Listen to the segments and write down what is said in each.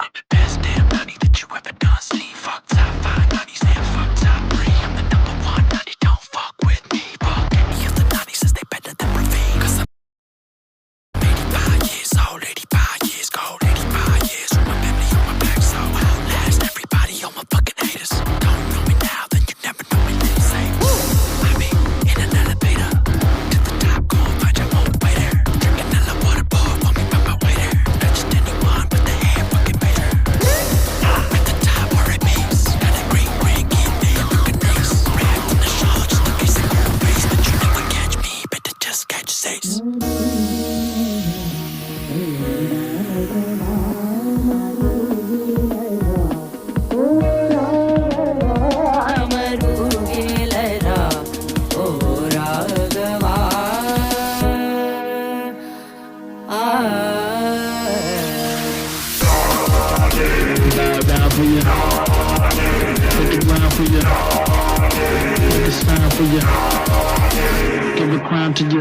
I'm the best damn nutty that you ever done seen. Fuck top 5 nutties and fuck top 3. I'm the number 1 nutty, don't fuck with me. Fuck any of the nutties since they better than Ravine. Cause I'm 85 years old, 85 years old, 85 years. With my family on my back, so I'll last everybody on my fucking haters. Don't know me now, then you never know me later. Say, woo! I be in an elevator to the top, go and find your own way there. Drinking Nella water, pour for me by my waiter. Not just anyone, but the hand fucking Peter. At the top where it means got a green ring in me, looking nice. Wrapped in the shawl just in case I go to base. But you never catch me, better just catch Sace. For you, take it round for you, make a sound for you, give a crown to you,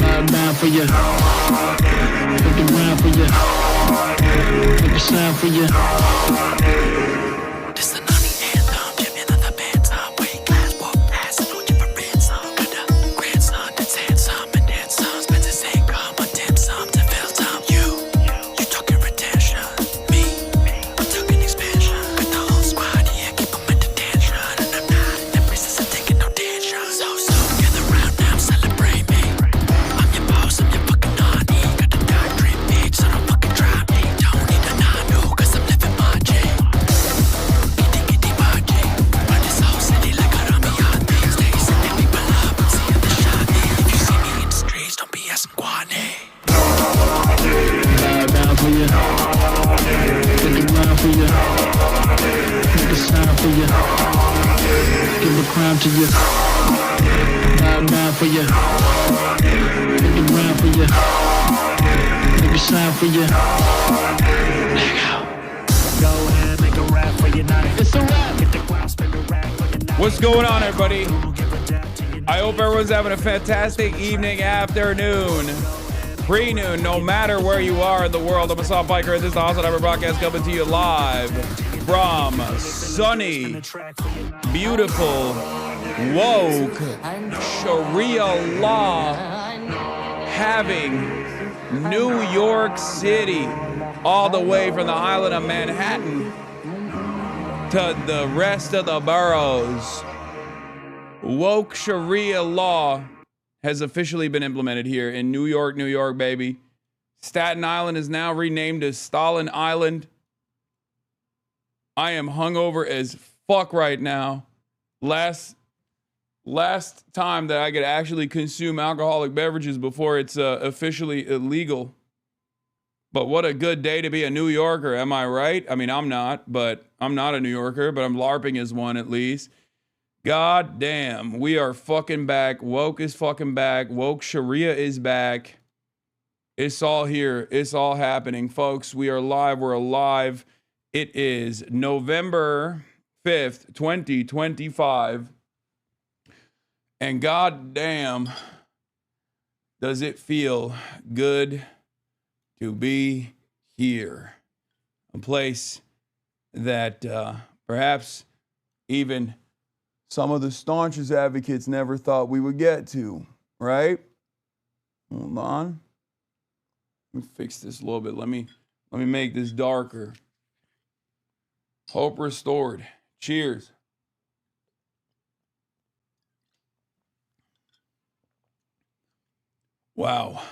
bow down for you, take it round for you, make a sound for you. This the nutty anthem, Jimmy and the band's on. Weight class, walk past, and don't you for ransom. Got a grandson that's handsome and handsome. Spends his income on dim sum to fill time. You talking retention. Me, I'm talking expansion. Got the whole squad, yeah, keep them in detention. And I'm not in the business of taking no tension. So, gather round now, celebrate me. I'm your boss, I'm your fucking honey. Got the dark dream bitch, so don't fucking try me. Don't need a nano, cause I'm living my J. Kitty my J. Run this whole city like a rummy on me. Stay sending people up, I'm seeing the shot. If you see me in the streets, don't be asking Guane. Bow down for you, take it round for you, make a sound for you, give a crown to you, bow down for you, take it round for you, make a sound for you. Go ahead, make a rap for your night. It's a rap. Get the ground, spin the rap for your night. What's going on, everybody? I hope everyone's having a fantastic evening, afternoon, pre-noon, no matter where you are in the world. I'm Hasan Piker, and this is the HasanAbi Broadcast coming to you live from sunny, beautiful, woke, Shariah law having New York City, all the way from the island of Manhattan to the rest of the boroughs. Woke Sharia law has officially been implemented here in New York, baby. Staten Island is now renamed as Stalin Island. I am hungover as fuck right now. Last time that I could actually consume alcoholic beverages before it's officially illegal. But what a good day to be a New Yorker, am I right? I mean, I'm not a New Yorker, but I'm LARPing as one at least. God damn, we are fucking back. Woke is fucking back. Woke Sharia is back. It's all here. It's all happening, folks. We are live. We're alive. It is November 5th, 2025. And god damn, does it feel good to be here. A place that perhaps even some of the staunchest advocates never thought we would get to, right? Hold on. Let me fix this a little bit. Let me make this darker. Hope restored. Cheers. Wow.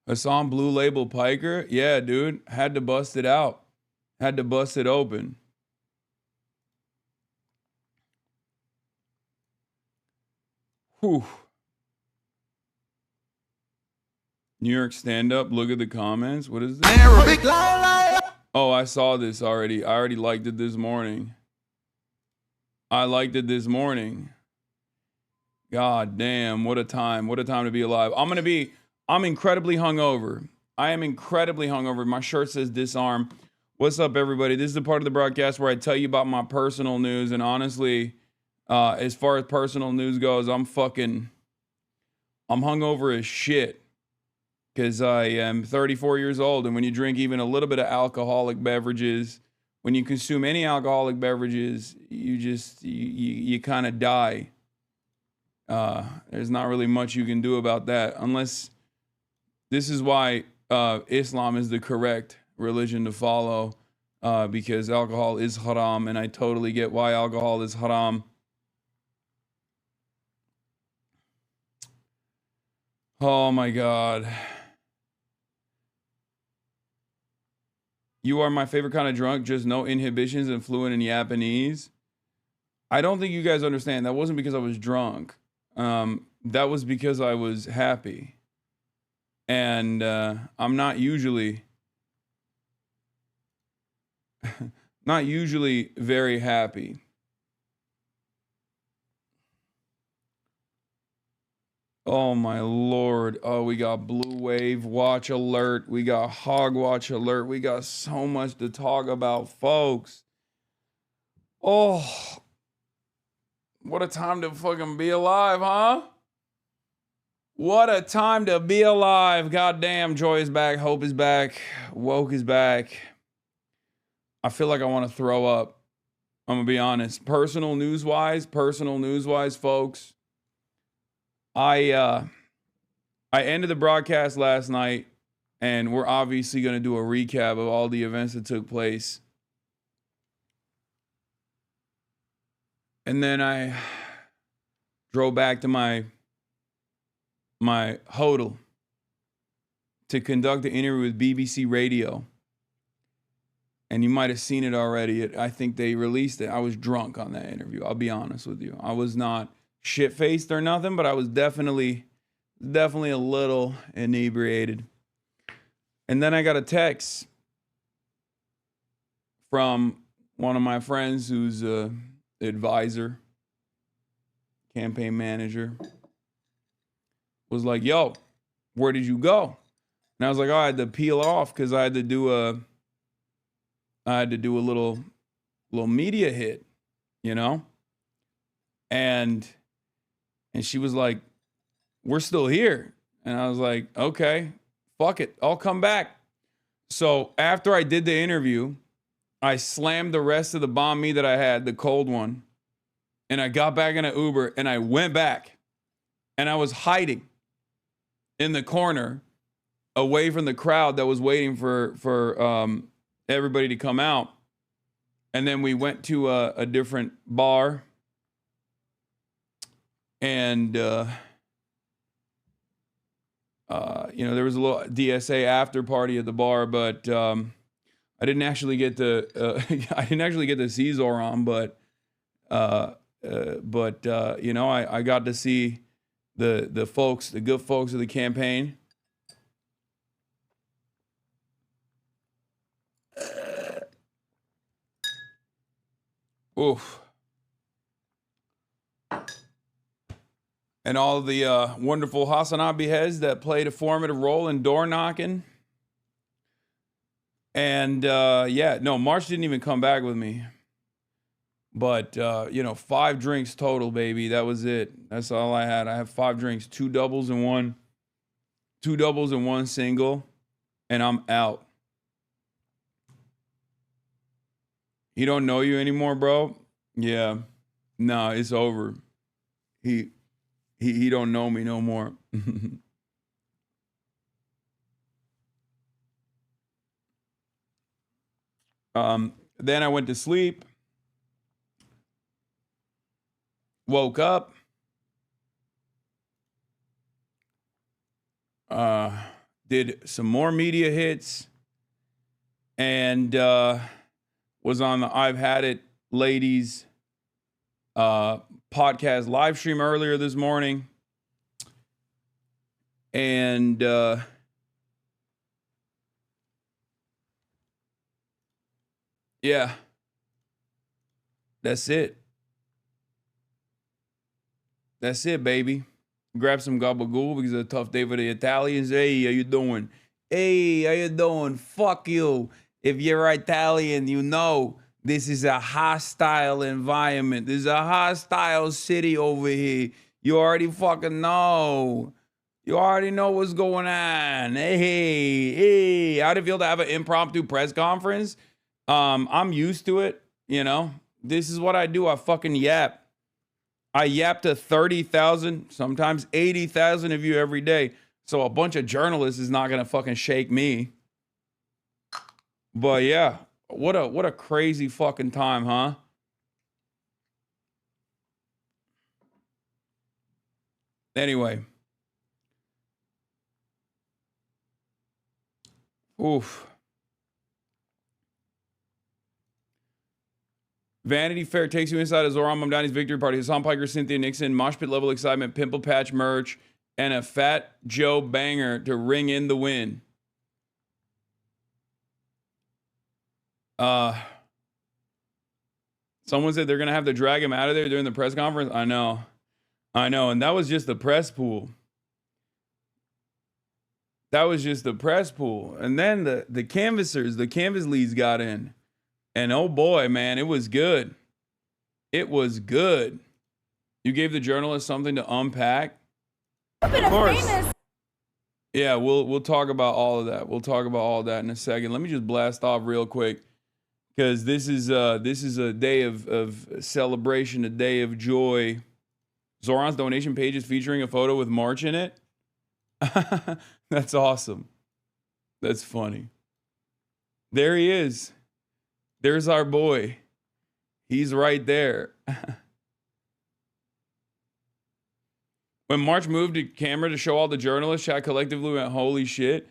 Hasan Blue Label Piker? Yeah, dude. Had to bust it out. Had to bust it open. Whew. New York stand-up. Look at the comments. What is this? Oh, I saw this already. I already liked it this morning. God damn, what a time. What a time to be alive. I'm incredibly hungover. I am incredibly hungover. My shirt says disarm. What's up, everybody? This is the part of the broadcast where I tell you about my personal news. And honestly, as far as personal news goes, I'm hungover as shit. because I am 34 years old. And when you drink even a little bit of alcoholic beverages, when you consume any alcoholic beverages, you kind of die. There's not really much you can do about that, unless this is why Islam is the correct religion to follow, because alcohol is haram, and I totally get why alcohol is haram. Oh my God. You are my favorite kind of drunk, just no inhibitions and fluent in Japanese. I don't think you guys understand. That wasn't because I was drunk. That was because I was happy. And I'm not usually very happy. Oh my Lord. Oh, we got Blue Wave Watch Alert. We got Hog Watch Alert. We got so much to talk about, folks. Oh, what a time to fucking be alive, huh? What a time to be alive. Goddamn, joy is back. Hope is back. Woke is back. I feel like I want to throw up. I'm going to be honest. Personal news-wise, folks. I ended the broadcast last night, and we're obviously going to do a recap of all the events that took place. And then I drove back to my hotel to conduct the interview with BBC Radio. And you might have seen it already. I think they released it. I was drunk on that interview. I'll be honest with you. I was not shit-faced or nothing, but I was definitely a little inebriated. And then I got a text from one of my friends who's a advisor, campaign manager, was like, yo, where did you go? And I was like, oh, I had to peel off because I had to do a little media hit, you know? And she was like, we're still here. And I was like, okay, fuck it, I'll come back. So after I did the interview, I slammed the rest of the banh mi that I had, the cold one, and I got back in an Uber and I went back, and I was hiding in the corner away from the crowd that was waiting for everybody to come out. And then we went to a different bar, and there was a little DSA after party at the bar, but I didn't actually get the Caesar on, but I got to see the folks, the good folks of the campaign. Oof. And all the wonderful HasanAbi heads that played a formative role in door knocking. And March didn't even come back with me. But 5 drinks total, baby. That was it. That's all I had. I have 5 drinks, 2 doubles and one single, and I'm out. He don't know you anymore, bro? Yeah. Nah, it's over. He don't know me no more. Then I went to sleep. Woke up. Did some more media hits. And was on the I've Had It Ladies podcast live stream earlier this morning. And yeah, that's it. That's it, baby. Grab some gabagool because it's a tough day for the Italians. Hey, how you doing? Hey, how you doing? Fuck you. If you're Italian, you know this is a hostile environment. This is a hostile city over here. You already fucking know. You already know what's going on. Hey, how'd it feel to have an impromptu press conference? I'm used to it, you know. This is what I do. I fucking yap. I yap to 30,000, sometimes 80,000 of you every day. So a bunch of journalists is not gonna fucking shake me. But yeah, what a crazy fucking time, huh? Anyway. Oof. Vanity Fair takes you inside a Zoran Mamdani's victory party. Hasan, Piker, Cynthia Nixon, mosh pit level excitement, pimple patch merch, and a Fat Joe banger to ring in the win. Someone said they're gonna have to drag him out of there during the press conference. I know, and that was just the press pool. That was just the press pool, and then the canvassers, the canvas leads got in. And oh boy, man, it was good. It was good. You gave the journalists something to unpack. Of course. Yeah, we'll talk about all of that. We'll talk about all of that in a second. Let me just blast off real quick, because this is a day of celebration, a day of joy. Zoran's donation page is featuring a photo with March in it. That's awesome. That's funny. There he is. There's our boy. He's right there. When March moved the camera to show all the journalists, chat collectively went, holy shit.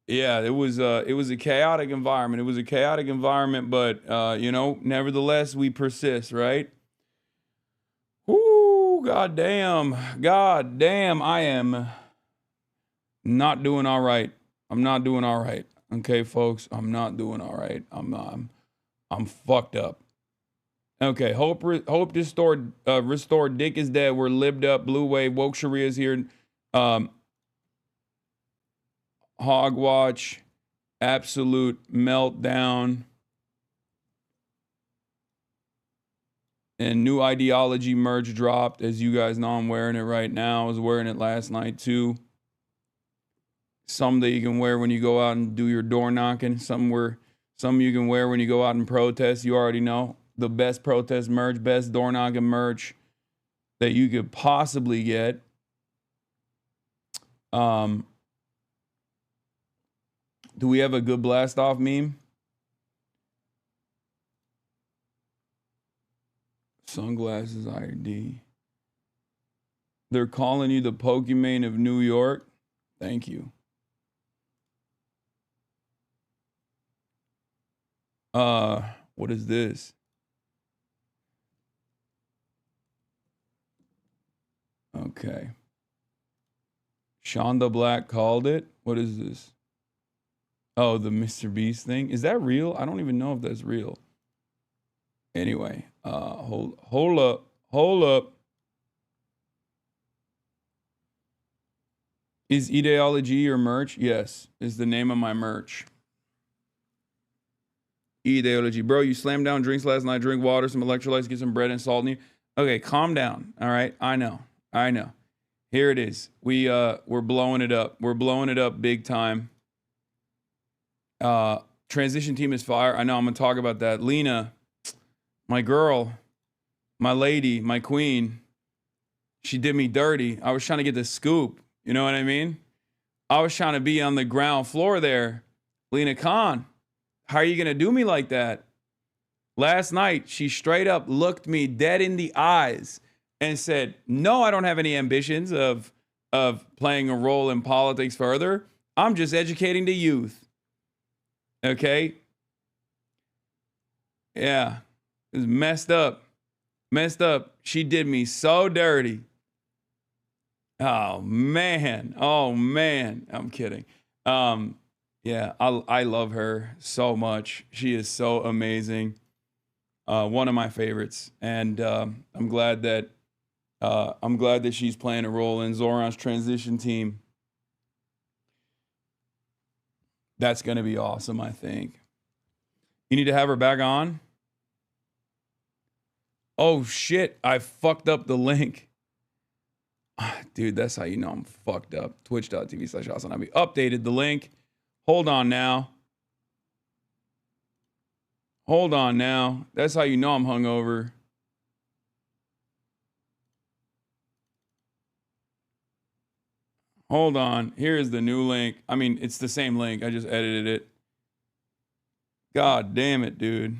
Yeah, it was a chaotic environment. It was a chaotic environment, but you know, nevertheless, we persist, right? Whoo, goddamn, I am not doing all right. I'm not doing all right. Okay, folks, I'm not doing all right. I'm fucked up. Okay, hope restored. Dick is dead. We're libbed up. Blue wave. Woke Shariah is here. Hogwatch. Absolute meltdown. And new ideology merch dropped. As you guys know, I'm wearing it right now. I was wearing it last night too. Some that you can wear when you go out and do your door knocking. Some you can wear when you go out and protest. You already know. The best protest merch, best door knocking merch that you could possibly get. Do we have a good blast off meme? Sunglasses ID. They're calling you the Pokemon of New York. Thank you. What is this? Okay. Shonda Black called it. What is this? Oh, the Mr. Beast thing. Is that real? I don't even know if that's real. Anyway, hold up. Is ideology your merch? Yes, is the name of my merch. Ideology. Bro, you slammed down drinks last night. Drink water, some electrolytes, get some bread and salt in you. Okay, calm down. All right, I know. Here it is. We're blowing it up. We're blowing it up big time. Transition team is fire. I know, I'm gonna talk about that. Lena, my girl, my lady, my queen, she did me dirty. I was trying to get the scoop. You know what I mean? I was trying to be on the ground floor there. Lena Khan, how are you gonna do me like that? Last night, she straight up looked me dead in the eyes and said, no, I don't have any ambitions of playing a role in politics further. I'm just educating the youth. Okay? Yeah. It was messed up. She did me so dirty. Oh, man. I'm kidding. Yeah, I love her so much. She is so amazing. One of my favorites. And I'm glad that she's playing a role in Zoran's transition team. That's going to be awesome, I think. You need to have her back on? Oh, shit. I fucked up the link. Dude, that's how you know I'm fucked up. Twitch.tv/HasanAbi. Updated the link. Hold on now. Hold on now. That's how you know I'm hungover. Hold on. Here's the new link. I mean, it's the same link. I just edited it. God damn it, dude.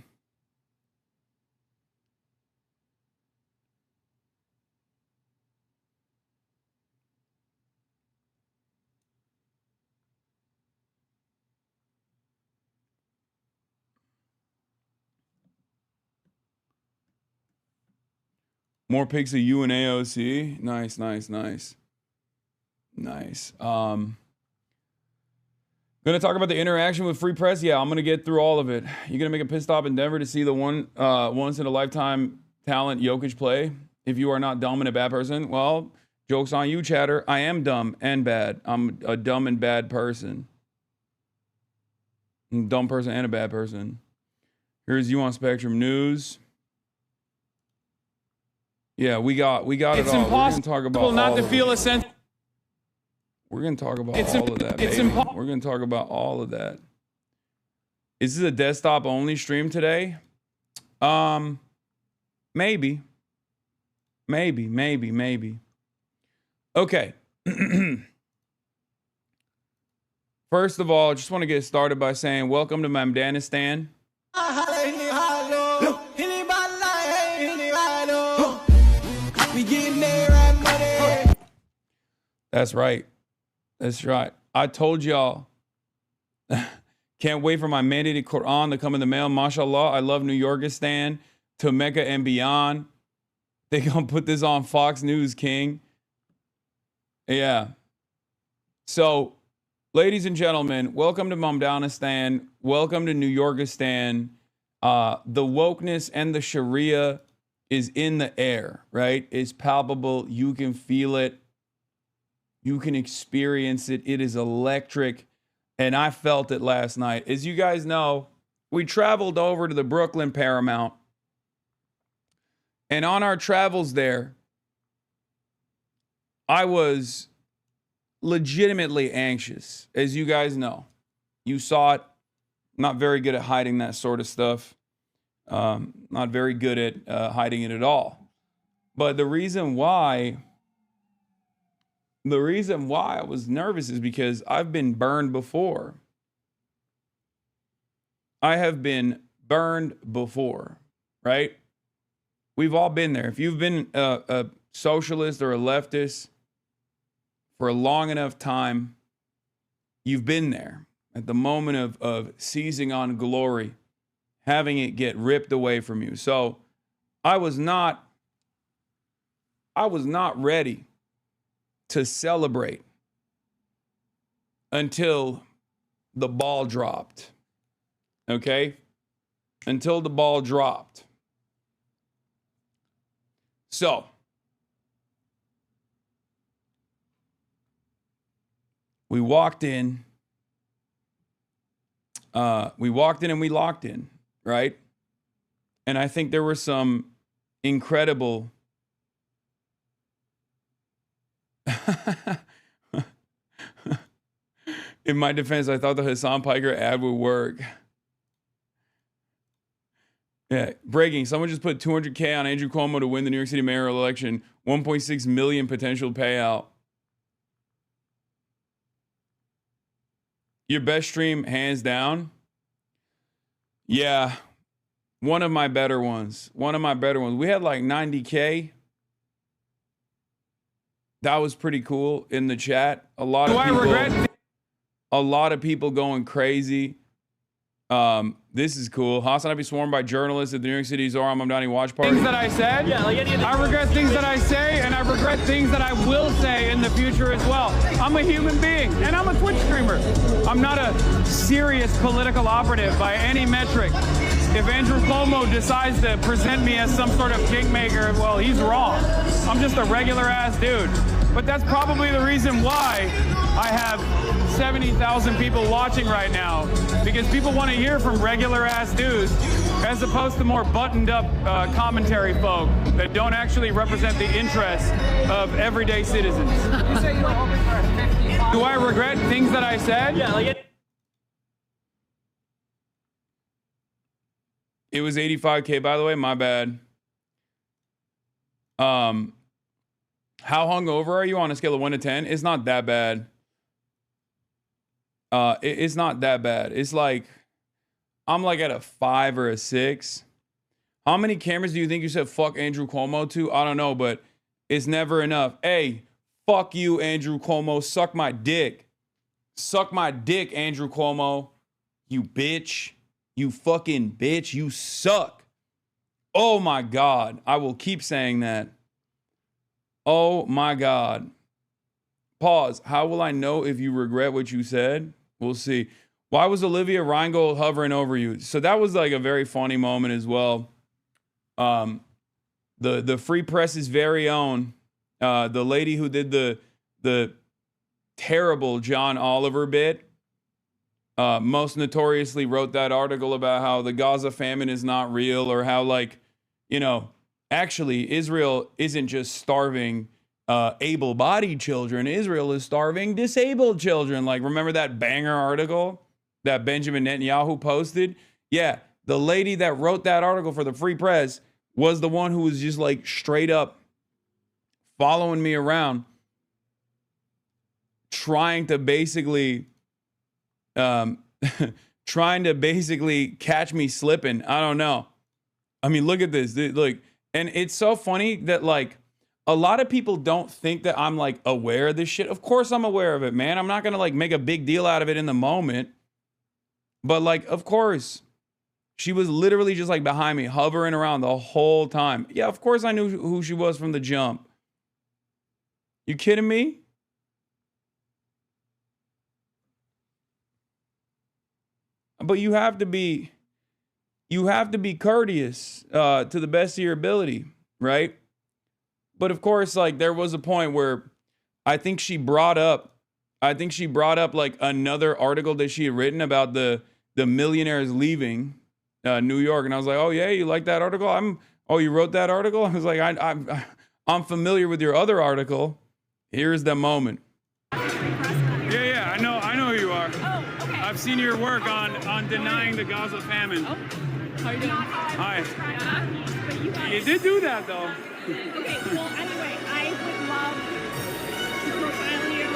More pics of you and AOC. Nice, nice, nice. Nice. Gonna talk about the interaction with Free Press. Yeah, I'm gonna get through all of it. You gonna make a pit stop in Denver to see the once in a lifetime talent Jokic play? If you are not dumb and a bad person, well, joke's on you, chatter. I am dumb and bad. I'm a dumb and bad person. I'm a dumb person and a bad person. Here's you on Spectrum News. Yeah, we got it all. It's impossible talk about not to feel a sense. We're going to talk about all of that, baby. We're going to talk about all of that. Is this a desktop only stream today? Maybe. Maybe. Okay. First of all, I just want to get started by saying welcome to Mamdanistan. That's right. That's right. I told y'all. Can't wait for my mandated Quran to come in the mail. MashaAllah. I love New Yorkistan to Mecca and beyond. They gonna put this on Fox News, King. Yeah. So, ladies and gentlemen, welcome to Mamdanistan. Welcome to New Yorkistan. The wokeness and the Shariah is in the air, right? It's palpable. You can feel it. You can experience it. It is electric. And I felt it last night. As you guys know, we traveled over to the Brooklyn Paramount. And on our travels there, I was legitimately anxious. As you guys know, you saw it. Not very good at hiding that sort of stuff. Not very good at hiding it at all. But the reason why I was nervous is because I've been burned before. I have been burned before, right? We've all been there. If you've been a socialist or a leftist for a long enough time, you've been there at the moment of seizing on glory, having it get ripped away from you. So I was not ready to celebrate until the ball dropped. Okay? Until the ball dropped. So, we walked in. And we locked in, right? And I think there were some incredible in my defense, I thought the Hasan Piker ad would work. Yeah, breaking. Someone just put $200K on Andrew Cuomo to win the New York City mayoral election. 1.6 million potential payout. Your best stream, hands down? Yeah, one of my better ones. We had like 90K. That was pretty cool in the chat. A lot of people going crazy. This is cool. HasanAbi swarmed by journalists at the New York City Zohar Mamdani watch party. Things that I said. Yeah, like I regret things that I say, and I regret things that I will say in the future as well. I'm a human being, and I'm a Twitch streamer. I'm not a serious political operative by any metric. If Andrew Cuomo decides to present me as some sort of kingmaker, well, he's wrong. I'm just a regular ass dude. But that's probably the reason why I have 70,000 people watching right now, because people want to hear from regular ass dudes as opposed to more buttoned up commentary folk that don't actually represent the interests of everyday citizens. You say you're hoping for 55. Do I regret things that I said? Yeah, like It was 85K, by the way. My bad. How hungover are you on a scale of 1 to 10? It's not that bad. It's not that bad. It's like, I'm like at a 5 or a 6. How many cameras do you think you said fuck Andrew Cuomo to? I don't know, but it's never enough. Hey, fuck you, Andrew Cuomo. Suck my dick. Suck my dick, Andrew Cuomo. You bitch. You fucking bitch. You suck. Oh my God. I will keep saying that. Oh my God. Pause. How will I know if you regret what you said? We'll see. Why was Olivia Reingold hovering over you? So that was like a very funny moment as well. The Free Press's very own, the lady who did the terrible John Oliver bit, most notoriously wrote that article about how the Gaza famine is not real, or how, like, you know, actually Israel isn't just starving able-bodied children. Israel is starving disabled children. Like, remember that banger article that Benjamin Netanyahu posted? Yeah, the lady that wrote that article for the Free Press was the one who was just like straight up following me around, trying to basically catch me slipping. I don't know. I mean, look at this. Look, and it's so funny that, like, a lot of people don't think that I'm like aware of this shit. Of course I'm aware of it, man. I'm not gonna like make a big deal out of it in the moment. But like, of course, she was literally just like behind me, hovering around the whole time. Yeah, of course I knew who she was from the jump. You kidding me? But you have to be courteous to the best of your ability, right? But of course, like, there was a point where I think she brought up like another article that she had written about the millionaires leaving New York, and I was like, oh yeah, you like that article? Oh, you wrote that article? I was like, I'm familiar with your other article. Here's the moment. Yeah, I know who you are. Oh, okay. I've seen your work on denying the Gaza famine. Oh, how you doing? Hi. But you guys... You did do that though. Okay, well, anyway, I would love to profile you.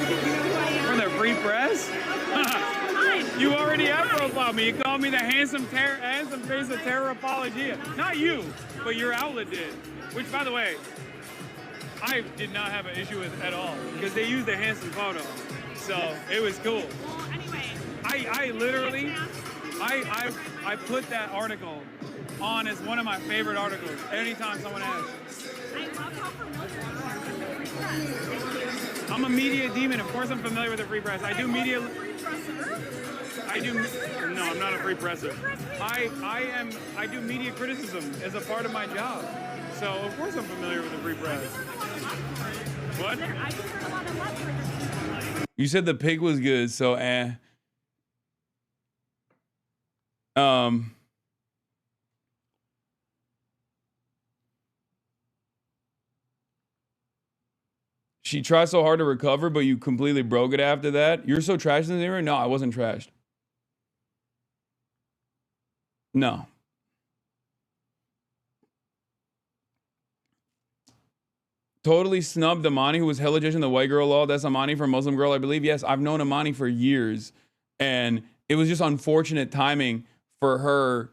You know who I am? From the Free Press? Fine. You already have profiled me. You called me the handsome face of terror apologia. Not you, but your outlet did. Which, by the way, I did not have an issue with at all, because they used a handsome photo. So it was cool. Well, anyway. I literally, I put that article on as one of my favorite articles anytime someone asks. I love how familiar you are with the Free Press. I'm a media demon. Of course I'm familiar with the Free Press. I do media. Free Presser. No, I'm not a free presser. I do media criticism as a part of my job. So of course I'm familiar with the Free Press. What? I just heard a lot of love for your. You said the pig was good, so she tried so hard to recover, but you completely broke it after that. You're so trashed in the mirror? No, I wasn't trashed. No. Totally snubbed Amani, who was hella judging the white girl law. That's Amani from Muslim Girl, I believe. Yes, I've known Amani for years. And it was just unfortunate timing for her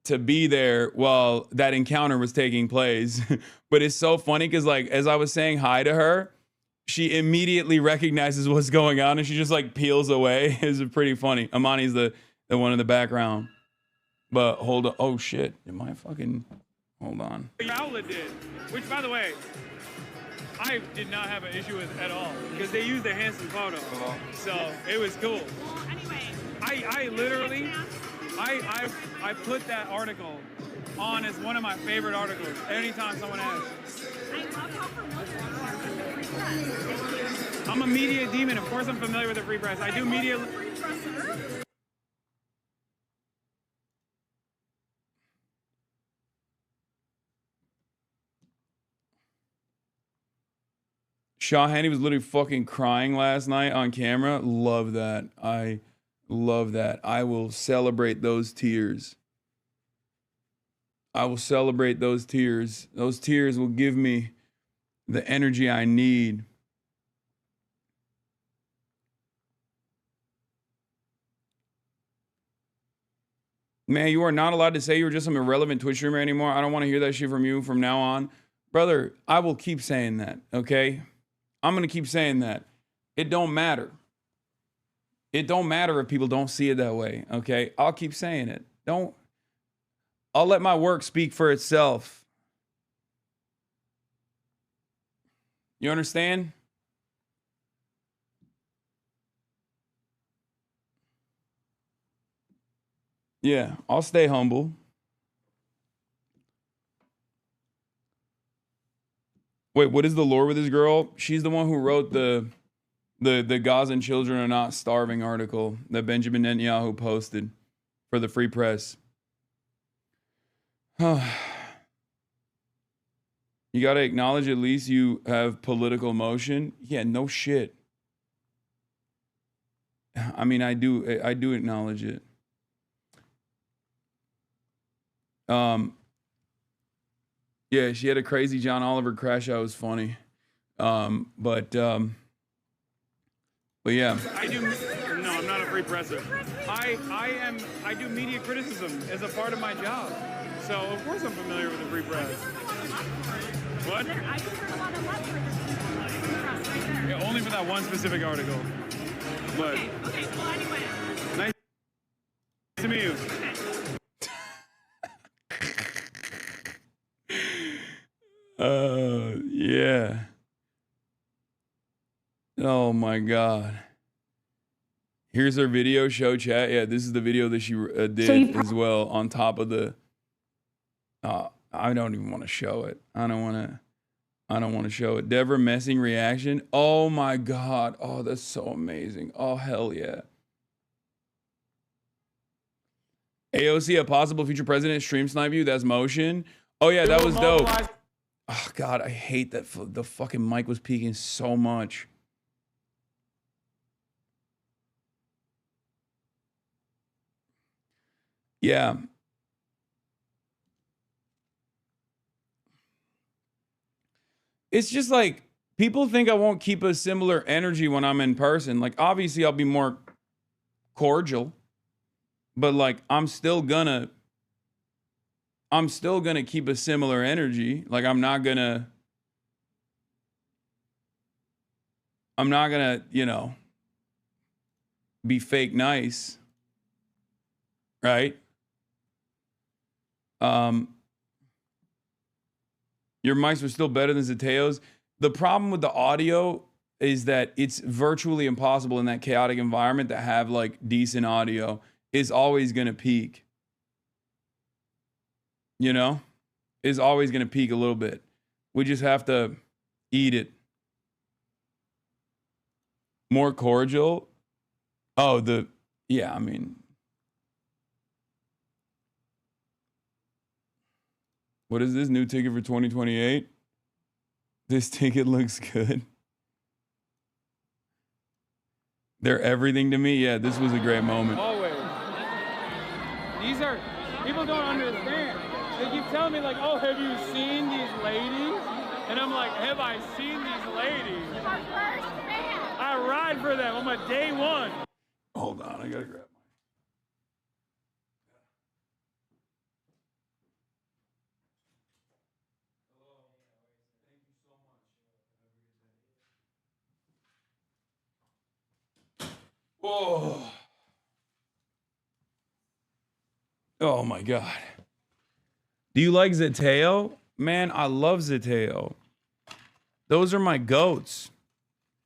to be there while that encounter was taking place. But it's so funny because, like, as I was saying hi to her, she immediately recognizes what's going on and she just like peels away. It's pretty funny. Amani's the one in the background. But hold on. Oh shit. Am I fucking... Hold on. Your outlet did. Which, by the way, I did not have an issue with at all, because they used a handsome photo. So it was cool. Well, anyway. I literally, I put that article on as one of my favorite articles anytime someone asks. I love how familiar you are with the Free Press. I'm a media demon. Of course I'm familiar with the Free Press. I do media. Free Presser. Shahani was literally fucking crying last night on camera. Love that. I love that. I will celebrate those tears. I will celebrate those tears. Those tears will give me the energy I need. Man, you are not allowed to say you're just some irrelevant Twitch streamer anymore. I don't want to hear that shit from you from now on. Brother, I will keep saying that, okay? I'm going to keep saying that. It don't matter. It don't matter if people don't see it that way, okay? I'll keep saying it. I'll let my work speak for itself. You understand? Yeah, I'll stay humble. Wait, what is the lore with this girl? She's the one who wrote the Gazan children are not starving article that Benjamin Netanyahu posted for the Free Press. You got to acknowledge at least you have political motion. Yeah, no shit. I mean, I do acknowledge it. Yeah, she had a crazy John Oliver crash out. It was funny. But yeah. I do. No, I'm not a free presser. I do media criticism as a part of my job. So of course I'm familiar with the free press. What? I just heard a lot of love for this press right there. Yeah, only for that one specific article. But Okay, well anyway. nice to meet you. Yeah. Oh my God. Here's her video show chat. Yeah, this is the video that she did as well on top of the. I don't even want to show it. I don't want to show it. Deborah Messing reaction. Oh my God. Oh, that's so amazing. Oh, hell yeah. AOC, a possible future president, stream snipe you. That's motion. Oh yeah, that was dope. Oh God, I hate that the fucking mic was peaking so much. Yeah. It's just like people think I won't keep a similar energy when I'm in person. Like obviously I'll be more cordial, but like I'm still gonna keep a similar energy. Like I'm not gonna, you know, be fake nice. Right? Your mics were still better than Zateo's. The problem with the audio is that it's virtually impossible in that chaotic environment to have like decent audio. It's always going to peak. You know? It's always going to peak a little bit. We just have to eat it. More cordial. Oh, yeah, I mean. What is this new ticket for 2028? This ticket looks good. They're everything to me. Yeah, this was a great moment. Always. These are, people don't understand. They keep telling me like, oh, have you seen these ladies? And I'm like, have I seen these ladies? Our first fan. I ride for them. I'm a day one. Hold on, I gotta grab my. Oh. Oh my God. Do you like Zateo? Man, I love Zateo. Those are my goats.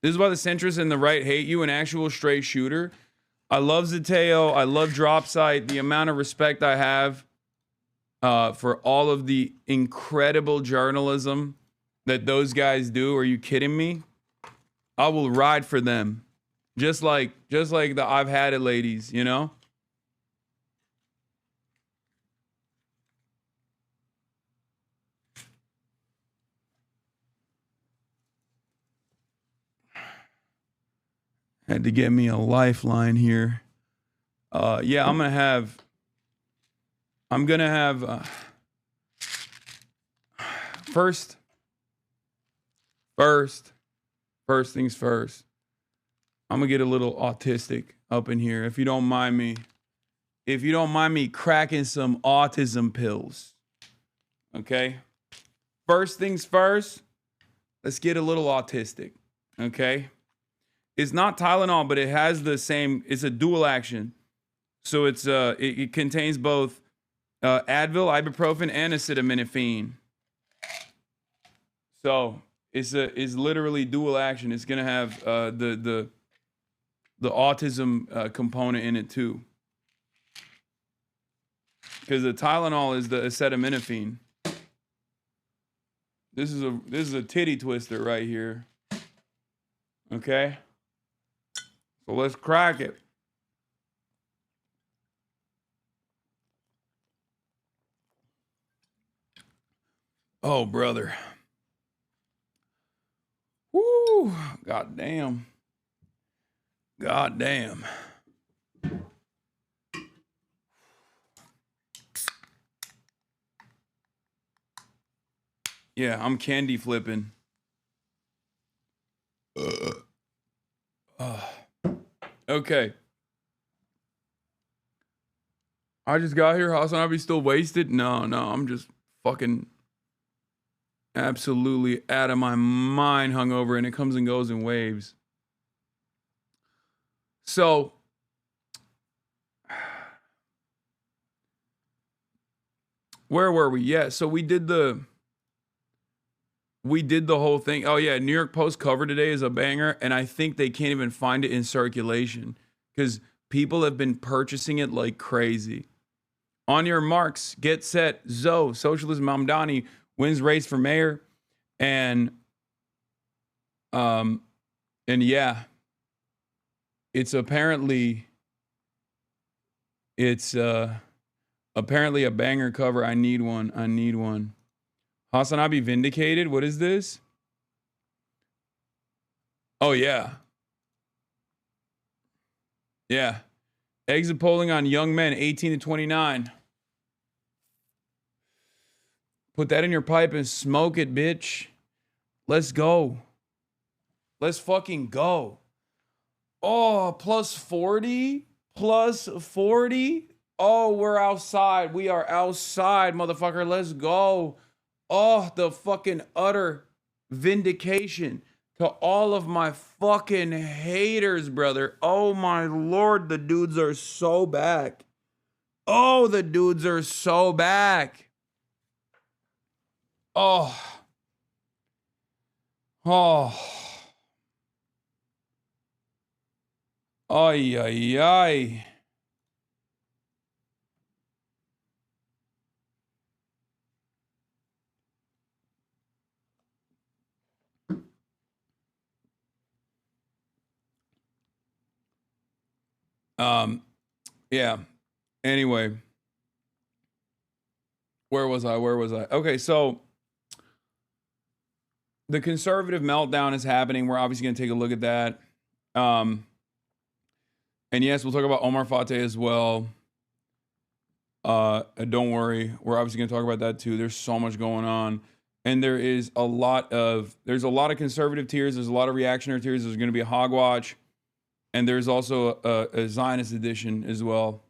This is why the centrists and the right hate you, an actual straight shooter. I love Zateo. I love Dropsite. The amount of respect I have for all of the incredible journalism that those guys do. Are you kidding me? I will ride for them. Just like the I've had it ladies, you know? Had to get me a lifeline here. Yeah, I'm gonna have first things first. I'm gonna get a little autistic up in here, if you don't mind me. If you don't mind me cracking some autism pills. Okay? First things first, let's get a little autistic. Okay? It's not Tylenol, but it has the same, it's a dual action. So it contains both Advil, ibuprofen, and acetaminophen. So it's literally dual action. It's gonna have the autism component in it too. Because the Tylenol is the acetaminophen. This is a titty twister right here. Okay? So let's crack it. Oh, brother. Woo! God damn. God damn. Yeah, I'm candy flipping. Okay. I just got here. HasanAbi still wasted? No, I'm just fucking absolutely out of my mind hungover, and it comes and goes in waves. So, where were we? Yeah, so we did the whole thing. Oh yeah, New York Post cover today is a banger, and I think they can't even find it in circulation because people have been purchasing it like crazy. On your marks, get set, Zoe, Socialist Mamdani wins race for mayor, and yeah, it's apparently a banger cover. I need one. HasanAbi vindicated. What is this? Oh yeah. Yeah. Exit polling on young men 18 to 29. Put that in your pipe and smoke it, bitch. Let's go. Let's fucking go. Oh, plus 40? Plus 40? Oh, we're outside. We are outside, motherfucker. Let's go. Oh, the fucking utter vindication to all of my fucking haters, brother. Oh my Lord, the dudes are so back. Oh, the dudes are so back. Oh. Ay, ay, ay. Yeah. Anyway. Where was I? Okay, so the conservative meltdown is happening. We're obviously going to take a look at that. And yes, we'll talk about Omar Fateh as well. Don't worry. We're obviously going to talk about that too. There's so much going on. And there's a lot of conservative tears. There's a lot of reactionary tears. There's going to be a hogwatch. And there's also a Zionist edition as well.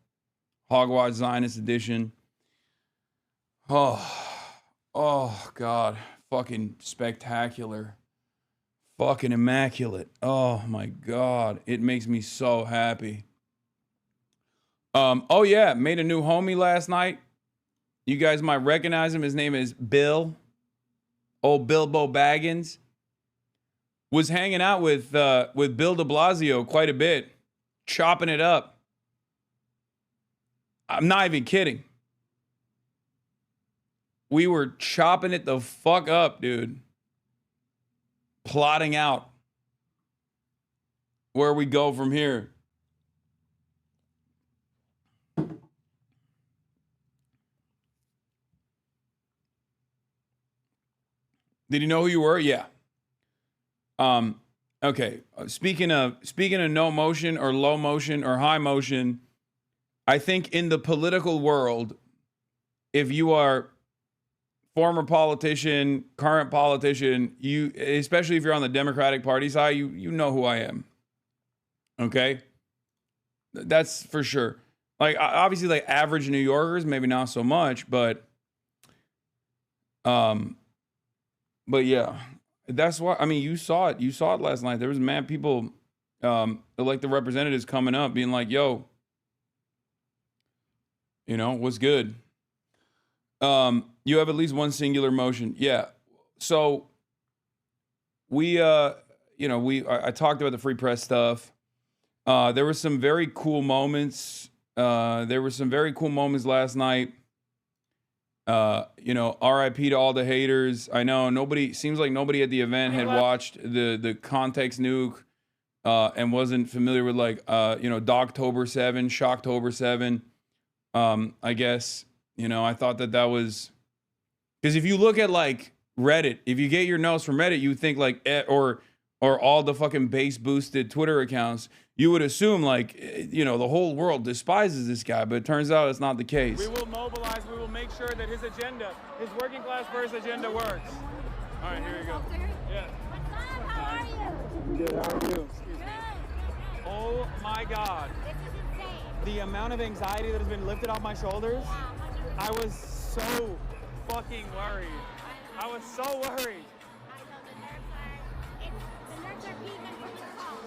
Hogwatch Zionist edition. Oh, God. Fucking spectacular. Fucking immaculate. Oh, my God. It makes me so happy. Oh, yeah. Made a new homie last night. You guys might recognize him. His name is Bill. Old Bilbo Baggins. Was hanging out with Bill de Blasio quite a bit. Chopping it up. I'm not even kidding. We were chopping it the fuck up, dude. Plotting out where we go from here. Did you know who you were? Yeah. Okay, speaking of no motion or low motion or high motion, I think in the political world, if you are former politician, current politician, you, especially if you're on the Democratic Party side, you know who I am. Okay, that's for sure. Like obviously, like average New Yorkers, maybe not so much, but yeah, that's why. I mean, you saw it. You saw it last night. There was mad people, like the representatives coming up, being like, "Yo, what's good?" You have at least one singular motion. Yeah. So I talked about the free press stuff. There were some very cool moments. Last night. RIP to all the haters. I know seems like nobody at the event had watched the Context Nuke, and wasn't familiar with Dogtober 7, Shocktober 7. I guess, I thought that was, because if you look at like Reddit, if you get your notes from Reddit, you think like, or all the fucking base boosted Twitter accounts, you would assume like, the whole world despises this guy, but it turns out it's not the case. We will mobilize. We will make sure that his agenda, his working class first agenda works. All right, here you go. Yeah. Hasan, how are you? Good. How are you? Excuse me. Oh my God. This is insane. The amount of anxiety that has been lifted off my shoulders. Yeah, 100%. I was so fucking worried. I was so worried. I know the nerves are peaking from the call.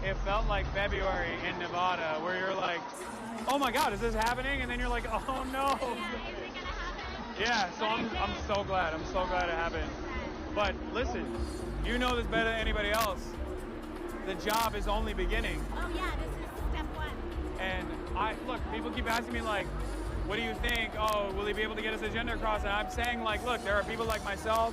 It felt like February in Nevada, where you're like, oh my God, is this happening? And then you're like, oh no. Yeah, is it gonna happen? Yeah, so I'm so glad. I'm so glad it happened. But listen, you know this better than anybody else. The job is only beginning. Oh yeah, this is step one. And look, people keep asking me like, what do you think? Oh, will he be able to get his agenda across? And I'm saying like, look, there are people like myself.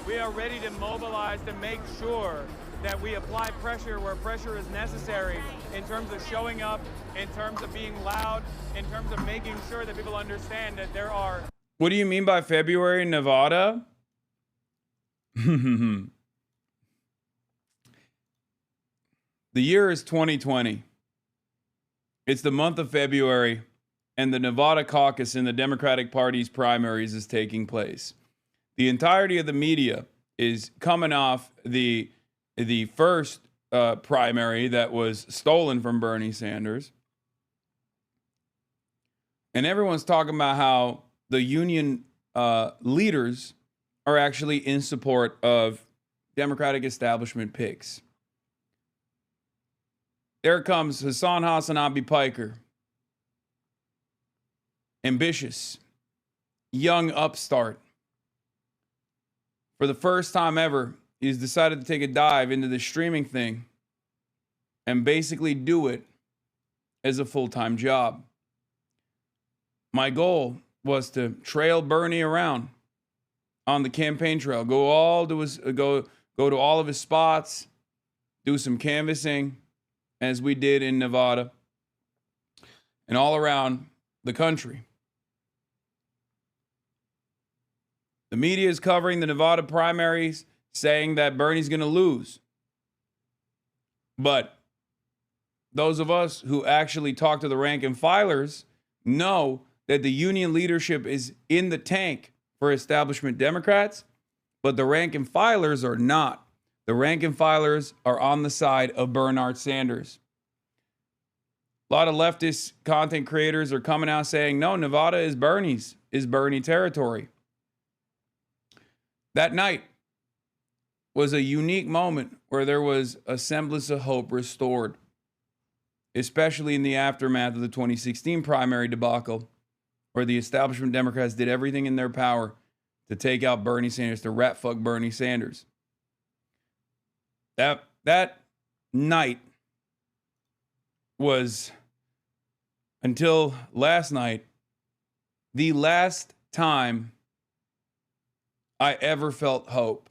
We are ready to mobilize to make sure that we apply pressure where pressure is necessary, in terms of showing up, in terms of being loud, in terms of making sure that people understand that there are. What do you mean by February in Nevada? The year is 2020. It's the month of February, and the Nevada caucus in the Democratic Party's primaries is taking place. The entirety of the media is coming off the first primary that was stolen from Bernie Sanders. And everyone's talking about how the union leaders are actually in support of Democratic establishment picks. There comes HasanAbi Piker. Ambitious, young upstart. For the first time ever, he's decided to take a dive into the streaming thing and basically do it as a full-time job. My goal was to trail Bernie around on the campaign trail, go to all of his spots, do some canvassing, as we did in Nevada and all around the country. The media is covering the Nevada primaries, saying that Bernie's going to lose. But those of us who actually talk to the rank and filers know that the union leadership is in the tank for establishment Democrats, but the rank and filers are not. The rank and filers are on the side of Bernard Sanders. A lot of leftist content creators are coming out saying, no, Nevada is Bernie territory. That night was a unique moment where there was a semblance of hope restored, especially in the aftermath of the 2016 primary debacle, where the establishment Democrats did everything in their power to take out Bernie Sanders, to rat fuck Bernie Sanders. That night was, until last night, the last time I ever felt hope.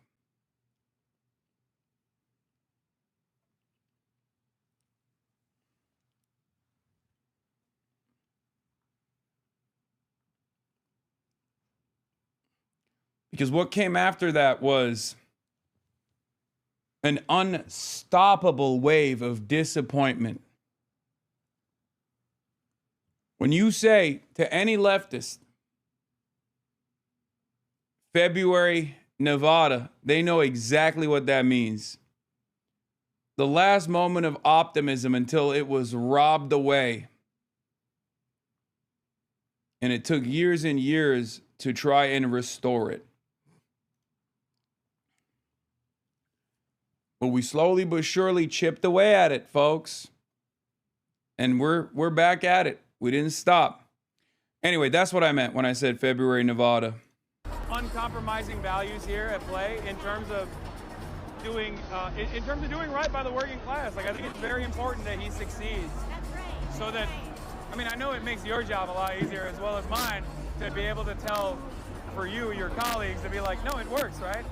Because what came after that was an unstoppable wave of disappointment. When you say to any leftist, February, Nevada, they know exactly what that means. The last moment of optimism until it was robbed away. And it took years and years to try and restore it. But we slowly but surely chipped away at it, folks. And we're back at it. We didn't stop. Anyway, that's what I meant when I said February, Nevada. Uncompromising values here at play in terms of doing right by the working class. Like, I think it's very important that he succeeds. That's right. So that, I mean, I know it makes your job a lot easier as well as mine to be able to tell for you, your colleagues, to be like, no, it works, right?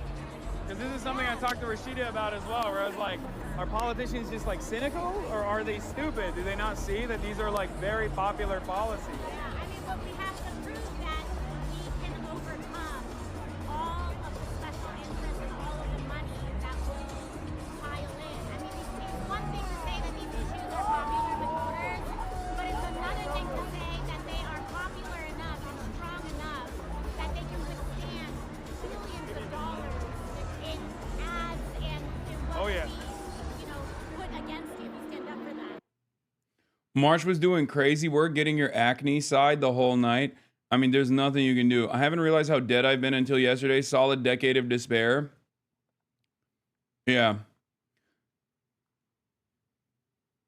Because this is something I talked to Rashida about as well, where I was like, are politicians just like cynical or are they stupid? Do they not see that these are like very popular policies? Yeah, I mean, but we have to prove that we can overcome all of the special interests and all of the money that will pile in. I mean, it's one thing to say that these issues are popular with voters, but it's another thing to say that they are popular enough and strong enough that they can withstand billions of dollars in ads and in what Oh, yeah. we, put against you. We stand up for that. Marsh was doing crazy work getting your acne side the whole night. I mean, there's nothing you can do. I haven't realized how dead I've been until yesterday. Solid decade of despair. Yeah.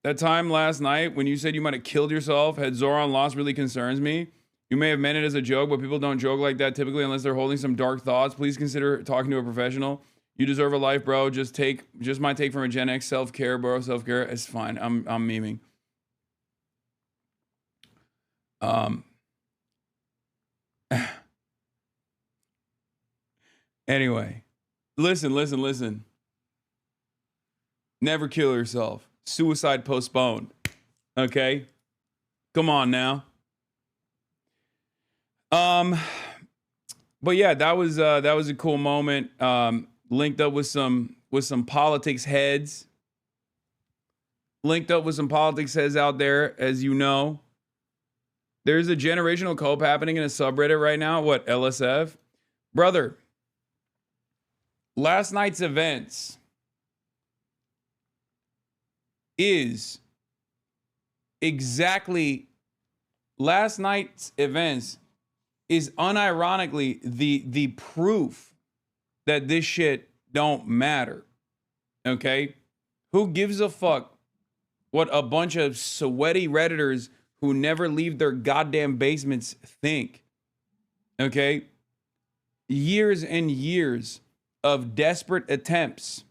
That time last night when you said you might have killed yourself, had Zoran lost, really concerns me. You may have meant it as a joke, but people don't joke like that typically unless they're holding some dark thoughts. Please consider talking to a professional. You deserve a life, bro. Just my take from a Gen X. Self-care, bro. Self-care. It's fine. I'm memeing. Anyway, listen. Never kill yourself. Suicide postponed. Okay? Come on now. But yeah, that was a cool moment. Linked up with some politics heads. Linked up with some politics heads out there, as you know. There's a generational cope happening in a subreddit right now. What, LSF? Brother, last night's events is unironically the proof that this shit don't matter. Okay? Who gives a fuck what a bunch of sweaty Redditors who never leave their goddamn basements think? Okay? Years and years of desperate attempts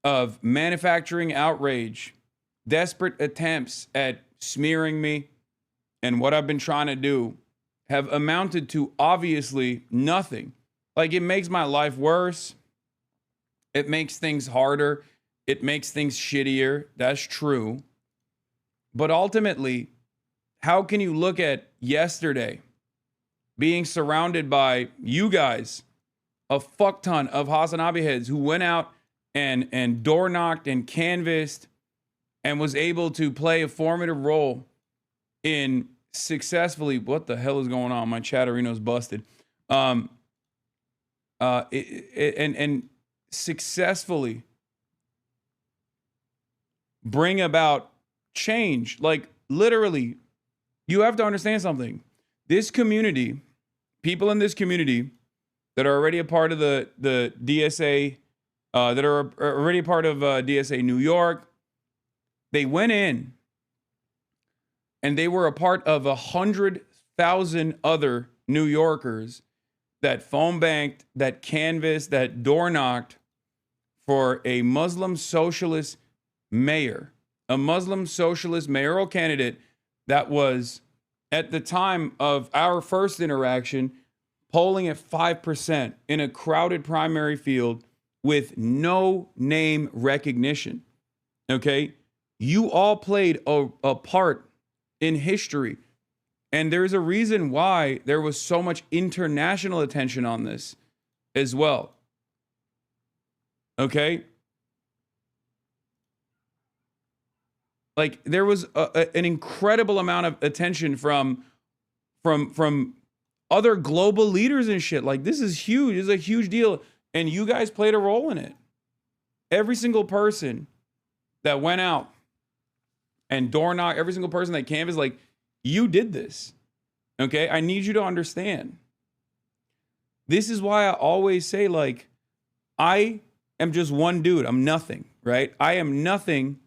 of manufacturing outrage, desperate attempts at smearing me and what I've been trying to do have amounted to obviously nothing. Like, it makes my life worse. It makes things harder. It makes things shittier. That's true. But ultimately, how can you look at yesterday being surrounded by you guys, a fuck ton of HasanAbi heads who went out and door knocked and canvassed and was able to play a formative role in successfully, what the hell is going on? My Chatterino's busted. And successfully bring about change. Like, literally, you have to understand something. This community, people in this community that are already a part of the DSA, that are already a part of DSA New York, they went in and they were a part of 100,000 other New Yorkers that phone banked, that canvassed, that door knocked for a Muslim socialist mayor, a Muslim socialist mayoral candidate that was, at the time of our first interaction, polling at 5% in a crowded primary field with no name recognition. Okay? You all played a part in history. And there's a reason why there was so much international attention on this as well. Okay? Like there was an incredible amount of attention from other global leaders and shit. Like this is huge. It's a huge deal. And you guys played a role in it. Every single person that went out and door knocked, every single person that canvassed, like you did this. Okay. I need you to understand. This is why I always say, like, I am just one dude. I'm nothing, right? I am nothing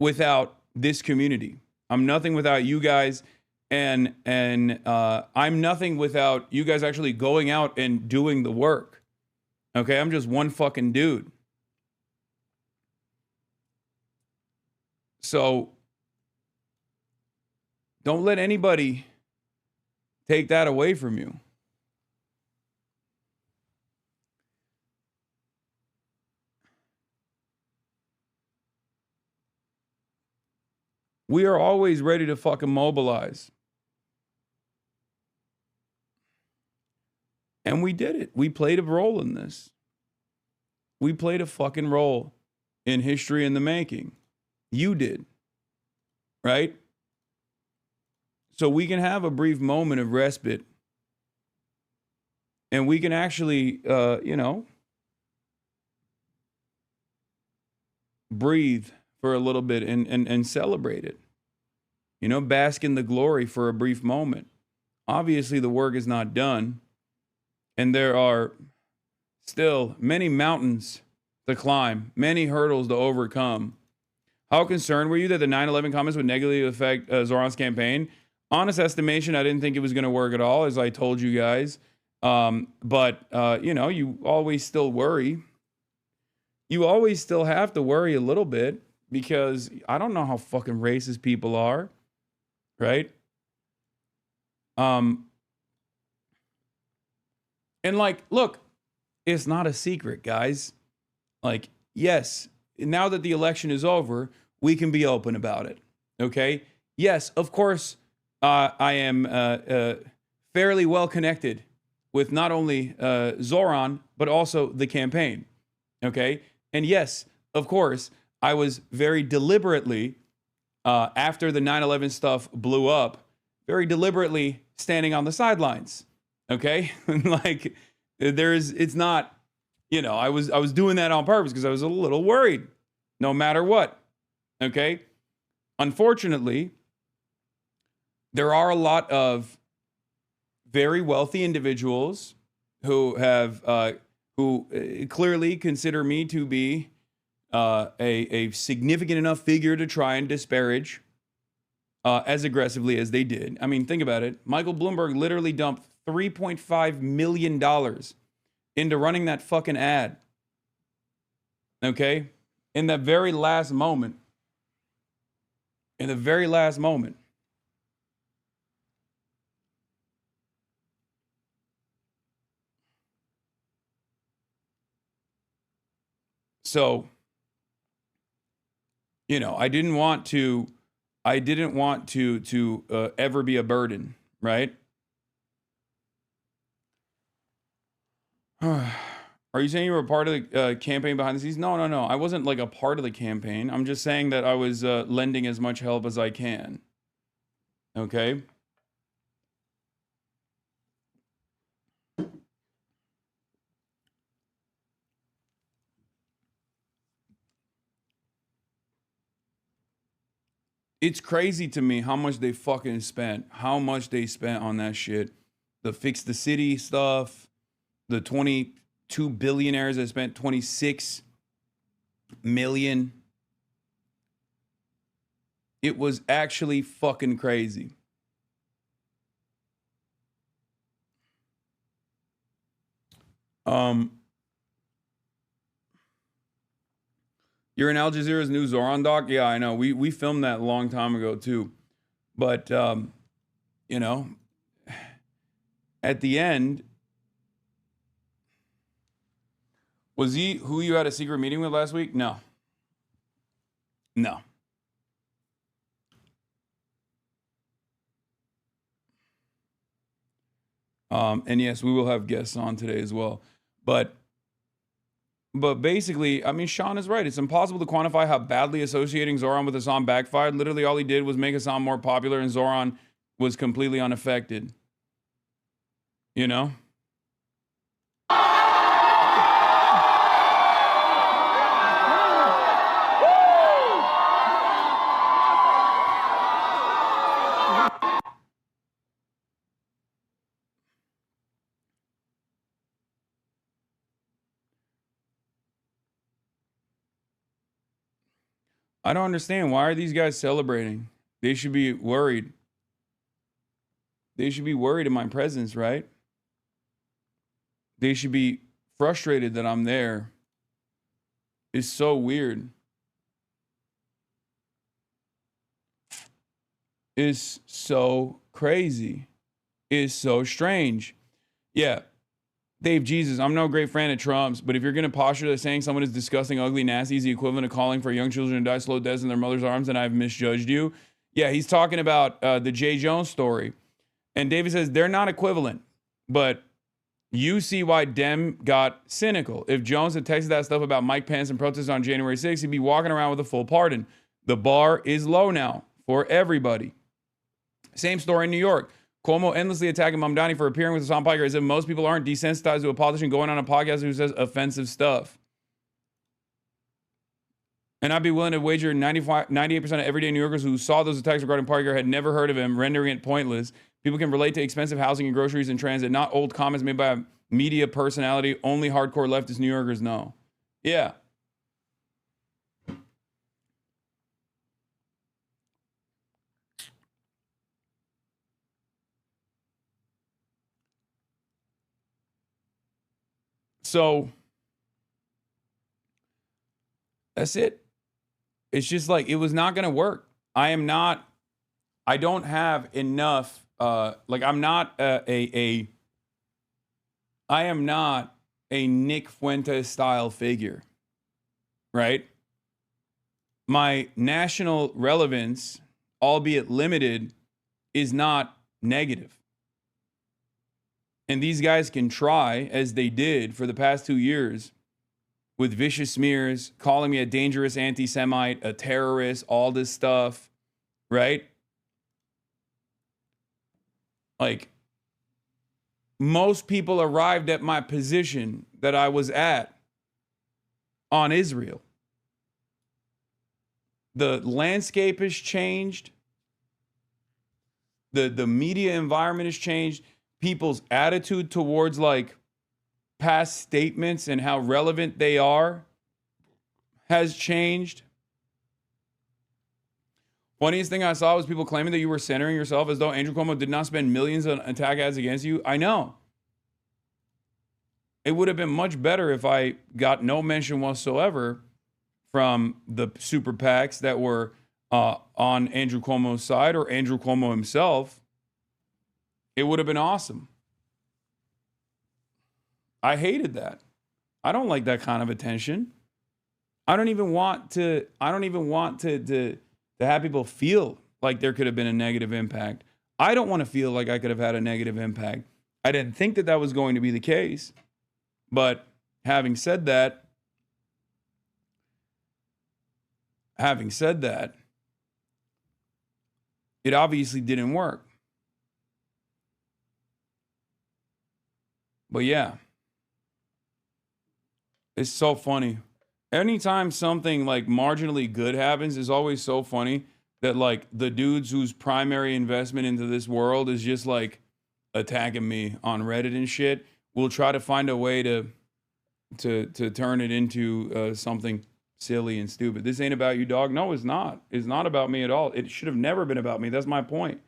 without this community. I'm nothing without you guys. And I'm nothing without you guys actually going out and doing the work. Okay, I'm just one fucking dude. So don't let anybody take that away from you. We are always ready to fucking mobilize. And we did it. We played a role in this. We played a fucking role in history in the making. You did. Right? So we can have a brief moment of respite. And we can actually, breathe for a little bit and celebrate it. Bask in the glory for a brief moment. Obviously, the work is not done. And there are still many mountains to climb, many hurdles to overcome. How concerned were you that the 9/11 comments would negatively affect Zoran's campaign? Honest estimation, I didn't think it was going to work at all, as I told you guys. But you always still worry. You always still have to worry a little bit because I don't know how fucking racist people are, right? And like, look, it's not a secret, guys. Like, yes, now that the election is over, we can be open about it. Okay? Yes, of course, I am fairly well connected with not only Zoran, but also the campaign. Okay? And yes, of course, I was very deliberately, after the 9/11 stuff blew up, very deliberately standing on the sidelines. Okay? Like it's not, I was doing that on purpose because I was a little worried no matter what. Okay? Unfortunately, there are a lot of very wealthy individuals who have, who clearly consider me to be a significant enough figure to try and disparage as aggressively as they did. I mean, think about it. Michael Bloomberg literally dumped $3.5 million into running that fucking ad. Okay? In the very last moment. In the very last moment. So, I didn't want to ever be a burden, right? Are you saying you were a part of the campaign behind the scenes? No. I wasn't like a part of the campaign. I'm just saying that I was lending as much help as I can. Okay? It's crazy to me how much they fucking spent. How much they spent on that shit. The Fix the City stuff. The 22 billionaires that spent 26 million. It was actually fucking crazy. You're in Al Jazeera's new Zoran doc? Yeah, I know. We filmed that a long time ago too. But at the end, was he who you had a secret meeting with last week? No. And yes, we will have guests on today as well. But But basically, I mean, Sean is right. It's impossible to quantify how badly associating Zoran with Hasan backfired. Literally, all he did was make Hasan more popular, and Zoran was completely unaffected. You know? I don't understand. Why are these guys celebrating? They should be worried. They should be worried in my presence, right? They should be frustrated that I'm there. It's so weird. It's so crazy. It's so strange. Yeah. Dave Jesus, I'm no great fan of Trump's, but if you're going to posture that saying someone is disgusting, ugly, nasty is the equivalent of calling for young children to die slow deaths in their mother's arms, then I've misjudged you. Yeah, he's talking about the Jay Jones story. And David says they're not equivalent, but you see why Dem got cynical. If Jones had texted that stuff about Mike Pence and protests on January 6th, he'd be walking around with a full pardon. The bar is low now for everybody. Same story in New York. Cuomo endlessly attacking Mamdani for appearing with Hasan Piker as if most people aren't desensitized to a politician going on a podcast who says offensive stuff. And I'd be willing to wager 98% of everyday New Yorkers who saw those attacks regarding Piker had never heard of him, rendering it pointless. People can relate to expensive housing and groceries and transit, not old comments made by a media personality. Only hardcore leftist New Yorkers know. Yeah. So that's it. It's just like, it was not going to work. I don't have enough, I'm not I am not a Nick Fuentes style figure, right? My national relevance, albeit limited, is not negative. And these guys can try, as they did for the past 2 years, with vicious smears, calling me a dangerous anti-Semite, a terrorist, all this stuff, right? Like, most people arrived at my position that I was at on Israel. The landscape has changed. The media environment has changed. People's attitude towards like past statements and how relevant they are has changed. Funniest thing I saw was people claiming that you were centering yourself as though Andrew Cuomo did not spend millions on attack ads against you. I know. It would have been much better if I got no mention whatsoever from the super PACs that were on Andrew Cuomo's side or Andrew Cuomo himself. It would have been awesome. I hated that. I don't like that kind of attention. I don't even want to have people feel like there could have been a negative impact. I don't want to feel like I could have had a negative impact. I didn't think that that was going to be the case. But having said that, it obviously didn't work. But yeah, it's so funny. Anytime something like marginally good happens, it's always so funny that like the dudes whose primary investment into this world is just like attacking me on Reddit and shit will try to find a way to turn it into something silly and stupid. This ain't about you, dog. No, it's not. It's not about me at all. It should have never been about me. That's my point.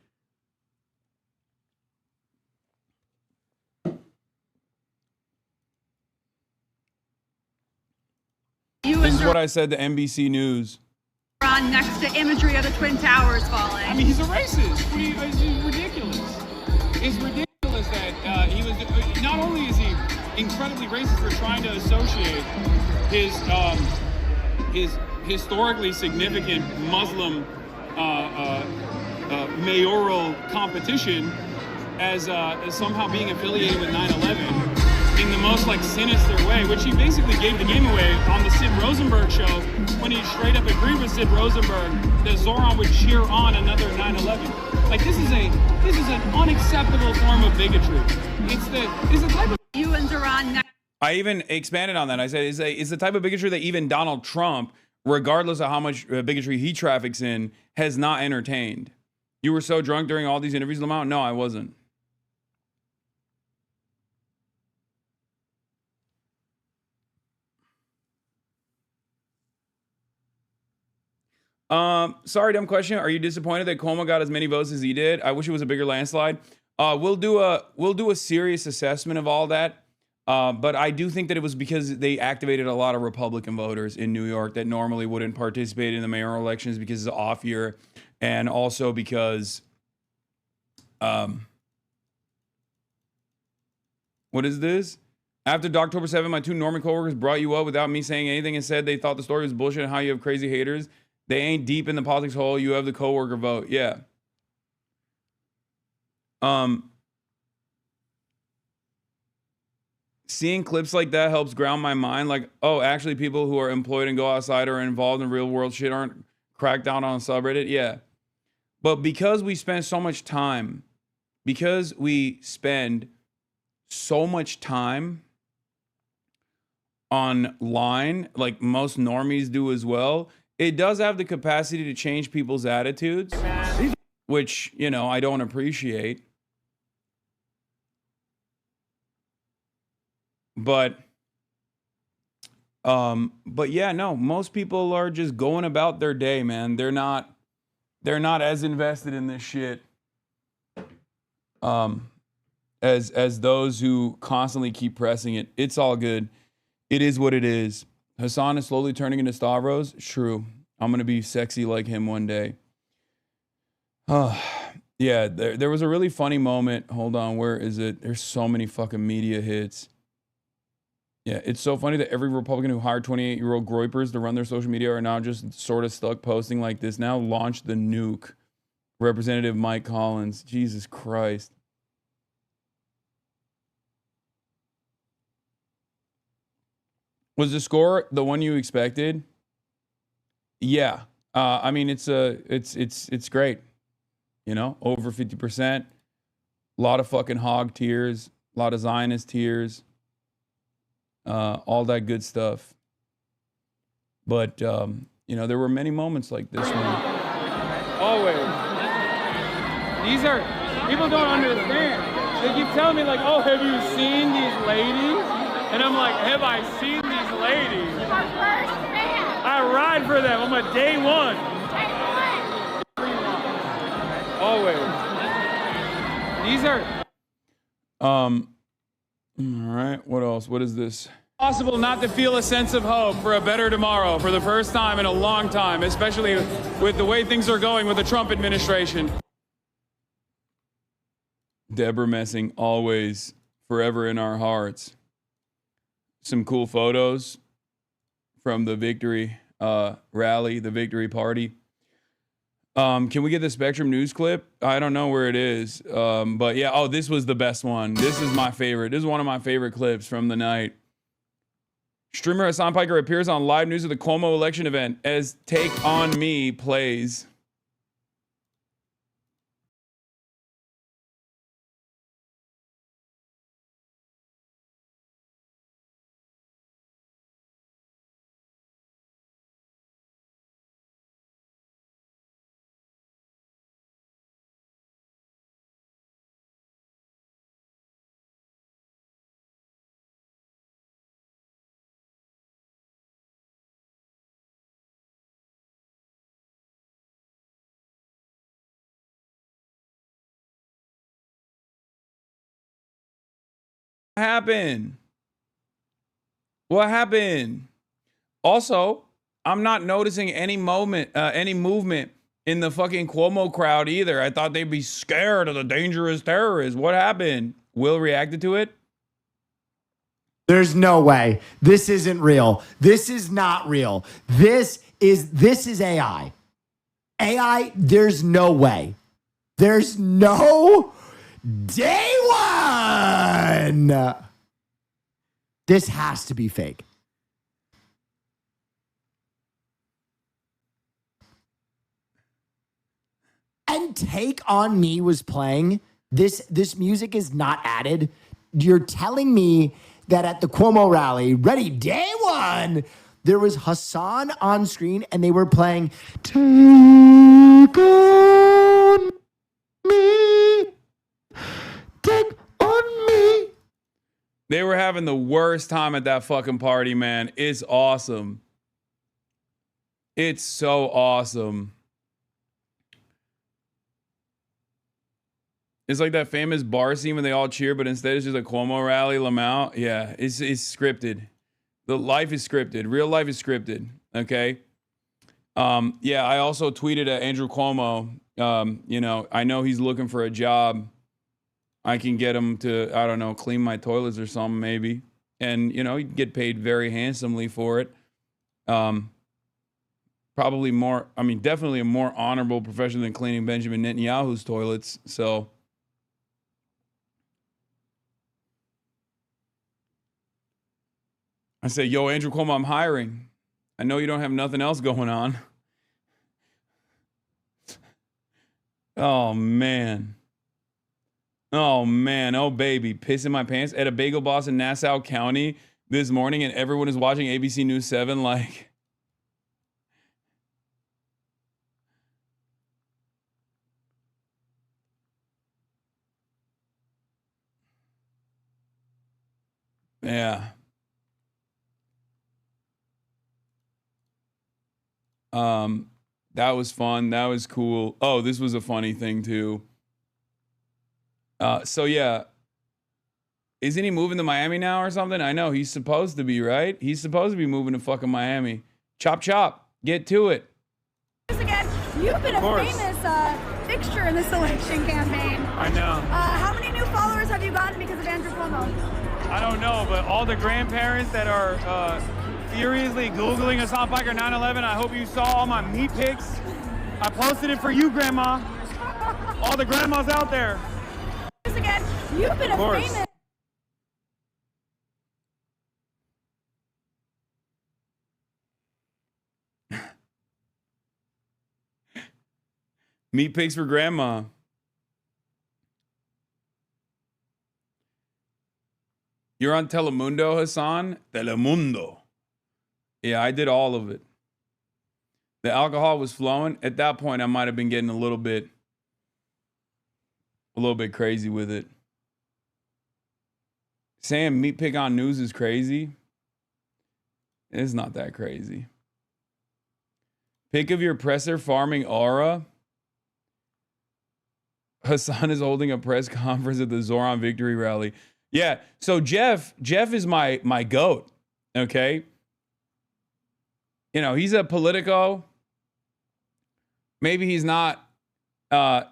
This is what I said to NBC News. On next to imagery of the Twin Towers falling. I mean, he's a racist. It's ridiculous. It's ridiculous that he was. Not only is he incredibly racist for trying to associate his historically significant Muslim mayoral competition as somehow being affiliated with 9/11. in the most like sinister way, which he basically gave the game away on the Sid Rosenberg show when he straight up agreed with Sid Rosenberg that Zoran would cheer on another 9/11. Like this is an unacceptable form of bigotry. It's the type of You and Zoran. I even expanded on that. I said it's the type of bigotry that even Donald Trump, regardless of how much bigotry he traffics in, has not entertained. You were so drunk during all these interviews, Lamont? No, I wasn't. Sorry, dumb question. Are you disappointed that Cuomo got as many votes as he did? I wish it was a bigger landslide. We'll do a serious assessment of all that. But I do think that it was because they activated a lot of Republican voters in New York that normally wouldn't participate in the mayoral elections because it's an off year, and also because, what is this? After October 7th, my two Norman coworkers brought you up without me saying anything and said they thought the story was bullshit and how you have crazy haters. They ain't deep in the politics hole. You have the coworker vote. Yeah. Seeing clips like that helps ground my mind. Like, oh, actually people who are employed and go outside or are involved in real world shit aren't cracked down on subreddit. Yeah. But because we spend so much time online, like most normies do as well, it does have the capacity to change people's attitudes, which, you know, I don't appreciate. But yeah, no, most people are just going about their day, man. They're not as invested in this shit as those who constantly keep pressing it. It's all good. It is what it is. Hasan is slowly turning into Stavros. True. I'm gonna be sexy like him one day. Yeah, there was a really funny moment. Hold on, where is it? There's so many fucking media hits. Yeah, it's so funny that every Republican who hired 28-year-old groypers to run their social media are now just sort of stuck posting like this. Now launch the nuke. Representative Mike Collins. Jesus Christ. Was the score the one you expected? Yeah. I mean, it's great. You know, over 50%. A lot of fucking hog tears. A lot of Zionist tears. All that good stuff. But, you know, there were many moments like this one. always. These are, people don't understand. They keep telling me like, oh, have you seen these ladies? And I'm like, have I seen these ladies? Our first fan. I ride for them. I'm a day one. Day one. Always. These are. All right. What else? What is this? Possible not to feel a sense of hope for a better tomorrow for the first time in a long time, especially with the way things are going with the Trump administration. Deborah Messing, always, forever in our hearts. Some cool photos from the victory rally, the victory party. Can we get the Spectrum News clip? I don't know where it is. But yeah, oh, this was the best one. This is my favorite. This is one of my favorite clips from the night. Streamer Hasan Piker appears on live news of the Cuomo election event as Take On Me plays. Happened? What happened? Also, I'm not noticing any movement in the fucking Cuomo crowd either. I thought they'd be scared of the dangerous terrorists. What happened? Will reacted to it? There's no way. This isn't real. This is not real. This is AI. AI, there's no way. There's no day one. This has to be fake. And Take On Me was playing. This music is not added. You're telling me that at the Cuomo rally, ready day one, there was Hasan on screen and they were playing Take On Me. Take On Me. They were having the worst time at that fucking party, man. It's awesome. It's so awesome. It's like that famous bar scene when they all cheer, but instead it's just a Cuomo rally, Lamau. Yeah, it's scripted. The life is scripted. Real life is scripted. Okay. Yeah, I also tweeted at Andrew Cuomo. You know, I know he's looking for a job. I can get him to, I don't know, clean my toilets or something maybe. And, you know, he'd get paid very handsomely for it. Probably more, I mean, definitely a more honorable profession than cleaning Benjamin Netanyahu's toilets. So, I said, yo, Andrew Cuomo, I'm hiring. I know you don't have nothing else going on. Oh, man. Oh, man. Oh, baby. Pissing my pants at a bagel boss in Nassau County this morning, and everyone is watching ABC News 7 like... Yeah. That was fun. That was cool. Oh, this was a funny thing too. So yeah. Isn't he moving to Miami now or something? I know he's supposed to be, right? He's supposed to be moving to fucking Miami. Chop chop. Get to it. Again, you've been a famous fixture in this election campaign. I know. How many new followers have you gotten because of Andrew Cuomo? I don't know, but all the grandparents that are furiously Googling Hasan Piker 9/11, I hope you saw all my meat pics. I posted it for you, Grandma. All the grandmas out there. Again, you've been a famous... Meat pics for Grandma. You're on Telemundo, Hasan? Telemundo. Yeah, I did all of it. The alcohol was flowing. At that point, I might have been getting a little bit crazy with it. Saying meat pic on news is crazy. It's not that crazy. Pic of your presser farming aura. Hasan is holding a press conference at the Zoran victory rally. Yeah, so Jeff is my goat, okay? You know, he's a Politico. Maybe he's not,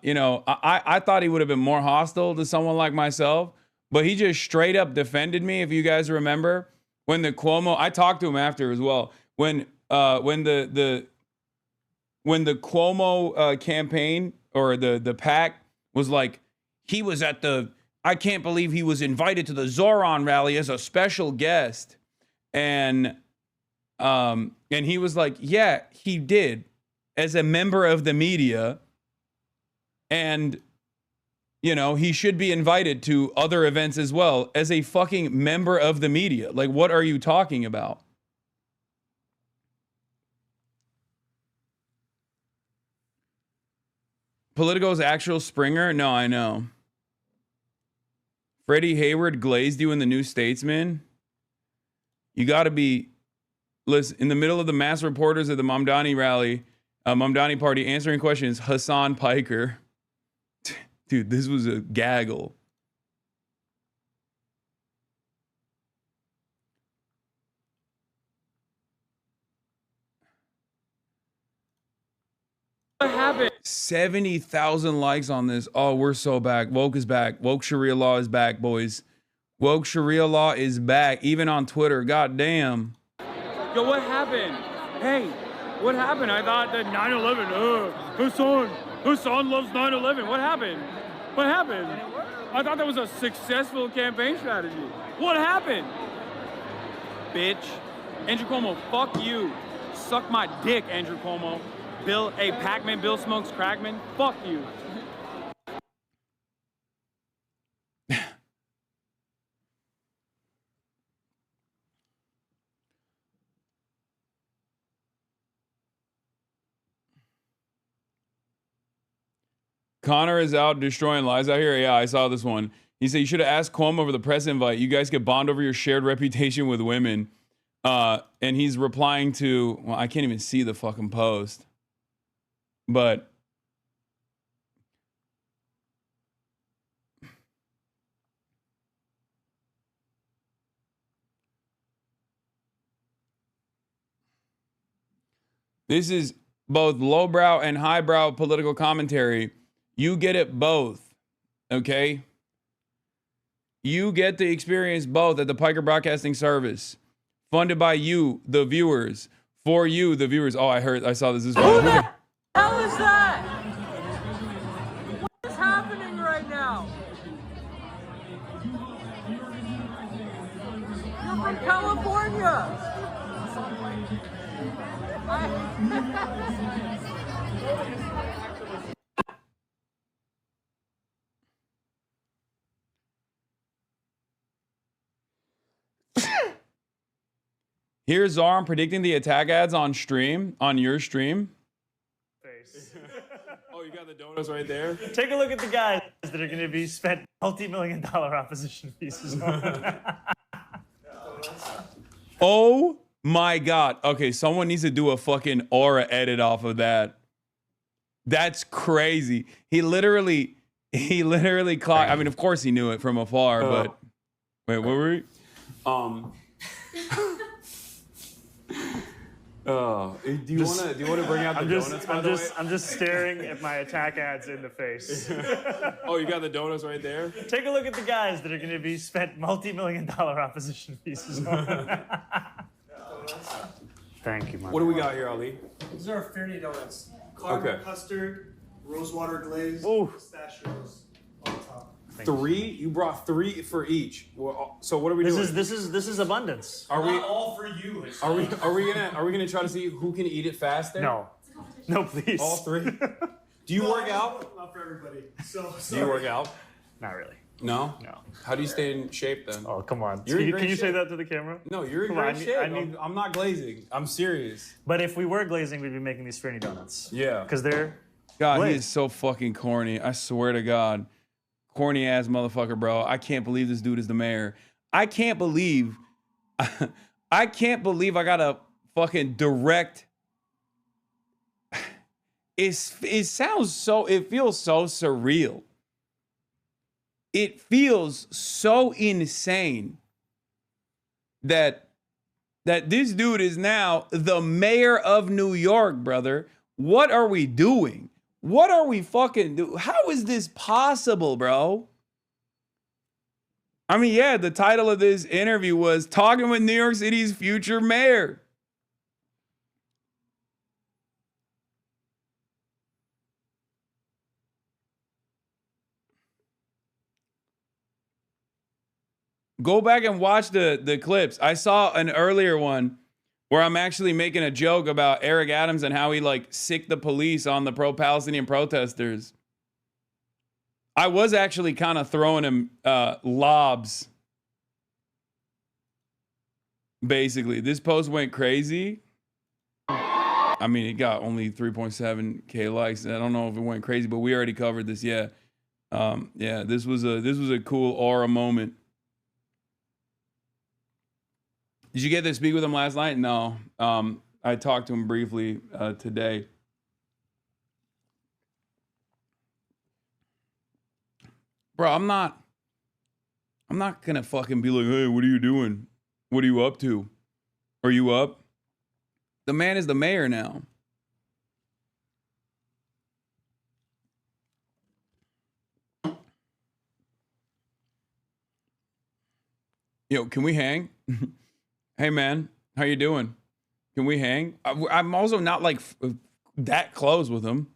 you know, I thought he would have been more hostile to someone like myself, but he just straight up defended me, if you guys remember. When the Cuomo, I talked to him after as well. When the Cuomo campaign or the PAC was like, he was at the, I can't believe he was invited to the Zoran rally as a special guest. And he was like, yeah, he did, as a member of the media. And, you know, he should be invited to other events as well as a fucking member of the media. Like, what are you talking about? Politico's actual Springer? No, I know. Freddie Hayward glazed you in the New Statesman. You got to be, listen, in the middle of the mass reporters at the Mamdani rally, Mamdani party answering questions, Hasan Piker. Dude, this was a gaggle. What happened? 70,000 likes on this. Oh, we're so back. Woke is back. Woke Sharia law is back, boys. Woke Sharia law is back, even on Twitter. God damn. Yo, what happened? Hey, what happened? I thought that 9/11. Hasan loves 9/11. What happened? What happened? I thought that was a successful campaign strategy. What happened? bitch. Andrew Cuomo, fuck you. Suck my dick, Andrew Cuomo. Bill, hey, Pac-Man, Bill Smokes Crackman, fuck you. Connor is out destroying lies out here. Yeah, I saw this one. He said you should have asked Cuomo over the press invite. You guys could bond over your shared reputation with women. And he's replying to, well, I can't even see the fucking post. But this is both lowbrow and highbrow political commentary. You get it both, okay? You get to experience both at the Piker Broadcasting Service. Funded by you, the viewers. For you, the viewers. Oh, I saw this. This is Who funny. the hell is that? What is happening right now? You're from California. Here's Zarm predicting the attack ads on stream, on your stream. Oh, you got the donuts right there? Take a look at the guys that are going to be spent multi-million-dollar opposition pieces on. Oh my God. Okay, someone needs to do a fucking aura edit off of that. That's crazy. He literally clocked. I mean, of course he knew it from afar, but wait, what were we? Do you want to bring out the donuts? I'm just staring at my attack ads in the face. Oh, you got the donuts right there? Take a look at the guys that are going to be spent multi-million-dollar opposition pieces on. Thank you, man. What do we got here, Ali? These are Fairney donuts. Caramel custard, rosewater glaze, pistachios on top. Three? You brought three for each. Well, so what are we doing? This is abundance. Are we Not all for you? Are we gonna try to see who can eat it faster? No, please. All three. Do you work out? Not for everybody. So Do you work out? Not really. No. No. How do you stay in shape then? Oh, come on. You're in great Can you say shape. that to the camera? No, you're in Come great on, shape. I'm not glazing. I'm serious. But if we were glazing, we'd be making these Fairney donuts. Yeah. Because they're God, he glazed. is so fucking corny. I swear to God. Corny ass motherfucker, bro. I can't believe this dude is the mayor. I can't believe I got a fucking direct. It feels so surreal. It feels so insane that this dude is now the mayor of New York, brother. What are we doing? What are we fucking doing? How is this possible, bro? I mean, yeah, the title of this interview was Talking with New York City's Future Mayor. Go back and watch the clips. I saw an earlier one where I'm actually making a joke about Eric Adams and how he like sicked the police on the pro-Palestinian protesters. I was actually kind of throwing him lobs. Basically, this post went crazy. I mean, it got only 3.7K likes. I don't know if it went crazy, but we already covered this. Yeah, yeah. This was a cool aura moment. Did you get to speak with him last night? No. I talked to him briefly today. Bro, I'm not gonna fucking be like, hey, what are you doing? What are you up to? Are you up? The man is the mayor now. Yo, can we hang? Hey man, how you doing? Can we hang? I'm also not like that close with him.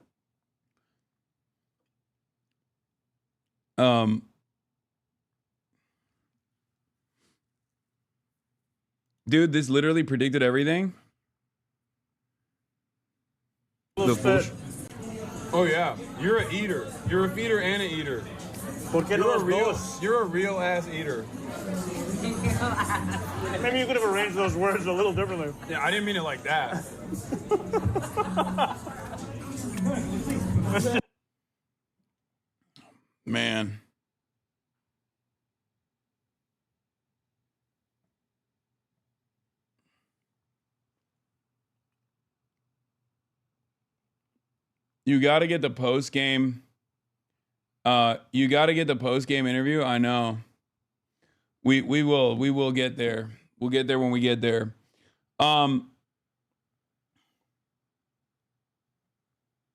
Dude, this literally predicted everything. The bullshit. Oh yeah, you're an eater. You're a feeder and an eater. You're a real ass eater. Maybe you could have arranged those words a little differently. Yeah, I didn't mean it like that. Man. You got to get the post game. You got to get the post game interview. I know. We will get there. We'll get there when we get there. Do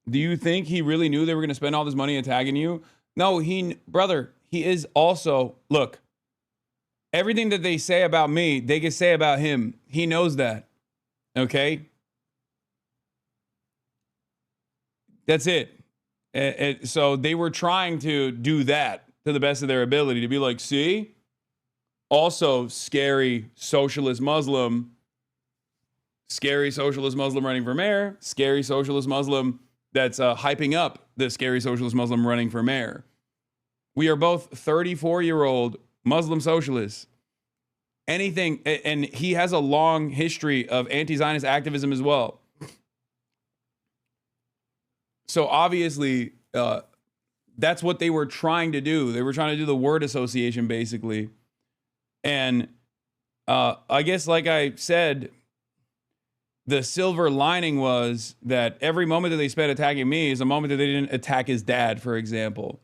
you think he really knew they were going to spend all this money attacking you? No, brother, he is also, look, everything that they say about me, they can say about him. He knows that. Okay? That's it. So they were trying to do that to the best of their ability, to be like, see? Also, scary socialist Muslim running for mayor, scary socialist Muslim that's hyping up the scary socialist Muslim running for mayor. We are both 34-year-old Muslim socialists. Anything, and he has a long history of anti-Zionist activism as well. So obviously, that's what they were trying to do. They were trying to do the word association, basically. And I guess, like I said, the silver lining was that every moment that they spent attacking me is a moment that they didn't attack his dad, for example.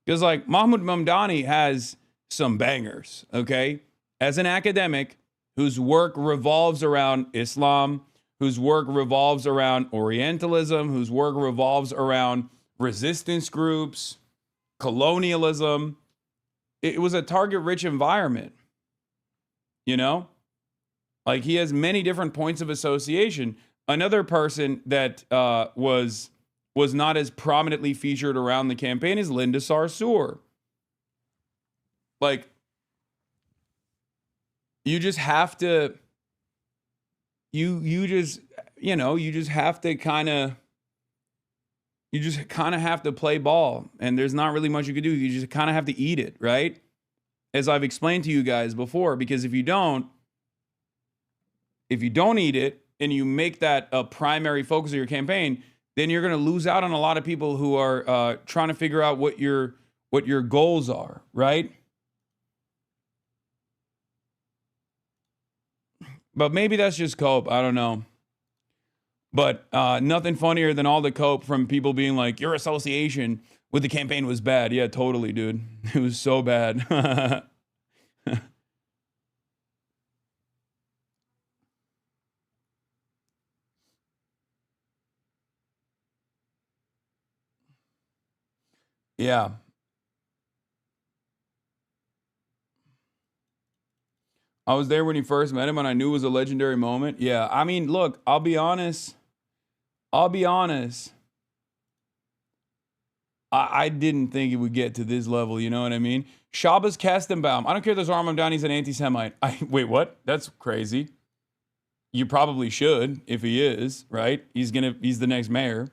Because, like, Mahmoud Mamdani has some bangers, okay? As an academic whose work revolves around Islam, whose work revolves around Orientalism, whose work revolves around resistance groups, colonialism. It was a target-rich environment, you know? Like, he has many different points of association. Another person that was not as prominently featured around the campaign is Linda Sarsour. Like, you just have to... You just have to kind of have to play ball, and there's not really much you can do. You just kind of have to eat it, right? As I've explained to you guys before, because if you don't eat it and you make that a primary focus of your campaign, then you're going to lose out on a lot of people who are trying to figure out what your goals are, right? But maybe that's just cope. I don't know. But nothing funnier than all the cope from people being like, your association with the campaign was bad. Yeah, totally, dude. It was so bad. Yeah. I was there when he first met him, and I knew it was a legendary moment. Yeah, I mean, look, I'll be honest. I didn't think it would get to this level, you know what I mean? Shabbos Kastenbaum. I don't care if there's Armand Downey's an anti-Semite. Wait, what? That's crazy. You probably should, if he is, right? He's the next mayor.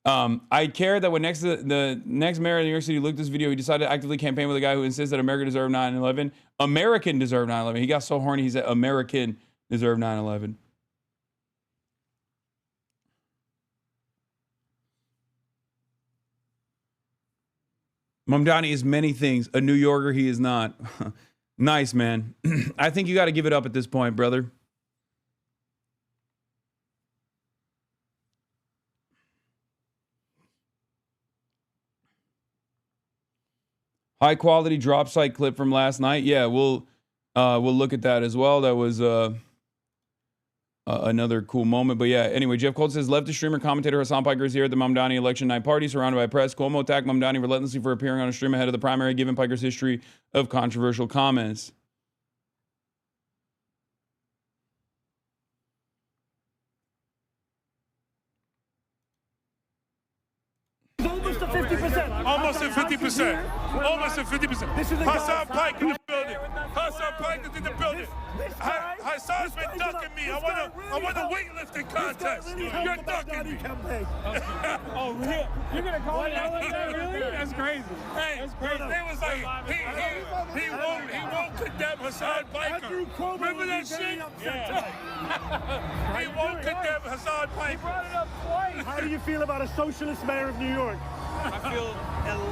I care that when the next mayor of New York City looked at this video, he decided to actively campaign with a guy who insists that America deserved 9/11. American deserved 9/11. He got so horny, he said American deserved 9/11. Mamdani is many things. A New Yorker, he is not. Nice, man. I think you got to give it up at this point, brother. High quality drop site clip from last night. Yeah, we'll look at that as well. That was another cool moment. But yeah, anyway, Jeff Colt says, leftist streamer commentator Hasan Piker is here at the Mamdani election night party, surrounded by press. Cuomo attacked Mamdani relentlessly for appearing on a stream ahead of the primary, given Piker's history of controversial comments. Almost at 50%. Almost at 50%. Almost at 50%. Hasan Piker in the building. Hasan Piker's in the building. Hasan's been ducking me. I want a weightlifting contest. You're ducking me. Oh, really? You're gonna call me out like that? Really? That's crazy. Hey, That's crazy. they was like, he won't condemn Hasan Piker. Remember that shit? Yeah. He won't condemn Hasan Piker. Brought it up twice. How do you feel about a socialist mayor of New York? I feel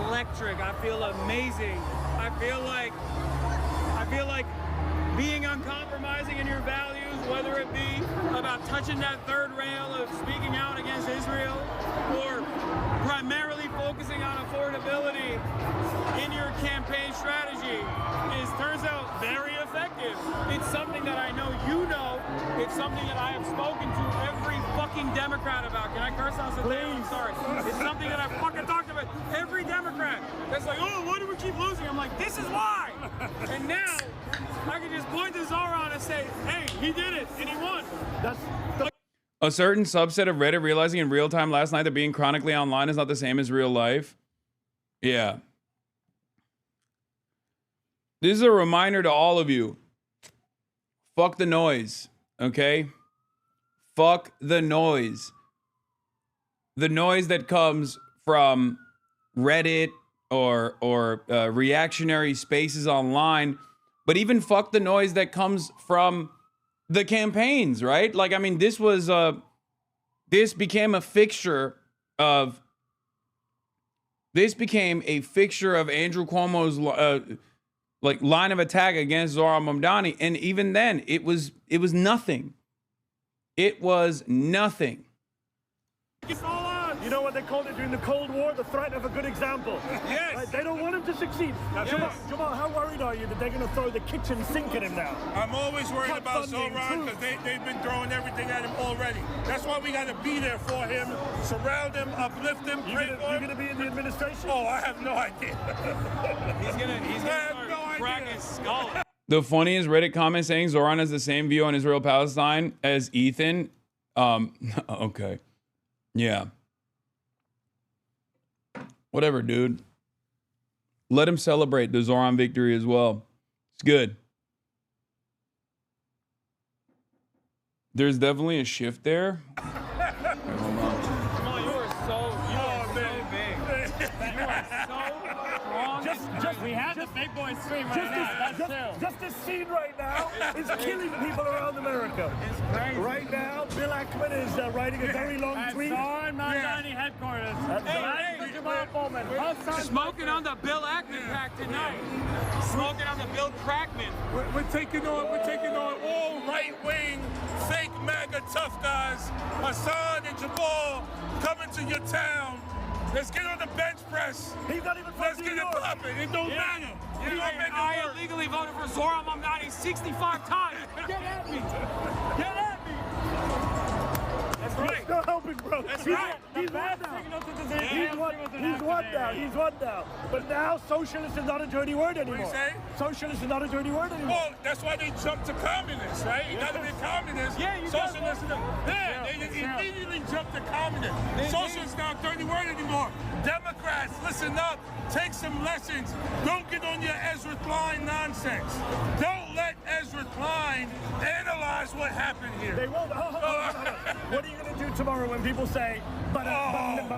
electric. I feel amazing. I feel like being uncompromising in your values, whether it be about touching that third rail of speaking out against Israel, or primarily focusing on affordability in your campaign strategy, turns out very effective. It's something that I know you know. It's something that I have spoken to every fucking Democrat about. Can I curse on some things? I'm sorry. It's something that I fucking talked about every Democrat. That's like, oh, why do we keep losing? I'm like, this is why. And now I can just point to Zoran and say, hey, he did it and he won. A certain subset of Reddit realizing in real time last night that being chronically online is not the same as real life. Yeah. This is a reminder to all of you. Fuck the noise, okay? Fuck the noise. The noise that comes from Reddit or reactionary spaces online, but even fuck the noise that comes from the campaigns, right? Like, I mean, this became a fixture of Andrew Cuomo's like line of attack against Zohran Mamdani, and even then, it was nothing. It was nothing. You know what they called it during the Cold War? The threat of a good example. Yes. Right? They don't want him to succeed. Now, Yes. Jamal, how worried are you that they're going to throw the kitchen sink at him now? I'm always worried Cut about funding, Zohran because they've been throwing everything at him already. That's why we got to be there for him, surround him, uplift him, pray for him. You're going to be in the administration? Oh, I have no idea. He's gonna start cracking his skull. The funniest Reddit comment saying Zoran has the same view on Israel-Palestine as Ethan. Okay. Yeah. Whatever, dude. Let him celebrate the Zoran victory as well. It's good. There's definitely a shift there. Hold on. Jamal, you are so big. You are so strong. We have the big boy stream right now. Just this scene right now is killing people around America. It's crazy. Right now, Bill Ackman is writing a very long tweet. At Mamdani headquarters. Hey, Jamal Bowman. Smoking on the Bill Ackman pack tonight. Smoking on the Bill Crackman. We're taking on all right-wing, fake MAGA tough guys. Hasan and Jamal coming to your town. Let's get on the bench press. He's not even Let's get it popping. It don't matter. We gonna make it I work. illegally voted for Zohran Mamdani 65 times. Get at me. Get at me. That's right. No helping, bro. That's He's right. He's won now. But now socialist is not a dirty word anymore. What do you say? Socialist is not a dirty word anymore. Well, that's why they jumped to communists, right? You gotta be a communist. Yeah, you Socialist. gotta They immediately jumped to communist. Socialist not a dirty word anymore. Democrats, listen up. Take some lessons. Don't get on your Ezra Klein nonsense. Don't let Ezra Klein analyze what happened here. They won't. What are you going to do tomorrow when people say, but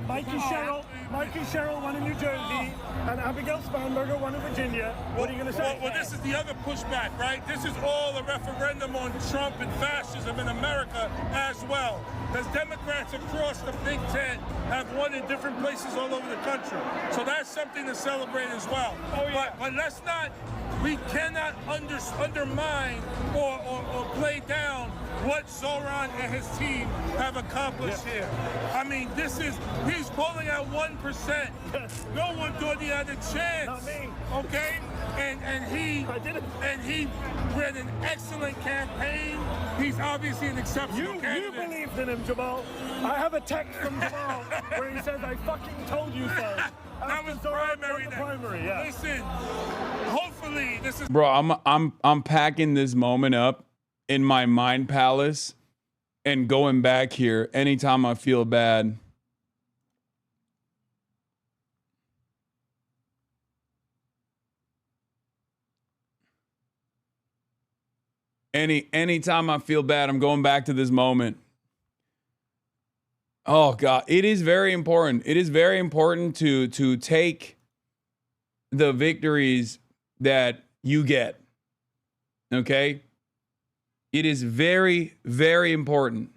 Mikey Sherrill won in New Jersey and Abigail Spanberger won in Virginia? What are you going to say? Well, this is the other pushback, right? This is all a referendum on Trump and fascism in America as well. Because Democrats across the Big Ten have won in different places all over the country. So that's something to celebrate as well. Oh, yeah. But let's not, we cannot undermine or play down what Zohran and his team have accomplished here. I mean, he's polling at 1%. No one thought he had a chance. Not me. Okay? And he ran an excellent campaign. He's obviously an exceptional candidate. You believed in him, Jamal. I have a text from Jamal where he says, I fucking told you so. That was primary. Yeah. Listen, hopefully this is... Bro, I'm packing this moment up in my mind palace and going back here anytime I feel bad. Anytime I feel bad, I'm going back to this moment. Oh God, it is very important. It is very important to take the victories that you get. Okay? It is very, very important.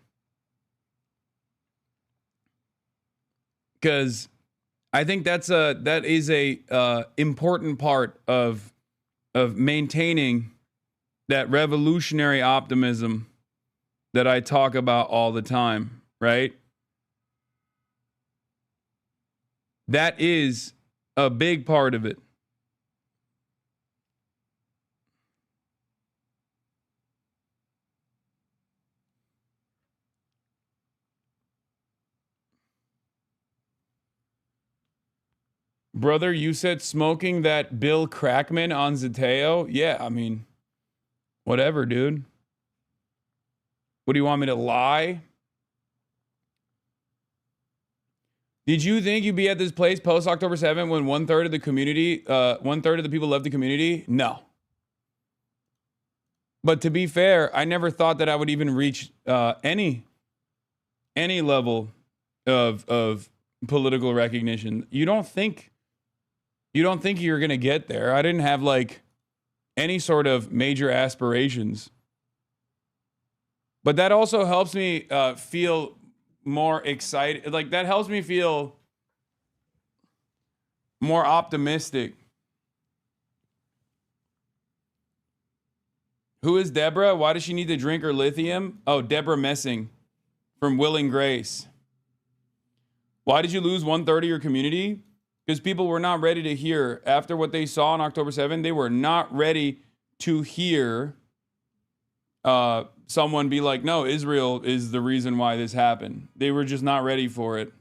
Because I think that is a important part of maintaining that revolutionary optimism that I talk about all the time, right? That is a big part of it. Brother, you said smoking that Bill Crackman on Zeteo? Yeah, I mean, whatever, dude. What do you want me to lie? Did you think you'd be at this place post October 7th when 1/3 of the community, 1/3 of the people left the community? No. But to be fair, I never thought that I would even reach any level of political recognition. You don't think you're gonna get there. I didn't have like any sort of major aspirations. But that also helps me feel more excited. Like that helps me feel more optimistic. Who is Deborah? Why does she need to drink her lithium? Oh, Deborah Messing from Willing Grace. Why did you lose 1/3 of your community? Because people were not ready to hear. After what they saw on October 7th, they were not ready to hear someone be like, no, Israel is the reason why this happened. They were just not ready for it.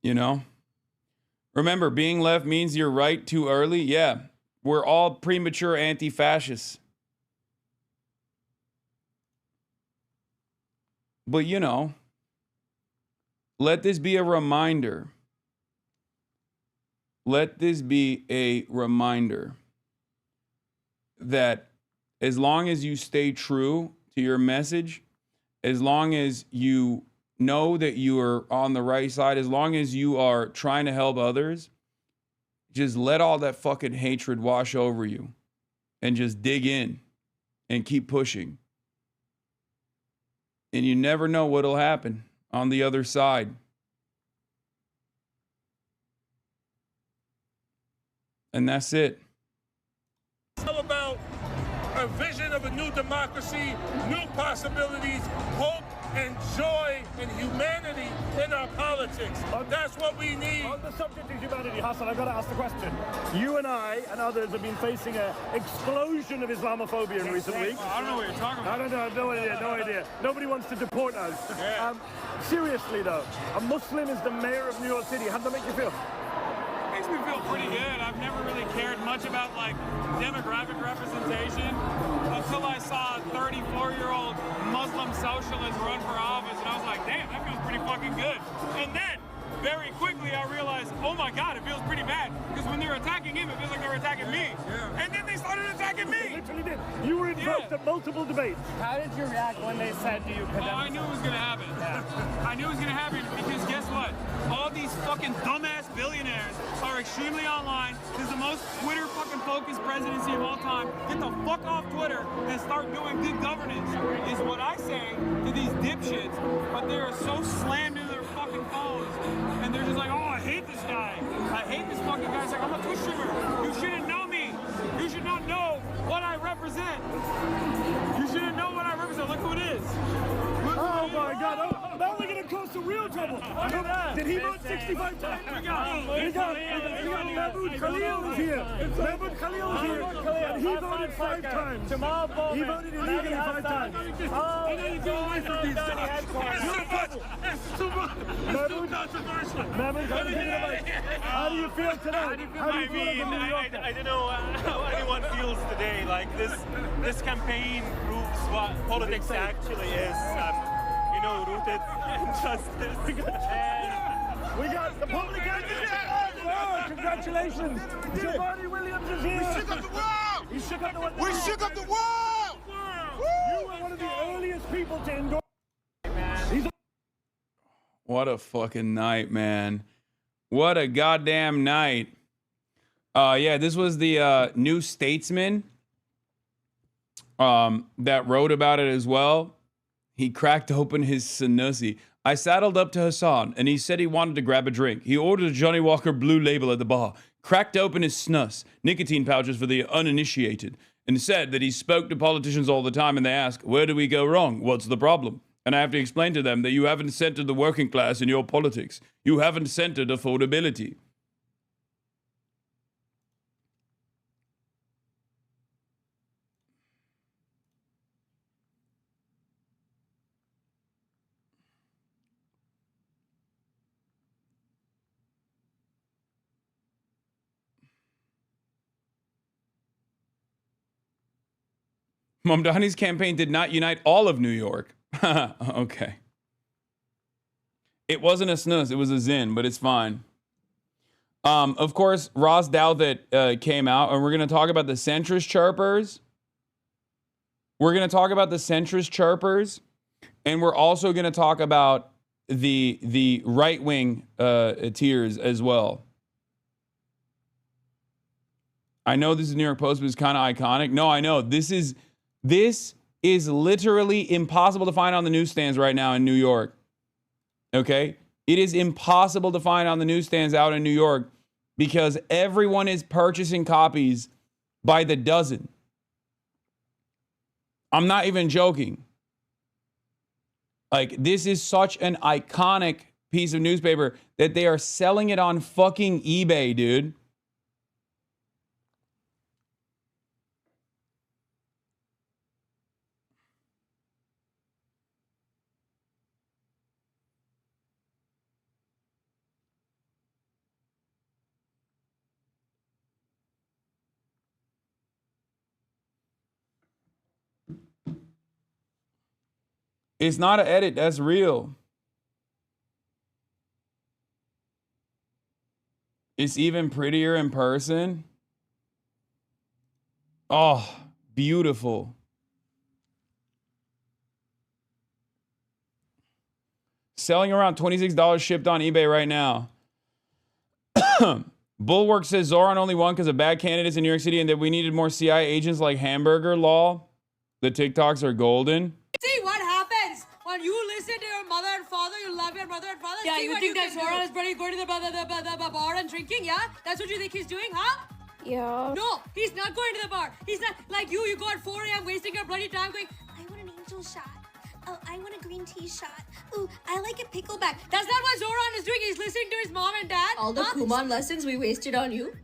You know? Remember, being left means you're right too early. Yeah, we're all premature anti-fascists. But, you know, let this be a reminder. Let this be a reminder that as long as you stay true to your message, as long as you know that you are on the right side, as long as you are trying to help others, just let all that fucking hatred wash over you and just dig in and keep pushing. And you never know what'll happen on the other side. And that's it. It's all about a vision of a new democracy, new possibilities, hope and joy and humanity in our politics. That's what we need. On the subject of humanity, Hasan, I've got to ask the question. You and I and others have been facing an explosion of Islamophobia in recent weeks. I don't know what you're talking about. I don't know, no idea. Nobody wants to deport us. Yeah. Seriously though, a Muslim is the mayor of New York City. How does that make you feel? Makes me feel pretty good. I've never really cared much about like demographic representation until I saw a 34-year-old Muslim socialist run for office, and I was like, damn, that feels pretty fucking good. And then very quickly I realized, oh my God, it feels pretty bad, because when they're attacking him, it feels like they're attacking me. Yeah. And then they started attacking me. They literally did. You were invoked at multiple debates. How did you react when they said, do you condemn? Oh, I knew it was gonna happen. Yeah. I knew it was gonna happen because guess what? All these fucking dumbass billionaires are extremely online. This is the most Twitter fucking focused presidency of all time. Get the fuck off Twitter and start doing good governance is what I say to these dipshits, but they are so slammed into their fucking phones and they're just like, oh, I hate this guy. I hate this fucking guy. It's like, I'm a Twitch streamer. You shouldn't know me. You should not know what I represent. You shouldn't know what I represent. Look who it is. Oh my God! Oh, now we're gonna cause some real trouble. Did he vote 65 times? We got Mahmoud Khalil is here. Mahmoud Khalil is here, and he voted 5 times. He voted illegally 5 times. I know you're going away from these guys. It's too much. It's too controversial. How do you feel tonight? I don't know how anyone feels today. Like this campaign proves what politics actually is. Rooted in justice. We got the public advocate. Oh, congratulations. Giovanni Williams is here. We shook up the world. We shook up the world. We shook up the world. You were one of the earliest people to endorse. What a fucking night, man. What a goddamn night. Yeah, this was the New Statesman that wrote about it as well. He cracked open his Sanusi. I saddled up to Hasan, and he said he wanted to grab a drink. He ordered a Johnny Walker Blue Label at the bar, cracked open his snus, nicotine pouches for the uninitiated, and said that he spoke to politicians all the time, and they ask, where do we go wrong? What's the problem? And I have to explain to them that you haven't centered the working class in your politics. You haven't centered affordability. Mamdani's campaign did not unite all of New York. Okay. It wasn't a snus, it was a Zin, but it's fine. Of course, Ross Douthat came out, and we're going to talk about the centrist chirpers. We're going to talk about the centrist chirpers, and we're also going to talk about the right-wing tiers as well. I know this is New York Post, but it's kind of iconic. No, I know. This is literally impossible to find on the newsstands right now in New York. Okay? It is impossible to find on the newsstands out in New York because everyone is purchasing copies by the dozen. I'm not even joking. Like, this is such an iconic piece of newspaper that they are selling it on fucking eBay, dude. It's not an edit, that's real. It's even prettier in person. Oh, beautiful. Selling around $26 shipped on eBay right now. Bulwark says Zoran only won because of bad candidates in New York City and that we needed more CIA agents like Hamburger Law. The TikToks are golden. See what happens when you listen to your mother and father, you love your mother and father. Yeah, see you what think you that can Zoran do. is pretty going to the bar and drinking, yeah? That's what you think he's doing, huh? Yeah. No, he's not going to the bar. He's not like you go at 4 a.m. wasting your bloody time going, I want an angel shot. Oh, I want a green tea shot. Ooh, I like a pickleback. that's not what Zoran is doing. He's listening to his mom and dad. All the Kuman lessons we wasted on you.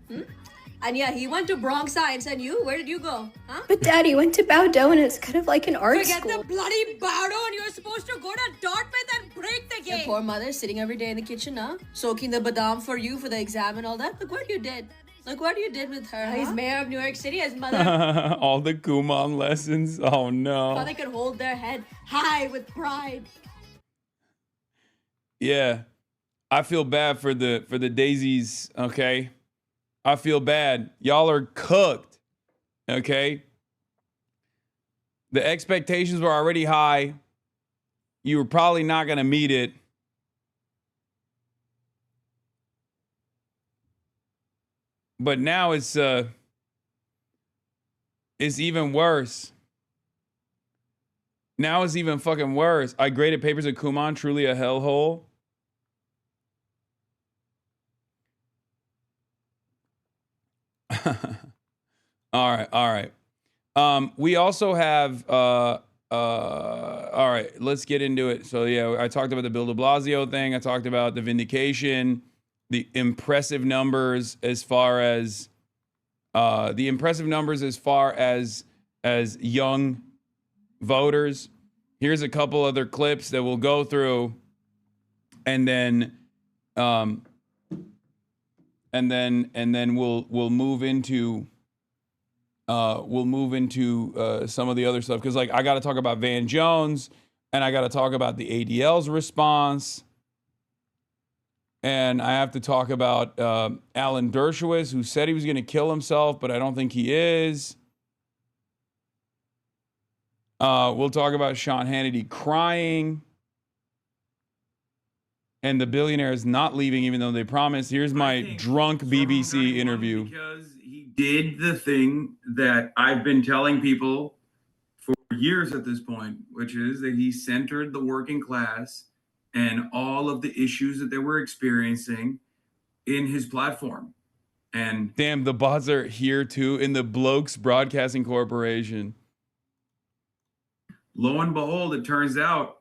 And yeah, he went to Bronx Science, and you? Where did you go? Huh? But Daddy went to Bowdoin, and it's kind of like an art Forget school. the bloody Bowdoin. You're supposed to go to Dartmouth and break the game. Your poor mother sitting every day in the kitchen, huh? Soaking the badam for you for the exam and all that. Look what you did. Look what you did with her. He's mayor of New York City. His mother. All the Kumam lessons. Oh no. How they could hold their head high with pride. Yeah. I feel bad for the daisies, okay? I feel bad. Y'all are cooked. Okay? The expectations were already high. You were probably not going to meet it. But now it's even worse. Now it's even fucking worse. I graded papers at Kumon, truly a hellhole. All right. We also have all right, let's get into it. So yeah, I talked about the Bill de Blasio thing. I talked about the vindication, the impressive numbers as far as young voters. Here's a couple other clips that we'll go through, and then and then we'll move into some of the other stuff, because like I got to talk about Van Jones, and I got to talk about the ADL's response, and I have to talk about Alan Dershowitz, who said he was going to kill himself, but I don't think he is. We'll talk about Sean Hannity crying, and the billionaires not leaving even though they promised. Here's my drunk BBC interview. Because he did the thing that I've been telling people for years at this point, which is that he centered the working class and all of the issues that they were experiencing in his platform. And damn, the bots are here too in the Blokes Broadcasting Corporation. Lo and behold, it turns out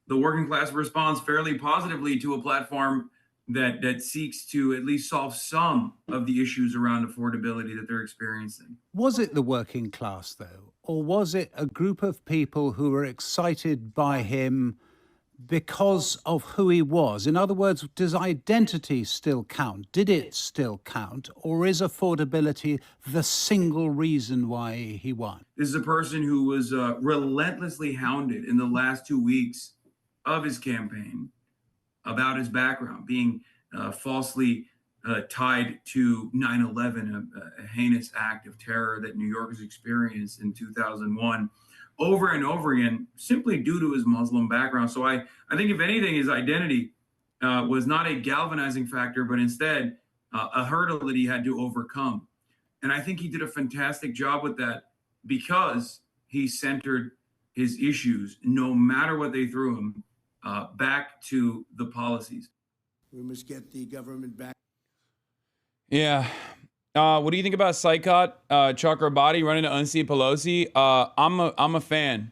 the working class responds fairly positively to a platform that seeks to at least solve some of the issues around affordability that they're experiencing. Was it the working class, though, or was it a group of people who were excited by him because of who he was? In other words, does identity still count? Did it still count? Or is affordability the single reason why he won? This is a person who was relentlessly hounded in the last 2 weeks of his campaign about his background, being falsely tied to 9/11, a heinous act of terror that New Yorkers experienced in 2001, over and over again, simply due to his Muslim background. So I think, if anything, his identity was not a galvanizing factor, but instead a hurdle that he had to overcome. And I think he did a fantastic job with that, because he centered his issues, no matter what they threw him, back to the policies. We must get the government back. Yeah. What do you think about Psychot, Chakrabarti running to unseat Pelosi? I'm a fan.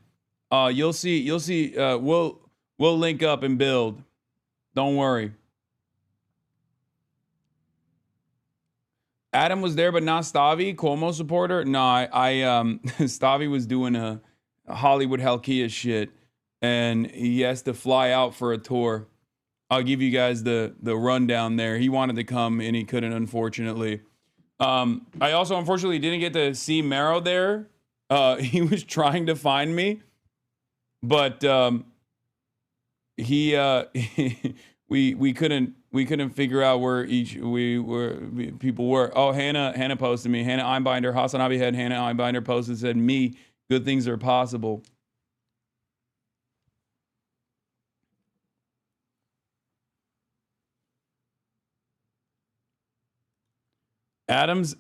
You'll see. We'll link up and build. Don't worry. Adam was there, but not Stavi, Cuomo supporter. No, Stavi was doing a Hollywood Halkia shit, and he has to fly out for a tour. I'll give you guys the rundown there. He wanted to come and he couldn't, unfortunately. I also unfortunately didn't get to see Mero there. He was trying to find me, but we couldn't figure out where people were. Oh, Hannah posted me. Hannah Einbinder, HasanAbi had Hannah Einbinder posted, said, "Me, good things are possible." Adam's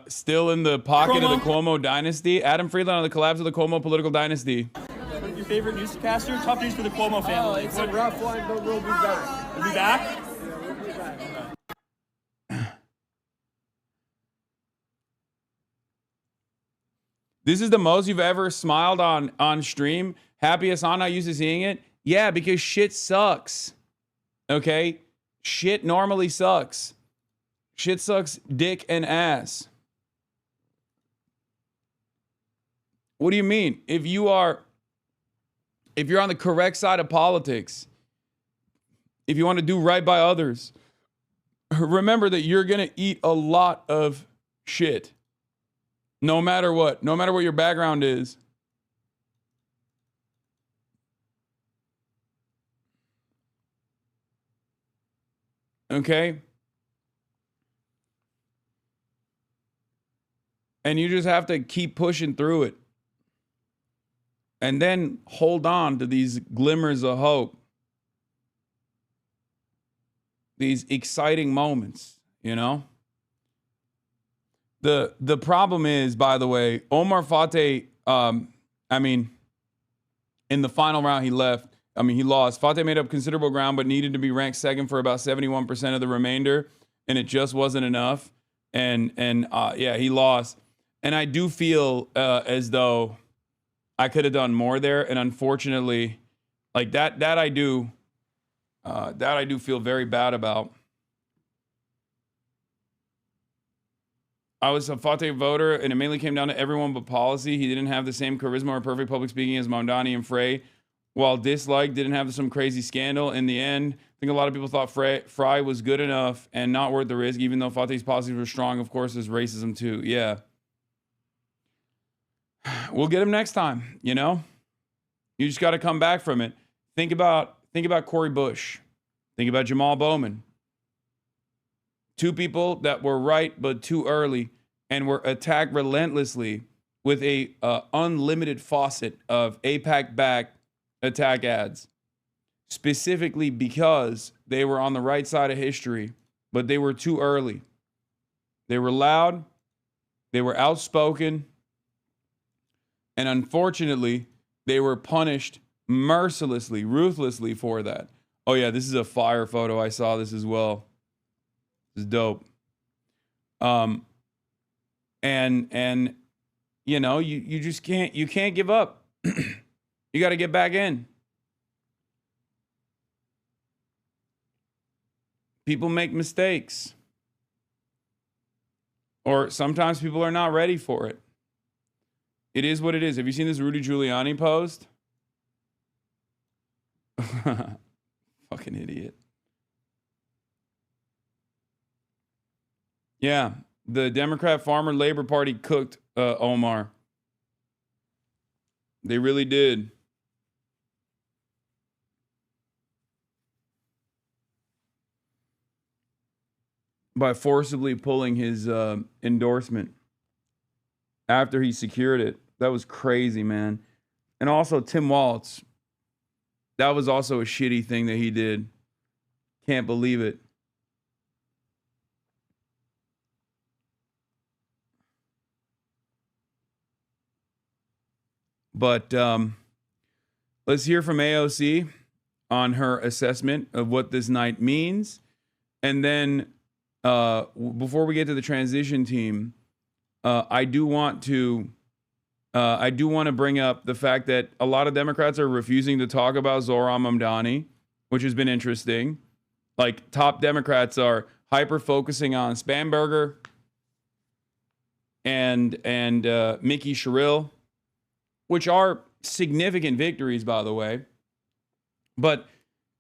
still in the pocket of the Cuomo dynasty. Adam Friedland on the collapse of the Cuomo political dynasty. Your favorite newscaster? Tough news for the Cuomo family. It's a rough one, but we'll be back. We'll be back? This is the most you've ever smiled on stream. Happy Hasan, not used to seeing it. Yeah, because shit sucks. Okay? Shit normally sucks. Shit sucks dick and ass. What do you mean? If you're on the correct side of politics, if you want to do right by others, remember that you're going to eat a lot of shit. No matter what your background is. Okay? And you just have to keep pushing through it. And then hold on to these glimmers of hope. These exciting moments, you know? The problem is, by the way, Omar Fateh, in the final round he left. He lost. Fateh made up considerable ground, but needed to be ranked second for about 71% of the remainder, and it just wasn't enough. And he lost. And I do feel as though I could have done more there, and unfortunately, like that I do feel very bad about. I was a Fateh voter, and it mainly came down to everyone but policy. He didn't have the same charisma or perfect public speaking as Mamdani and Frey while Dislike didn't have some crazy scandal in the end. I think a lot of people thought Fry was good enough and not worth the risk, even though Fateh's policies were strong. Of course, there's racism too. Yeah. We'll get him next time, you know? You just got to come back from it. Think about Cori Bush. Think about Jamal Bowman. Two people that were right, but too early and were attacked relentlessly with a unlimited faucet of AIPAC back attack ads, specifically because they were on the right side of history, but they were too early. They were loud. They were outspoken. And unfortunately, they were punished mercilessly, ruthlessly for that. Oh yeah, this is a fire photo. I saw this as well. This is dope. And you know, you just can't give up. You got to get back in. People make mistakes. Or sometimes people are not ready for it. It is what it is. Have you seen this Rudy Giuliani post? Fucking idiot. Yeah, the Democrat Farmer Labor Party cooked Omar. They really did. By forcibly pulling his endorsement after he secured it. That was crazy, man. And also Tim Walz. That was also a shitty thing that he did. Can't believe it. But let's hear from AOC on her assessment of what this night means. And then before we get to the transition team, I do want to bring up the fact that a lot of Democrats are refusing to talk about Zohran Mamdani, which has been interesting. Like, top Democrats are hyper focusing on Spamberger and Mickey Sherrill, which are significant victories, by the way. But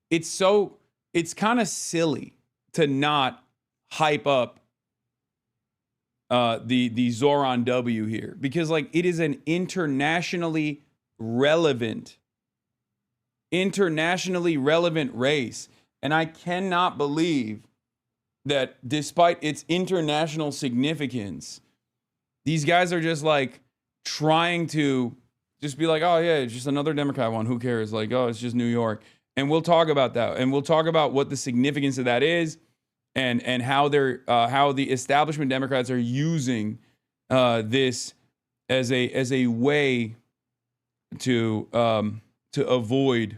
it's kind of silly to not hype up the Zohran W here, because like it is an internationally relevant race. And I cannot believe that despite its international significance, these guys are just like trying to just be like, oh yeah, it's just another Democrat one. Who cares? Like, oh, it's just New York. And we'll talk about that. And we'll talk about what the significance of that is and how the establishment Democrats are using this as a way to avoid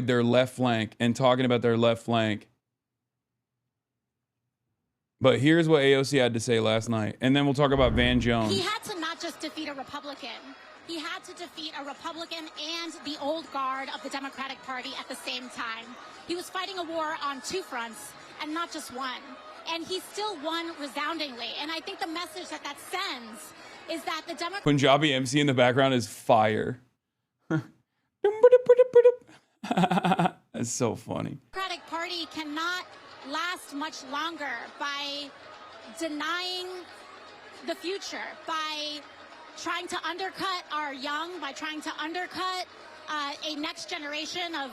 their left flank and talking about their left flank. But here's what AOC had to say last night, and then we'll talk about Van Jones. He had to not just defeat a Republican. He had to defeat a Republican and the old guard of the Democratic Party at the same time. He was fighting a war on two fronts and not just one. And he still won resoundingly. And I think the message that sends is that the Democratic Punjabi MC in the background is fire. That's so funny. Party cannot last much longer by denying the future, by trying to undercut our young, by trying to undercut a next generation of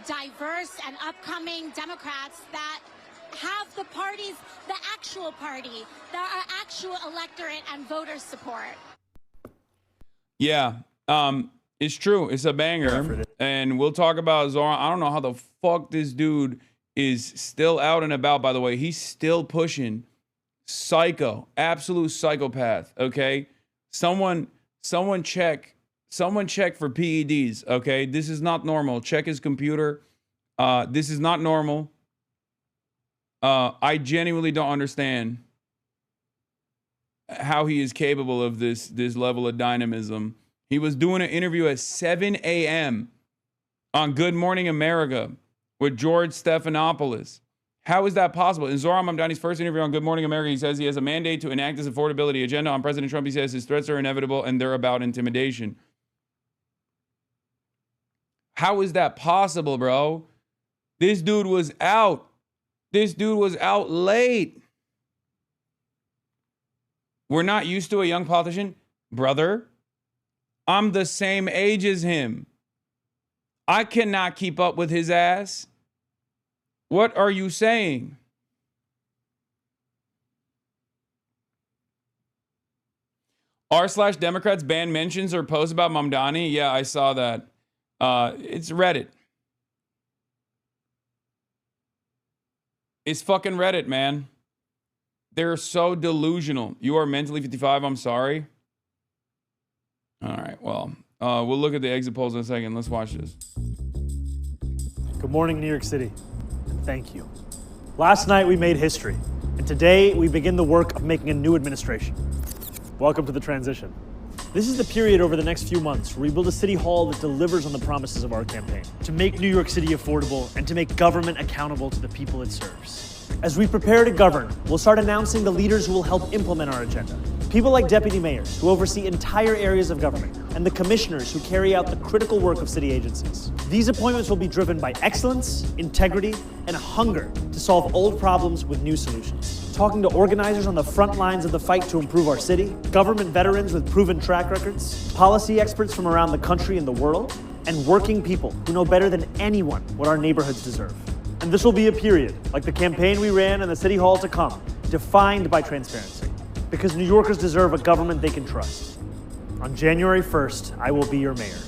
diverse and upcoming Democrats that have the parties, the actual party, that are actual electorate and voter support. Yeah, it's true. It's a banger. And we'll talk about Zohran. I don't know how the fuck this dude is still out and about, by the way. He's still pushing. Psycho. Absolute psychopath, okay? Someone check for PEDs, okay? This is not normal. Check his computer. This is not normal. I genuinely don't understand how he is capable of this level of dynamism. He was doing an interview at 7 a.m. on Good Morning America with George Stephanopoulos. How is that possible? In Zohran Mamdani's first interview on Good Morning America, he says he has a mandate to enact his affordability agenda. On President Trump, he says his threats are inevitable and they're about intimidation. How is that possible, bro? This dude was out. This dude was out late. We're not used to a young politician. Brother, I'm the same age as him. I cannot keep up with his ass. What are you saying? r/Democrats ban mentions or posts about Mamdani. Yeah, I saw that. It's Reddit. It's fucking Reddit, man. They're so delusional. You are mentally 55. I'm sorry. All right. Well, we'll look at the exit polls in a second. Let's watch this. Good morning, New York City. Thank you. Last night we made history, and today we begin the work of making a new administration. Welcome to the transition. This is the period over the next few months where we build a city hall that delivers on the promises of our campaign, to make New York City affordable and to make government accountable to the people it serves. As we prepare to govern, we'll start announcing the leaders who will help implement our agenda. People like deputy mayors who oversee entire areas of government and the commissioners who carry out the critical work of city agencies. These appointments will be driven by excellence, integrity, and hunger to solve old problems with new solutions. Talking to organizers on the front lines of the fight to improve our city, government veterans with proven track records, policy experts from around the country and the world, and working people who know better than anyone what our neighborhoods deserve. And this will be a period, like the campaign we ran and the city hall to come, defined by transparency. Because New Yorkers deserve a government they can trust. On January 1st, I will be your mayor.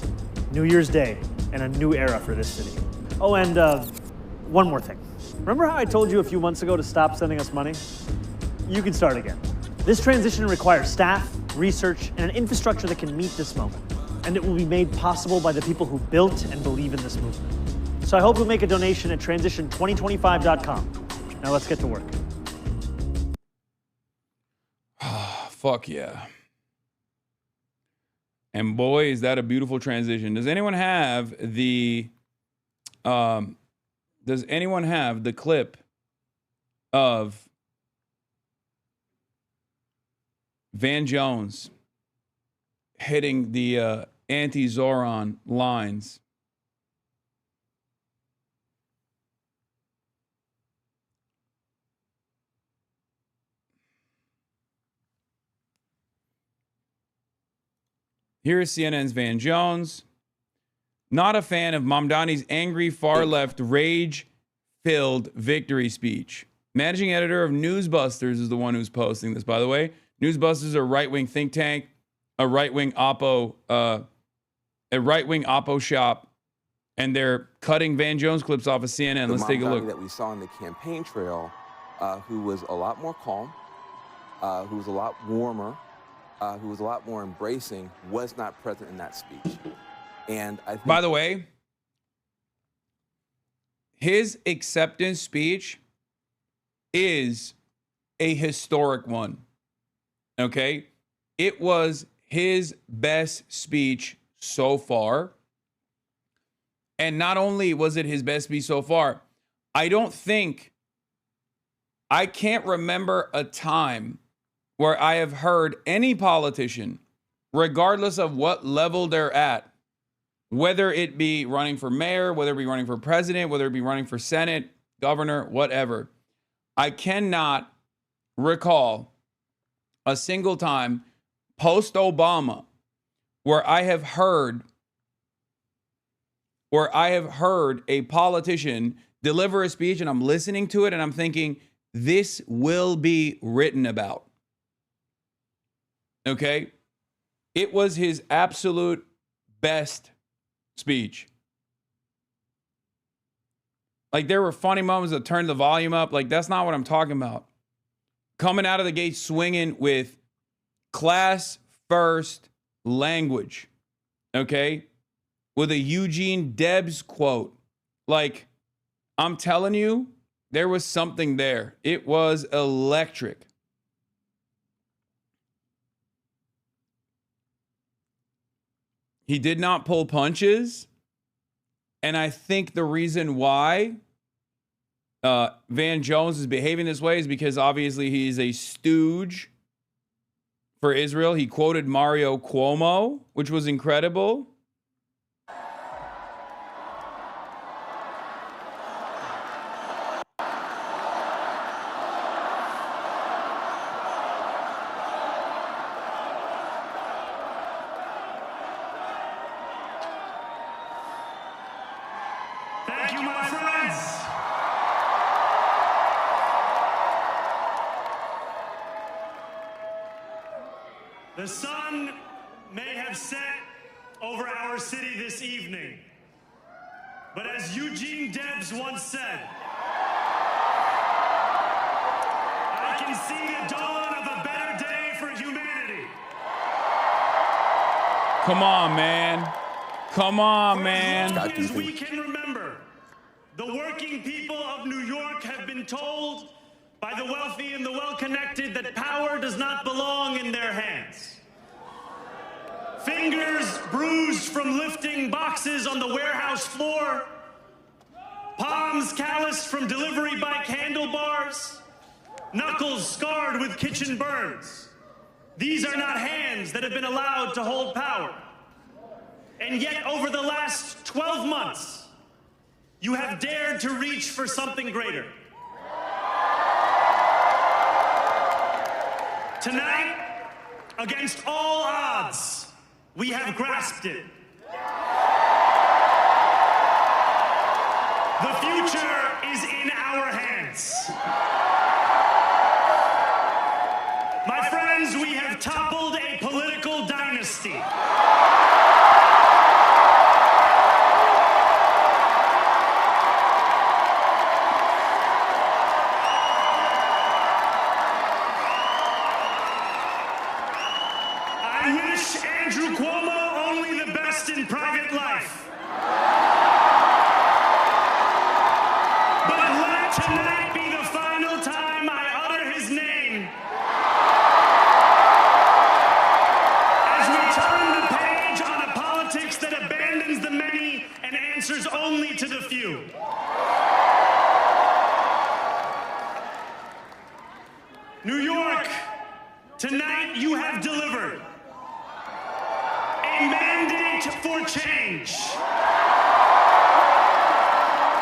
New Year's Day and a new era for this city. Oh, and one more thing. Remember how I told you a few months ago to stop sending us money? You can start again. This transition requires staff, research, and an infrastructure that can meet this moment. And it will be made possible by the people who built and believe in this movement. So I hope you'll make a donation at transition2025.com. Now let's get to work. Fuck yeah. And boy, is that a beautiful transition. Does anyone have the clip of Van Jones hitting the anti-Zoran lines? Here is CNN's Van Jones. Not a fan of Mamdani's angry far-left rage-filled victory speech. Managing editor of Newsbusters is the one who's posting this, by the way. Newsbusters is a right-wing think tank, a right-wing oppo shop, and they're cutting Van Jones clips off of CNN. Let's take a look. That we saw on the campaign trail, who was a lot more calm, who was a lot warmer, who was a lot more embracing, was not present in that speech. And I think, by the way, his acceptance speech is a historic one. Okay? It was his best speech so far. And not only was it his best speech so far, I can't remember a time where I have heard any politician, regardless of what level they're at, whether it be running for mayor, whether it be running for president, whether it be running for Senate, governor, whatever, I cannot recall a single time post-Obama where I have heard a politician deliver a speech and I'm listening to it and I'm thinking, this will be written about. Okay? It was his absolute best speech. Like, there were funny moments that turned the volume up. Like, that's not what I'm talking about. Coming out of the gate swinging with class first language. Okay? With a Eugene Debs quote. Like, I'm telling you, there was something there. It was electric. He did not pull punches. And I think the reason why Van Jones is behaving this way is because obviously he's a stooge for Israel. He quoted Mario Cuomo, which was incredible. Thank you, my friends. The sun may have set over our city this evening, but as Eugene Debs once said, I can see the dawn of a better day for humanity. Come on, man. Come on, man. As we can remember, the working people of New York have been told by the wealthy and the well-connected that power does not belong in their hands. Fingers bruised from lifting boxes on the warehouse floor, palms calloused from delivery bike handlebars, knuckles scarred with kitchen burns. These are not hands that have been allowed to hold power. And yet, over the last 12 months, you have dared to reach for something greater. Tonight, against all odds, we have grasped it. The future is in our hands. My friends, we have toppled a political dynasty. I wish Andrew Cuomo only the best in private life. But let tonight be the final time I utter his name as we turn the page on a politics that abandons the many and answers only to the few. New York, tonight you have delivered a mandate for change.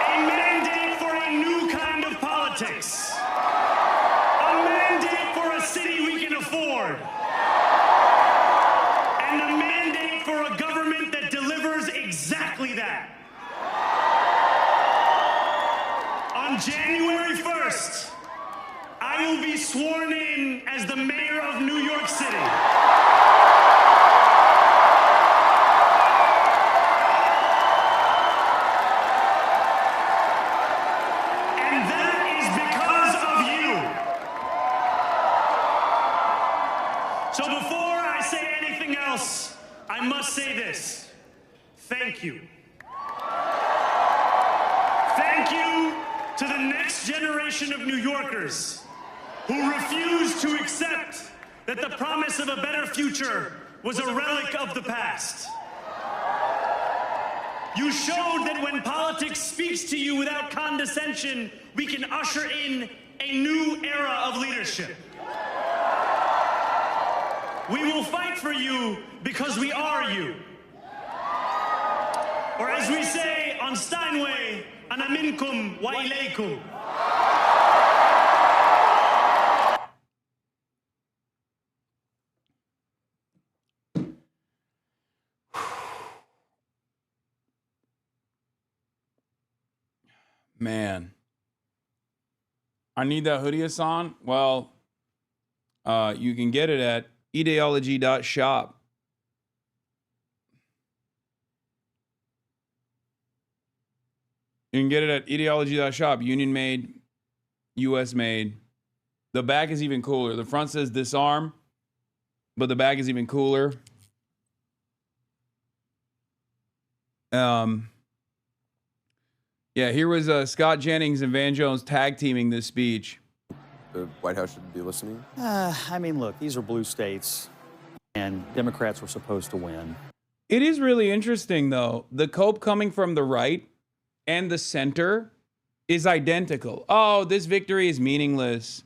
A mandate for a new kind of politics. A mandate for a city we can afford. And a mandate for a government that delivers exactly that. On January 1st, I will be sworn in as the mayor of New York City. And that is because of you. So before I say anything else, I must say this. Thank you. Thank you to the next generation of New Yorkers who refused to accept that the promise of a better future was a relic of the past. You showed that when politics speaks to you without condescension, we can usher in a new era of leadership. We will fight for you because we are you. Or as we say on Steinway, ana minkum wa ilaykum. Man, I need that hoodie, Hasan. Well, you can get it at ideology.shop. You can get it at ideology.shop. Union made, US made. The back is even cooler. The front says disarm, but the back is even cooler. Yeah, here was Scott Jennings and Van Jones tag teaming this speech. The White House should be listening? I mean, look, these are blue states, and Democrats were supposed to win. It is really interesting, though. The cope coming from the right and the center is identical. Oh, this victory is meaningless.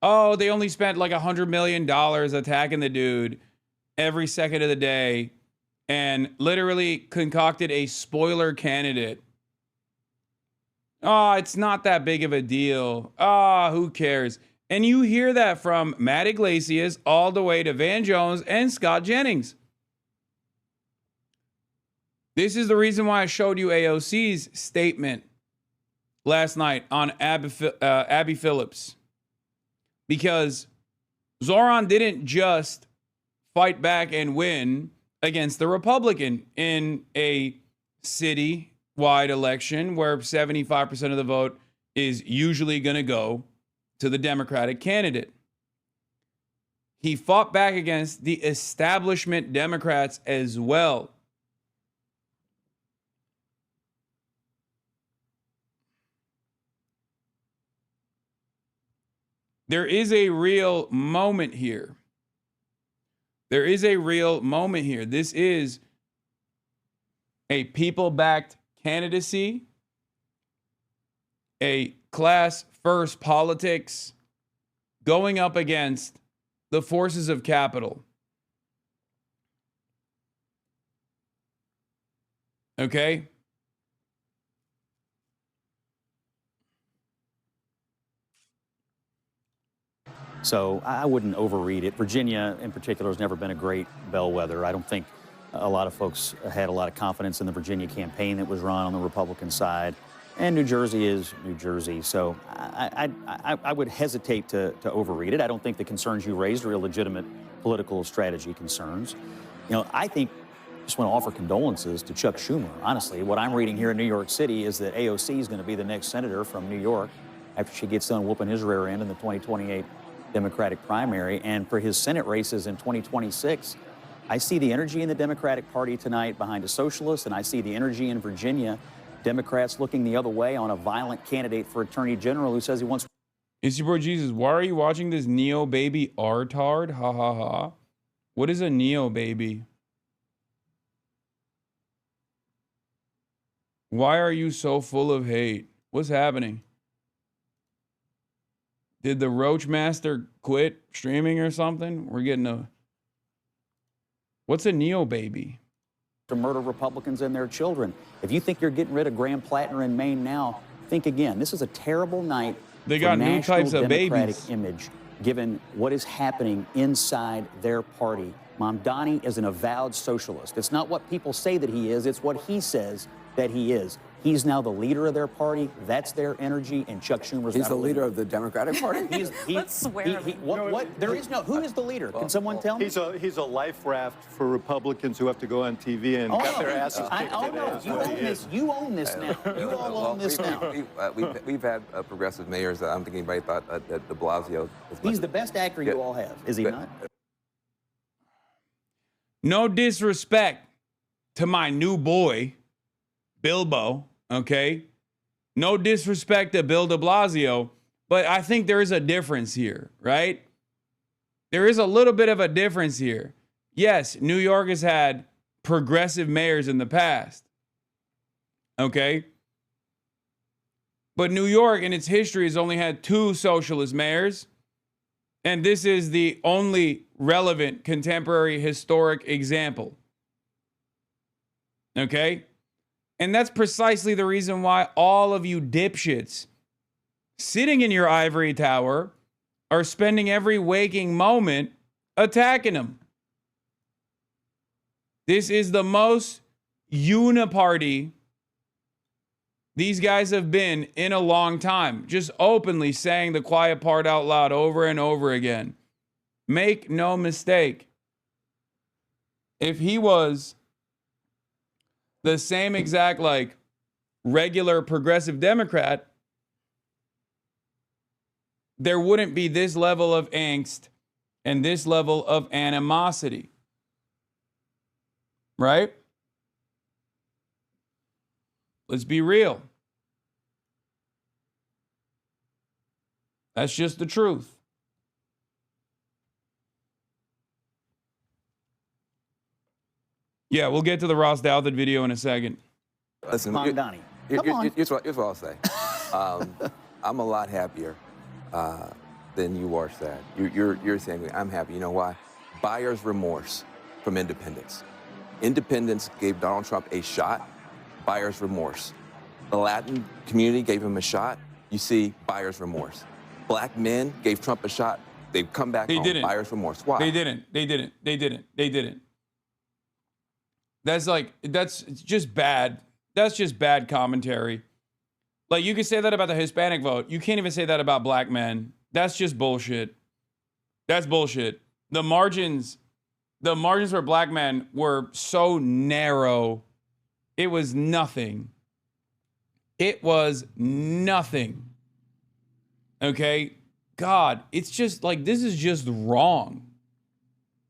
Oh, they only spent like $100 million attacking the dude every second of the day and literally concocted a spoiler candidate. Oh, it's not that big of a deal. Oh, who cares? And you hear that from Matt Iglesias all the way to Van Jones and Scott Jennings. This is the reason why I showed you AOC's statement last night on Abby Phillips. Because Zoran didn't just fight back and win against the Republican in a city-wide election where 75% of the vote is usually going to go to the Democratic candidate. He fought back against the establishment Democrats as well. There is a real moment here. There is a real moment here. This is a people-backed candidacy, a class-first politics going up against the forces of capital. Okay? So I wouldn't overread it. Virginia, in particular, has never been a great bellwether. I don't think a lot of folks had a lot of confidence in the Virginia campaign that was run on the Republican side. And New Jersey is New Jersey. So I would hesitate to overread it. I don't think the concerns you raised are illegitimate political strategy concerns. You know, I think I just want to offer condolences to Chuck Schumer. Honestly, what I'm reading here in New York City is that AOC is going to be the next senator from New York after she gets done whooping his rear end in the 2028 Democratic primary. And for his Senate races in 2026, I see the energy in the Democratic Party tonight behind a socialist, and I see the energy in Virginia, Democrats looking the other way on a violent candidate for Attorney General who says he wants... It's your boy Jesus. Why are you watching this Neo baby artard? Ha ha ha. What is a Neo baby? Why are you so full of hate? What's happening? Did the Roach Master quit streaming or something? We're getting a... What's a Neo baby? To murder Republicans and their children. If you think you're getting rid of Graham Plattner in Maine now, think again. This is a terrible night. They got for new types of Democratic babies. image, given what is happening inside their party. Mamdani is an avowed socialist. It's not what people say that he is, it's what he says that he is. He's now the leader of their party. That's their energy, and Chuck Schumer's He's not the Oh, leader of the Democratic Party? Let's swear. There is no. Who is the leader? Can someone tell me? He's a life raft for Republicans who have to go on TV and get their asses kicked. You own this. You own this now. You all own this now. We've had progressive mayors. I don't think anybody thought that de Blasio. He's the best actor you all have, is he not? No disrespect to my new boy, Bilbo, okay? No disrespect to Bill de Blasio, but I think there is a difference here, right? There is a little bit of a difference here. Yes, New York has had progressive mayors in the past, okay? But New York in its history has only had 2 socialist mayors, and this is the only relevant contemporary historic example, okay? And that's precisely the reason why all of you dipshits sitting in your ivory tower are spending every waking moment attacking him. This is the most uniparty these guys have been in a long time, just openly saying the quiet part out loud over and over again. Make no mistake. If he was the same exact, like, regular progressive Democrat, there wouldn't be this level of angst and this level of animosity. Right? Let's be real. That's just the truth. Yeah, we'll get to the Ross Douthat video in a second. Listen, Mamdani. here's what I'll say. I'm a lot happier than you are sad. You're saying I'm happy. You know why? Buyer's remorse from independents. Independents gave Donald Trump a shot. Buyer's remorse. The Latin community gave him a shot. You see, buyer's remorse. Black men gave Trump a shot. They've come back home. Didn't. Buyer's remorse. Why? They didn't. That's just bad. That's just bad commentary. Like, you can say that about the Hispanic vote. You can't even say that about black men. That's just bullshit. That's bullshit. The margins for black men were so narrow. It was nothing. It was nothing. Okay? God, it's just like, this is just wrong.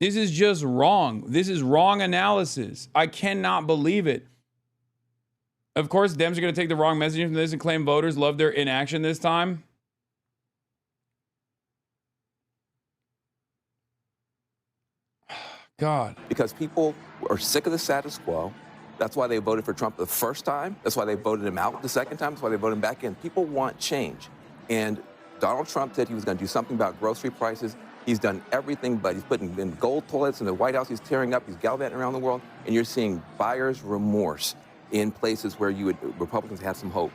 This is just wrong. This is wrong analysis. I cannot believe it. Of course, Dems are going to take the wrong messaging from this and claim voters love their inaction this time. God. Because people are sick of the status quo. That's why they voted for Trump the first time. That's why they voted him out the second time. That's why they voted him back in. People want change. And Donald Trump said he was going to do something about grocery prices. He's done everything, but he's putting in gold toilets in the White House. He's tearing up. He's gallivanting around the world. And you're seeing buyer's remorse in places where Republicans had some hope.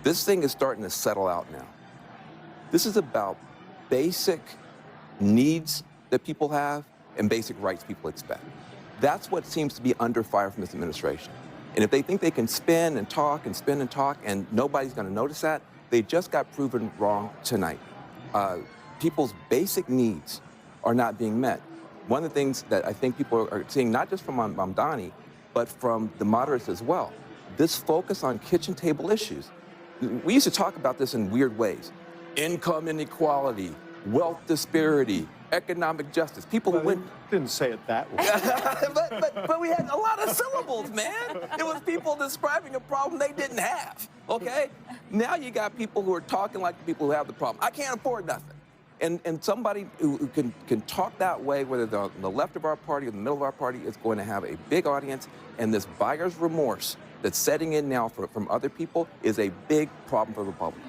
This thing is starting to settle out now. This is about basic needs that people have and basic rights people expect. That's what seems to be under fire from this administration. And if they think they can spin and talk and spin and talk and nobody's going to notice that, they just got proven wrong tonight. People's basic needs are not being met. One of the things that I think people are seeing, not just from Mamdani, but from the moderates as well, this focus on kitchen table issues. We used to talk about this in weird ways. Income inequality, wealth disparity, economic justice. People who didn't say it that way. but we had a lot of syllables, man. It was people describing a problem they didn't have, okay? Now you got people who are talking like the people who have the problem. I can't afford nothing. And somebody who can talk that way, whether they're on the left of our party or the middle of our party, is going to have a big audience. And this buyer's remorse that's setting in now from other people is a big problem for Republicans.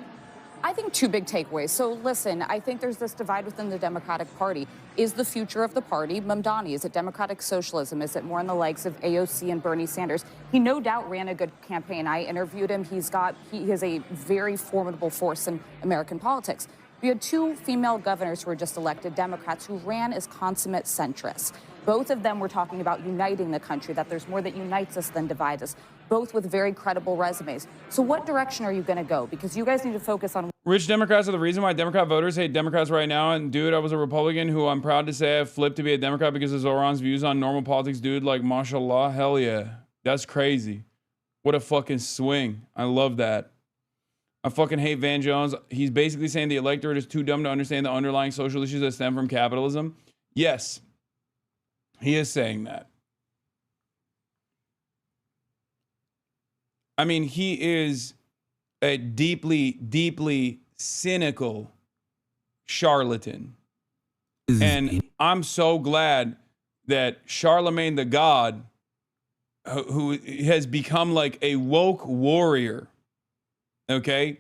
I think two big takeaways. So listen, I think there's this divide within the Democratic Party. Is the future of the party Mamdani? Is it democratic socialism? Is it more in the likes of AOC and Bernie Sanders? He no doubt ran a good campaign. I interviewed him. He is a very formidable force in American politics. We had two female governors who were just elected, Democrats, who ran as consummate centrists. Both of them were talking about uniting the country, that there's more that unites us than divides us, both with very credible resumes. So what direction are you going to go? Because you guys need to focus on... Rich Democrats are the reason why Democrat voters hate Democrats right now. And dude, I was a Republican who I'm proud to say I flipped to be a Democrat because of Zoran's views on normal politics. Dude, like, mashallah, hell yeah. That's crazy. What a fucking swing. I love that. I fucking hate Van Jones. He's basically saying the electorate is too dumb to understand the underlying social issues that stem from capitalism. Yes, he is saying that. I mean, he is a deeply, deeply cynical charlatan. And I'm so glad that Charlemagne the God, who has become like a woke warrior, okay?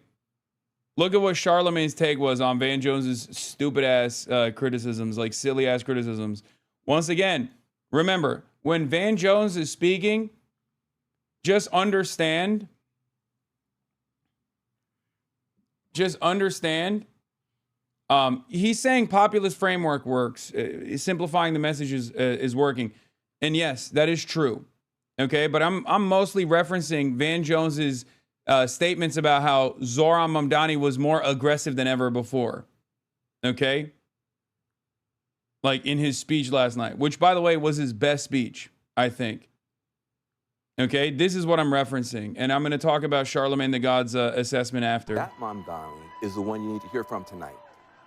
Look at what Charlemagne's take was on Van Jones's stupid ass criticisms, like silly ass criticisms. Once again, remember, when Van Jones is speaking, just understand, he's saying populist framework works, simplifying the messages is working. And yes, that is true. Okay, but I'm mostly referencing Van Jones's statements about how Zoran Mamdani was more aggressive than ever before. Okay? Like in his speech last night, which, by the way, was his best speech, I think. Okay? This is what I'm referencing. And I'm going to talk about Charlemagne the God's assessment after. That Mamdani is the one you need to hear from tonight.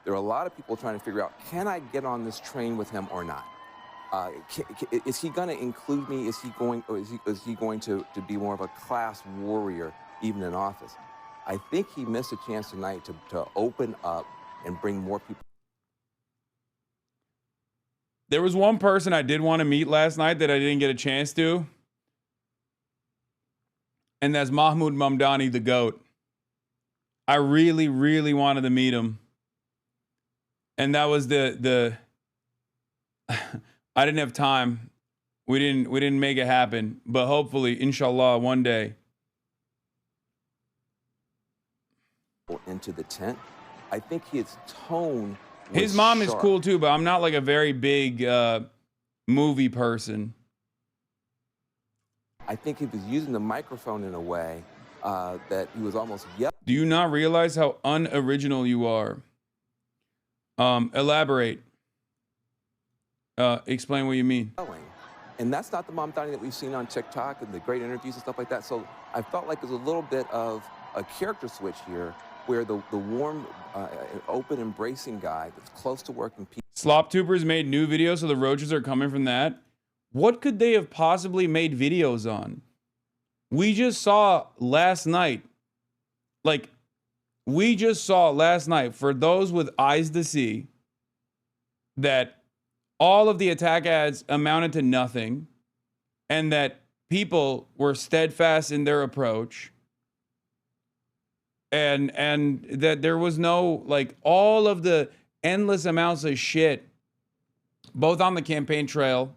There are a lot of people trying to figure out, can I get on this train with him or not? Is he going to include me? Is he going to be more of a class warrior even in office? I think he missed a chance tonight to open up and bring more people. There was one person I did want to meet last night that I didn't get a chance to. And that's Mahmoud Mamdani, the GOAT. I really, really wanted to meet him. And that was the I didn't have time. We didn't make it happen. But hopefully, inshallah, one day. Into the tent. I think his tone was His mom is sharp. cool too, but I'm not like a very big movie person. I think he was using the microphone in a way that he was almost yelling. Do you not realize how unoriginal you are? Elaborate. Explain what you mean. And that's not the Mamdani that we've seen on TikTok and the great interviews and stuff like that. So I felt like there's a little bit of a character switch here where the warm, open, embracing guy that's close to working people. Slop Tubers made new videos, so the roaches are coming from that. What could they have possibly made videos on? We just saw last night, for those with eyes to see, that all of the attack ads amounted to nothing, and that people were steadfast in their approach, and that there was no, like, all of the endless amounts of shit, both on the campaign trail.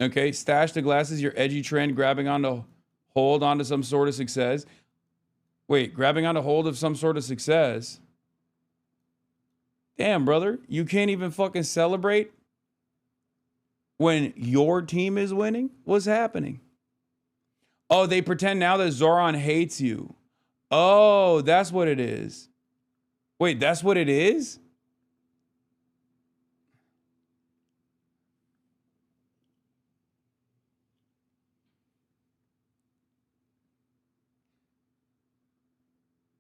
Okay, stash the glasses, your edgy trend, grabbing onto hold onto some sort of success. Wait, grabbing onto hold of some sort of success? Damn, brother, you can't even fucking celebrate when your team is winning? What's happening? Oh, they pretend now that Zoran hates you. Oh, that's what it is. Wait, that's what it is?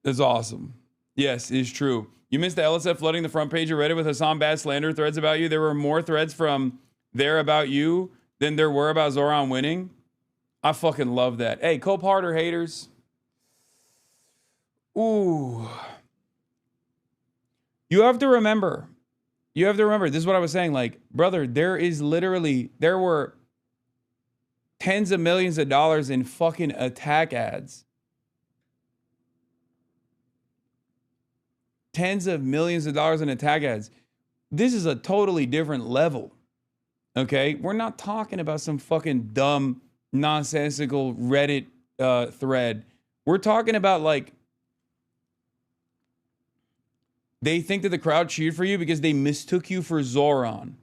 That's awesome. Yes, it's true. You missed the LSF flooding the front page of Reddit with Hasan bad slander threads about you. There were more threads from there about you than there were about Zoran winning. I fucking love that. Hey, Cope Harder haters. Ooh. You have to remember. This is what I was saying. Like, brother, there were tens of millions of dollars in fucking attack ads. Tens of millions of dollars in attack ads. This is a totally different level. Okay? We're not talking about some fucking dumb, nonsensical Reddit thread. We're talking about, like, they think that the crowd cheered for you because they mistook you for Zoran.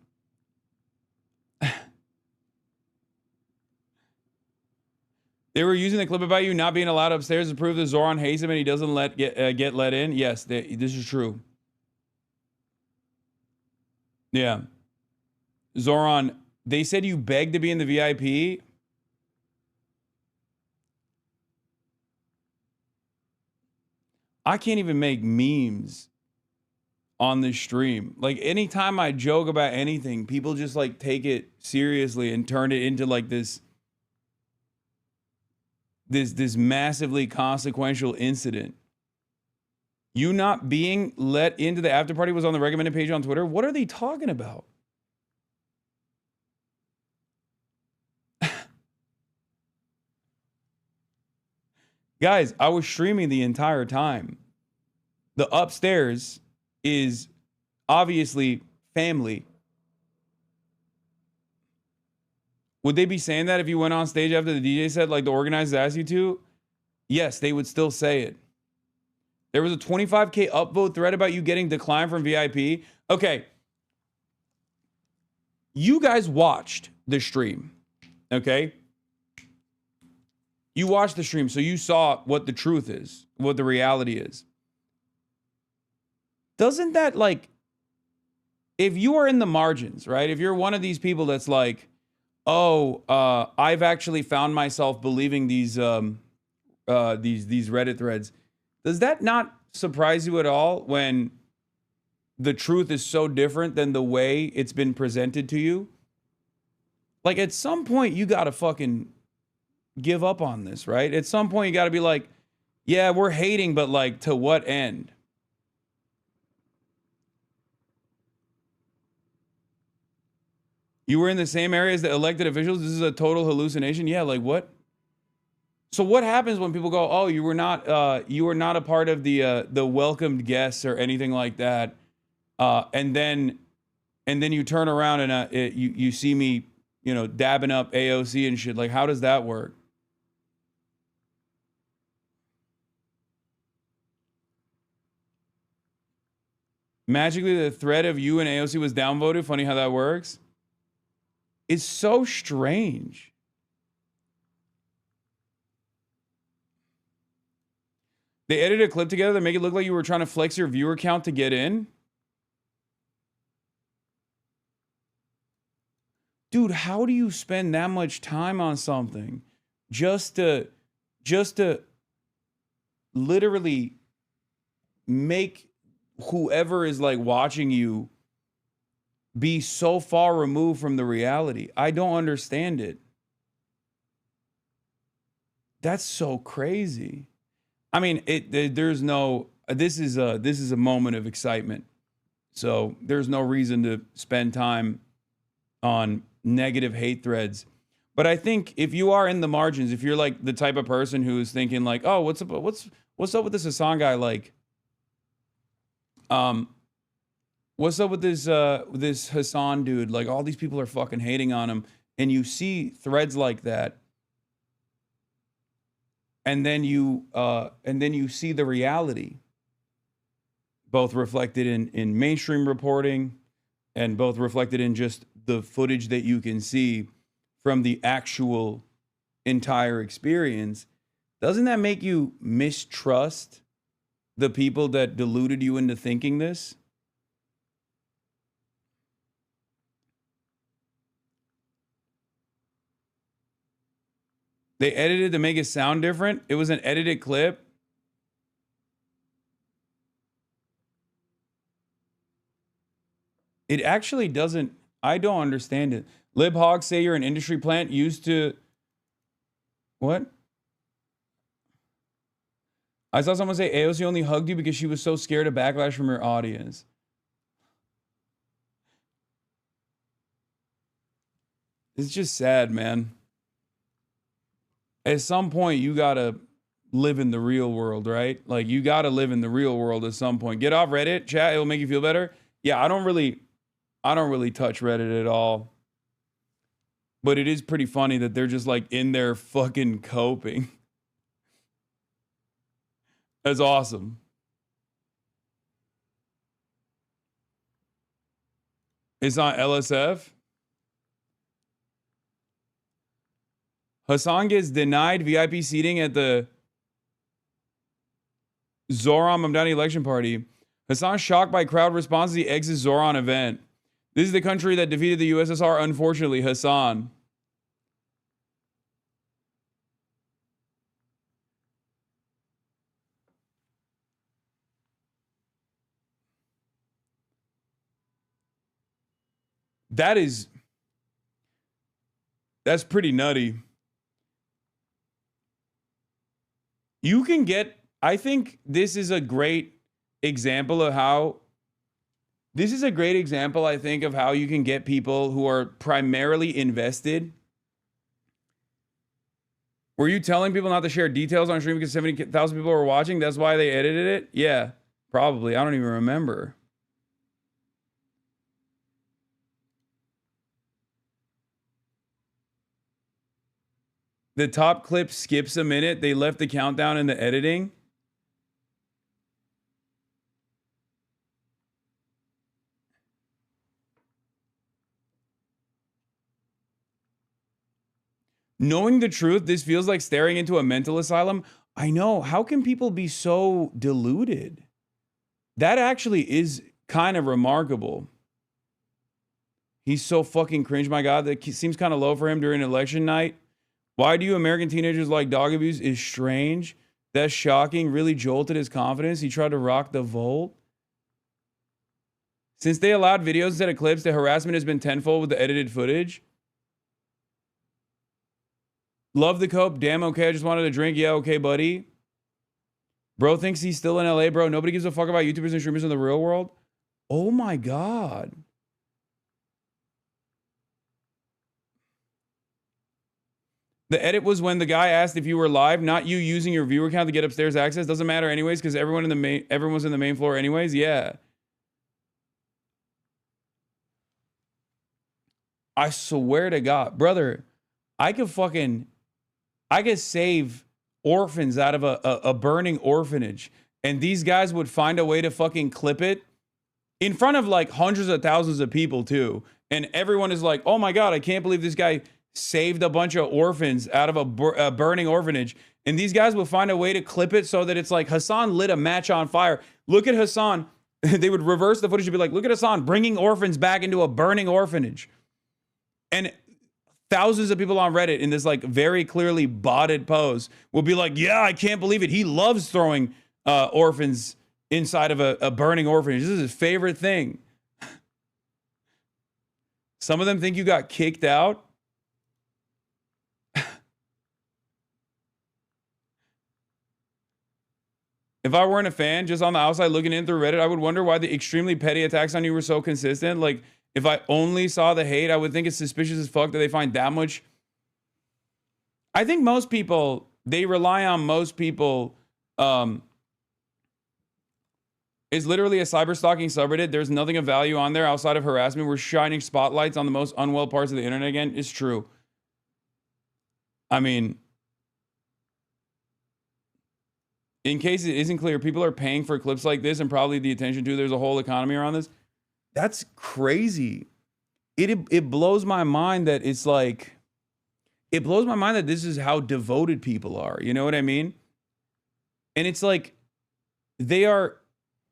They were using the clip about you not being allowed upstairs to prove that Zoran hates him and he doesn't get let in. Yes, this is true. Yeah. Zoran, they said you begged to be in the VIP. I can't even make memes on this stream. Like, anytime I joke about anything, people just, like, take it seriously and turn it into, like, this massively consequential incident. You not being let into the after party was on the recommended page on Twitter. What are they talking about? Guys, I was streaming the entire time. The upstairs is obviously family. Would they be saying that if you went on stage after the DJ set, like the organizers asked you to? Yes, they would still say it. There was a 25K upvote thread about you getting declined from VIP. Okay. You guys watched the stream, okay? You watched the stream, so you saw what the truth is, what the reality is. Doesn't that, like, if you are in the margins, right? If you're one of these people that's like, oh, I've actually found myself believing these Reddit threads. Does that not surprise you at all when the truth is so different than the way it's been presented to you? Like, at some point, you got to fucking give up on this, right? At some point, you got to be like, yeah, we're hating, but, like, to what end? You were in the same area as the elected officials? This is a total hallucination? Yeah, like what? So what happens when people go, "Oh, you were not a part of the welcomed guests or anything like that," and then you turn around and you see me, you know, dabbing up AOC and shit. Like, how does that work? Magically, the thread of you and AOC was downvoted. Funny how that works. It's so strange. They edited a clip together to make it look like you were trying to flex your viewer count to get in. Dude, how do you spend that much time on something just to literally make whoever is like watching you be so far removed from the reality? I don't understand it. That's so crazy. I mean, there's no, this is a moment of excitement. So there's no reason to spend time on negative hate threads. But I think if you are in the margins, if you're like the type of person who is thinking like, oh, what's up with this Hasan guy? Like, what's up with this Hasan dude? Like, all these people are fucking hating on him. And you see threads like that. And then you see the reality, both reflected in mainstream reporting and both reflected in just the footage that you can see from the actual entire experience. Doesn't that make you mistrust the people that deluded you into thinking this? They edited to make it sound different. It was an edited clip. It actually doesn't. I don't understand it. Lib Hogs say you're an industry plant used to. What? I saw someone say AOC only hugged you because she was so scared of backlash from her audience. It's just sad, man. At some point, you gotta live in the real world, right? Like, you gotta live in the real world at some point. Get off Reddit, chat. It will make you feel better. Yeah, I don't really touch Reddit at all. But it is pretty funny that they're just like in there fucking coping. That's awesome. It's on LSF. Hasan gets denied VIP seating at the Zoran Mamdani election party. Hasan shocked by crowd response to the Exit Zoran event. This is the country that defeated the USSR, unfortunately, Hasan. That's pretty nutty. You can get, I think this is a great example of how, I think, of how you can get people who are primarily invested. Were you telling people not to share details on stream because 70,000 people were watching? That's why they edited it? Yeah, probably. I don't even remember. The top clip skips a minute. They left the countdown in the editing. Knowing the truth, this feels like staring into a mental asylum. I know. How can people be so deluded? That actually is kind of remarkable. He's so fucking cringe, my God. That seems kind of low for him during election night. Why do you American teenagers like dog abuse is strange. That's shocking. Really jolted his confidence. He tried to rock the vote. Since they allowed videos instead of clips, the harassment has been tenfold with the edited footage. Love the cope. Damn, okay. I just wanted a drink. Yeah, okay, buddy. Bro thinks he's still in LA, bro. Nobody gives a fuck about YouTubers and streamers in the real world. Oh my God. The edit was when the guy asked if you were live, not you using your viewer account to get upstairs access. Doesn't matter anyways, because everyone's in the main floor anyways. Yeah. I swear to God, brother, I could save orphans out of a burning orphanage, and these guys would find a way to fucking clip it in front of like hundreds of thousands of people too. And everyone is like, oh my God, I can't believe this guy saved a bunch of orphans out of a burning orphanage. And these guys will find a way to clip it so that it's like Hasan lit a match on fire. Look at Hasan. They would reverse the footage and be like, look at Hasan bringing orphans back into a burning orphanage. And thousands of people on Reddit in this like very clearly botted pose will be like, yeah, I can't believe it. He loves throwing orphans inside of a burning orphanage. This is his favorite thing. Some of them think you got kicked out. If I weren't a fan, just on the outside looking in through Reddit, I would wonder why the extremely petty attacks on you were so consistent. Like, if I only saw the hate, I would think it's suspicious as fuck that they find that much. I think most people, they rely on most people. It's literally a cyber stalking subreddit. There's nothing of value on there outside of harassment. We're shining spotlights on the most unwell parts of the internet again. It's true. I mean, in case it isn't clear, people are paying for clips like this and probably the attention to. There's a whole economy around this. That's crazy. It blows my mind that it's like, it blows my mind that this is how devoted people are. You know what I mean? And it's like, they are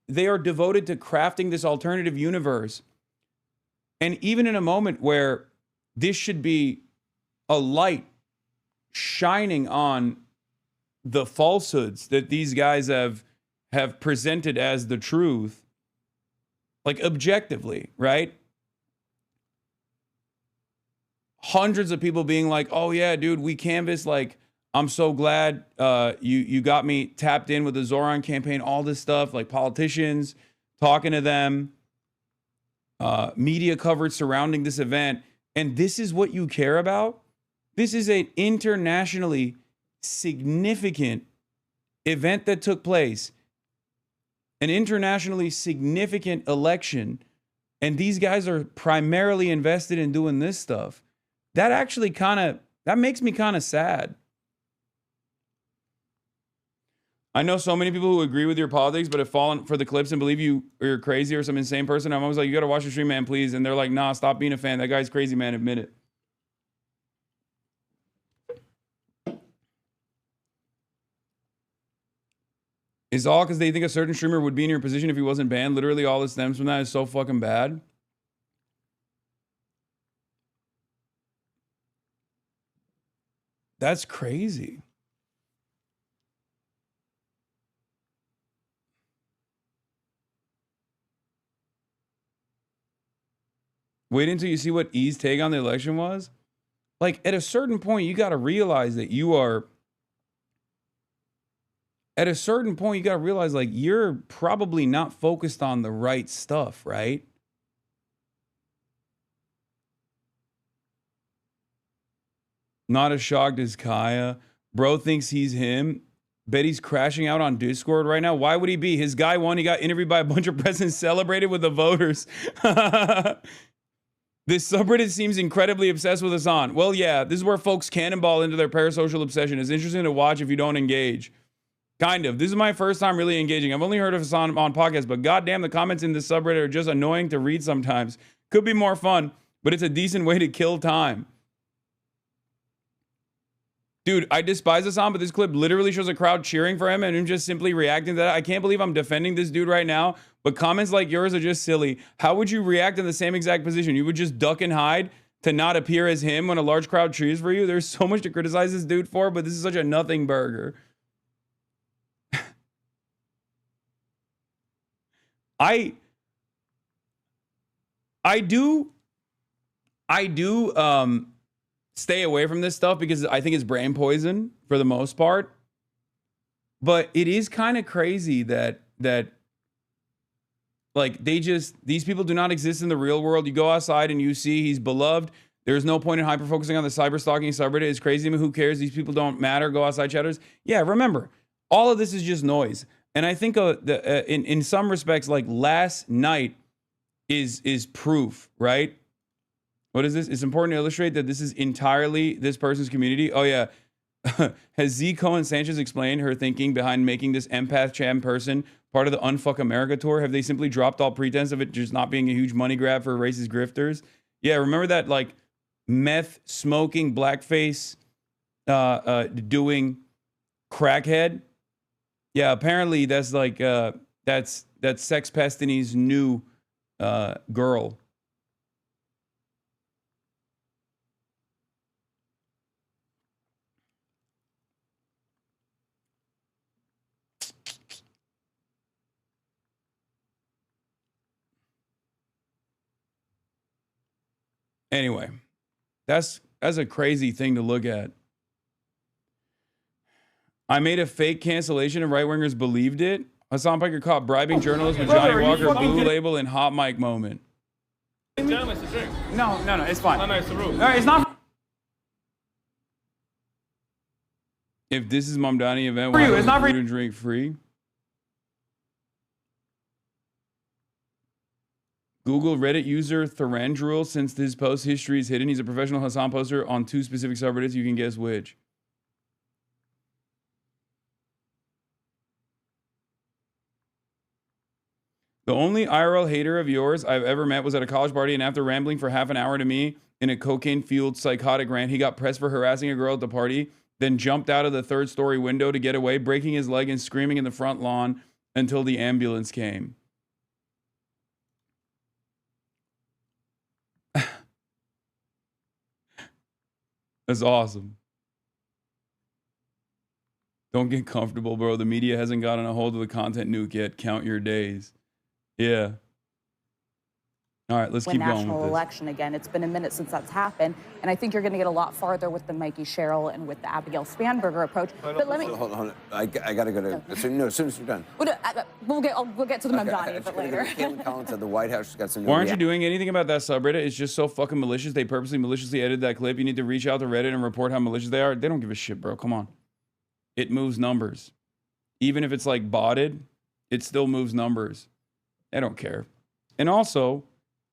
devoted to crafting this alternative universe. And even in a moment where this should be a light shining on the falsehoods that these guys have presented as the truth, like objectively, right? Hundreds of people being like, oh yeah, dude, we canvassed, like, I'm so glad you got me tapped in with the Zoran campaign, all this stuff, like politicians, talking to them, media coverage surrounding this event. And this is what you care about? This is an internationally significant event that took place, an internationally significant election, and these guys are primarily invested in doing this stuff. That actually that makes me kind of sad. I know so many people who agree with your politics, but have fallen for the clips and believe you're crazy or some insane person. I'm always like, you got to watch the stream, man, please. And they're like, nah, stop being a fan. That guy's crazy, man. Admit it. It's all because they think a certain streamer would be in your position if he wasn't banned. Literally all that stems from that is so fucking bad. That's crazy. Wait until you see what E's take on the election was. Like, at a certain point, you got to realize that you are... At a certain point, you got to realize, like, you're probably not focused on the right stuff, right? Not as shocked as Kaya. Bro thinks he's him. Bet he's crashing out on Discord right now. Why would he be? His guy won. He got interviewed by a bunch of presidents, celebrated with the voters. This subreddit seems incredibly obsessed with Hasan. Well, yeah, this is where folks cannonball into their parasocial obsession. It's interesting to watch if you don't engage. Kind of. This is my first time really engaging. I've only heard of Hasan on podcasts, but goddamn, the comments in this subreddit are just annoying to read sometimes. Could be more fun, but it's a decent way to kill time. Dude, I despise Hasan, but this clip literally shows a crowd cheering for him and him just simply reacting to that. I can't believe I'm defending this dude right now, but comments like yours are just silly. How would you react in the same exact position? You would just duck and hide to not appear as him when a large crowd cheers for you? There's so much to criticize this dude for, but this is such a nothing burger. I do stay away from this stuff because I think it's brain poison for the most part. But it is kind of crazy that like these people do not exist in the real world. You go outside and you see he's beloved. There's no point in hyper focusing on the cyber stalking subreddit. It's crazy to me. Who cares? These people don't matter. Go outside chatters. Yeah, remember, all of this is just noise. And I think in some respects, like last night is proof, right? What is this? It's important to illustrate that this is entirely this person's community. Oh yeah. Has Z Cohen Sanchez explained her thinking behind making this empath cham person part of the Unfuck America tour? Have they simply dropped all pretense of it just not being a huge money grab for racist grifters? Yeah, remember that like meth smoking blackface doing crackhead? Yeah, apparently that's like that's Sex Pestini's new girl. Anyway, that's a crazy thing to look at. I made a fake cancellation and right-wingers believed it. Hasan Piker caught bribing journalists with Johnny Walker Blue Label and Hot Mic moment. No, it's fine. No, it's the rule. No, it's not If this is Mamdani event, for why you. is It's not for food you. and drink free? Google Reddit user Therandrul, since his post history is hidden. He's a professional Hasan poster on 2 specific subreddits. You can guess which. The only IRL hater of yours I've ever met was at a college party, and after rambling for half an hour to me in a cocaine-fueled psychotic rant, he got pressed for harassing a girl at the party, then jumped out of the 3rd-story window to get away, breaking his leg and screaming in the front lawn until the ambulance came. That's awesome. Don't get comfortable, bro. The media hasn't gotten a hold of the content nuke yet. Count your days. Yeah. All right, let's keep going with national this. election again. It's been a minute since that's happened, and I think you're going to get a lot farther with the Mikey Sherrill and with the Abigail Spanberger approach. But let me. Hold on. I got to go to. As soon as you're done. We'll get to the Mamdani a bit later. Caitlin Collins at the White House got some. Why aren't you doing anything about that subreddit? It's just so fucking malicious. They purposely maliciously edited that clip. You need to reach out to Reddit and report how malicious they are. They don't give a shit, bro. Come on. It moves numbers. Even if it's like botted, it still moves numbers. They don't care. And also,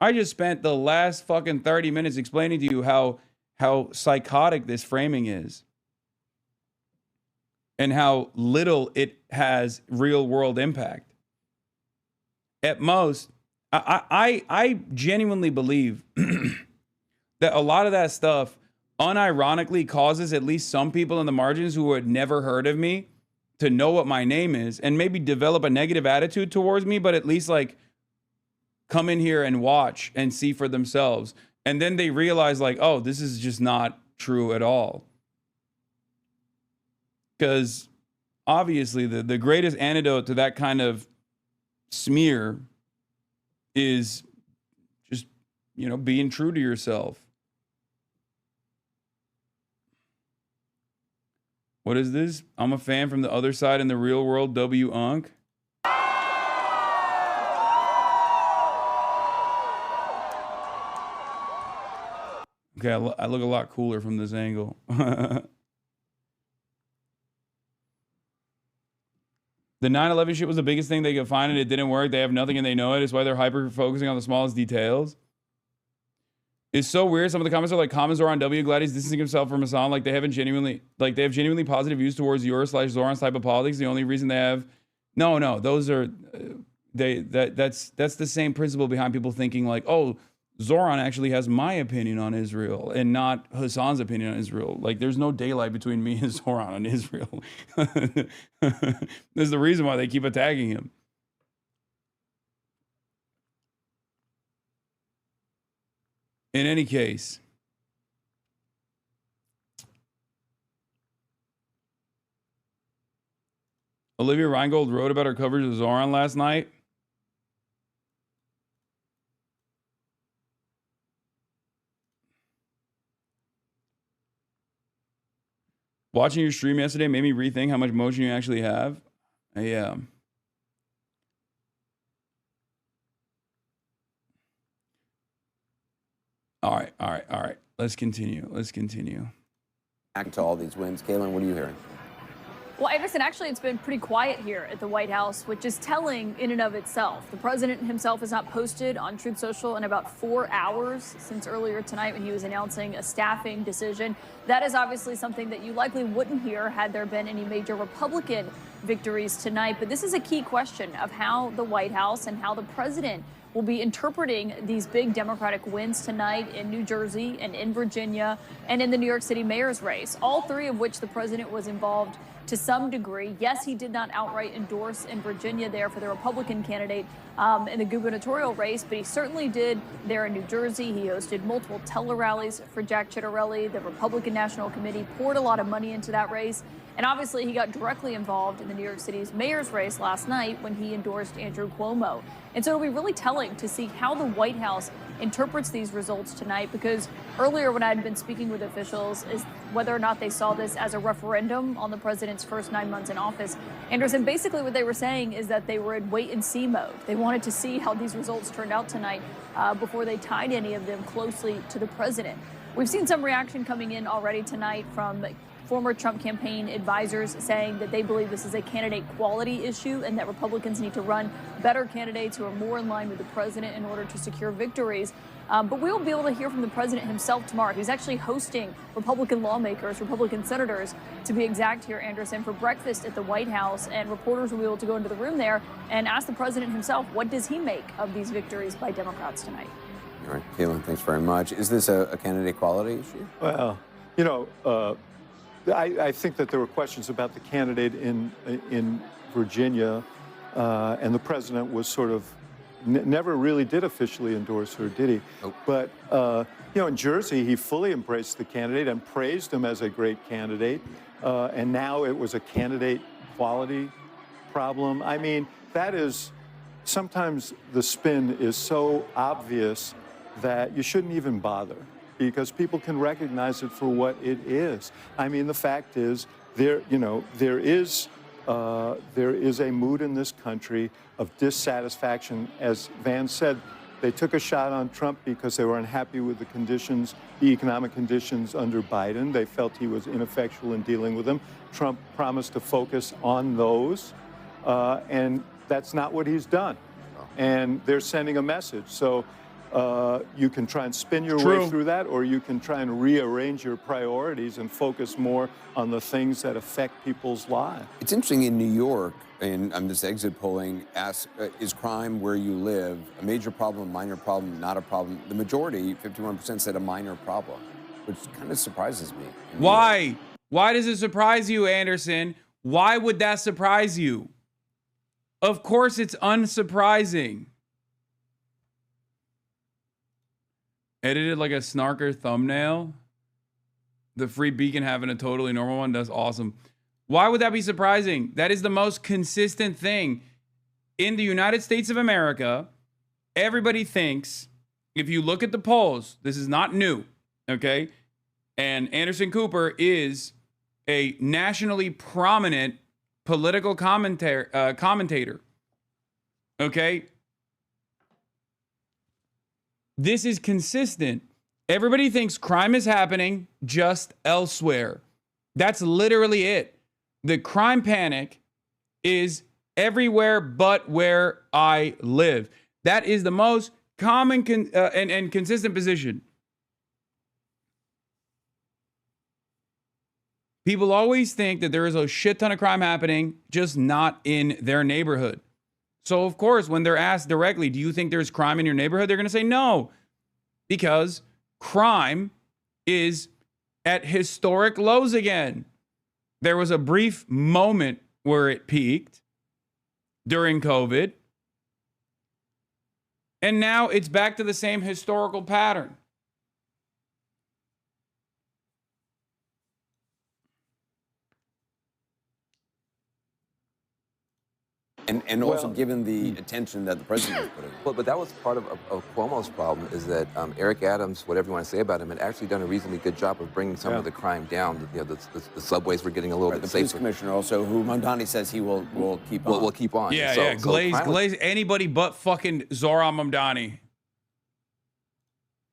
I just spent the last fucking 30 minutes explaining to you how psychotic this framing is and how little it has real world impact. At most, I genuinely believe that a lot of that stuff unironically causes at least some people in the margins who had never heard of me to know what my name is and maybe develop a negative attitude towards me, but at least like come in here and watch and see for themselves. And then they realize like, oh, this is just not true at all. Because obviously the greatest antidote to that kind of smear is just, you know, being true to yourself. What is this? I'm a fan from the other side in the real world, W. Unk. Okay, I look a lot cooler from this angle. The 9/11 shit was the biggest thing they could find, and it didn't work. They have nothing and they know it. It's why they're hyper focusing on the smallest details. It's so weird. Some of the comments are like, comments are on W. Glad he's distancing himself from Hasan. Like they have genuinely positive views towards yours/Zoran's type of politics. The only reason they have, no, those are that's the same principle behind people thinking like, oh, Zoran actually has my opinion on Israel and not Hasan's opinion on Israel. Like, there's no daylight between me and Zoran on Israel. There's the reason why they keep attacking him. In any case, Olivia Reingold wrote about her coverage of Zoran last night. Watching your stream yesterday made me rethink how much motion you actually have. Yeah. All right. Let's continue. Let's continue. Back to all these wins. Kaylin, what are you hearing? Well, Anderson, actually, it's been pretty quiet here at the White House, which is telling in and of itself. The president himself has not posted on Truth Social in about 4 hours since earlier tonight when he was announcing a staffing decision. That is obviously something that you likely wouldn't hear had there been any major Republican victories tonight. But this is a key question of how the White House and how the president will be interpreting these big Democratic wins tonight in New Jersey and in Virginia and in the New York City mayor's race, all three of which the president was involved to some degree. Yes, he did not outright endorse in Virginia there for the Republican candidate in the gubernatorial race, but he certainly did there in New Jersey. He hosted multiple tele-rallies for Jack Ciattarelli. The Republican National Committee poured a lot of money into that race. And obviously, he got directly involved in the New York City's mayor's race last night when he endorsed Andrew Cuomo. And so it'll be really telling to see how the White House interprets these results tonight, because earlier when I had been speaking with officials is whether or not they saw this as a referendum on the president's first 9 months in office. Anderson, basically what they were saying is that they were in wait-and-see mode. They wanted to see how these results turned out tonight before they tied any of them closely to the president. We've seen some reaction coming in already tonight from former Trump campaign advisors saying that they believe this is a candidate quality issue and that Republicans need to run better candidates who are more in line with the president in order to secure victories. But we will be able to hear from the president himself tomorrow. He's actually hosting Republican lawmakers, Republican senators, to be exact here, Anderson, for breakfast at the White House. And reporters will be able to go into the room there and ask the president himself, what does he make of these victories by Democrats tonight? All right, Kaylin, thanks very much. Is this a candidate quality issue? Well, you know, I think that there were questions about the candidate in Virginia, and the president was sort of never really did officially endorse her, did he? Nope. But you know, in Jersey, he fully embraced the candidate and praised him as a great candidate, and now it was a candidate quality problem. I mean, that is sometimes the spin is so obvious that you shouldn't even bother, because people can recognize it for what it is. I mean, the fact is, there is a mood in this country of dissatisfaction. As Van said, they took a shot on Trump because they were unhappy with the conditions, the economic conditions under Biden. They felt he was ineffectual in dealing with them. Trump promised to focus on those, and that's not what he's done. And they're sending a message. So you can try and spin your way through that, or you can try and rearrange your priorities and focus more on the things that affect people's lives. It's interesting, in New York, and this exit polling asks, is crime where you live a major problem, minor problem, not a problem? The majority, 51%, said a minor problem, which kind of surprises me. Why? Why does it surprise you, Anderson? Why would that surprise you? Of course it's unsurprising. Edited like a snarker thumbnail. The Free Beacon having a totally normal one. That's awesome. Why would that be surprising? That is the most consistent thing. In the United States of America, everybody thinks, if you look at the polls, this is not new, okay? And Anderson Cooper is a nationally prominent political commentator, okay? This is consistent. Everybody thinks crime is happening just elsewhere. That's literally it. The crime panic is everywhere but where I live. That is the most common and consistent position. People always think that there is a shit ton of crime happening, just not in their neighborhood. So, of course, when they're asked directly, do you think there's crime in your neighborhood? They're going to say no, because crime is at historic lows again. There was a brief moment where it peaked during COVID, and now it's back to the same historical pattern. And also given the attention that the president is putting. Well, but that was part of Cuomo's problem, is that Eric Adams, whatever you want to say about him, had actually done a reasonably good job of bringing some of the crime down. You know, the subways were getting a little bit the safer. police commissioner also, who Mamdani says he will keep on. Will keep on. Yeah, Glaze anybody but fucking Zohran Mamdani.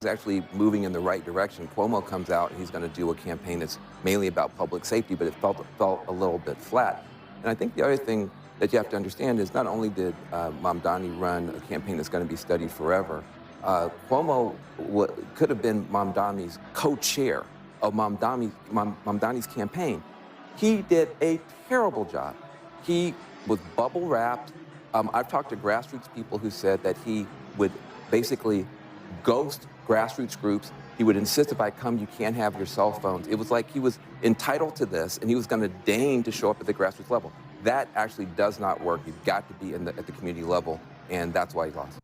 actually moving in the right direction. Cuomo comes out and he's going to do a campaign that's mainly about public safety, but it felt a little bit flat. And I think the other thing that you have to understand is not only did Mamdani run a campaign that's going to be studied forever, Cuomo could have been Mamdani's co-chair of Mamdani's campaign. He did a terrible job. He was bubble wrapped. I've talked to grassroots people who said that he would basically ghost grassroots groups. He would insist if I come, you can't have your cell phones. It was like he was entitled to this and he was going to deign to show up at the grassroots level. That actually does not work. You've got to be at the community level, and that's why he lost.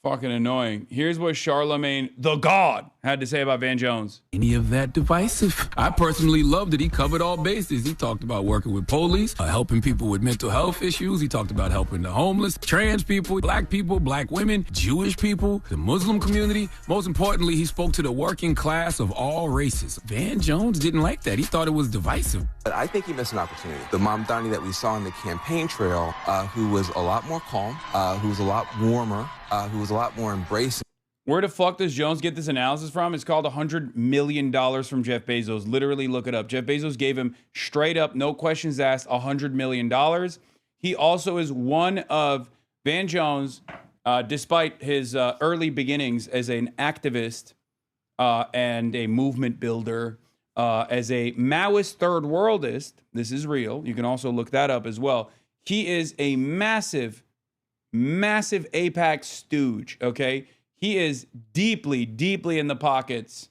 Fucking annoying. Here's what Charlemagne the God had to say about Van Jones. Any of that divisive? I personally loved it. He covered all bases. He talked about working with police, helping people with mental health issues. He talked about helping the homeless, trans people, black women, Jewish people, the Muslim community. Most importantly, he spoke to the working class of all races. Van Jones didn't like that. He thought it was divisive. But I think he missed an opportunity. The Mamdani that we saw on the campaign trail, who was a lot more calm, who was a lot warmer, who was a lot more embracing. Where the fuck does Jones get this analysis from? It's called $100 million from Jeff Bezos. Literally look it up. Jeff Bezos gave him straight up, no questions asked, $100 million. He also is one of Van Jones, despite his early beginnings as an activist and a movement builder, as a Maoist third worldist. This is real. You can also look that up as well. He is a massive AIPAC stooge, okay? He is deeply, deeply in the pockets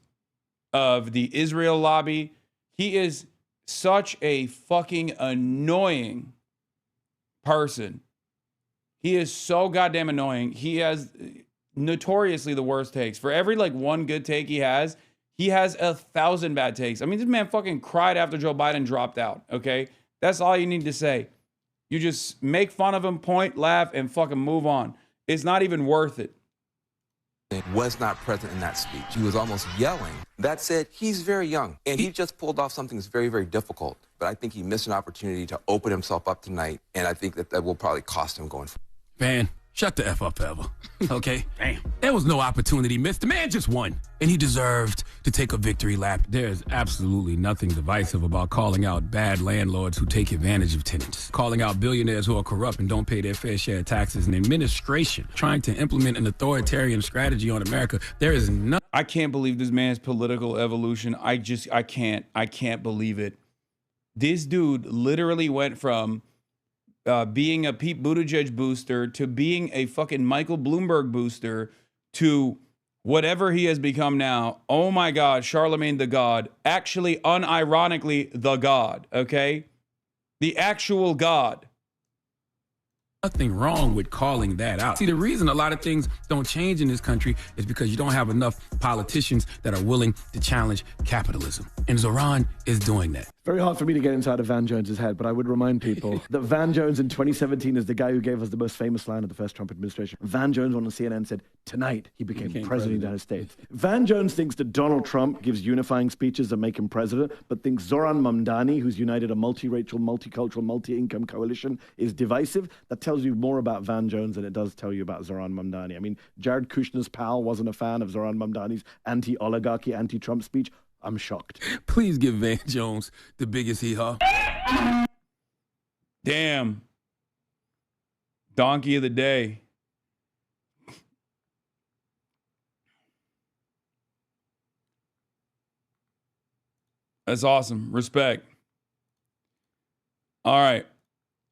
of the Israel lobby. He is such a fucking annoying person. He is so goddamn annoying. He has notoriously the worst takes. For every like one good take he has 1,000 bad takes. I mean, this man fucking cried after Joe Biden dropped out, okay? That's all you need to say. You just make fun of him, point, laugh, and fucking move on. It's not even worth it. Was not present in that speech. He was almost yelling. That said, he's very young, and he just pulled off something that's very, very difficult. But I think he missed an opportunity to open himself up tonight, and I think that will probably cost him going forward. Van, shut the F up ever, okay? Damn. There was no opportunity missed. The man just won, and he deserved to take a victory lap. There's absolutely nothing divisive about calling out bad landlords who take advantage of tenants, calling out billionaires who are corrupt and don't pay their fair share of taxes, and administration trying to implement an authoritarian strategy on America. There is no... I can't believe this man's political evolution. I can't believe it. This dude literally went from being a Pete Buttigieg booster to being a fucking Michael Bloomberg booster to whatever he has become now. Oh my God, Charlemagne the God. Actually, unironically, the God, okay? The actual God. Nothing wrong with calling that out. See, the reason a lot of things don't change in this country is because you don't have enough politicians that are willing to challenge capitalism. And Zoran is doing that. Very hard for me to get inside of Van Jones's head, but I would remind people that Van Jones in 2017 is the guy who gave us the most famous line of the first Trump administration. Van Jones on CNN said, tonight he became president of the United States. Van Jones thinks that Donald Trump gives unifying speeches that make him president, but thinks Zoran Mamdani, who's united a multiracial, multicultural, multi-income coalition, is divisive. That tells you more about Van Jones than it does tell you about Zoran Mamdani. I mean, Jared Kushner's pal wasn't a fan of Zoran Mamdani's anti-oligarchy, anti-Trump speech. I'm shocked. Please give Van Jones the biggest hee-haw. Damn. Donkey of the day. That's awesome. Respect. All right.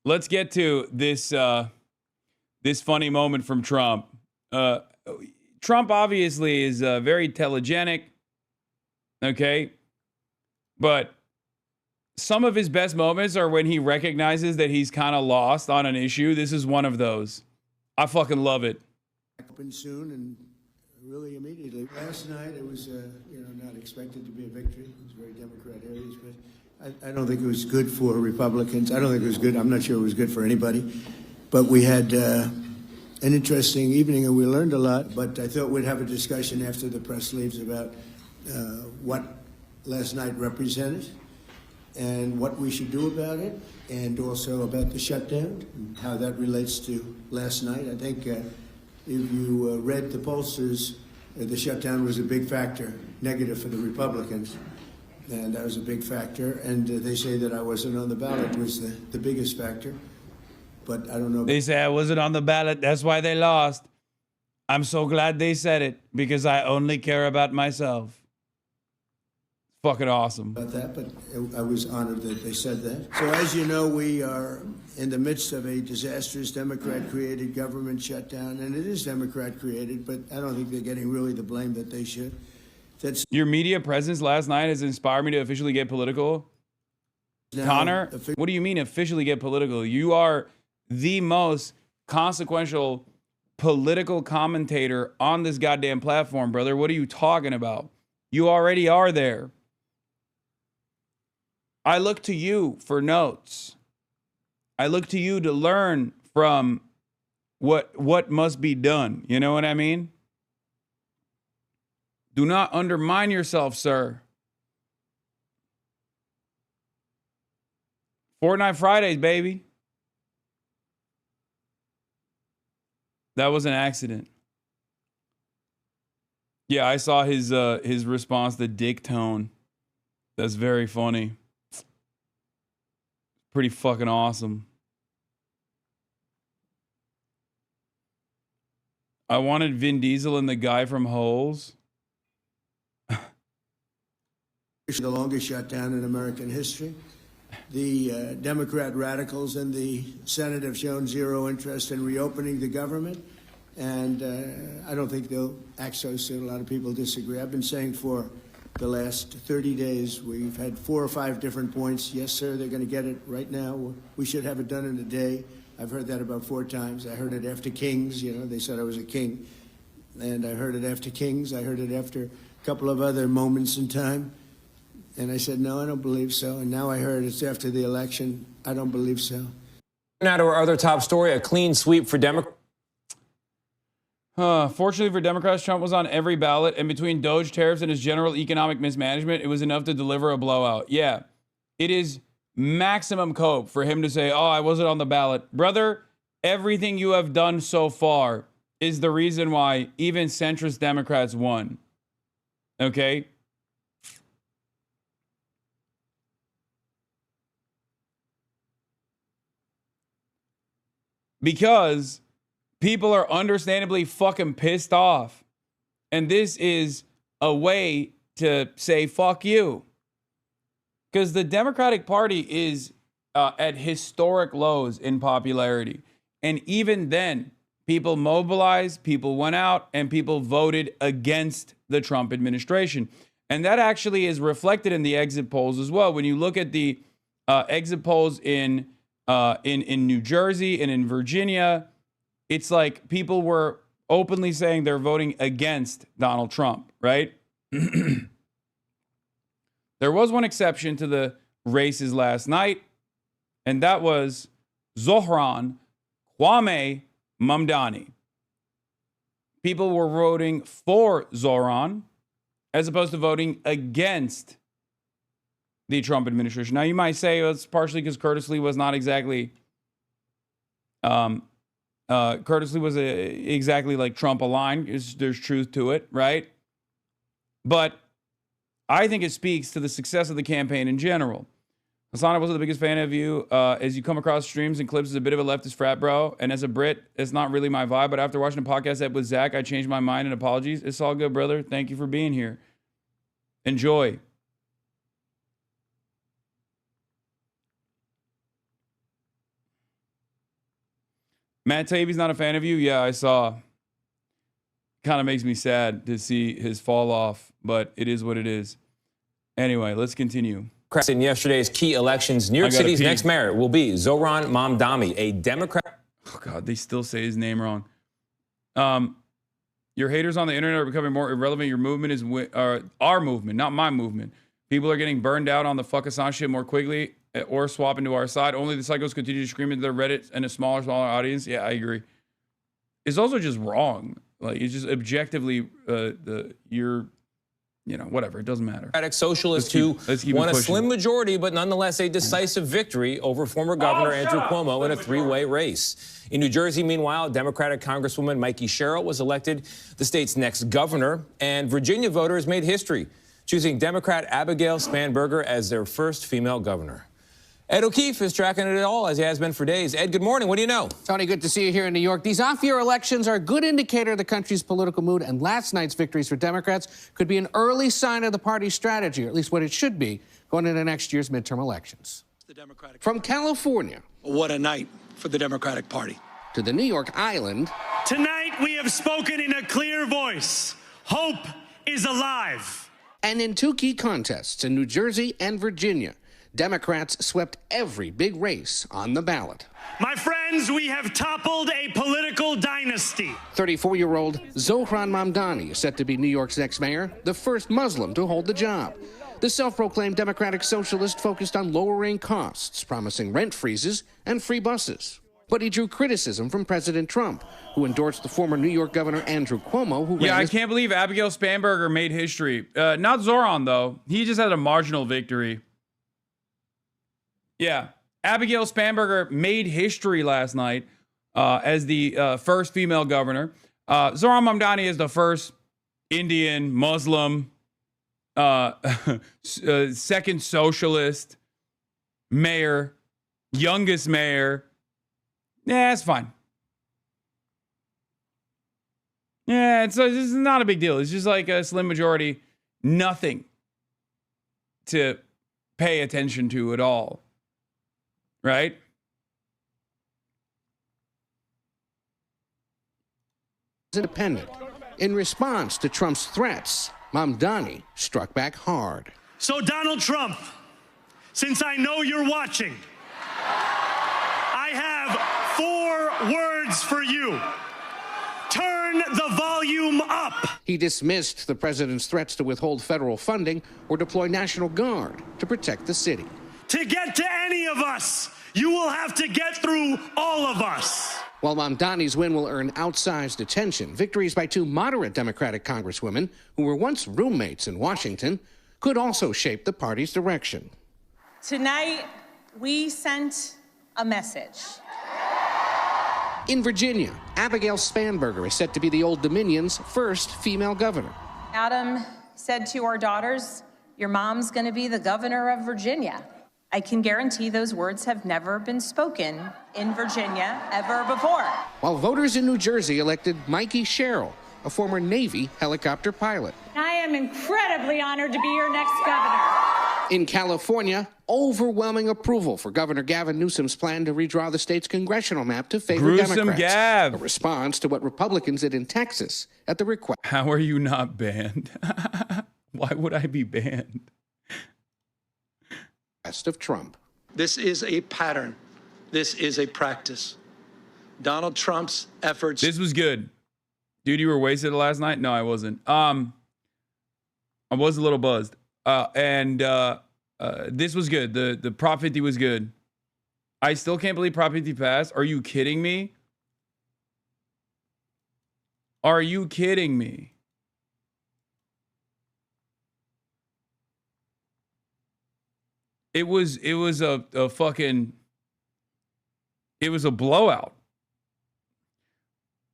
Let's get to this this funny moment from Trump. Trump obviously is very telegenic. Okay, but some of his best moments are when he recognizes that he's kind of lost on an issue. This is one of those. I fucking love it. Open soon and really immediately. Last night it was, not expected to be a victory. It was very Democrat areas, but I don't think it was good for Republicans. I don't think it was good. I'm not sure it was good for anybody. But we had an interesting evening and we learned a lot. But I thought we'd have a discussion after the press leaves about what last night represented. and what we should do about it, and also about the shutdown and how that relates to last night. I think if you read the pollsters, the shutdown was a big factor, negative for the Republicans, and that was a big factor. And they say that I wasn't on the ballot was the biggest factor, but I don't know. They say I wasn't on the ballot. That's why they lost. I'm so glad they said it because I only care about myself. Fucking awesome. About that, but I was honored that they said that. So as you know, we are in the midst of a disastrous Democrat-created government shutdown, and it is Democrat-created, but I don't think they're getting really the blame that they should. Your media presence last night has inspired me to officially get political. Connor, what do you mean officially get political? You are the most consequential political commentator on this goddamn platform, brother. What are you talking about? You already are there. I look to you for notes. I look to you to learn from what must be done. You know what I mean? Do not undermine yourself, sir. Fortnite Fridays, baby. That was an accident. Yeah, I saw his response, the dick tone. That's very funny. Pretty fucking awesome. I wanted Vin Diesel and the guy from Holes. The longest shutdown in American history. The Democrat radicals in the Senate have shown zero interest in reopening the government, and I don't think they'll act so soon. A lot of people disagree. I've been saying for the last 30 days, we've had 4 or 5 different points. Yes, sir, they're going to get it right now. We should have it done in a day. I've heard that about 4 times. I heard it after Kings. You know, they said I was a king. And I heard it after Kings. I heard it after a couple of other moments in time. And I said, no, I don't believe so. And now I heard it's after the election. I don't believe so. Now to our other top story, a clean sweep for Democrats. Fortunately for Democrats, Trump was on every ballot, and between Doge tariffs and his general economic mismanagement, it was enough to deliver a blowout. Yeah, it is maximum cope for him to say, oh, I wasn't on the ballot. Brother, everything you have done so far is the reason why even centrist Democrats won. Okay? Because people are understandably fucking pissed off. And this is a way to say, fuck you. Because the Democratic Party is at historic lows in popularity. And even then, people mobilized, people went out, and people voted against the Trump administration. And that actually is reflected in the exit polls as well. When you look at the exit polls in New Jersey and in Virginia, it's like people were openly saying they're voting against Donald Trump, right? There was one exception to the races last night, and that was Zohran Kwame Mamdani. People were voting for Zohran as opposed to voting against the Trump administration. Now, you might say it's partially because Curtis Lee was not exactly... Curtis Lee was exactly like Trump aligned. There's truth to it, right? But I think it speaks to the success of the campaign in general. Hasan, I wasn't the biggest fan of you. As you come across streams and clips as a bit of a leftist frat bro, and as a Brit, it's not really my vibe. But after watching a podcast that with Zach, I changed my mind and apologies. It's all good, brother. Thank you for being here. Enjoy. Matt Taibbi's not a fan of you? Yeah, I saw. Kind of makes me sad to see his fall off, but it is what it is. Anyway, let's continue. In yesterday's key elections, New York City's next mayor will be Zohran Mamdani, a Democrat. Oh, God, they still say his name wrong. Your haters on the internet are becoming more irrelevant. Your movement is our movement, not my movement. People are getting burned out on the fuck Hasan shit more quickly or swapping to our side. Only the psychos continue to scream into their Reddit and a smaller audience. Yeah, I agree. It's also just wrong. Like, it's just objectively, you know, whatever. It doesn't matter. Democratic Socialists who won a slim majority, but nonetheless a decisive victory over former Governor Andrew Cuomo in a three-way race. In New Jersey, meanwhile, Democratic Congresswoman Mikey Sherrill was elected the state's next governor, and Virginia voters made history, choosing Democrat Abigail Spanberger as their first female governor. Ed O'Keefe is tracking it all, as he has been for days. Ed, good morning. What do you know? Tony, good to see you here in New York. These off-year elections are a good indicator of the country's political mood, and last night's victories for Democrats could be an early sign of the party's strategy, or at least what it should be, going into next year's midterm elections. From California. What a night for the Democratic Party. To the New York Island. Tonight we have spoken in a clear voice. Hope is alive. And in two key contests in New Jersey and Virginia, Democrats swept every big race on the ballot. My friends, we have toppled a political dynasty. 34-year-old Zohran Mamdani is set to be New York's next mayor, the first Muslim to hold the job. The self-proclaimed Democratic Socialist focused on lowering costs, promising rent freezes and free buses. But he drew criticism from President Trump, who endorsed the former New York Governor Andrew Cuomo, who I can't believe Abigail Spanberger made history. Not Zoran, though. He just had a marginal victory. Yeah, Abigail Spanberger made history last night as the first female governor. Zohran Mamdani is the first Indian, Muslim, second socialist mayor, youngest mayor. Yeah, it's fine. Yeah, this is not a big deal. It's just like a slim majority, nothing to pay attention to at all. Right? Independent. In response to Trump's threats, Mamdani struck back hard. So Donald Trump, since I know you're watching, I have 4 words for you. Turn the volume up. He dismissed the president's threats to withhold federal funding or deploy National Guard to protect the city. To get to any of us, you will have to get through all of us. While Mamdani's win will earn outsized attention, victories by 2 moderate Democratic congresswomen who were once roommates in Washington could also shape the party's direction. Tonight, we sent a message. In Virginia, Abigail Spanberger is set to be the Old Dominion's first female governor. Adam said to our daughters, your mom's going to be the governor of Virginia. I can guarantee those words have never been spoken in Virginia ever before. While voters in New Jersey elected Mikey Sherrill, a former Navy helicopter pilot. I am incredibly honored to be your next governor. In California, overwhelming approval for Governor Gavin Newsom's plan to redraw the state's congressional map to favor Democrats. Gav. A response to what Republicans did in Texas at the request. How are you not banned? Why would I be banned? Of Trump. This is a pattern. This is a practice. Donald Trump's efforts. This was good. Dude, you were wasted last night? No, I wasn't. I was a little buzzed. This was good. The Prop 50 was good. I still can't believe Prop 50 passed. Are you kidding me? Are you kidding me? It was a fucking, it was a blowout.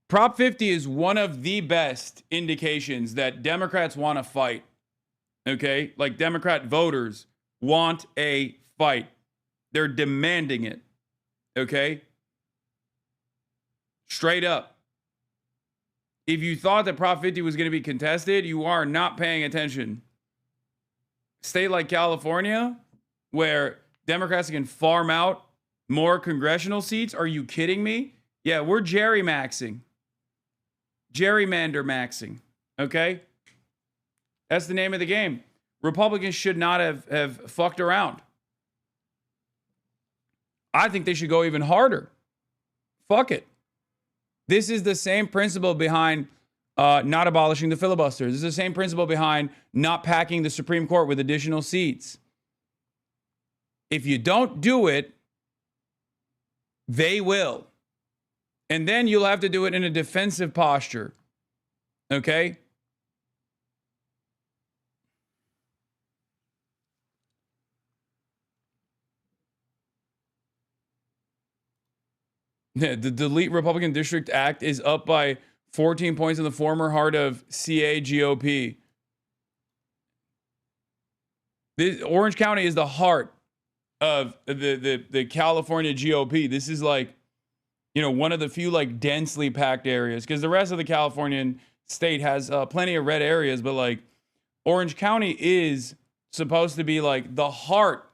Prop 50 is one of the best indications that Democrats want to fight. Okay? Like Democrat voters want a fight. They're demanding it. Okay? Straight up. If you thought that Prop 50 was going to be contested, you are not paying attention. State like California, where Democrats can farm out more congressional seats? Are you kidding me? Yeah, we're gerrymaxing. Gerrymander maxing. Okay? That's the name of the game. Republicans should not have fucked around. I think they should go even harder. Fuck it. This is the same principle behind not abolishing the filibuster. This is the same principle behind not packing the Supreme Court with additional seats. If you don't do it, they will. And then you'll have to do it in a defensive posture. Okay? The Delete Republican District Act is up by 14 points in the former heart of CA GOP. Orange County is the heart of the California GOP. This is like, you know, one of the few like densely packed areas, because the rest of the Californian state has plenty of red areas, but like Orange County is supposed to be like the heart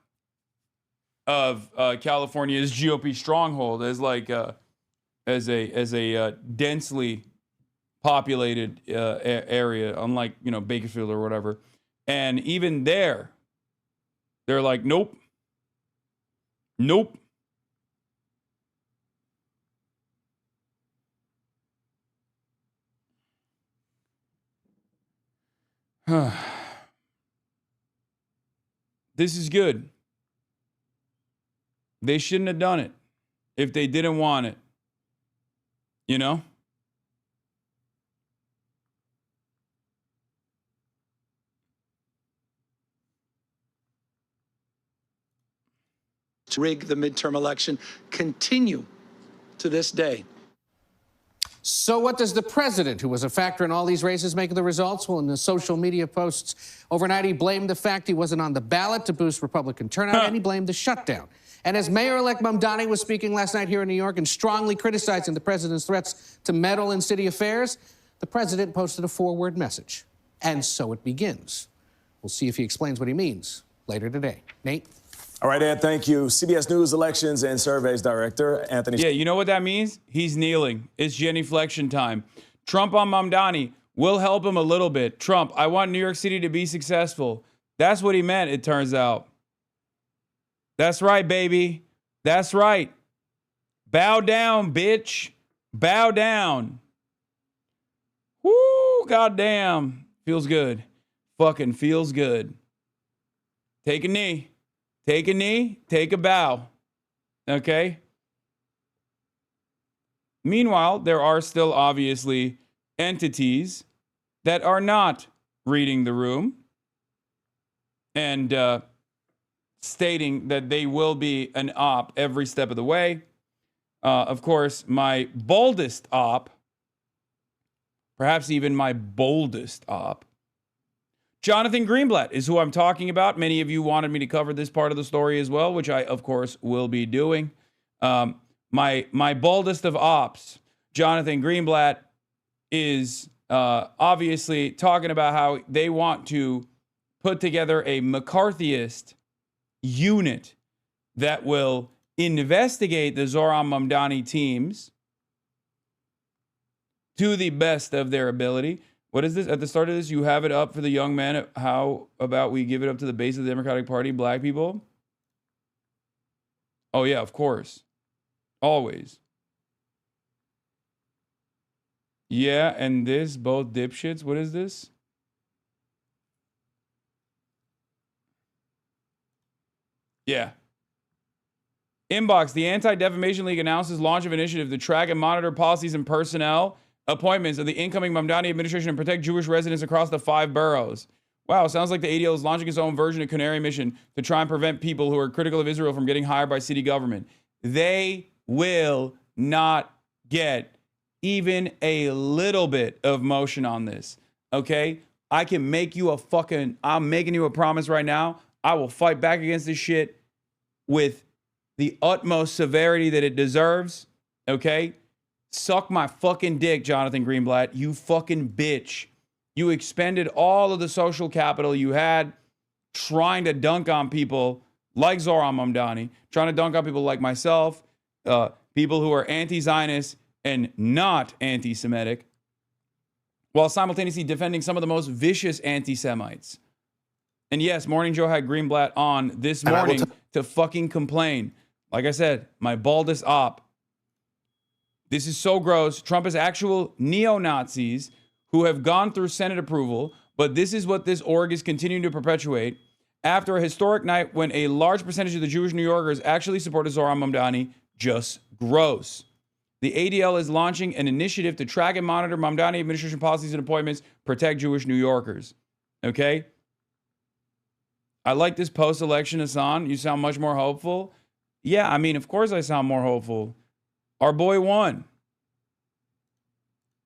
of California's GOP stronghold, as like as a densely populated area, unlike, you know, Bakersfield or whatever. And even there, they're like, nope. This is good. They shouldn't have done it if they didn't want it. You know? To rig the midterm election continue to this day. So what does the president, who was a factor in all these races, make of the results? Well, in the social media posts overnight, he blamed the fact he wasn't on the ballot to boost Republican turnout, and he blamed the shutdown. And as Mayor-elect Mamdani was speaking last night here in New York and strongly criticizing the president's threats to meddle in city affairs, the president posted a 4-word message. And so it begins. We'll see if he explains what he means later today. Nate? All right, Ed, thank you. CBS News Elections and Surveys Director Anthony. Yeah, you know what that means? He's kneeling. It's genuflection time. Trump on Mamdani will help him a little bit. Trump, I want New York City to be successful. That's what he meant, it turns out. That's right, baby. That's right. Bow down, bitch. Bow down. Woo, goddamn. Feels good. Fucking feels good. Take a knee. Take a knee, take a bow. Okay? Meanwhile, there are still obviously entities that are not reading the room and stating that they will be an op every step of the way. Of course, my boldest op, perhaps even my boldest op, Jonathan Greenblatt is who I'm talking about. Many of you wanted me to cover this part of the story as well, which I, of course, will be doing. My boldest of ops, Jonathan Greenblatt, is obviously talking about how they want to put together a McCarthyist unit that will investigate the Zohran Mamdani teams to the best of their ability. What is this? At the start of this, you have it up for the young man. How about we give it up to the base of the Democratic Party, black people? Oh, yeah, of course. Always. Yeah, and this, both dipshits. What is this? Yeah. Inbox, the Anti-Defamation League announces launch of initiative to track and monitor policies and personnel appointments of the incoming Mamdani administration and protect Jewish residents across the 5 boroughs. Wow, sounds like the ADL is launching its own version of Canary Mission to try and prevent people who are critical of Israel from getting hired by city government. They will not get even a little bit of motion on this, okay? I can make you I'm making you a promise right now. I will fight back against this shit with the utmost severity that it deserves, okay? Suck my fucking dick, Jonathan Greenblatt. You fucking bitch. You expended all of the social capital you had trying to dunk on people like Zohran Mamdani, trying to dunk on people like myself, people who are anti-Zionist and not anti-Semitic, while simultaneously defending some of the most vicious anti-Semites. And yes, Morning Joe had Greenblatt on this morning to fucking complain. Like I said, my baldest op. This is so gross. Trump has actual neo-Nazis who have gone through Senate approval, but this is what this org is continuing to perpetuate after a historic night when a large percentage of the Jewish New Yorkers actually supported Zohran Mamdani. Just gross. The ADL is launching an initiative to track and monitor Mamdani administration policies and appointments, protect Jewish New Yorkers. Okay? I like this post-election, Hasan. You sound much more hopeful. Yeah, I mean, of course I sound more hopeful. Our boy won.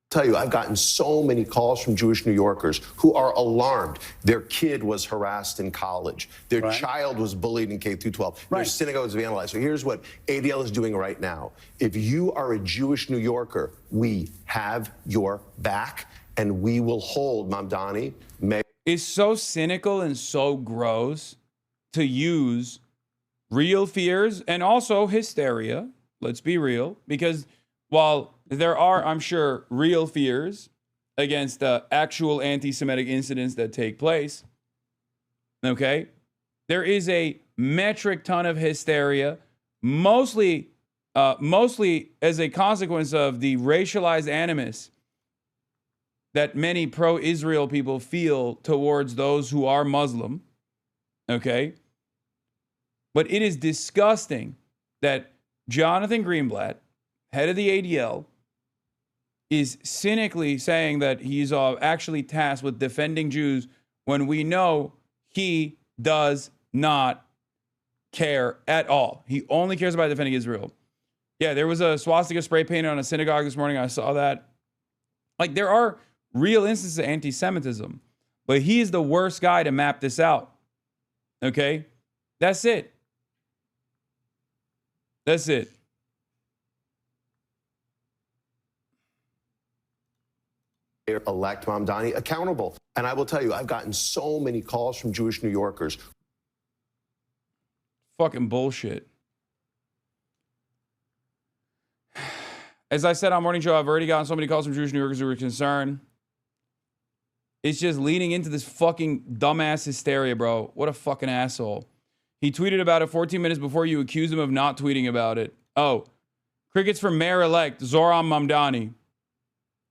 Tell you, I've gotten so many calls from Jewish New Yorkers who are alarmed. Their kid was harassed in college. Their child was bullied in K through 12. Their synagogues vandalized. So here's what ADL is doing right now. If you are a Jewish New Yorker, we have your back, and we will hold Mamdani. It's so cynical and so gross to use real fears and also hysteria. Let's be real, because while there are, I'm sure, real fears against actual anti-Semitic incidents that take place, okay, there is a metric ton of hysteria, mostly as a consequence of the racialized animus that many pro-Israel people feel towards those who are Muslim, okay? But it is disgusting that Jonathan Greenblatt, head of the ADL, is cynically saying that he's actually tasked with defending Jews when we know he does not care at all. He only cares about defending Israel. Yeah, there was a swastika spray painted on a synagogue this morning. I saw that. Like, there are real instances of anti-Semitism, but he is the worst guy to map this out. Okay? That's it. That's it. Elect Mamdani accountable. And I will tell you, I've gotten so many calls from Jewish New Yorkers. Fucking bullshit. As I said on Morning Show, I've already gotten so many calls from Jewish New Yorkers who were concerned. It's just leaning into this fucking dumbass hysteria, bro. What a fucking asshole. He tweeted about it 14 minutes before you accused him of not tweeting about it. Oh, crickets for mayor-elect Zohran Mamdani.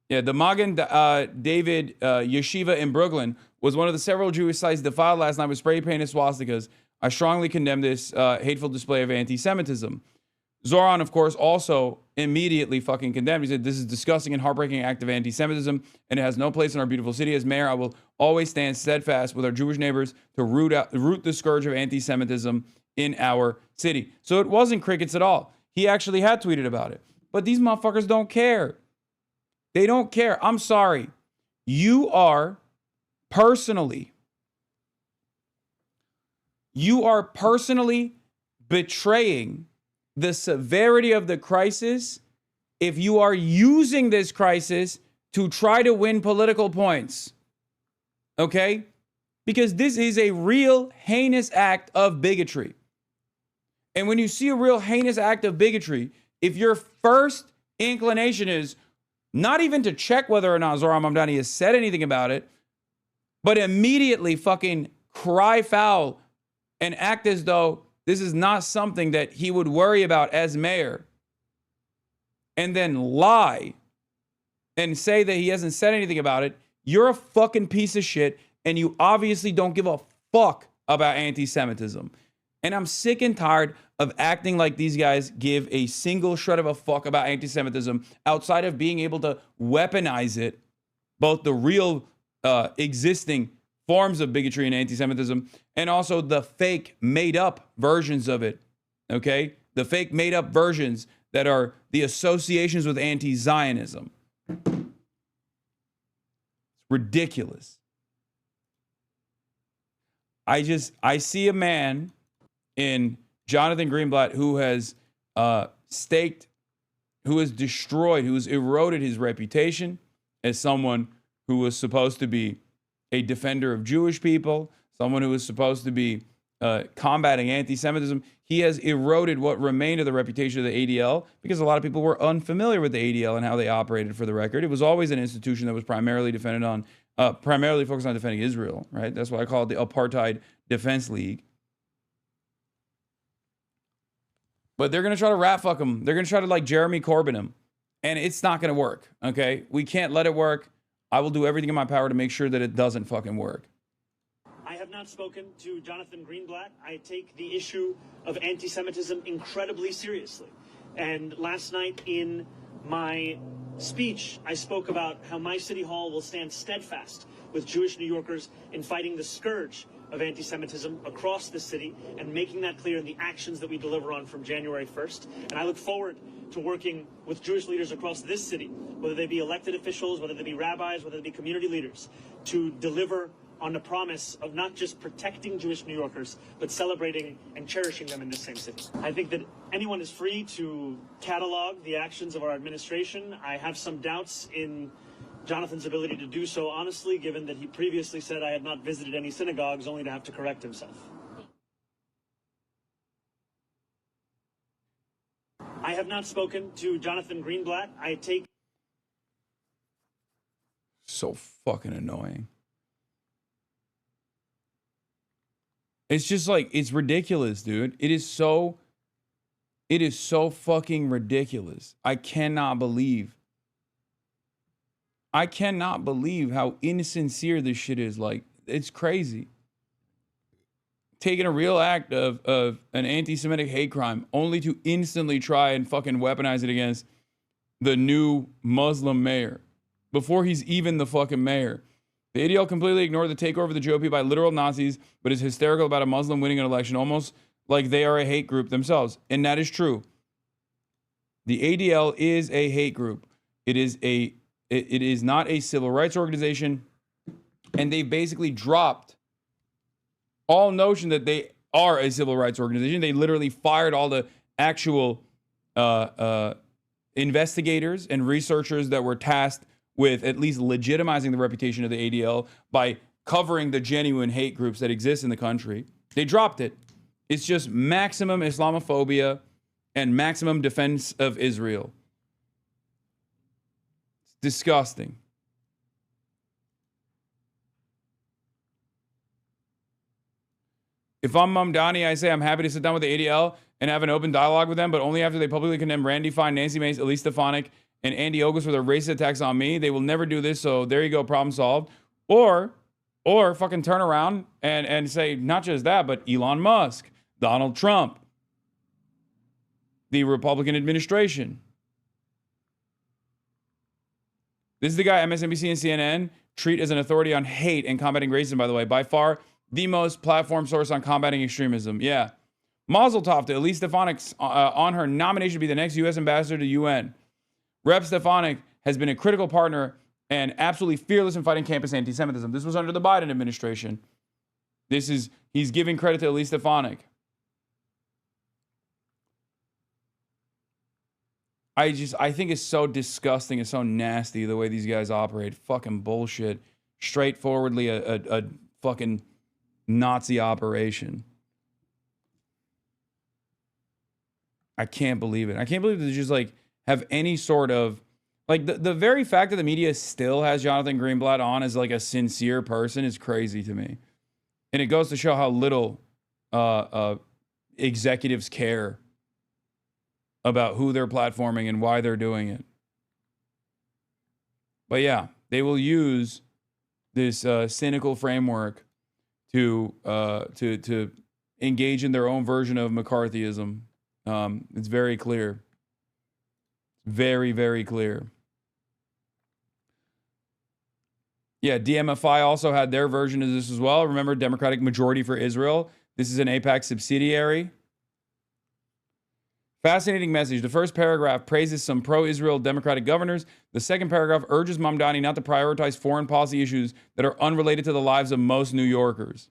Yeah, the Magen David Yeshiva in Brooklyn was one of the several Jewish sites defiled last night with spray-painted swastikas. I strongly condemn this hateful display of anti-Semitism. Zohran, of course, also immediately fucking condemned. He said, this is a disgusting and heartbreaking act of anti-Semitism, and it has no place in our beautiful city. As mayor, I will always stand steadfast with our Jewish neighbors to root the scourge of anti-Semitism in our city. So it wasn't crickets at all. He actually had tweeted about it. But these motherfuckers don't care. They don't care. I'm sorry. You are personally betraying the severity of the crisis if you are using this crisis to try to win political points. Okay? Because this is a real heinous act of bigotry. And when you see a real heinous act of bigotry, if your first inclination is not even to check whether or not Zohran Mamdani has said anything about it, but immediately fucking cry foul and act as though this is not something that he would worry about as mayor, and then lie and say that he hasn't said anything about it, you're a fucking piece of shit, and you obviously don't give a fuck about anti-Semitism. And I'm sick and tired of acting like these guys give a single shred of a fuck about anti-Semitism outside of being able to weaponize it, both the real existing forms of bigotry and anti-Semitism and also the fake made-up versions of it, okay? The fake made-up versions that are the associations with anti-Zionism. It's ridiculous. I see a man in Jonathan Greenblatt who has who has destroyed, who has eroded his reputation as someone who was supposed to be a defender of Jewish people, someone who was supposed to be combating anti-Semitism. He has eroded what remained of the reputation of the ADL because a lot of people were unfamiliar with the ADL and how they operated, for the record. It was always an institution that was primarily focused on defending Israel, right? That's why I call it the Apartheid Defense League. But they're going to try to rat fuck him. They're going to try to like Jeremy Corbyn him. And it's not going to work, okay? We can't let it work. I will do everything in my power to make sure that it doesn't fucking work. I have not spoken to Jonathan Greenblatt. I take the issue of anti-Semitism incredibly seriously. And last night in my speech, I spoke about how my city hall will stand steadfast with Jewish New Yorkers in fighting the scourge of anti-Semitism across the city and making that clear in the actions that we deliver on from January 1st. And I look forward to working with Jewish leaders across this city, whether they be elected officials, whether they be rabbis, whether they be community leaders, to deliver on the promise of not just protecting Jewish New Yorkers, but celebrating and cherishing them in this same city. I think that anyone is free to catalog the actions of our administration. I have some doubts in Jonathan's ability to do so honestly, given that he previously said I had not visited any synagogues, only to have to correct himself. I have not spoken to Jonathan Greenblatt. I take... So fucking annoying. It's just like, it's ridiculous, dude. It is so fucking ridiculous. I cannot believe how insincere this shit is. Like, it's crazy. Taking a real act of an anti-Semitic hate crime only to instantly try and fucking weaponize it against the new Muslim mayor before he's even the fucking mayor. The ADL completely ignored the takeover of the GOP by literal Nazis, but is hysterical about a Muslim winning an election, almost like they are a hate group themselves. And that is true. The ADL is a hate group. It is not a civil rights organization, and they basically dropped all notion that they are a civil rights organization. They literally fired all the actual investigators and researchers that were tasked with at least legitimizing the reputation of the ADL by covering the genuine hate groups that exist in the country. They dropped it. It's just maximum Islamophobia and maximum defense of Israel. It's disgusting. If I'm Mamdani, I say I'm happy to sit down with the ADL and have an open dialogue with them, but only after they publicly condemn Randy Fine, Nancy Mace, Elise Stefanik, and Andy Ogus for their racist attacks on me. They will never do this, so there you go, problem solved. Or fucking turn around and say not just that, but Elon Musk, Donald Trump, the Republican administration. This is the guy MSNBC and CNN treat as an authority on hate and combating racism, by the way. By far, the most platform source on combating extremism. Yeah. Mazel tov to Elise Stefanik on her nomination to be the next U.S. ambassador to UN. Rep. Stefanik has been a critical partner and absolutely fearless in fighting campus anti-Semitism. This was under the Biden administration. He's giving credit to Elise Stefanik. I think it's so disgusting. It's so nasty the way these guys operate. Fucking bullshit. Straightforwardly a fucking Nazi operation. I can't believe it. I can't believe they just like have any sort of like the very fact that the media still has Jonathan Greenblatt on as like a sincere person is crazy to me. And it goes to show how little executives care about who they're platforming and why they're doing it. But yeah, they will use this cynical framework to engage in their own version of McCarthyism. It's very clear. Very, very clear. Yeah, DMFI also had their version of this as well. Remember, Democratic Majority for Israel. This is an AIPAC subsidiary. Fascinating message. The first paragraph praises some pro-Israel Democratic governors. The second paragraph urges Mamdani not to prioritize foreign policy issues that are unrelated to the lives of most New Yorkers.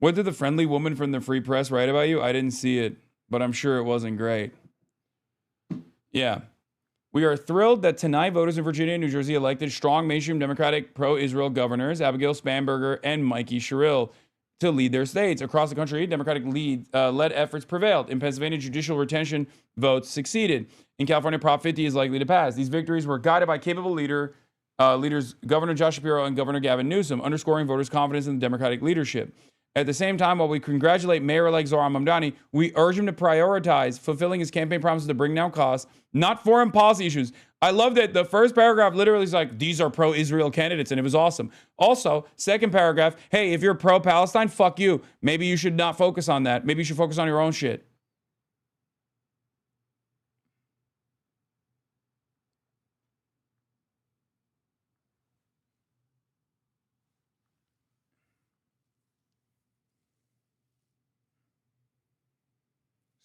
What did the friendly woman from the Free Press write about you? I didn't see it, but I'm sure it wasn't great. Yeah. We are thrilled that tonight voters in Virginia and New Jersey elected strong mainstream Democratic pro-Israel governors, Abigail Spanberger and Mikey Sherrill, to lead their states. Across the country, Democratic led efforts prevailed. In Pennsylvania, judicial retention votes succeeded. In California, Prop 50 is likely to pass. These victories were guided by capable leaders Governor Josh Shapiro and Governor Gavin Newsom, underscoring voters' confidence in the Democratic leadership. At the same time, while we congratulate Mayor-elect Zohran Mamdani, we urge him to prioritize fulfilling his campaign promises to bring down costs, not foreign policy issues. I love that the first paragraph literally is like, these are pro-Israel candidates, and it was awesome. Also, second paragraph, hey, if you're pro-Palestine, fuck you. Maybe you should not focus on that. Maybe you should focus on your own shit.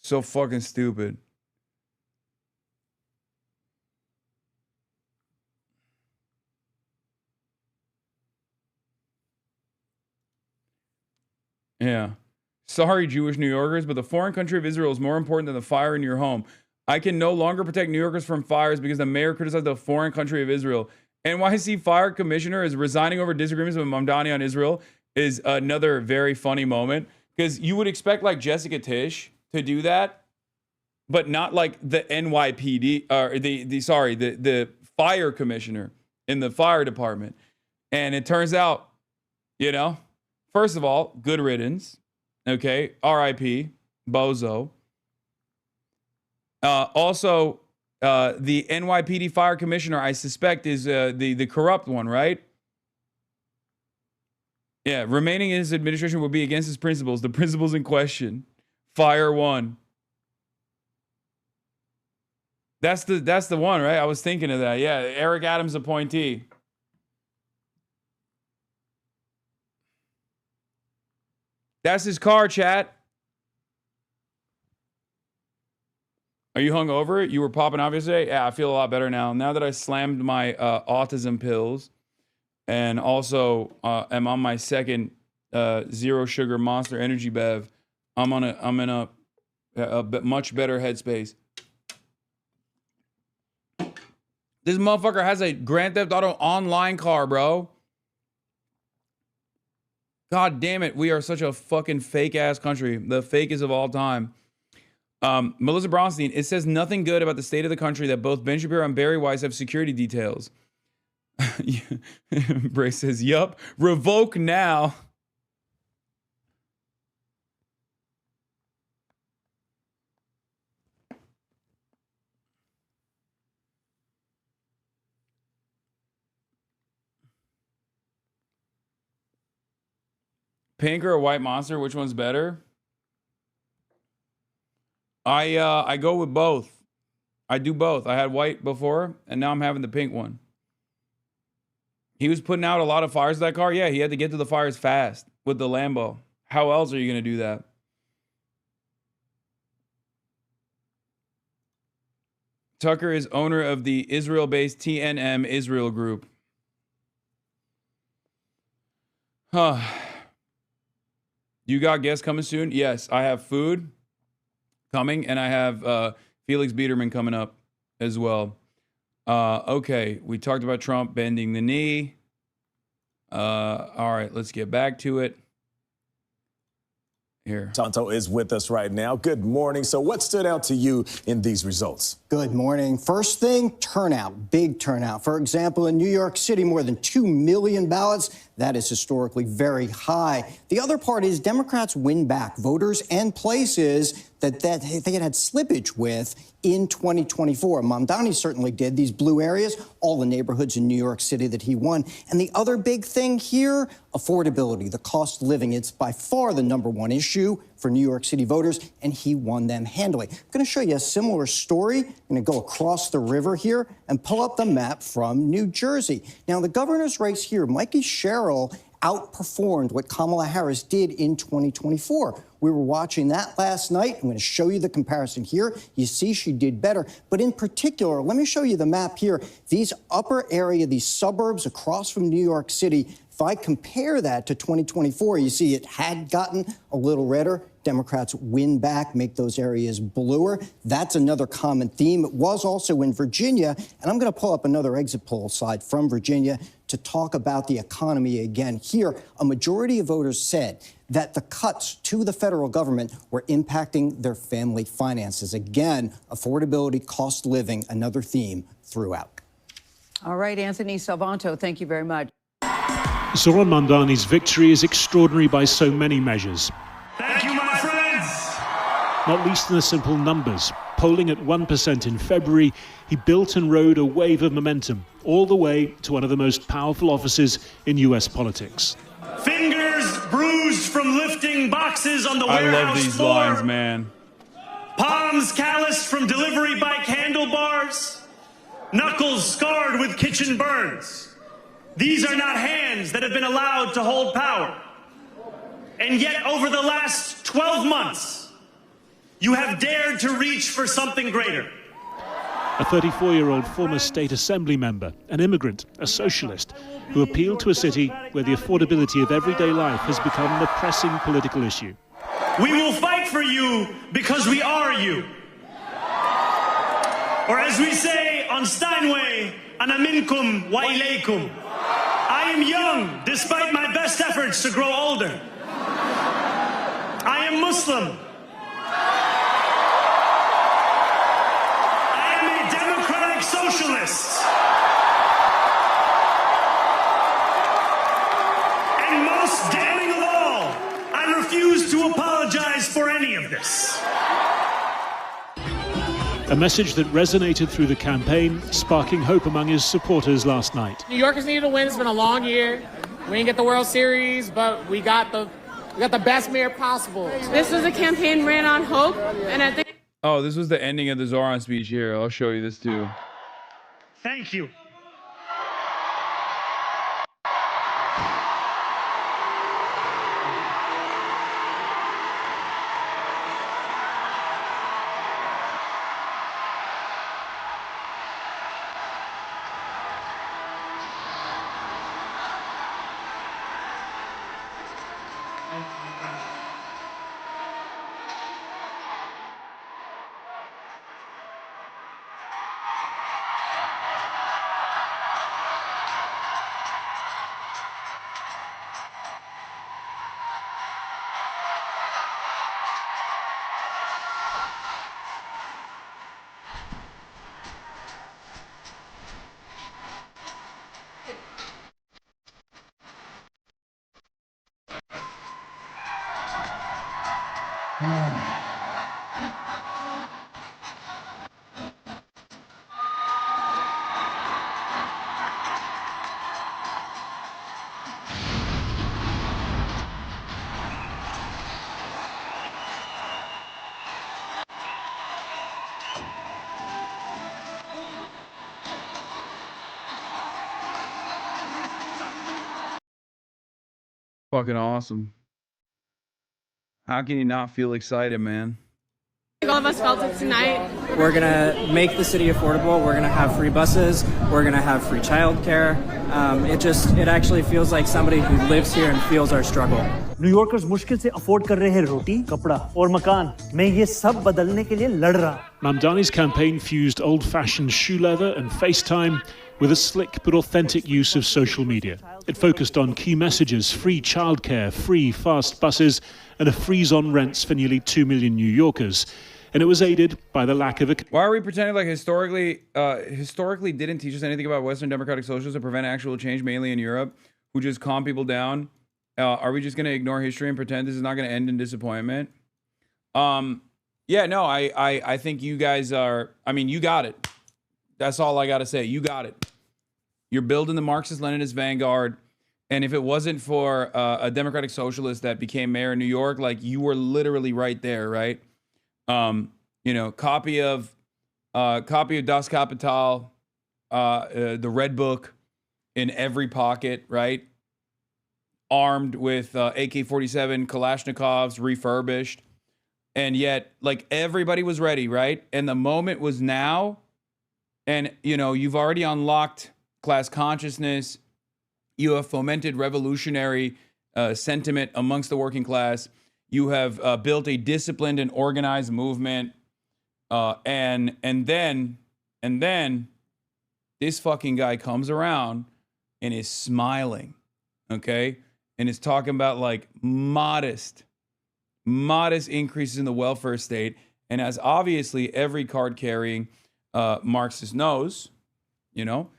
So fucking stupid. Yeah. Sorry, Jewish New Yorkers, but the foreign country of Israel is more important than the fire in your home. I can no longer protect New Yorkers from fires because the mayor criticized the foreign country of Israel. NYC fire commissioner is resigning over disagreements with Mamdani on Israel is another very funny moment, because you would expect like Jessica Tisch to do that, but not like the NYPD or the fire commissioner in the fire department. And it turns out, you know, first of all, good riddance. Okay, R.I.P. Bozo. Also, the NYPD fire commissioner, I suspect, is the corrupt one, right? Yeah, remaining in his administration will be against his principles. The principles in question. Fire one. That's the one, right? I was thinking of that. Yeah, Eric Adams appointee. That's his car, chat. Are you hungover? You were popping off yesterday? Yeah, I feel a lot better now. Now that I slammed my autism pills and also am on my second zero sugar Monster Energy Bev, I'm in a much better headspace. This motherfucker has a Grand Theft Auto online car, bro. God damn it, we are such a fucking fake-ass country. The fakest of all time. Melissa Bronstein, it says nothing good about the state of the country that both Ben Shapiro and Barry Weiss have security details. Bray says, yup, revoke now. Pink or a white Monster, which one's better? I go with both. I do both. I had white before, and now I'm having the pink one. He was putting out a lot of fires with that car. Yeah, he had to get to the fires fast with the Lambo. How else are you going to do that? Tucker is owner of the Israel-based TNM Israel Group. Huh. You got guests coming soon? Yes, I have food coming, and I have Felix Biederman coming up as well. Okay, we talked about Trump bending the knee. All right, let's get back to it. Here. Tonto is with us right now. Good morning. So what stood out to you in these results? Good morning. First thing, turnout, big turnout. For example, in New York City, more than 2 million ballots. That is historically very high. The other part is Democrats win back voters and places that they had slippage with in 2024. Mamdani certainly did. These blue areas, all the neighborhoods in New York City that he won. And the other big thing here, affordability, the cost of living. It's by far the #1 issue for New York City voters, and he won them handily. I'm going to show you a similar story. I'm going to go across the river here and pull up the map from New Jersey. Now, the governor's race here, Mikey Sherrill outperformed what Kamala Harris did in 2024. We were watching that last night. I'm going to show you the comparison here. You see she did better. But in particular, let me show you the map here. These upper area, these suburbs across from New York City, if I compare that to 2024, you see it had gotten a little redder. Democrats win back, make those areas bluer. That's another common theme. It was also in Virginia. And I'm going to pull up another exit poll slide from Virginia to talk about the economy again. Here, a majority of voters said that the cuts to the federal government were impacting their family finances. Again, affordability, cost of living, another theme throughout. All right, Anthony Salvanto, thank you very much. Zohran Mamdani's victory is extraordinary by so many measures. Thank you, my friends. Not least in the simple numbers. Polling at 1% in February, he built and rode a wave of momentum all the way to one of the most powerful offices in U.S. politics. Fingers bruised from lifting boxes on the warehouse floor. I love these lines, man. Palms calloused from delivery bike handlebars. Knuckles scarred with kitchen burns. These are not hands that have been allowed to hold power. And yet, over the last 12 months, You have dared to reach for something greater. A 34-year-old former state assembly member, an immigrant, a socialist, who appealed to a city where the affordability of everyday life has become the pressing political issue. We will fight for you because we are you. Or as we say on Steinway, ana minkum wa ilaykum. I am young, despite my best efforts to grow older. I am Muslim. I am a democratic socialist. And most damning of all, I refuse to apologize for any of this. A message that resonated through the campaign, sparking hope among his supporters last night. New Yorkers needed a win. It's been a long year. We didn't get the World Series, but we got the best mayor possible. This was a campaign ran on hope, and I think... Oh, this was the ending of the Zoran speech here. I'll show you this too. Thank you. Fucking awesome. How can you not feel excited, man? all of us felt it tonight. We're going to make the city affordable. We're going to have free buses. We're going to have free childcare. It actually feels like somebody who lives here and feels our struggle. New Yorkers मुश्किल से afford कर रहे हैं रोटी, कपड़ा और मकान. मैं ये सब बदलने के लिए लड़ रहा. Mamdani's campaign fused old-fashioned shoe leather and FaceTime with a slick but authentic use of social media. It focused on key messages: free childcare, free fast buses, and a freeze on rents for nearly 2 million New Yorkers. And it was aided by the lack of a... Why are we pretending like historically didn't teach us anything about Western democratic socialists to prevent actual change, mainly in Europe, who just calm people down? Are we just going to ignore history and pretend this is not going to end in disappointment? Yeah, no, I think you guys are... I mean, you got it. That's all I got to say. You got it. You're building the Marxist-Leninist vanguard. And if it wasn't for a democratic socialist that became mayor in New York, like, you were literally right there, right? You know, copy of Das Kapital, the Red Book in every pocket, right? Armed with AK-47 Kalashnikovs, refurbished. And yet, like, everybody was ready, right? And the moment was now. And, you know, you've already unlocked class consciousness. You have fomented revolutionary sentiment amongst the working class. You have built a disciplined and organized movement. And then this fucking guy comes around and is smiling, okay? And is talking about, like, modest increases in the welfare state. And as obviously every card-carrying Marxist knows, you know,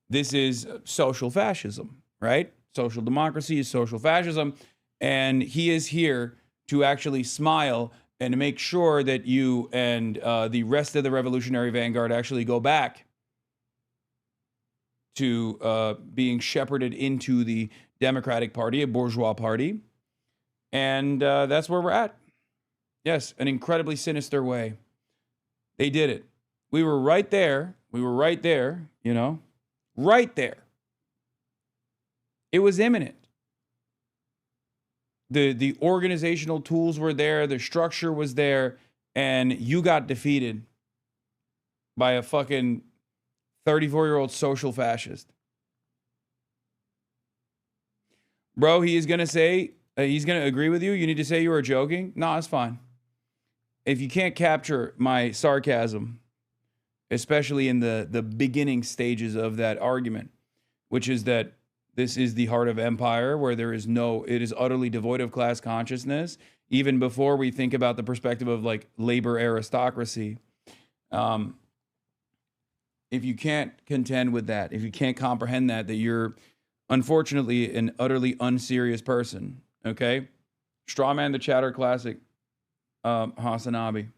this is social fascism, right? Social democracy is social fascism. And he is here to actually smile and to make sure that you and the rest of the revolutionary vanguard actually go back to being shepherded into the Democratic Party, a bourgeois party. And that's where we're at. Yes, an incredibly sinister way. They did it. We were right there. We were right there, you know, right there. It was imminent. The organizational tools were there. The structure was there. and you got defeated by a fucking 34-year-old social fascist. Bro, he is going to say, he's going to agree with you. You need to say you were joking. No, it's fine. If you can't capture my sarcasm, especially in the beginning stages of that argument, which is that this is the heart of empire where it is utterly devoid of class consciousness, even before we think about the perspective of like labor aristocracy. If you can't contend with that, if you can't comprehend that you're unfortunately an utterly unserious person, okay? Strawman the Chatter Classic, HasanAbi.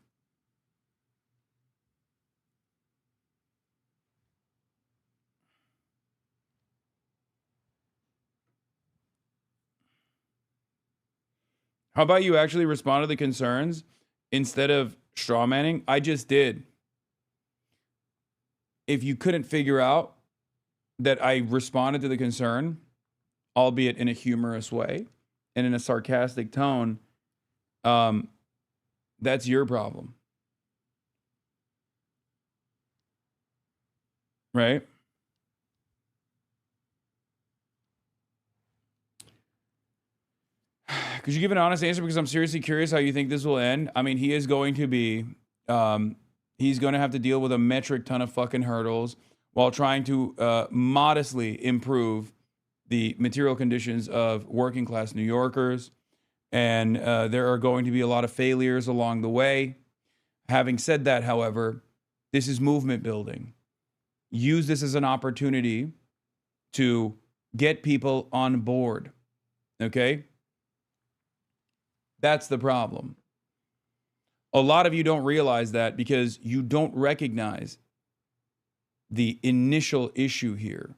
How about you actually respond to the concerns instead of strawmanning? I just did. If you couldn't figure out that I responded to the concern, albeit in a humorous way and in a sarcastic tone, that's your problem. Right? Could you give an honest answer? Because I'm seriously curious how you think this will end. I mean, he is going to be, he's going to have to deal with a metric ton of fucking hurdles while trying to modestly improve the material conditions of working class New Yorkers. And there are going to be a lot of failures along the way. Having said that, however, this is movement building. Use this as an opportunity to get people on board. Okay? That's the problem. A lot of you don't realize that because you don't recognize the initial issue here.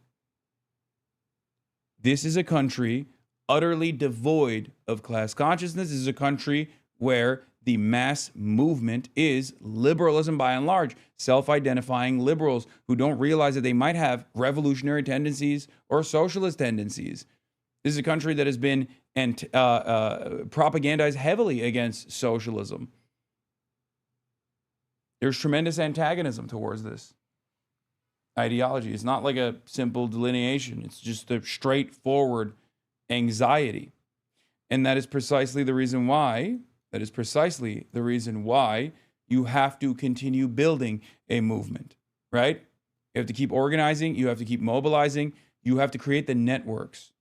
This is a country utterly devoid of class consciousness. This is a country where the mass movement is liberalism by and large, self-identifying liberals who don't realize that they might have revolutionary tendencies or socialist tendencies. This is a country that has been propagandized heavily against socialism. There's tremendous antagonism towards this ideology. It's not like a simple delineation. It's just a straightforward anxiety. And that is precisely the reason why, you have to continue building a movement, right? You have to keep organizing. You have to keep mobilizing. You have to create the networks.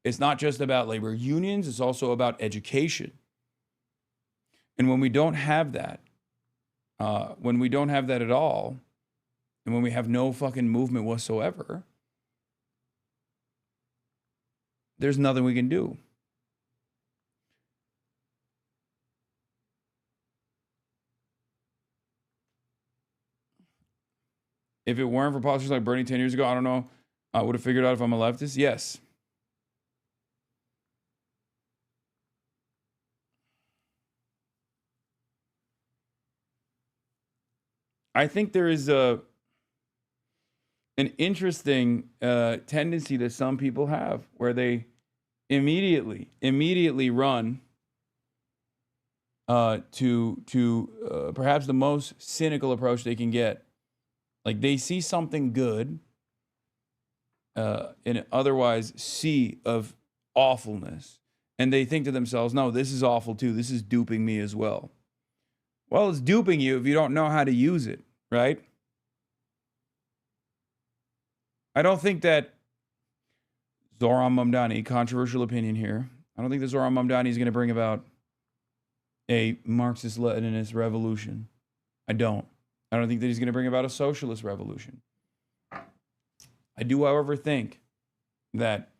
It's not just about labor unions. It's also about education. And when we don't have that, at all, and when we have no fucking movement whatsoever, there's nothing we can do. If it weren't for politicians like Bernie 10 years ago, I don't know, I would have figured out if I'm a leftist. Yes. I think there is an interesting tendency that some people have where they immediately run to perhaps the most cynical approach they can get. Like they see something good in an otherwise sea of awfulness, and they think to themselves, no, this is awful too. This is duping me as well. Well, it's duping you if you don't know how to use it, right? I don't think that Zohran Mamdani, controversial opinion here, I don't think that Zohran Mamdani is going to bring about a Marxist-Leninist revolution. I don't think that he's going to bring about a socialist revolution. I do, however, think that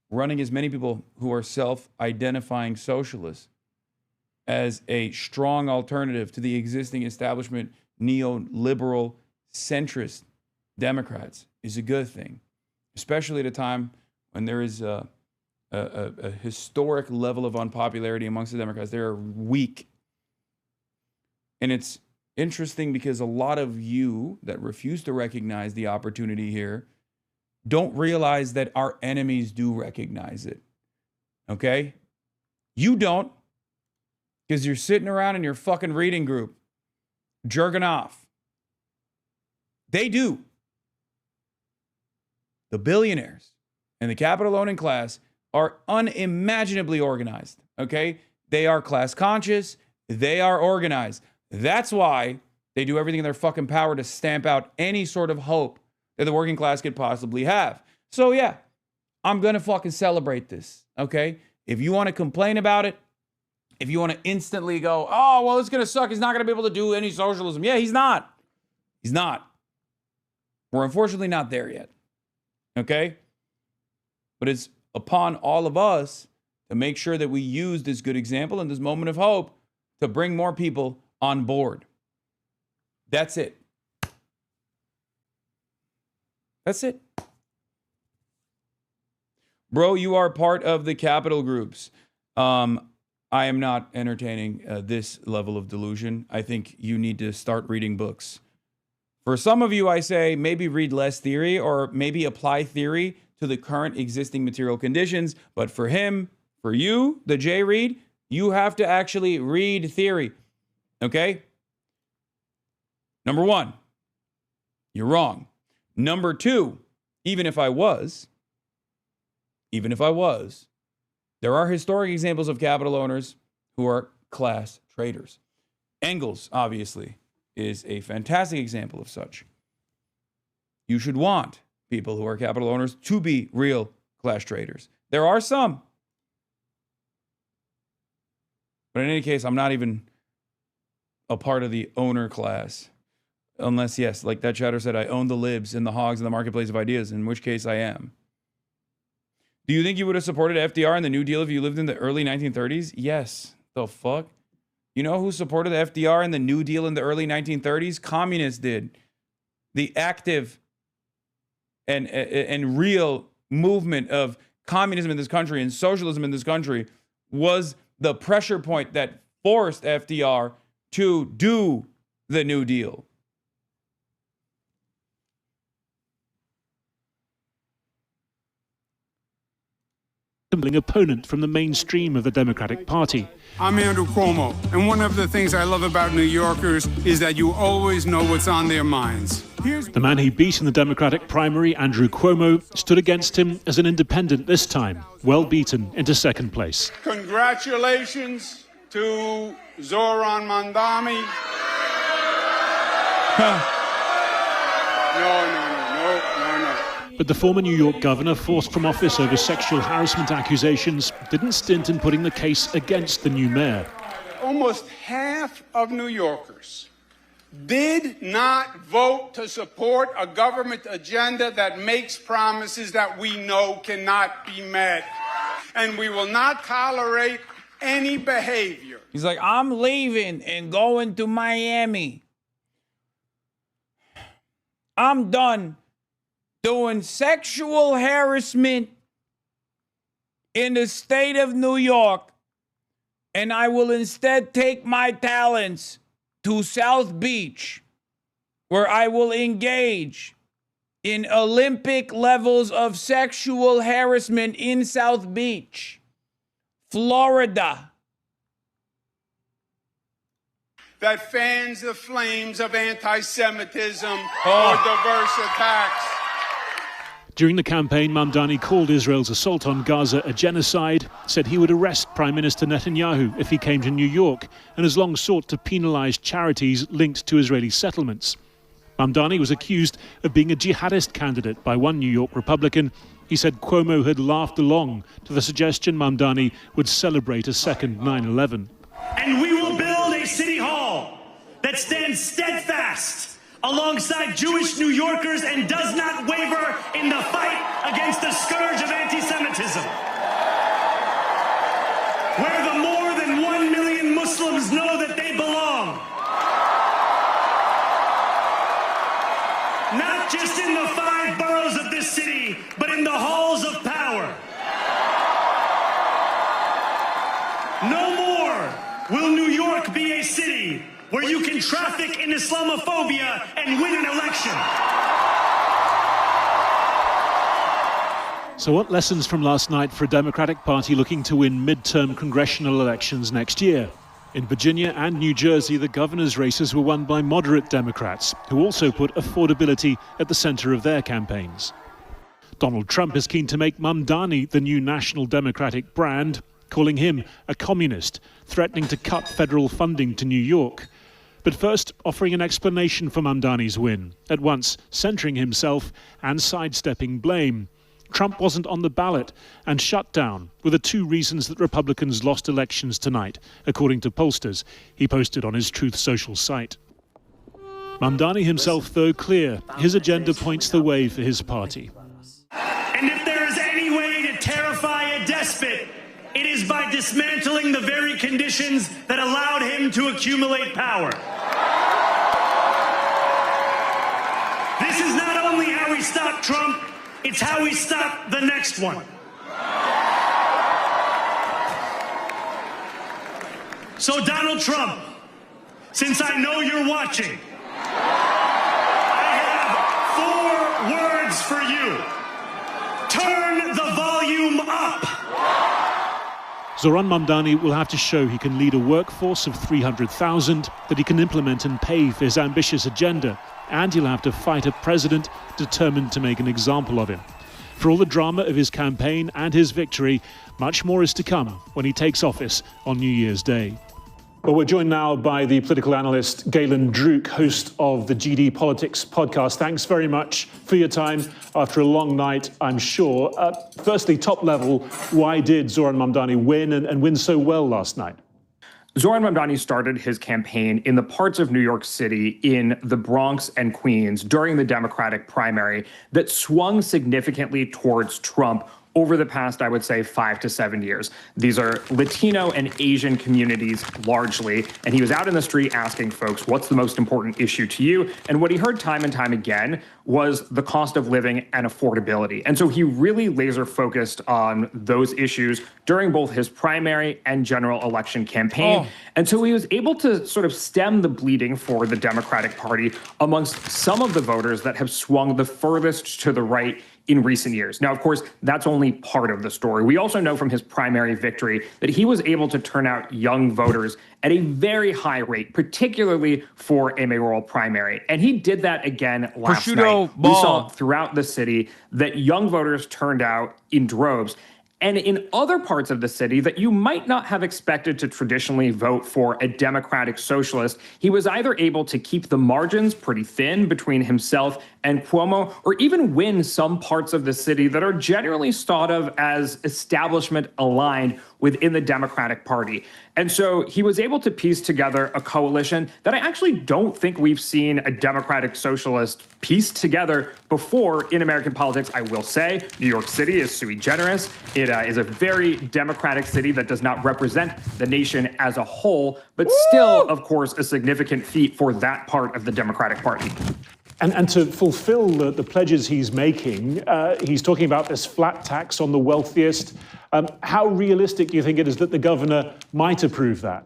running as many people who are self-identifying socialists as a strong alternative to the existing establishment neoliberal centrist Democrats is a good thing, especially at a time when there is a historic level of unpopularity amongst the Democrats. They're weak. And it's interesting because a lot of you that refuse to recognize the opportunity here don't realize that our enemies do recognize it. Okay? You don't. because you're sitting around in your fucking reading group, jerking off. They do. The billionaires and the capital owning class are unimaginably organized, okay? They are class conscious. They are organized. That's why they do everything in their fucking power to stamp out any sort of hope that the working class could possibly have. So yeah, I'm going to fucking celebrate this, okay? If you want to complain about it, if you want to instantly go, oh, well, it's going to suck. He's not going to be able to do any socialism. Yeah, he's not. He's not. We're unfortunately not there yet, okay? But it's upon all of us to make sure that we use this good example and this moment of hope to bring more people on board. That's it. That's it. Bro, you are part of the capital groups. I am not entertaining this level of delusion. I think you need to start reading books. For some of you, I say maybe read less theory or maybe apply theory to the current existing material conditions. But for him, for you, the J Reed, you have to actually read theory. Okay? Number one, you're wrong. Number two, even if I was, there are historic examples of capital owners who are class traders. Engels, obviously, is a fantastic example of such. You should want people who are capital owners to be real class traders. There are some. But in any case, I'm not even a part of the owner class. Unless, yes, like that chatter said, I own the libs and the hogs in the marketplace of ideas, in which case I am. Do you think you would have supported FDR and the New Deal if you lived in the early 1930s? Yes. The fuck? You know who supported the FDR and the New Deal in the early 1930s? Communists did. The active and real movement of communism in this country and socialism in this country was the pressure point that forced FDR to do the New Deal. Opponent from the mainstream of the Democratic Party. I'm Andrew Cuomo, and one of the things I love about New Yorkers is that you always know what's on their minds. The man he beat in the Democratic primary, Andrew Cuomo, stood against him as an independent this time, well beaten into second place. Congratulations to Zohran Mamdani. No. But the former New York governor, forced from office over sexual harassment accusations, didn't stint in putting the case against the new mayor. Almost half of New Yorkers did not vote to support a government agenda that makes promises that we know cannot be met. And we will not tolerate any behavior. He's like, I'm leaving and going to Miami. I'm done doing sexual harassment in the state of New York, and I will instead take my talents to South Beach, where I will engage in Olympic levels of sexual harassment in South Beach, Florida. That fans the flames of anti-Semitism or diverse attacks. During the campaign, Mamdani called Israel's assault on Gaza a genocide, said he would arrest Prime Minister Netanyahu if he came to New York, and has long sought to penalize charities linked to Israeli settlements. Mamdani was accused of being a jihadist candidate by one New York Republican. He said Cuomo had laughed along to the suggestion Mamdani would celebrate a second 9/11. And we will build a city hall that stands steadfast alongside Jewish New Yorkers and does not waver in the fight against the scourge of anti-Semitism. Where the more than 1 million Muslims know that they belong. Not just in the 5 boroughs of this city, but in the halls of power. No more will New York be a city where you can traffic in Islamophobia and win an election. So what lessons from last night for a Democratic Party looking to win midterm congressional elections next year? In Virginia and New Jersey, the governor's races were won by moderate Democrats, who also put affordability at the center of their campaigns. Donald Trump is keen to make Mamdani the new national Democratic brand, calling him a communist, threatening to cut federal funding to New York. But first, offering an explanation for Mamdani's win, at once centering himself and sidestepping blame. Trump wasn't on the ballot and shut down were the two reasons that Republicans lost elections tonight, according to pollsters he posted on his Truth Social site. Mamdani himself, though, clear. His agenda points the way for his party. And if there is any way to terrify a despot, it is by dismantling the very conditions that allowed him to accumulate power. This is not only how we stop Trump, it's how we stop the next one. So Donald Trump, since I know you're watching, I have 4 words for you. Turn the volume up. Zohran Mamdani will have to show he can lead a workforce of 300,000 that he can implement and pay for his ambitious agenda. And he'll have to fight a president determined to make an example of him. For all the drama of his campaign and his victory, much more is to come when he takes office on New Year's Day. Well, we're joined now by the political analyst Galen Druke, host of the GD Politics podcast. Thanks very much for your time after a long night, I'm sure. Firstly, top level, why did Zohran Mamdani win and win so well last night? Zohran Mamdani started his campaign in the parts of New York City in the Bronx and Queens during the Democratic primary that swung significantly towards Trump over the past, I would say, 5 to 7 years. These are Latino and Asian communities largely, and he was out in the street asking folks, what's the most important issue to you? And what he heard time and time again was the cost of living and affordability. And so he really laser focused on those issues during both his primary and general election campaign. And so he was able to sort of stem the bleeding for the Democratic Party amongst some of the voters that have swung the furthest to the right in recent years. Now, of course, that's only part of the story. We also know from his primary victory that he was able to turn out young voters at a very high rate, particularly for a mayoral primary. And he did that again last night. We saw throughout the city that young voters turned out in droves. And in other parts of the city that you might not have expected to traditionally vote for a Democratic socialist, he was either able to keep the margins pretty thin between himself and Cuomo, or even win some parts of the city that are generally thought of as establishment aligned within the Democratic Party. And so he was able to piece together a coalition that I actually don't think we've seen a Democratic socialist piece together before in American politics. I will say New York City is sui generis. It is a very Democratic city that does not represent the nation as a whole, but still, of course, a significant feat for that part of the Democratic Party. And to fulfill the pledges he's making, he's talking about this flat tax on the wealthiest. How realistic do you think it is that the governor might approve that?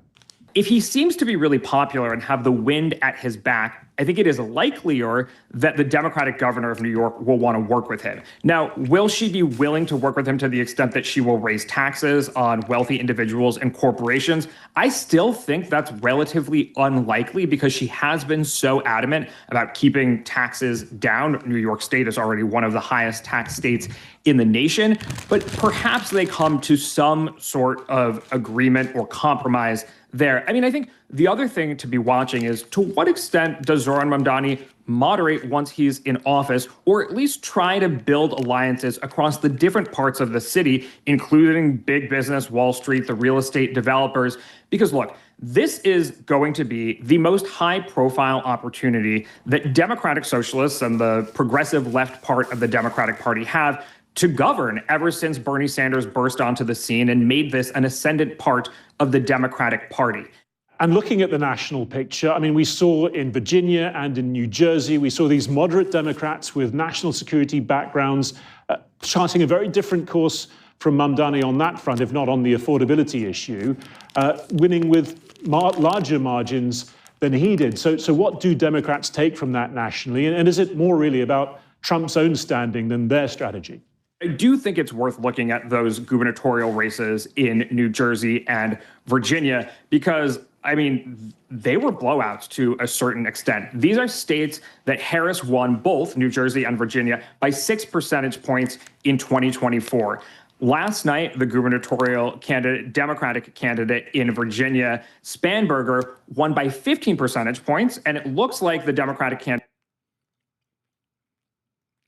If he seems to be really popular and have the wind at his back, I think it is likelier that the Democratic governor of New York will want to work with him. Now, will she be willing to work with him to the extent that she will raise taxes on wealthy individuals and corporations? I still think that's relatively unlikely because she has been so adamant about keeping taxes down. New York State is already one of the highest tax states in the nation, but perhaps they come to some sort of agreement or compromise there. I mean, I think the other thing to be watching is to what extent does Zohran Mamdani moderate once he's in office, or at least try to build alliances across the different parts of the city, including big business, Wall Street, the real estate developers. Because look, this is going to be the most high-profile opportunity that Democratic socialists and the progressive left part of the Democratic Party have to govern ever since Bernie Sanders burst onto the scene and made this an ascendant part of the Democratic Party. And looking at the national picture, I mean, we saw in Virginia and in New Jersey, we saw these moderate Democrats with national security backgrounds charting a very different course from Mamdani on that front, if not on the affordability issue, winning with larger margins than he did. So what do Democrats take from that nationally? And is it more really about Trump's own standing than their strategy? I do think it's worth looking at those gubernatorial races in New Jersey and Virginia because I mean, they were blowouts to a certain extent. These are states that Harris won, both New Jersey and Virginia, by 6 percentage points in 2024. Last night, the gubernatorial candidate, Democratic candidate in Virginia, Spanberger, won by 15 percentage points, and it looks like the Democratic candidate.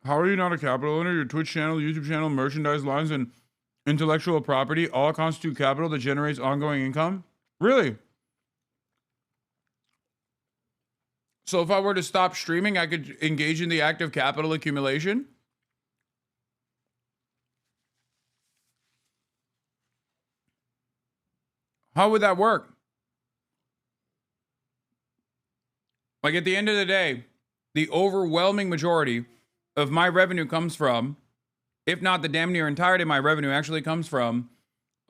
How are you not a capital owner? Your Twitch channel, YouTube channel, merchandise lines, and intellectual property all constitute capital that generates ongoing income? Really? So if I were to stop streaming, I could engage in the act of capital accumulation? How would that work? Like, at the end of the day, the overwhelming majority of my revenue comes from, if not the damn near entirety of my revenue actually comes from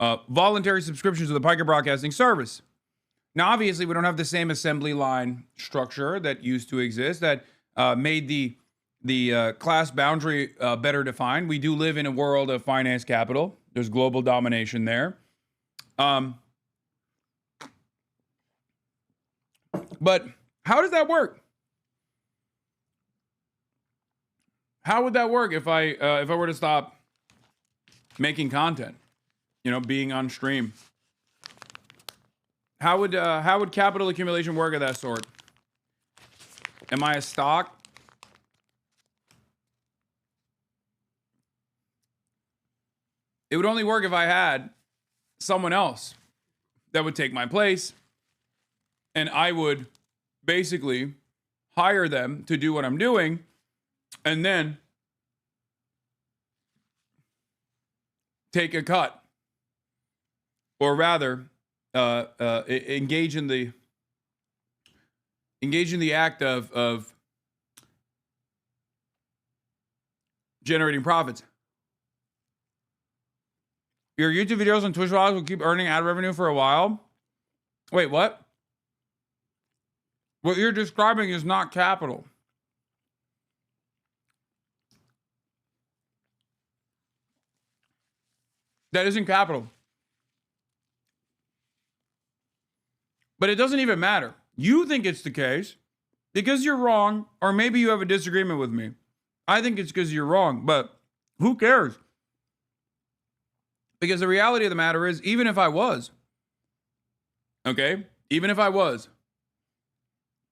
voluntary subscriptions to the Piker Broadcasting service. Now, obviously, we don't have the same assembly line structure that used to exist that made the class boundary better defined. We do live in a world of finance capital. There's global domination there. But how does that work? How would that work if I were to stop making content? You know, being on stream. How would capital accumulation work of that sort? Am I a stock? It would only work if I had someone else that would take my place, and I would basically hire them to do what I'm doing, and then take a cut, or rather, engage in the act of generating profits. Your YouTube videos and Twitch vlogs will keep earning ad revenue for a while. Wait, what? What you're describing is not capital. That isn't capital. But it doesn't even matter. You think it's the case because you're wrong, or maybe you have a disagreement with me. I think it's because you're wrong, but who cares? Because the reality of the matter is, even if I was, okay, even if I was,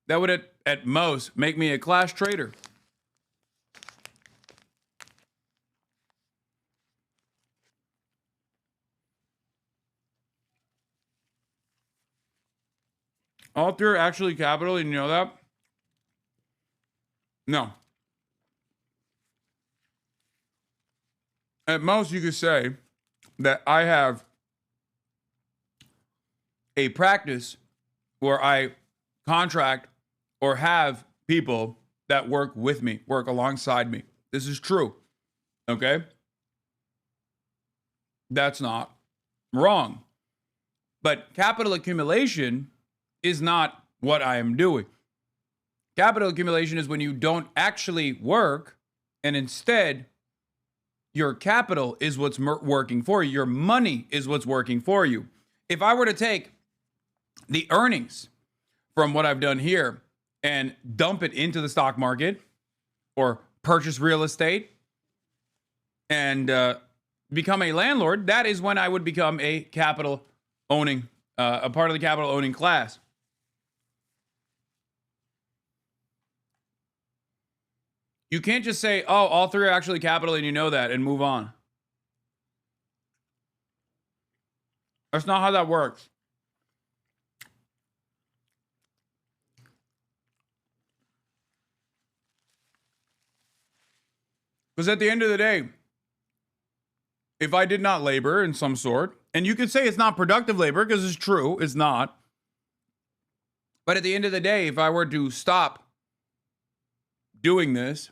that would at most make me a class traitor. All three are actually capital, and you know that? No. At most, you could say that I have a practice where I contract or have people that work with me, work alongside me. This is true, okay? That's not wrong. But capital accumulation is not what I am doing. Capital accumulation is when you don't actually work, and instead your capital is what's working for you. Your money is what's working for you. If I were to take the earnings from what I've done here and dump it into the stock market or purchase real estate and become a landlord, that is when I would become a capital owning, a part of the capital owning class. You can't just say, oh, all three are actually capital and you know that, and move on. That's not how that works. Because at the end of the day, if I did not labor in some sort, and you could say it's not productive labor because it's true, it's not. But at the end of the day, if I were to stop doing this,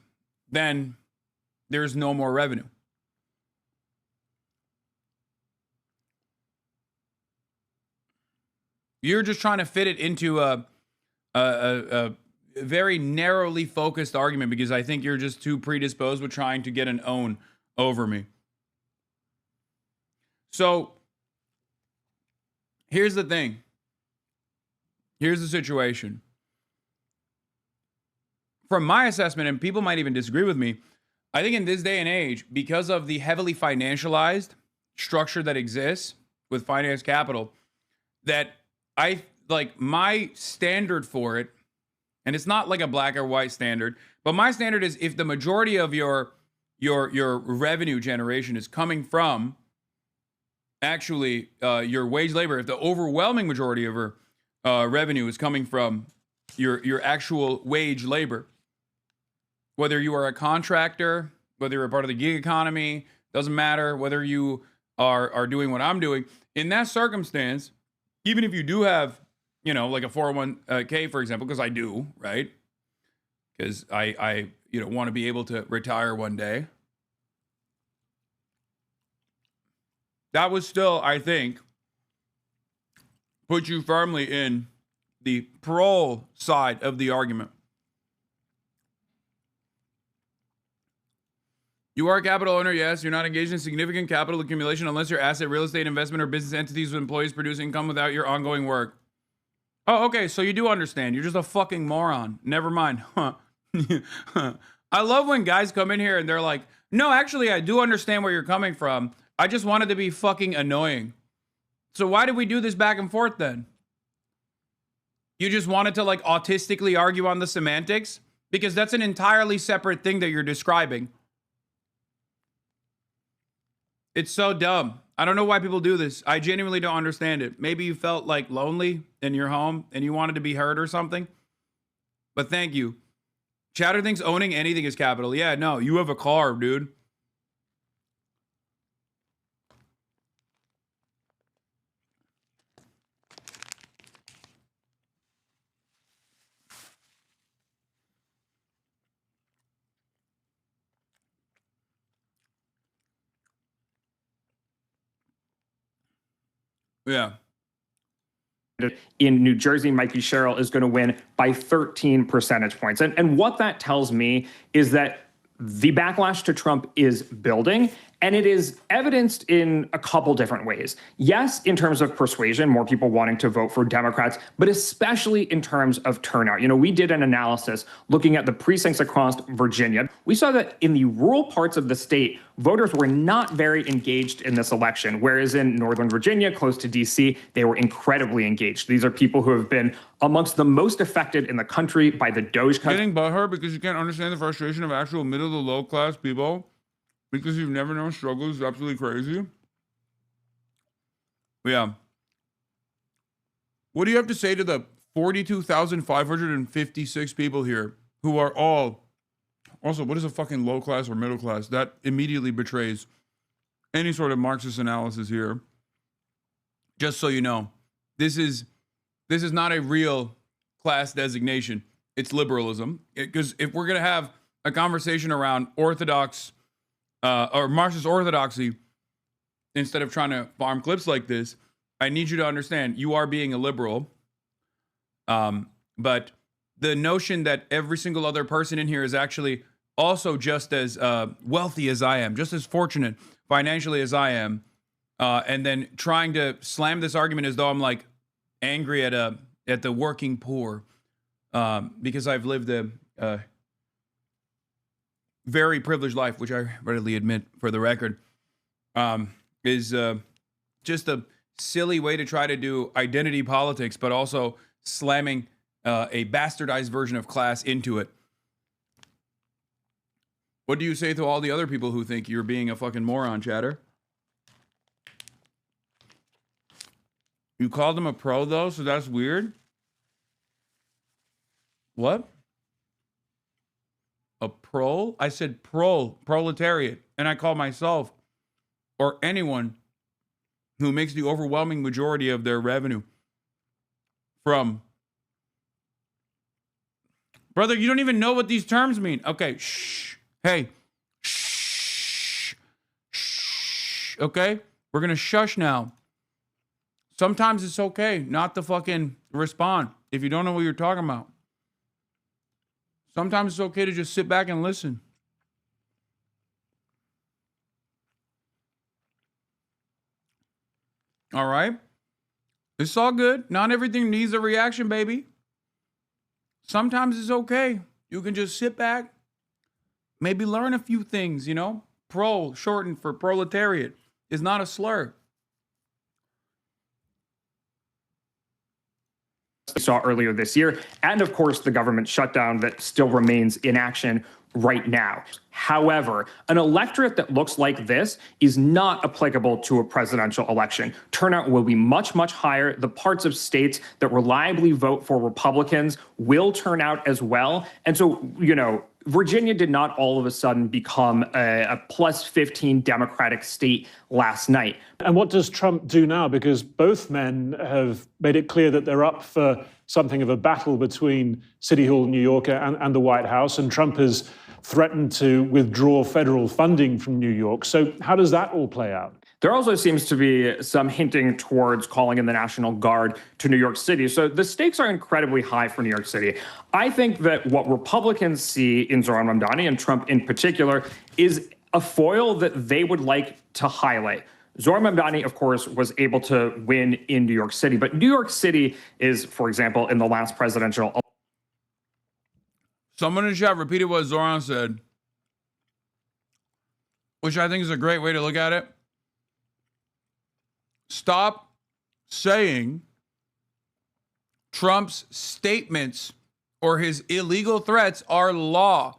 then there's no more revenue. You're just trying to fit it into a very narrowly focused argument because I think you're just too predisposed with trying to get an own over me. So here's the thing. Here's the situation. From my assessment, and people might even disagree with me, I think in this day and age, because of the heavily financialized structure that exists with finance capital, that I like my standard for it, and it's not like a black or white standard, but my standard is if the majority of your revenue generation is coming from actually your wage labor, if the overwhelming majority of your revenue is coming from your actual wage labor, whether you are a contractor, whether you're a part of the gig economy, doesn't matter, whether you are doing what I'm doing, in that circumstance, even if you do have, you know, like a 401k, for example, because I do, right? Because I want to be able to retire one day. That would still, I think, put you firmly in the pro side of the argument. You are a capital owner, yes. You're not engaged in significant capital accumulation unless your asset, real estate, investment, or business entities with employees produce income without your ongoing work. Oh, okay, so you do understand. You're just a fucking moron. Never mind. I love when guys come in here and they're like, no, actually, I do understand where you're coming from. I just wanted to be fucking annoying. So why did we do this back and forth then? You just wanted to like autistically argue on the semantics? Because that's an entirely separate thing that you're describing. It's so dumb. I don't know why people do this. I genuinely don't understand it. Maybe you felt like lonely in your home and you wanted to be heard or something. But thank you. Chatter thinks owning anything is capital. Yeah, no, you have a car, dude. Yeah. In New Jersey, Mikey Sherrill is going to win by 13 percentage points. And what that tells me is that the backlash to Trump is building, and it is evidenced in a couple different ways. Yes, in terms of persuasion, more people wanting to vote for Democrats, but especially in terms of turnout. You know, we did an analysis looking at the precincts across Virginia. We saw that in the rural parts of the state, voters were not very engaged in this election, whereas in Northern Virginia, close to D.C., they were incredibly engaged. These are people who have been amongst the most affected in the country by the Doge cut. Getting butthurt because you can't understand the frustration of actual middle to low class people because you've never known struggle is absolutely crazy. Yeah. What do you have to say to the 42,556 people here who are all... Also, what is a fucking low class or middle class? That immediately betrays any sort of Marxist analysis here. Just so you know, this is not a real class designation. It's liberalism. Because if we're going to have a conversation around orthodox or Marxist orthodoxy, instead of trying to farm clips like this, I need you to understand you are being a liberal. But the notion that every single other person in here is actually also just as wealthy as I am, just as fortunate financially as I am, and then trying to slam this argument as though I'm like angry at the working poor because I've lived a very privileged life, which I readily admit for the record, is just a silly way to try to do identity politics, but also slamming a bastardized version of class into it. What do you say to all the other people who think you're being a fucking moron, Chatter? You called him a pro, though, so that's weird? What? A pro? I said proletariat. And I call myself, or anyone who makes the overwhelming majority of their revenue from... Brother, you don't even know what these terms mean. Okay, shh. Hey, shh. Shh. Okay? We're going to shush now. Sometimes it's okay not to fucking respond if you don't know what you're talking about. Sometimes it's okay to just sit back and listen. All right? It's all good. Not everything needs a reaction, baby. Sometimes it's okay. You can just sit back, maybe learn a few things, you know? Pro, shortened for proletariat, is not a slur. We saw earlier this year, and of course the government shutdown that still remains in action right now. However, an electorate that looks like this is not applicable to a presidential election. Turnout will be much, much higher. The parts of states that reliably vote for Republicans will turn out as well. And so, you know, Virginia did not all of a sudden become a plus 15 Democratic state last night. And what does Trump do now? Because both men have made it clear that they're up for something of a battle between City Hall, New York, and the White House. And Trump has threatened to withdraw federal funding from New York. So how does that all play out? There also seems to be some hinting towards calling in the National Guard to New York City. So the stakes are incredibly high for New York City. I think that what Republicans see in Zohran Mamdani, and Trump in particular, is a foil that they would like to highlight. Zohran Mamdani, of course, was able to win in New York City. But New York City is, for example, in the last presidential election. Someone in the chat repeated what Zohran said, which I think is a great way to look at it. Stop saying Trump's statements or his illegal threats are law.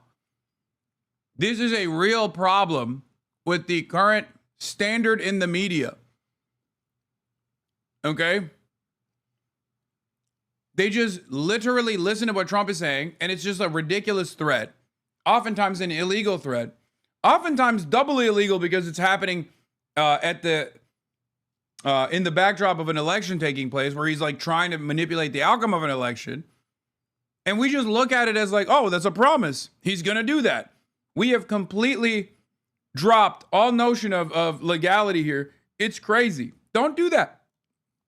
This is a real problem with the current standard in the media. Okay? They just literally listen to what Trump is saying, and it's just a ridiculous threat. Oftentimes an illegal threat. Oftentimes doubly illegal because it's happening in the backdrop of an election taking place where he's like trying to manipulate the outcome of an election. And we just look at it as like, oh, that's a promise. He's going to do that. We have completely dropped all notion of legality here. It's crazy. Don't do that.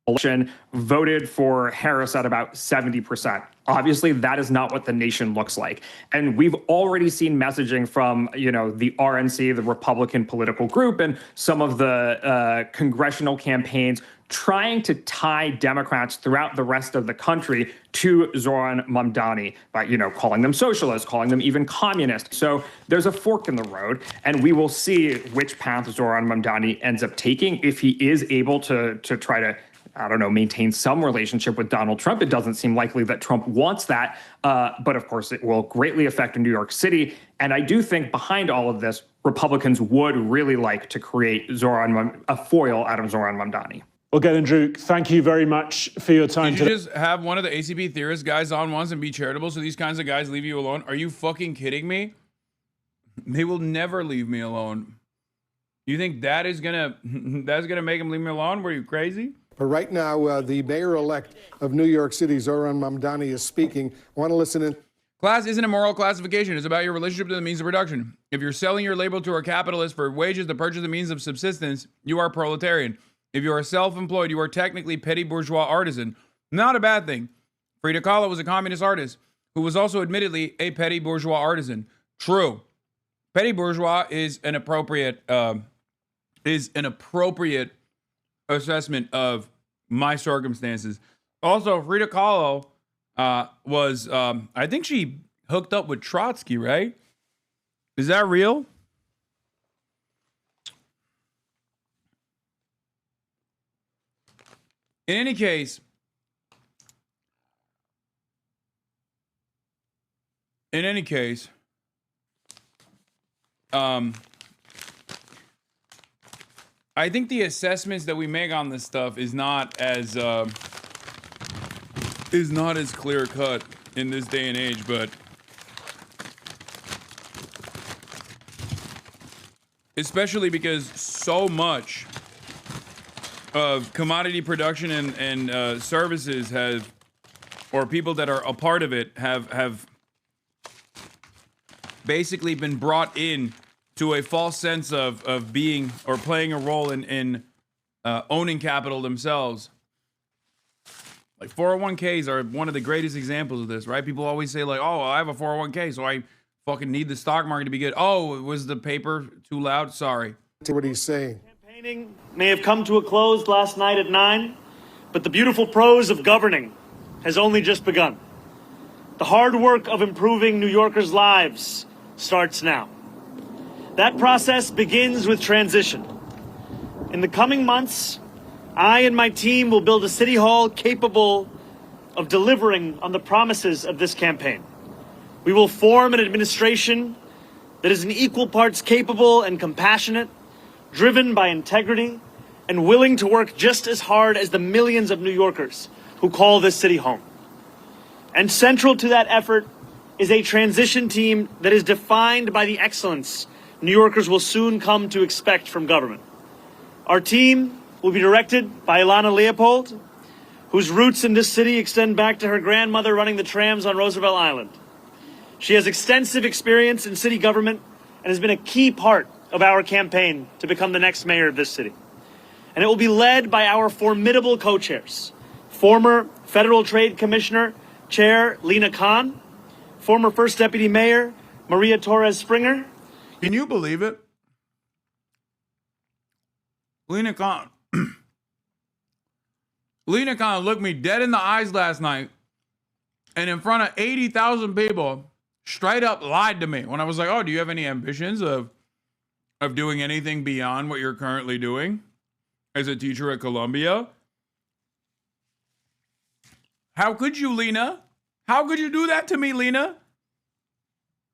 Election voted for Harris at about 70%. Obviously, that is not what the nation looks like. And we've already seen messaging from, you know, the RNC, the Republican political group, and some of the congressional campaigns trying to tie Democrats throughout the rest of the country to Zohran Mamdani by, you know, calling them socialists, calling them even communist. So there's a fork in the road, and we will see which path Zohran Mamdani ends up taking if he is able to try to, I don't know, maintain some relationship with Donald Trump. It doesn't seem likely that Trump wants that. But of course, it will greatly affect New York City. And I do think behind all of this, Republicans would really like to create a foil out of Zohran Mamdani. Well, Galen Drew, thank you very much for your time today. Did you just have one of the ACP theorist guys on once and be charitable so these kinds of guys leave you alone? Are you fucking kidding me? They will never leave me alone. You think that is gonna make them leave me alone? Were you crazy? But right now, the mayor-elect of New York City, Zohran Mamdani, is speaking. I want to listen in. Class isn't a moral classification. It's about your relationship to the means of production. If you're selling your label to a capitalist for wages to purchase the means of subsistence, you are proletarian. If you are self-employed, you are technically petty bourgeois artisan. Not a bad thing. Frida Kahlo was a communist artist who was also admittedly a petty bourgeois artisan. True. Petty bourgeois is an appropriate assessment of my circumstances. Also, Frida Kahlo was, I think she hooked up with Trotsky, right? Is that real? In any case, I think the assessments that we make on this stuff is not as clear cut in this day and age, but especially because so much of commodity production and services have, or people that are a part of it have basically been brought in to a false sense of being or playing a role in owning capital themselves. Like 401ks are one of the greatest examples of this, right? People always say like, oh, I have a 401k, so I fucking need the stock market to be good. Oh, was the paper too loud? Sorry. To what he's saying. Campaigning may have come to a close last night at 9, But the beautiful prose of governing has only just begun. The hard work of improving New Yorkers' lives starts now. That process begins with transition. In the coming months, I and my team will build a city hall capable of delivering on the promises of this campaign. We will form an administration that is in equal parts capable and compassionate, driven by integrity, and willing to work just as hard as the millions of New Yorkers who call this city home. And central to that effort is a transition team that is defined by the excellence New Yorkers will soon come to expect from government. Our team will be directed by Ilana Leopold, whose roots in this city extend back to her grandmother running the trams on Roosevelt Island. She has extensive experience in city government and has been a key part of our campaign to become the next mayor of this city. And it will be led by our formidable co-chairs, former Federal Trade Commissioner Chair Lena Khan, former First Deputy Mayor Maria Torres Springer. Can you believe it? Lena Khan. Lena Khan looked me dead in the eyes last night and in front of 80,000 people straight up lied to me when I was like, oh, do you have any ambitions of doing anything beyond what you're currently doing as a teacher at Columbia? How could you, Lena? How could you do that to me, Lena?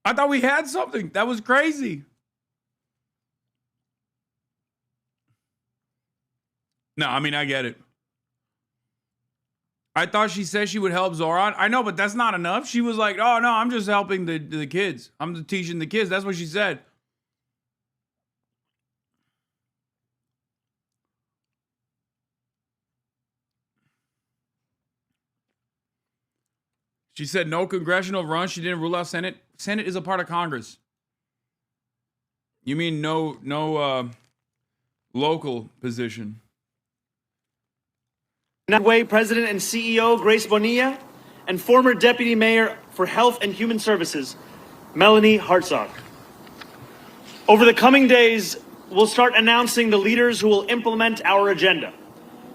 I thought we had something. That was crazy. No, I mean, I get it. I thought she said she would help Zoran. I know, but that's not enough. She was like, oh, no, I'm just helping the kids. I'm teaching the kids. That's what she said. She said no congressional run. She didn't rule out Senate. Senate is a part of Congress. You mean no local position? That way, President and CEO Grace Bonilla and former Deputy Mayor for Health and Human Services, Melanie Hartzog. Over the coming days, we'll start announcing the leaders who will implement our agenda.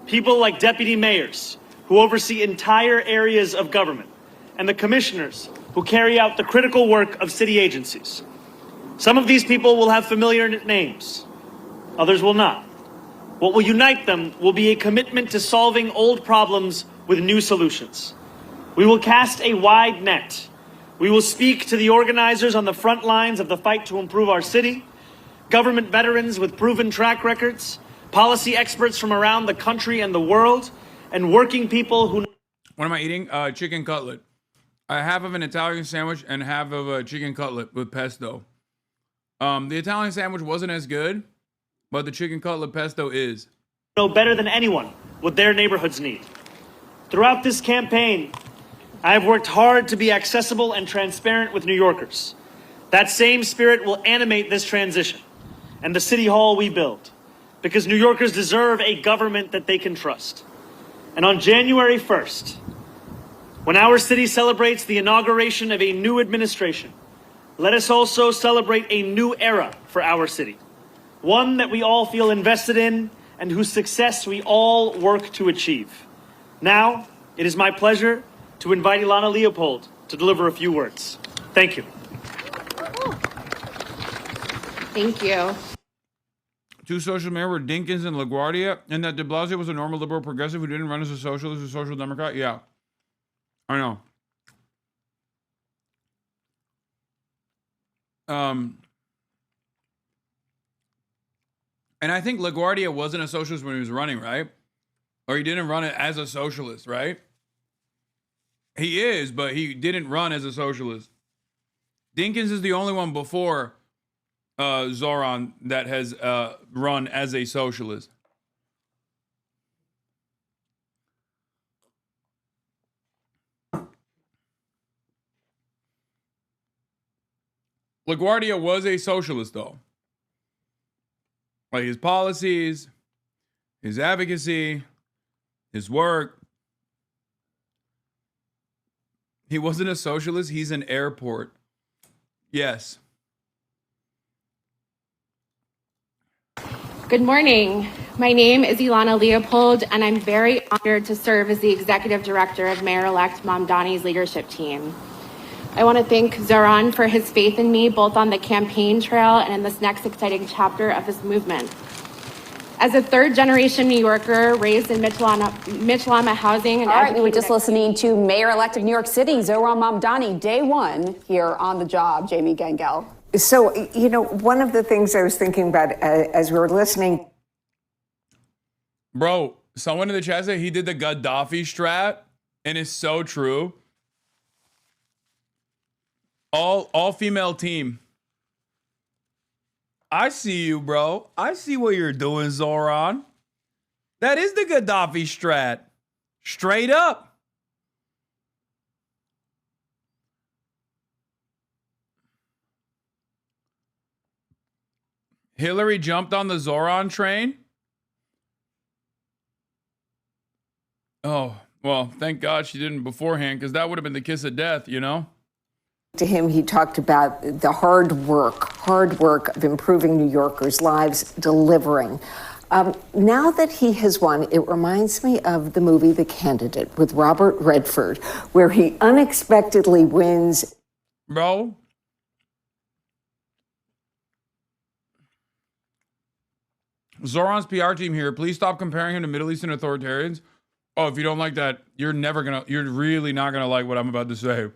People like deputy mayors who oversee entire areas of government, and the commissioners who carry out the critical work of city agencies. Some of these people will have familiar names, others will not. What will unite them will be a commitment to solving old problems with new solutions. We will cast a wide net. We will speak to the organizers on the front lines of the fight to improve our city, government veterans with proven track records, policy experts from around the country and the world, and working people who... What am I eating? Chicken cutlet. Half of an Italian sandwich and half of a chicken cutlet with pesto. The Italian sandwich wasn't as good, but the chicken cutlet pesto is. Know better than anyone what their neighborhoods need. Throughout this campaign, I have worked hard to be accessible and transparent with New Yorkers. That same spirit will animate this transition and the city hall we build, because New Yorkers deserve a government that they can trust. And on January 1st, when our city celebrates the inauguration of a new administration, let us also celebrate a new era for our city. One that we all feel invested in and whose success we all work to achieve. Now, it is my pleasure to invite Ilana Leopold to deliver a few words. Thank you. Thank you. Two social mayors were Dinkins and LaGuardia, and that de Blasio was a normal liberal progressive who didn't run as a socialist or social democrat. Yeah, I know. And I think LaGuardia wasn't a socialist when he was running, right? Or he didn't run it as a socialist, right? He is, but he didn't run as a socialist. Dinkins is the only one before Zoran that has run as a socialist. LaGuardia was a socialist, though. Like his policies, his advocacy, his work. He wasn't a socialist. He's an airport. Yes. Good morning. My name is Ilana Leopold, and I'm very honored to serve as the executive director of Mayor-elect Mamdani's leadership team. I want to thank Zoran for his faith in me, both on the campaign trail and in this next exciting chapter of his movement. As a third-generation New Yorker raised in Mitchell-Alma housing, and all right, we were just listening to Mayor-elect of New York City, Zoran Mamdani, day one here on the job. Jamie Gangel. So, you know, one of the things I was thinking about as we were listening. Bro, someone in the chat said he did the Gaddafi strat, and it's so true. All female team. I see you, bro. I see what you're doing, Zoran. That is the Gaddafi strat. Straight up. Hillary jumped on the Zoran train. Oh, well, thank God she didn't beforehand, because that would have been the kiss of death, you know? To him, he talked about the hard work of improving New Yorkers' lives, delivering. Now that he has won, it reminds me of the movie The Candidate with Robert Redford, where he unexpectedly wins. Bro. Zoran's PR team here, please stop comparing him to Middle Eastern authoritarians. Oh, if you don't like that, you're really not gonna like what I'm about to say.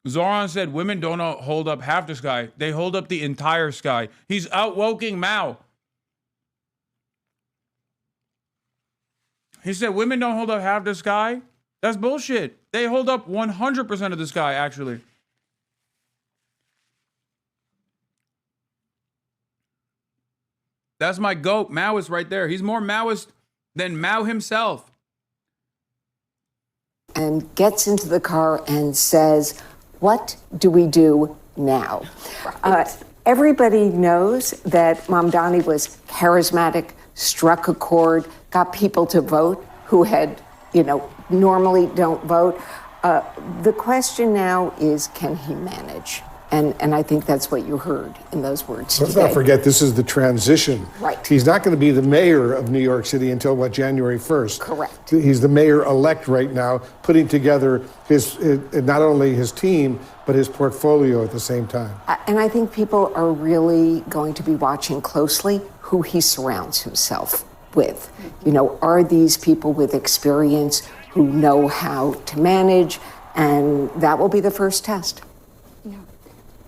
Zoran said women don't hold up half the sky. They hold up the entire sky. He's outwoking Mao. He said women don't hold up half the sky. That's bullshit. They hold up 100% of the sky, actually. That's my goat, Maoist right there. He's more Maoist than Mao himself. And gets into the car and says, what do we do now? Right. Everybody knows that Mamdani was charismatic, struck a chord, got people to vote who had, normally don't vote. The question now is, can he manage? And I think that's what you heard in those words Let's today. not forget, this is the transition. Right. He's not going to be the mayor of New York City until, January 1st? Correct. He's the mayor-elect right now, putting together his not only his team, but his portfolio at the same time. And I think people are really going to be watching closely who he surrounds himself with. Are these people with experience who know how to manage? And that will be the first test.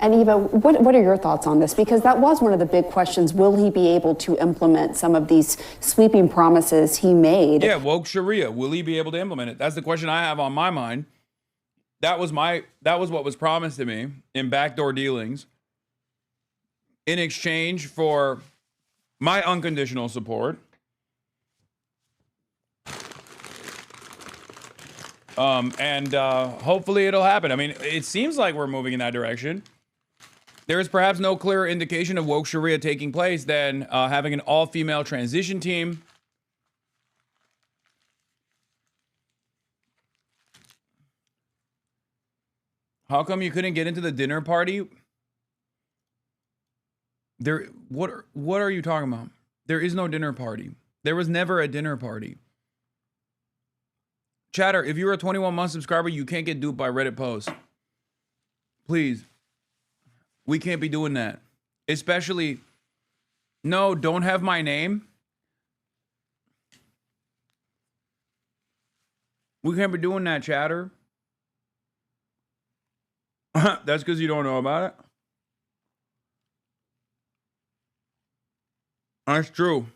And Eva, what are your thoughts on this? Because that was one of the big questions. Will he be able to implement some of these sweeping promises he made? Yeah, woke Shariah. Will he be able to implement it? That's the question I have on my mind. That was what was promised to me in backdoor dealings in exchange for my unconditional support. And hopefully it'll happen. I mean, it seems like we're moving in that direction. There is perhaps no clearer indication of woke Shariah taking place than having an all-female transition team. How come you couldn't get into the dinner party? What are you talking about? There is no dinner party. There was never a dinner party. Chatter, if you're a 21-month subscriber, you can't get duped by Reddit posts. Please. We can't be doing that. Especially, no, don't have my name. We can't be doing that, chatter. That's because you don't know about it. That's true.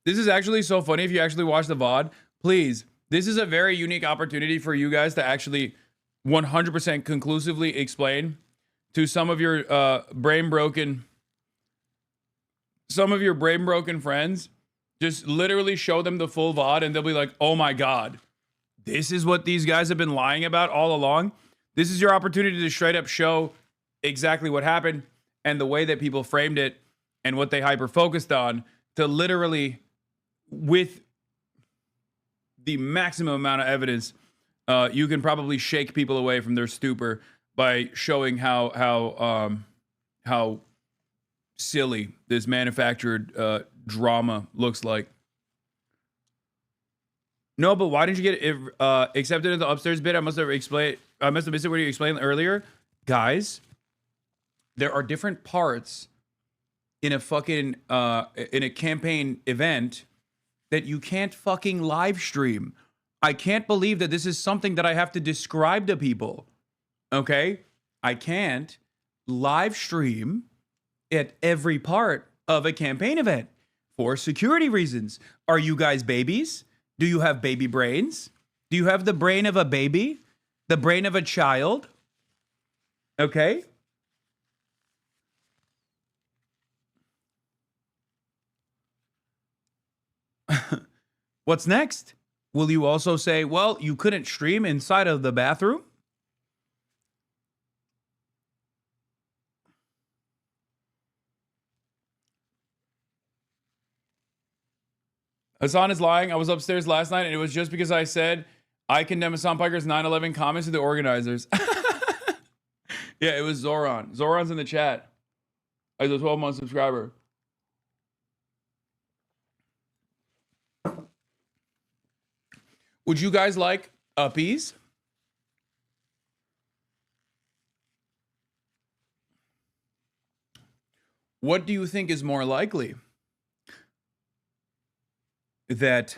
This is actually so funny if you actually watch the VOD. Please, this is a very unique opportunity for you guys to actually 100% conclusively explain to some of your brain-broken friends. Just literally show them the full VOD and they'll be like, oh my God, this is what these guys have been lying about all along. This is your opportunity to straight up show exactly what happened and the way that people framed it and what they hyper-focused on, to literally, with the maximum amount of evidence, you can probably shake people away from their stupor by showing how silly this manufactured drama looks like. No, but why didn't you get it accepted in the upstairs bit? I must have missed it what you explained earlier. Guys, there are different parts in a fucking in a campaign event that you can't fucking live stream. I can't believe that this is something that I have to describe to people. Okay? I can't live stream at every part of a campaign event for security reasons. Are you guys babies? Do you have baby brains? Do you have the brain of a baby? The brain of a child? Okay? What's next? Will you also say, well, you couldn't stream inside of the bathroom? Hasan is lying. I was upstairs last night, and it was just because I said I condemn Hasan Piker's 9/11 comments to the organizers. Yeah, it was Zoran. Zoran's in the chat as a 12-month subscriber. Would you guys like uppies? What do you think is more likely? That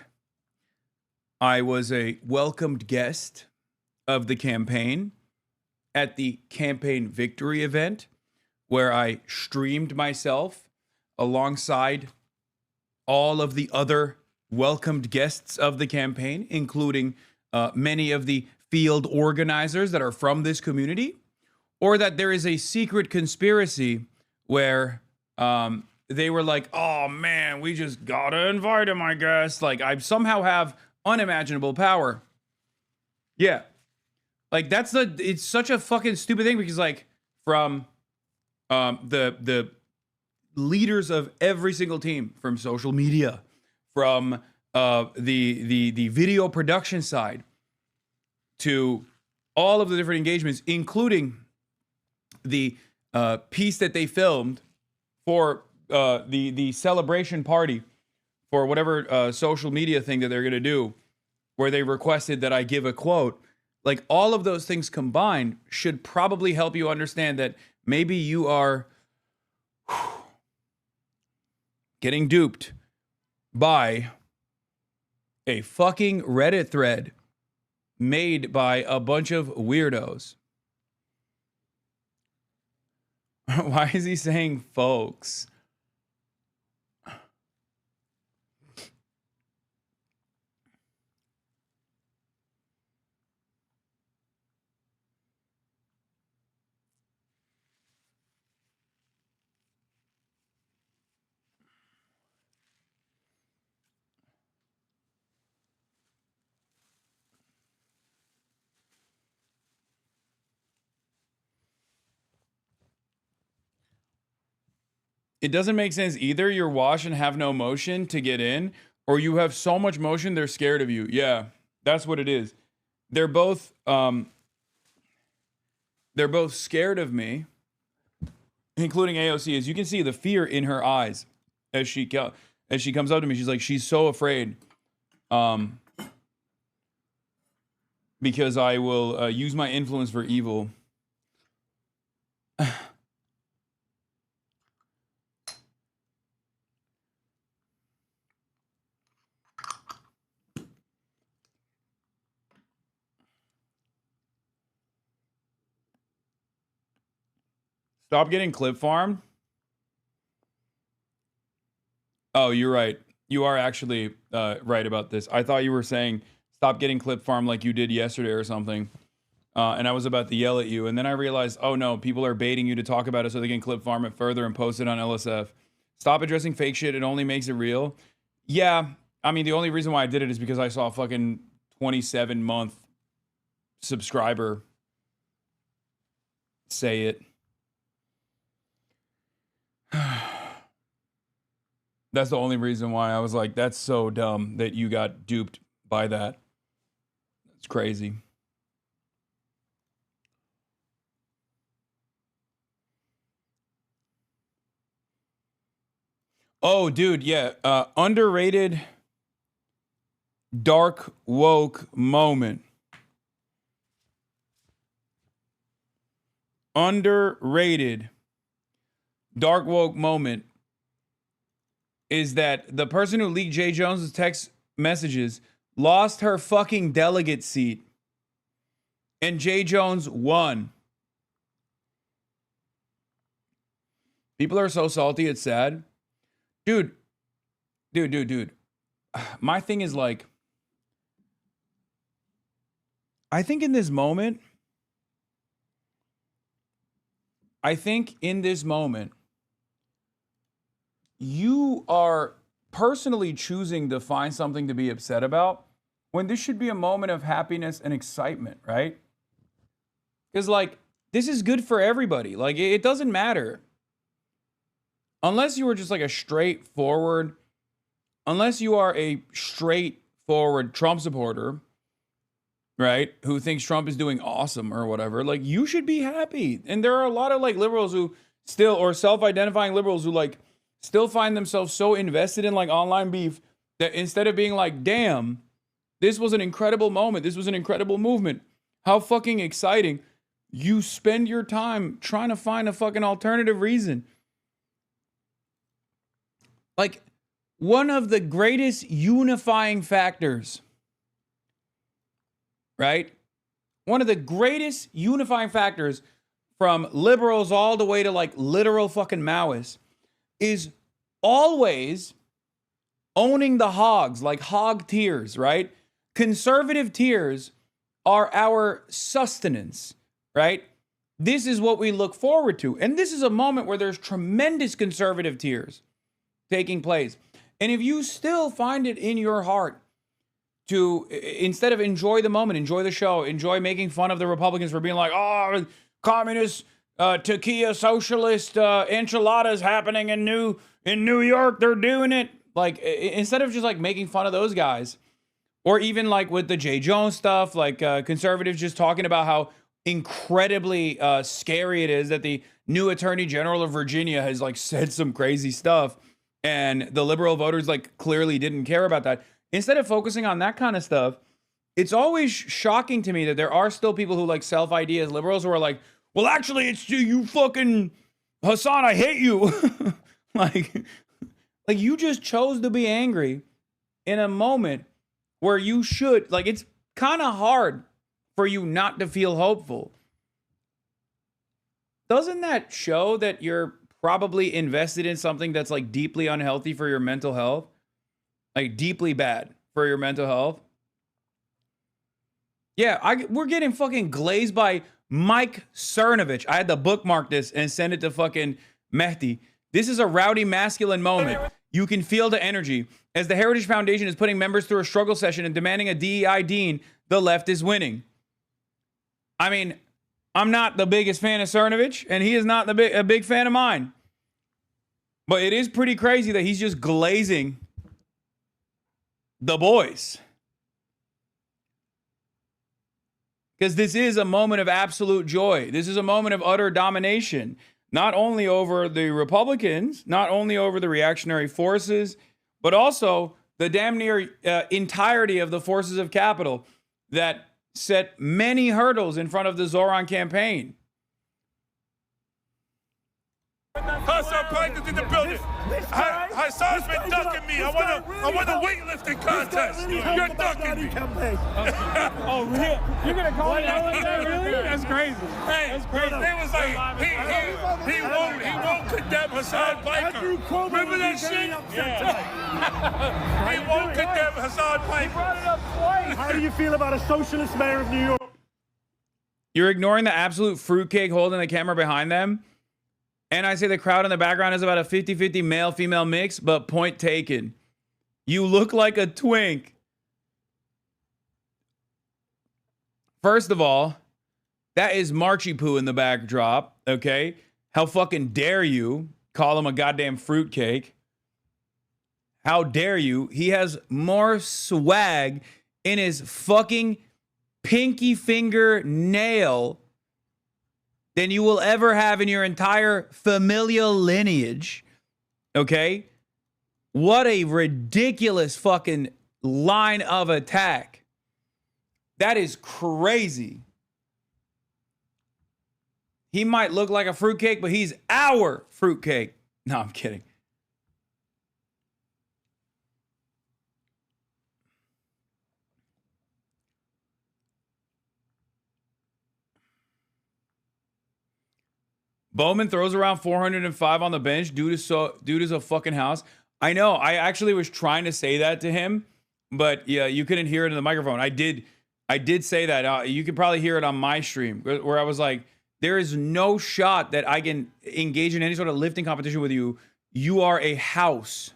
I was a welcomed guest of the campaign at the campaign victory event where I streamed myself alongside all of the other welcomed guests of the campaign, including many of the field organizers that are from this community, or that there is a secret conspiracy where they were like, oh man, we just gotta invite him, I guess. Like, I somehow have unimaginable power. Yeah. Like, it's such a fucking stupid thing because, like, from the leaders of every single team, from social media, from the video production side, to all of the different engagements, including the piece that they filmed for the celebration party for whatever social media thing that they're going to do, where they requested that I give a quote. Like, all of those things combined should probably help you understand that maybe you are getting duped by a fucking Reddit thread made by a bunch of weirdos. Why is he saying folks? It doesn't make sense. Either you're washed and have no motion to get in, or you have so much motion they're scared of you. Yeah, that's what it is. They're both scared of me, including AOC. As you can see, the fear in her eyes as she comes up to me. She's like, she's so afraid, because I will use my influence for evil. Stop getting clip farmed. Oh, you're right. You are actually right about this. I thought you were saying stop getting clip farmed like you did yesterday or something. And I was about to yell at you. And then I realized, oh no, people are baiting you to talk about it so they can clip farm it further and post it on LSF. Stop addressing fake shit. It only makes it real. Yeah. I mean, the only reason why I did it is because I saw a fucking 27-month subscriber say it. That's the only reason why I was like, that's so dumb that you got duped by that. It's crazy. Oh, dude, yeah. Underrated dark woke moment. Underrated dark woke moment is that the person who leaked Jay Jones's text messages lost her fucking delegate seat. And Jay Jones won. People are so salty, it's sad. Dude. My thing is like, I think in this moment, you are personally choosing to find something to be upset about when this should be a moment of happiness and excitement, right? Because, like, this is good for everybody. Like, it doesn't matter. Unless you are just like unless you are a straightforward Trump supporter, right, who thinks Trump is doing awesome or whatever, like, you should be happy. And there are a lot of, like, liberals who still, or self-identifying liberals who, like, still find themselves so invested in, like, online beef that instead of being like, damn, this was an incredible moment, this was an incredible movement, how fucking exciting, you spend your time trying to find a fucking alternative reason. Like, one of the greatest unifying factors, right? One of the greatest unifying factors from liberals all the way to, like, literal fucking Maoists is always owning the hogs, like hog tiers, right? Conservative tiers are our sustenance, right? This is what we look forward to. And this is a moment where there's tremendous conservative tiers taking place. And if you still find it in your heart to, instead of enjoy the moment, enjoy the show, enjoy making fun of the Republicans for being like, oh, communist, tequila, socialist, enchiladas happening in New York, they're doing it. Like, instead of just like making fun of those guys, or even like with the Jay Jones stuff, like conservatives just talking about how incredibly scary it is that the new Attorney General of Virginia has like said some crazy stuff. And the liberal voters like clearly didn't care about that. Instead of focusing on that kind of stuff, it's always shocking to me that there are still people who like self-ID as liberals who are like, well, actually, it's you fucking Hasan, I hate you. like you just chose to be angry in a moment where you should, like, it's kind of hard for you not to feel hopeful. Doesn't that show that you're probably invested in something that's like deeply unhealthy for your mental health? Like deeply bad for your mental health? Yeah, we're getting fucking glazed by Mike Cernovich. I had to bookmark this and send it to fucking Mehdi. This is a rowdy masculine moment. You can feel the energy. As the Heritage Foundation is putting members through a struggle session and demanding a DEI dean, the left is winning. I mean, I'm not the biggest fan of Cernovich, and he is not a big fan of mine. But it is pretty crazy that he's just glazing the boys. Because this is a moment of absolute joy. This is a moment of utter domination, not only over the Republicans, not only over the reactionary forces, but also the damn near entirety of the forces of capital that set many hurdles in front of the Zoran campaign. Hasan Piker's in the building. Hasan's been ducking me. I want a weightlifting contest. You're ducking me. Oh, really? You're gonna call me out like that? Really? That's crazy. Hey, that's crazy. They was like, he won't condemn Hasan Piker. Remember that shit? Yeah. He won't condemn Hasan Piker. He brought it up twice. How do you feel about a socialist mayor of New York? You're ignoring the absolute fruitcake holding the camera behind them. And I say the crowd in the background is about a 50-50 male-female mix, but point taken. You look like a twink. First of all, that is Marchie Poo in the backdrop, okay? How fucking dare you call him a goddamn fruitcake? How dare you? He has more swag in his fucking pinky finger nail than you will ever have in your entire familial lineage, okay? What a ridiculous fucking line of attack. That is crazy. He might look like a fruitcake, but he's our fruitcake. No, I'm kidding. Bowman throws around 405 on the bench. Dude is a fucking house. I know. I actually was trying to say that to him, but yeah, you couldn't hear it in the microphone. I did say that. You could probably hear it on my stream where I was like, there is no shot that I can engage in any sort of lifting competition with you. You are a house.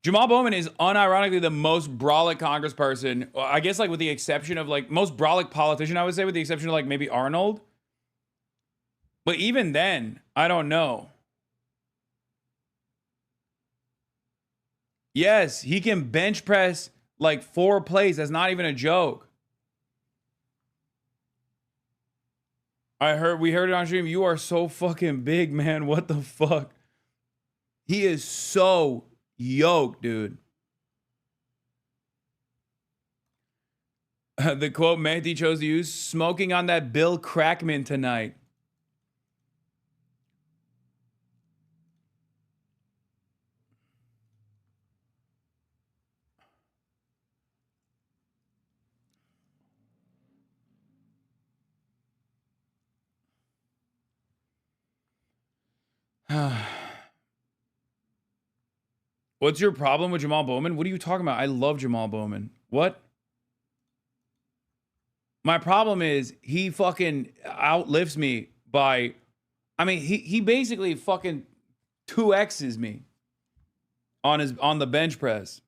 Jamal Bowman is unironically the most brolic congressperson, I guess, like with the exception of like most brolic politician, I would say, with the exception of like maybe Arnold. But even then, I don't know. Yes, he can bench press like 4 plays. That's not even a joke. We heard it on stream. You are so fucking big, man. What the fuck? He is so yoked, dude. The quote Mehdi chose to use, smoking on that Bill Crackman tonight. What's your problem with Jamal Bowman? What are you talking about? I love Jamal Bowman. What? My problem is he fucking outlifts me by, I mean, he basically fucking 2X's me on the bench press.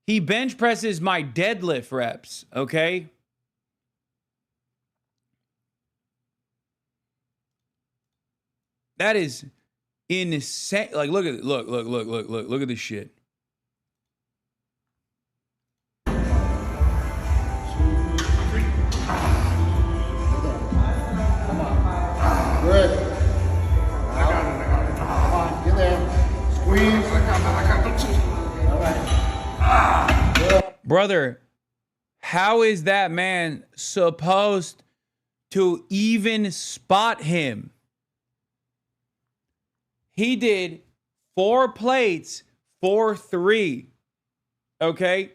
He bench presses my deadlift reps, okay? That is insane. Like, look at it. Look at this shit. Good. Come on, get there. Squeeze. All right. Brother, how is that man supposed to even spot him? He did 4 plates, 4-3. Okay?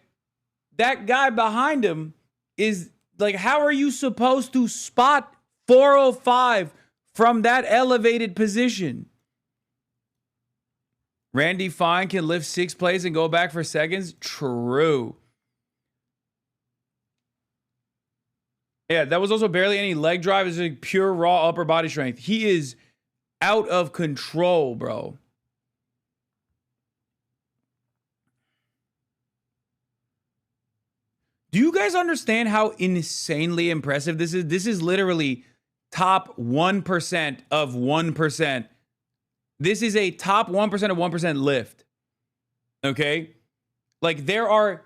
That guy behind him is like, how are you supposed to spot 405 from that elevated position? Randy Fine can lift 6 plates and go back for seconds? True. Yeah, that was also barely any leg drive. It's like pure raw upper body strength. He is out of control, bro. Do you guys understand how insanely impressive this is? This is literally top 1% of 1%. This is a top 1% of 1% lift. Okay? Like, there are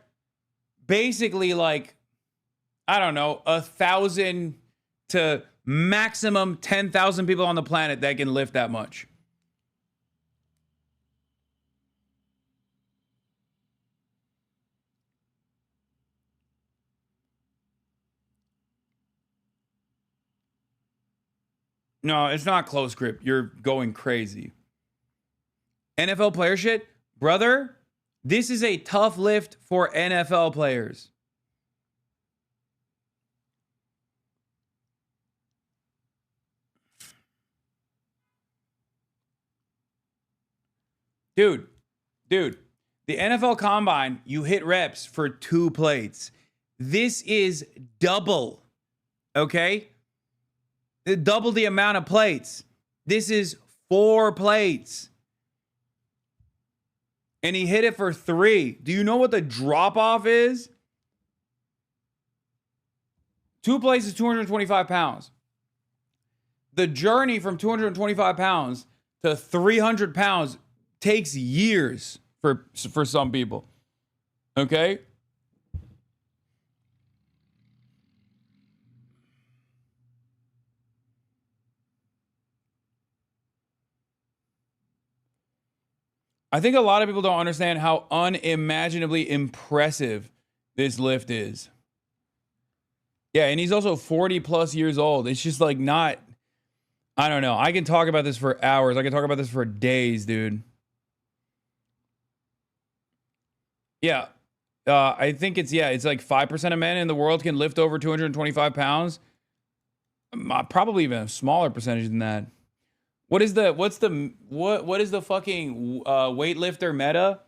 basically like, I don't know, 1,000 to maximum 10,000 people on the planet that can lift that much. No, it's not close grip. You're going crazy. NFL player shit? Brother, this is a tough lift for NFL players. Dude, the NFL Combine, you hit reps for 2 plates. This is double, okay? Double the amount of plates. This is 4 plates. And he hit it for 3. Do you know what the drop-off is? 2 plates is 225 pounds. The journey from 225 pounds to 300 pounds takes years for some people. Okay? I think a lot of people don't understand how unimaginably impressive this lift is. Yeah, and he's also 40 plus years old. It's just like not, I don't know. I can talk about this for hours. I can talk about this for days, dude. Yeah. I think it's like 5% of men in the world can lift over 225 pounds. Probably even a smaller percentage than that. What is the fucking weightlifter meta?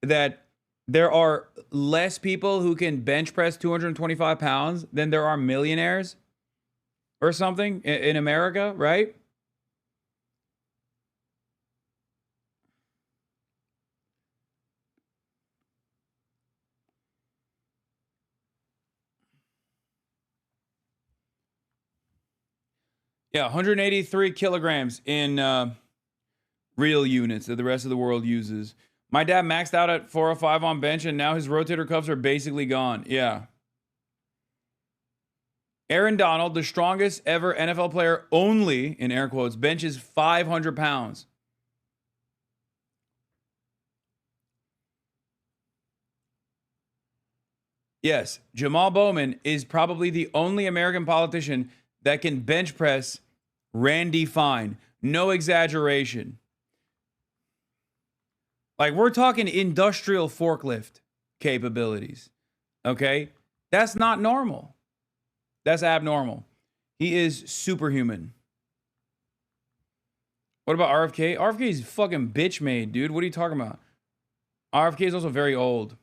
That there are less people who can bench press 225 pounds than there are millionaires or something in America, right? Yeah, 183 kilograms in real units that the rest of the world uses. My dad maxed out at 405 on bench, and now his rotator cuffs are basically gone. Yeah. Aaron Donald, the strongest ever NFL player only, in air quotes, benches 500 pounds. Yes, Jamal Bowman is probably the only American politician that can bench press Randy Fine. No exaggeration. Like, we're talking industrial forklift capabilities, okay? That's not normal. That's abnormal. He is superhuman. What about RFK? RFK is fucking bitch made, dude. What are you talking about? RFK is also very old.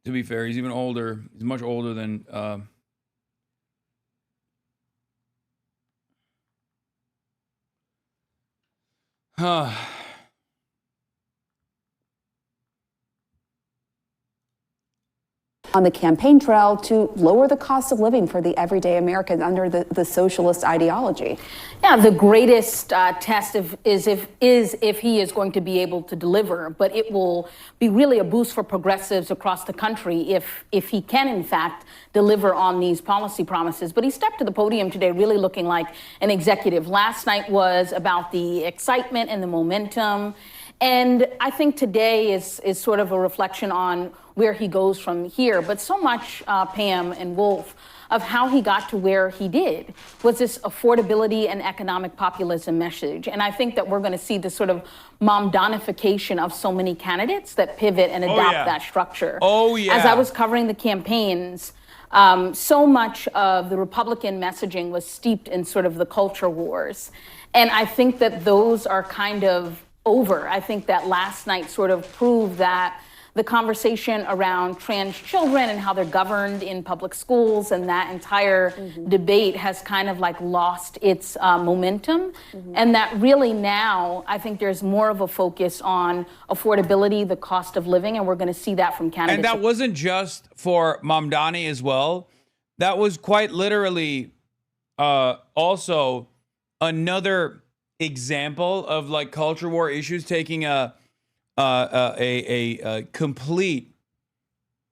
To be fair, he's even older. He's much older than... on the campaign trail to lower the cost of living for the everyday American under the socialist ideology. Yeah, the greatest test is if he is going to be able to deliver, but it will be really a boost for progressives across the country if he can, in fact, deliver on these policy promises. But he stepped to the podium today really looking like an executive. Last night was about the excitement and the momentum. And I think today is sort of a reflection on where he goes from here. But so much, Pam and Wolf, of how he got to where he did was this affordability and economic populism message. And I think that we're going to see this sort of Mamdanification of so many candidates that pivot and adopt that structure. Oh, yeah. As I was covering the campaigns, so much of the Republican messaging was steeped in sort of the culture wars. And I think that those are kind of over. I think that last night sort of proved that the conversation around trans children and how they're governed in public schools and that entire debate has kind of like lost its momentum. And that really now, I think there's more of a focus on affordability, the cost of living, and we're going to see that from candidates. And that wasn't just for Mamdani as well. That was quite literally also another example of like culture war issues taking a complete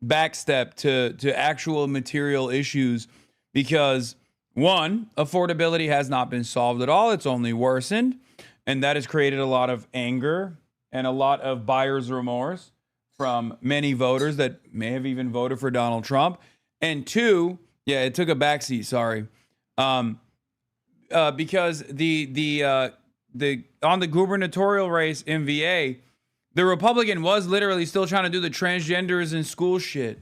backstep to actual material issues, because one, affordability has not been solved at all. It's only worsened, and that has created a lot of anger and a lot of buyer's remorse from many voters that may have even voted for Donald Trump. And two, yeah, it took a backseat, sorry. Because the on the gubernatorial race in VA, the Republican was literally still trying to do the transgenders in school shit.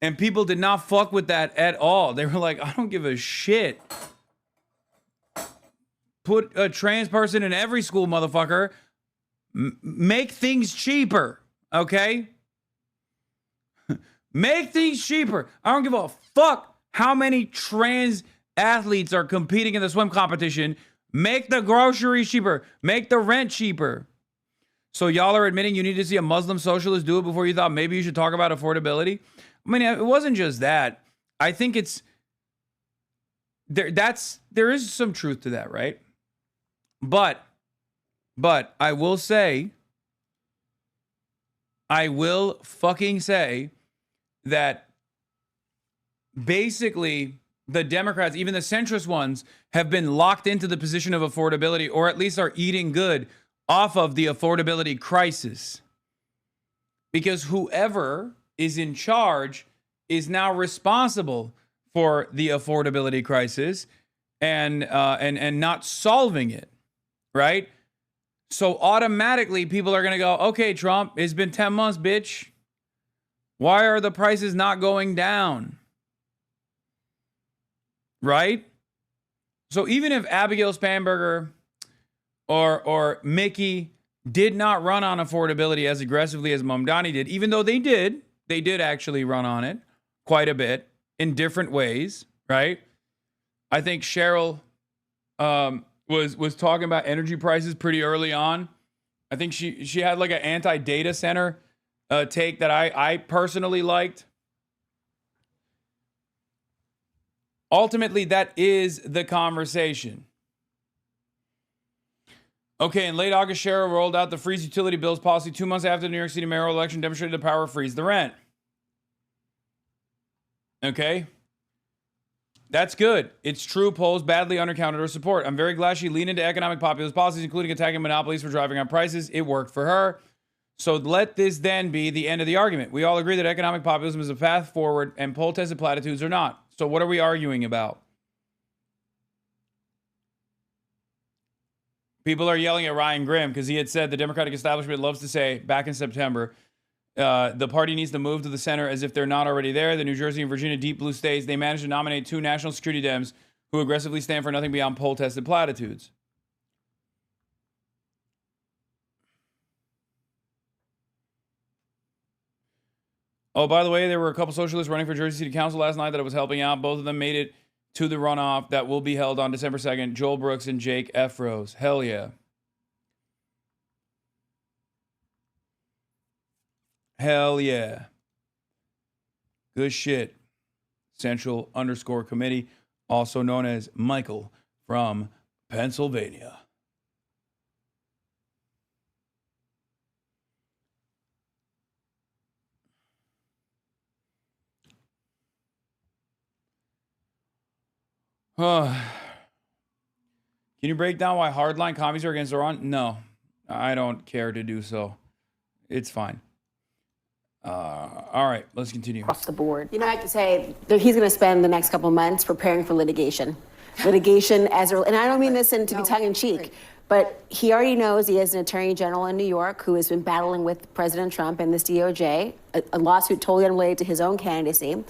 And people did not fuck with that at all. They were like, I don't give a shit. Put a trans person in every school, motherfucker. Make things cheaper, okay? Make things cheaper. I don't give a fuck how many trans athletes are competing in the swim competition. Make the groceries cheaper. Make the rent cheaper. So y'all are admitting you need to see a Muslim socialist do it before you thought maybe you should talk about affordability? I mean, it wasn't just that. I think it's there is some truth to that, right? But I will fucking say that basically the Democrats, even the centrist ones, have been locked into the position of affordability, or at least are eating good off of the affordability crisis. Because whoever is in charge is now responsible for the affordability crisis and not solving it, right? So automatically people are going to go, okay, Trump, it's been 10 months, bitch. Why are the prices not going down? Right? So even if Abigail Spanberger or Mickey did not run on affordability as aggressively as Mamdani did, even though they did actually run on it quite a bit in different ways, right? I think Cheryl was talking about energy prices pretty early on. I think she had like an anti-data center take that I personally liked. Ultimately, that is the conversation. Okay, in late August, Shariah rolled out the freeze utility bills policy 2 months after the New York City mayoral election demonstrated the power to freeze the rent. Okay? That's good. It's true. Polls badly undercounted her support. I'm very glad she leaned into economic populist policies, including attacking monopolies for driving up prices. It worked for her. So let this then be the end of the argument. We all agree that economic populism is a path forward and poll-tested platitudes are not. So what are we arguing about? People are yelling at Ryan Grimm because he had said the Democratic establishment loves to say back in September, the party needs to move to the center as if they're not already there. The New Jersey and Virginia deep blue states, they managed to nominate 2 national security Dems who aggressively stand for nothing beyond poll-tested platitudes. Oh, by the way, there were a couple socialists running for Jersey City Council last night that I was helping out. Both of them made it to the runoff that will be held on December 2nd. Joel Brooks and Jake Efros. Hell yeah. Hell yeah. Good shit. Central_Committee, also known as Michael from Pennsylvania. Can you break down why hardline commies are against Iran? No, I don't care to do so. It's fine. All right, let's continue. Across the board. You know, I have to say that he's going to spend the next couple months preparing for litigation. Litigation and I don't mean this to be tongue-in-cheek, but he already knows he has an attorney general in New York who has been battling with President Trump and this DOJ, a lawsuit totally unrelated to his own candidacy.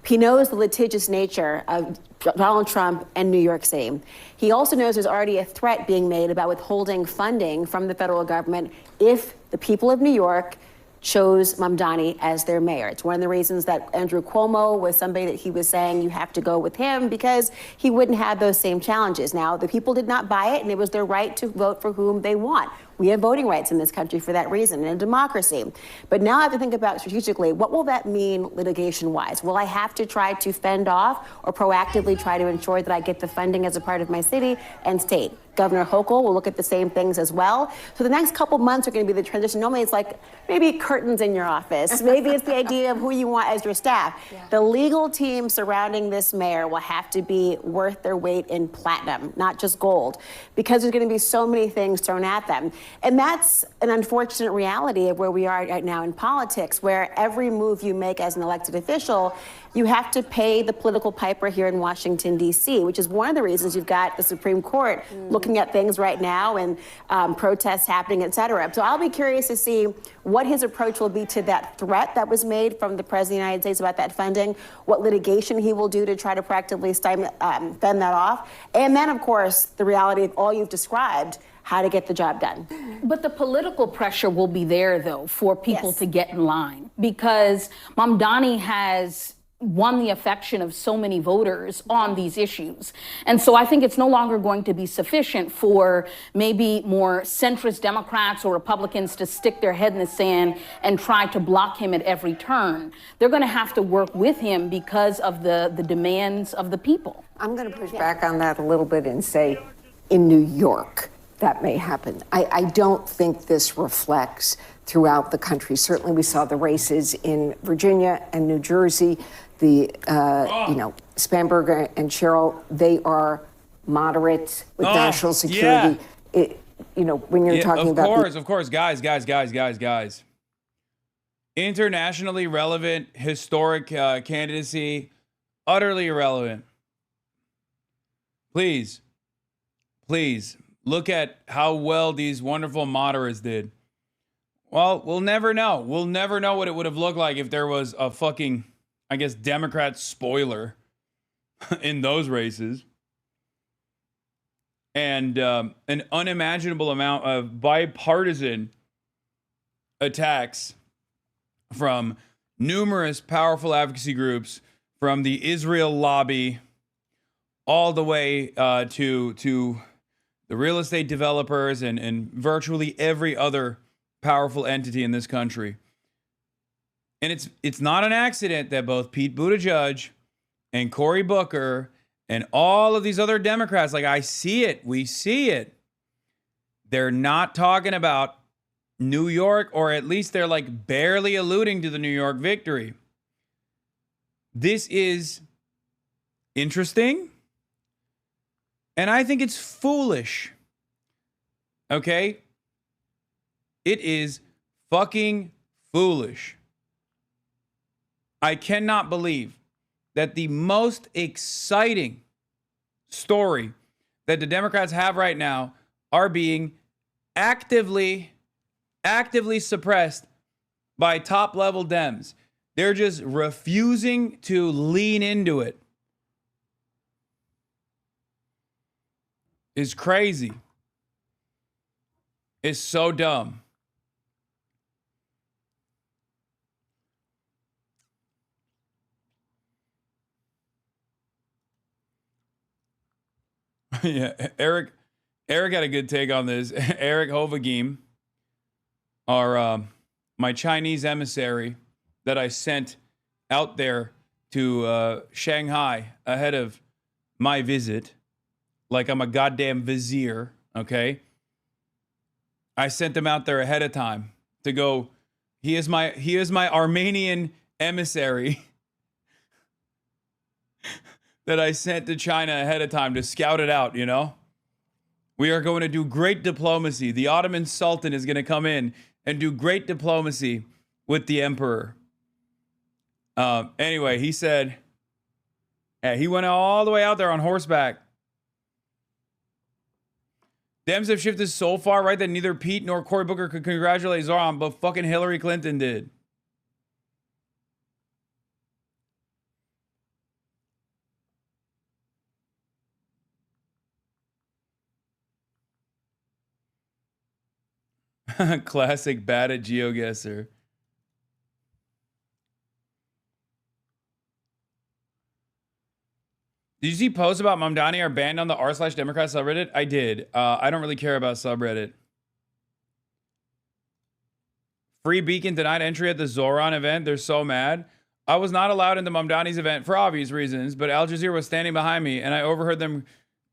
He knows the litigious nature of Donald Trump and New York City. He also knows there's already a threat being made about withholding funding from the federal government if the people of New York chose Mamdani as their mayor. It's one of the reasons that Andrew Cuomo was somebody that he was saying you have to go with him because he wouldn't have those same challenges. Now, the people did not buy it, and it was their right to vote for whom they want. We have voting rights in this country for that reason, and a democracy. But now I have to think about strategically, what will that mean litigation-wise? Will I have to try to fend off or proactively try to ensure that I get the funding as a part of my city and state? Governor Hochul will look at the same things as well. So the next couple months are going to be the transition. Normally it's like maybe curtains in your office. Maybe it's the idea of who you want as your staff. Yeah. The legal team surrounding this mayor will have to be worth their weight in platinum, not just gold, because there's going to be so many things thrown at them. And that's an unfortunate reality of where we are right now in politics, where every move you make as an elected official, you have to pay the political piper here in Washington, D.C., which is one of the reasons you've got the Supreme Court looking at things right now and protests happening, et cetera. So I'll be curious to see what his approach will be to that threat that was made from the President of the United States about that funding, what litigation he will do to try to proactively fend that off, and then, of course, the reality of all you've described, how to get the job done. But the political pressure will be there, though, for people to get in line, because Mamdani has won the affection of so many voters on these issues. And so I think it's no longer going to be sufficient for maybe more centrist Democrats or Republicans to stick their head in the sand and try to block him at every turn. They're going to have to work with him because of the demands of the people. I'm going to push back on that a little bit and say in New York that may happen. I don't think this reflects throughout the country. Certainly we saw the races in Virginia and New Jersey. The Spanberger and Cheryl, they are moderates with national security. When you're talking about... Of course, guys. Internationally relevant, historic candidacy, utterly irrelevant. Please, look at how well these wonderful moderates did. Well, we'll never know. We'll never know what it would have looked like if there was a fucking, I guess, Democrat spoiler in those races. And an unimaginable amount of bipartisan attacks from numerous powerful advocacy groups, from the Israel lobby all the way to the real estate developers and virtually every other powerful entity in this country. And it's not an accident that both Pete Buttigieg and Cory Booker and all of these other Democrats, like, I see it, we see it, they're not talking about New York, or at least they're like barely alluding to the New York victory. This is interesting, and I think it's foolish. Okay? It is fucking foolish. I cannot believe that the most exciting story that the Democrats have right now are being actively suppressed by top-level Dems. They're just refusing to lean into it. It's crazy. It's so dumb. Yeah, Eric had a good take on this. Eric Hovagim, my Chinese emissary that I sent out there to Shanghai ahead of my visit, like I'm a goddamn vizier, okay? I sent them out there ahead of time to go. He is my Armenian emissary that I sent to China ahead of time to scout it out, you know? We are going to do great diplomacy. The Ottoman Sultan is going to come in and do great diplomacy with the emperor. Anyway, he said, he went all the way out there on horseback. Dems have shifted so far right that neither Pete nor Cory Booker could congratulate Zoran, but fucking Hillary Clinton did. Classic bad at GeoGuessr. Did you see posts about Mamdani are banned on the r/Democrat subreddit? I did. I don't really care about subreddit. Free Beacon denied entry at the Zoran event. They're so mad. I was not allowed into Mamdani's event for obvious reasons, but Al Jazeera was standing behind me, and I overheard them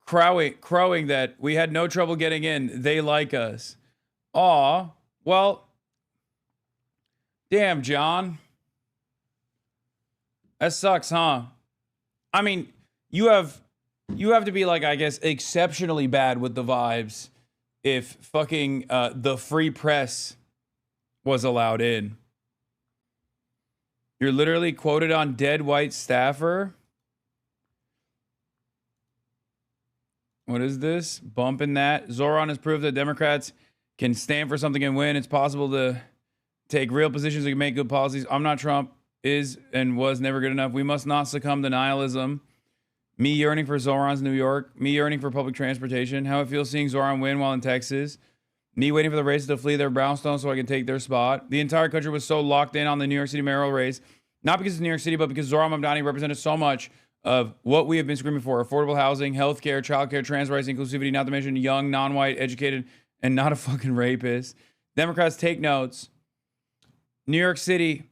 crowing that we had no trouble getting in. They like us. Aw, well, damn, John. That sucks, huh? I mean, you have to be, like, I guess, exceptionally bad with the vibes if fucking the free press was allowed in. You're literally quoted on dead white staffer. What is this? Bumping that. Zoran has proved that Democrats can stand for something and win. It's possible to take real positions and make good policies. I'm not Trump. Is and was never good enough. We must not succumb to nihilism. Me yearning for Zoran's New York. Me yearning for public transportation. How it feels seeing Zoran win while in Texas. Me waiting for the races to flee their brownstone so I can take their spot. The entire country was so locked in on the New York City mayoral race. Not because it's New York City, but because Zoran Mamdani represented so much of what we have been screaming for. Affordable housing, healthcare, childcare, trans rights, inclusivity, not to mention young, non-white, educated, and not a fucking rapist. Democrats, take notes. New York City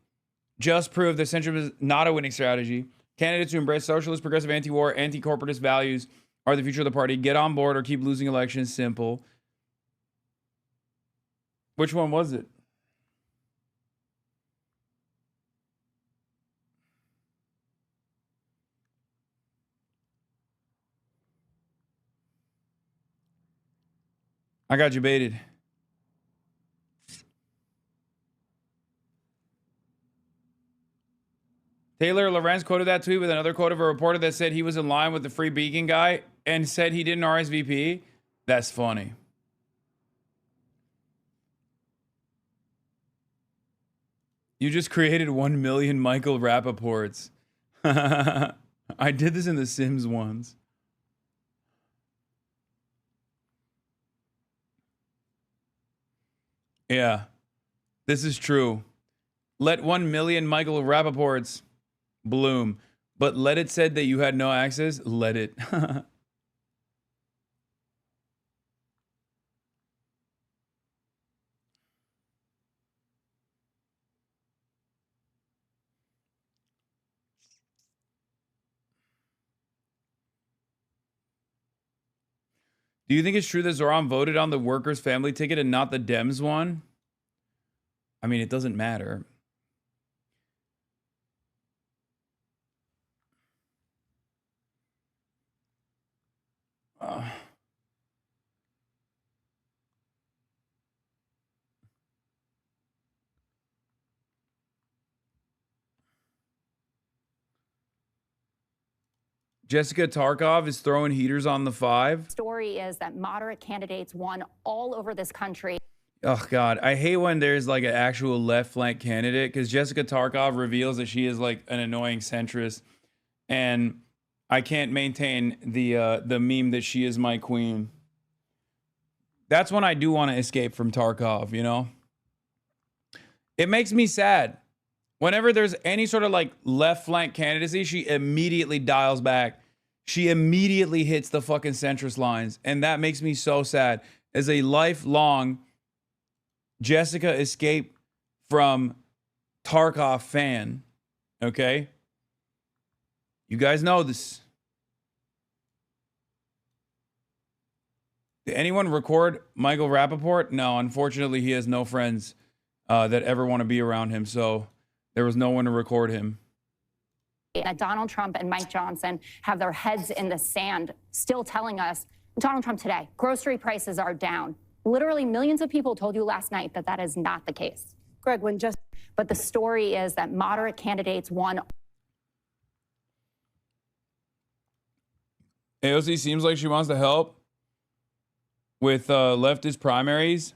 just proved that centrism is not a winning strategy. Candidates who embrace socialist, progressive, anti-war, anti-corporatist values are the future of the party. Get on board or keep losing elections. Simple. Which one was it? I got you baited. Taylor Lorenz quoted that tweet with another quote of a reporter that said he was in line with the free beacon guy and said he didn't RSVP. That's funny. You just created 1 million Michael Rappaports. I did this in The Sims once. Yeah, this is true. Let 1 million Michael Rappaports bloom, but let it said that you had no access. Let it. Do you think it's true that Zoran voted on the workers' family ticket and not the Dems one? I mean, it doesn't matter. Jessica Tarkov is throwing heaters on the 5. Story is that moderate candidates won all over this country. Oh, God. I hate when there's like an actual left flank candidate because Jessica Tarkov reveals that she is like an annoying centrist. And I can't maintain the meme that she is my queen. That's when I do want to escape from Tarkov, you know? It makes me sad. Whenever there's any sort of like left flank candidacy, she immediately dials back. She immediately hits the fucking centrist lines. And that makes me so sad. As a lifelong Jessica escape from Tarkov fan, okay? You guys know this. Did anyone record Michael Rappaport? No, unfortunately, he has no friends that ever want to be around him. So there was no one to record him. That Donald Trump and Mike Johnson have their heads in the sand, still telling us, Donald Trump today, grocery prices are down. Literally millions of people told you last night that that is not the case. Greg, but the story is that moderate candidates won. AOC seems like she wants to help with leftist primaries.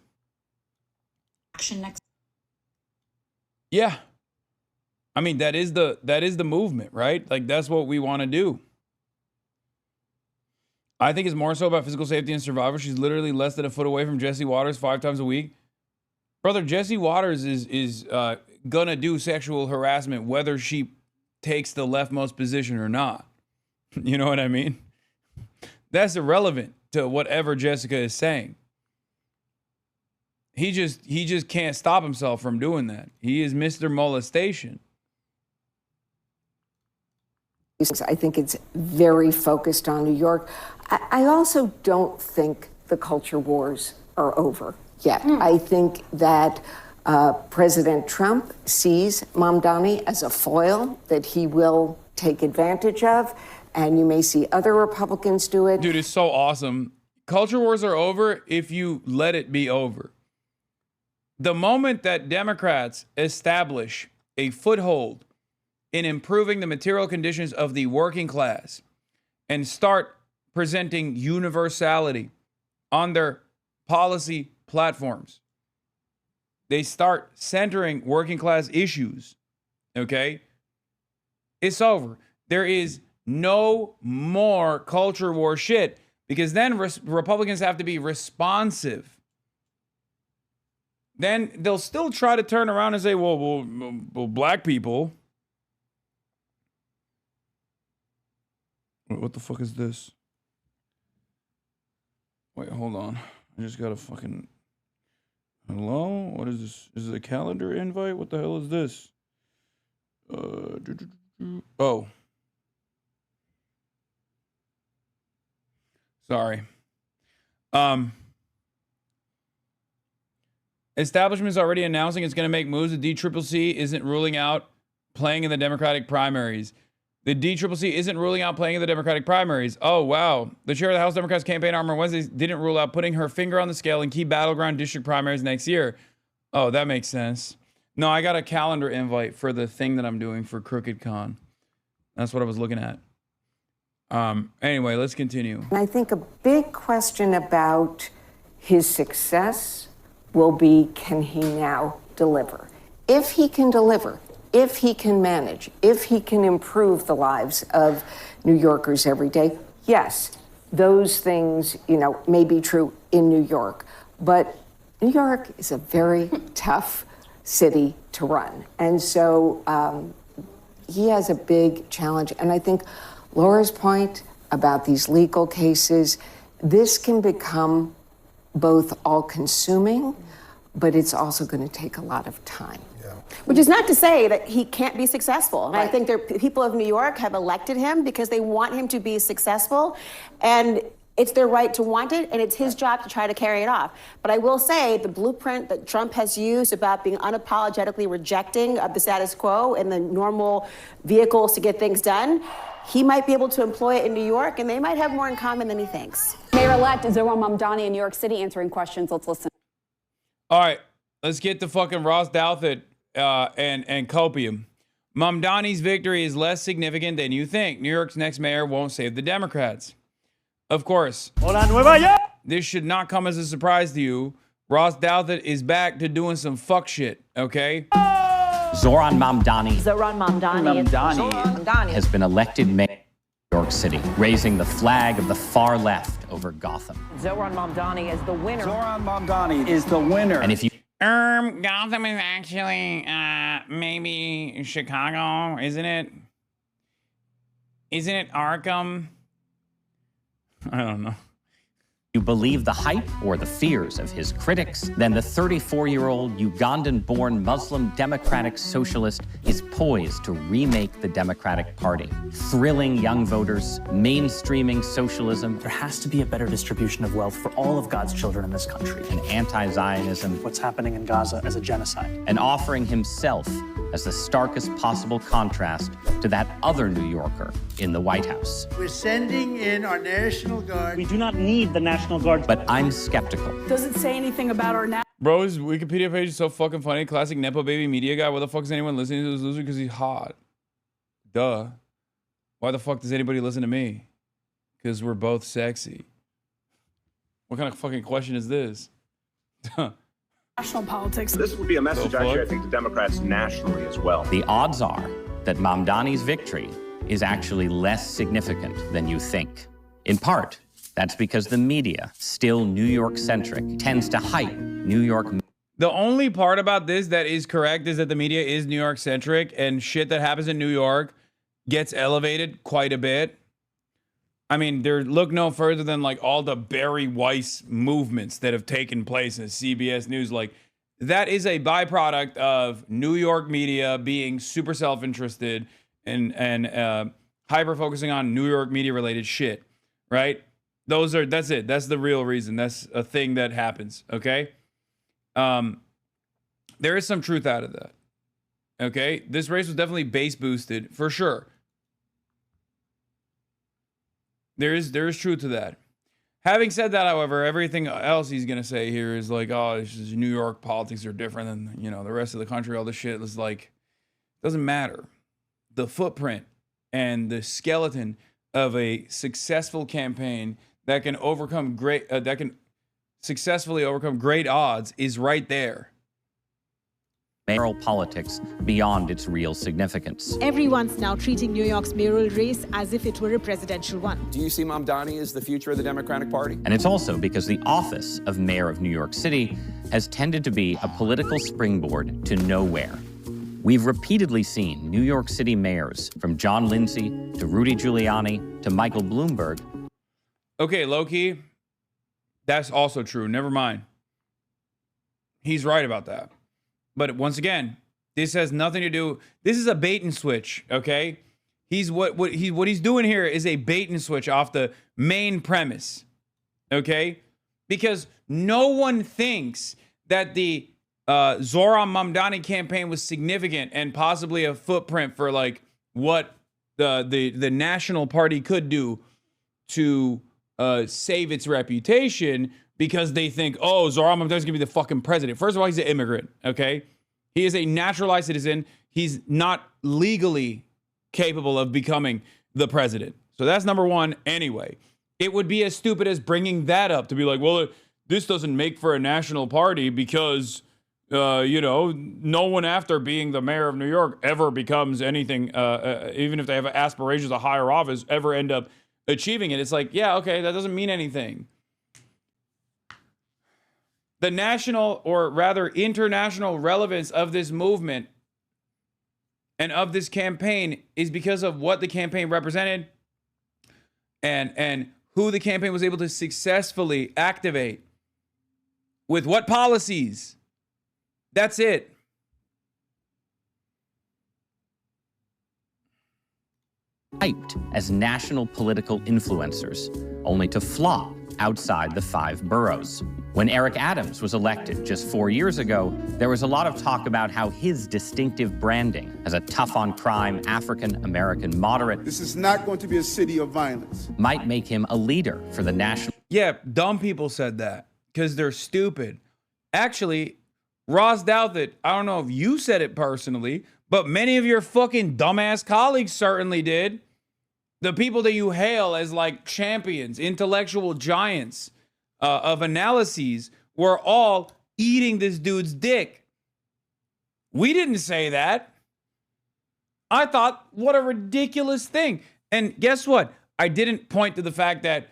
Action next. Yeah. I mean, that is the movement, right? Like, that's what we want to do. I think it's more so about physical safety and survival. She's literally less than a foot away from Jesse Waters 5 times a week. Brother, Jesse Waters is gonna do sexual harassment whether she takes the leftmost position or not. You know what I mean? That's irrelevant to whatever Jessica is saying. He just can't stop himself from doing that. He is Mr. Molestation. I think it's very focused on New York. I also don't think the culture wars are over yet. I think that President Trump sees Mamdani as a foil that he will take advantage of, and you may see other Republicans do it. Dude, it's so awesome. Culture wars are over if you let it be over. The moment that Democrats establish a foothold in improving the material conditions of the working class and start presenting universality on their policy platforms, they start centering working class issues, okay? It's over. There is no more culture war shit because then Republicans have to be responsive. Then they'll still try to turn around and say, well, black people. What the fuck is this? Wait, hold on. I just got a fucking... Hello? What is this? Is it a calendar invite? What the hell is this? Oh. Sorry. Establishment's already announcing it's going to make moves. The DCCC isn't ruling out playing in the Democratic primaries. The DCCC isn't ruling out playing in the Democratic primaries. Oh, wow. The chair of the House Democrats campaign arm on Wednesday didn't rule out putting her finger on the scale in key battleground district primaries next year. Oh, that makes sense. No, I got a calendar invite for the thing that I'm doing for Crooked Con. That's what I was looking at. Anyway, let's continue. And I think a big question about his success will be, can he now deliver? If he can deliver, if he can manage, if he can improve the lives of New Yorkers every day, yes, those things, may be true in New York. But New York is a very tough city to run. And so he has a big challenge. And I think Laura's point about these legal cases, this can become both all-consuming, but it's also going to take a lot of time. Which is not to say that he can't be successful. And I think people of New York have elected him because they want him to be successful. And it's their right to want it, and it's his job to try to carry it off. But I will say the blueprint that Trump has used about being unapologetically rejecting of the status quo and the normal vehicles to get things done, he might be able to employ it in New York, and they might have more in common than he thinks. Mayor-elect Zohran Mamdani in New York City answering questions. Let's listen. All right, let's get to fucking Ross Douthat and copium. Mamdani's victory is less significant than you think. New York's next mayor won't save the Democrats. Of course. Hola, Nueva York! This should not come as a surprise to you. Ross Douthat is back to doing some fuck shit, okay? Zohran Mamdani Mamdani has been elected mayor of New York City, raising the flag of the far left over Gotham. Zohran Mamdani is the winner. Zohran Mamdani is the winner. And if you Gotham is actually maybe Chicago, isn't it? Isn't it Arkham? I don't know. You believe the hype or the fears of his critics, then the 34-year-old Ugandan-born Muslim democratic socialist is poised to remake the Democratic Party, thrilling young voters, mainstreaming socialism. There has to be a better distribution of wealth for all of God's children in this country. And anti-Zionism. What's happening in Gaza as a genocide. And offering himself as the starkest possible contrast to that other New Yorker in the White House. We're sending in our National Guard. We do not need the National Guard. But I'm skeptical. Does it say anything about our Bro, his Wikipedia page is so fucking funny. Classic Nepo baby media guy. Why the fuck is anyone listening to this loser? Because he's hot. Duh. Why the fuck does anybody listen to me? Because we're both sexy. What kind of fucking question is this? national politics? This would be a message, actually, I think, to Democrats nationally as well. The odds are that Mamdani's victory is actually less significant than you think. In part, that's because the media, still New York-centric, tends to hype New York. The only part about this that is correct is that the media is New York-centric, and shit that happens in New York gets elevated quite a bit. I mean, look no further than like all the Barry Weiss movements that have taken place in CBS News. Like, that is a byproduct of New York media being super self-interested and hyper focusing on New York media related shit, right? That's it. That's the real reason. That's a thing that happens. Okay. There is some truth out of that. Okay. This race was definitely base boosted for sure. There is truth to that. Having said that, however, everything else he's going to say here is like, oh, it's just New York politics are different than, the rest of the country. All this shit is like, doesn't matter. The footprint and the skeleton of a successful campaign that can successfully overcome great odds is right there. Mayoral politics beyond its real significance. Everyone's now treating New York's mayoral race as if it were a presidential one. Do you see Mamdani as the future of the Democratic Party? And it's also because the office of mayor of New York City has tended to be a political springboard to nowhere. We've repeatedly seen New York City mayors, from John Lindsay to Rudy Giuliani to Michael Bloomberg. Okay, low-key, that's also true. Never mind. He's right about that. But once again, this has nothing to do. This is a bait and switch, okay? What he's doing here is a bait and switch off the main premise, okay? Because no one thinks that the Zohran Mamdani campaign was significant and possibly a footprint for like what the National Party could do to save its reputation, because they think, oh, Zoran Mamdani's gonna be the fucking president. First of all, he's an immigrant, okay? He is a naturalized citizen. He's not legally capable of becoming the president. So that's number one anyway. It would be as stupid as bringing that up to be like, well, this doesn't make for a national party because, no one after being the mayor of New York ever becomes anything, even if they have aspirations of higher office, ever end up achieving it. It's like, yeah, okay, that doesn't mean anything. The national, or rather international, relevance of this movement and of this campaign is because of what the campaign represented and who the campaign was able to successfully activate with what policies. That's it. Hyped as national political influencers, only to flop outside the 5 boroughs. When Eric Adams was elected just 4 years ago, there was a lot of talk about how his distinctive branding as a tough-on-crime African-American moderate, this is not going to be a city of violence, might make him a leader for the national... Yeah, dumb people said that because they're stupid. Actually, Ross Douthat, I don't know if you said it personally, but many of your fucking dumbass colleagues certainly did. The people that you hail as like champions, intellectual giants of analyses, were all eating this dude's dick. We didn't say that. I thought, what a ridiculous thing. And guess what? I didn't point to the fact that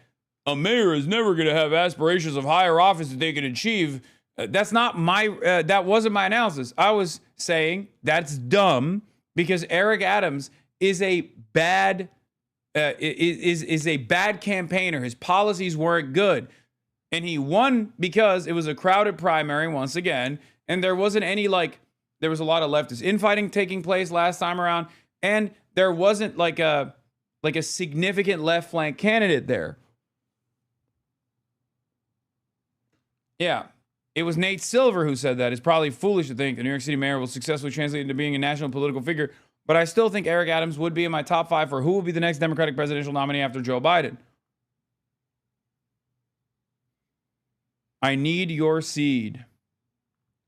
a mayor is never going to have aspirations of higher office that they can achieve. That's not my, that wasn't my analysis. I was saying that's dumb because Eric Adams is a bad is a bad campaigner. His policies weren't good. And he won because it was a crowded primary once again. And there wasn't any there was a lot of leftist infighting taking place last time around. And there wasn't like a significant left flank candidate there. Yeah. It was Nate Silver who said that. It's probably foolish to think the New York City mayor will successfully translate into being a national political figure. But I still think Eric Adams would be in my top 5 for who will be the next Democratic presidential nominee after Joe Biden. I need your seed.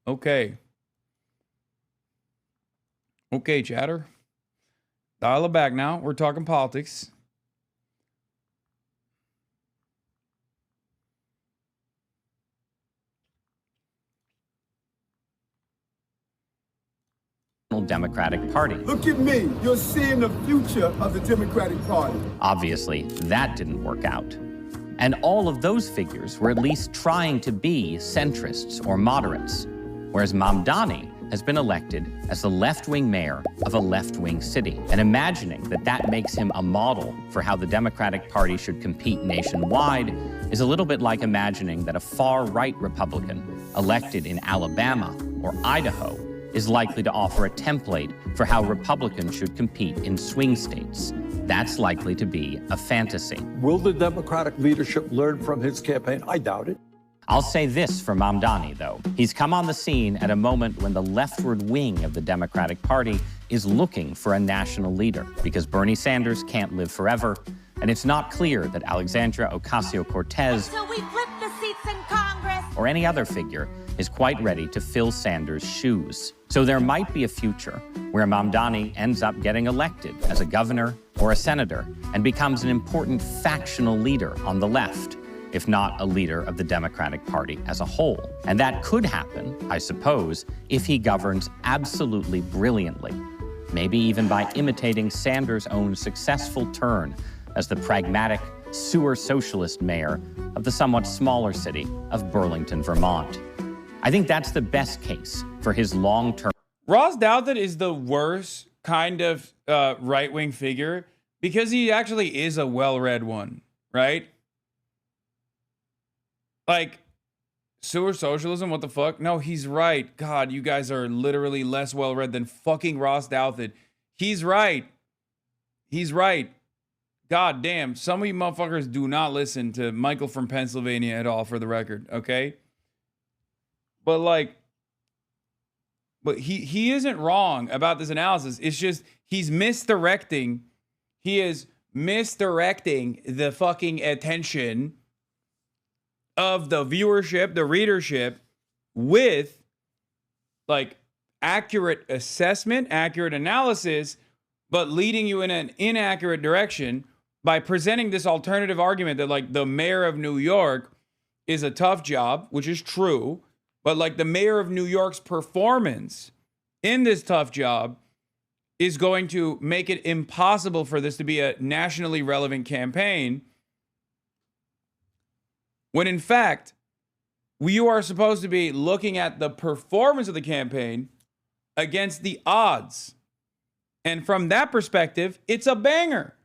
Okay. Okay, chatter. Dial it back now. We're talking politics. Democratic Party. Look at me. You're seeing the future of the Democratic Party. Obviously, that didn't work out. And all of those figures were at least trying to be centrists or moderates, whereas Mamdani has been elected as the left-wing mayor of a left-wing city. And imagining that that makes him a model for how the Democratic Party should compete nationwide is a little bit like imagining that a far-right Republican elected in Alabama or Idaho is likely to offer a template for how Republicans should compete in swing states. That's likely to be a fantasy. Will the Democratic leadership learn from his campaign? I doubt it. I'll say this for Mamdani, though. He's come on the scene at a moment when the leftward wing of the Democratic Party is looking for a national leader, because Bernie Sanders can't live forever, and it's not clear that Alexandria Ocasio-Cortez or any other figure is quite ready to fill Sanders' shoes. So there might be a future where Mamdani ends up getting elected as a governor or a senator and becomes an important factional leader on the left, if not a leader of the Democratic Party as a whole. And that could happen, I suppose, if he governs absolutely brilliantly, maybe even by imitating Sanders' own successful turn as the pragmatic, sewer socialist mayor of the somewhat smaller city of Burlington, Vermont. I think that's the best case for his long-term. Ross Douthat is the worst kind of right-wing figure because he actually is a well-read one, right? Like, sewer socialism, what the fuck? No, he's right. God, you guys are literally less well-read than fucking Ross Douthat. He's right. He's right. God damn, some of you motherfuckers do not listen to Michael from Pennsylvania at all, for the record, okay? But he isn't wrong about this analysis. It's just he's misdirecting he is misdirecting the fucking attention of the viewership, the readership, with like accurate assessment, accurate analysis, but leading you in an inaccurate direction by presenting this alternative argument that like the mayor of New York is a tough job, which is true, but like the mayor of New York's performance in this tough job is going to make it impossible for this to be a nationally relevant campaign, when in fact, you are supposed to be looking at the performance of the campaign against the odds. And from that perspective, it's a banger.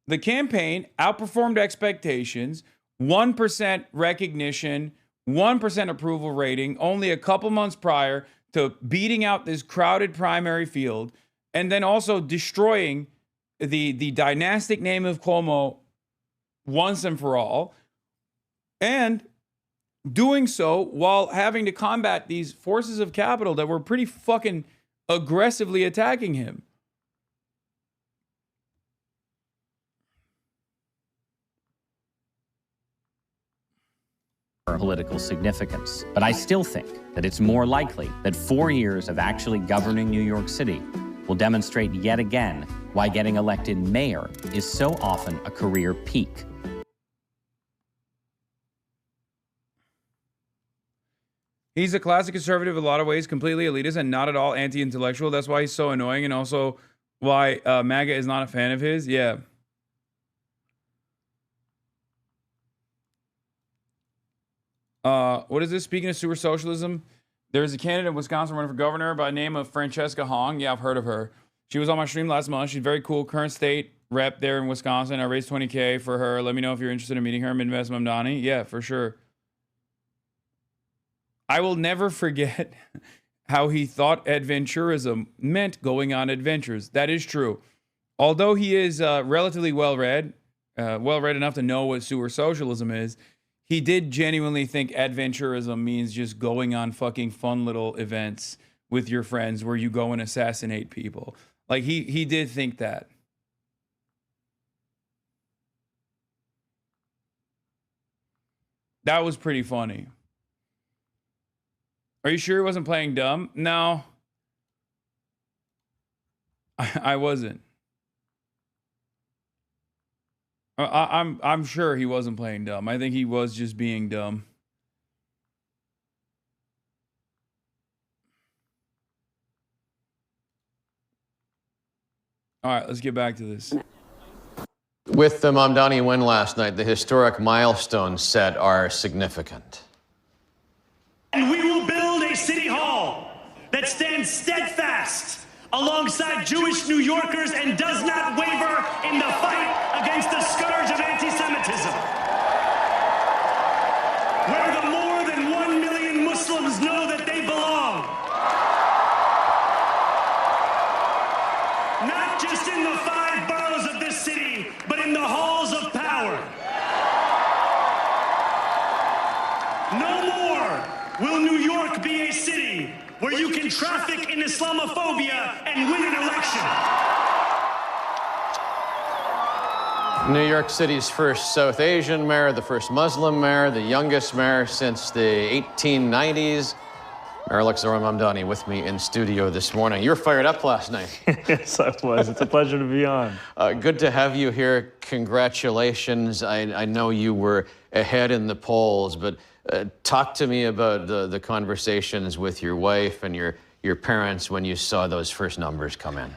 The campaign outperformed expectations, 1% recognition, 1% approval rating, only a couple months prior to beating out this crowded primary field, and then also destroying the dynastic name of Cuomo once and for all, and doing so while having to combat these forces of capital that were pretty fucking aggressively attacking him. Political significance. But I still think that it's more likely that 4 years of actually governing New York City will demonstrate yet again why getting elected mayor is so often a career peak. He's a classic conservative in a lot of ways, completely elitist and not at all anti-intellectual. That's why he's so annoying, and also why MAGA is not a fan of his. Yeah. What is this? Speaking of super socialism, there's a candidate in Wisconsin running for governor by the name of Francesca Hong. Yeah, I've heard of her. She was on my stream last month. She's very cool. Current state rep there in Wisconsin. I raised $20K for her. Let me know if you're interested in meeting her. Midwest Mamdani. Yeah, for sure. I will never forget how he thought adventurism meant going on adventures. That is true. Although he is relatively well-read enough to know what sewer socialism is, he did genuinely think adventurism means just going on fucking fun little events with your friends where you go and assassinate people. Like, he did think that. That was pretty funny. Are you sure he wasn't playing dumb? No. I wasn't. I'm sure he wasn't playing dumb. I think he was just being dumb. All right, let's get back to this. With the Mamdani win last night, the historic milestones set are significant. And we will build a city hall that stands steadfast alongside Jewish New Yorkers and does not waver in the fight against the scourge of anti-Semitism. Where the more than 1 million Muslims know that they belong. Not just in the 5 boroughs of this city, but in the halls of power. No more will New York be a city where you can traffic in Islamophobia and win an election. New York City's first South Asian mayor, the first Muslim mayor, the youngest mayor since the 1890s. Mayor-elect Zoran Mamdani with me in studio this morning. You were fired up last night. Yes, I was. It's a pleasure to be on. Good to have you here. Congratulations. I know you were ahead in the polls, but talk to me about the conversations with your wife and your parents when you saw those first numbers come in.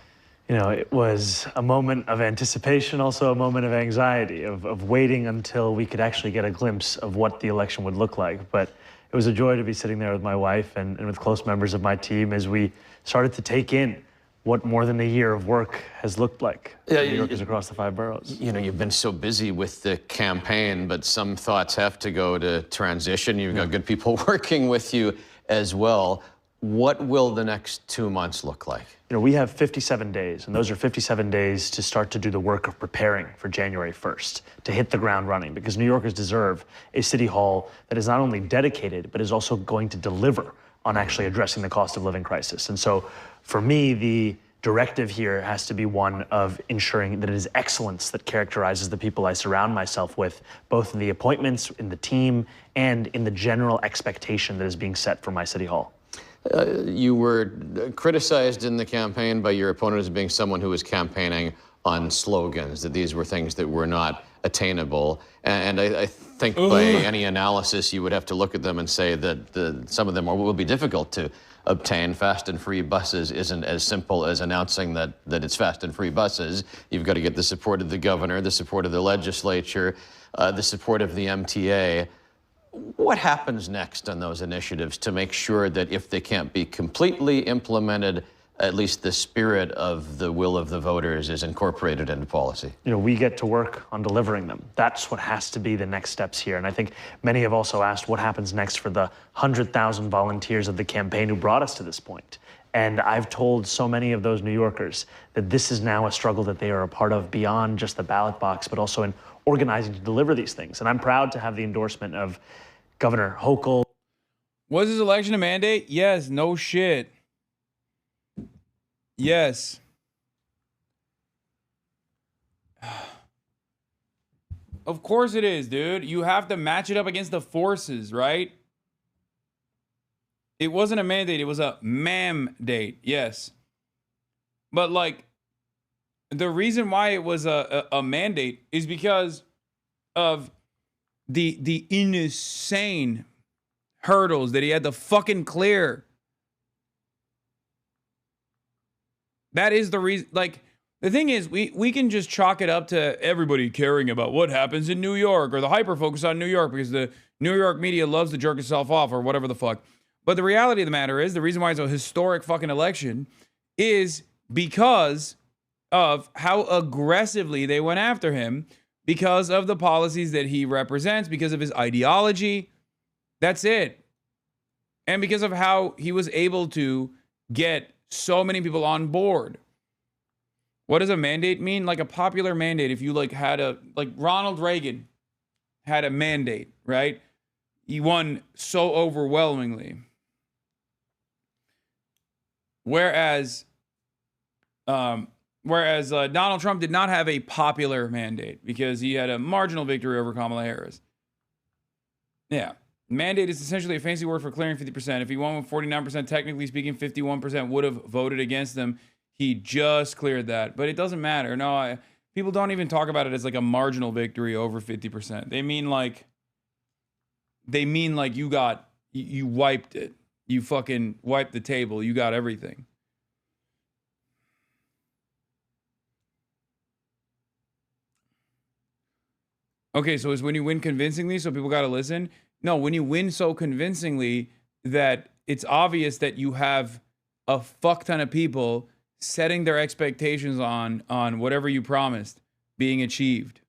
You know, it was a moment of anticipation, also a moment of anxiety, of waiting until we could actually get a glimpse of what the election would look like. But it was a joy to be sitting there with my wife and with close members of my team as we started to take in what more than a year of work has looked like for New Yorkers across the 5 boroughs. You know, you've been so busy with the campaign, but some thoughts have to go to transition. You've got good people working with you as well. What will the next 2 months look like? You know, we have 57 days, and those are 57 days to start to do the work of preparing for January 1st, to hit the ground running, because New Yorkers deserve a city hall that is not only dedicated, but is also going to deliver on actually addressing the cost of living crisis. And so for me, the directive here has to be one of ensuring that it is excellence that characterizes the people I surround myself with, both in the appointments, in the team, and in the general expectation that is being set for my city hall. You were criticized in the campaign by your opponent as being someone who was campaigning on slogans, that these were things that were not attainable. And I think by any analysis, you would have to look at them and say that some of them will be difficult to obtain. Fast and free buses isn't as simple as announcing that it's fast and free buses. You've got to get the support of the governor, the support of the legislature, the support of the MTA. What happens next on those initiatives to make sure that if they can't be completely implemented, at least the spirit of the will of the voters is incorporated into policy? You know, we get to work on delivering them. That's what has to be the next steps here. And I think many have also asked what happens next for the 100,000 volunteers of the campaign who brought us to this point. And I've told so many of those New Yorkers that this is now a struggle that they are a part of beyond just the ballot box, but also in organizing to deliver these things. And I'm proud to have the endorsement of Governor Hochul. Was his election a mandate? Yes, no shit. Yes. Of course it is, dude. You have to match it up against the forces, right? It wasn't a mandate. It was a mandate. Yes. But like, the reason why it was a mandate is because of the insane hurdles that he had to fucking clear. That is the reason. Like, the thing is, we can just chalk it up to everybody caring about what happens in New York, or the hyper focus on New York because the New York media loves to jerk itself off or whatever the fuck. But the reality of the matter is, the reason why it's a historic fucking election is because of how aggressively they went after him, because of the policies that he represents, because of his ideology. That's it. And because of how he was able to get so many people on board. What does a mandate mean? Like a popular mandate. If you like Ronald Reagan had a mandate, right? He won so overwhelmingly. Whereas Donald Trump did not have a popular mandate because he had a marginal victory over Kamala Harris. Yeah. Mandate is essentially a fancy word for clearing 50%. If he won with 49%, technically speaking, 51% would have voted against him. He just cleared that. But it doesn't matter. No, people don't even talk about it as like a marginal victory over 50%. They mean like you wiped it. You fucking wiped the table. You got everything. Okay, so it's when you win convincingly, so people got to listen. No, when you win so convincingly that it's obvious that you have a fuck ton of people setting their expectations on whatever you promised being achieved.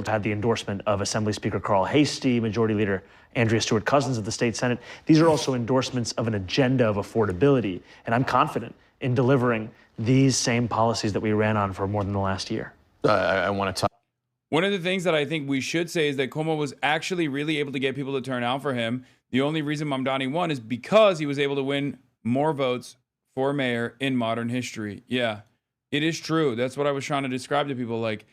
Had the endorsement of Assembly Speaker Carl Hastie, Majority Leader Andrea Stewart-Cousins of the state Senate. These are also endorsements of an agenda of affordability, and I'm confident in delivering these same policies that we ran on for more than the last year. I want to talk. One of the things that I think we should say is that Cuomo was actually really able to get people to turn out for him. The only reason Mamdani won is because he was able to win more votes for mayor in modern history. Yeah, it is true. That's what I was trying to describe to people. Like,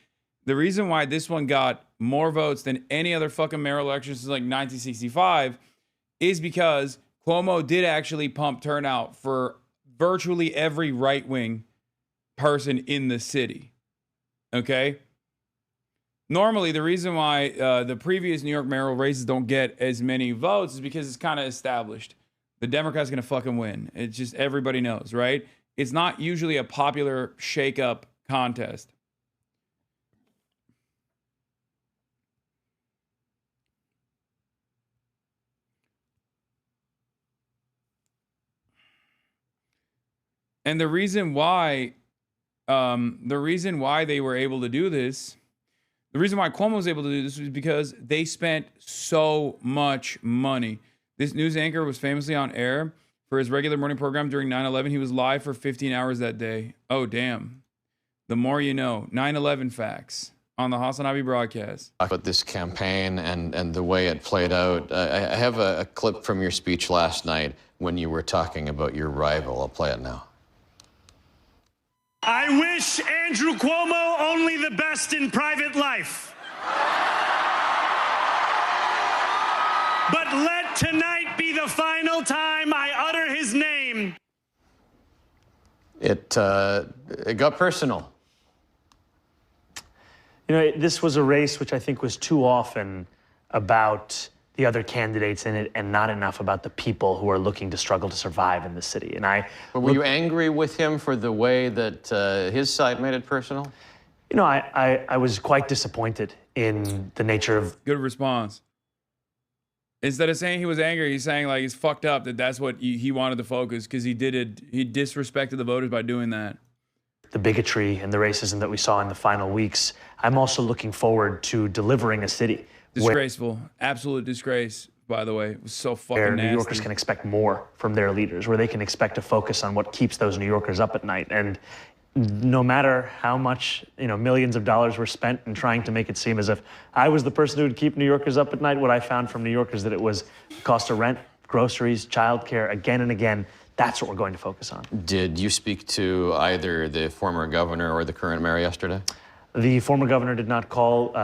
the reason why this one got more votes than any other fucking mayoral election since like 1965 is because Cuomo did actually pump turnout for virtually every right-wing person in the city. Okay? Normally, the reason why the previous New York mayoral races don't get as many votes is because it's kind of established. The Democrats going to fucking win. It's just everybody knows, right? It's not usually a popular shake-up contest. And the reason why they were able to do this, the reason why Cuomo was able to do this was because they spent so much money. This news anchor was famously on air for his regular morning program during 9/11. He was live for 15 hours that day. Oh, damn. The more you know. 9/11 facts on the HasanAbi Broadcast. About this campaign and the way it played out. I have a clip from your speech last night when you were talking about your rival. I'll play it now. I wish Andrew Cuomo only the best in private life. But let tonight be the final time I utter his name. It got personal. You know, this was a race which I think was too often about the other candidates in it and not enough about the people who are looking to struggle to survive in the city. And But were you angry with him for the way that his side made it personal? You know, I was quite disappointed in the nature of... Good response. Instead of saying he was angry, he's saying like he's fucked up, that's what he wanted to focus, because he disrespected the voters by doing that. The bigotry and the racism that we saw in the final weeks. I'm also looking forward to delivering a city. Disgraceful. Absolute disgrace, by the way. It was so fucking where nasty. New Yorkers can expect more from their leaders, where they can expect to focus on what keeps those New Yorkers up at night. And no matter how much, millions of dollars were spent in trying to make it seem as if I was the person who would keep New Yorkers up at night, what I found from New Yorkers that it was cost of rent, groceries, childcare, again and again. That's what we're going to focus on. Did you speak to either the former governor or the current mayor yesterday? The former governor did not call,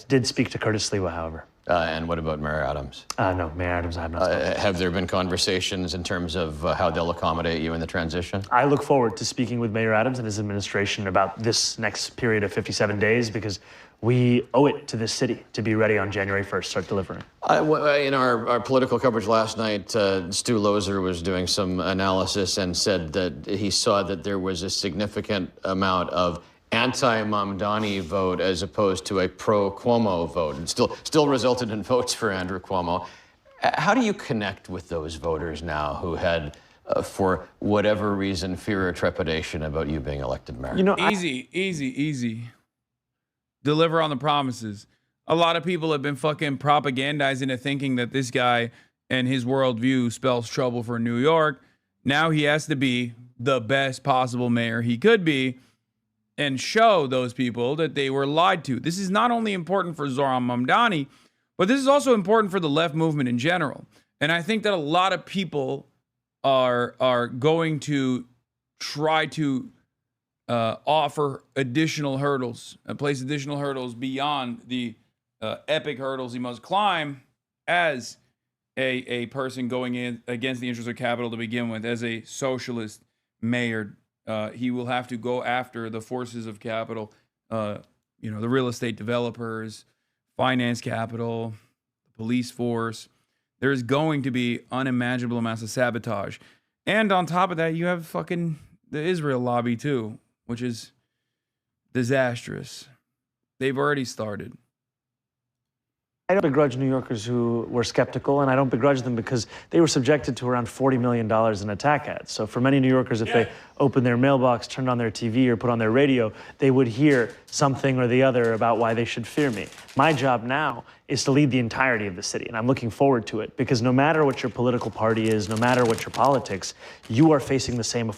did speak to Curtis Sliwa, however. And what about Mayor Adams? No, Mayor Adams I have not spoken. Have there been conversations in terms of how they'll accommodate you in the transition? I look forward to speaking with Mayor Adams and his administration about this next period of 57 days because we owe it to this city to be ready on January 1st, start delivering. In our political coverage last night, Stu Lozer was doing some analysis and said that he saw that there was a significant amount of anti-Mamdani vote as opposed to a pro-Cuomo vote. It still resulted in votes for Andrew Cuomo. How do you connect with those voters now who had, for whatever reason, fear or trepidation about you being elected mayor? Easy. Deliver on the promises. A lot of people have been fucking propagandizing it, thinking that this guy and his worldview spells trouble for New York. Now he has to be the best possible mayor he could be and show those people that they were lied to. This is not only important for Zohran Mamdani, but this is also important for the left movement in general. And I think that a lot of people are going to try to offer additional hurdles, place additional hurdles beyond the epic hurdles he must climb as a person going in against the interests of capital to begin with, as a socialist mayor. He will have to go after the forces of capital, the real estate developers, finance capital, the police force. There's going to be unimaginable amounts of sabotage. And on top of that, you have fucking the Israel lobby too, which is disastrous. They've already started. I don't begrudge New Yorkers who were skeptical, and I don't begrudge them because they were subjected to around $40 million in attack ads. So for many New Yorkers, if they opened their mailbox, turned on their TV, or put on their radio, they would hear something or the other about why they should fear me. My job now is to lead the entirety of the city, and I'm looking forward to it because no matter what your political party is, no matter what your politics, you are facing the same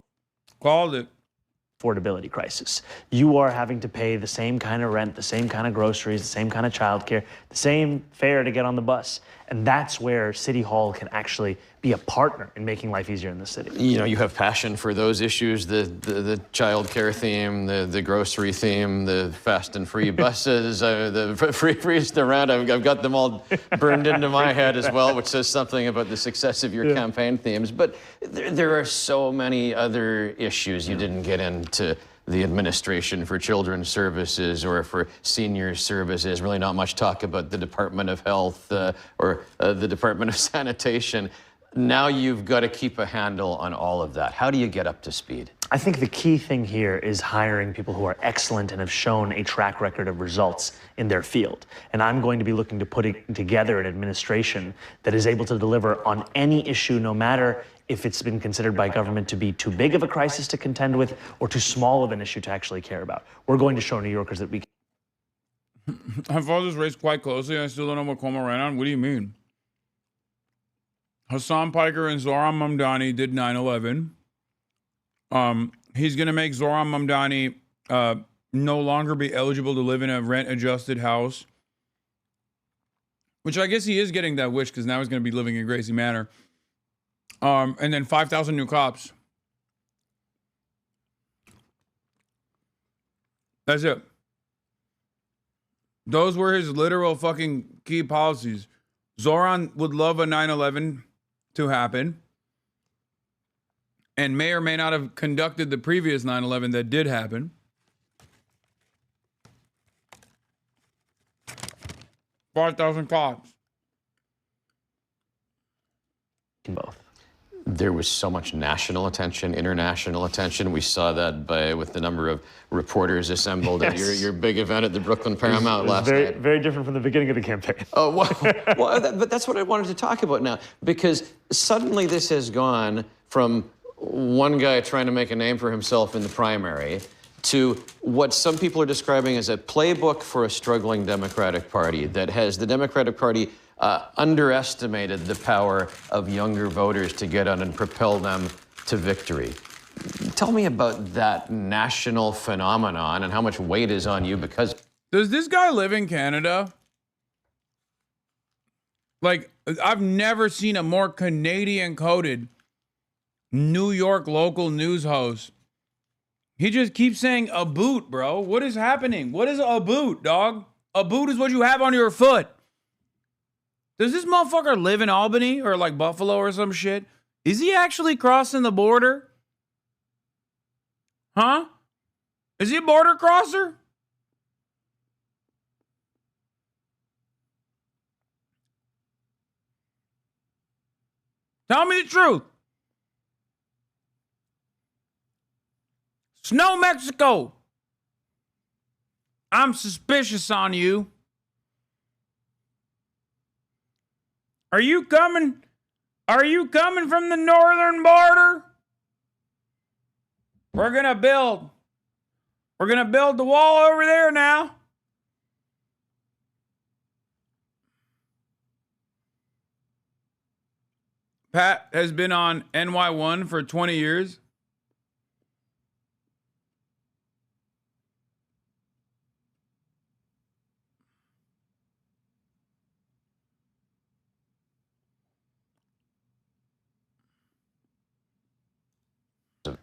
affordability crisis. You are having to pay the same kind of rent, the same kind of groceries, the same kind of childcare, the same fare to get on the bus. And that's where City Hall can actually be a partner in making life easier in the city. You have passion for those issues, the childcare theme, the grocery theme, the fast and free buses, the free the rent. I've got them all burned into my head as well, which says something about the success of your campaign themes. But there are so many other issues you didn't get into. The administration for children's services or for senior services, really not much talk about the Department of Health or the Department of Sanitation. Now you've got to keep a handle on all of that. How do you get up to speed? I think the key thing here is hiring people who are excellent and have shown a track record of results in their field. And I'm going to be looking to putting together an administration that is able to deliver on any issue, no matter if it's been considered by government to be too big of a crisis to contend with or too small of an issue to actually care about. We're going to show New Yorkers that we can. I followed this race quite closely. I still don't know what Cuomo ran on. What do you mean? Hasan, Piker, and Zohran Mamdani did 9/11. He's going to make Zohran Mamdani no longer be eligible to live in a rent-adjusted house. Which I guess he is getting that wish because now he's going to be living in Gracie Manor. And then 5,000 new cops. That's it. Those were his literal fucking key policies. Zoran would love a 9/11 to happen. And may or may not have conducted the previous 9/11 that did happen. $5,000 cops. Both. There was so much national attention, international attention. We saw that with the number of reporters assembled at your big event at the Brooklyn Paramount last night. Very different from the beginning of the campaign. Oh, but that's what I wanted to talk about now, because suddenly this has gone from one guy trying to make a name for himself in the primary to what some people are describing as a playbook for a struggling Democratic Party that has the Democratic Party underestimated the power of younger voters to get on and propel them to victory. Tell me about that national phenomenon and how much weight is on you because... Does this guy live in Canada? Like, I've never seen a more Canadian-coded New York local news host. He just keeps saying a boot, bro. What is happening? What is a boot, dog? A boot is what you have on your foot. Does this motherfucker live in Albany or like Buffalo or some shit? Is he actually crossing the border? Huh? Is he a border crosser? Tell me the truth. Snow, Mexico. I'm suspicious on you. Are you coming? Are you coming from the northern border? We're gonna build the wall over there now. Pat has been on NY1 for 20 years.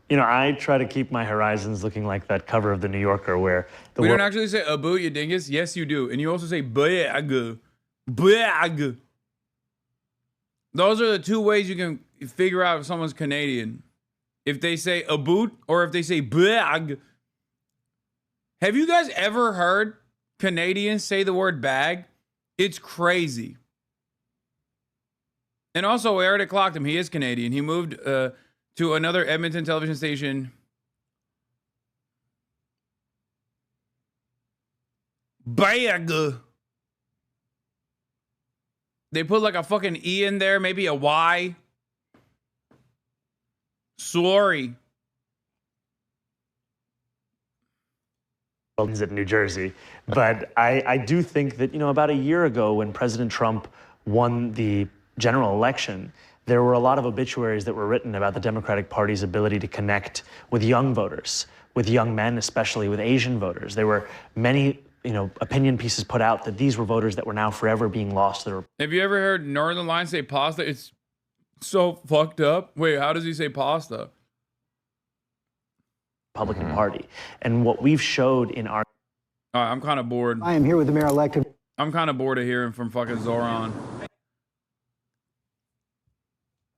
You know, I try to keep my horizons looking like that cover of the New Yorker where We don't actually say a boot, you dingus. Yes, you do. And you also say bag. Bag. Those are the two ways you can figure out if someone's Canadian. If they say a boot or if they say bag. Have you guys ever heard Canadians say the word bag? It's crazy. And also, we already clocked him. He is Canadian. He moved to another Edmonton television station. Bag. They put like a fucking E in there, maybe a Y. Sorry. At New Jersey. But I do think that, you know, about a year ago when President Trump won the general election, there were a lot of obituaries that were written about the Democratic Party's ability to connect with young voters, with young men, especially with Asian voters. There were many, you know, opinion pieces put out that these were voters that were now forever being lost. Have you ever heard Northern Line say pasta? It's so fucked up. Wait, how does he say pasta? Republican Party. And what we've showed in our... I'm kind of bored. I am here with the mayor-elect. I'm kind of bored of hearing from fucking Zoran.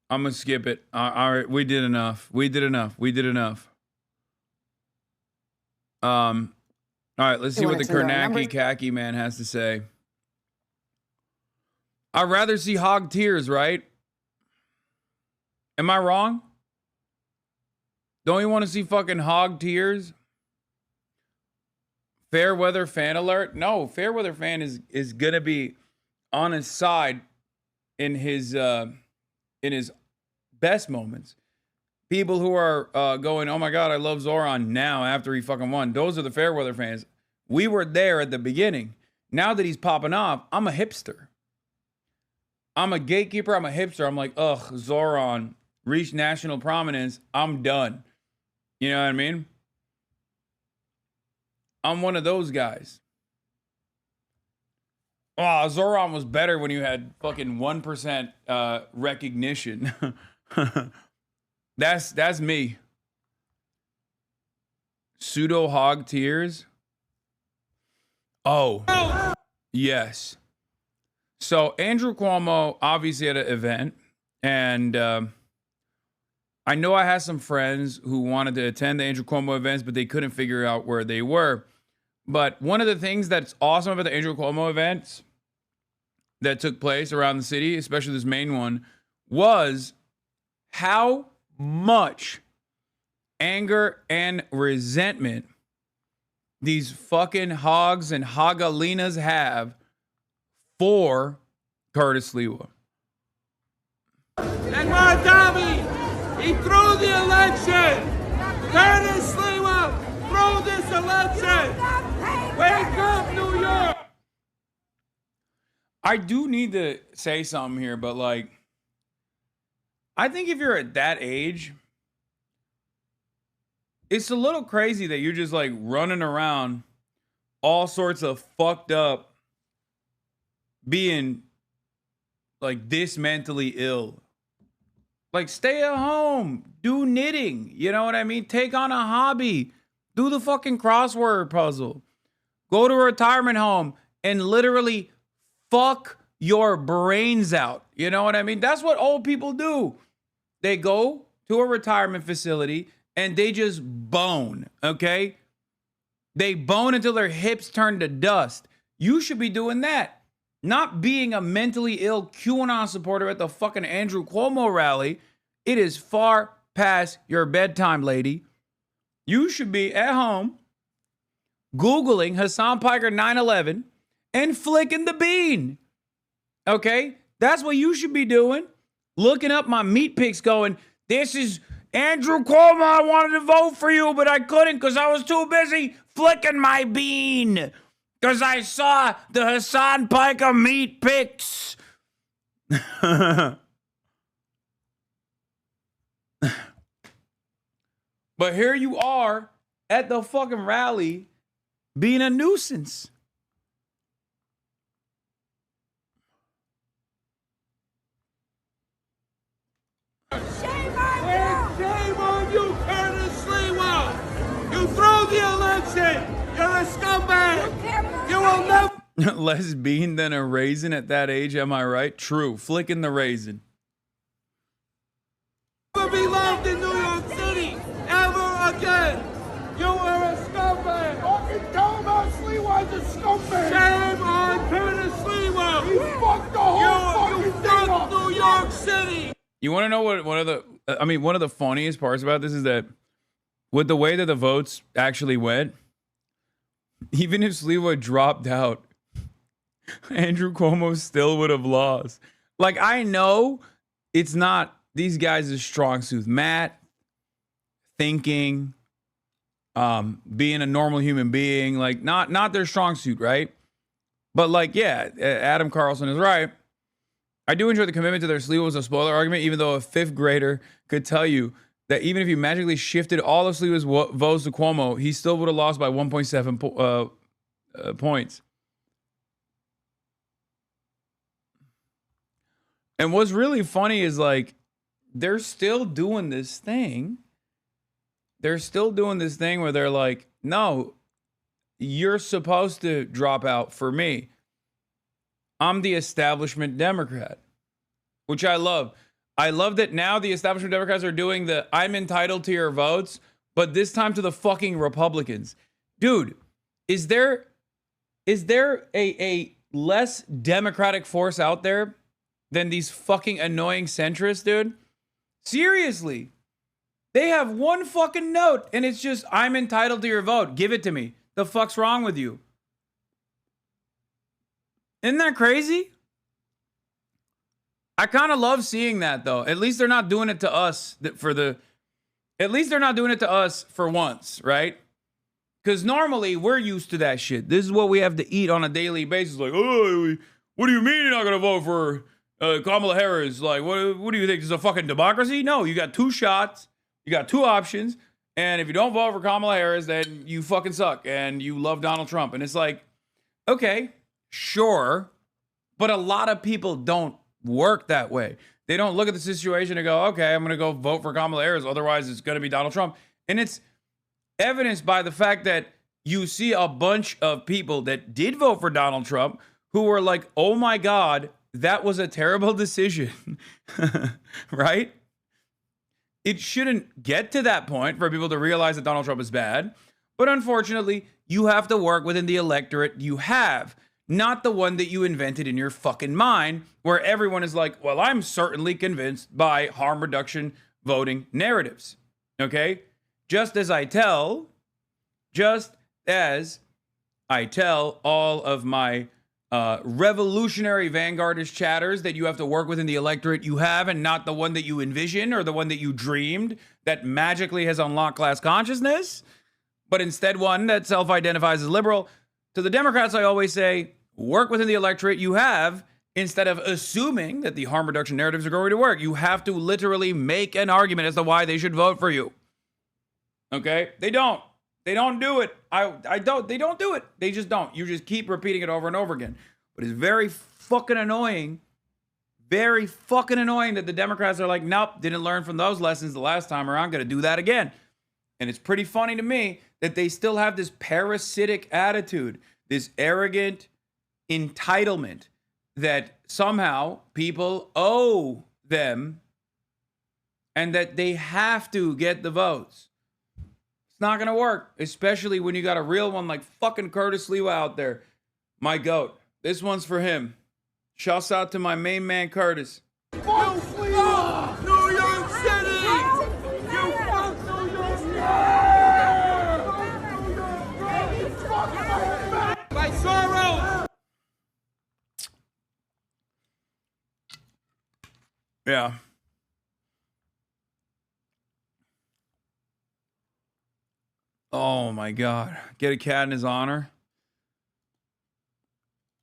I'm gonna skip it. All right, we did enough. We did enough. All right, let's see what the Karnaki khaki man has to say. I'd rather see hog tears, right? Am I wrong? Don't you want to see fucking hog tears? Fair weather fan alert? No, fair weather fan is gonna be on his side in his best moments. People who are going, oh my God, I love Zoran now after he fucking won. Those are the fair weather fans. We were there at the beginning. Now that he's popping off, I'm a hipster. I'm a gatekeeper. I'm a hipster. I'm like, ugh, Zoran reached national prominence. I'm done. You know what I mean? I'm one of those guys. Oh, Zoran was better when you had fucking 1% recognition. That's me. Pseudo hog tears. Oh, yes. So Andrew Cuomo obviously had an event, and I know I had some friends who wanted to attend the Andrew Cuomo events, but they couldn't figure out where they were. But one of the things that's awesome about the Andrew Cuomo events that took place around the city, especially this main one, was how much anger and resentment these fucking hogs and hogalinas have for Curtis Lewa. And Madami, he threw the election. Curtis Lewa threw this election. Wake up, New York. I do need to say something here, but like, I think if you're at that age, it's a little crazy that you're just like running around all sorts of fucked up, being like this mentally ill. Like, stay at home, do knitting, you know what I mean? Take on a hobby, do the fucking crossword puzzle, go to a retirement home and literally fuck your brains out. You know what I mean? That's what old people do. They go to a retirement facility and they just bone, okay? They bone until their hips turn to dust. You should be doing that. Not being a mentally ill QAnon supporter at the fucking Andrew Cuomo rally. It is far past your bedtime, lady. You should be at home Googling Hasan Piker 9/11 and flicking the bean. Okay? That's what you should be doing. Looking up my meat pics going, this is Andrew Cuomo. I wanted to vote for you, but I couldn't because I was too busy flicking my bean. Because I saw the Hasan Piker meat pics. But here you are at the fucking rally being a nuisance. Shame on you, Curtis Lewa. You threw the election. You're a scumbag. You will never. Less bean than a raisin at that age, am I right? True. Flicking the raisin. Never be loved in New York City ever again. You are a scumbag. Fucking Thomas Lewa is a scumbag. Shame on Curtis Lewa. You fucked the whole fucking thing up. New York City. You want to know what one of the funniest parts about this is that with the way that the votes actually went, even if Sliwa dropped out, Andrew Cuomo still would have lost. Like, I know it's not these guys' strong suit. Matt, thinking, being a normal human being, like not their strong suit, right? But like, yeah, Adam Carlson is right. I do enjoy the commitment to their Sliwa was a spoiler argument, even though a fifth grader could tell you that even if you magically shifted all of Sliwa's votes to Cuomo, he still would have lost by 1.7 points. And what's really funny is like, they're still doing this thing. They're still doing this thing where they're like, no, you're supposed to drop out for me. I'm the establishment Democrat, which I love. I love that now the establishment Democrats are doing the I'm entitled to your votes, but this time to the fucking Republicans. Dude, is there a less democratic force out there than these fucking annoying centrists, dude? Seriously. They have one fucking note and it's just I'm entitled to your vote. Give it to me. The fuck's wrong with you? Isn't that crazy? I kind of love seeing that though. At least they're not doing it to us at least they're not doing it to us for once, right? Because normally we're used to that shit. This is what we have to eat on a daily basis. Like, oh, what do you mean you're not going to vote for Kamala Harris? Like, what do you think? This is a fucking democracy? No, you got two shots. You got two options. And if you don't vote for Kamala Harris, then you fucking suck and you love Donald Trump. And it's like, okay, sure. But a lot of people don't work that way. They don't look at the situation and go, okay, I'm going to go vote for Kamala Harris. Otherwise, it's going to be Donald Trump. And it's evidenced by the fact that you see a bunch of people that did vote for Donald Trump who were like, oh my God, that was a terrible decision, right? It shouldn't get to that point for people to realize that Donald Trump is bad. But unfortunately, you have to work within the electorate you have, not the one that you invented in your fucking mind, where everyone is like, well, I'm certainly convinced by harm reduction voting narratives. Okay? Just as I tell all of my revolutionary vanguardist chatters that you have to work within the electorate you have and not the one that you envision or the one that you dreamed that magically has unlocked class consciousness, but instead one that self-identifies as liberal. To the Democrats, I always say, work within the electorate you have instead of assuming that the harm reduction narratives are going to work. You have to literally make an argument as to why they should vote for you. Okay? They don't. They don't do it. They don't do it. They just don't. You just keep repeating it over and over again. But it's very fucking annoying that the Democrats are like, nope, didn't learn from those lessons the last time around, gonna do that again. And it's pretty funny to me that they still have this parasitic attitude, this arrogant entitlement that somehow people owe them and that they have to get the votes. It's not going to work, especially when you got a real one like fucking Curtis Lewa out there. My goat. This one's for him. Shouts out to my main man, Curtis. New York City! You fuck New York City! By Soros! Yeah. Oh my God. Get a cat in his honor?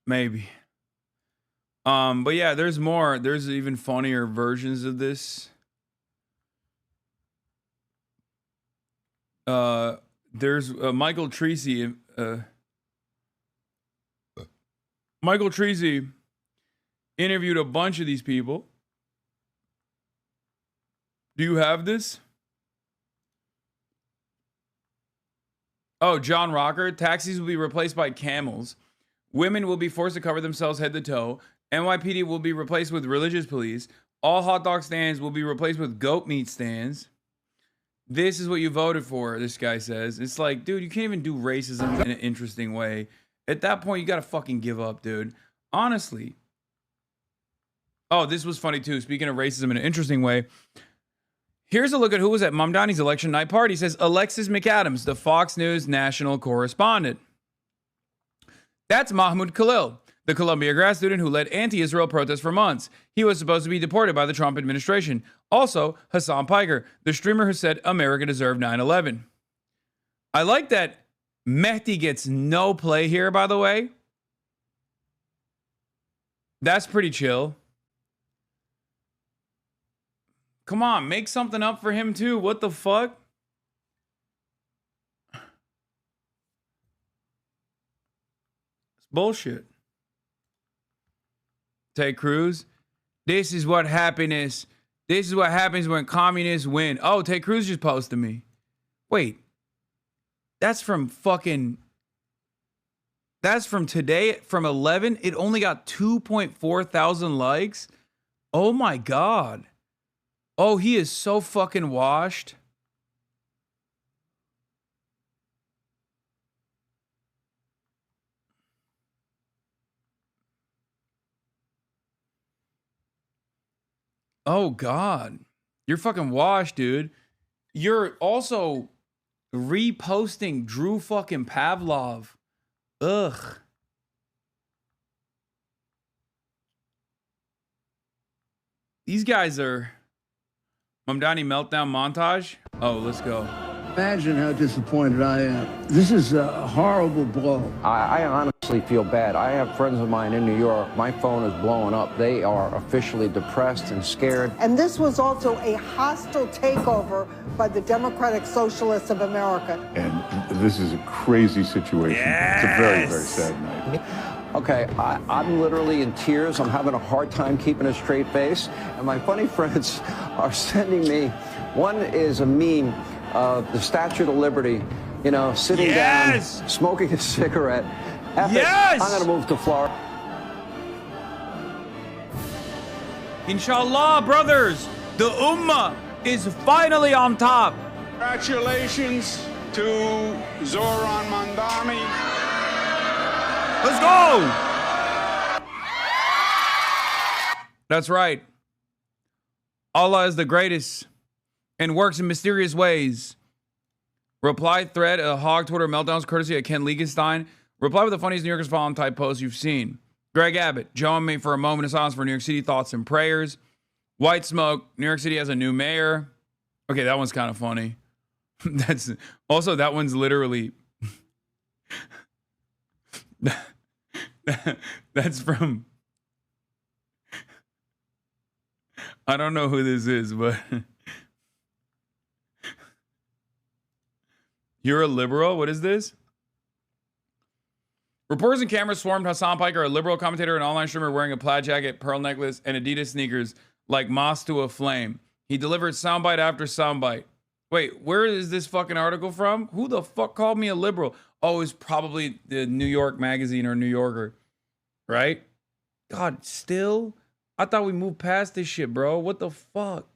Maybe. But yeah, there's more. There's even funnier versions of this. There's Michael Treacy. Michael Treacy interviewed a bunch of these people. Do you have this? Oh, John Rocker. Taxis will be replaced by camels. Women will be forced to cover themselves head to toe. NYPD will be replaced with religious police. All hot dog stands will be replaced with goat meat stands. This is what you voted for, this guy says. It's like, dude, you can't even do racism in an interesting way. At that point, you gotta fucking give up, dude. Honestly. Oh, this was funny too. Speaking of racism in an interesting way. Here's a look at who was at Mamdani's election night party. It says Alexis McAdams, the Fox News national correspondent. That's Mahmoud Khalil, the Columbia grad student who led anti-Israel protests for months. He was supposed to be deported by the Trump administration. Also, Hasan Piker, the streamer who said America deserved 9/11. I like that Mehdi gets no play here, by the way. That's pretty chill. Come on, make something up for him too. What the fuck? It's bullshit. Ted Cruz. This is what happens when communists win. Oh, Ted Cruz just posted me. Wait. That's from today, from 11. It only got 2.4 thousand likes. Oh my God. Oh, he is so fucking washed. Oh, God. You're fucking washed, dude. You're also reposting Drew fucking Pavlov. Ugh. These guys are... Mamdani meltdown montage? Oh, let's go. imagine how disappointed I am. This is a horrible blow. I honestly feel bad. I have friends of mine in New York. My phone is blowing up. They are officially depressed and scared. And this was also a hostile takeover by the Democratic Socialists of America. And this is a crazy situation. It's a very, very sad night. Okay, I'm literally in tears. I'm having a hard time keeping a straight face. And my funny friends are sending me, one is a meme of the Statue of Liberty, you know, sitting down, smoking a cigarette. I'm going to move to Florida. Inshallah, brothers, the Ummah is finally on top. Congratulations to Zoran Mamdani. Let's go! That's right. Allah is the greatest and works in mysterious ways. Reply thread, a hog Twitter meltdowns courtesy of Ken Liegenstein. Reply with the funniest New Yorkers following type post you've seen. Greg Abbott, join me for a moment of silence for New York City thoughts and prayers. White smoke, New York City has a new mayor. Okay, that one's kind of funny. That's also, that one's literally... That's from... I don't know who this is, but... You're a liberal? What is this? Reporters and cameras swarmed Hasan Piker, a liberal commentator and online streamer wearing a plaid jacket, pearl necklace, and Adidas sneakers like moss to a flame. He delivered soundbite after soundbite. Wait, where is this fucking article from? Who the fuck called me a liberal? Oh, it's probably the New York Magazine or New Yorker, right? God, still? I thought we moved past this shit, bro. What the fuck?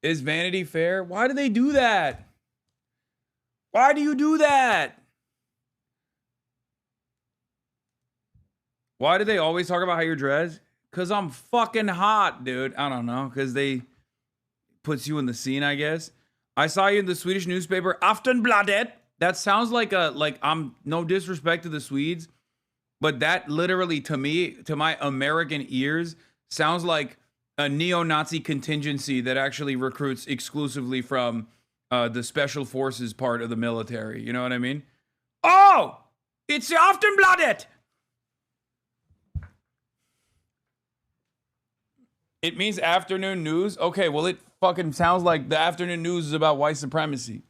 Is Vanity Fair? Why do they do that? Why do you do that? Why do they always talk about how you're dressed? Because I'm fucking hot, dude. I don't know. Because they puts you in the scene, I guess. I saw you in the Swedish newspaper Aftonbladet. That sounds like I'm no disrespect to the Swedes, but that literally to me, to my American ears, sounds like a neo-Nazi contingency that actually recruits exclusively from the special forces part of the military. You know what I mean? Oh, it's the Aftonbladet. It means afternoon news? Okay, well, it fucking sounds like the afternoon news is about white supremacy.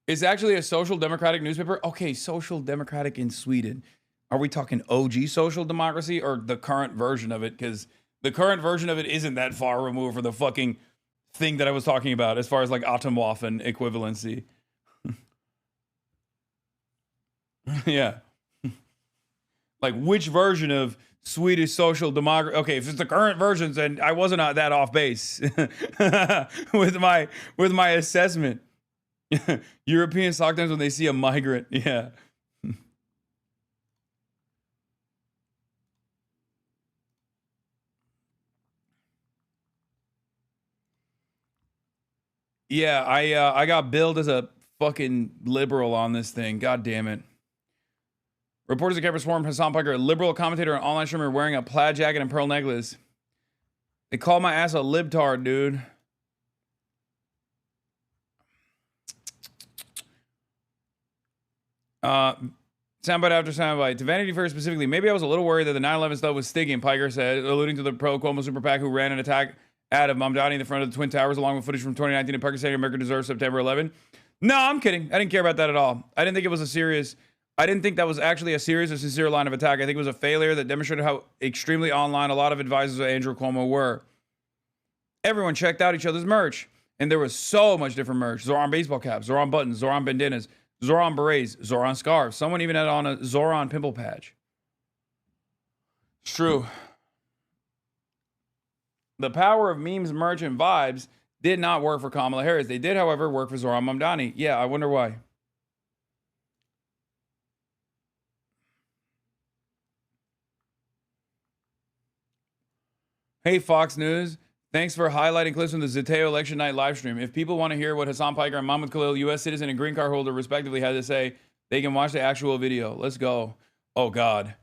It's actually a social democratic newspaper. Okay, social democratic in Sweden. Are we talking OG social democracy or the current version of it? Because the current version of it isn't that far removed from the fucking thing that I was talking about as far as like Atomwaffen equivalency. Yeah. Like which version of Swedish social democracy? Okay, if it's the current versions, then I wasn't that off base with my assessment. Europeans sometimes when they see a migrant, yeah. Yeah, I got billed as a fucking liberal on this thing. God damn it. Reporters at campus swarmed Hasan Piker, a liberal commentator and online streamer wearing a plaid jacket and pearl necklace. They call my ass a libtard, dude. Soundbite after soundbite. To Vanity Fair specifically, maybe I was a little worried that the 9/11 stuff was sticking, Piker said, alluding to the pro-Cuomo super PAC who ran an attack ad of Mamdani in the front of the Twin Towers along with footage from 2019 in Piker saying America deserves September 11. No, I'm kidding. I didn't care about that at all. I didn't think that was actually a serious or sincere line of attack. I think it was a failure that demonstrated how extremely online a lot of advisors of Andrew Cuomo were. Everyone checked out each other's merch, and there was so much different merch. Zoran baseball caps, Zoran buttons, Zoran bandanas, Zoran berets, Zoran scarves. Someone even had on a Zoran pimple patch. It's true. The power of memes, merch, and vibes did not work for Kamala Harris. They did, however, work for Zoran Mamdani. Yeah, I wonder why. Hey, Fox News. Thanks for highlighting clips from the Zateo election night live stream. If people want to hear what Hasan Piker and Mahmoud Khalil, U.S. citizen and green card holder, respectively, had to say, they can watch the actual video. Let's go. Oh, God.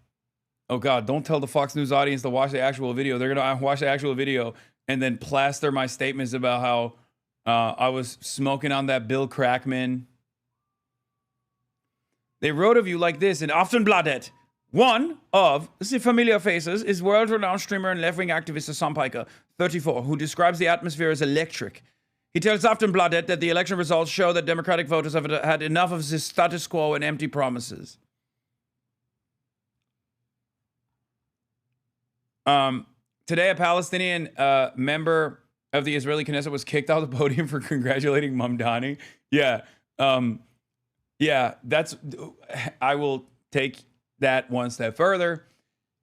Oh God, don't tell the Fox News audience to watch the actual video. They're going to watch the actual video and then plaster my statements about how I was smoking on that Bill Crackman. They wrote of you like this in Aftonbladet. One of the familiar faces is world-renowned streamer and left-wing activist Hasan Piker, 34, who describes the atmosphere as electric. He tells Aftonbladet that the election results show that Democratic voters have had enough of the status quo and empty promises. Today, a Palestinian member of the Israeli Knesset was kicked off the podium for congratulating Mamdani. Yeah. I will take that one step further.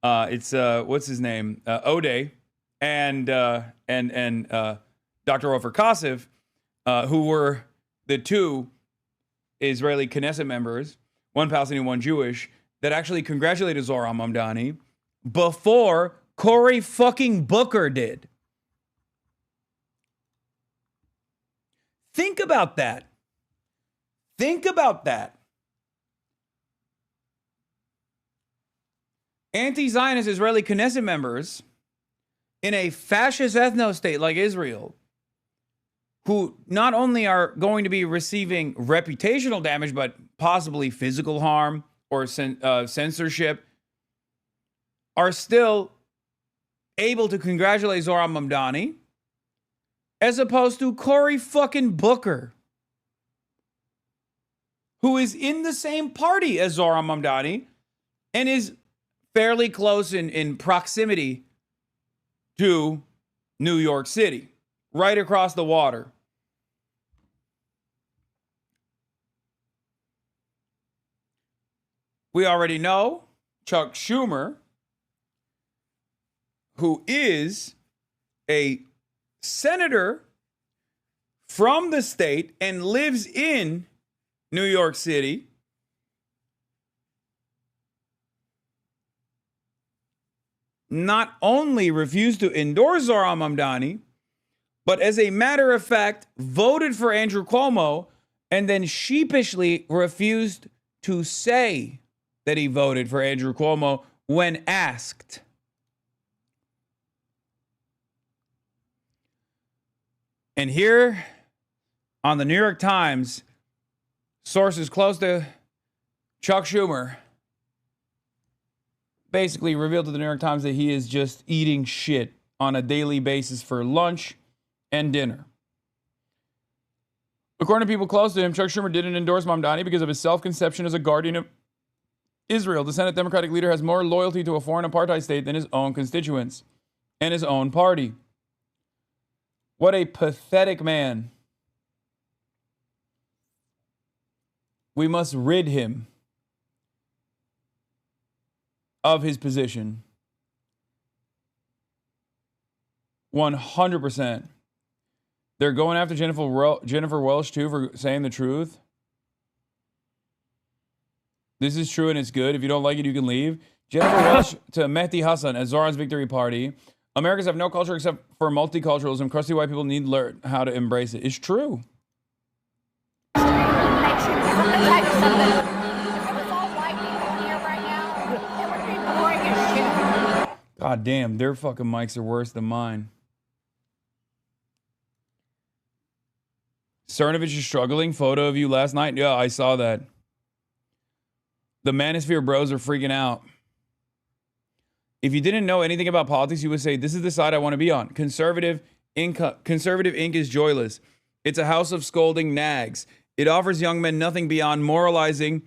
It's what's his name? Odeh and Dr. Ofer Kasif, who were the two Israeli Knesset members, one Palestinian, one Jewish, that actually congratulated Zohran Mamdani before Cory fucking Booker did. Think about that. Think about that. Anti-Zionist Israeli Knesset members in a fascist ethno-state like Israel, who not only are going to be receiving reputational damage, but possibly physical harm or censorship, are still able to congratulate Zohran Mamdani, as opposed to Cory fucking Booker, who is in the same party as Zohran Mamdani and is fairly close in proximity to New York City, right across the water. We already know Chuck Schumer, who is a senator from the state and lives in New York City, not only refused to endorse Zohran Mamdani, but as a matter of fact, voted for Andrew Cuomo and then sheepishly refused to say that he voted for Andrew Cuomo when asked. And here on the New York Times, sources close to Chuck Schumer basically revealed to the New York Times that he is just eating shit on a daily basis for lunch and dinner. According to people close to him, Chuck Schumer didn't endorse Mamdani because of his self-conception as a guardian of Israel. The Senate Democratic leader has more loyalty to a foreign apartheid state than his own constituents and his own party. What a pathetic man. We must rid him of his position. 100%. They're going after Jennifer Welsh too for saying the truth. This is true and it's good. If you don't like it, you can leave. Jennifer Welsh to Mehdi Hasan at Zohran's victory party. Americans have no culture except for multiculturalism. Crusty white people need to learn how to embrace it. It's true. God damn, their fucking mics are worse than mine. Cernovich is struggling. Photo of you last night. Yeah, I saw that. The Manosphere bros are freaking out. If you didn't know anything about politics, you would say, this is the side I want to be on. Conservative ink is joyless. It's a house of scolding nags. It offers young men nothing beyond moralizing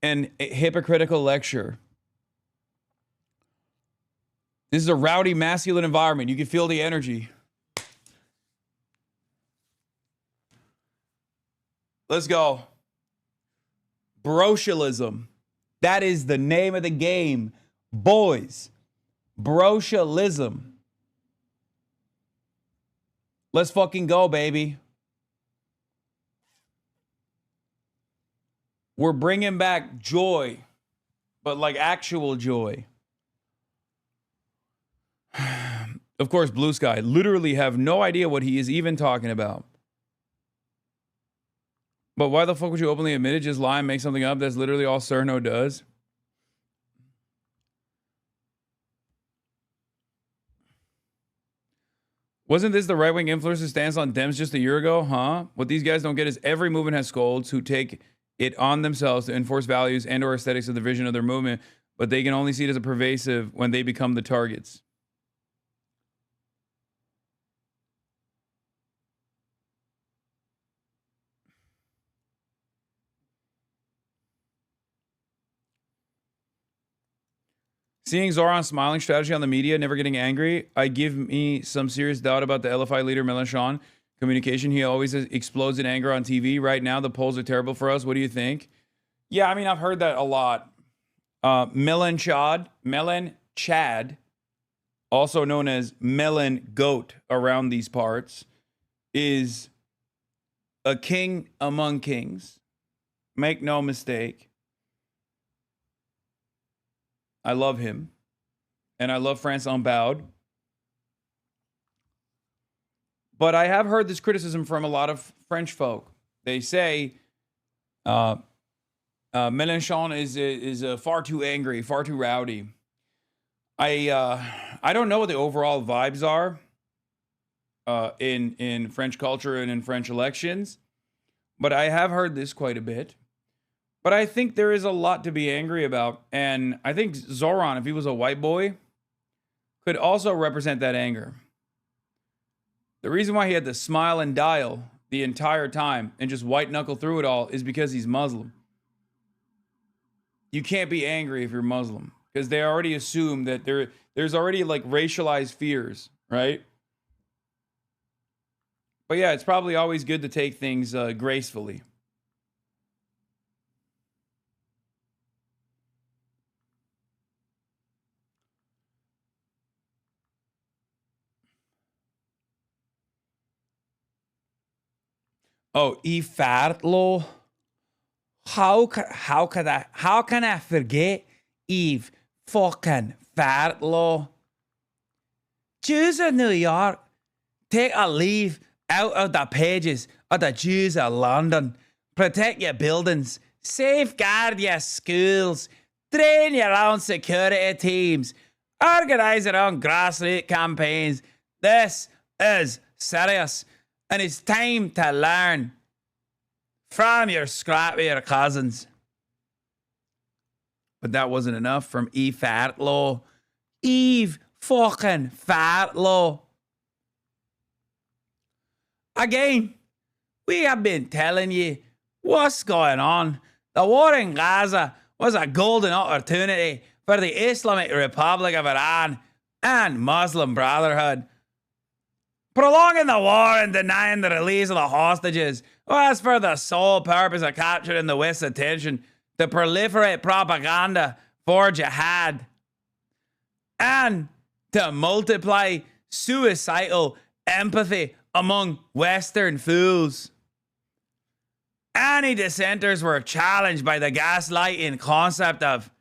and a hypocritical lecture. This is a rowdy, masculine environment. You can feel the energy. Let's go. Brocialism. That is the name of the game. Boys. Brocialism. Let's fucking go, baby. We're bringing back joy, but like actual joy. Of course, Blue Sky literally have no idea what he is even talking about. But why the fuck would you openly admit it? Just lie and make something up? That's literally all Cerno does. Wasn't this the right-wing influencer stance on Dems just a year ago? Huh? What these guys don't get is every movement has scolds who take it on themselves to enforce values and or aesthetics of the vision of their movement, but they can only see it as a pervasive when they become the targets. Seeing Zoran's smiling strategy on the media, never getting angry, I give me some serious doubt about the LFI leader Mélenchon communication. He always explodes in anger on TV. Right now, the polls are terrible for us. What do you think? Yeah, I mean, I've heard that a lot. Melon Chad, also known as Melon Goat around these parts, is a king among kings. Make no mistake. I love him. And I love France Unbowed. But I have heard this criticism from a lot of French folk. They say Mélenchon is far too angry, far too rowdy. I don't know what the overall vibes are in French culture and in French elections, but I have heard this quite a bit. But I think there is a lot to be angry about. And I think Zoran, if he was a white boy, could also represent that anger. The reason why he had to smile and dial the entire time and just white knuckle through it all is because he's Muslim. You can't be angry if you're Muslim because they already assume that there's already like racialized fears, right? But yeah, it's probably always good to take things gracefully. Oh, Fartlo. How can I forget Eve fucking Fartlo? Jews of New York, take a leaf out of the pages of the Jews of London. Protect your buildings, safeguard your schools, train your own security teams, organize your own grassroots campaigns. This is serious. And it's time to learn from your scrappier cousins. But that wasn't enough from Eve Fartlo. Eve fucking Fartlo. Again, we have been telling you what's going on. The war in Gaza was a golden opportunity for the Islamic Republic of Iran and Muslim Brotherhood. Prolonging the war and denying the release of the hostages was for the sole purpose of capturing the West's attention to proliferate propaganda for jihad and to multiply suicidal empathy among Western fools. Any dissenters were challenged by the gaslighting concept of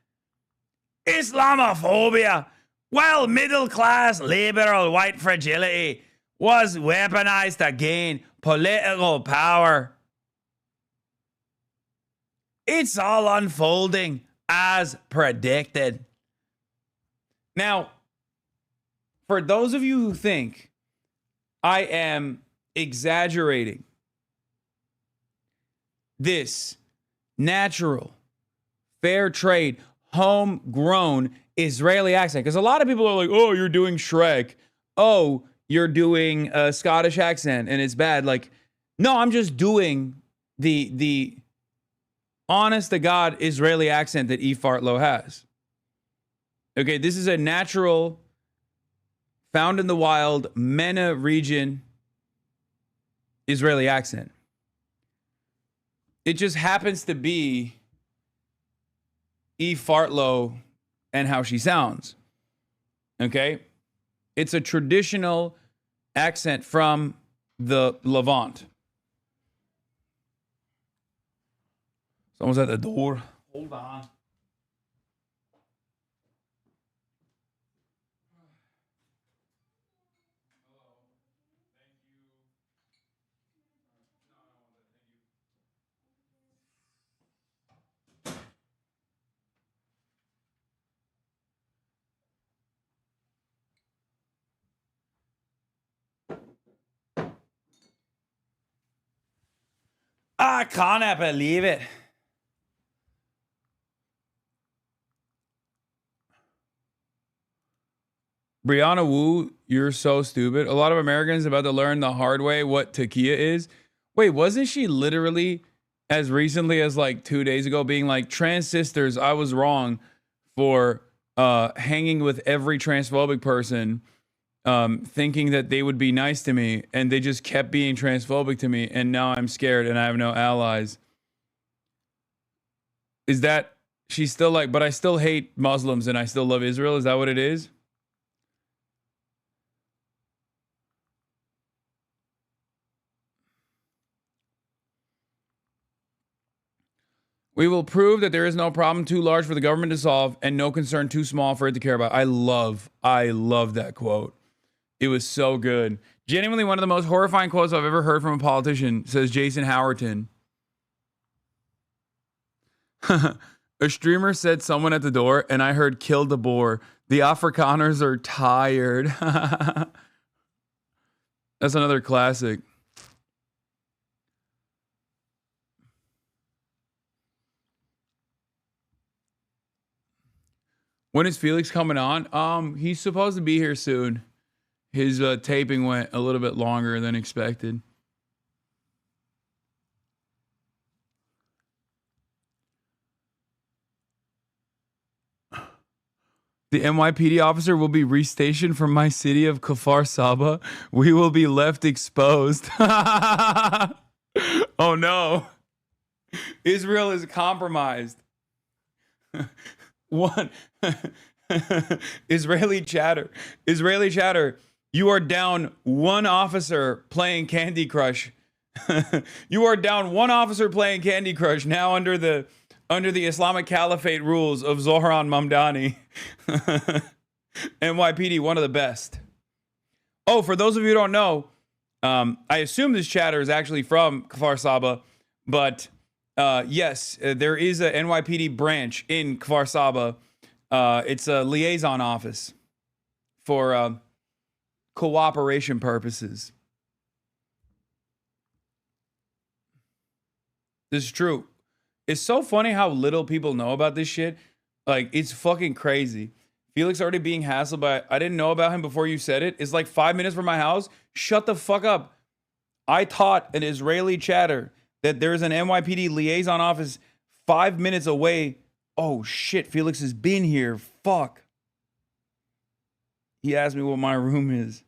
Islamophobia, while middle-class liberal white fragility was weaponized to gain political power. It's all unfolding as predicted. Now, for those of you who think I am exaggerating this natural, fair trade, homegrown Israeli accent, because a lot of people are like, oh, you're doing Shrek. Oh, you're doing a Scottish accent and it's bad. Like, no, I'm just doing the honest to God Israeli accent that E. Fartlow has. Okay, this is a natural, found in the wild, MENA region Israeli accent. It just happens to be E. Fartlow and how she sounds. Okay? It's a traditional accent from the Levant. Someone's at the door. Hold on. I can't believe it. Brianna Wu, you're so stupid. A lot of Americans about to learn the hard way what takia is. Wait, wasn't she literally as recently as like 2 days ago being like, trans sisters, I was wrong for hanging with every transphobic person, thinking that they would be nice to me, and they just kept being transphobic to me, and now I'm scared and I have no allies. Is that, she's still like, but I still hate Muslims and I still love Israel? Is that what it is? We will prove that there is no problem too large for the government to solve and no concern too small for it to care about. I love that quote. It was so good. Genuinely one of the most horrifying quotes I've ever heard from a politician, says Jason Howerton. A streamer said someone at the door and I heard kill the boar. The Afrikaners are tired. That's another classic. When is Felix coming on? He's supposed to be here soon. His taping went a little bit longer than expected. The NYPD officer will be restationed from my city of Kfar Saba. We will be left exposed. Oh no. Israel is compromised. One. Israeli chatter. You are down one officer playing Candy Crush. You are down one officer playing Candy Crush now under the Islamic Caliphate rules of Zohran Mamdani. NYPD, one of the best. Oh, for those of you who don't know, I assume this chatter is actually from Kfar Saba, but yes, there is a NYPD branch in Kfar Saba. It's a liaison office for cooperation purposes. This is true. It's so funny how little people know about this shit. Like, it's fucking crazy. Felix already being hassled by, I didn't know about him before you said it. It's like 5 minutes from my house. Shut the fuck up. I taught an Israeli chatter that there's an NYPD liaison office 5 minutes away. Oh shit, Felix has been here. Fuck. He asked me what my room is.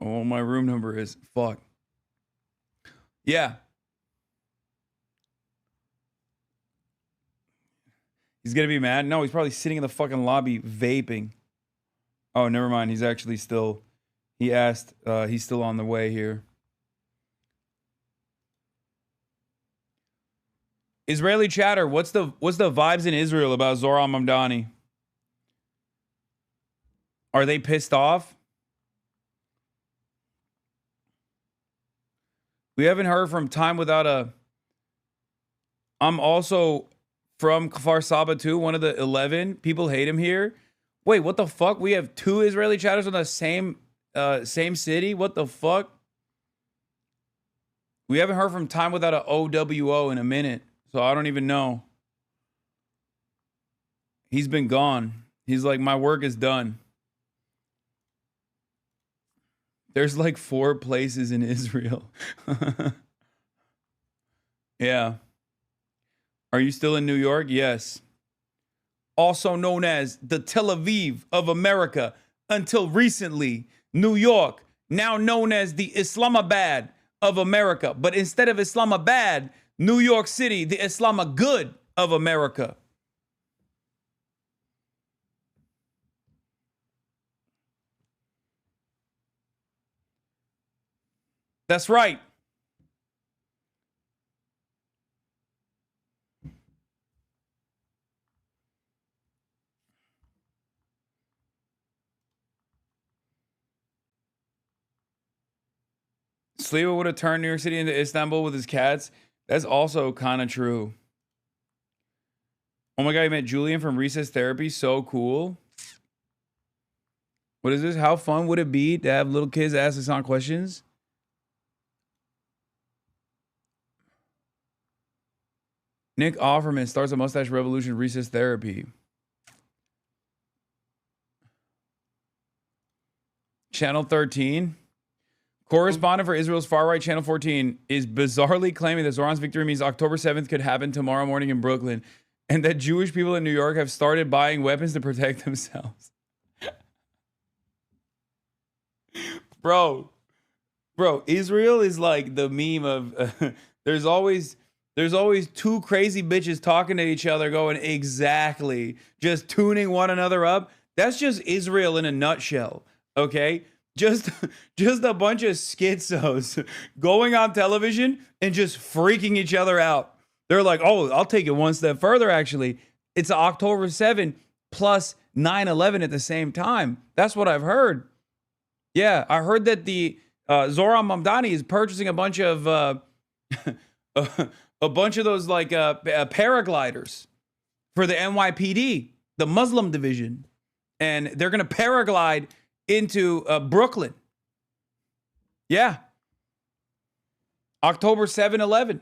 Oh, what my room number is. Fuck. Yeah. He's gonna be mad? No, he's probably sitting in the fucking lobby vaping. Oh, never mind. He's actually still, he asked, he's still on the way here. Israeli chatter, what's the vibes in Israel about Zohran Mamdani? Are they pissed off? We haven't heard from Time Without a... I'm also from Kfar Saba too, one of the 11. People hate him here. Wait, what the fuck? We have 2 Israeli chatters on the same city? What the fuck? We haven't heard from Time Without a OWO in a minute. So I don't even know. He's been gone. He's like, my work is done. There's like 4 places in Israel. Yeah. Are you still in New York? Yes. Also known as the Tel Aviv of America until recently. New York, now known as the Islamabad of America. But instead of Islamabad, New York City, the Islamagud of America. That's right. Sliwa would have turned New York City into Istanbul with his cats. That's also kind of true. Oh my God, I met Julian from Recess Therapy. So cool. What is this? How fun would it be to have little kids ask Hasan questions? Nick Offerman starts a mustache revolution, recess therapy. Channel 13. Correspondent for Israel's far-right Channel 14 is bizarrely claiming that Zoran's victory means October 7th could happen tomorrow morning in Brooklyn, and that Jewish people in New York have started buying weapons to protect themselves. Bro, Israel is like the meme of there's always two crazy bitches talking to each other going, exactly, just tuning one another up. That's just Israel in a nutshell, okay? Just a bunch of schizos going on television and just freaking each other out. They're like, oh, I'll take it one step further, actually. It's October 7 plus 9/11 at the same time. That's what I've heard. Yeah, I heard that the Zoran Mamdani is purchasing a bunch of those like paragliders for the NYPD, the Muslim division, and they're gonna paraglide into Brooklyn. Yeah, October 7/11.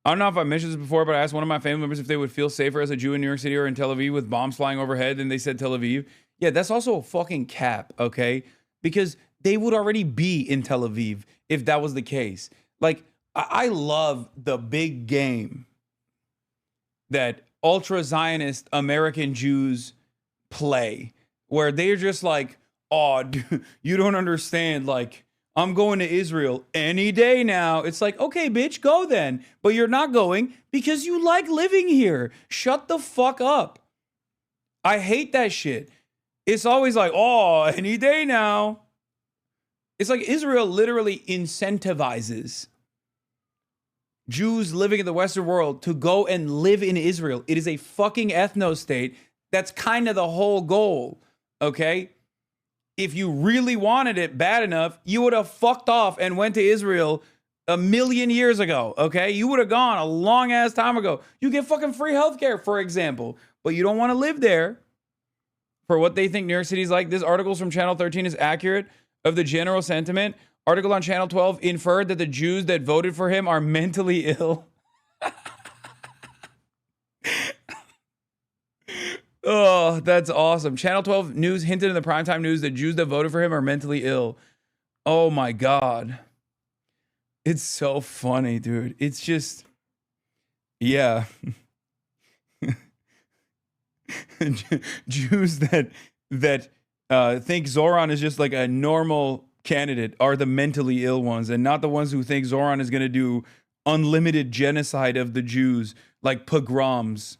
I don't know if I mentioned this before, but I asked one of my family members if they would feel safer as a Jew in New York City or in Tel Aviv with bombs flying overhead, and they said Tel Aviv. Yeah, that's also a fucking cap, okay? Because they would already be in Tel Aviv if that was the case. Like, I love the big game that ultra-Zionist American Jews play, where they're just like, oh, you don't understand, like, I'm going to Israel any day now. It's like, okay, bitch, go then. But you're not going because you like living here. Shut the fuck up. I hate that shit. It's always like, oh, any day now. It's like Israel literally incentivizes Jews living in the Western world to go and live in Israel. It is a fucking ethno-state. That's kind of the whole goal, okay? If you really wanted it bad enough, you would have fucked off and went to Israel a million years ago, okay? You would have gone a long ass time ago. You get fucking free healthcare, for example, but you don't want to live there for what they think New York City is like. This article from Channel 13 is accurate of the general sentiment. Article on Channel 12 inferred that the Jews that voted for him are mentally ill. Oh, that's awesome. Channel 12 News hinted in the primetime news that Jews that voted for him are mentally ill. Oh my God. It's so funny, dude. It's just, yeah. Jews that think Zoran is just like a normal candidate are the mentally ill ones, and not the ones who think Zoran is going to do unlimited genocide of the Jews, like pogroms.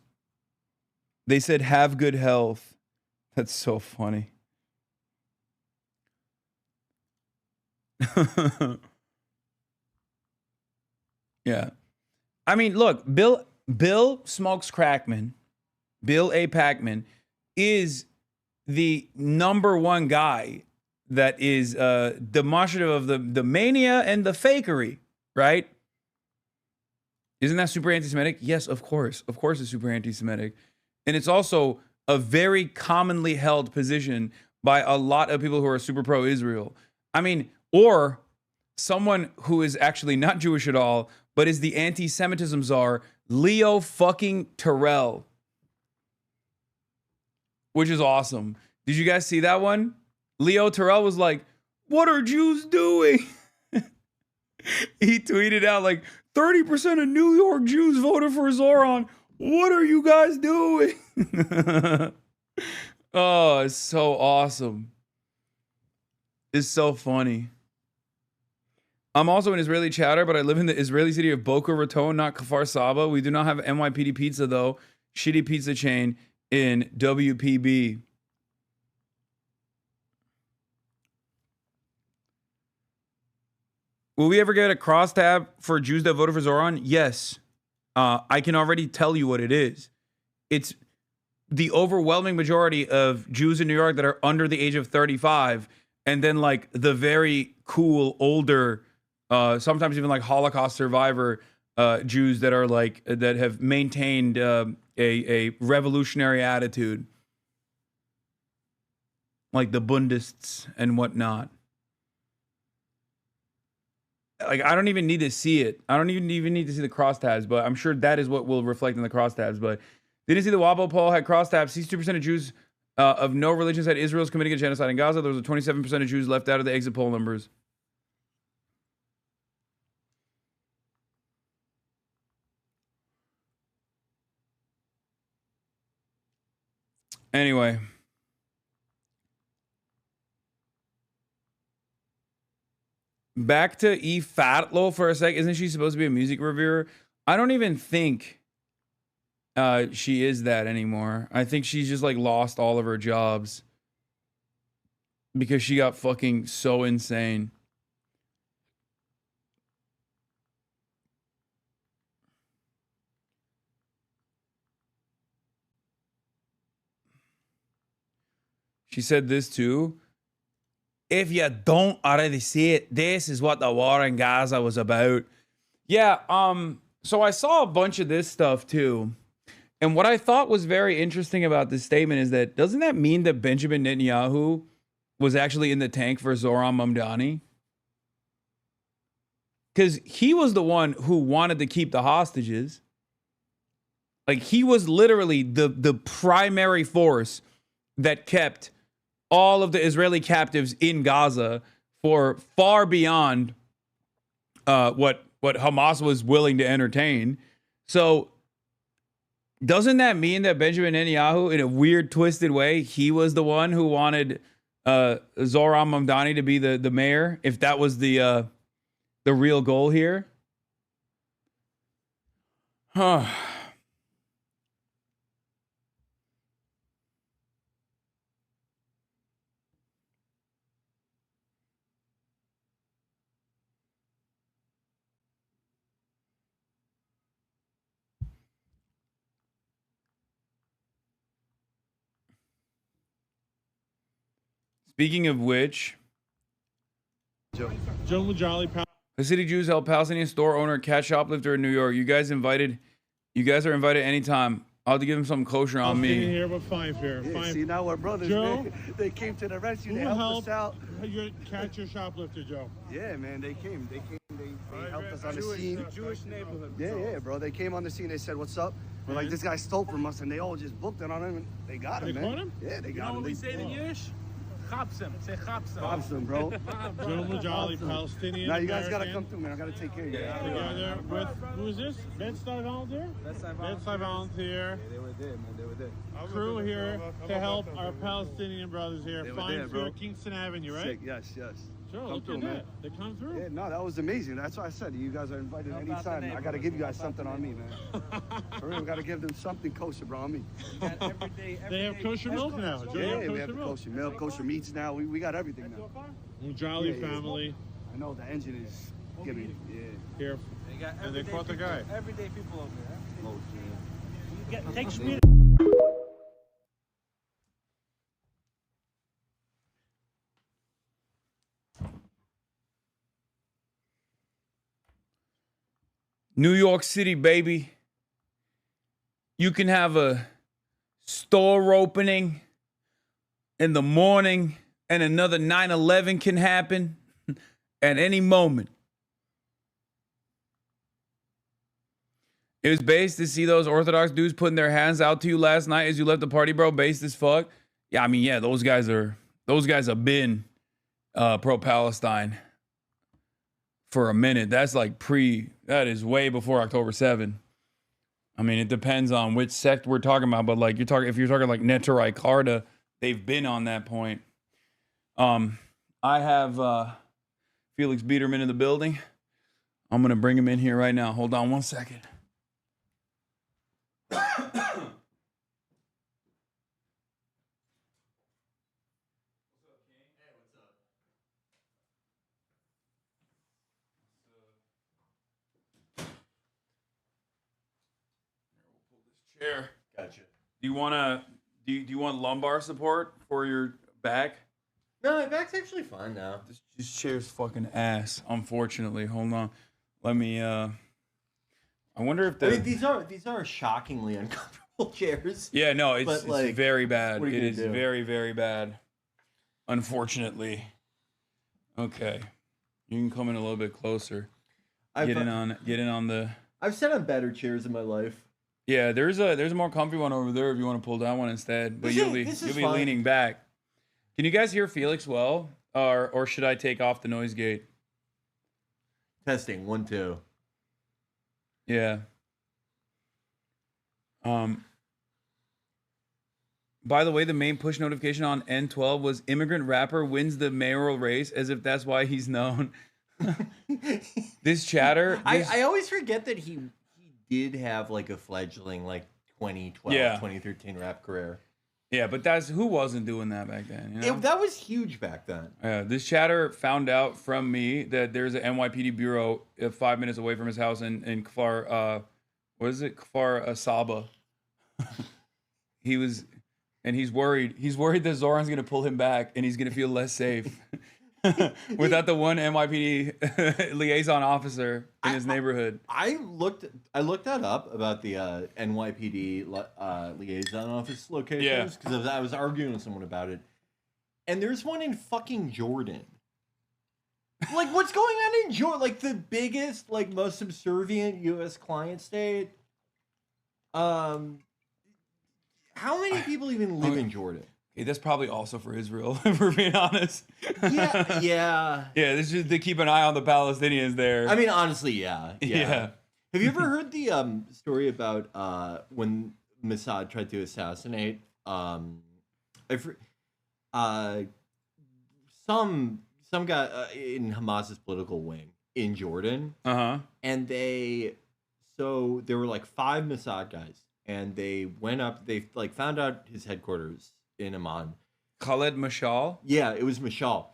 They said, have good health. That's so funny. Yeah. I mean, look, Bill Smokes Crackman, Bill A. Packman, is the number one guy that is demonstrative of the mania and the fakery, right? Isn't that super anti-Semitic? Yes, of course. Of course it's super anti-Semitic. And it's also a very commonly held position by a lot of people who are super pro-Israel. I mean, or someone who is actually not Jewish at all, but is the anti-Semitism czar, Leo fucking Terrell. Which is awesome. Did you guys see that one? Leo Terrell was like, what are Jews doing? He tweeted out like, 30% of New York Jews voted for Zoran. What are you guys doing? Oh, it's so awesome. It's so funny. I'm also an Israeli chatter, but I live in the Israeli city of Boca Raton, not Kfar Saba. We do not have NYPD pizza, though. Shitty pizza chain in WPB. Will we ever get a crosstab for Jews that voted for Zoran? Yes. I can already tell you what it is. It's the overwhelming majority of Jews in New York that are under the age of 35, and then like the very cool older, sometimes even like Holocaust survivor Jews that are like that have maintained a revolutionary attitude. like the Bundists and whatnot. Like, I don't even need to see it. I don't even need to see the crosstabs, but I'm sure that is what will reflect in the crosstabs. But didn't see the Wabo poll had crosstabs. 62% of Jews of no religion said Israel's committing a genocide in Gaza. There was a 27% of Jews left out of the exit poll numbers. Anyway. Back to E. Fatlo for a sec. Isn't she supposed to be a music reviewer? I don't even think she is that anymore. I think she's just like lost all of her jobs because she got fucking so insane. She said this too. If you don't already see it, this is what the war in Gaza was about. Yeah, so I saw a bunch of this stuff too. And what I thought was very interesting about this statement is that, doesn't that mean that Benjamin Netanyahu was actually in the tank for Zoran Mamdani? Because he was the one who wanted to keep the hostages. Like, he was literally the primary force that kept all of the Israeli captives in Gaza for far beyond what Hamas was willing to entertain. So doesn't that mean that Benjamin Netanyahu, in a weird, twisted way, he was the one who wanted Zoran Mamdani to be the mayor, if that was the real goal here? Huh. Speaking of which, Joe Mujali, Hasidic Jews help Palestinian store owner cat shoplifter in New York. You guys are invited anytime. I'll have to give him some kosher on me. Here with Five here. Yeah, Five. see, now we're brothers, Joe, man. They came to the rescue. They who helped us out. Catch your shoplifter, Joe. Yeah, man, they came. They helped us on the scene. Jewish neighborhood. Yeah, bro. They came on the scene. They said, "What's up?" We're like, "This guy stole from us," and they all just booked it on him, and they got him, They man. caught him? Yeah, they got him. You know what we say in Yiddish? Chapsem. Say chapsem. Chapsem, bro. Joe Mujali, Palestinian. Now you guys gotta American. come through, man. I gotta take care of you. Together with, who is this? Bed-Stuy volunteer? Bed-Stuy volunteer. Yeah, they were there, man. They were there. Crew here to help our Palestinian brothers here. They were Find there, bro. here, Kingston Avenue, right? Sick. Yes. Sure, Come look through, at man. that. They come through. Yeah, no, that was amazing. That's why I said you guys are invited anytime. I gotta give you guys something on me, man. For real, we gotta give them something kosher, bro, on me. They have kosher milk now. Yeah, we have the kosher milk, kosher meats now. We got everything now. Mujali family. I know the engine is giving. Yeah. Here. And they caught the guy. Everyday people over there. Take Shmir. New York City, baby. You can have a store opening in the morning and another 9/11 can happen at any moment. It was based to see those Orthodox dudes putting their hands out to you last night as you left the party, bro. Based as fuck. Yeah, I mean, yeah, those guys have been pro-Palestine for a minute. That's like that is way before October 7. I mean, it depends on which sect we're talking about, but like if you're talking like Neturei Karta, they've been on that point. I have Felix Biederman in the building. I'm gonna bring him in here right now. Hold on one second. Chair. Gotcha. Do you want lumbar support for your back? No, my back's actually fine now. This chair's fucking ass. Unfortunately, hold on. Let me. I wonder if I mean, these are shockingly uncomfortable chairs. Yeah, no, it's like, very bad. what are you It gonna is do? very, very bad. unfortunately. Okay. You can come in a little bit closer. Get in on the... I've sat on better chairs in my life. Yeah, there's a more comfy one over there if you want to pull that one instead. But you'll be leaning back. Can you guys hear Felix well? Or should I take off the noise gate? Testing 1 2. Yeah. By the way, the main push notification on N12 was immigrant rapper wins the mayoral race, as if that's why he's known. This chatter. I always forget that he did have like a fledgling like 2012, 2013 rap career. Yeah, but who wasn't doing that back then? You know? That was huge back then. Yeah, this chatter found out from me that there's an NYPD bureau 5 minutes away from his house in Kfar, Kfar Saba. He's worried. He's worried that Zoran's gonna pull him back and he's gonna feel less safe without the one NYPD liaison officer in his neighborhood. I looked that up about the NYPD liaison office locations because I was arguing with someone about it, and there's one in fucking Jordan. Like, what's going on in Jordan? Like the biggest, like most subservient U.S. client state. How many people even live in Jordan? Okay, that's probably also for Israel, if we're being honest. Yeah. Yeah, this is to keep an eye on the Palestinians there. I mean, honestly, yeah. Yeah. Have you ever heard the story about when Mossad tried to assassinate some guy in Hamas's political wing in Jordan? And there were like 5 Mossad guys. And they went up, they like found out his headquarters in Amman. Khaled Mashal? Yeah, it was Mashal.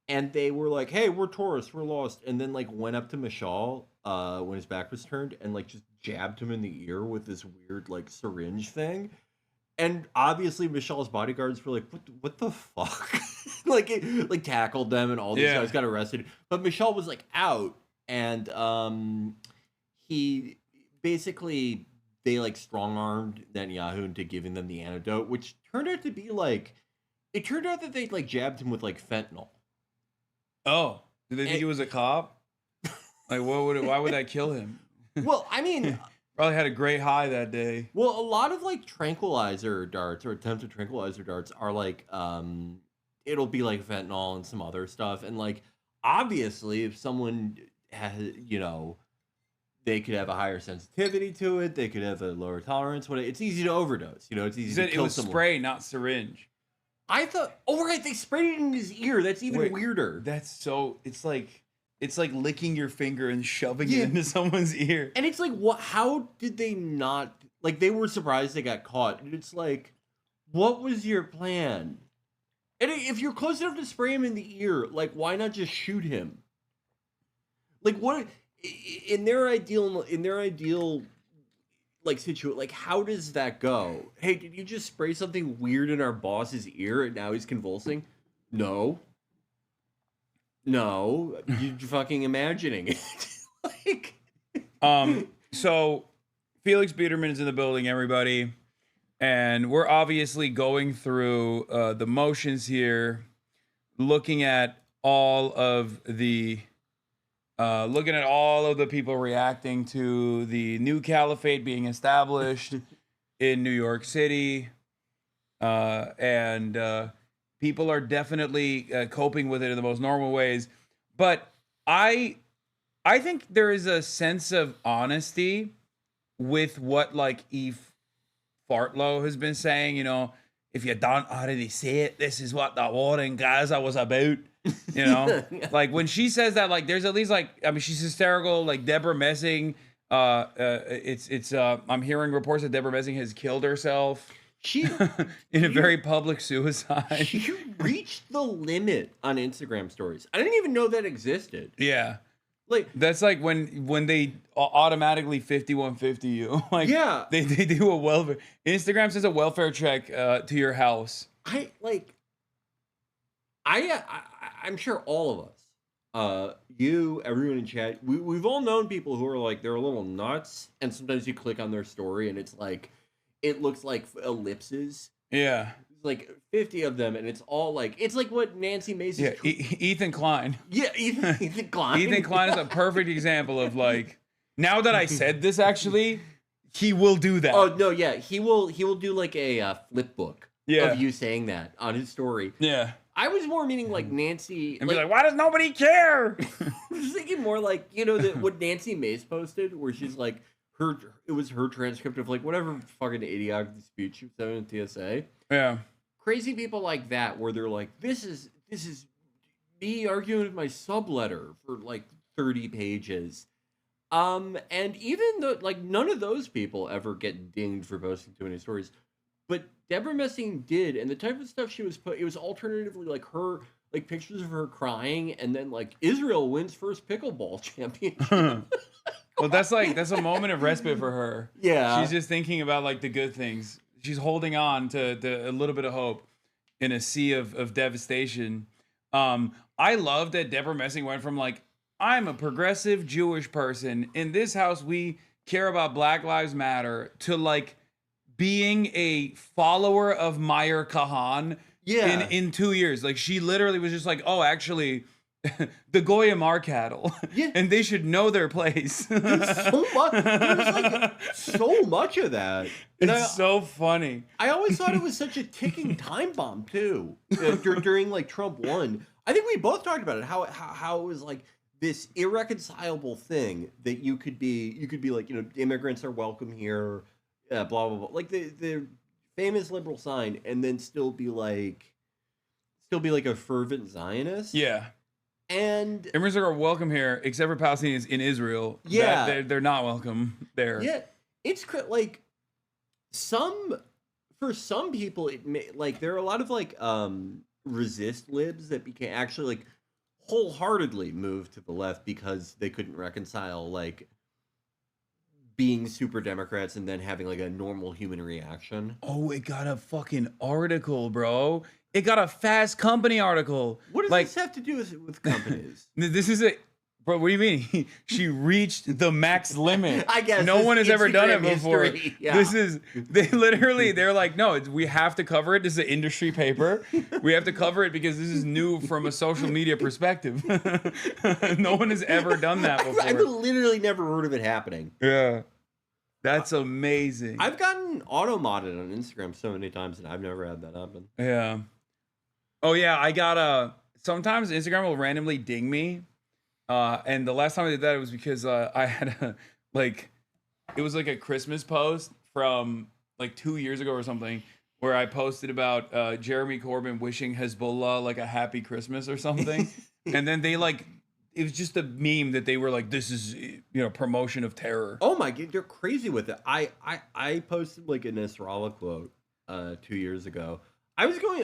And they were like, hey, we're tourists, we're lost. And then like went up to Mashal when his back was turned and like just jabbed him in the ear with this weird like syringe thing. And obviously Mashal's bodyguards were like, what the fuck? like tackled them and all these guys got arrested. But Mashal was like out and he basically... They like strong-armed Netanyahu into giving them the antidote, which turned out to be like, it turned out that they like jabbed him with like fentanyl. Oh, did they think he was a cop? Like, why would that kill him? Well, I mean, probably had a great high that day. Well, a lot of like tranquilizer darts or attempted tranquilizer darts are like, it'll be like fentanyl and some other stuff, and like obviously if someone has, they could have a higher sensitivity to it. They could have a lower tolerance. It's easy to overdose. It's easy to kill someone. It was spray, not syringe. I thought, right, they sprayed it in his ear. That's even weirder. That's so. It's like licking your finger and shoving it into someone's ear. And it's like, what? How did they not? Like, they were surprised they got caught. And it's like, what was your plan? And if you're close enough to spray him in the ear, like, why not just shoot him? Like, what? In their ideal like situation, like how does that go? Hey, did you just spray something weird in our boss's ear and now he's convulsing? No, you're fucking imagining it. So Felix Biederman is in the building, everybody, and we're obviously going through the motions here, looking at all of the people reacting to the new caliphate being established in New York City. And people are definitely coping with it in the most normal ways. But I think there is a sense of honesty with what like Eve Fartlow has been saying, if you don't already see it, this is what the war in Gaza was about. Like when she says that, like there's at least like, I mean, she's hysterical. Like Deborah Messing, I'm hearing reports that Deborah Messing has killed herself. In a very public suicide. She reached the limit on Instagram stories. I didn't even know that existed. Yeah. Like that's like when they automatically 5150 you. Like they do a welfare. Instagram sends a welfare check to your house. I'm sure all of us, you, everyone in chat, we've all known people who are like, they're a little nuts, and sometimes you click on their story and it's like, it looks like ellipses. Yeah. like 50 of them, and it's all like it's like what Nancy Mace's. Yeah, Ethan Klein. Yeah, Ethan Klein. Ethan Klein is a perfect example of like. Now that I said this, actually, he will do that. Oh no, yeah, he will do like a flip book of you saying that on his story. Yeah. I was more meaning like Nancy, and be like, "Why does nobody care?" I was thinking more like what Nancy Mace posted, where she's like it was her transcript of like whatever fucking idiotic dispute she was having in TSA. Yeah. Crazy people like that, where they're like, this is me arguing with my subletter for like 30 pages. And even though like none of those people ever get dinged for posting too many stories, but Deborah Messing did, and the type of stuff she was it was alternatively like her like pictures of her crying, and then like Israel wins first pickleball championship. Well, that's a moment of respite for her. Yeah. She's just thinking about like the good things. She's holding on to a little bit of hope in a sea of devastation. I love that Deborah Messing went from like, I'm a progressive Jewish person. In this house, we care about Black Lives Matter, to like being a follower of Meyer Kahan in 2 years. Like she literally was just like, oh, actually, the Goyim are cattle, and they should know their place. There's so much of that. And It's so funny. I always thought it was such a ticking time bomb too. During like Trump won, I think we both talked about it. How it was like this irreconcilable thing that you could be like, immigrants are welcome here, blah blah blah, like the famous liberal sign, and then still be like a fervent Zionist. Yeah. And immigrants are welcome here, except for Palestinians in Israel. Yeah, they're not welcome there. Yeah, it's like for some people it may, like there are a lot of like resist libs that became actually like wholeheartedly moved to the left because they couldn't reconcile like being super Democrats and then having like a normal human reaction. Oh, it got a fucking article, bro. It got a Fast Company article. What does like, this have to do with companies? This is a... Bro, what do you mean? She reached the max limit. I guess no one has ever done it before. History. Yeah. They're like, no, we have to cover it. This is an industry paper. We have to cover it because this is new from a social media perspective. No one has ever done that before. I've literally never heard of it happening. Yeah. That's amazing. I've gotten auto-modded on Instagram so many times and I've never had that happen. Yeah. Oh yeah, I got sometimes Instagram will randomly ding me. And the last time I did that, it was because I had it was like a Christmas post from like 2 years ago or something, where I posted about Jeremy Corbyn wishing Hezbollah like a happy Christmas or something. And then they it was just a meme that they were like, this is, promotion of terror. Oh my God, they're crazy with it. I posted like a Nasrallah quote 2 years ago. I was going...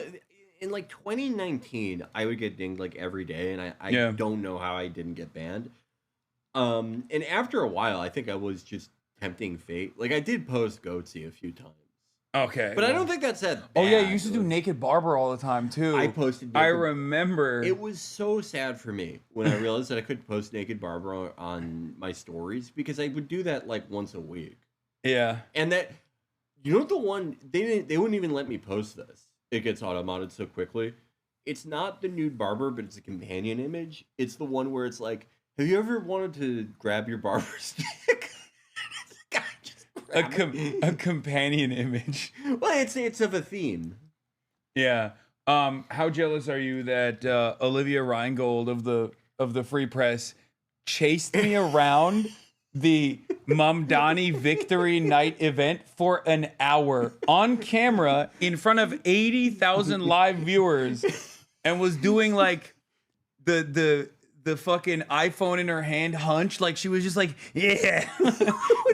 In like 2019, I would get dinged like every day, and I don't know how I didn't get banned. And after a while, I think I was just tempting fate. Like I did post Goatsy a few times. Okay. But I don't think that's that bad. Oh yeah, you used to do Naked Barber all the time too. I posted. I remember. It was so sad for me when I realized that I couldn't post Naked Barber on my stories, because I would do that like once a week. Yeah. And that, the one they wouldn't even let me post this. It gets auto-modded so quickly. It's not the nude barber, but it's a companion image. It's the one where it's like, have you ever wanted to grab your barber stick? A companion image. Well, it's of a theme. Yeah. How jealous are you that Olivia Reingold of the Free Press chased me around the Mamdani Victory Night event for an hour on camera in front of 80,000 live viewers, and was doing like the fucking iPhone in her hand hunch, like she was just like, yeah,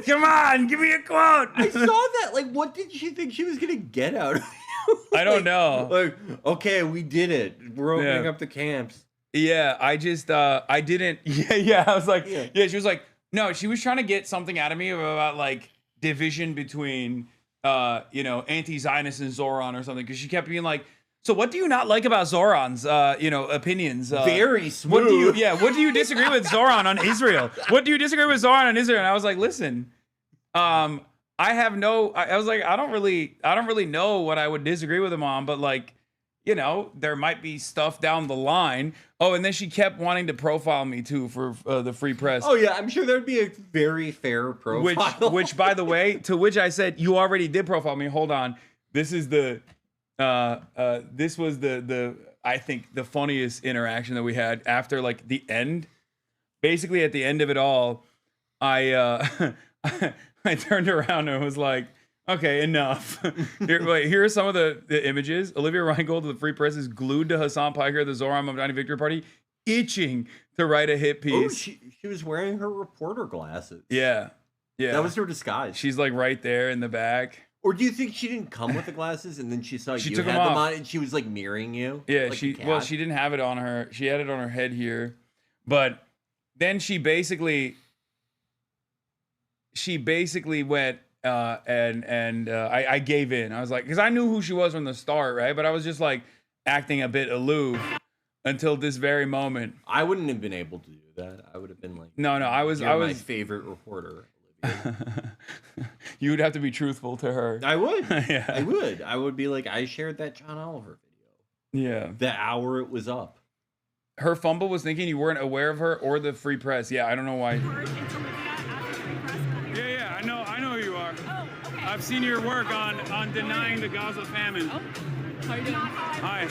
come on, give me a quote. I saw that. Like, what did she think she was gonna get out of you? I don't know. Like, okay, we did it. We're opening up the camps. Yeah, I just I didn't. Yeah. I was like, yeah. She was like, no, she was trying to get something out of me about like division between anti-Zionists and Zoran or something, because she kept being like, so what do you not like about Zoran's opinions? Very smooth. What do you disagree with Zoran on Israel? What do you disagree with Zoran on Israel? And I was like, listen, I was like, I don't really know what I would disagree with him on, but like, you know, there might be stuff down the line. Oh, and then she kept wanting to profile me too for the Free Press. Oh yeah, I'm sure there'd be a very fair profile. Which by the way, to which I said, you already did profile me. Hold on. This is this was the I think the funniest interaction that we had after like the end. Basically at the end of it all, I turned around and was like, okay, enough. Here are some of the images. Olivia Reingold of the Free Press is glued to Hasan Piker, the Zoran Mamdani victory party, itching to write a hit piece. Oh, she was wearing her reporter glasses. Yeah. That was her disguise. She's like right there in the back. Or do you think she didn't come with the glasses and then she saw you took had them them off. on and she was like mirroring you? Yeah, like she didn't have it on her. She had it on her head here. But then she basically went and I gave in. I was like, because I knew who she was from the start, right? But I was just like acting a bit aloof until this very moment. I wouldn't have been able to do that. I would have been like, no, I was my favorite reporter. You would have to be truthful to her. I would. Yeah. I would. I would be like, I shared that John Oliver video. Yeah. The hour it was up. Her fumble was thinking you weren't aware of her or the Free Press. Yeah, I don't know why. Yeah, I know who you are. Oh, okay. I've seen your work on denying the Gaza famine. Oh, how are you doing? Hi.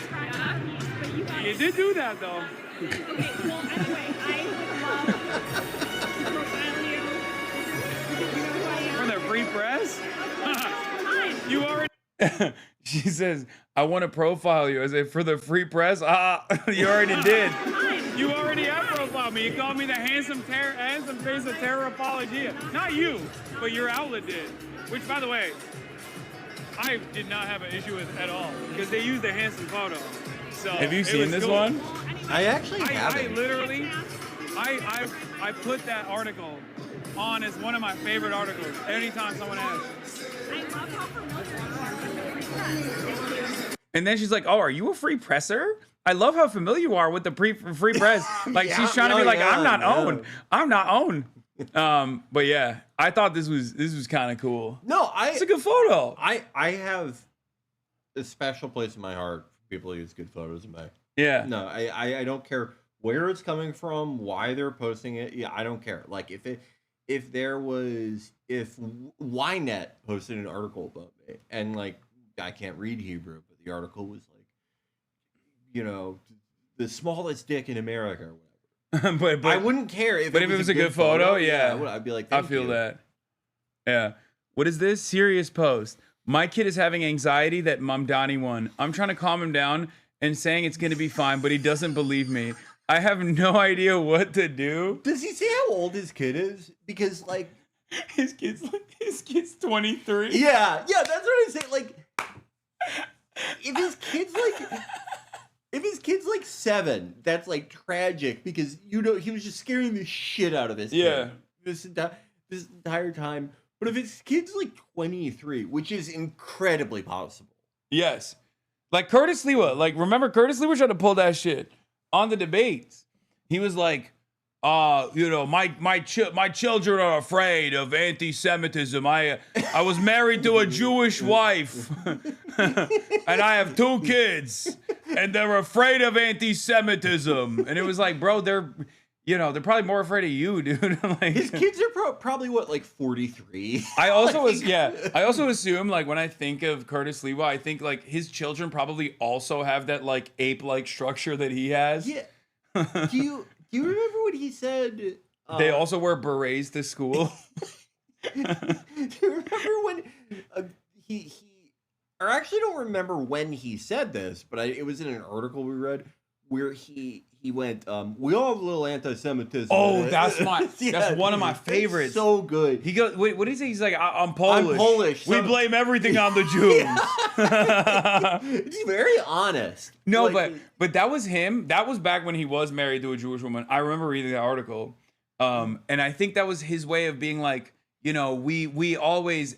But you You did do that though. Okay, well, anyway, I would love to profile you. For the Free Press? You already. She says, I want to profile you. I say, for the Free Press? You already did. You already have profiled me. You called me the handsome face of terror apologia. Not you, but your outlet did. Which, by the way, I did not have an issue with at all because they used a handsome photo. So have you seen this cool. one? I actually haven't. I literally, I put that article on as one of my favorite articles anytime someone asks. I love how familiar you are with the Free Press. And then she's like, oh, are you a free presser? I love how familiar you are with the Free Press. Like she's trying to be like, I'm not owned. I'm not owned. But yeah, I thought this was kind of cool. No, it's a good photo. I have a special place in my heart for people who use good photos of me. Yeah. No, I don't care where it's coming from, why they're posting it. Yeah, I don't care. Like if Ynet posted an article about me and like I can't read Hebrew, but the article was like, you know, the smallest dick in America or whatever. but I wouldn't care if it was a good photo. Yeah, I'd be like, I thank feel you. that. Yeah. What is this? Serious post. My kid is having anxiety that Mamdani won. I'm trying to calm him down and saying it's going to be fine, but he doesn't believe me. I have no idea what to do. Does he say how old his kid is? Because like his kid's 23. Yeah, that's what I'm saying. Like if his kid's like 7, that's like tragic because you know he was just scaring the shit out of his kid this entire time. But if his kid's like 23, which is incredibly possible. Yes. Like Curtis Lewa. Like remember Curtis Lewa tried to pull that shit on the debates. He was like, you know, my children are afraid of anti-Semitism. I was married to a Jewish wife, and I have 2 kids, and they're afraid of anti-Semitism. And it was like, bro, they're probably more afraid of you, dude. Like, his kids are probably what, like 43. I also I also assume like when I think of Curtis Lewa, I think like his children probably also have that like ape-like structure that he has. Yeah. Do you remember what he said? They also wear berets to school. Do you remember when he or I actually don't remember when he said this, but it was in an article we read where he went, we all have a little anti-Semitism. Oh, that's one of my favorites. So good. He goes, what did he say? He's like, I'm Polish. I'm Polish. We blame everything on the Jews. He's very honest. No, but that was him. That was back when he was married to a Jewish woman. I remember reading the article. And I think that was his way of being like, you know, we always,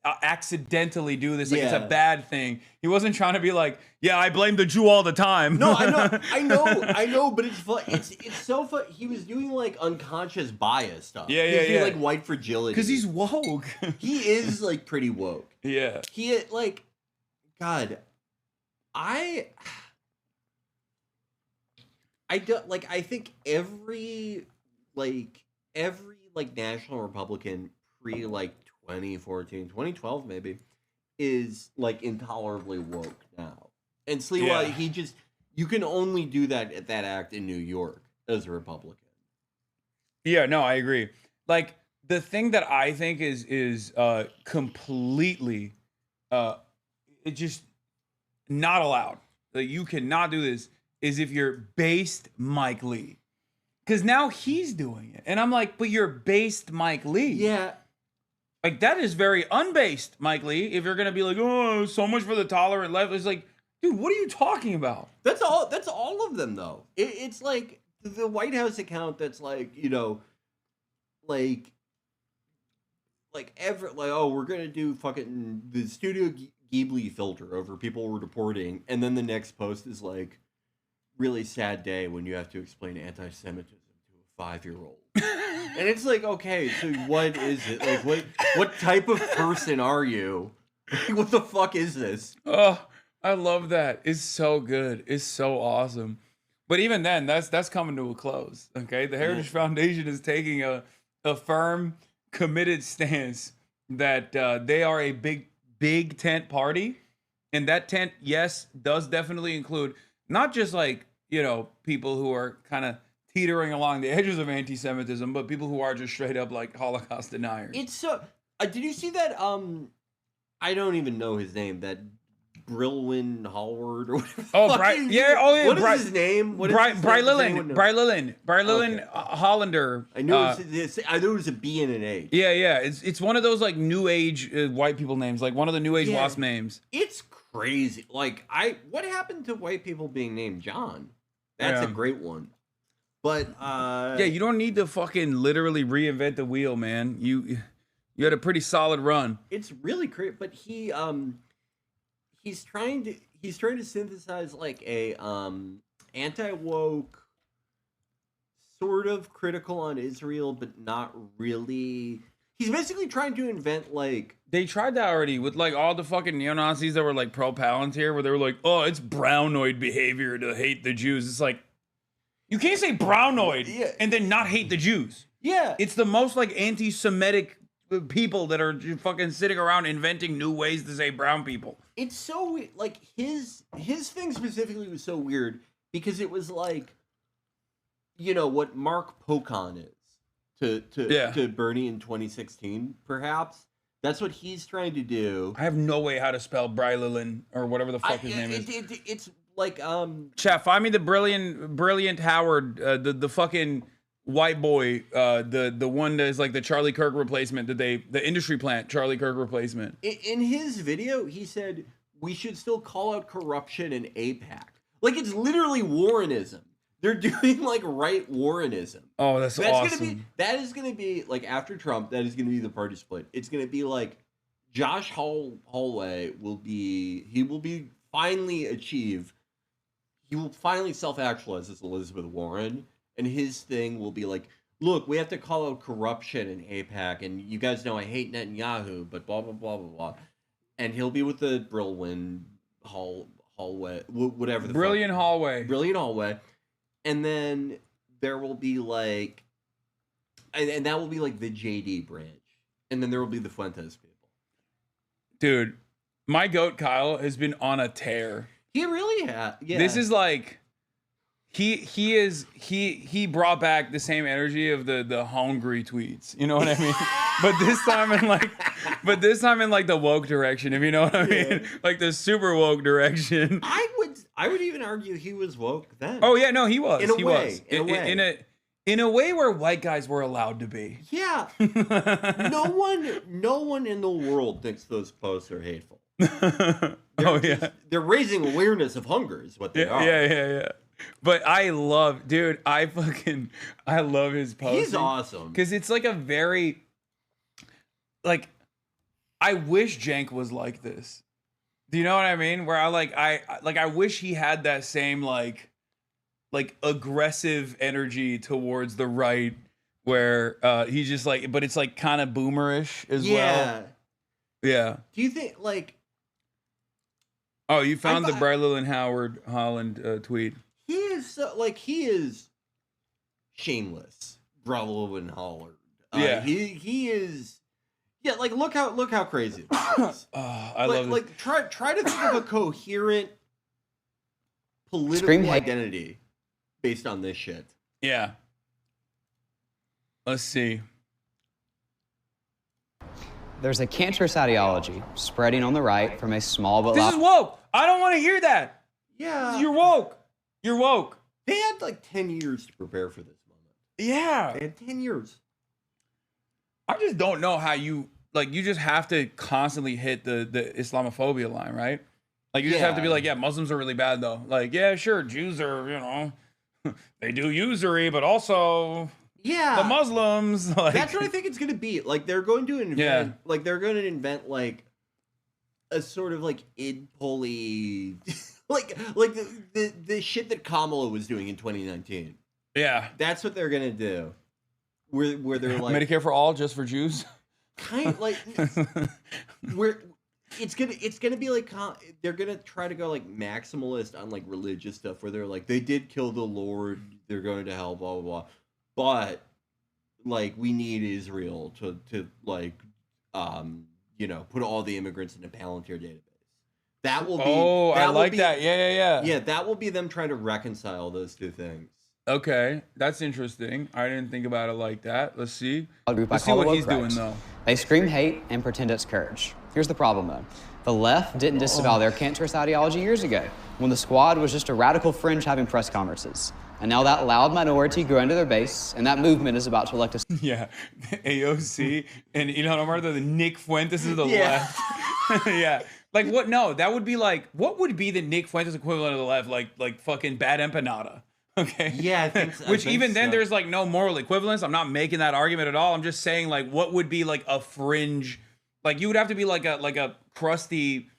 accidentally do this. Like it's a bad thing. He wasn't trying to be like, yeah, I blame the Jew all the time. No, I know, but it's fun. It's so fun. He was doing like unconscious bias stuff. Yeah, he was doing, yeah. like white fragility. Because he's woke. He is like pretty woke. Yeah. He like, God, I don't like. I think every national Republican pre 2014, 2012 maybe, is like intolerably woke now. And Sliwa, you can only do that at that act in New York as a Republican. Yeah, no, I agree. Like the thing that I think is completely it just not allowed. Like you cannot do this is if you're based Mike Lee. Because now he's doing it. And I'm like, but you're based Mike Lee. Yeah. Like, that is very unbased, Mike Lee. If you're going to be like, oh, so much for the tolerant left. It's like, dude, what are you talking about? That's all of them, though. It's like the White House account that's like, oh, we're going to do fucking the Studio Ghibli filter over people we're deporting. And then the next post is like, really sad day when you have to explain anti-Semitism to a 5-year-old. And it's like, okay, so what is it? Like, what type of person are you? Like, what the fuck is this? Oh, I love that. It's so good. It's so awesome. But even then, that's coming to a close. Okay, the Heritage Foundation is taking a firm, committed stance that they are a big tent party, and that tent, yes, does definitely include not just like, people who are kind of teetering along the edges of anti-Semitism, but people who are just straight up like Holocaust deniers. It's so. Did you see that? I don't even know his name. That Brilwin Hallward or whatever. Oh, Brian. Yeah. Oh, yeah. What is his name? Brian Lillen, Hollander. I knew it was a B and an H. Yeah, yeah. It's one of those like new age white people names, like one of the new age wasp names. It's crazy. Like what happened to white people being named John? That's a great one. But yeah, you don't need to fucking literally reinvent the wheel, man. You had a pretty solid run. It's really great, but he's trying to synthesize like a anti-woke, sort of critical on Israel, but not really. He's basically trying to invent like... They tried that already with like all the fucking neo-Nazis that were like pro-Palantir, where they were like, oh, it's brownoid behavior to hate the Jews. It's like, you can't say brownoid and then not hate the Jews. Yeah. It's the most like anti-Semitic people that are fucking sitting around inventing new ways to say brown people. It's so weird. Like his thing specifically was so weird because it was like, what Mark Pocan is to Bernie in 2016, perhaps. That's what he's trying to do. I have no way how to spell Brylilin or whatever the fuck his name is. It's like Chat, find me the brilliant Howard, the fucking white boy, the one that is like the Charlie Kirk replacement, the industry plant Charlie Kirk replacement. In his video, he said we should still call out corruption in AIPAC. Like it's literally Warrenism. They're doing like right Warrenism. Oh, that's awesome. That is gonna be like after Trump. That is gonna be the party split. It's gonna be like Josh Hallway will finally self-actualize as Elizabeth Warren. And his thing will be like, look, we have to call out corruption in AIPAC, and you guys know I hate Netanyahu, but blah, blah, blah, blah, blah. And he'll be with the Brilwin Hallway, whatever the Brilliant Hallway. And then there will be like, and that will be like the JD branch. And then there will be the Fuentes people. Dude, my goat Kyle has been on a tear. He really has. Yeah. This is like... He brought back the same energy of the hungry tweets. You know what I mean? but this time in like the woke direction, if you know what I mean, like the super woke direction. I would even argue he was woke then. Oh yeah, no, he was. In a way where white guys were allowed to be. Yeah. No one in the world thinks those posts are hateful. They're raising awareness of hunger is what they are. Yeah. But I love his posting. He's awesome. Because it's like a very, like, I wish Cenk was like this. Do you know what I mean? Where I wish he had that same like aggressive energy towards the right, where he's just like, but it's like kind of boomerish as well. Yeah. Do you think like? Oh, you found the Bryla and Holland tweet. He is shameless. Bravo and Holland. Yeah. He is. Yeah, like look how crazy it is. I love this. Like try to think of a coherent political identity based on this shit. Yeah. Let's see. There's a cancerous ideology spreading on the right from a small but This is woke. I don't want to hear that. Yeah. You're woke. You're woke. They had like 10 years to prepare for this moment. Yeah. They had 10 years. I just don't know how you just have to constantly hit the Islamophobia line, right? Like you just have to be like, yeah, Muslims are really bad though. Like, yeah, sure, Jews are, they do usury, but also the Muslims. Like, that's what I think it's gonna be. Like they're going to invent like a sort of like id-poly like the shit that Kamala was doing in 2019. Yeah. That's what they're gonna do. Where they're like Medicare for all, just for Jews. Kind of like where it's gonna be like they're gonna try to go like maximalist on like religious stuff where they're like they did kill the Lord, they're going to hell, blah blah blah, but like we need Israel to like put all the immigrants in a Palantir database. That will be I like that. Yeah. That will be them trying to reconcile those two things. Okay, that's interesting. I didn't think about it like that. Let's see. Let's see what he's doing though. They scream hate and pretend it's courage. Here's the problem though. The left didn't disavow their cancerous ideology years ago when the squad was just a radical fringe having press conferences. And now that loud minority grew into their base, and that movement is about to elect a... Yeah, AOC and the Nick Fuentes is the left. Yeah. Like what? No, that would be like, what would be the Nick Fuentes equivalent of the left? Like fucking Bad Empanada. Okay. Yeah, I think so. Which even then there's like no moral equivalence. I'm not making that argument at all. I'm just saying like what would be like a fringe, like you would have to be like a crusty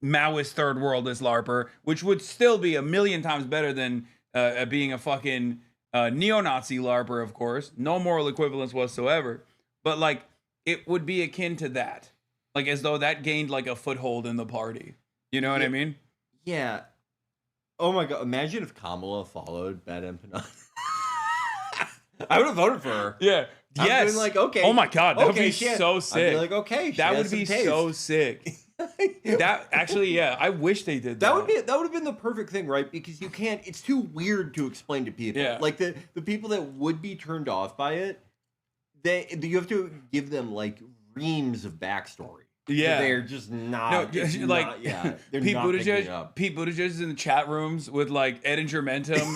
Maoist third worldist LARPer, which would still be a million times better than being a fucking neo-Nazi LARPer, of course. No moral equivalence whatsoever. But like it would be akin to that. Like as though that gained like a foothold in the party. You know what I mean? Yeah. Oh my god! Imagine if Kamala followed Bad Empanada. I would have voted for her. Yeah. Yes. Like, okay. Oh my god, that would be so so sick. I'd be like, okay, that would be so sick. That actually, yeah, I wish they did that. That would have been the perfect thing, right? Because you can't. It's too weird to explain to people. Yeah. Like the people that would be turned off by it, you have to give them like reams of backstory. Yeah, they're just not. No, like Pete Buttigieg is in the chat rooms with like Ed and Germentum,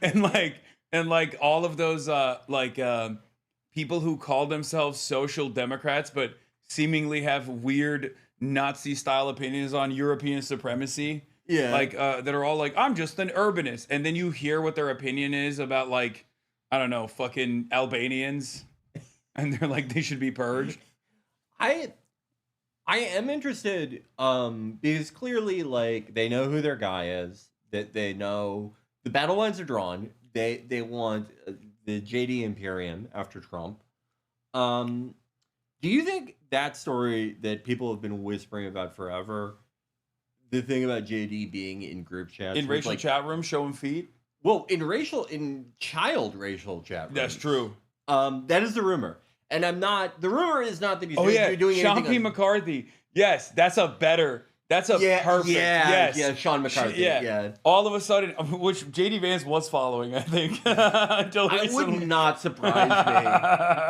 and like all of those people who call themselves social democrats but seemingly have weird Nazi style opinions on European supremacy. Yeah, like that are all like, I'm just an urbanist, and then you hear what their opinion is about like, I don't know, fucking Albanians, and they're like they should be purged. I am interested because clearly like they know who their guy is, that they know the battle lines are drawn. They want the JD Imperium after Trump. Do you think that story that people have been whispering about forever, the thing about JD being in group chats, in racial chat rooms showing feet? Well, in child racial chat rooms. That's true. That is the rumor. And the rumor is not that he's doing Sean anything. P. McCarthy. Yes, that's perfect. Yes. Yeah, Sean McCarthy. Yeah. All of a sudden, which JD Vance was following, I think. Until it would not surprise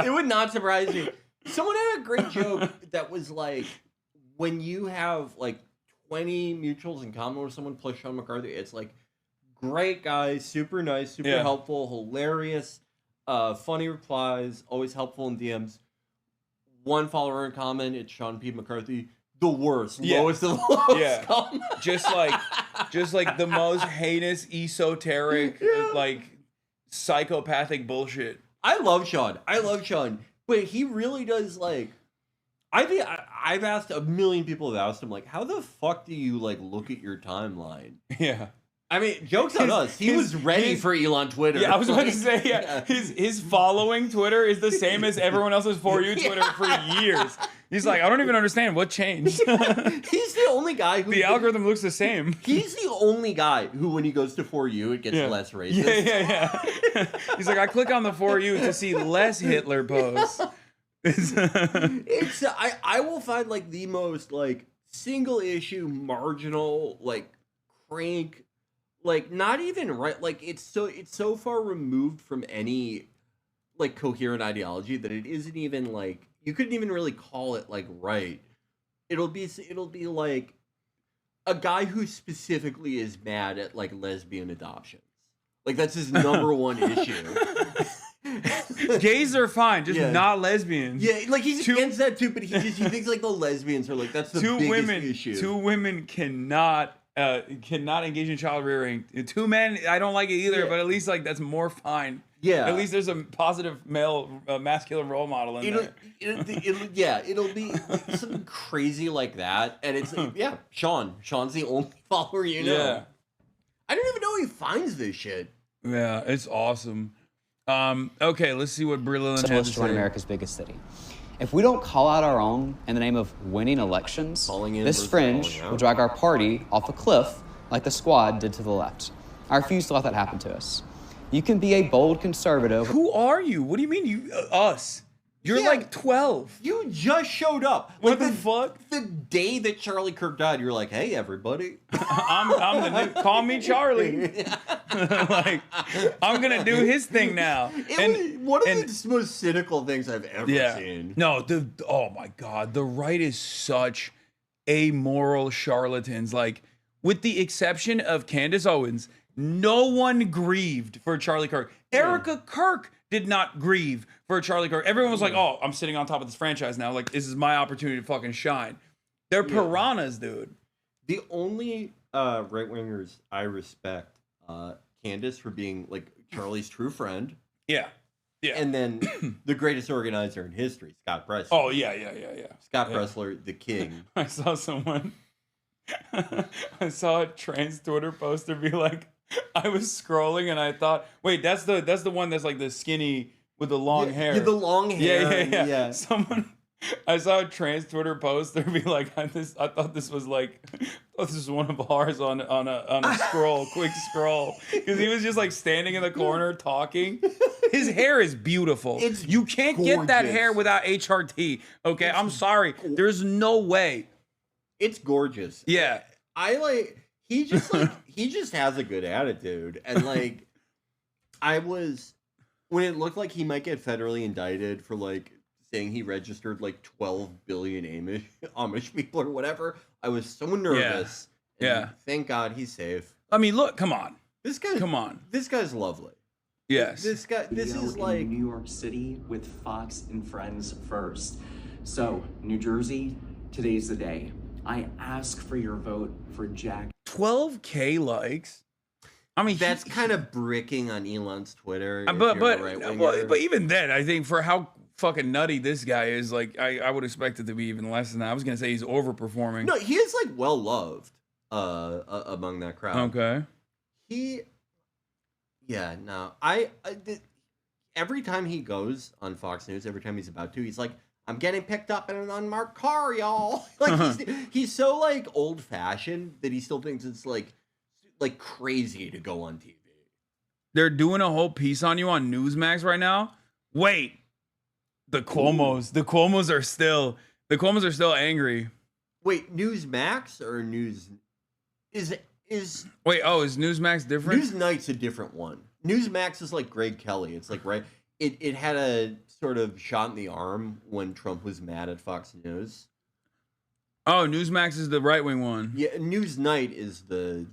me. It would not surprise me. Someone had a great joke that was like, when you have like 20 mutuals in common with someone plus Sean McCarthy, it's like, great guy, super nice, super helpful, hilarious. Funny replies, always helpful in DMs. One follower in common, it's Sean P. McCarthy. The worst, lowest of the lowest. Comment. just like the most heinous, esoteric, like psychopathic bullshit. I love Sean, but he really does like. I've asked a million people have asked him like, how the fuck do you like look at your timeline? Yeah. I mean, jokes on us. He was ready for Elon Twitter. Yeah, I was about to say, yeah. His following Twitter is the same as everyone else's For You Twitter for years. He's like, I don't even understand what changed. He's the only guy who... The algorithm looks the same. He's the only guy who, when he goes to For You, it gets less racist. Yeah. He's like, I click on the For You to see less Hitler posts. I will find, like, the most, like, single issue, marginal, like, crank... Like, not even right. Like, it's so far removed from any, like, coherent ideology that it isn't even, like, you couldn't even really call it, like, right. It'll be like a guy who specifically is mad at, like, lesbian adoptions. Like, that's his number one issue. Gays are fine, just not lesbians. Yeah, like, he's against that, too, but he thinks, like, the lesbians are, like, that's the biggest issue. Two women cannot engage in child rearing. Two men, I don't like it either, but at least like that's more fine. Yeah. At least there's a positive male, masculine role model in there. It'll be something crazy like that, and it's Sean's the only follower you know. Yeah. I don't even know he finds this shit. Yeah, it's awesome. Okay, let's see what Brilliant has to say. America's biggest city. If we don't call out our own in the name of winning elections, this fringe will drag our party off a cliff like the Squad did to the left. I refuse to let that happen to us. You can be a bold conservative. Who are you? What do you mean you us? You're like 12. You just showed up. What the fuck? The day that Charlie Kirk died, you were like, "Hey, everybody, I'm the new, call me Charlie." Like, I'm gonna do his thing now. It was one of the most cynical things I've ever seen. No, oh my god, the right is such amoral charlatans. Like, with the exception of Candace Owens, no one grieved for Charlie Kirk. Erica Kirk did not grieve for Charlie Kirk. Everyone was like, "Oh, I'm sitting on top of this franchise now. Like, this is my opportunity to fucking shine." They're piranhas, dude. The only right wingers I respect, Candace for being like Charlie's true friend. Yeah. And then the greatest organizer in history, Scott Pressler. Oh yeah. Scott Pressler, the king. I saw someone. I saw a trans Twitter poster be like, I was scrolling and I thought, wait, that's the one that's like the skinny with the long hair. Yeah, the long hair. Yeah. I saw a trans Twitter poster be like, I thought this was one of ours on a scroll, quick scroll, because he was just like standing in the corner talking. His hair is beautiful. You can't get that hair without HRT. Okay, I'm sorry. There's no way. It's gorgeous. Yeah. He just has a good attitude. And like, when it looked like he might get federally indicted for like saying he registered like 12 billion Amish people or whatever, I was so nervous. Yeah. Thank God he's safe. I mean, look, come on. This guy's lovely. Yes. This is like New York City with Fox and Friends first. So, New Jersey, today's the day. I ask for your vote for Jack. 12K likes. I mean, that's kind of bricking on Elon's Twitter. But even then, I think for how fucking nutty this guy is, like, I would expect it to be even less than that. I was gonna say he's overperforming. No, he is like well loved among that crowd. Okay. Every time he goes on Fox News, every time he's about to, he's like, I'm getting picked up in an unmarked car, y'all. Like he's so like old fashioned that he still thinks it's like crazy to go on TV. They're doing a whole piece on you on Newsmax right now. Wait, the Cuomos are still angry. Wait, Newsmax or News is wait? Oh, is Newsmax different? Newsnight's a different one. Newsmax is like Greg Kelly. It's like right. It had a sort of shot in the arm when Trump was mad at Fox News. Oh, Newsmax is the right-wing one. Yeah, Newsnight is the...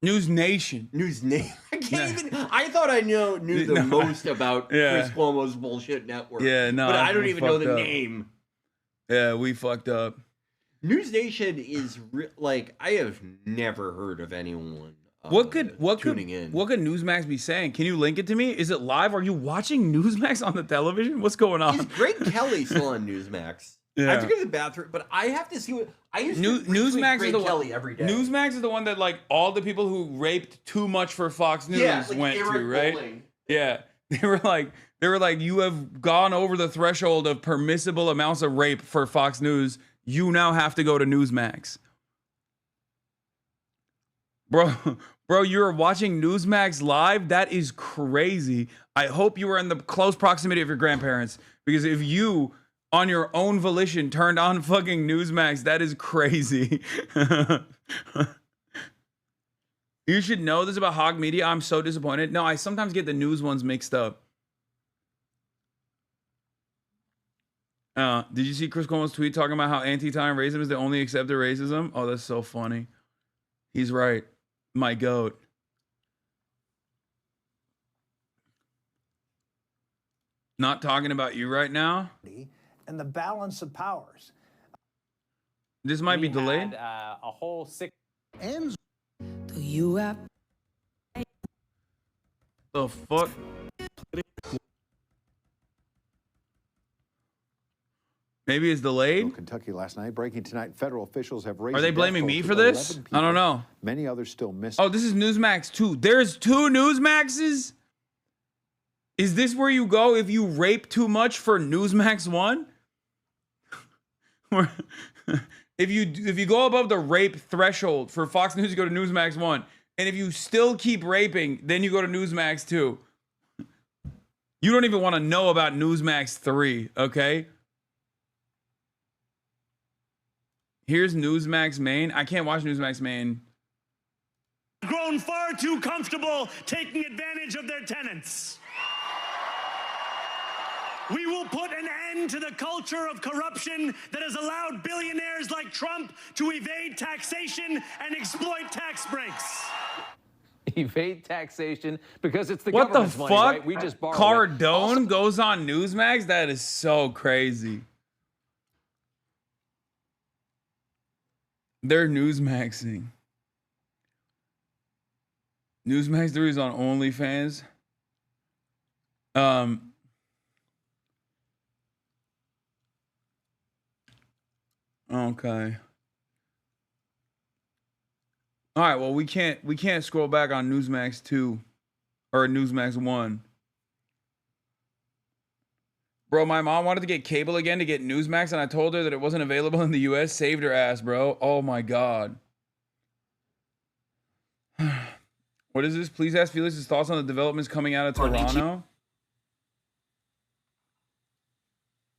News Nation. I can't even... I thought I knew the most about Chris Cuomo's bullshit network. Yeah, no. But I don't even know the name. Yeah, we fucked up. News Nation is... I have never heard of anyone... What could Newsmax be saying? Can you link it to me? Is it live? Are you watching Newsmax on the television? What's going on? Is Greg Kelly still on Newsmax? I have to go to the bathroom, but I have to see what I used to Newsmax is the Kelly one. every day. Newsmax is the one that like all the people who raped too much for Fox News went to, right? Bowling. Yeah, they were like, you have gone over the threshold of permissible amounts of rape for Fox News. You now have to go to Newsmax, bro. Bro, you're watching Newsmax live? That is crazy. I hope you were in the close proximity of your grandparents, because if you, on your own volition, turned on fucking Newsmax, that is crazy. You should know this about Hog Media. I'm so disappointed. No, I sometimes get the news ones mixed up. Did you see Chris Cuomo's tweet talking about how anti-time racism is the only accepted racism? Oh, that's so funny. He's right. My goat. Not talking about you right now. And the balance of powers. This might be delayed. A whole 6 ends. Do you have The fuck? Maybe it's delayed. Kentucky last night. Breaking tonight, federal officials have raised. Are they blaming me for this? I don't know. Many others still missing. Oh, this is Newsmax 2. There's 2 Newsmaxes? Is this where you go if you rape too much for Newsmax 1? Or if you go above the rape threshold for Fox News, you go to Newsmax 1. And if you still keep raping, then you go to Newsmax 2. You don't even want to know about Newsmax 3, okay? Here's Newsmax Maine. I can't watch Newsmax Maine. Grown far too comfortable taking advantage of their tenants. We will put an end to the culture of corruption that has allowed billionaires like Trump to evade taxation and exploit tax breaks. Evade taxation because it's the What the government's fuck? money, right? We just borrow it. Cardone goes on Newsmax? That is so crazy. They're Newsmaxing. Newsmax 3 is on OnlyFans. Okay. All right, well, we can't scroll back on Newsmax 2 or Newsmax 1. Bro, my mom wanted to get cable again to get Newsmax, and I told her that it wasn't available in the US. Saved her ass, bro. Oh my God. What is this? Please ask Felix's thoughts on the developments coming out of Toronto.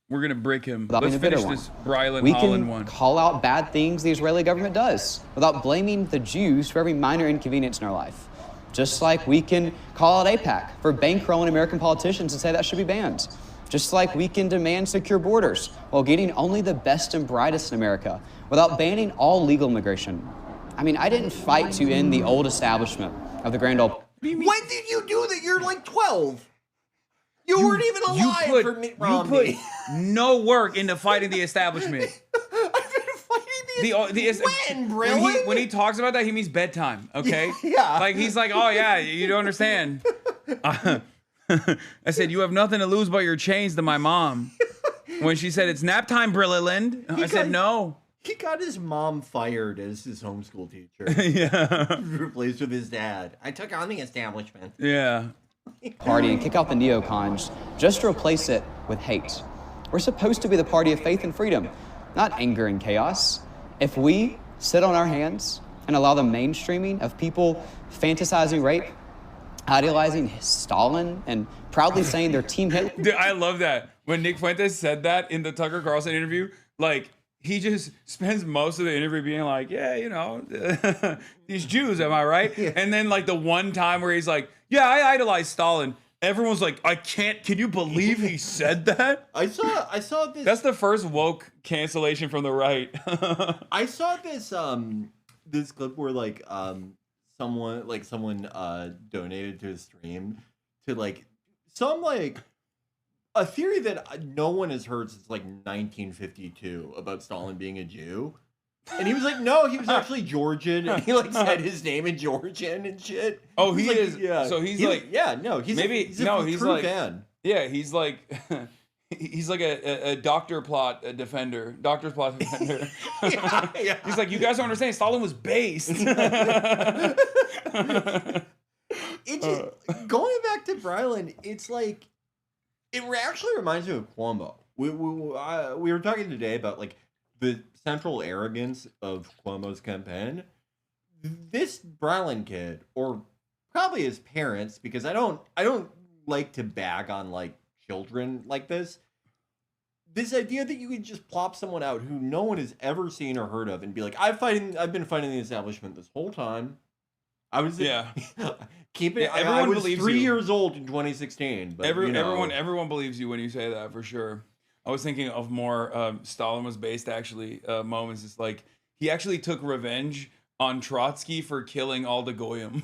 We're gonna break him. Let's finish this Brylan Holland one. We can call out bad things the Israeli government does without blaming the Jews for every minor inconvenience in our life. Just like we can call out AIPAC for bankrolling American politicians and say that should be banned. Just like we can demand secure borders while getting only the best and brightest in America without banning all legal immigration. I mean, I didn't fight to end the old establishment of the Grand Old. When did you do that? You're like 12. You weren't even alive for Mitt Romney. You put no work into fighting the establishment. When he talks about that, he means bedtime, okay? Yeah. Like, he's like, oh, yeah, you don't understand. I said, you have nothing to lose but your chains to my mom. When she said, it's nap time, Brilliland. I said, no. He got his mom fired as his homeschool teacher. Yeah. Replaced with his dad. I took on the establishment. Yeah. Party and kick out the neocons just to replace it with hate. We're supposed to be the party of faith and freedom, not anger and chaos. If we sit on our hands and allow the mainstreaming of people fantasizing rape, idealizing Stalin, and proudly saying they're Team Hitler. Dude, I love that. When Nick Fuentes said that in the Tucker Carlson interview, like, he just spends most of the interview being like, yeah, you know, these Jews, am I right? Yeah. And then, like, the one time where he's like, yeah, I idolize Stalin. Everyone's like, can you believe he said that? I saw this. That's the first woke cancellation from the right. I saw this this clip where someone donated to his stream to a theory that no one has heard since 1952 about Stalin being a Jew. And he was like, no, he was actually Georgian, and he said his name in Georgian and shit. Oh, he is. Yeah. So he's a true fan. Yeah, he's He's like a doctor's plot defender. Yeah. He's like, you guys don't understand. Stalin was based. It just, going back to Bryland, it's like it actually reminds me of Cuomo. We were talking today about like the central arrogance of Cuomo's campaign. This Bryland kid, or probably his parents, because I don't like to bag on like children like this. This idea that you could just plop someone out who no one has ever seen or heard of and be like, I've been fighting the establishment this whole time. I was I was 3 years old in 2016. But everyone believes you when you say that, for sure. I was thinking of more Stalin was based actually moments. It's like he actually took revenge on Trotsky for killing all the Goyim.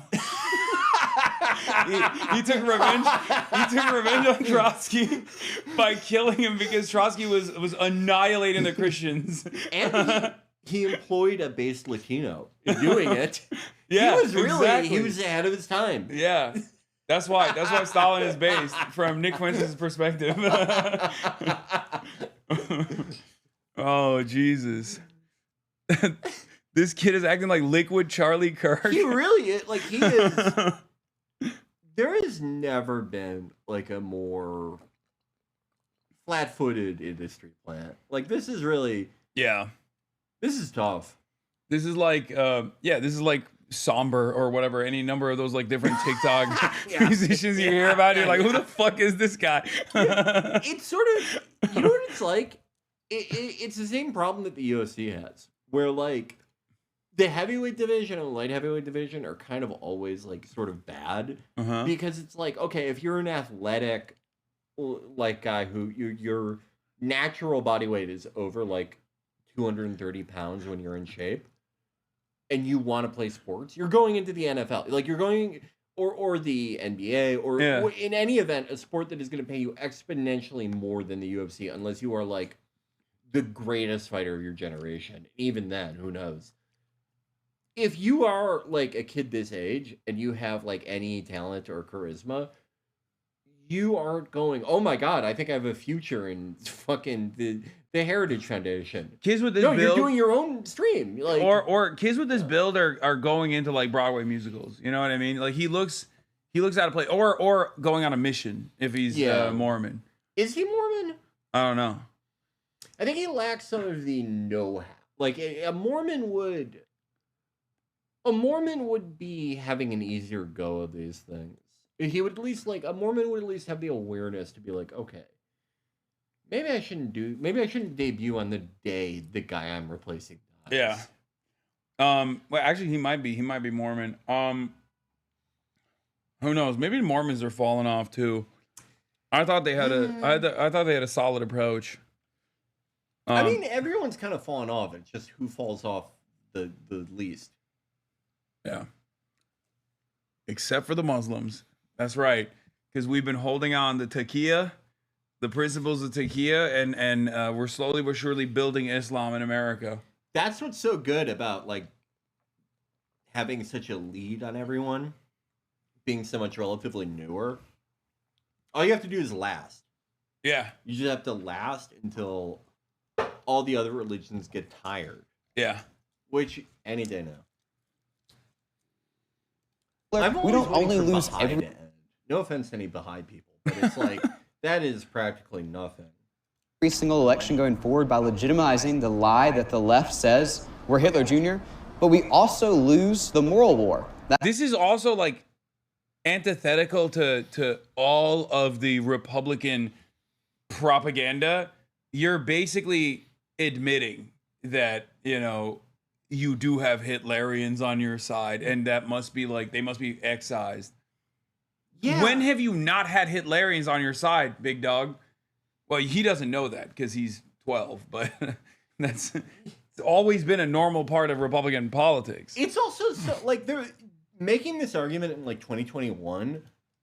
he took revenge. He took revenge on Trotsky by killing him because Trotsky was annihilating the Christians. And he employed a base Latino in doing it. Yeah, he was ahead of his time. Yeah. That's why Stalin is based from Nick Fuentes' perspective. Oh, Jesus. This kid is acting like Liquid Charlie Kirk. He really is. Like, he is. There has never been like a more flat-footed industry plant. Like, this is really. Yeah. This is tough. This is like, this is like Somber or whatever, any number of those like different TikTok musicians you hear about. You're like, who the fuck is this guy? It's sort of, you know what it's like? It's the same problem that the UFC has, where like the heavyweight division and light heavyweight division are kind of always like sort of bad because it's like, okay, if you're an athletic like guy who your natural body weight is over like 230 pounds when you're in shape, and you want to play sports, you're going into the NFL. Like you're going, or the NBA, or in any event, a sport that is going to pay you exponentially more than the UFC, unless you are like the greatest fighter of your generation. Even then, who knows? If you are like a kid this age and you have like any talent or charisma, you aren't going, oh my God, I think I have a future in fucking the Heritage Foundation. Kids with this build, you're doing your own stream. Like, or kids with this build are going into like Broadway musicals. You know what I mean? Like he looks out of place, or going on a mission if he's Mormon. Is he Mormon? I don't know. I think he lacks some of the know-how. Like a Mormon would be having an easier go of these things. He would at least a Mormon would at least have the awareness to be like, okay, maybe I shouldn't debut on the day the guy I'm replacing dies. Yeah. Well, actually, he might be Mormon. Who knows? Maybe the Mormons are falling off too. I thought they had a solid approach. I mean, everyone's kind of fallen off. It's just who falls off the least. Yeah. Except for the Muslims. That's right. Because we've been holding on to taqiyya, the principles of taqiyya, and we're slowly but surely building Islam in America. That's what's so good about like having such a lead on everyone, being so much relatively newer. All you have to do is last. Yeah. You just have to last until all the other religions get tired. Yeah. Which any day now. We don't only lose every. No offense to any Baha'i people, but it's like that is practically nothing. Every single election going forward by legitimizing the lie that the left says we're Hitler Jr., but we also lose the moral war. This is also like antithetical to all of the Republican propaganda. You're basically admitting that, you do have Hitlerians on your side, and that must be they must be excised. Yeah. When have you not had Hitlerians on your side, big dog? Well, he doesn't know that because he's 12, but it's always been a normal part of Republican politics. It's also they're making this argument in 2021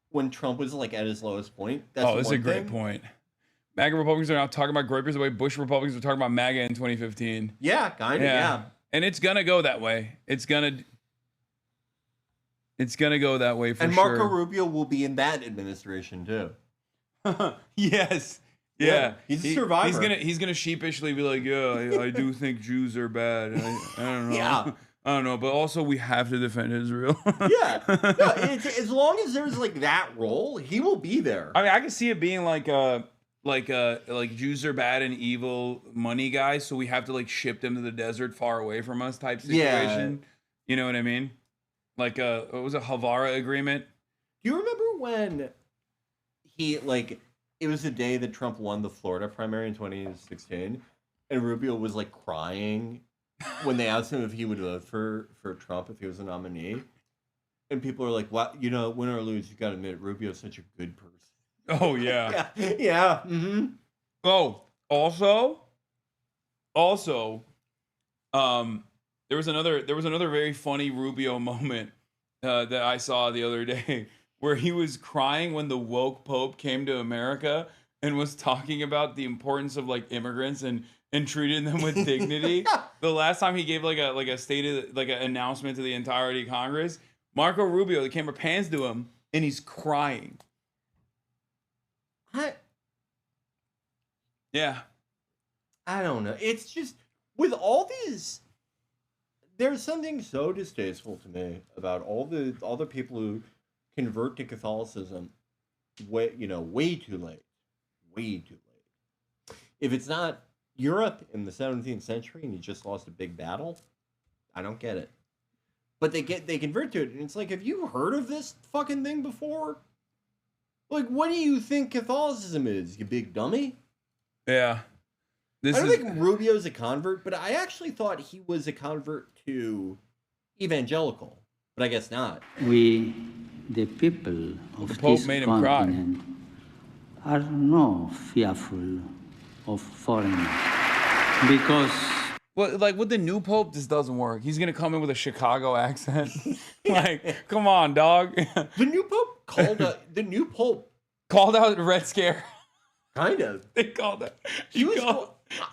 when Trump was at his lowest point. That's a great point. MAGA Republicans are now talking about groypers the way Bush Republicans were talking about MAGA in 2015. Yeah, kind of, yeah. And it's gonna go that way. It's gonna go that way for sure. And Marco Rubio will be in that administration too. Yes. Yeah, he's a survivor. He's gonna sheepishly be like, yeah, I do think Jews are bad. I don't know. Yeah. I don't know, but also we have to defend Israel. Yeah, no, as long as there's like that role, he will be there. I mean, I can see it being like Jews are bad and evil money guys, so we have to like ship them to the desert far away from us type situation. Yeah. You know what I mean? Like what was a Havara agreement? Do you remember when it was the day that Trump won the Florida primary in 2016, and Rubio was like crying when they asked him if he would vote for Trump if he was a nominee, and people are like, "What? You know, win or lose, you got to admit Rubio's such a good person." Oh yeah, yeah. Mm-hmm. Oh, also, there was another very funny Rubio moment that I saw the other day where he was crying when the woke Pope came to America and was talking about the importance of like immigrants and treating them with dignity. The last time he gave like a stated like an announcement to the entirety of Congress, Marco Rubio, the camera pans to him and he's crying. Yeah. I don't know. It's just with all these, there's something so distasteful to me about all the people who convert to Catholicism way too late. Way too late. If it's not Europe in the 17th century and you just lost a big battle, I don't get it. But they convert to it, and it's like, have you heard of this fucking thing before? Like, what do you think Catholicism is, you big dummy? Yeah. I don't think Rubio's a convert, but I actually thought he was a convert to evangelical, but I guess not. We, the people of the Pope this made him continent, are not fearful of foreigners because. Well, like with the new Pope, this doesn't work. He's gonna come in with a Chicago accent. Like, come on, dog. The new Pope called out the Red Scare. Kind of. They called that. He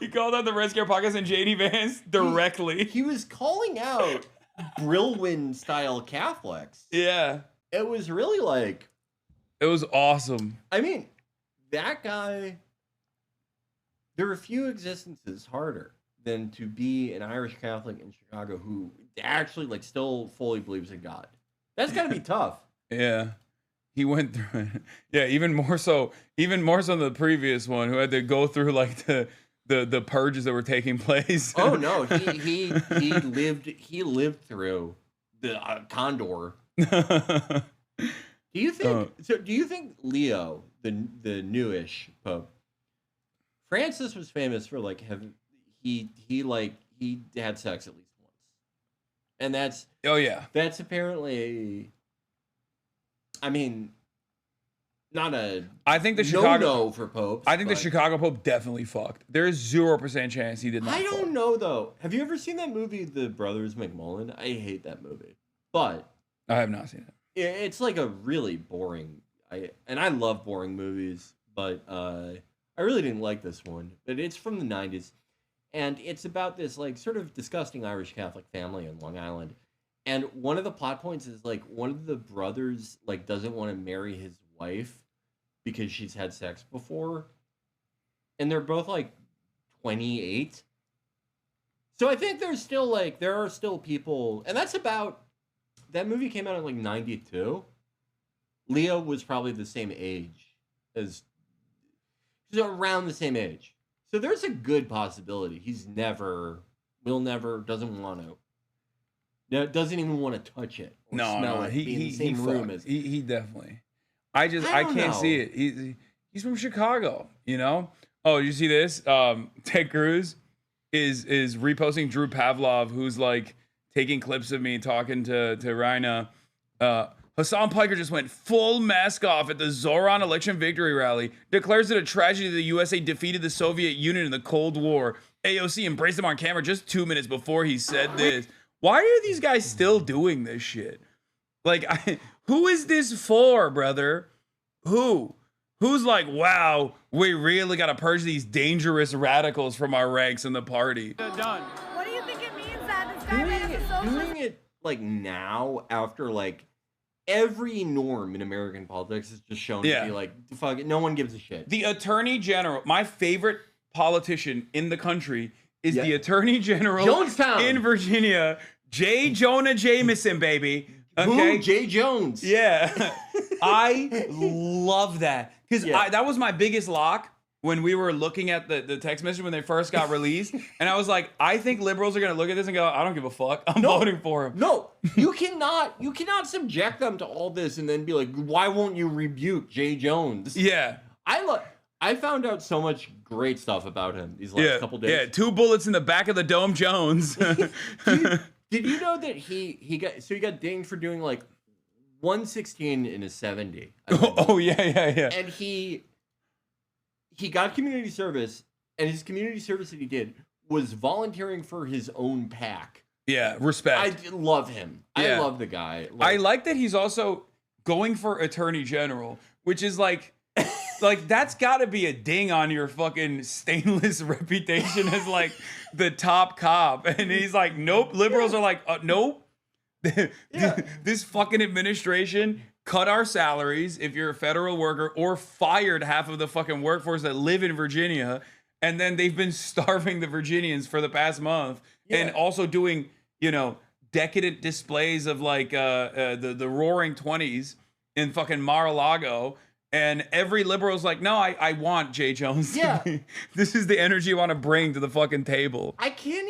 called out the Red Scare podcast and JD Vance directly. He was calling out Brillwin style Catholics. Yeah. It was really like. It was awesome. I mean, that guy. There are few existences harder than to be an Irish Catholic in Chicago who actually like still fully believes in God. That's gotta be tough. Yeah. He went through it. Yeah, even more so than the previous one who had to go through like the purges that were taking place. Oh no, he lived through the Condor. Do you think Leo, the newish Pope, Francis was famous for like he had sex at least once, and that's apparently, I mean, not a I think the Chicago for popes. I think the Chicago Pope definitely fucked. There's 0% chance he did not. I don't know though. Have you ever seen that movie, The Brothers McMullen? I hate that movie, but I have not seen it. It's like a really boring. I love boring movies, but I really didn't like this one. But it's from the 90s, and it's about this like sort of disgusting Irish Catholic family in Long Island. And one of the plot points is like one of the brothers like doesn't want to marry his wife because she's had sex before, and they're both like 28. So I think there are still people, and that's about. That movie came out in like 92. Leo was probably the same age as. He's around the same age. So there's a good possibility doesn't want to. No, doesn't even want to touch it or smell it. Be in the same room as he definitely. I can't see it. He's from Chicago, you know. Oh, did you see this? Ted Cruz is reposting Drew Pavlov, who's like taking clips of me talking to Raina. Hasan Piker just went full mask off at the Zoran election victory rally, declares it a tragedy the USA defeated the Soviet Union in the Cold War. AOC embraced him on camera just 2 minutes before he said this. Why are these guys still doing this shit? Like, who is this for, brother? Who's like, wow, we really got to purge these dangerous radicals from our ranks in the party? Done. What do you think it means that this guy ran as a socialist? Doing it like now after like, every norm in American politics is just shown to be like, fuck it, no one gives a shit. The Attorney General, my favorite politician in the country is the Attorney General Jonestown. in Virginia, J. Jonah Jameson, baby. Okay, Who? Jay Jones. Yeah, I love that because that was my biggest lock when we were looking at the text message when they first got released, and I was like, I think liberals are gonna look at this and go, I don't give a fuck, I'm voting for him. No, you cannot subject them to all this and then be like, why won't you rebuke Jay Jones? Yeah, I found out so much great stuff about him these last couple days. Yeah, 2 bullets in the back of the dome, Jones. Did you know that he got dinged for doing like 116 in a 70? Oh yeah. And he got community service, and his community service that he did was volunteering for his own PAC. Yeah, respect. I love him. Yeah. I love the guy. I like that he's also going for Attorney General, which is like that's got to be a ding on your fucking stainless reputation as like the top cop. And he's like, nope. Liberals are like, nope. This fucking administration cut our salaries if you're a federal worker, or fired half of the fucking workforce that live in Virginia. And then they've been starving the Virginians for the past month, and also doing, decadent displays of like the Roaring 20s in fucking Mar-a-Lago. And every liberal's like, no, I want Jay Jones. Yeah. This is the energy I want to bring to the fucking table. I can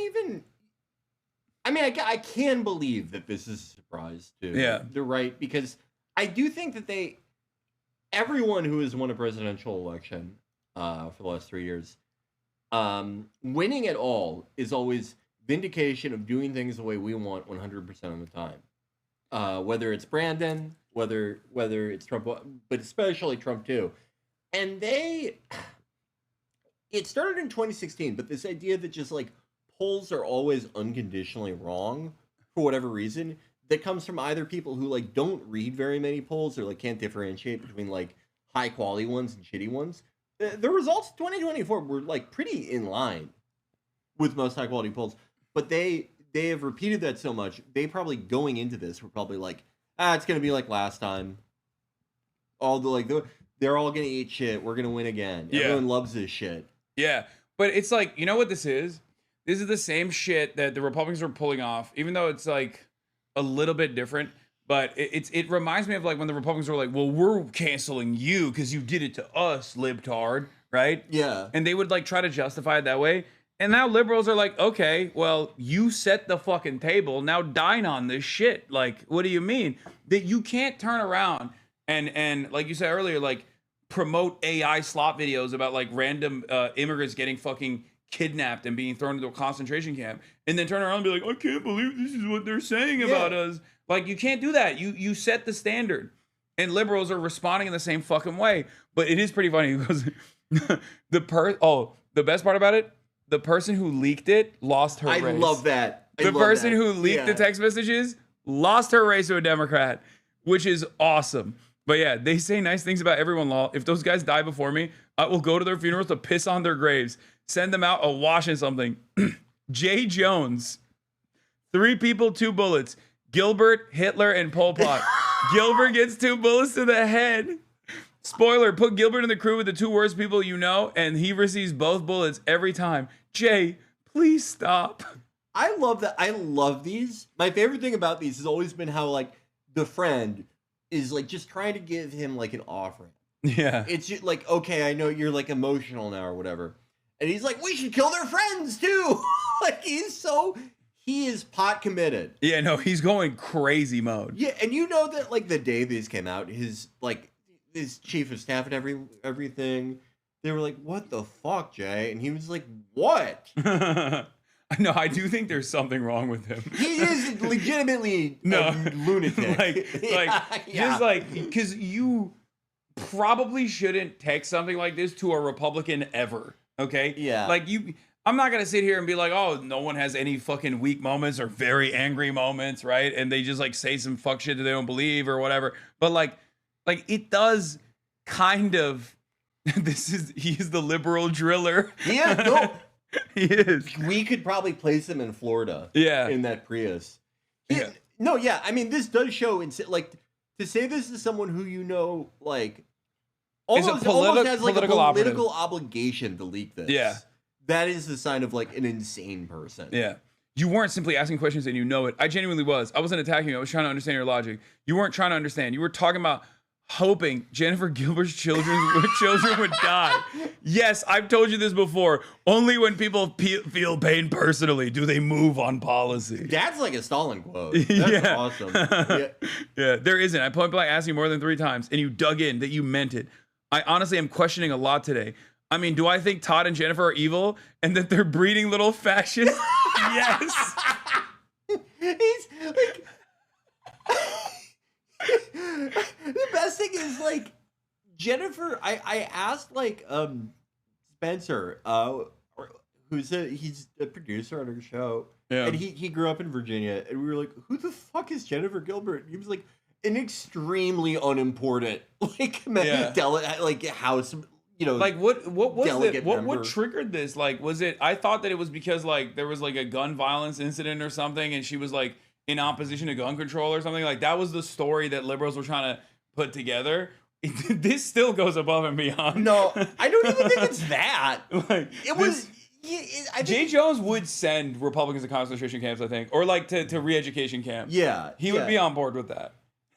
believe that this is a surprise to the right, because I do think that everyone who has won a presidential election for the last 3 years, winning at all is always vindication of doing things the way we want 100% of the time. Whether it's Brandon, whether it's Trump, but especially Trump too. And it started in 2016, but this idea that just like polls are always unconditionally wrong for whatever reason, that comes from either people who like don't read very many polls or like can't differentiate between like high quality ones and shitty ones. The results of 2024 were like pretty in line with most high quality polls, but they have repeated that so much. They probably going into this were probably like, it's gonna be like last time. They're all gonna eat shit. We're gonna win again. Yeah. Everyone loves this shit. Yeah, but it's like, you know what this is? This is the same shit that the Republicans were pulling off, even though it's like a little bit different. But it reminds me of like when the Republicans were like, well, we're canceling you because you did it to us, libtard, right? Yeah. And they would like try to justify it that way. And now liberals are like, okay, well, you set the fucking table. Now dine on this shit. Like, what do you mean? That you can't turn around and like you said earlier, like promote AI slop videos about like random immigrants getting fucking kidnapped and being thrown into a concentration camp, and then turn around and be like, I can't believe this is what they're saying about us. Like, you can't do that. You set the standard. And liberals are responding in the same fucking way. But it is pretty funny because the best part about it, the person who leaked it lost her race. I love that. The person who leaked the text messages lost her race to a Democrat, which is awesome. But yeah, they say nice things about everyone, law. If those guys die before me, I will go to their funerals to piss on their graves. Send them out awash in something. Jay Jones. 3 people, 2 bullets. Gilbert, Hitler, and Pol Pot. Gilbert gets 2 bullets to the head. Spoiler, put Gilbert in the crew with the 2 worst people you know, and he receives both bullets every time. Jay, please stop. I love that. I love these. My favorite thing about these has always been how like the friend is like just trying to give him like an offering. Yeah. It's just like, okay, I know you're like emotional now or whatever. And he's like, we should kill their friends too. Like he is pot committed. Yeah, no, he's going crazy mode. Yeah, and you know that like the day these came out, his chief of staff and everything, they were like, what the fuck, Jay? And he was like, what? No, I do think there's something wrong with him. He is legitimately a lunatic. Just like, because you probably shouldn't text something like this to a Republican ever. Okay? Yeah. Like I'm not going to sit here and be like, oh, no one has any fucking weak moments or very angry moments, right? And they just like say some fuck shit that they don't believe or whatever. But like it does kind of, he is the liberal driller. Yeah, no. He is. We could probably place him in Florida. Yeah. In that Prius. Yeah. No, yeah. I mean, this does show, like, to say this to someone who you know, like, Is almost has like a political obligation to leak this. Yeah. That is the sign of like an insane person. Yeah. You weren't simply asking questions and you know it. I genuinely was. I wasn't attacking you. I was trying to understand your logic. You weren't trying to understand. You were talking about hoping Jennifer Gilbert's children would die. Yes, I've told you this before. Only when people feel pain personally do they move on policy. That's like a Stalin quote. That's awesome. Yeah, there isn't. I point blank asked you more than 3 times and you dug in that you meant it. I honestly am questioning a lot today. I mean, do I think Todd and Jennifer are evil and that they're breeding little fascists? Yes. He's like... The best thing is like Jennifer. I asked like Spencer, he's a producer on her show, and he grew up in Virginia, and we were like, who the fuck is Jennifer Gilbert? And he was like an extremely unimportant like house. You know, like what was it? Member. What triggered this? Like, was it? I thought that it was because like there was like a gun violence incident or something, and she was like in opposition to gun control or something. Like that was the story that liberals were trying to put together. This still goes above and beyond. No, I don't even think it's that. Like it was. Jay Jones would send Republicans to concentration camps, I think, or like to re-education camps. Yeah, he would be on board with that.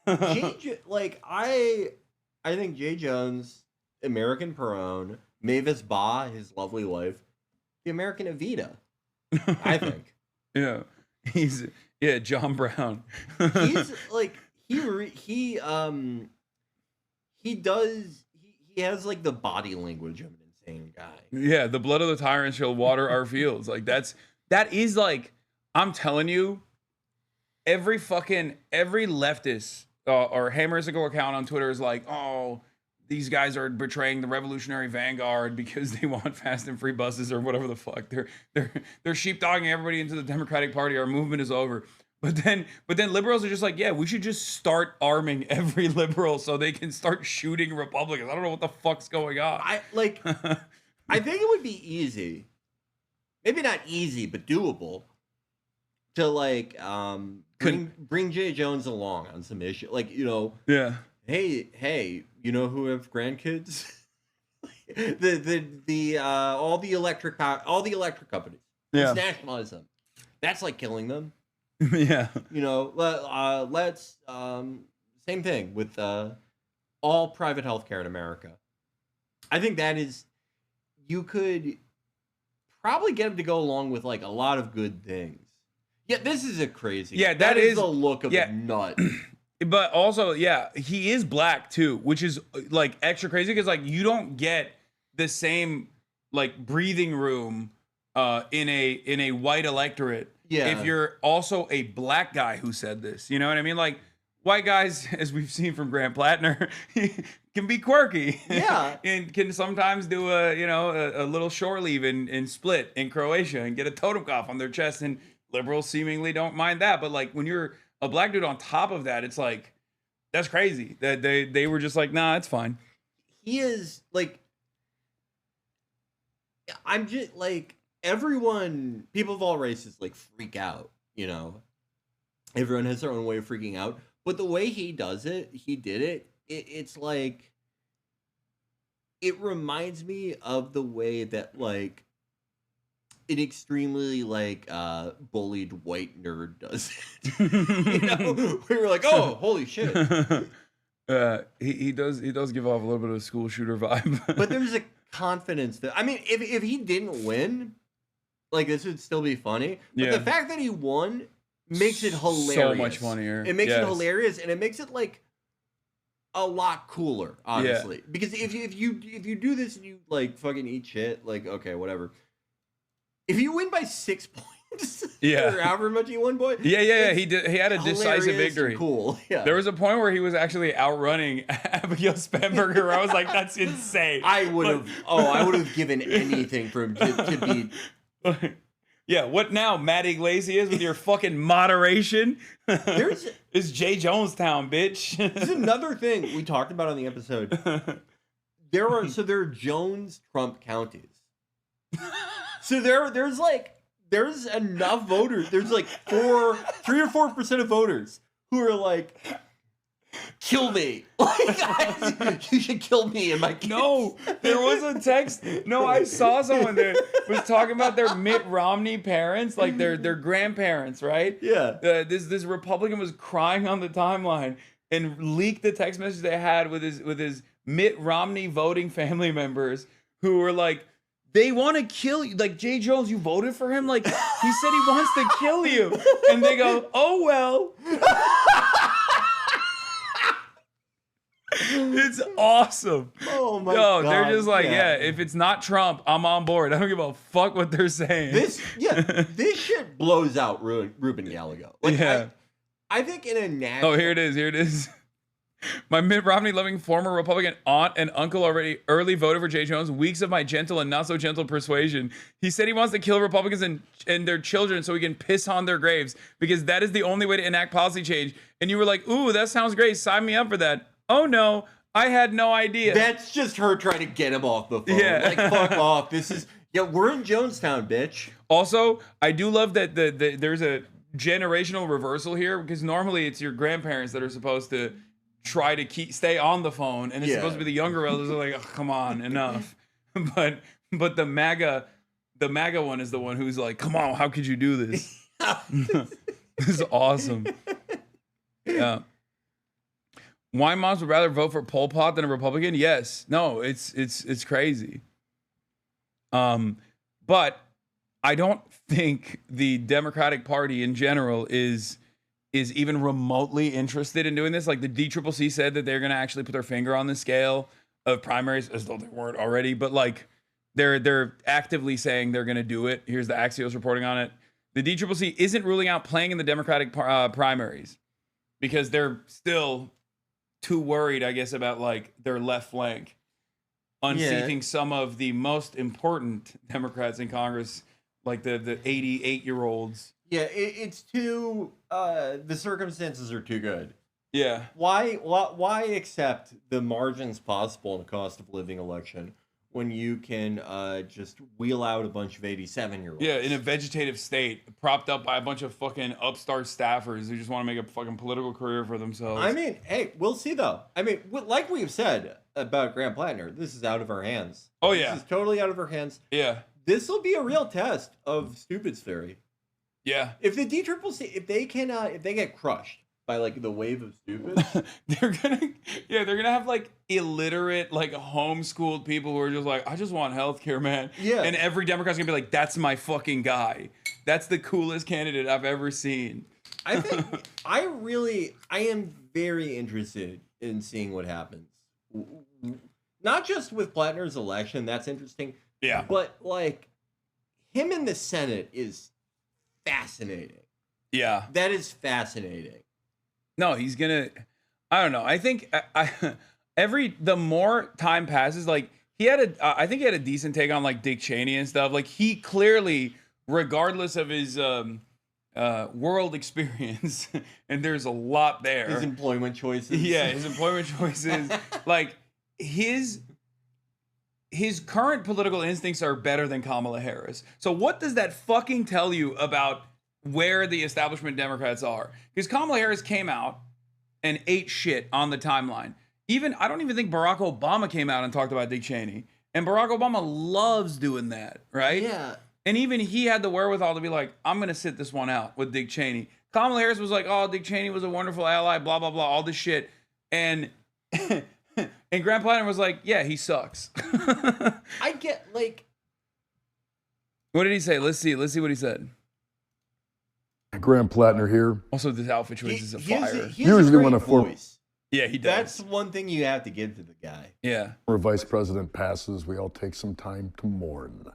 I think Jay Jones, American Perone, Mavis Baugh, his lovely wife, the American Evita. I think. He's John Brown. He's like he has like the body language of an insane guy. Yeah, the blood of the tyrants shall water our fields. Like that is like, I'm telling you, every leftist or Hammersicle account on Twitter is like, oh, these guys are betraying the Revolutionary Vanguard because they want fast and free buses or whatever the fuck. They're sheepdogging everybody into the Democratic Party. Our movement is over. But then liberals are just like, yeah, we should just start arming every liberal so they can start shooting Republicans. I don't know what the fuck's going on. I think it would be easy, maybe not easy, but doable, to like bring Jay Jones along on some issue, like, you know, hey, you know who have grandkids? all the electric companies. Let's nationalize them. That's like killing them. Yeah. You know, let's same thing with all private healthcare in America. I think that is, you could probably get him to go along with like a lot of good things. Yeah, this is a crazy. Yeah, that is the look of a nut. But also, yeah, he is black too, which is like extra crazy because like you don't get the same like breathing room in a white electorate. Yeah. If you're also a black guy who said this, you know what I mean? Like white guys, as we've seen from Grant Plattner, can be quirky. Yeah. And can sometimes do a little shore leave in Split in Croatia and get a totem off on their chest, and liberals seemingly don't mind that. But like when you're a black dude on top of that, it's like, that's crazy. That they were just like, nah, it's fine. He is like, I'm just like, everyone, people of all races like freak out, you know, everyone has their own way of freaking out, but the way he did it, it's like, it reminds me of the way that like an extremely like bullied white nerd does it. You know, we were like, oh, holy shit. He does give off a little bit of a school shooter vibe. But there's a confidence that, I mean, if he didn't win, like, this would still be funny. But the fact that he won makes it hilarious. So much funnier. It makes it hilarious, and it makes it like a lot cooler, honestly. Yeah. Because if you do this and you like fucking eat shit, like, okay, whatever. If you win by 6 points, or however much you won, boy. Yeah. He had a decisive victory. Cool. Yeah. There was a point where he was actually outrunning Abigail Spanberger, where I was like, that's insane. I would have given anything for him to be. Yeah, what now, Matt Iglesias, with your fucking moderation? It's Jay Jonestown, bitch. This is another thing we talked about on the episode. There are Jones Trump counties. So there's enough voters. There's like 3 or 4% of voters who are like, kill me. You should kill me and my kids. No, there was a text. No, I saw someone that was talking about their Mitt Romney parents, like their grandparents, right? Yeah. This Republican was crying on the timeline and leaked the text message they had with his Mitt Romney voting family members who were like, they want to kill you. Like, Jay Jones, you voted for him? Like, he said he wants to kill you. And they go, oh, well. It's awesome. Oh, my God. God. They're just like, yeah, if it's not Trump, I'm on board. I don't give a fuck what they're saying. This shit blows out Ruben Gallego. Like, yeah. I think in a national... Oh, here it is. My Mitt Romney loving former Republican aunt and uncle already early voted for Jay Jones. Weeks of my gentle and not so gentle persuasion. He said he wants to kill Republicans and their children so he can piss on their graves because that is the only way to enact policy change. And you were like, ooh, that sounds great. Sign me up for that. Oh no, I had no idea. That's just her trying to get him off the phone. Yeah. Like, fuck off. We're in Jonestown, bitch. Also, I do love that there's a generational reversal here because normally it's your grandparents that are supposed to try to stay on the phone, and it's supposed to be the younger relatives are like, oh, come on, enough. But the MAGA one is the one who's like, come on, how could you do this? This is awesome. Yeah. Wine moms would rather vote for Pol Pot than a Republican? Yes. No, it's crazy. But I don't think the Democratic Party in general is even remotely interested in doing this. Like the DCCC said that they're going to actually put their finger on the scale of primaries, as though they weren't already. But like they're actively saying they're going to do it. Here's the Axios reporting on it. The DCCC isn't ruling out playing in the Democratic primaries because they're still too worried, I guess, about like their left flank unseating some of the most important Democrats in Congress, like the 88-year-olds. Yeah, it's too. The circumstances are too good. Yeah. Why accept the margins possible in a cost of living election when you can just wheel out a bunch of 87-year-olds? Yeah, in a vegetative state, propped up by a bunch of fucking upstart staffers who just want to make a fucking political career for themselves. I mean, hey, we'll see though. I mean, like we've said about Graham Plattner, this is out of our hands. Oh yeah, this is totally out of our hands. Yeah, this will be a real test of Stupid's theory. Yeah, if the DCCC, if they get crushed by like the wave of stupid, they're gonna have like illiterate, like homeschooled people who are just like, I just want healthcare, man. Yeah, and every Democrat's gonna be like, that's my fucking guy. That's the coolest candidate I've ever seen. I think I am very interested in seeing what happens. Not just with Plattner's election, that's interesting. Yeah, but like him in the Senate is fascinating. Yeah, that is fascinating. No, he's gonna. I don't know. I think the more time passes, like I think he had a decent take on like Dick Cheney and stuff. Like he clearly, regardless of his world experience, and there's a lot there. His employment choices. Yeah, his employment choices. Like his current political instincts are better than Kamala Harris. So what does that fucking tell you about where the establishment Democrats are? Because Kamala Harris came out and ate shit on the timeline. I don't even think Barack Obama came out and talked about Dick Cheney. And Barack Obama loves doing that, right? Yeah. And even he had the wherewithal to be like, I'm going to sit this one out with Dick Cheney. Kamala Harris was like, oh, Dick Cheney was a wonderful ally, blah, blah, blah, all this shit. And Graham Plattner was like, yeah, he sucks. I get, like... What did he say? Let's see what he said. Graham Plattner here. Also, this outfit choice is a fire. Usually when a voice. Yeah, he does. That's one thing you have to give to the guy. Yeah. When a vice president passes, we all take some time to mourn.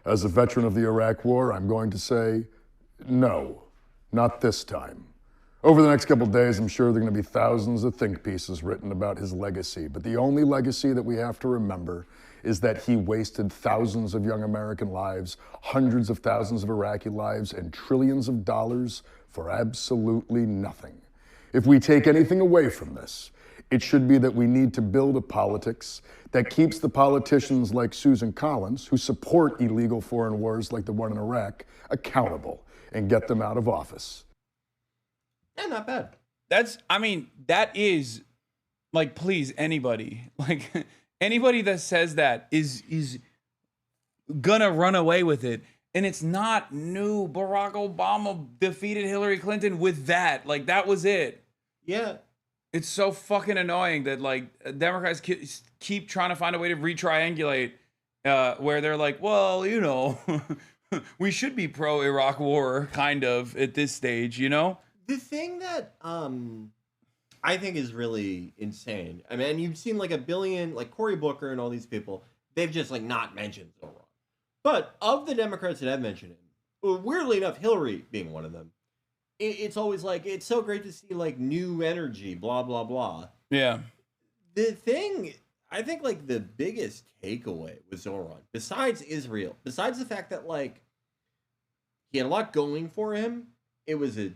As a veteran of the Iraq War, I'm going to say, no, not this time. Over the next couple of days, I'm sure there are going to be thousands of think pieces written about his legacy. But the only legacy that we have to remember is that he wasted thousands of young American lives, hundreds of thousands of Iraqi lives, and trillions of dollars for absolutely nothing. If we take anything away from this, it should be that we need to build a politics that keeps the politicians like Susan Collins, who support illegal foreign wars like the one in Iraq, accountable and get them out of office. Yeah, not bad. that is like, please, anybody, like anybody that says that is gonna run away with it. And it's not new. Barack Obama defeated Hillary Clinton with that. Like, that was it. Yeah. It's so fucking annoying that, like, Democrats keep trying to find a way to retriangulate where they're like, well, you know, we should be pro-Iraq war, kind of, at this stage, you know? The thing that I think is really insane, I mean, you've seen like a billion, like Cory Booker and all these people, they've just like not mentioned Zoran. But of the Democrats that have mentioned him, weirdly enough, Hillary being one of them, it's always like, it's so great to see like new energy, blah, blah, blah. Yeah. The thing, I think like the biggest takeaway with Zoran, besides Israel, besides the fact that like he had a lot going for him, it was a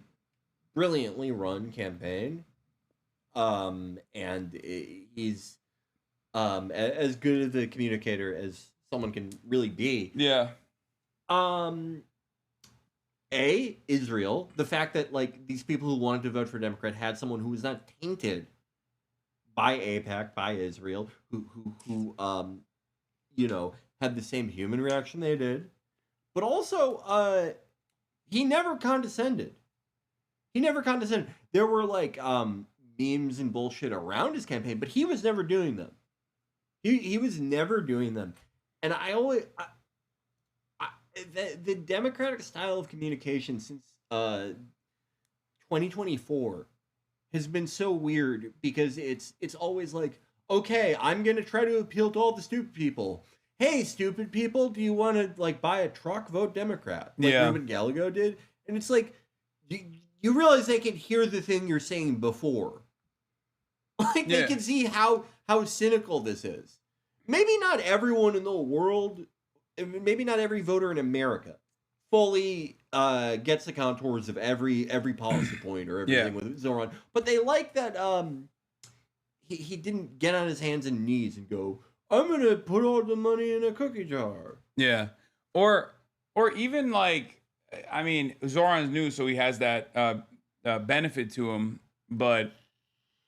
brilliantly run campaign. And he's as good of a communicator as someone can really be. Yeah. Israel, the fact that like these people who wanted to vote for Democrat had someone who was not tainted by AIPAC, by Israel, who you know, had the same human reaction they did. But also, he never condescended. There were like memes and bullshit around his campaign, but he was never doing them. He was never doing them. And the Democratic style of communication since 2024 has been so weird because it's always like, okay, I'm gonna try to appeal to all the stupid people. Hey, stupid people, do you want to like buy a truck? Vote Democrat, like Ruben Gallego did. And it's like you realize they can hear the thing you're saying before. Like they can see how cynical this is. Maybe not everyone in the world, maybe not every voter in America fully gets the contours of every policy point or everything with Zoran, but they like that he didn't get on his hands and knees and go, I'm gonna put all the money in a cookie jar. Yeah, or even like, I mean, Zoran's new, so he has that benefit to him. But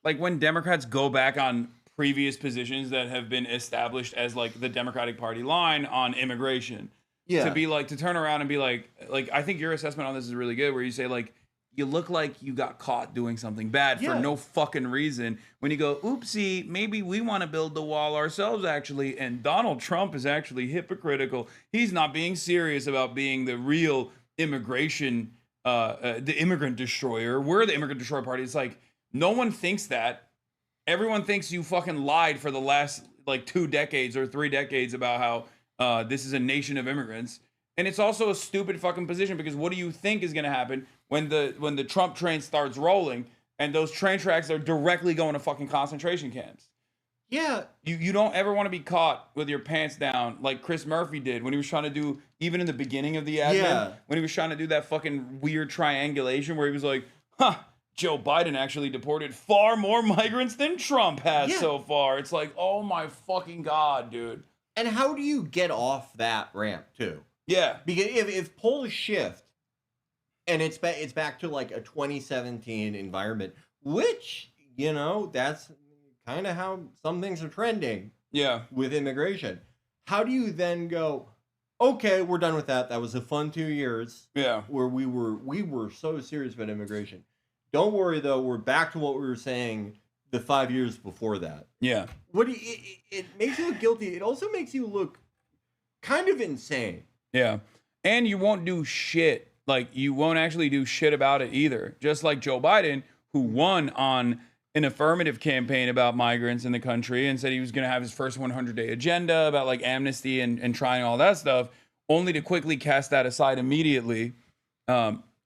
like when Democrats go back on previous positions that have been established as like the Democratic Party line on immigration, to be like, to turn around and be like I think your assessment on this is really good, where you say like, you look like you got caught doing something bad for no fucking reason. When you go, oopsie, maybe we want to build the wall ourselves actually, and Donald Trump is actually hypocritical. He's not being serious about being the real immigration, the immigrant destroyer. We're the immigrant destroyer party. It's like, no one thinks that. Everyone thinks you fucking lied for the last like 2 decades or 3 decades about how this is a nation of immigrants. And it's also a stupid fucking position, because what do you think is going to happen when the Trump train starts rolling and those train tracks are directly going to fucking concentration camps? Yeah. You don't ever want to be caught with your pants down like Chris Murphy did when he was trying to do, even in the beginning of the admin, when he was trying to do that fucking weird triangulation where he was like, Joe Biden actually deported far more migrants than Trump has so far. It's like, oh my fucking God, dude. And how do you get off that ramp too? Yeah. Because if polls shift and it's back to like a 2017 environment, which, you know, that's kind of how some things are trending. Yeah. With immigration. How do you then go, okay, we're done with that. That was a fun 2 years. Yeah. Where we were so serious about immigration. Don't worry though, we're back to what we were saying the 5 years before that. Yeah. It makes you look guilty. It also makes you look kind of insane. Yeah. And you won't do shit. Like, you won't actually do shit about it either. Just like Joe Biden, who won on an affirmative campaign about migrants in the country and said he was going to have his first 100-day agenda about like amnesty and trying all that stuff, only to quickly cast that aside immediately.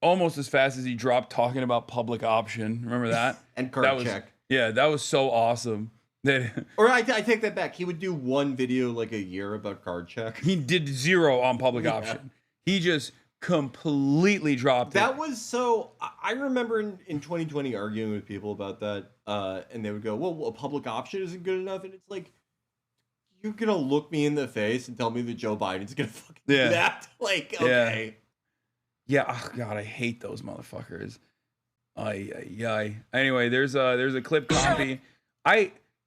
Almost as fast as he dropped talking about public option. Remember that? And card check. Yeah, that was so awesome. Or I take that back. He would do one video like a year about card check. He did 0 on public option. He just completely dropped it. That was so... I remember in 2020 arguing with people about that, and they would go, well, a public option isn't good enough. And it's like, you're going to look me in the face and tell me that Joe Biden's going to fucking do that? Like, okay. Yeah, oh God, I hate those motherfuckers. Anyway, there's a clip copy.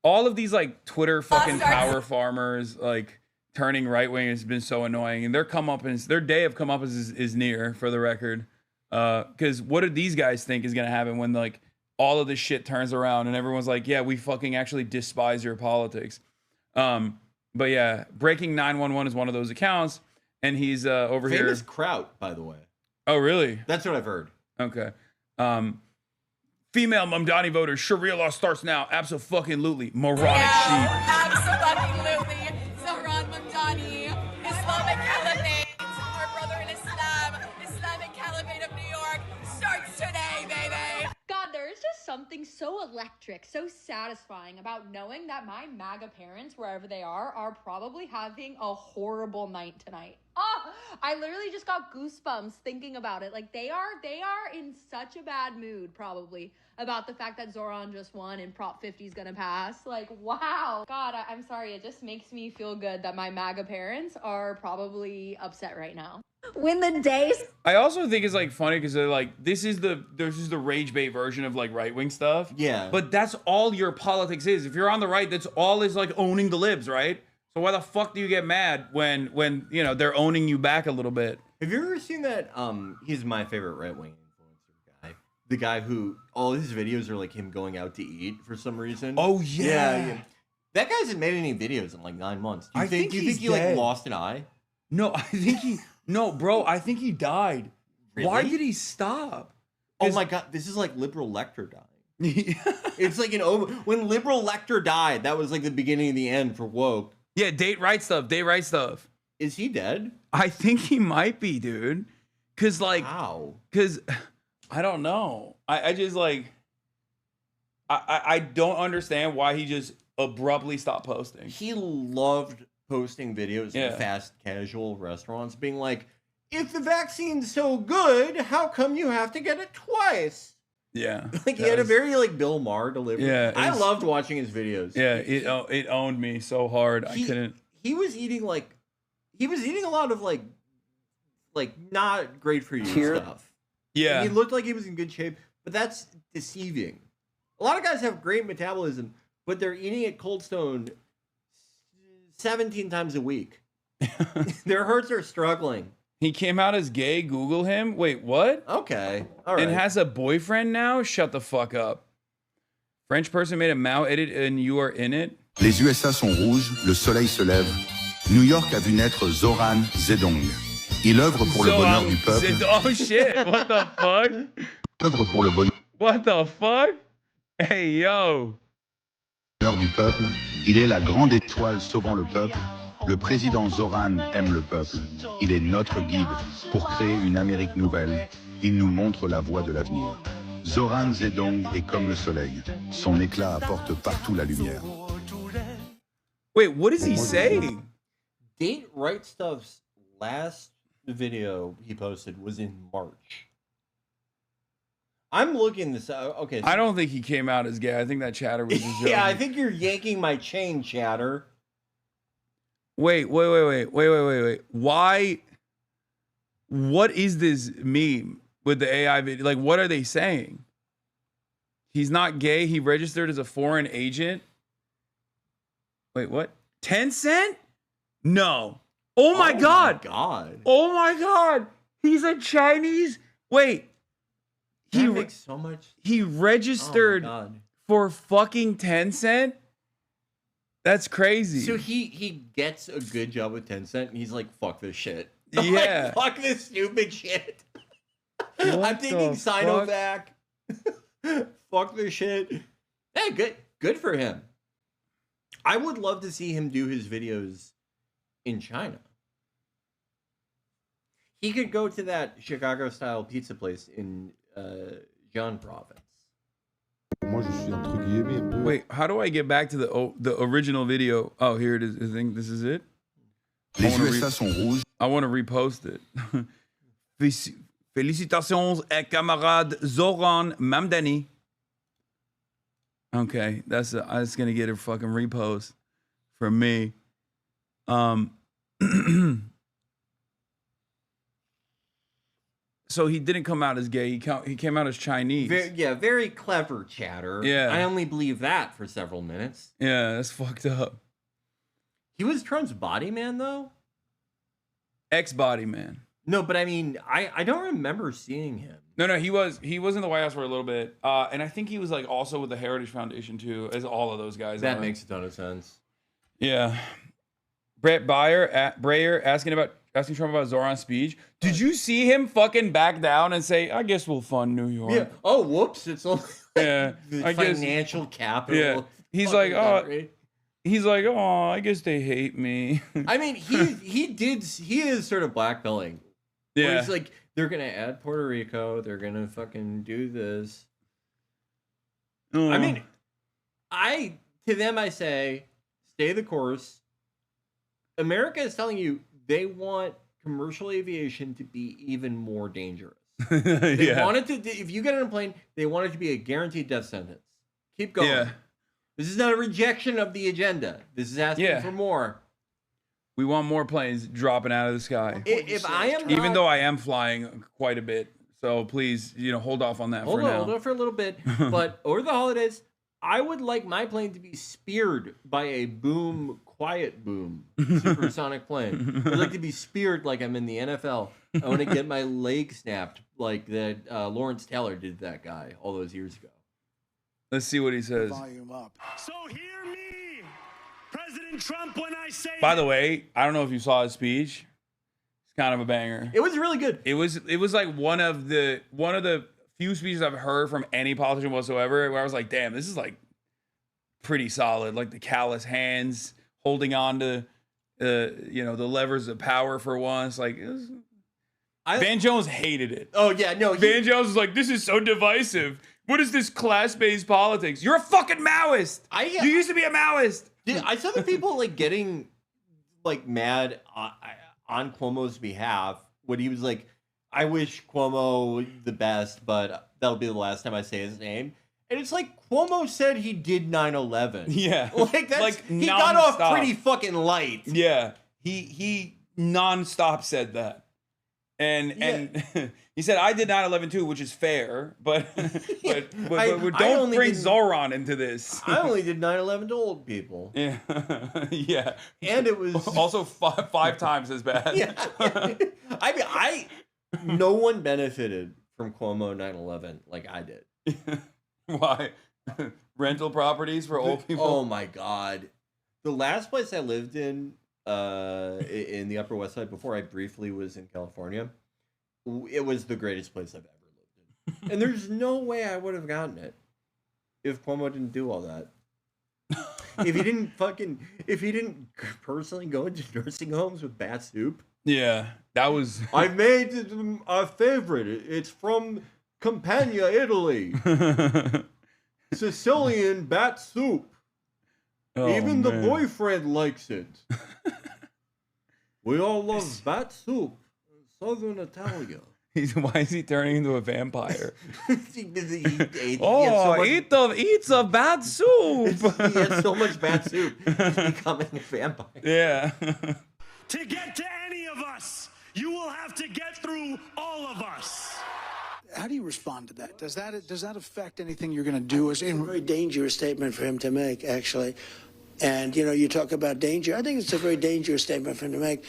All of these like Twitter fucking power farmers like turning right wing has been so annoying, and their day of comeuppance is near, for the record. Because what do these guys think is gonna happen when like all of this shit turns around and everyone's like, yeah, we fucking actually despise your politics. But yeah, Breaking 911 is one of those accounts, and he's over here. Famous Kraut, by the way. Oh, really? That's what I've heard. Okay. Female Mamdani voters, Sharia law starts now. Absolutely. Moronic sheep. Absolutely. Zohran Mamdani, Islamic Caliphate, our brother in Islam, Islamic Caliphate of New York, starts today, baby. God, there is just something so electric, so satisfying about knowing that my MAGA parents, wherever they are probably having a horrible night tonight. Oh, I literally just got goosebumps thinking about it. Like they are in such a bad mood probably about the fact that Zoran just won and Prop 50 is gonna pass. Like, wow. God, I'm sorry. It just makes me feel good that my MAGA parents are probably upset right now. When the days. I also think it's like funny because they're like, this is the rage bait version of like right wing stuff. Yeah. But that's all your politics is. If you're on the right, that's all is like owning the libs, right? So why the fuck do you get mad when you know they're owning you back a little bit? Have you ever seen that? He's my favorite right wing influencer guy. The guy who all his videos are like him going out to eat for some reason. Oh yeah. That guy hasn't made any videos in like 9 months. Do you think he dead. like lost an eye? No, I think I think he died. Really? Why did he stop? Oh my god, this is like Liberal Lecter dying. It's like when Liberal Lecter died, that was like the beginning of the end for woke. Yeah, date right stuff. Is he dead? I think he might be, dude. Cause like, how? Cause I don't know. I just like, I don't understand why he just abruptly stopped posting. He loved posting videos in fast casual restaurants, being like, "If the vaccine's so good, how come you have to get it twice?" Yeah, like he had a very like Bill Maher delivery. Yeah, I loved watching his videos. Yeah, it owned me so hard. I couldn't. He was eating a lot of like not great for you stuff. Yeah, and he looked like he was in good shape, but that's deceiving. A lot of guys have great metabolism, but they're eating at Cold Stone 17 times a week. Their hearts are struggling. He came out as gay. Google him. Wait, what? Okay. All right. And has a boyfriend now? Shut the fuck up. French person made a Mao edit and you are in it? Les USA sont rouges, le soleil se lève. New York a vu naître Zoran Zedong. Il œuvre pour le bonheur du peuple. Oh shit, what the fuck? Œuvre pour le bonheur What the fuck? Hey, yo. du peuple. Il est la grande étoile sauvant le peuple. Le président Zoran aime le peuple. Il est notre guide pour créer une Amérique nouvelle. Il nous montre la voie de l'avenir. Zoran Zedong est comme le soleil. Son éclat apporte partout la lumière. Wait, what is he saying? Date Right Stuff's last video he posted was in March. I'm looking this out. Okay. So I don't think he came out as gay. I think that chatter was just yeah, I think you're yanking my chain, chatter. Wait. Why? What is this meme with the AI video? Like, what are they saying? He's not gay. He registered as a foreign agent. Wait, what? 10 Cent? No. Oh my God. Oh my God. He's a Chinese. Wait. He makes so much. He registered for fucking 10 Cent? That's crazy. So he gets a good job with 10 Cent and he's like, fuck this shit. Yeah. Like, fuck this stupid shit. I'm thinking Sinovac. Fuck this shit. Hey, good for him. I would love to see him do his videos in China. He could go to that Chicago-style pizza place in Jean Province. Wait, how do I get back to the original video? Oh, here it is. I think this is it. I want to repost it. Félicitations, camarade Zoran Mamdani. Okay, that's gonna get a fucking repost from me. So he didn't come out as gay. He came out as Chinese. Very clever chatter. Yeah. I only believe that for several minutes. Yeah, that's fucked up. He was Trump's body man, though? Ex-body man. No, but I mean, I don't remember seeing him. No, he was in the White House for a little bit. And I think he was like also with the Heritage Foundation too, as all of those guys That are. makes a ton of sense. Yeah. Brett Breyer asking Trump about Zoran's speech. Did you see him fucking back down and say, I guess we'll fund New York? Yeah. Oh, whoops. It's only Yeah. the I guess, financial capital. yeah. He's like, oh, I guess they hate me. I mean, he is sort of blackpilling. Yeah. Where he's like, they're gonna add Puerto Rico, they're gonna fucking do this. I mean, to them I say, stay the course. America is telling you they want commercial aviation to be even more dangerous. They want it to, if you get on a plane, they want it to be a guaranteed death sentence. Keep going. Yeah. This is not a rejection of the agenda. This is asking for more. We want more planes dropping out of the sky. If I am even though I am flying quite a bit, so please, hold off on that for now. Hold on for a little bit. But over the holidays, I would like my plane to be speared by a quiet boom, supersonic plane. I'd like to be speared like I'm in the NFL. I want to get my leg snapped like that Lawrence Taylor did that guy all those years ago. Let's see what he says. Volume up. So hear me, President Trump, when I say. By the way, I don't know if you saw his speech. It's kind of a banger. It was really good. It was like one of the few speeches I've heard from any politician whatsoever where I was like, damn, this is like pretty solid. Like the callous hands holding on to the levers of power for once. Like Van Jones hated it. Oh yeah, no. Van Jones was like, this is so divisive. What is this class-based politics? You're a fucking Maoist. You used to be a Maoist. I saw the people like getting like mad on Cuomo's behalf when he was like, I wish Cuomo the best, but that'll be the last time I say his name. And it's like Cuomo said he did 9/11. Yeah. Like that's he got off pretty fucking light. Yeah. He nonstop said that. And he said, I did 9/11 too, which is fair, but don't bring Zoran into this. I only did 9/11 to old people. Yeah. Yeah. And it was also five times as bad. Yeah. I mean, no one benefited from Cuomo 9/11 like I did. Why? Rental properties for old people? Oh my God. The last place I lived in the Upper West Side before I briefly was in California, it was the greatest place I've ever lived in. And there's no way I would have gotten it if Cuomo didn't do all that. If he didn't personally go into nursing homes with bat soup. Yeah, that was. I made a favorite. It's from Campania, Italy. Sicilian bat soup. Even the boyfriend likes it. We all love bat soup in Southern Italia. Why is he turning into a vampire? Eats a bat soup. He has so much bat soup, he's becoming a vampire. Yeah. To get to any of us, you will have to get through all of us. How do you respond to that? Does that affect anything you're going to do? It's a very dangerous statement for him to make, actually. And, you talk about danger. I think it's a very dangerous statement for him to make.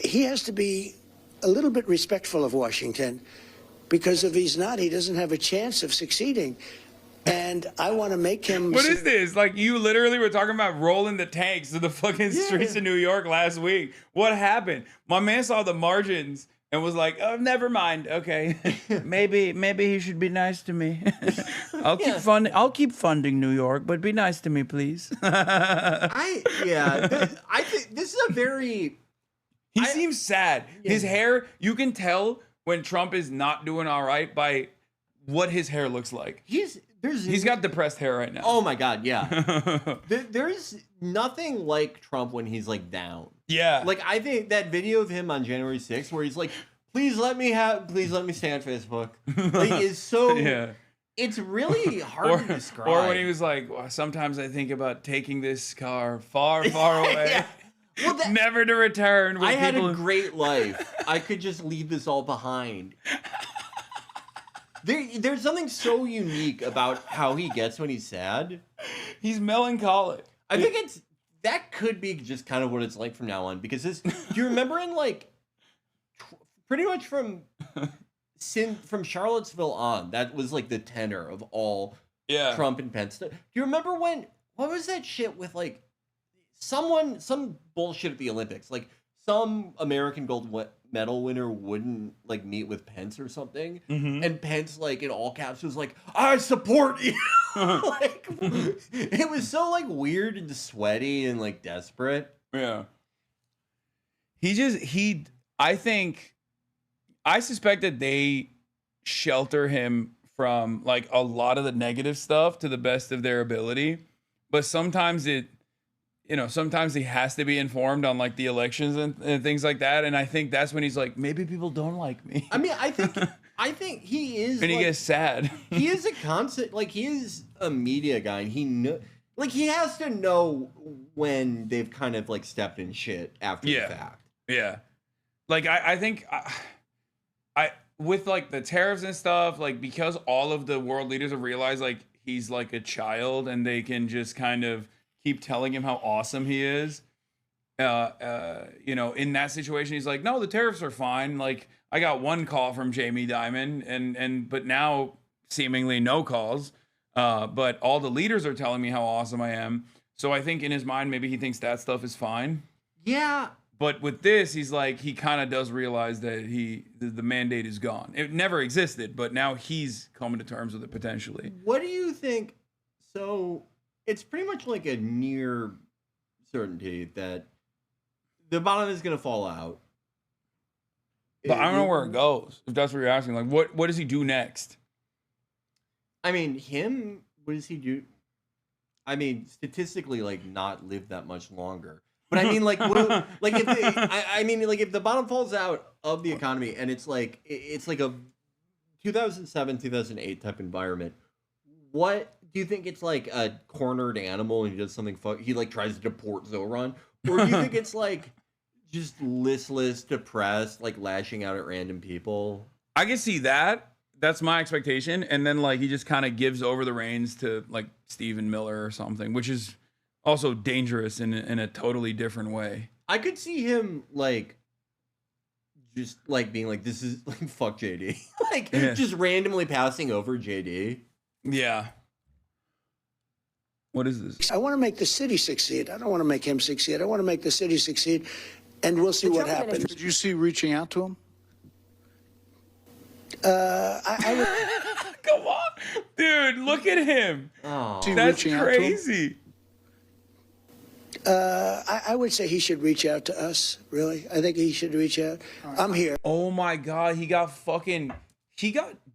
He has to be a little bit respectful of Washington, because if he's not, he doesn't have a chance of succeeding. And I want to make him... What is this? Like, you literally were talking about rolling the tanks to the fucking streets of New York last week. What happened? My man saw the margins and was like, oh, never mind. Okay. maybe he should be nice to me. I'll keep funding New York, but be nice to me, please. I think this is a very... He seems sad. Yeah. His hair, you can tell when Trump is not doing all right by what his hair looks like. He's got depressed hair right now. Oh my God, yeah. There's nothing like Trump when he's like down. Yeah. Like I think that video of him on January 6th where he's like, please let me stay on Facebook. Like, is so it's really hard to describe. Or when he was like, well, sometimes I think about taking this car far, far away. Never to return. I had a great life. I could just leave this all behind. There's something so unique about how he gets when he's sad. He's melancholic. I think that could be just kind of what it's like from now on. Because do you remember in like pretty much from Charlottesville on, that was like the tenor of all Trump and Pence. Do you remember what was that shit with like some bullshit at the Olympics? Like some American gold medal winner wouldn't like meet with Pence or something, and Pence like in all caps was like, "I support you." Like it was so like weird and sweaty and like desperate. Yeah. I suspect that they shelter him from like a lot of the negative stuff to the best of their ability, but sometimes sometimes he has to be informed on like the elections and things like that. And I think that's when he's like, maybe people don't like me. I mean, I think he is. And he gets sad. He is a constant, like he is a media guy, and he has to know when they've kind of like stepped in shit after the fact. Yeah. Like I think with like the tariffs and stuff, like because all of the world leaders have realized like he's like a child and they can just kind of keep telling him how awesome he is. In that situation, he's like, no, the tariffs are fine. Like I got one call from Jamie Dimon but now seemingly no calls. But all the leaders are telling me how awesome I am. So I think in his mind, maybe he thinks that stuff is fine. Yeah. But with this, he's like, he kind of does realize that the mandate is gone. It never existed, but now he's coming to terms with it potentially. What do you think? So it's pretty much like a near certainty that the bottom is going to fall out. But I don't know where it goes, if that's what you're asking. Like, what does he do next? I mean, what does he do? I mean, statistically, like, not live that much longer. But I mean, like, if the bottom falls out of the economy and it's like a 2007, 2008 type environment, what do you think? It's like a cornered animal and he does something he like tries to deport Zoran? Or do you think it's like just listless, depressed, like lashing out at random people? I can see that. That's my expectation. And then like he just kind of gives over the reins to like Stephen Miller or something, which is also dangerous in a totally different way. I could see him like just like being like, this is like fuck JD. Like just randomly passing over JD. Yeah. What is this? I want to make the city succeed. I don't want to make him succeed. I want to make the city succeed, and we'll see what happens. Did you see reaching out to him? I would... Come on, dude! Look at him. Oh, that's crazy. I would say he should reach out to us. Really, I think he should reach out. Right. I'm here. Oh my God, he got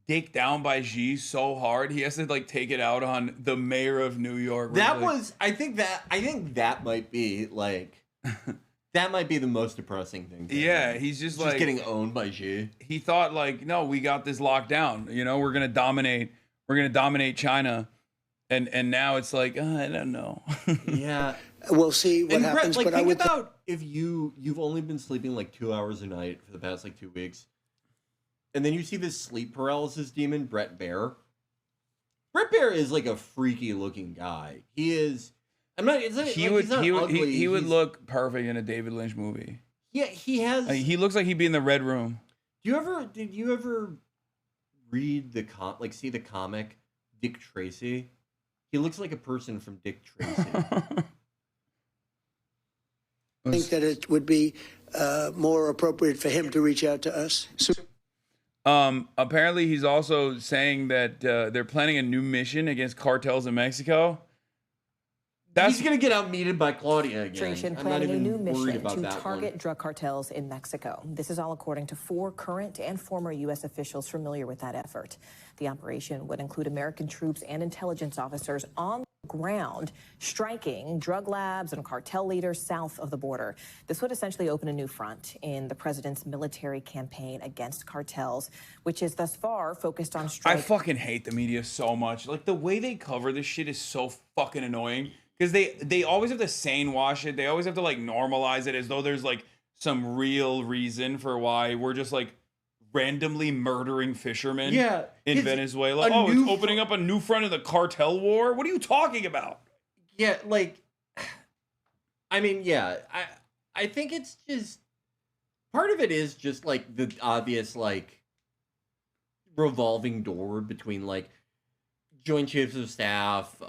dicked down by Xi so hard he has to like take it out on the mayor of New York. I think that might be like that might be the most depressing thing. Yeah, he's just like getting owned by Xi. He thought like, no, we got this locked down. You know, we're gonna dominate China, and now it's like I don't know. Yeah, we'll see what happens. Brett, like, but think about if you've only been sleeping like 2 hours a night for the past like 2 weeks. And then you see this sleep paralysis demon, Brett Baer. Brett Baer is like a freaky looking guy. He is. I'm not. It's not he like, would. He's not he ugly. would. He would look perfect in a David Lynch movie. Yeah, he has. He looks like he'd be in the Red Room. Did you ever read see the comic Dick Tracy? He looks like a person from Dick Tracy. I think that it would be more appropriate for him to reach out to us. Apparently, he's also saying that they're planning a new mission against cartels in Mexico. He's going to get outmeted by Claudia again. I'm not planning a new even worried mission about to that target drug cartels in Mexico. This is all according to 4 current and former U.S. officials familiar with that effort. The operation would include American troops and intelligence officers on the ground striking drug labs and cartel leaders south of the border. This would essentially open a new front in the president's military campaign against cartels, which is thus far focused on striking. I fucking hate the media so much. Like the way they cover this shit is so fucking annoying. because they always have to sane wash it. They always have to like normalize it as though there's like some real reason for why we're just like randomly murdering fishermen in Venezuela. Oh, it's opening up a new front of the cartel war. What are you talking about? Yeah, like, I mean, yeah, I think it's just part of it is just like the obvious like revolving door between like Joint Chiefs of Staff,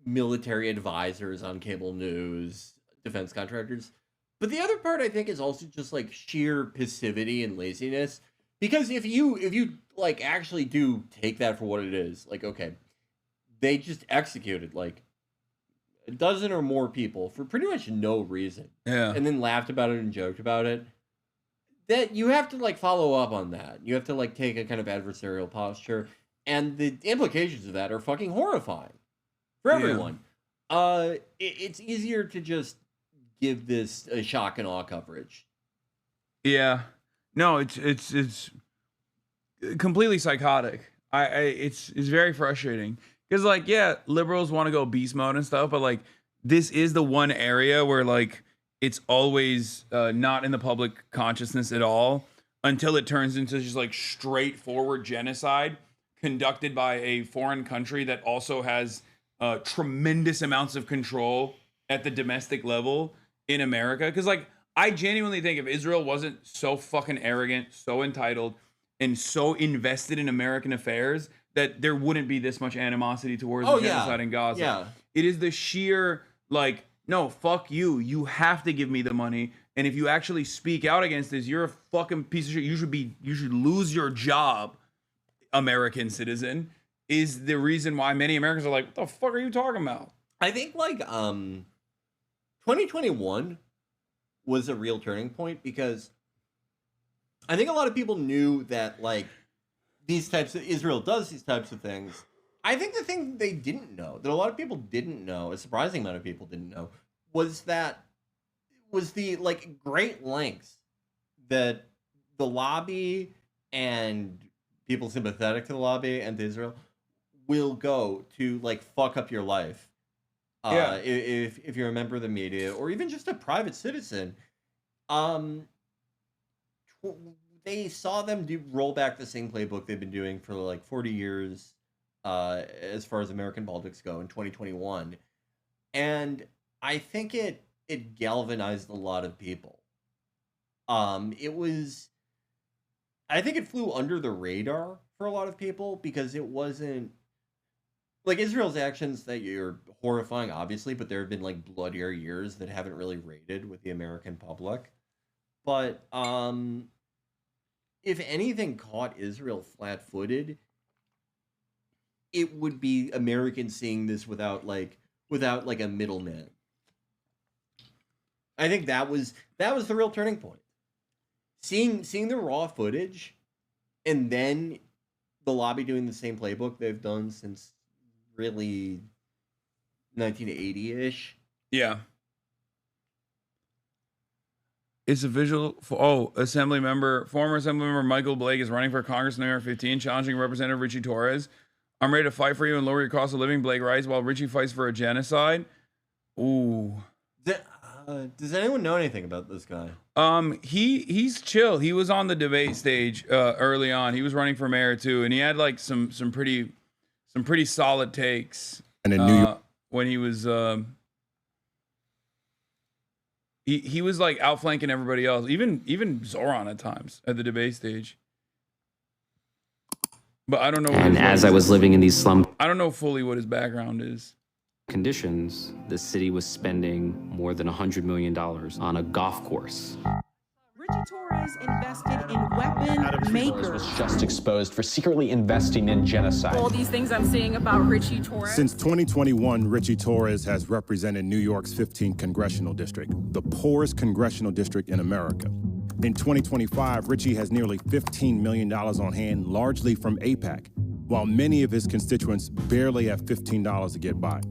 military advisors on cable news, defense contractors. But the other part I think is also just like sheer passivity and laziness. Because if you like actually do take that for what it is, like, okay, they just executed like a dozen or more people for pretty much no reason. Yeah. And then laughed about it and joked about it. That you have to like follow up on that. You have to like take a kind of adversarial posture. And the implications of that are fucking horrifying for everyone. It's easier to just give this a shock and awe coverage. Yeah, no, it's completely psychotic. It's very frustrating because like liberals want to go beast mode and stuff, but like this is the one area where like it's always not in the public consciousness at all until it turns into just like straightforward genocide conducted by a foreign country that also has tremendous amounts of control at the domestic level in America. Because like I genuinely think if Israel wasn't so fucking arrogant, so entitled, and so invested in American affairs, that there wouldn't be this much animosity towards the genocide in Gaza. Yeah. It is the sheer like, no, fuck you. You have to give me the money. And if you actually speak out against this, you're a fucking piece of shit. You should lose your job, American citizen, is the reason why many Americans are like, what the fuck are you talking about? I think like 2021 was a real turning point because I think a lot of people knew that like Israel does these types of things. I think the thing they didn't know, that a lot of people didn't know, a surprising amount of people didn't know, was the like great lengths that the lobby and people sympathetic to the lobby and to Israel will go to like fuck up your life. If you're a member of the media or even just a private citizen, they saw them roll back the same playbook they've been doing for like 40 years as far as American politics go in 2021. And I think it galvanized a lot of people. I think it flew under the radar for a lot of people because it wasn't like Israel's actions that you're horrifying, obviously, but there have been like bloodier years that haven't really rated with the American public. But if anything caught Israel flat-footed, it would be Americans seeing this without like a middleman. I think that was the real turning point. Seeing the raw footage, and then the lobby doing the same playbook they've done since really 1980-ish. Yeah. It's a visual. Former Assembly Member Michael Blake is running for Congress in New York 15, challenging Representative Richie Torres. I'm ready to fight for you and lower your cost of living, Blake writes, while Richie fights for a genocide. Ooh. Does anyone know anything about this guy? He's chill. He was on the debate stage early on. He was running for mayor too, and he had like some pretty solid takes. And in New York, when he was he was like outflanking everybody else, even Zoran at times at the debate stage. But I don't know. And as I was living in these slum I don't know fully what his background is. conditions, the city was spending more than $100 million on a golf course. Richie Torres invested in weapon makers. Was just exposed for secretly investing in genocide. All these things I'm seeing about Richie Torres. Since 2021, Richie Torres has represented New York's 15th congressional district, the poorest congressional district in America. In 2025, Richie has nearly $15 million on hand, largely from AIPAC, while many of his constituents barely have $15 to get by.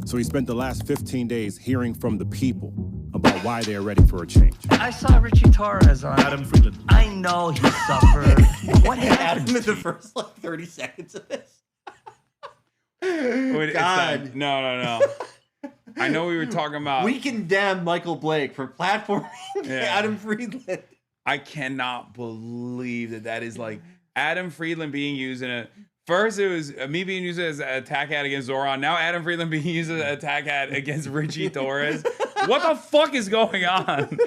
So he spent the last 15 days hearing from the people about why they are ready for a change. I saw Richie Torres on Adam Friedland. I know he suffered. What happened? Adam in the first like 30 seconds of this. Wait, God. No. I know we were talking about. We condemn Michael Blake for platforming Adam Friedland. I cannot believe that is like Adam Friedland being used in a. First, it was me being used as an attack ad against Zoran. Now, Adam Friedland being used as an attack ad against Richie Torres. What the fuck is going on?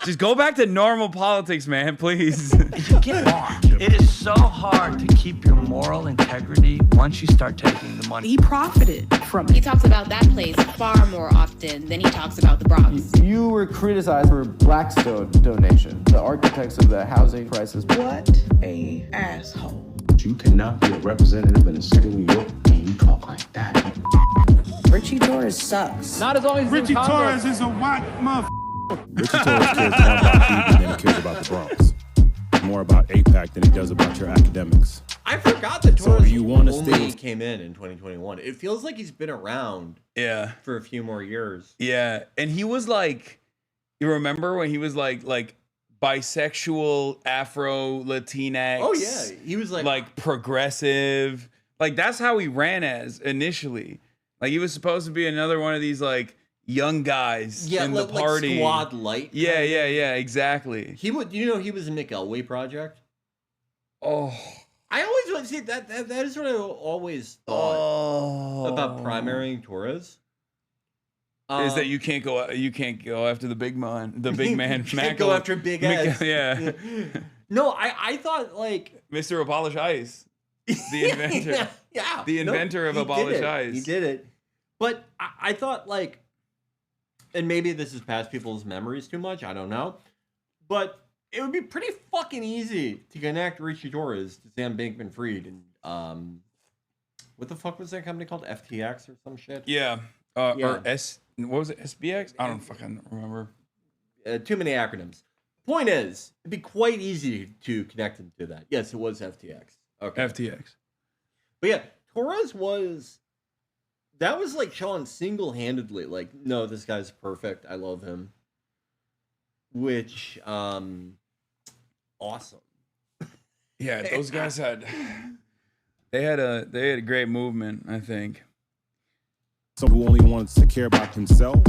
Just go back to normal politics, man, please. Get on. It is so hard to keep your moral integrity once you start taking the money. He profited from it. He talks about that place far more often than he talks about the Bronx. You were criticized for Blackstone donation, the architects of the housing crisis. What a asshole. You cannot be a representative in the city of New York and you talk like that. Richie Torres sucks. Not as long as Richie Torres is a white motherfucker. Richie Torres cares more about people than he cares about the Bronx. More about APAC than he does about your academics. I forgot that Torres only came in 2021. It feels like he's been around for a few more years. Yeah, and he was like, you remember when he was like bisexual, Afro, Latinx. Oh yeah, he was like progressive. Like that's how he ran as initially. Like he was supposed to be another one of these like young guys in the party. Like Squad Light. Yeah, exactly. He would, he was a Nick Elway project. Oh, I always want to see that is what I always thought about primarying Torres. Is that you can't go after the big man, You can't go after Big S. Yeah. No, I thought like Mr. Abolish Ice, the inventor. yeah. The inventor of Abolish Ice. He did it. But I thought like, and maybe this is past people's memories too much. I don't know. But it would be pretty fucking easy to connect Richie Torres to Sam Bankman-Fried and what the fuck was that company called? FTX or some shit? Yeah. Or what was it? SBX? I don't fucking remember. Too many acronyms. Point is, it'd be quite easy to connect him to that. Yes, it was FTX. Okay. FTX. But yeah, Torres was like Sean single-handedly, like, no, this guy's perfect. I love him. Which, awesome. Yeah, those guys had a great movement, I think. Someone who only wants to care about himself?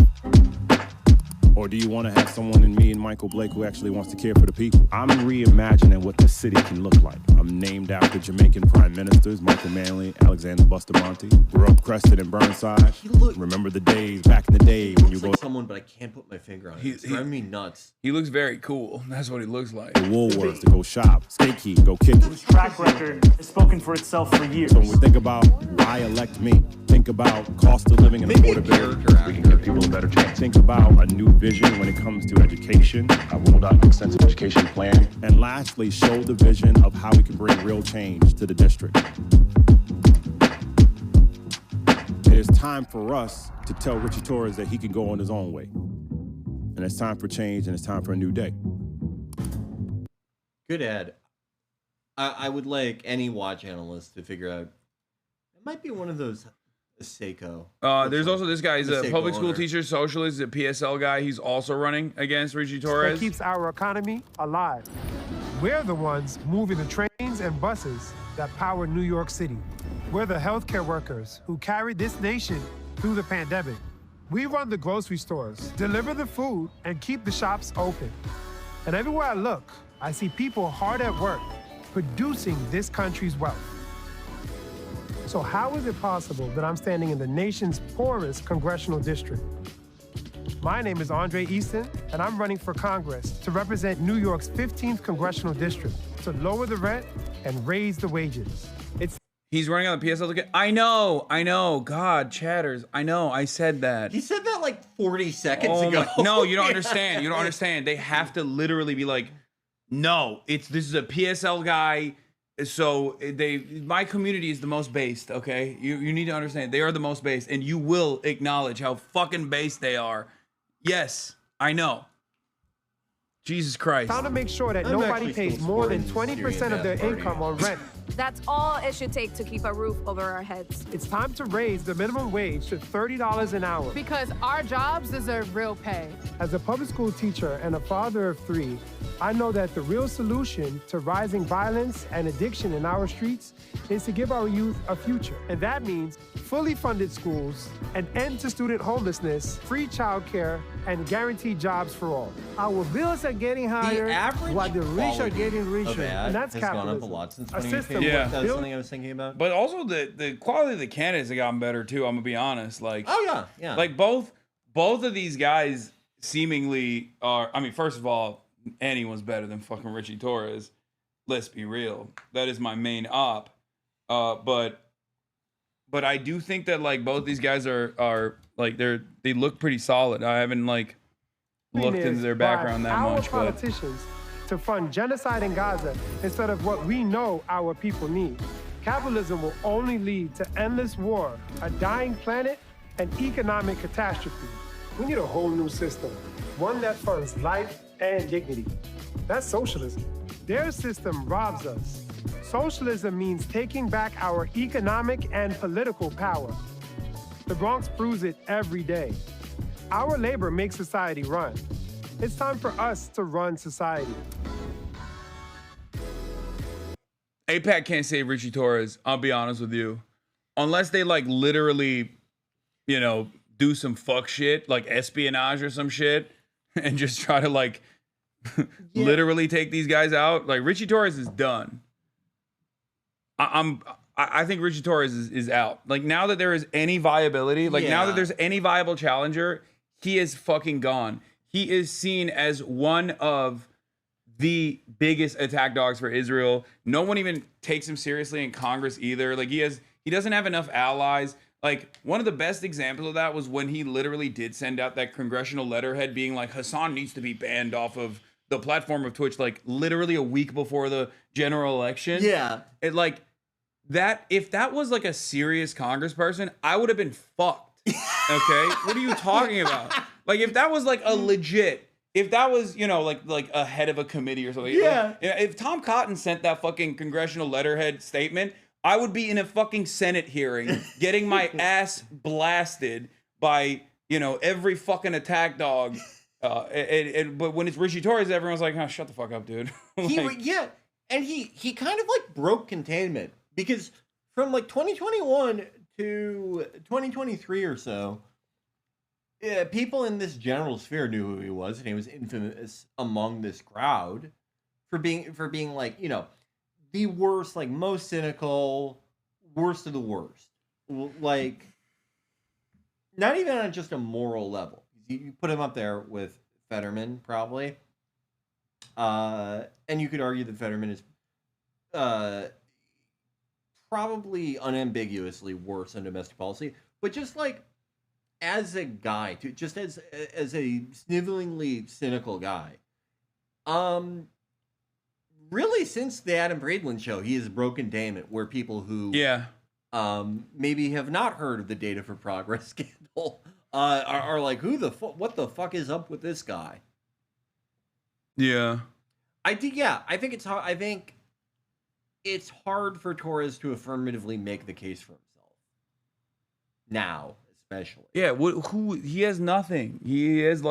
Or do you want to have someone in me and Michael Blake who actually wants to care for the people? I'm reimagining what the city can look like. I'm named after Jamaican prime ministers, Michael Manley, Alexander Bustamante. Grew up Crested and Burnside. Remember the days, back in the day when you go... like someone, but I can't put my finger on it. It's driving me nuts. He looks very cool. That's what he looks like. The Woolworths to go shop, Steak Key, go kick it. His track record has spoken for itself for years. So when we think about why elect me, think about cost of living and affordability. We can give people a better chance. Think about a new vision when it comes to education. I rolled out an extensive education plan. And lastly, show the vision of how we can bring real change to the district. It is time for us to tell Richie Torres that he can go on his own way. And it's time for change and it's time for a new day. Good ad. I would like any watch analyst to figure out. It might be one of those Seiko. There's also this guy. He's a Seiko public school owner. teacher, socialist, a PSL guy. He's also running against Richie Torres. That keeps our economy alive. We're the ones moving the trains and buses that power New York City. We're the healthcare workers who carried this nation through the pandemic. We run the grocery stores, deliver the food, and keep the shops open. And everywhere I look, I see people hard at work, producing this country's wealth. So how is it possible that I'm standing in the nation's poorest congressional district? My name is Andre Easton, and I'm running for Congress to represent New York's 15th congressional district to lower the rent and raise the wages. He's running on the PSL ticket. I know. God, chatters. I know. I said that. He said that like 40 seconds ago. No, you don't understand. You don't understand. They have to literally be like, no, this is a PSL guy. So my community is the most based, okay? You need to understand. They are the most based, and you will acknowledge how fucking based they are. Yes, I know. Jesus Christ. Found to make sure that nobody pays more than 20% of their income on rent That's all it should take to keep a roof over our heads. It's time to raise the minimum wage to $30 an hour. Because our jobs deserve real pay. As a public school teacher and a father of 3, I know that the real solution to rising violence and addiction in our streets is to give our youth a future. And that means fully funded schools, an end to student homelessness, free childcare, and guaranteed jobs for all. Our bills are getting higher while the rich are getting richer. And that's has capitalism. gone up a lot since A 2018. system Yeah. That was something I was thinking about. But also the quality of the candidates have gotten better too. I'm gonna be honest. Like, oh yeah, yeah. Like both of these guys seemingly are. I mean, first of all, anyone's better than fucking Richie Torres. Let's be real. That is my main op. But I do think that like both these guys are like they look pretty solid. I haven't like looked into their background that our much, but politicians to fund genocide in Gaza instead of what we know our people need. Capitalism will only lead to endless war, a dying planet, and economic catastrophe. We need a whole new system, one that funds life and dignity. That's socialism. Their system robs us. Socialism means taking back our economic and political power. The Bronx proves it every day. Our labor makes society run. It's time for us to run society. APAC can't save Richie Torres. I'll be honest with you, unless they like literally, you know, do some fuck shit like espionage or some shit, and just try to like literally take these guys out. Like Richie Torres is done. I think Richie Torres is out. Like now that there is any viability, like now that there's any viable challenger, he is fucking gone. He is seen as one of the biggest attack dogs for Israel. No one even takes him seriously in Congress either. Like he doesn't have enough allies. Like one of the best examples of that was when he literally did send out that congressional letterhead being like Hasan needs to be banned off of the platform of Twitch, like literally a week before the general election. Yeah. It like that, if that was like a serious congressperson, I would have been fucked. Okay? What are you talking about? Like if that was like a legit, if that was, you know, like a head of a committee or something. Yeah. Like, if Tom Cotton sent that fucking congressional letterhead statement, I would be in a fucking Senate hearing getting my ass blasted by, you know, every fucking attack dog. But when it's Richie Torres, everyone's like, oh, shut the fuck up, dude. Like, and he kind of like broke containment because from like 2021 to 2023 or so, people in this general sphere knew who he was, and he was infamous among this crowd for being like, you know, the worst, like most cynical, worst of the worst. Like, not even on just a moral level. You put him up there with Fetterman, probably. And you could argue that Fetterman is probably unambiguously worse on domestic policy. But just like as a guy, just as a snivelingly cynical guy, really since the Adam Friedland show, he has broken containment where people who maybe have not heard of the Data for Progress scandal are like, what the fuck is up with this guy? Yeah. I think it's hard. I think it's hard for Torres to affirmatively make the case for himself. Now, especially. Yeah, who he has nothing. He has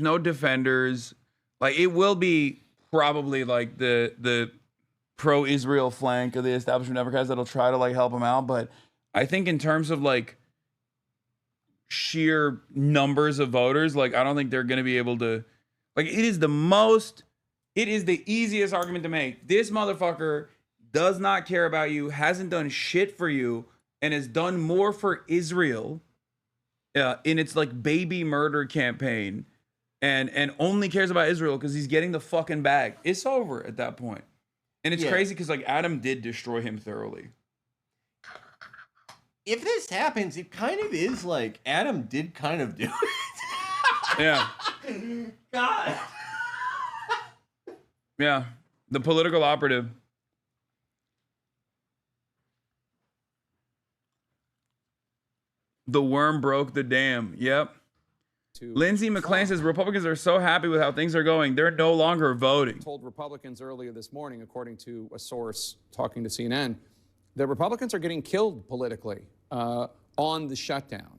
no defenders. Like it will be probably like the pro-Israel flank of the establishment Democrats that'll try to like help him out, but I think in terms of like sheer numbers of voters, like I don't think they're going to be able to. Like it is the easiest argument to make. This motherfucker does not care about you, hasn't done shit for you, and has done more for Israel in its like baby murder campaign, and only cares about Israel because he's getting the fucking bag. It's over at that point. And it's crazy because like Adam did destroy him thoroughly. If this happens, it kind of is like Adam did kind of do it. Yeah. God. Yeah. The political operative. The worm broke the dam. Yep. to Lindsey McClain says Republicans are so happy with how things are going, they're no longer voting. told Republicans earlier this morning, according to a source talking to CNN, that Republicans are getting killed politically on the shutdown.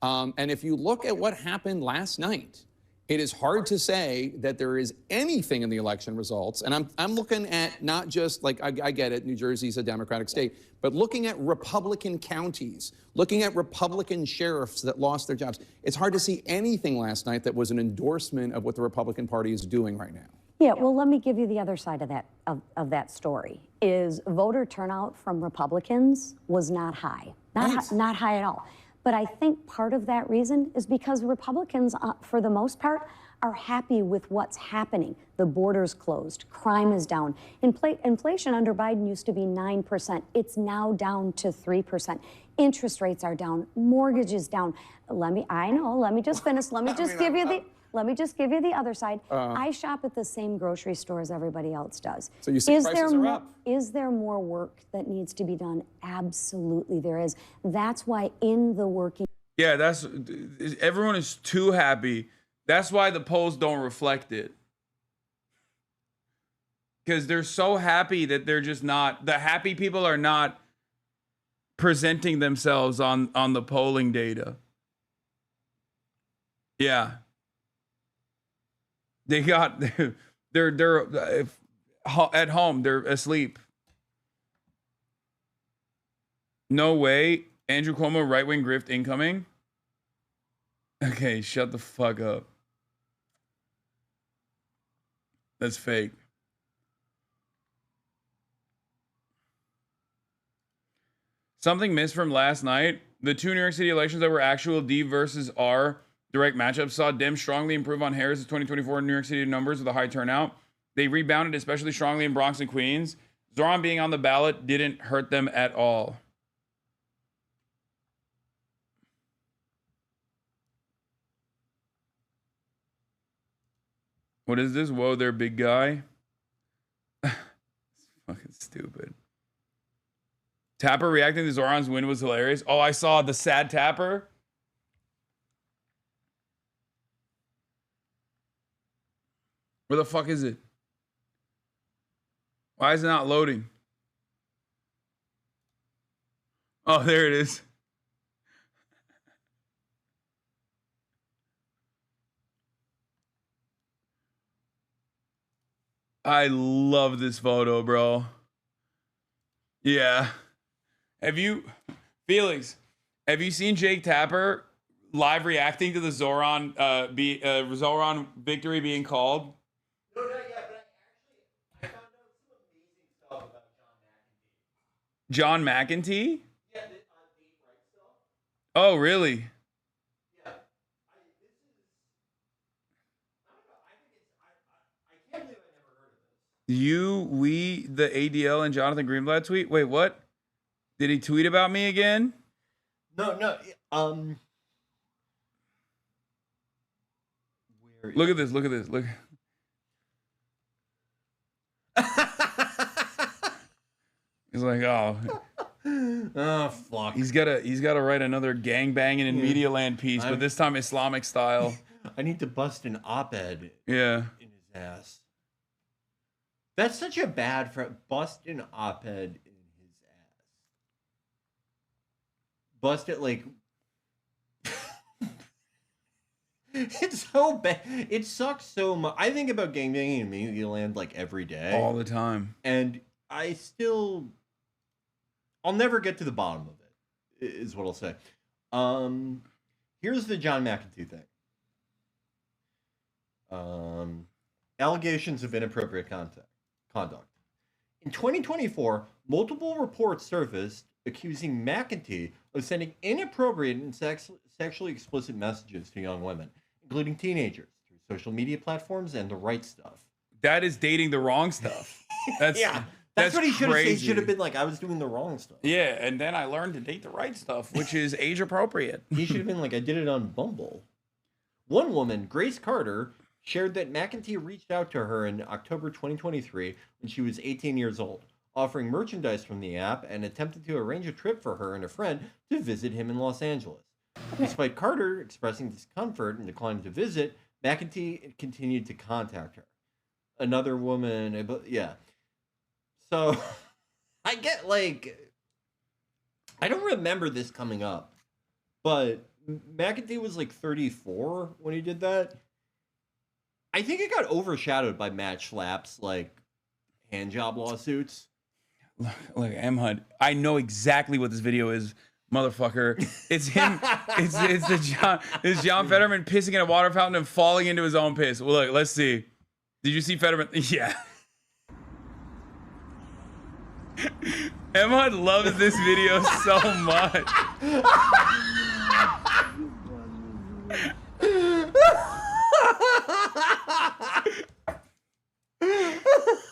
And if you look at what happened last night, it is hard to say that there is anything in the election results. And I'm looking at not just like, I get it, New Jersey's a Democratic state, but looking at Republican counties, looking at Republican sheriffs that lost their jobs. It's hard to see anything last night that was an endorsement of what the Republican Party is doing right now. Yeah, well, let me give you the other side of that story. Is voter turnout from Republicans was not high, not high at all. But I think part of that reason is because Republicans, for the most part, are happy with what's happening. The border's closed, crime is down. Inflation under Biden used to be 9%. It's now down to 3%. Interest rates are down, mortgages down. Let me just finish. Let me just give you the other side. I shop at the same grocery store as everybody else does. So you see prices are up. Is there more work that needs to be done? Absolutely there is. That's why in the working... Yeah, everyone is too happy. That's why the polls don't reflect it. Because they're so happy that they're just not... The happy people are not presenting themselves on the polling data. Yeah. They're at home. They're asleep. No way. Andrew Cuomo, right-wing grift incoming. Okay, shut the fuck up. That's fake. Something missed from last night. The two New York City elections that were actual D versus R direct matchups saw Dems strongly improve on Harris's 2024 New York City numbers with a high turnout. They rebounded especially strongly in Bronx and Queens. Zoran being on the ballot didn't hurt them at all. What is this? Whoa there, big guy. It's fucking stupid. Tapper reacting to Zoran's win was hilarious. Oh, I saw the sad Tapper. Where the fuck is it? Why is it not loading? Oh, there it is. I love this photo, bro. Yeah. Felix, have you seen Jake Tapper live reacting to the Zoran Zoran victory being called? No, not yet, but I found out some amazing stuff about John McEntee? Yeah, the date right stuff. Oh, really? Yeah. I can't believe I never heard of this. The ADL and Jonathan Greenblatt tweet? Wait, what? Did he tweet about me again? No. Look at this. Look. He's like, oh. Oh, fuck. He's gotta write another gangbanging in Media Land piece, but this time Islamic style. I need to bust an op-ed in his ass. That's such a bad bust an op-ed in his ass. Bust it like it's so bad. It sucks so much. I think about gangbanging in Media Land like every day. All the time. And I'll never get to the bottom of it, is what I'll say. Here's the John McEntee thing. Allegations of inappropriate conduct. In 2024, multiple reports surfaced accusing McEntee of sending inappropriate and sexually explicit messages to young women, including teenagers, through social media platforms and the right stuff. That is dating the wrong stuff. That's what he should have said. He crazy. should have been like, I was doing the wrong stuff. Yeah, and then I learned to date the right stuff, which is age appropriate. He should have been like, I did it on Bumble. One woman, Grace Carter, shared that McEntee reached out to her in October 2023 when she was 18 years old, offering merchandise from the app and attempted to arrange a trip for her and a friend to visit him in Los Angeles. Despite Carter expressing discomfort and declining to visit, McEntee continued to contact her. Another woman, yeah. So, I get, like, I don't remember this coming up, but McEntee was, like, 34 when he did that. I think it got overshadowed by Matt Schlapp's, like, handjob lawsuits. Look, M-HUD, I know exactly what this video is, motherfucker. It's him. it's John Fetterman pissing in a water fountain and falling into his own piss. Well, look, let's see. Did you see Fetterman? Yeah. M-HUD loves this video so much.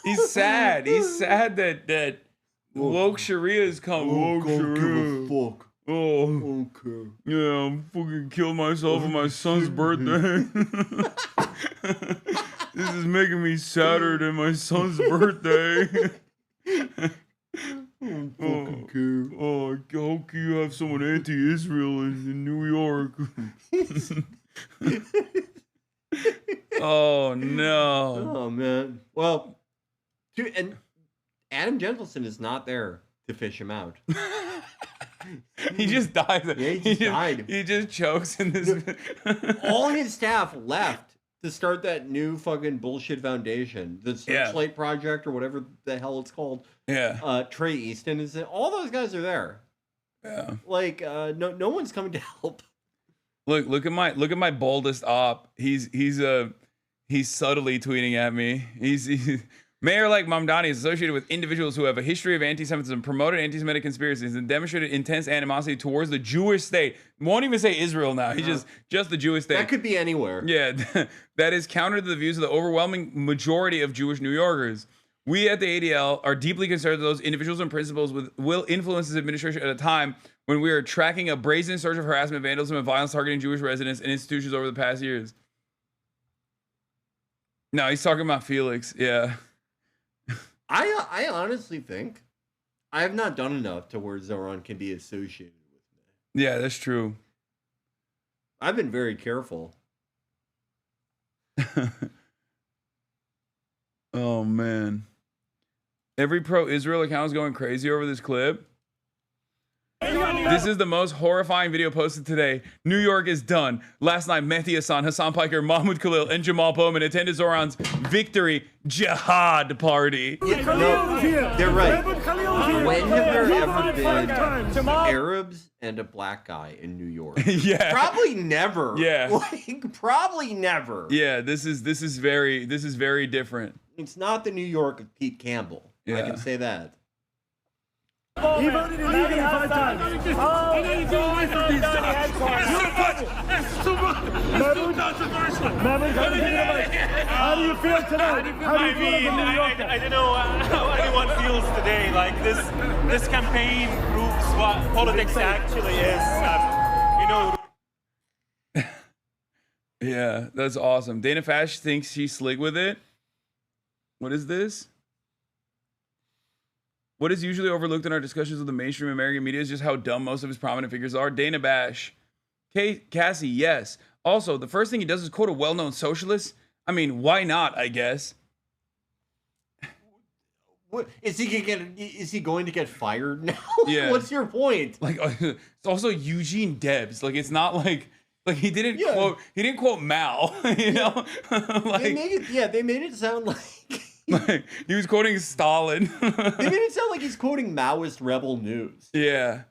He's sad. He's sad that woke Shariah is coming. Woke Shariah. Give a fuck. Oh, okay. Yeah, I'm fucking killed myself on my son's birthday. This is making me sadder than my son's birthday. Oh, I hope you have someone anti-Israel in New York. Oh no. Oh man. Well, and Adam Gentleson is not there to fish him out. He just dies. Yeah, he just died. He just chokes in this. All his staff left to start that new fucking bullshit foundation, the Searchlight Project or whatever the hell it's called. Yeah. Trey Easton is all those guys are there. Yeah. Like no one's coming to help. Look at my boldest op. He's subtly tweeting at me. He's Mayor like Mamdani is associated with individuals who have a history of anti-Semitism, promoted anti-Semitic conspiracies, and demonstrated intense animosity towards the Jewish state. Won't even say Israel now. He's just the Jewish state. That could be anywhere. Yeah, that is counter to the views of the overwhelming majority of Jewish New Yorkers. We at the ADL are deeply concerned that those individuals and principles will influence this administration at a time when we are tracking a brazen surge of harassment, vandalism, and violence targeting Jewish residents and institutions over the past years. No, he's talking about Felix. Yeah. I honestly think I have not done enough to where Zoran can be associated with me. Yeah, that's true. I've been very careful. Oh man. Every pro-Israel account is going crazy over this clip. This is the most horrifying video posted today. New York is done. Last night, Mehdi Hasan, Hassan Piker, Mahmoud Khalil, and Jamal Bowman attended Zoran's victory jihad party. Yeah, no, they're right. When have there ever been Arabs and a black guy in New York? Yeah. Probably never. Yeah. Like, probably never. Yeah, this is very different. It's not the New York of Pete Campbell. Yeah. I can say that. He voted illegally 5 times. Oh, he's away from these guys. It's too controversial. How do you feel tonight? How do you feel as a New Yorker? I don't know how anyone feels today. Like this campaign proves what politics actually is. Yeah, that's awesome. Dana Fash thinks she's slick with it. What is this? What is usually overlooked in our discussions with the mainstream American media is just how dumb most of his prominent figures are. Dana Bash. Cassie, yes. Also, the first thing he does is quote a well-known socialist. I mean, why not, I guess? What is he going to get fired now? Yeah. What's your point? Like, it's also Eugene Debs. Like, it's not like he didn't quote Mao, you know? Like, they made it sound like like he was quoting Stalin. They made it sound like he's quoting Maoist rebel news. Yeah.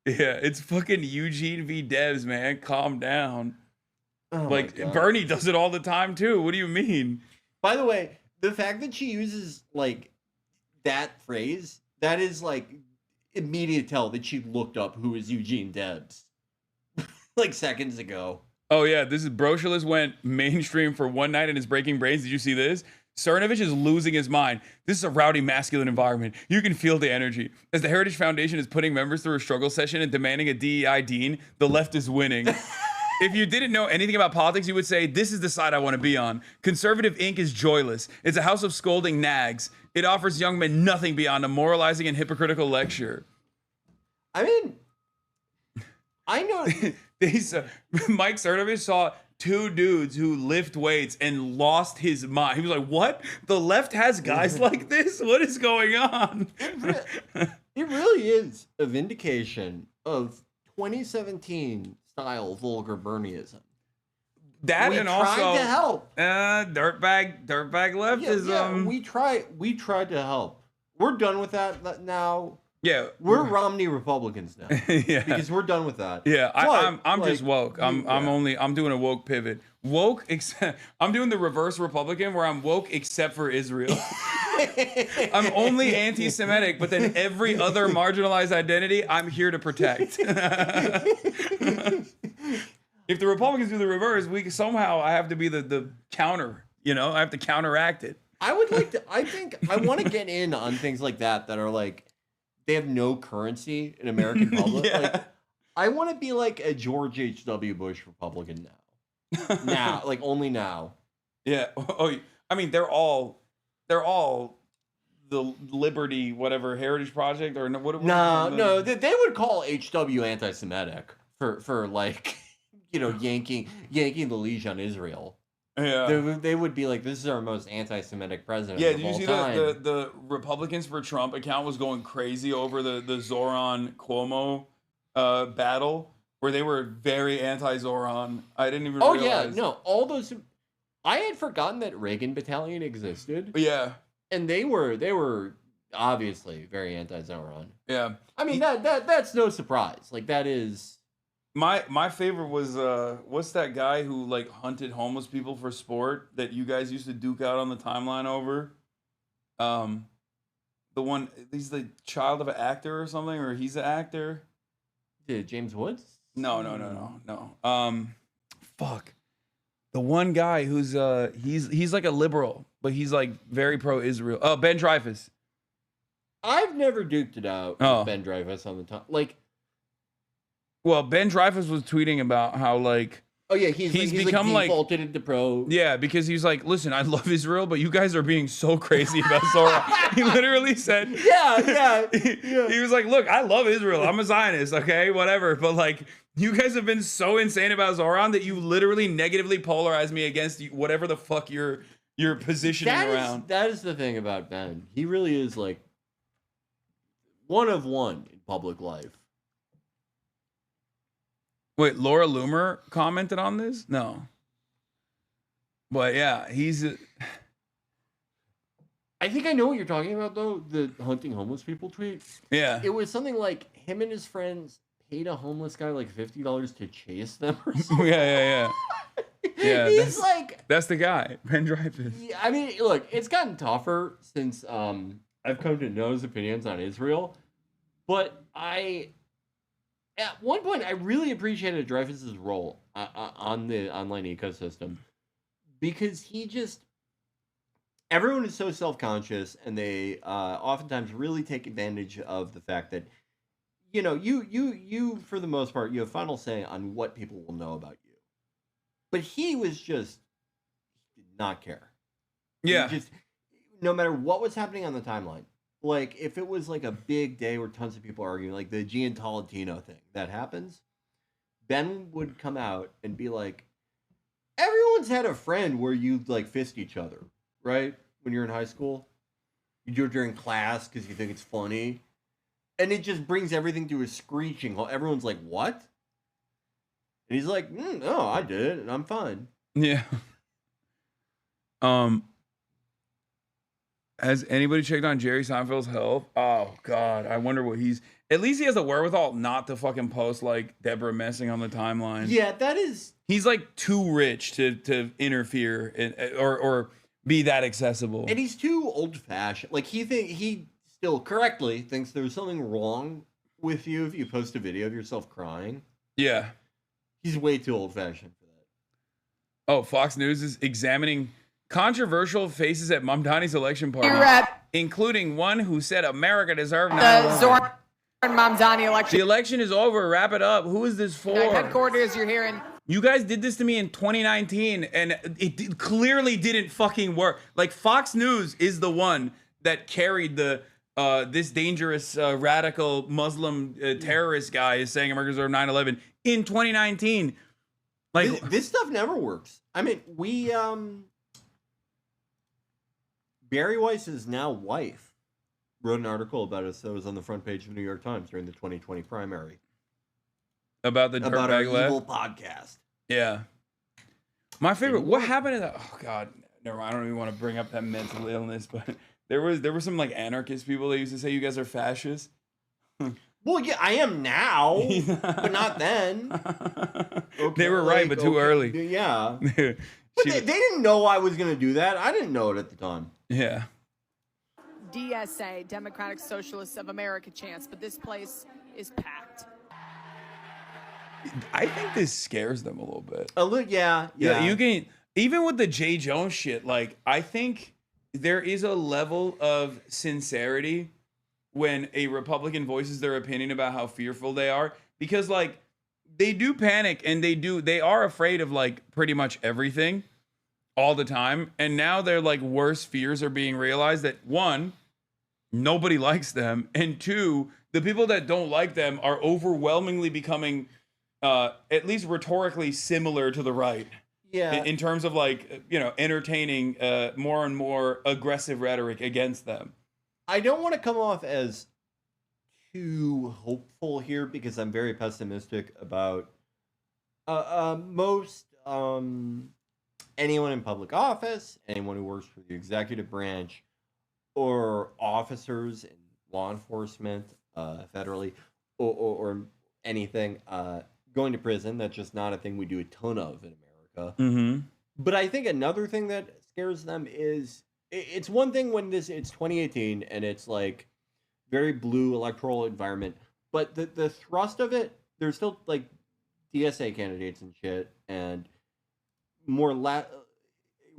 Yeah, it's fucking Eugene V. Debs, man. Calm down. Oh like, Bernie does it all the time, too. What do you mean? By the way, the fact that she uses, like, that phrase, that is, like, immediate tell that she looked up who is Eugene Debs. Like, seconds ago. Oh, yeah, this is Brocialist went mainstream for one night and is breaking brains. Did you see this? Cernovich is losing his mind. This is a rowdy, masculine environment. You can feel the energy. As the Heritage Foundation is putting members through a struggle session and demanding a DEI dean, the left is winning. If you didn't know anything about politics, you would say, this is the side I want to be on. Conservative Inc. is joyless. It's a house of scolding nags. It offers young men nothing beyond a moralizing and hypocritical lecture. I mean, I know. Mike Cernovich saw two dudes who lift weights and lost his mind. He was like, what? The left has guys like this? What is going on? It really is a vindication of 2017 style vulgar Bernieism. That we and tried also to help. Dirtbag leftism. Yeah, we tried to help. We're done with that now. Yeah, we're Romney Republicans now. Yeah, because we're done with that. Yeah, But, I'm like, just woke. I'm doing a woke pivot. Woke, I'm doing the reverse Republican where I'm woke except for Israel. I'm only anti-Semitic, but then every other marginalized identity I'm here to protect. If the Republicans do the reverse, I have to be the counter. You know, I have to counteract it. I would like to. I think I want to get in on things like that are like they have no currency in American public. Yeah. Like, I want to be like a George H.W. Bush Republican now. Now, like only now. Yeah. Oh, I mean, they're all the Liberty whatever Heritage Project or what? No, they would call H.W. anti-Semitic for like yanking the leash on Israel. Yeah, they would be like, this is our most anti-Semitic president. Yeah, of did you all see time. the Republicans for Trump account was going crazy over the Zoran Cuomo battle where they were very anti-Zoran. I didn't even realize. Yeah, no, all those. I had forgotten that Reagan Battalion existed. Yeah, and they were obviously very anti-Zoran. Yeah, I mean that's no surprise. Like that is. My favorite was what's that guy who like hunted homeless people for sport that you guys used to duke out on the timeline over? The one he's the child of an actor or something, or he's an actor. James Woods? No. Fuck. The one guy who's he's like a liberal, but he's like very pro-Israel. Oh, Ben Dreyfuss. I've never duked it out with Ben Dreyfuss on the top. Like. Well, Ben Dreyfuss was tweeting about how like he's become like defaulted into pro. Yeah, because he's like, listen, I love Israel, but you guys are being so crazy about Zoran. He literally said, he was like, look, I love Israel. I'm a Zionist, okay, whatever. But like, you guys have been so insane about Zoran that you literally negatively polarize me against whatever the fuck you're positioning around. That is the thing about Ben. He really is like one of one in public life. Wait, Laura Loomer commented on this? No. But yeah, I think I know what you're talking about, though. The hunting homeless people tweet. Yeah. It was something like him and his friends paid a homeless guy like $50 to chase them or something. Yeah. Yeah, He's like... That's the guy, Ben Dreyfuss. Yeah, I mean, look, it's gotten tougher since I've come to know his opinions on Israel. But at one point, I really appreciated Dreyfuss's role on the online ecosystem because everyone is so self-conscious and they oftentimes really take advantage of the fact that, you for the most part, you have final say on what people will know about you. But he did not care. Yeah. No matter what was happening on the timeline. Like, if it was like a big day where tons of people are arguing, like the Gian Tolentino thing that happens, Ben would come out and be like, everyone's had a friend where you like fist each other, right? When you're in high school. You do it during class because you think it's funny. And it just brings everything to a screeching halt. Everyone's like, what? And he's like, no, I did it, and I'm fine. Yeah. Has anybody checked on Jerry Seinfeld's health? Oh God, I wonder what at least he has the wherewithal not to fucking post like Deborah messing on the timeline. Yeah, that is. He's like too rich to interfere or be that accessible. And he's too old-fashioned. Like he still correctly thinks there's something wrong with you if you post a video of yourself crying. Yeah. He's way too old-fashioned for that. Oh, Fox News is examining controversial faces at Mamdani's election party, including one who said America deserved the Zoran Mamdani election. The election is over. Wrap it up. Who is this for? Headquarters, you're hearing. You guys did this to me in 2019, and it clearly didn't fucking work. Like, Fox News is the one that carried this dangerous radical Muslim terrorist guy is saying America deserved 9/11 in 2019. Like this stuff never works. I mean, we Barry Weiss's now wife wrote an article about us that was on the front page of the New York Times during the 2020 primary. About our dirtbag evil podcast. Yeah. My favorite. What happened to that? Oh God, never mind. I don't even want to bring up that mental illness, but there were some like anarchist people that used to say you guys are fascists. Well, yeah, I am now, but not then. Okay, they were right, but too early. Yeah. But they didn't know I was going to do that. I didn't know it at the time. Yeah. DSA, Democratic Socialists of America chants, but this place is packed. I think this scares them a little bit. A little, yeah. You can, even with the J. Jones shit, like, I think there is a level of sincerity when a Republican voices their opinion about how fearful they are, because like they do panic and they are afraid of like pretty much everything all the time. And now their like worst fears are being realized that one, nobody likes them. And two, the people that don't like them are overwhelmingly becoming at least rhetorically similar to the right. Yeah. In terms of like, entertaining more and more aggressive rhetoric against them. I don't want to come off as too hopeful here because I'm very pessimistic about most anyone in public office, anyone who works for the executive branch, or officers in law enforcement, federally, or anything, going to prison. That's just not a thing we do a ton of in America. Mm-hmm. But I think another thing that scares them is, it's one thing when it's 2018 and it's like very blue electoral environment, but the thrust of it, there's still like DSA candidates and shit, and more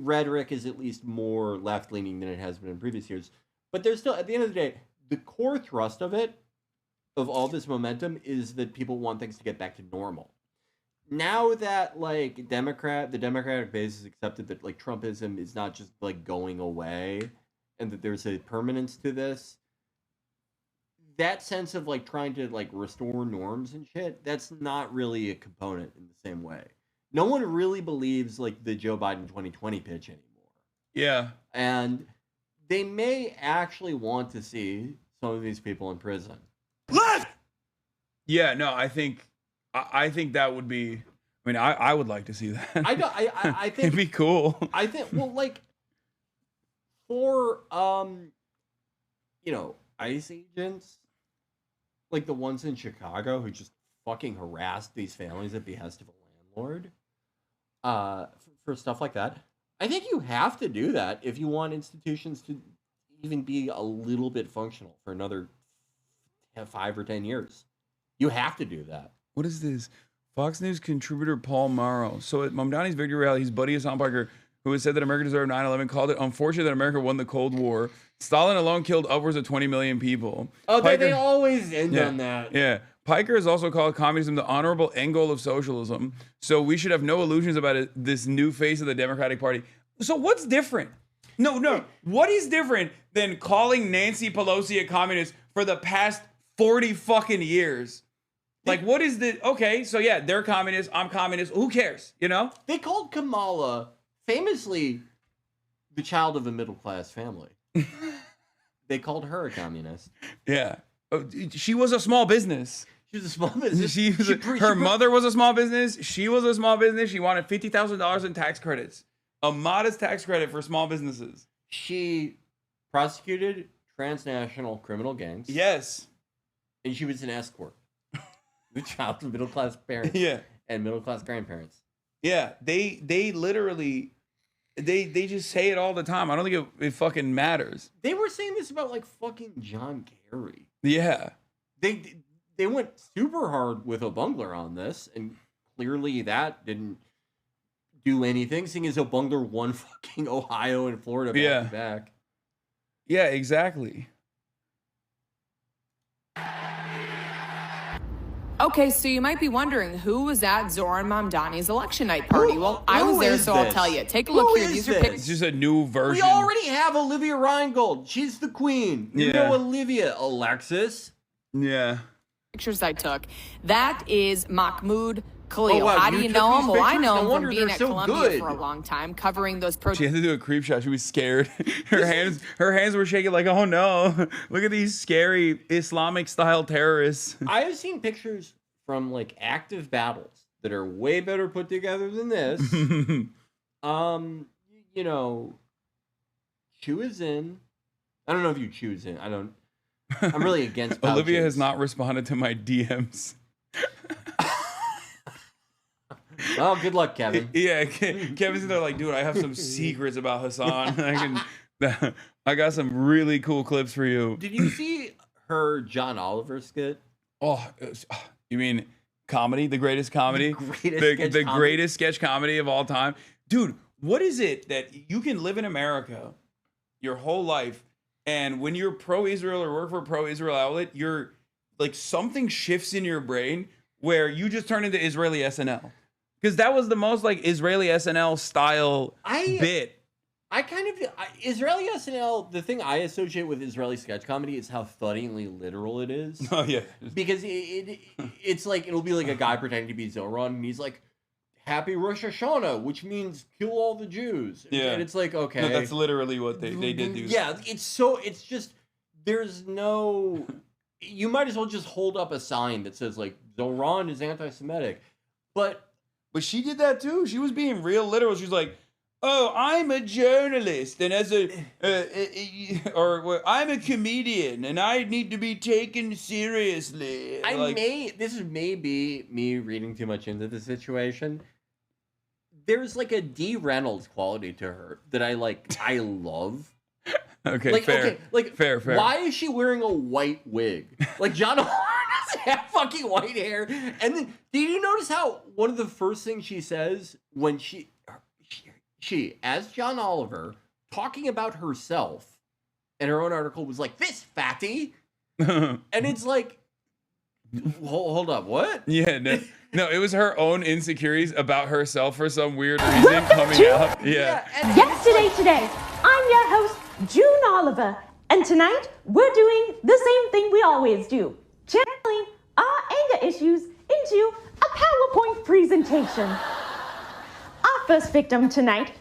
rhetoric is at least more left leaning than it has been in previous years. But there's still, at the end of the day, the core thrust of it, of all this momentum, is that people want things to get back to normal. Now that like the Democratic base has accepted that like Trumpism is not just like going away and that there's a permanence to this, that sense of like trying to like restore norms and shit, that's not really a component in the same way. No one really believes like the Joe Biden 2020 pitch anymore. Yeah. And they may actually want to see some of these people in prison. Yeah, no, I think that would be. I mean, I would like to see that. I think it'd be cool. I think, well, like for ICE agents, like the ones in Chicago who just fucking harassed these families at behest of a landlord, for stuff like that. I think you have to do that if you want institutions to even be a little bit functional for another 5 or 10 years. You have to do that. What is this? Fox News contributor Paul Morrow. So at Mamdani's victory rally, his buddy Hasan Piker, who has said that America deserved 9/11, called it unfortunate that America won the Cold War. Stalin alone killed upwards of 20 million people. Oh, they always end on that. Yeah. Piker has also called communism the honorable end goal of socialism. So we should have no illusions about it, this new face of the Democratic Party. So what's different? No. What is different than calling Nancy Pelosi a communist for the past 40 fucking years? Like, what is the... Okay, so yeah, they're communists, I'm communist. Who cares, They called Kamala, famously, the child of a middle-class family. They called her a communist. Yeah. She was a small business. She was a small business. Her mother was a small business. She was a small business. She wanted $50,000 in tax credits. A modest tax credit for small businesses. She prosecuted transnational criminal gangs. Yes. And she was an escort. The child of middle-class parents. Yeah. And middle-class grandparents. Yeah. They literally... They just say it all the time. I don't think it fucking matters. They were saying this about like fucking John Kerry. Yeah. They went super hard with O'Bungler on this, and clearly that didn't do anything, seeing as O'Bungler won fucking Ohio and Florida back to back. Yeah, exactly. Okay, so you might be wondering, who was at Zoran Mamdani's election night party? Well, I was there, so I'll tell you. Take a look here. These are pictures. It's just a new version. We already have Olivia Reingold. She's the queen. You Yeah. know Olivia. Alexis. Yeah. pictures I took. That is Mahmoud Khalil. Oh, wow, How do you you took know these him? Well, I pictures? know No him from wonder being they're at so Columbia good. for a long time, covering those protests. She had to do a creep shot. She was scared. Her hands were shaking like, oh no, look at these scary Islamic style terrorists. I have seen pictures from like active battles that are way better put together than this. You know, choose in. I don't know if you choose in. I'm really against pouches. Olivia has not responded to my DMs. Well, good luck, Kevin. Yeah, Kevin's in there like, dude, I have some secrets about Hasan. I got some really cool clips for you. Did you see her John Oliver skit? Oh, you mean comedy? The greatest comedy? The greatest sketch comedy of all time? Dude, what is it that you can live in America your whole life, and when you're pro-Israel or work for a pro-Israel outlet, you're like something shifts in your brain where you just turn into Israeli SNL. Because that was the most like Israeli SNL style bit. I kind of Israeli SNL. The thing I associate with Israeli sketch comedy is how thuddingly literal it is. Oh yeah, because it's like it'll be like a guy pretending to be Zoran, and he's like, "Happy Rosh Hashanah," which means kill all the Jews. Yeah, and it's like, okay, no, that's literally what they did do. Yeah, it's just there's no. You might as well just hold up a sign that says like Zoran is anti-Semitic, but she did that too. She was being real literal. She was like, "Oh, I'm a journalist, and as I'm a comedian, and I need to be taken seriously." This is maybe me reading too much into the situation. There's like a Dee Reynolds quality to her that I love. Okay, fair. Fair. Why is she wearing a white wig? Like John Oliver doesn't have fucking white hair. And then, did you notice how one of the first things she says when she as John Oliver talking about herself in her own article was like, "This fatty," and it's like, hold up, what? Yeah, no, it was her own insecurities about herself for some weird reason coming out. Yeah. Today, I'm your host, June Oliver, and tonight we're doing the same thing we always do, channeling our anger issues into a PowerPoint presentation. Our first victim tonight,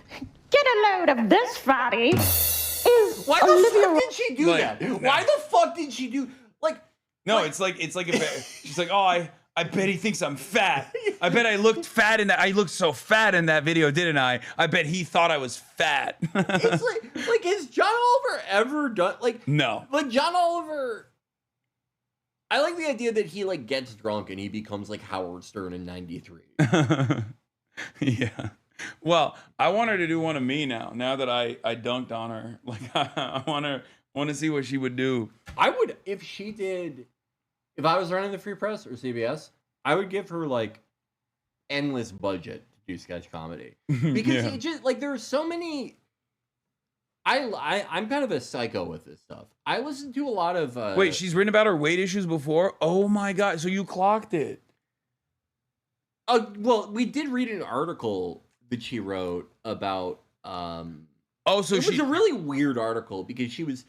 get a load of this fatty, is Why Olivia. the fuck did she do that? Why the fuck did she do It's like she's like, "Oh, I bet he thinks I'm fat. I bet I looked fat in that. I looked so fat in that video, didn't I? I bet he thought I was fat." It's like has John Oliver ever done no. Like John Oliver, I like the idea that he like gets drunk and he becomes like Howard Stern in '93. Yeah. Well, I want her to do one of me now. Now that I dunked on her, like I want to see what she would do. I would if I was running the Free Press or CBS, I would give her like endless budget to do sketch comedy because it just like there are so many. I'm kind of a psycho with this stuff. I listen to a lot of. Wait, she's written about her weight issues before? Oh my god! So you clocked it? Well, we did read an article that she wrote about. So it was a really weird article because she was.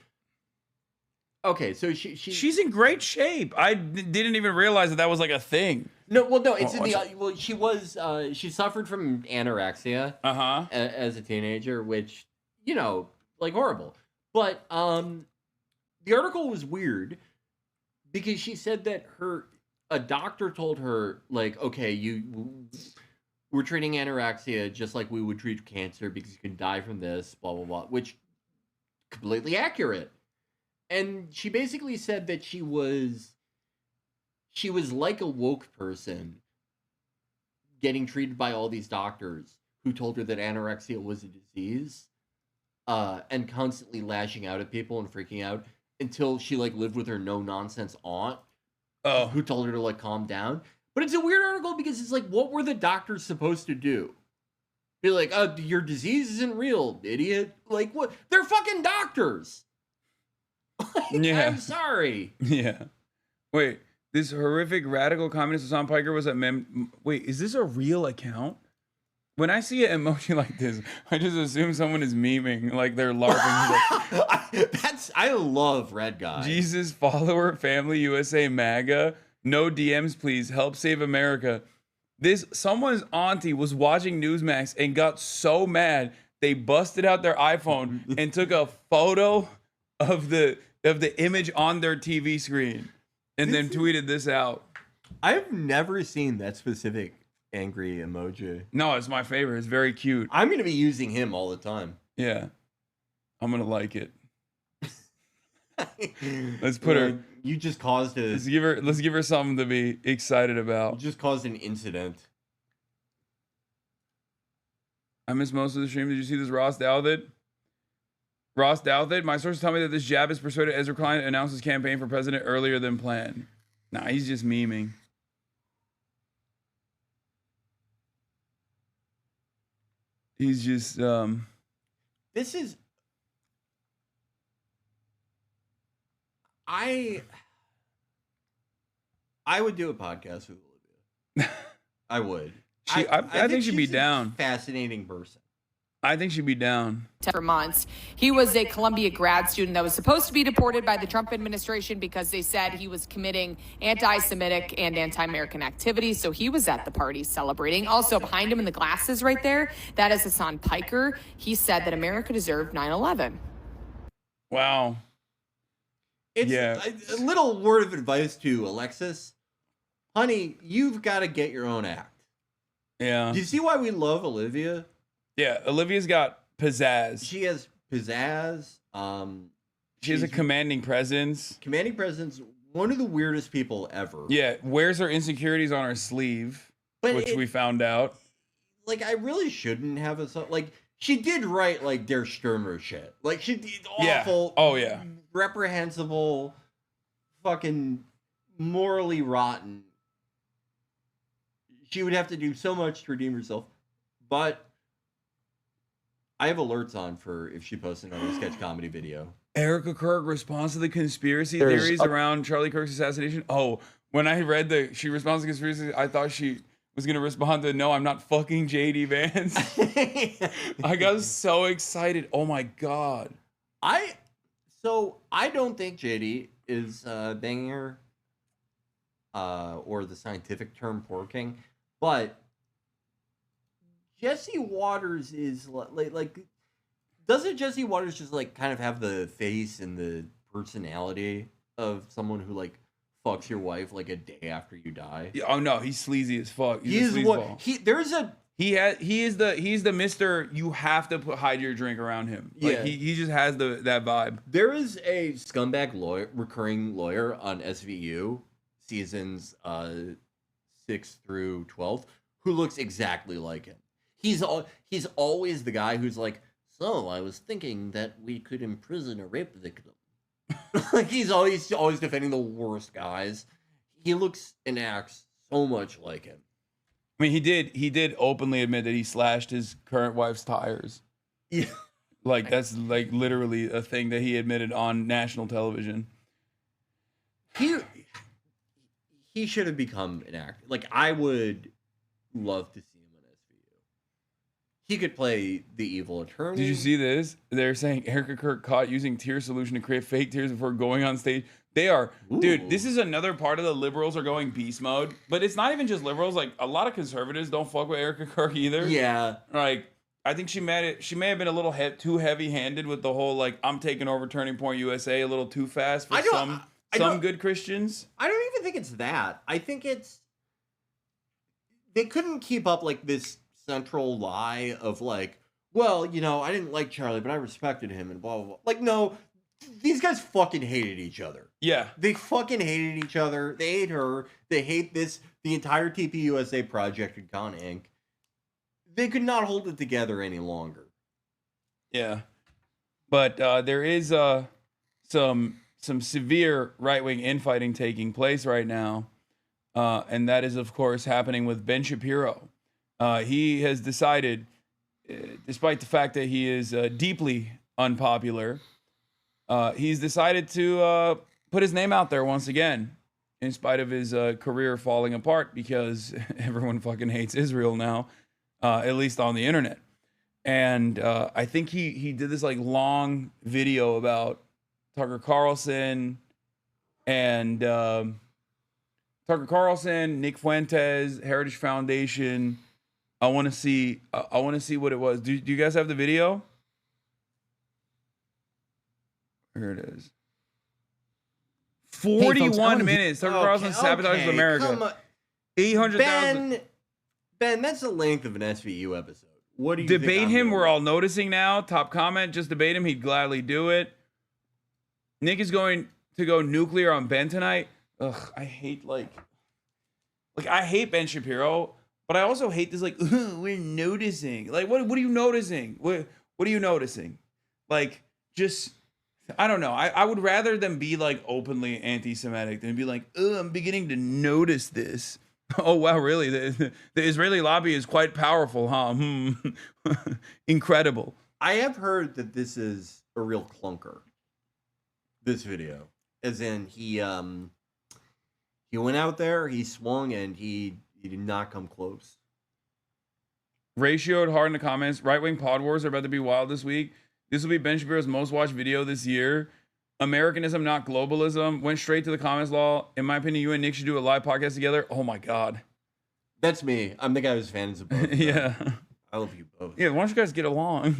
Okay, so she's in great shape. I didn't even realize that was like a thing. No, it's she suffered from anorexia as a teenager, which like horrible. But the article was weird because she said that a doctor told her like, okay, we're treating anorexia just like we would treat cancer because you can die from this, blah blah blah, which completely accurate. And she basically said that she was like a woke person getting treated by all these doctors who told her that anorexia was a disease, and constantly lashing out at people and freaking out until she like lived with her no-nonsense aunt who told her to like calm down. But it's a weird article because it's like, what were the doctors supposed to do? Be like, "Oh, your disease isn't real, idiot." Like, what? They're fucking doctors. Yeah. I'm sorry. Yeah. Wait, this horrific radical communist Hasan Piker was at Wait, is this a real account? When I see an emoji like this, I just assume someone is memeing, like they're LARPing. I love Red Guy. Jesus follower, family, USA, MAGA. No DMs, please. Help save America. Someone's auntie was watching Newsmax and got so mad they busted out their iPhone and took a photo of the image on their TV screen and then tweeted this out. I've never seen that specific angry emoji. No, it's my favorite. It's very cute. I'm going to be using him all the time. Yeah. I'm going to like it. Let's put her. You just caused a. Let's give her something to be excited about. You just caused an incident. I missed most of the stream. Did you see this Ross Douthat? Ross Douthat. My sources tell me that this jab has persuaded Ezra Klein to announce his campaign for president earlier than planned. Nah, he's just memeing. He's just. This is. I would do a podcast with Olivia. I would. I think she'd be down. Fascinating person. I think she'd be down. For months. He was a Columbia grad student that was supposed to be deported by the Trump administration because they said he was committing anti-Semitic and anti-American activities. So he was at the party celebrating. Also behind him in the glasses right there, that is Hasan Piker. He said that America deserved 9/11. Wow. It's a little word of advice to Alexis. Honey, you've got to get your own act. Yeah. Do you see why we love Olivia? Yeah, Olivia's got pizzazz. She has pizzazz. She has a commanding presence. Commanding presence. One of the weirdest people ever. Yeah, wears her insecurities on her sleeve, which we found out. Like, I really shouldn't have she did write, like, Der Stürmer shit. Like, she did awful. Yeah. Oh, yeah. Reprehensible, fucking morally rotten. She would have to do so much to redeem herself. But I have alerts on for if she posts another sketch comedy video. Erica Kirk responds to the conspiracy theories around Charlie Kirk's assassination. Oh, when I read she responds to conspiracy, I thought she was going to respond to, no, I'm not fucking JD Vance. I got so excited. Oh my God. So I don't think JD is banging her, or the scientific term porking, but Jesse Waters is like doesn't Jesse Waters just like kind of have the face and the personality of someone who like fucks your wife like a day after you die? Oh no, he's sleazy as fuck. He's the Mr. You have to hide your drink around him. Like, Yeah. he just has that vibe. There is a scumbag recurring lawyer on SVU seasons 6 through 12 who looks exactly like him. He's always the guy who's like, so I was thinking that we could imprison a rape victim. Like he's always defending the worst guys. He looks and acts so much like him. I mean, he did openly admit that he slashed his current wife's tires. Yeah. Like that's like literally a thing that he admitted on national television. He should have become an actor. Like I would love to see him on SVU. He could play the evil attorney. Did you see this? They're saying Erica Kirk caught using tear solution to create fake tears before going on stage. They are, dude, this is another part of the liberals are going beast mode. But it's not even just liberals. Like, a lot of conservatives don't fuck with Erica Kirk either. Yeah. Like, I think she may have been a little too heavy-handed with the whole, like, I'm taking over Turning Point USA a little too fast for some good Christians. I don't even think it's that. I think it's... They couldn't keep up, like, this central lie of, like, well, you know, I didn't like Charlie, but I respected him and blah, blah, blah. Like, no... These guys fucking hated each other. Yeah. They fucking hated each other. They hate her. They hate the entire TPUSA project had gone Inc. They could not hold it together any longer. Yeah. But there is some severe right-wing infighting taking place right now. And that is, of course, happening with Ben Shapiro. He has decided, despite the fact that he is deeply unpopular, he's decided to put his name out there once again, in spite of his career falling apart because everyone fucking hates Israel now, at least on the internet. And I think he did this like long video about Tucker Carlson and Tucker Carlson, Nick Fuentes, Heritage Foundation. I want to see what it was. Do you guys have the video? Here it is. 41 minutes. Tucker Carlson sabotages America. 800,000. Ben, that's the length of an SVU episode. What do you debate him? We're all noticing now. Top comment: just debate him. He'd gladly do it. Nick is going to go nuclear on Ben tonight. Ugh, I hate I hate Ben Shapiro, but I also hate this we're noticing. Like, what are you noticing? What are you noticing? Like, just I don't know. I would rather them be like openly anti-Semitic than be like, I'm beginning to notice this. Oh wow, really? The Israeli lobby is quite powerful, huh? Incredible. I have heard that this is a real clunker. This video, as in he went out there, he swung, and he did not come close. Ratioed hard in the comments. Right-wing pod wars are about to be wild this week. This will be Ben Shapiro's most watched video this year. Americanism, not globalism. Went straight to the comments law. In my opinion, you and Nick should do a live podcast together. Oh my God. That's me. I'm the guy who's fans of both. Yeah. I love you both. Yeah, why don't you guys get along?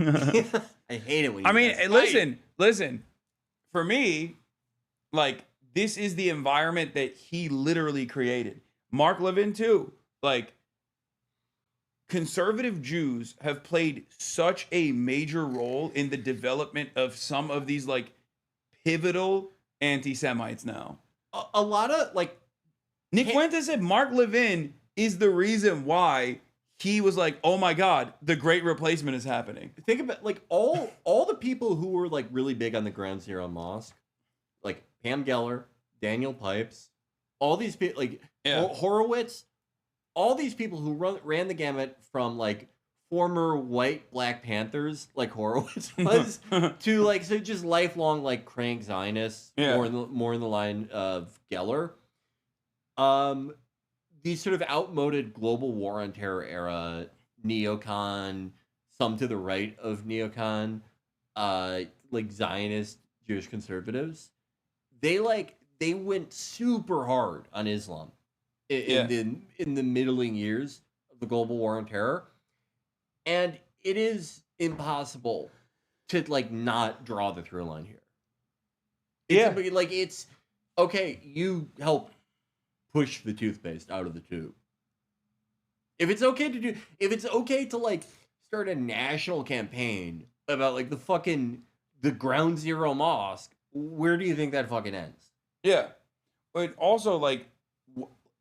I hate it when you guys fight. Listen. For me, like, this is the environment that he literally created. Mark Levin, too. Like, conservative Jews have played such a major role in the development of some of these, like, pivotal anti-Semites now. A lot of, like... Nick Fuentes said Mark Levin is the reason why he was like, oh my God, the great replacement is happening. Think about, like, all the people who were, like, really big on the Ground Zero Mosque, like Pam Geller, Daniel Pipes, all these people, like, Horowitz, all these people who ran the gamut from, like, former white Black Panthers, like Horowitz was, to, like, so just lifelong, like, crank Zionists, more in the line of Geller. These sort of outmoded global war on terror era neocon, some to the right of neocon, like Zionist Jewish conservatives, they went super hard on Islam in the middling years of the global war on terror, and it is impossible to like not draw the through line here. It's okay. You help push the toothpaste out of the tube. If it's okay to like start a national campaign about like the Ground Zero Mosque, where do you think that fucking ends? Yeah. But also like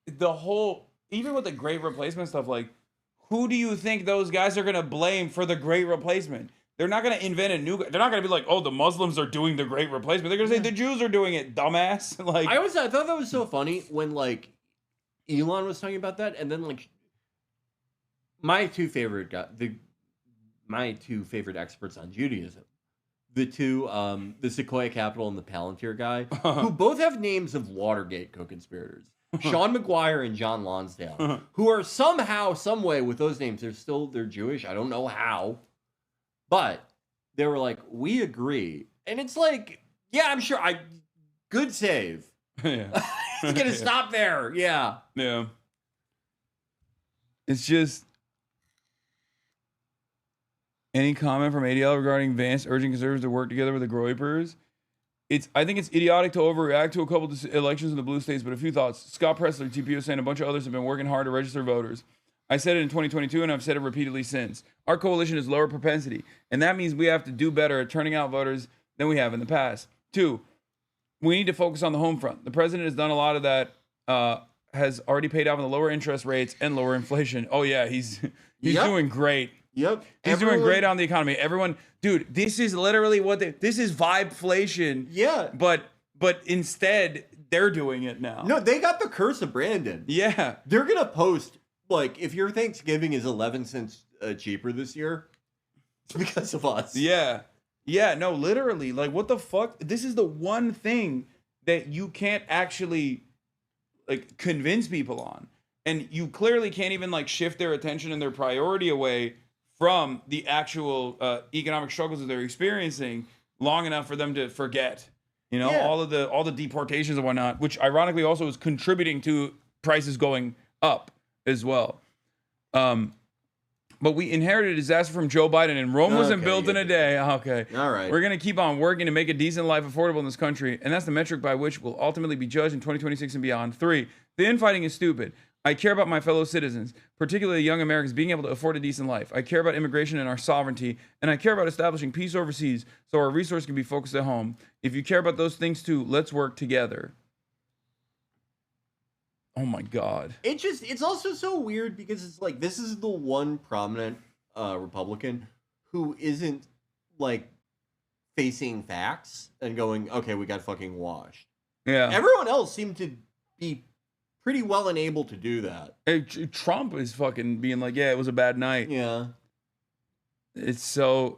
the whole, even with the great replacement stuff, like who do you think those guys are going to blame for the great replacement? They're not going to invent a new, they're not going to be like, oh, the Muslims are doing the great replacement. They're going to say the Jews are doing it, dumbass. Like, I thought that was so funny when like Elon was talking about that, and then like my two favorite experts on Judaism, the Sequoia Capital and the Palantir guy, who both have names of Watergate co-conspirators, Sean McGuire and John Lonsdale, who are somehow, some way with those names, they're Jewish. I don't know how. But they were like, we agree. And it's like, yeah, I'm sure. Good save. Yeah. It's going to stop there. Yeah. Yeah. It's just, any comment from ADL regarding Vance urging conservatives to work together with the Groypers? I think it's idiotic to overreact to a couple of elections in the blue states, but a few thoughts. Scott Pressler, TPO, saying a bunch of others have been working hard to register voters. I said it in 2022, and I've said it repeatedly since. Our coalition is lower propensity, and that means we have to do better at turning out voters than we have in the past. 2, we need to focus on the home front. The president has done a lot of that, has already paid off on the lower interest rates and lower inflation. Oh, yeah, he's doing great. Yep. He's doing great on the economy. Everyone, dude, this is literally this is vibeflation. Yeah. But instead, they're doing it now. No, they got the curse of Brandon. Yeah. They're going to post, like, if your Thanksgiving is 11 cents cheaper this year, it's because of us. Yeah. Yeah, no, literally. Like, what the fuck? This is the one thing that you can't actually, like, convince people on. And you clearly can't even, like, shift their attention and their priority away from the actual economic struggles that they're experiencing long enough for them to forget, all the deportations and whatnot, which ironically also is contributing to prices going up as well. But we inherited a disaster from Joe Biden, and Rome wasn't built in a day. Okay. All right. We're going to keep on working to make a decent life affordable in this country, and that's the metric by which we'll ultimately be judged in 2026 and beyond. 3, the infighting is stupid. I care about my fellow citizens, particularly young Americans, being able to afford a decent life. I care about immigration and our sovereignty, and I care about establishing peace overseas so our resources can be focused at home. If you care about those things too, let's work together. Oh my God. It's also so weird because it's like, this is the one prominent Republican who isn't like facing facts and going, okay, we got fucking washed. Yeah. Everyone else seemed to be pretty well and able to do that. Hey, Trump is fucking being like, yeah, it was a bad night. Yeah. It's so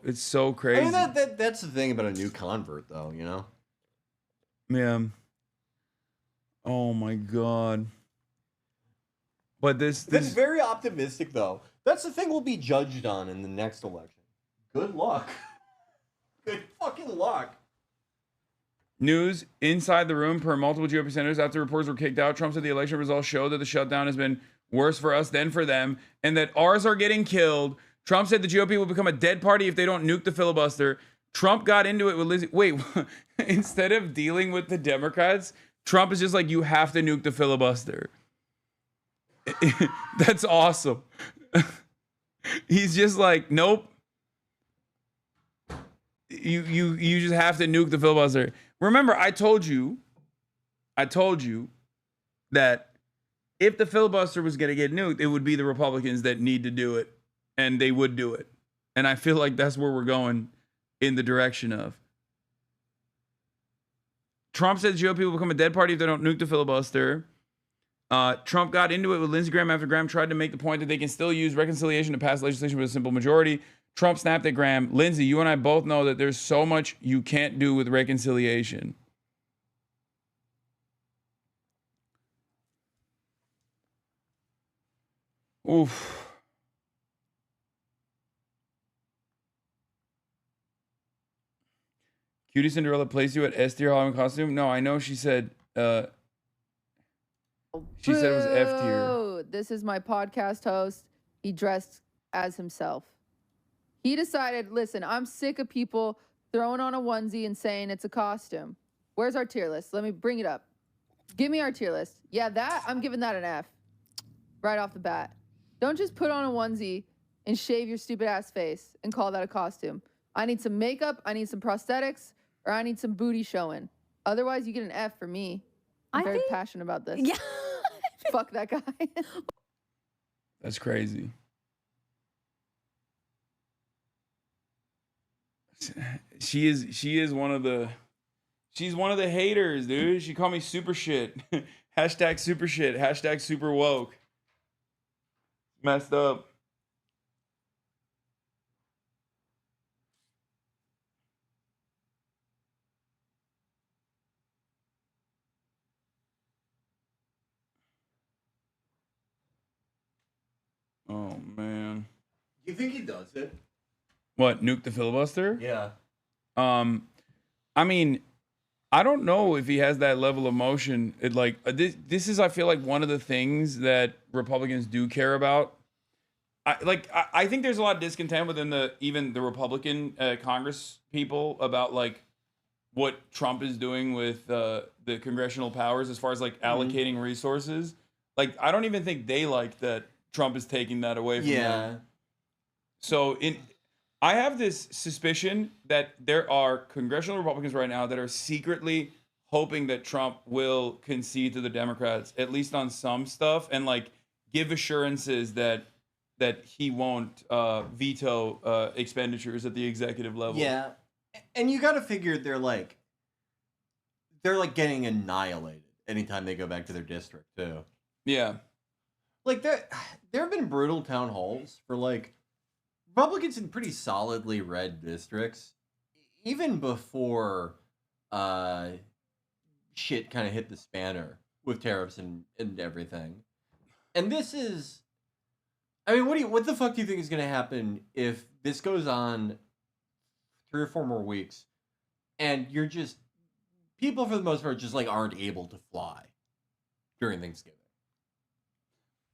crazy. I mean, that's the thing about a new convert, though, you know? Yeah. Oh my God. But this That's very optimistic, though. That's the thing we'll be judged on in the next election. Good luck. Good fucking luck. News inside the room per multiple GOP senators after reports were kicked out. Trump said the election results show that the shutdown has been worse for us than for them and that ours are getting killed. Trump said the GOP will become a dead party if they don't nuke the filibuster. Trump got into it with Lizzie. Wait, instead of dealing with the Democrats, Trump is just like, you have to nuke the filibuster. That's awesome. He's just like, nope. You just have to nuke the filibuster. Remember, I told you that if the filibuster was going to get nuked, it would be the Republicans that need to do it, and they would do it. And I feel like that's where we're going in the direction of. Trump said GOP will become a dead party if they don't nuke the filibuster. Trump got into it with Lindsey Graham after Graham tried to make the point that they can still use reconciliation to pass legislation with a simple majority. Trump snapped at Graham. Lindsey, you and I both know that there's so much you can't do with reconciliation. Oof. Cutie Cinderella placed you at S tier Halloween costume? No, I know she said it was F tier. This is my podcast host. He dressed as himself. He decided, listen, I'm sick of people throwing on a onesie and saying it's a costume. Where's our tier list? Let me bring it up. Give me our tier list. Yeah, I'm giving that an F right off the bat. Don't just put on a onesie and shave your stupid ass face and call that a costume. I need some makeup, I need some prosthetics, or I need some booty showing. Otherwise, you get an F for me. I'm very passionate about this. Yeah. Fuck that guy. That's crazy. She's one of the haters, dude. She called me super shit. Hashtag super shit. Hashtag super woke. Messed up. Oh man. Do you think he does it? What, nuke the filibuster? Yeah. I mean, I don't know if he has that level of motion. It like this is, I feel like, one of the things that Republicans do care about. I think there's a lot of discontent within even the Republican Congress people about like what Trump is doing with the congressional powers as far as like allocating resources. Like, I don't even think they like that Trump is taking that away from them. So I have this suspicion that there are congressional Republicans right now that are secretly hoping that Trump will concede to the Democrats, at least on some stuff, and like give assurances that he won't veto expenditures at the executive level. Yeah. And you got to figure they're like getting annihilated anytime they go back to their district too. Yeah. Like there have been brutal town halls for like Republicans in pretty solidly red districts, even before shit kind of hit the spanner with tariffs and everything. And this is, I mean, what the fuck do you think is going to happen if this goes on 3 or 4 more weeks and you're just, people for the most part just like aren't able to fly during Thanksgiving?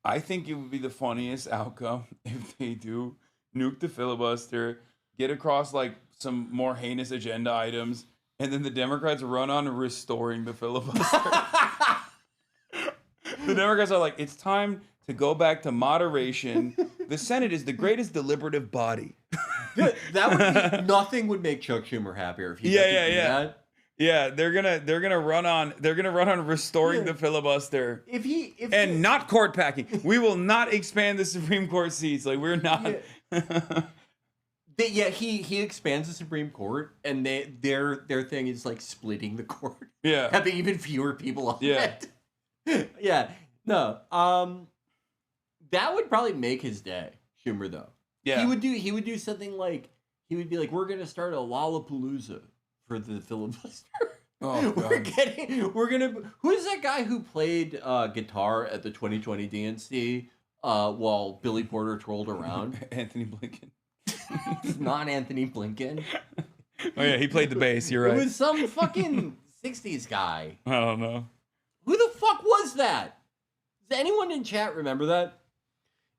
I think it would be the funniest outcome if they do nuke the filibuster, get across like some more heinous agenda items, and then the Democrats run on restoring the filibuster. The Democrats are like, it's time to go back to moderation. The Senate is the greatest deliberative body. That would be, nothing would make Chuck Schumer happier if he got to do that. Yeah, they're gonna run on restoring the filibuster. If not court packing. We will not expand the Supreme Court seats. Like we're not. He expands the Supreme Court, and their thing is like splitting the court. Yeah, having even fewer people on Yeah. it. Yeah, no. That would probably make his day, Schumer. Though, yeah, he would do something like he would be like, we're gonna start a Lollapalooza for the filibuster. Oh, God. Who's that guy who played guitar at the 2020 DNC while Billy Porter trolled around? Anthony Blinken. It's not Anthony Blinken. Oh yeah, he played the bass. You're right. It was some fucking 60s guy. I don't know. Who the fuck was that? Does anyone in chat remember that?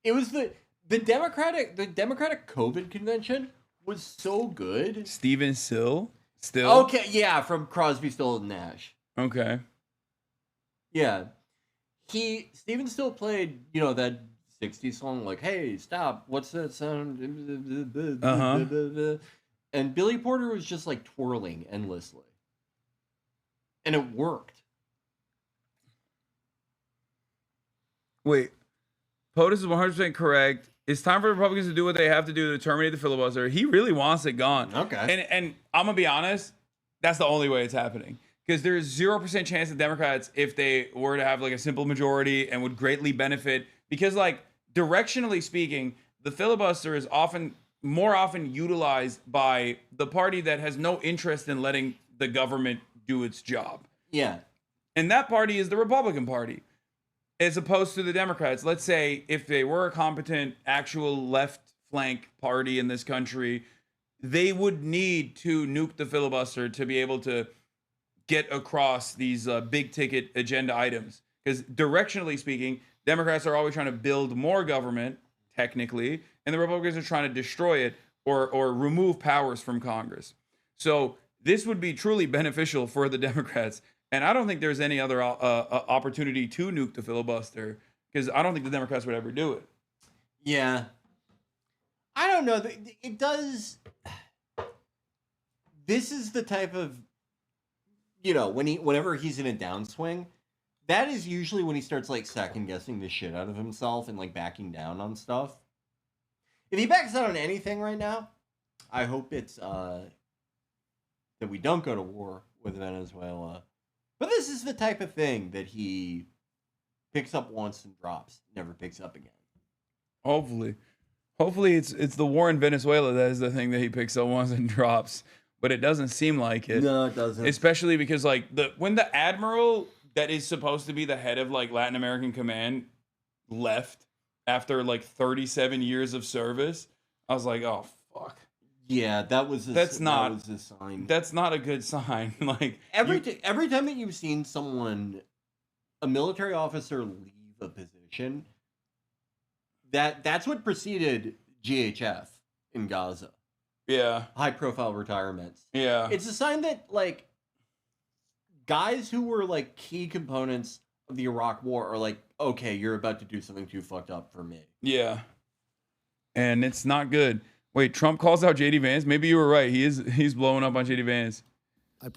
It was the Democratic COVID convention was so good. Steven Still. Okay, yeah, from Crosby, Stills, and Nash. Okay. Yeah. Steven Still played, that 60s song, like, hey, stop, what's that sound? And Billy Porter was just, like, twirling endlessly. And it worked. Wait. POTUS is 100% correct. It's time for Republicans to do what they have to do to terminate the filibuster. He really wants it gone. Okay. And I'm going to be honest, that's the only way it's happening. Because there's 0% chance that Democrats, if they were to have like a simple majority and would greatly benefit, because like directionally speaking, the filibuster is more often utilized by the party that has no interest in letting the government do its job. Yeah. And that party is the Republican Party. As opposed to the Democrats. Let's say if they were a competent, actual left flank party in this country, they would need to nuke the filibuster to be able to get across these big ticket agenda items. Because directionally speaking, Democrats are always trying to build more government, technically, and the Republicans are trying to destroy it or remove powers from Congress. So this would be truly beneficial for the Democrats. And I don't think there's any other opportunity to nuke the filibuster because I don't think the Democrats would ever do it. Yeah. I don't know. It does. This is the type of, whenever he's in a downswing, that is usually when he starts like second guessing the shit out of himself and like backing down on stuff. If he backs out on anything right now, I hope it's that we don't go to war with Venezuela. But this is the type of thing that he picks up once and drops, never picks up again. Hopefully it's the war in Venezuela that is the thing that he picks up once and drops, but it doesn't seem like it. No, it doesn't. Especially because like when the admiral that is supposed to be the head of like Latin American Command left after like 37 years of service, I was like, oh fuck. Yeah, that was a sign. That's not a good sign. Like every time that you've seen a military officer leave a position, that's what preceded GHF in Gaza. Yeah. High profile retirements. Yeah. It's a sign that like guys who were like key components of the Iraq war are like, okay, you're about to do something too fucked up for me. Yeah. And it's not good. Wait, Trump calls out JD Vance? Maybe you were right. He's blowing up on JD Vance.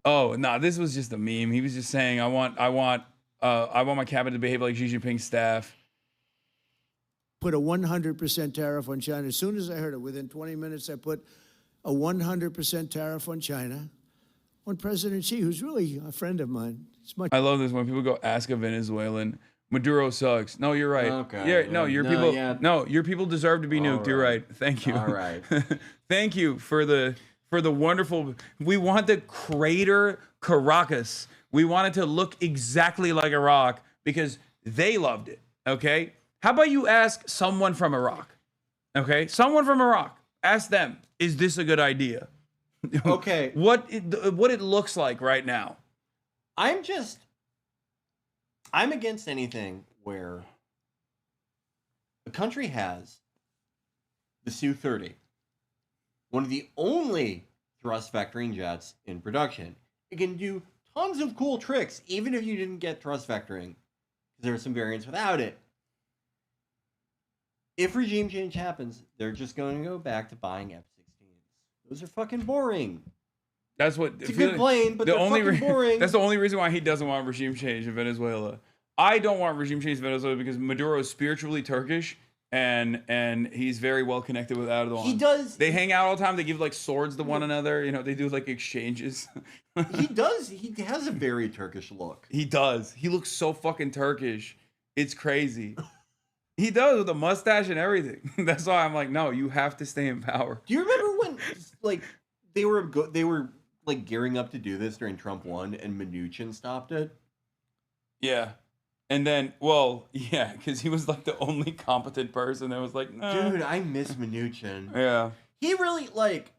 Oh, no, this was just a meme. He was just saying, I want my cabinet to behave like Xi Jinping's staff. Put a 100% tariff on China. As soon as I heard it, within 20 minutes, I put a 100% tariff on China on President Xi, who's really a friend of mine. I love this when people go ask a Venezuelan, Maduro sucks. No, you're right. Okay. Yeah, no, your people. Yeah. No, your people deserve to be nuked. Right. You're right. Thank you. All right. Thank you for the wonderful. We want to crater Caracas. We want it to look exactly like Iraq because they loved it. Okay. How about you ask someone from Iraq? Okay, someone from Iraq. Ask them. Is this a good idea? Okay. What it looks like right now. I'm against anything where The country has the Su-30, one of the only thrust vectoring jets in production. It can do tons of cool tricks, even if you didn't get thrust vectoring. There are some variants without it. If regime change happens, they're just going to go back to buying F-16s. Those are fucking boring. That's what it's a good plane, but they're fucking boring. That's the only reason why he doesn't want regime change in Venezuela. I don't want regime change in Venezuela because Maduro is spiritually Turkish and he's very well connected with Erdogan. He does. They hang out all the time. They give like swords to one another. You know, they do like exchanges. He does. He has a very Turkish look. He does. He looks so fucking Turkish. It's crazy. He does, with a mustache and everything. That's why I'm like, no, you have to stay in power. Do you remember when like they were like gearing up to do this during Trump 1 and Mnuchin stopped it? Yeah. And then, well, yeah, because he was like the only competent person that was like, nah. Dude, I miss Mnuchin. Yeah. He really, like,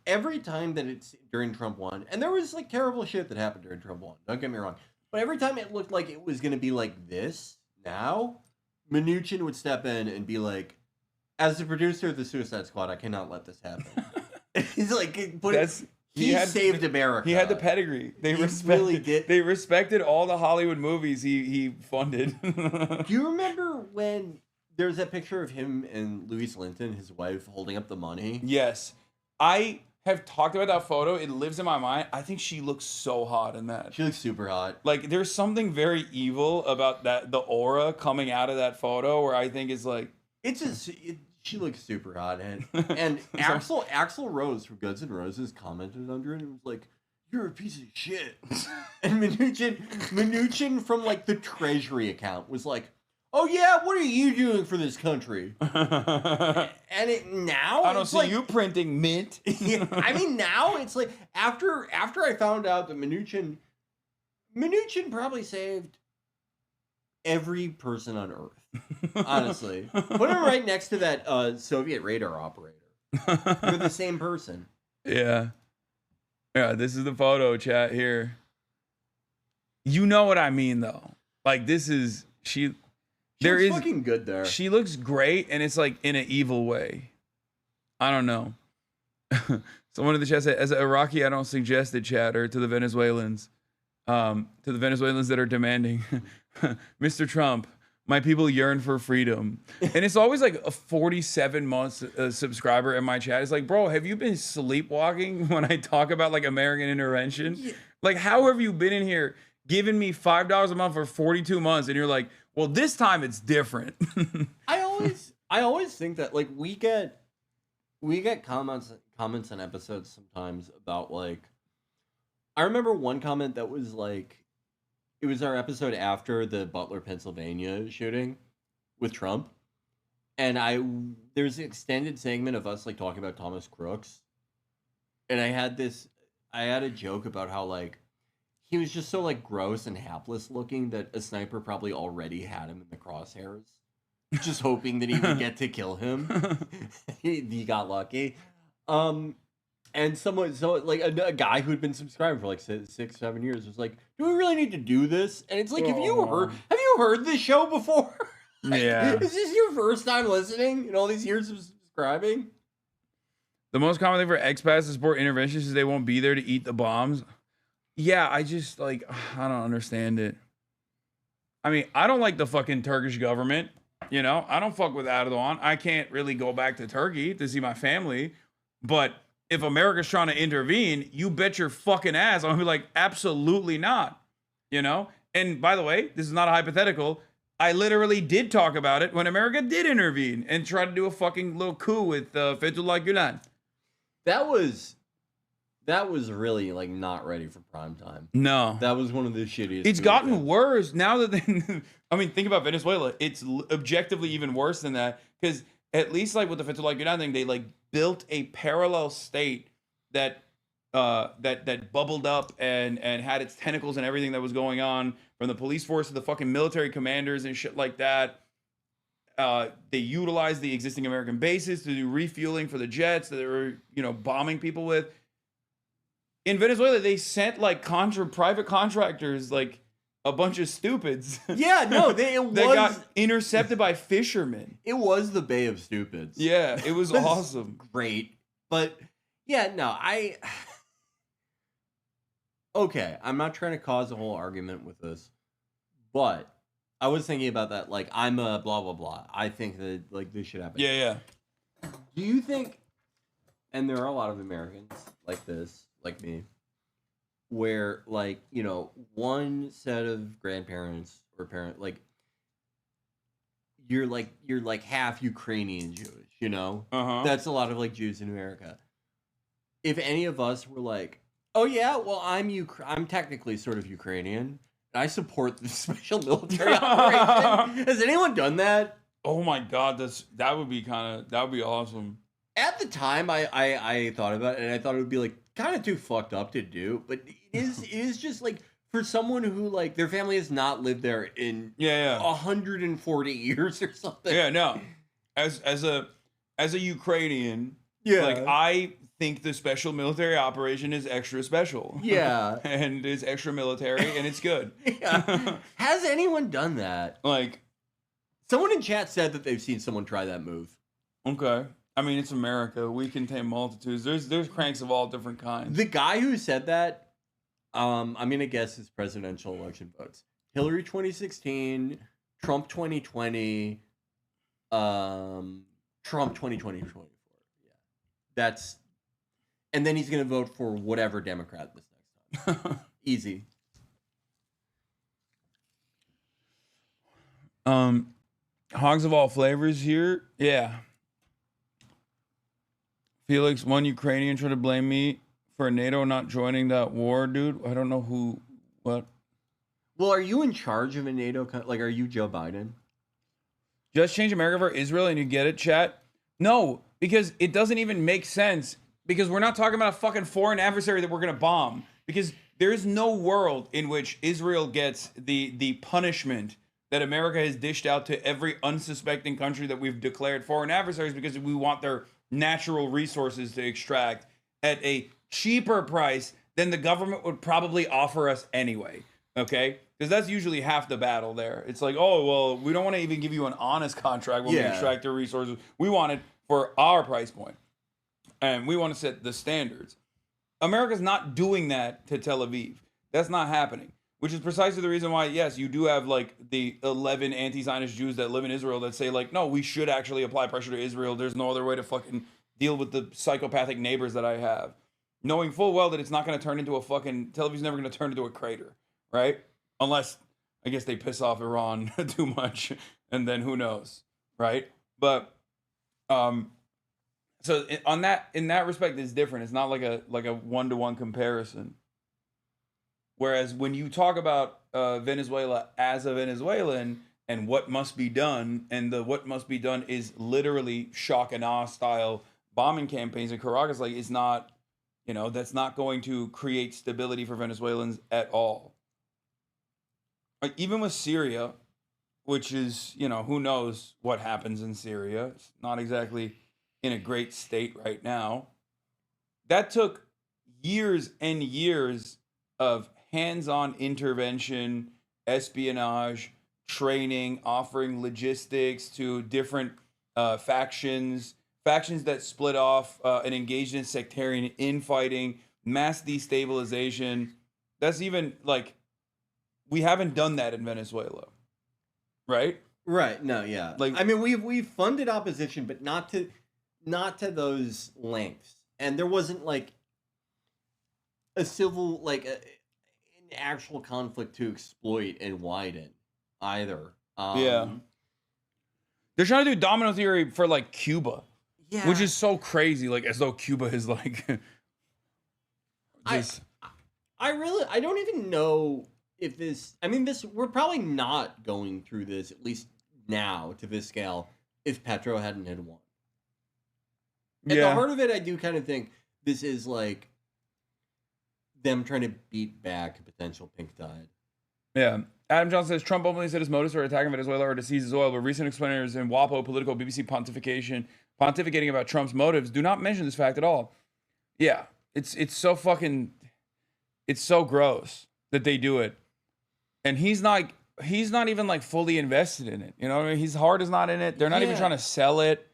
every time that it's during Trump 1, and there was like terrible shit that happened during Trump 1, don't get me wrong, but every time it looked like it was going to be like this now, Mnuchin would step in and be like, as the producer of the Suicide Squad, I cannot let this happen. He's like, he saved America. He had the pedigree. They respected all the Hollywood movies he funded. Do you remember when there's that picture of him and Louise Linton, his wife, holding up the money? Yes. I have talked about that photo. It lives in my mind. I think she looks so hot in that. She looks super hot. Like, there's something very evil about that, the aura coming out of that photo, where I think it's like... She looks super hot, and Axl Rose from Guns N' Roses commented under it and was like, "You're a piece of shit." And Mnuchin from like the Treasury account was like, "Oh yeah, what are you doing for this country?" And now I don't see you printing mint. Yeah, I mean, now it's like after I found out that Mnuchin probably saved every person on Earth. Honestly, put him right next to that Soviet radar operator. They're the same person. Yeah. This is the photo chat here. You know what I mean, though. Like, this is she looks fucking good there. She looks great, and it's like in an evil way. I don't know. Someone in the chat said, "As an Iraqi, I don't suggest it, chatter to the Venezuelans, that are demanding, Mr. Trump. My people yearn for freedom." And it's always like a 47 months subscriber in my chat. It's like, bro, have you been sleepwalking when I talk about like American intervention? Yeah. Like, how have you been in here giving me $5 a month for 42 months? And you're like, well, this time it's different. I always think that like we get comments on episodes sometimes about like, I remember one comment that was like, it was our episode after the Butler, Pennsylvania shooting with Trump. And there's an extended segment of us like talking about Thomas Crooks. And I had a joke about how like he was just so like gross and hapless looking that a sniper probably already had him in the crosshairs, just hoping that he would get to kill him. He got lucky. And a guy who'd been subscribing for like 6-7 years was like, "Do we really need to do this?" And it's like, have you heard this show before? Like, yeah. Is this your first time listening in all these years of subscribing? The most common thing for expats to support interventions is they won't be there to eat the bombs. Yeah, I just like, I don't understand it. I mean, I don't like the fucking Turkish government. You know, I don't fuck with Erdogan. I can't really go back to Turkey to see my family, but if America's trying to intervene, you bet your fucking ass I'm gonna be like, absolutely not. You know? And by the way, this is not a hypothetical. I literally did talk about it when America did intervene and try to do a fucking little coup with Fethullah Gulen. That was really like not ready for prime time. No. That was one of the shittiest. It's gotten worse now that I mean, think about Venezuela. It's objectively even worse than that, because at least like with the Fethullah Gulen thing, they like built a parallel state that that bubbled up and had its tentacles and everything that was going on, from the police force to the fucking military commanders and shit like that. They utilized the existing American bases to do refueling for the jets that they were, bombing people with. In Venezuela, they sent like private contractors like a bunch of stupids. Yeah, no, they got intercepted by fishermen. It was the Bay of Stupids. Yeah, it was awesome. Great. But yeah, no, okay, I'm not trying to cause a whole argument with this, but I was thinking about that. Like, I'm a blah blah blah. I think that like this should happen. Yeah. Do you think? And there are a lot of Americans like this, like me, where like one set of grandparents or parent like you're like half Ukrainian Jewish. That's a lot of like Jews in America. If any of us were like, oh yeah, well I'm technically sort of Ukrainian. I support the special military operation. Has anyone done that? Oh my God, that would be awesome. At the time, I thought about it, and I thought it would be like kind of too fucked up to do. But it is just like for someone who like their family has not lived there in 140 years or something. Yeah, no. As a Ukrainian, like I think the special military operation is extra special. Yeah. And it's extra military and it's good. Yeah. Has anyone done that? Like someone in chat said that they've seen someone try that move. Okay. I mean, it's America. We contain multitudes. There's cranks of all different kinds. The guy who said that, I'm going to guess his presidential election votes. Hillary 2016, Trump 2020, Trump 2024. Yeah. That's... And then he's going to vote for whatever Democrat this next time. Easy. Hogs of all flavors here. Yeah. Felix, one Ukrainian tried to blame me for NATO not joining that war, dude. I don't know what. Well, are you in charge of a NATO? Like, are you Joe Biden? Just change America for Israel and you get it, chat? No, because it doesn't even make sense. Because we're not talking about a fucking foreign adversary that we're going to bomb. Because there is no world in which Israel gets the punishment that America has dished out to every unsuspecting country that we've declared foreign adversaries because we want their natural resources to extract at a cheaper price than the government would probably offer us anyway. Okay? Because that's usually half the battle there. It's like, oh, well, we don't want to even give you an honest contract when we extract your resources. We want it for our price point. And we want to set the standards. America's not doing that to Tel Aviv. That's not happening. Which is precisely the reason why, yes, you do have like the 11 anti-Zionist Jews that live in Israel that say like, no, we should actually apply pressure to Israel. There's no other way to fucking deal with the psychopathic neighbors that I have. Knowing full well that it's not going to turn into a fucking, Tel Aviv's never going to turn into a crater, right? Unless, I guess they piss off Iran too much, and then who knows, right? But, so in that respect, it's different. It's not like a one-to-one comparison. Whereas when you talk about Venezuela as a Venezuelan and what must be done, and the what must be done is literally shock and awe style bombing campaigns in Caracas, like it's not, that's not going to create stability for Venezuelans at all. Like even with Syria, which is, who knows what happens in Syria. It's not exactly in a great state right now. That took years and years of hands-on intervention, espionage, training, offering logistics to different factions that split off and engaged in sectarian infighting, mass destabilization. That's even like, we haven't done that in Venezuela, right? Right. No. Yeah. Like, I mean, we've funded opposition, but not to those lengths. And there wasn't like a civil, like an actual conflict to exploit and widen either. Yeah. They're trying to do domino theory for like Cuba, which is so crazy. Like as though Cuba is like. I don't even know if this. I mean, we're probably not going through this, at least now to this scale, if Petro hadn't had won. At the heart of it, I do kind of think this is like them trying to beat back a potential pink tide. Yeah. Adam Johnson says Trump openly said his motives for attacking Venezuela are to seize his oil, but recent explainers in WAPO political BBC pontificating about Trump's motives do not mention this fact at all. Yeah. It's so fucking, it's so gross that they do it. and he's not even like fully invested in it. You know what I mean? His heart is not in it. They're not even trying to sell it.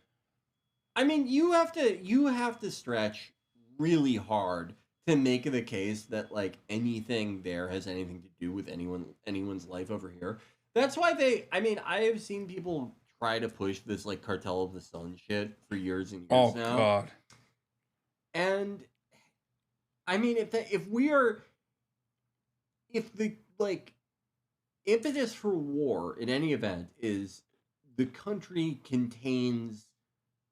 I mean, you have to stretch really hard to make the case that like anything there has anything to do with anyone's life over here. That's why I have seen people try to push this like Cartel of the Sun shit for years and years now. Oh God. And I mean, if the impetus for war in any event is the country contains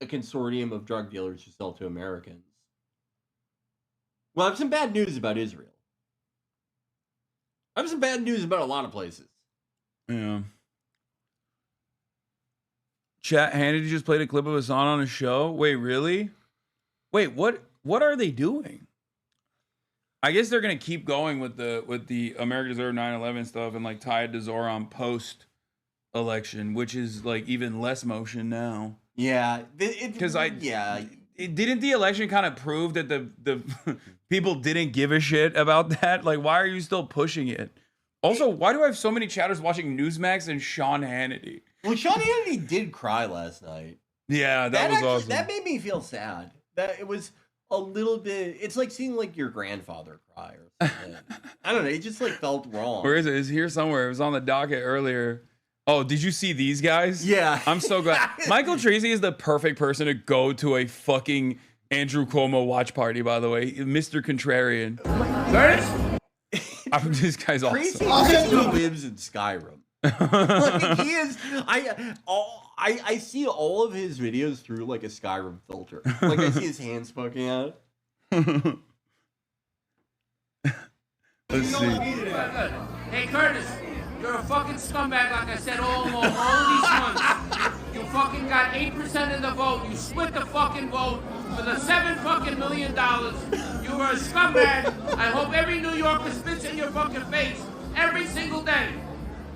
a consortium of drug dealers who sell to Americans. Well, I have some bad news about Israel. I have some bad news about a lot of places. Yeah. Chat, Hannity just played a clip of Hasan on his show. Wait, really? Wait, what are they doing? I guess they're gonna keep going with the America Deserve 9/11 stuff and like tie it to Zoran post election, which is like even less motion now. Yeah, because didn't the election kind of prove that the people didn't give a shit about that? Like, why are you still pushing it? Also, why do I have so many chatters watching Newsmax and Sean Hannity? Well, Sean Hannity did cry last night. Yeah, that was awesome. That made me feel sad. That it was a little bit. It's like seeing like your grandfather cry or something. I don't know. It just like felt wrong. Where is it? It's here somewhere. It was on the docket earlier. Oh, did you see these guys? Yeah. I'm so glad. Michael Tracy is the perfect person to go to a fucking Andrew Cuomo watch party, by the way. Mr. Contrarian. This guy's awesome. Tracy lives in Skyrim. Like, he is. I see all of his videos through like a Skyrim filter. Like I see his hands poking out. Let's see. Hey, Curtis, you're a fucking scumbag, like I said all these months. You fucking got 8% of the vote. You split the fucking vote for the $7 million. You were a scumbag. I hope every New Yorker spits in your fucking face every single day.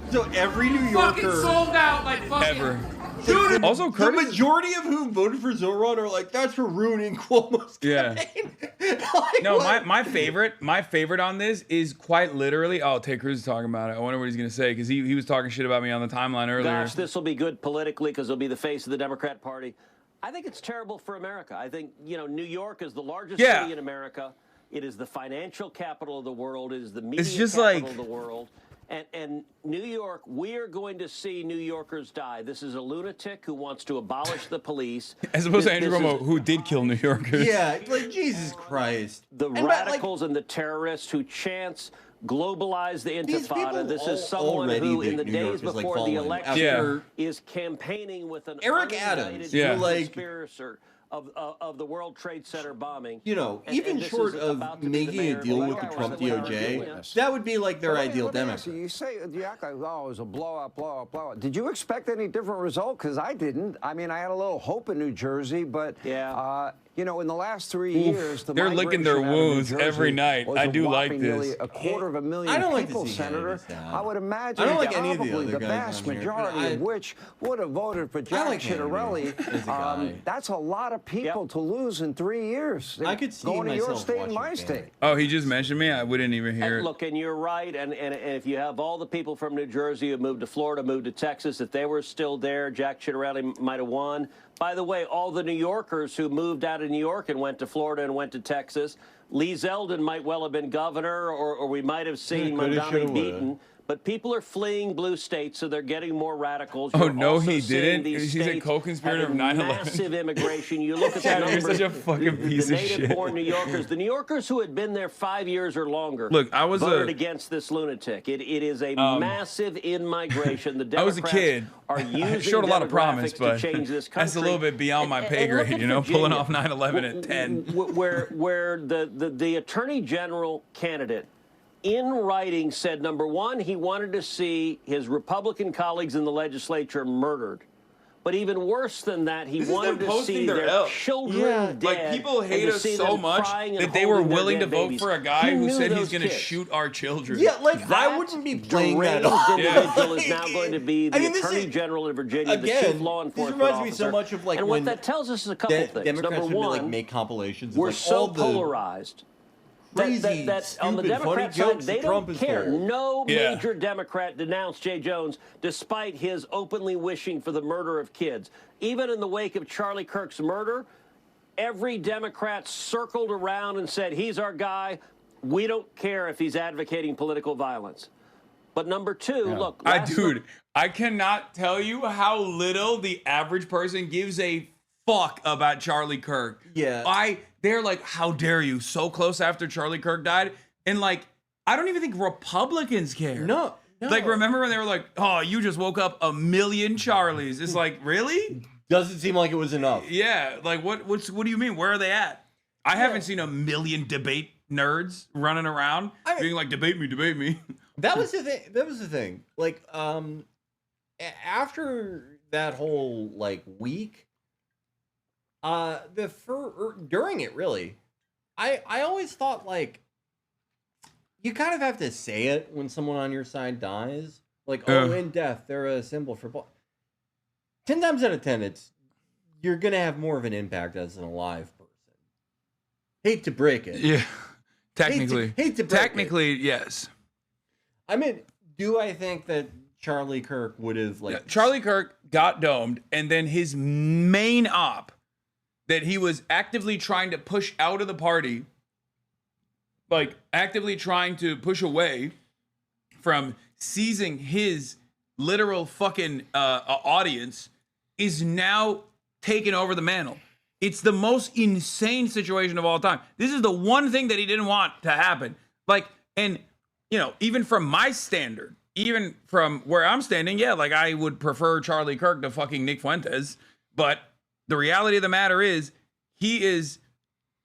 So every New Yorker fucking sold out like fucking ever. Dude, also, Curtis, the majority of whom voted for Zoran are like, that's for ruining Cuomo's campaign. Like, no, what? my favorite on this is quite literally. Oh, Ted Cruz is talking about it. I wonder what he's gonna say because he was talking shit about me on the timeline earlier. Gosh, this will be good politically because he'll be the face of the Democrat Party. I think it's terrible for America. I think New York is the largest city in America. It is the financial capital of the world. It is the media capital of the world. And New York, we are going to see New Yorkers die. This is a lunatic who wants to abolish the police. As opposed to Andrew Cuomo, who did kill New Yorkers. Yeah, like Jesus Christ. The radicals and the terrorists who chants globalize the Intifada. This is someone who, in the days before the election, is campaigning with an Eric Adams, conspirator of the World Trade Center bombing. Even short of making a deal with the Trump DOJ, that would be like their ideal Democrat. You act like, oh, it was a blowout. Did you expect any different result? Because I didn't. I mean, I had a little hope in New Jersey, but in the last 3 years, they're licking their wounds every night. I do like this. Nearly 250,000 I don't like people, to see Senator. I would imagine I don't like any of the probably other the guys vast on here, majority of which would have voted for Jack Ciattarelli. That's a lot of people to lose in 3 years. I could see going to your myself state and watching my state. Oh, he just mentioned me? I wouldn't even hear it. Look, and you're right. And if you have all the people from New Jersey who moved to Florida, moved to Texas, if they were still there, Jack Ciattarelli might have won. By the way, all the New Yorkers who moved out of New York and went to Florida and went to Texas, Lee Zeldin might well have been governor, or we might have seen Montgomery beaten. But people are fleeing blue states, so they're getting more radicals. Oh, no, he didn't. He's a co-conspirator of 9/11. Massive immigration. You look at that number. You're such a fucking piece of shit. The native-born New Yorkers, the New Yorkers who had been there 5 years or longer, voted against this lunatic. It is a massive in-migration. The Democrats are using showed a lot of promise, but to change this country. that's a little bit beyond my pay grade, pulling off 9/11 at 10. Where the Attorney General candidate in writing said, number one, he wanted to see his Republican colleagues in the legislature murdered. But even worse than that, he wanted to see their children dead. Like, people hate us so much that they were willing to vote for a guy who said he's going to shoot our children. Yeah, like, I wouldn't be playing that off. Individual is now going to be the Attorney General of Virginia, the chief law enforcement officer. This reminds me so much of, like, and what that tells us is a couple things. Democrats Number would one, like, make compilations of, we're like, so all the polarized. crazy, that on the stupid, funny Democrat side, jokes they that Trump don't has care. told. No Yeah. major Democrat denounced Jay Jones, despite his openly wishing for the murder of kids. Even in the wake of Charlie Kirk's murder, every Democrat circled around and said, he's our guy. We don't care if he's advocating political violence. But number two, look. Dude, I cannot tell you how little the average person gives a fuck about Charlie Kirk. Yeah. They're like, how dare you? So close after Charlie Kirk died. And like, I don't even think Republicans care. No. Like, remember when they were like, oh, you just woke up a million Charlies. It's like, really? Doesn't seem like it was enough. Yeah. Like, what do you mean? Where are they at? I haven't seen a million debate nerds running around being like, debate me. That was the thing. Like, after that whole like week, during it really, I always thought like you kind of have to say it when someone on your side dies. Like, in death, they're a symbol for 10 times out of 10, you're gonna have more of an impact as an alive person. Hate to break it. Yeah. Technically. Hate to break Technically, yes. I mean, do I think that Charlie Kirk would have like Charlie Kirk got domed, and then his main op that he was actively trying to push out of the party, like actively trying to push away from seizing his literal fucking audience, is now taking over the mantle. It's the most insane situation of all time. This is the one thing that he didn't want to happen. Like, and you know, even from my standard, even from where I'm standing, yeah, like I would prefer Charlie Kirk to fucking Nick Fuentes. But the reality of the matter is, he is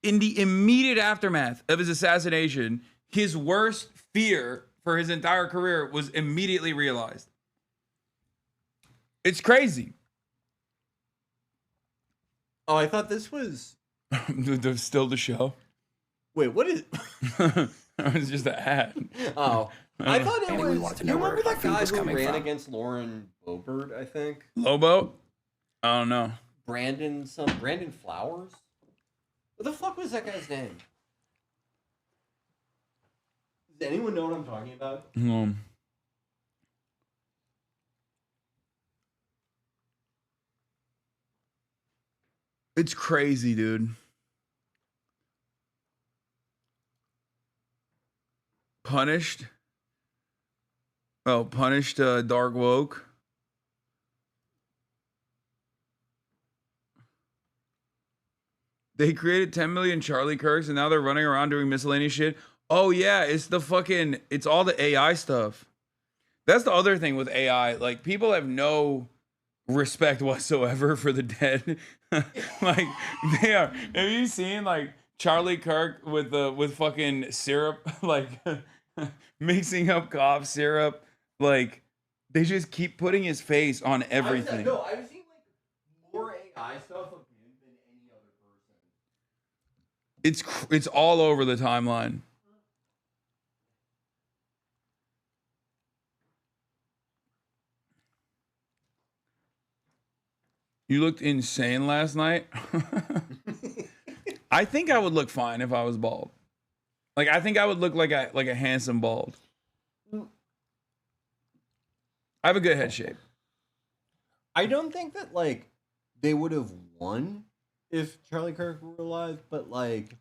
in the immediate aftermath of his assassination. His worst fear for his entire career was immediately realized. It's crazy. Oh, I thought this was still the show. Wait, what is? It's just an ad. Oh, I thought it Anyway, we was. wanted to You know where remember our that food guy was who coming ran from. against Lauren Boebert? I think Lobo? I don't know. Brandon Flowers. What the fuck was that guy's name? Does anyone know what I'm talking about? It's crazy, dude. Punished. Oh, Punished Dark Woke. They created 10 million Charlie Kirks and now they're running around doing miscellaneous shit. Oh yeah, it's all the AI stuff. That's the other thing with AI. Like, people have no respect whatsoever for the dead. Like, they are. Have you seen like Charlie Kirk with fucking syrup, like mixing up cough syrup? Like, they just keep putting his face on everything. No, I've seen like more AI stuff of him than any other person. It's all over the timeline. You looked insane last night. I think I would look fine if I was bald. Like, I think I would look like a handsome bald. I have a good head shape. I don't think that like they would have won if Charlie Kirk were alive, but like,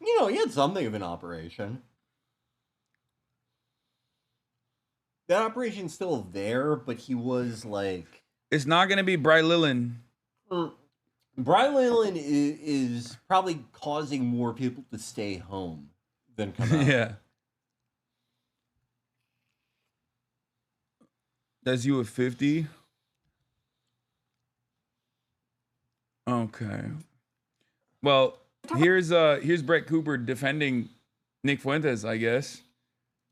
you know, he had something of an operation. That operation's still there, but he was like, it's not going to be Bry Lillen. Bry Lillen is probably causing more people to stay home than come out. Yeah. That's you at 50? Okay. Well, here's Brett Cooper defending Nick Fuentes, I guess.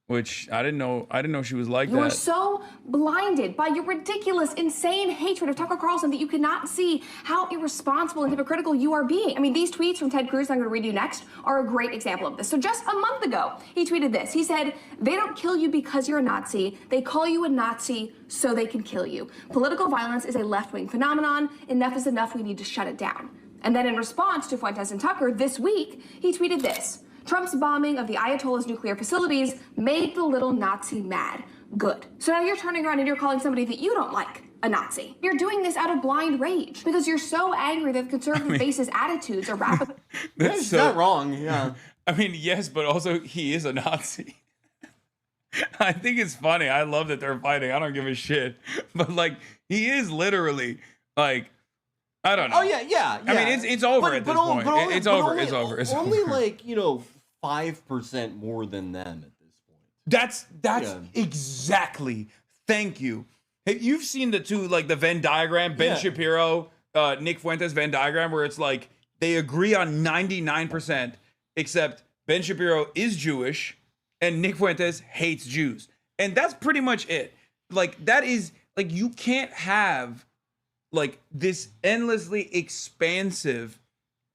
Which I didn't know she was like that. You are so blinded by your ridiculous, insane hatred of Tucker Carlson that you cannot see how irresponsible and hypocritical you are being. I mean, these tweets from Ted Cruz I'm going to read you next are a great example of this. So just a month ago, he tweeted this. He said, "They don't kill you because you're a Nazi. They call you a Nazi so they can kill you. Political violence is a left-wing phenomenon. Enough is enough. We need to shut it down." And then in response to Fuentes and Tucker this week, he tweeted this. Trump's bombing of the Ayatollah's nuclear facilities made the little Nazi mad. Good. So now you're turning around and you're calling somebody that you don't like a Nazi. You're doing this out of blind rage because you're so angry that the conservative base's attitudes are rapidly. That's not wrong. Yeah. I mean, yes, but also he is a Nazi. I think it's funny. I love that they're fighting. I don't give a shit. But like, he is literally like, I don't know. Oh yeah. I mean, it's over at this point. It's over. It's over. It's only over. like 5% more than them at this point. That's exactly. Thank you. Hey, you've seen the Venn diagram, Ben Shapiro, Nick Fuentes Venn diagram, where it's like they agree on 99%, except Ben Shapiro is Jewish and Nick Fuentes hates Jews. And that's pretty much it. Like, that is, like, you can't have, like, this endlessly expansive,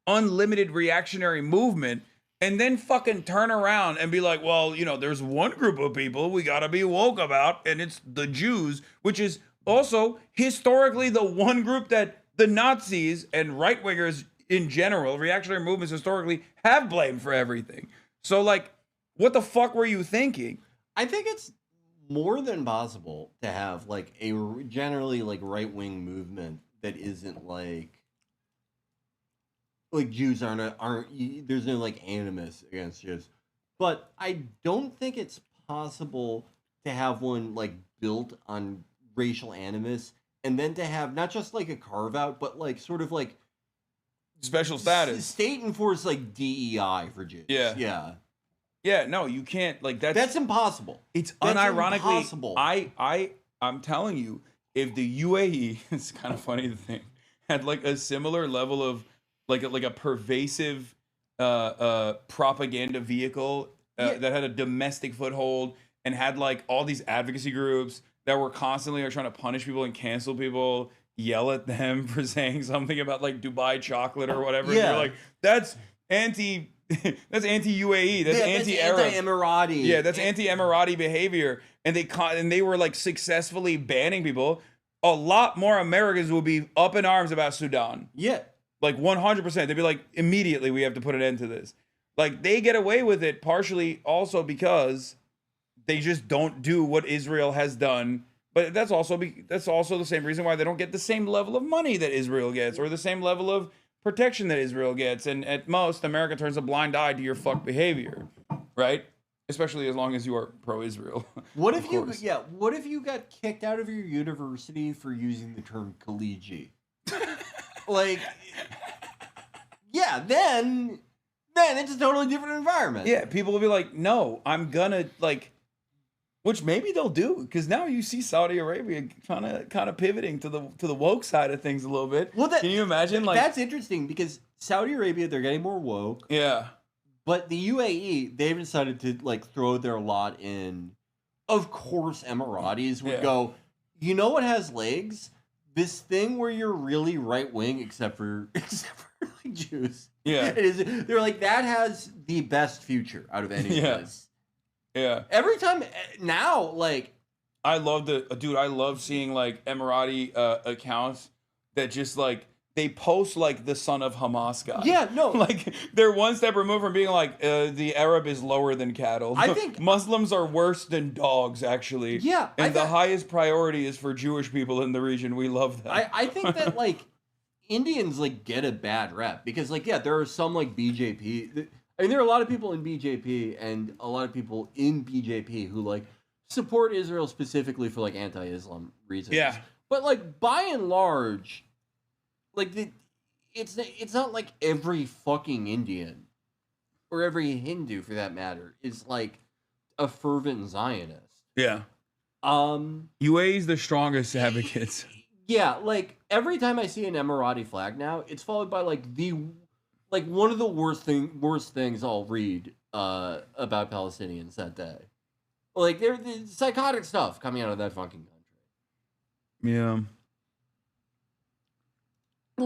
unlimited reactionary movement and then fucking turn around and be like, well, there's one group of people we gotta be woke about, and it's the Jews, which is also historically the one group that the Nazis and right-wingers in general, reactionary movements historically, have blamed for everything. So, like, what the fuck were you thinking? I think it's more than possible to have, like, a generally, like, right-wing movement that isn't, like Jews aren't there's no, like, animus against Jews. But I don't think it's possible to have one, like, built on racial animus and then to have not just, like, a carve-out, but, like, sort of, like, special status. State-enforced, like, DEI for Jews. Yeah. Yeah, no, you can't. Like, that's impossible. It's That's unironically impossible. I'm telling you, if the UAE, it's kind of funny to think, had like a similar level of like a pervasive propaganda vehicle that had a domestic foothold and had like all these advocacy groups that were constantly trying to punish people and cancel people, yell at them for saying something about like Dubai chocolate or whatever. Yeah. And you're like, that's anti UAE. That's anti-Arab. Anti-Emirati. Yeah, that's anti-Emirati behavior. And they were like successfully banning people. A lot more Americans will be up in arms about Sudan. Yeah. Like 100%. They'd be like, immediately we have to put an end to this. Like, they get away with it partially also because they just don't do what Israel has done. But that's also the same reason why they don't get the same level of money that Israel gets or the same level of protection that Israel gets. And at most, America turns a blind eye to your fuck behavior, right? Especially as long as you are pro-Israel. What if you got kicked out of your university for using the term collegiate? Like, yeah, then it's a totally different environment. Yeah, people will be like, no, I'm gonna, like, which maybe they'll do, because now you see Saudi Arabia kind of pivoting to the woke side of things a little bit. Well, can you imagine? Like, that's interesting because Saudi Arabia, they're getting more woke. Yeah. But the UAE, they've decided to like throw their lot in. Of course, Emiratis would go, you know what has legs? This thing where you're really right wing, except for like Jews. Yeah. They're like, that has the best future out of any of this. Yeah. Every time now, like, I love seeing like Emirati accounts that just like they post like the son of Hamas guy. Yeah, no. Like, they're one step removed from being like the Arab is lower than cattle. I think Muslims are worse than dogs, actually. Yeah. And the highest priority is for Jewish people in the region. We love that. I think that like Indians like get a bad rep because like, yeah, there are some like BJP. I mean, there are a lot of people in BJP and a lot of people in BJP who like support Israel specifically for like anti-Islam reasons. Yeah. But like by and large, like it's not like every fucking Indian or every Hindu for that matter is like a fervent Zionist. Yeah. UAE's the strongest advocates. Yeah, like every time I see an Emirati flag now, it's followed by like one of the worst things I'll read about Palestinians that day. Like there's psychotic stuff coming out of that fucking country. Yeah.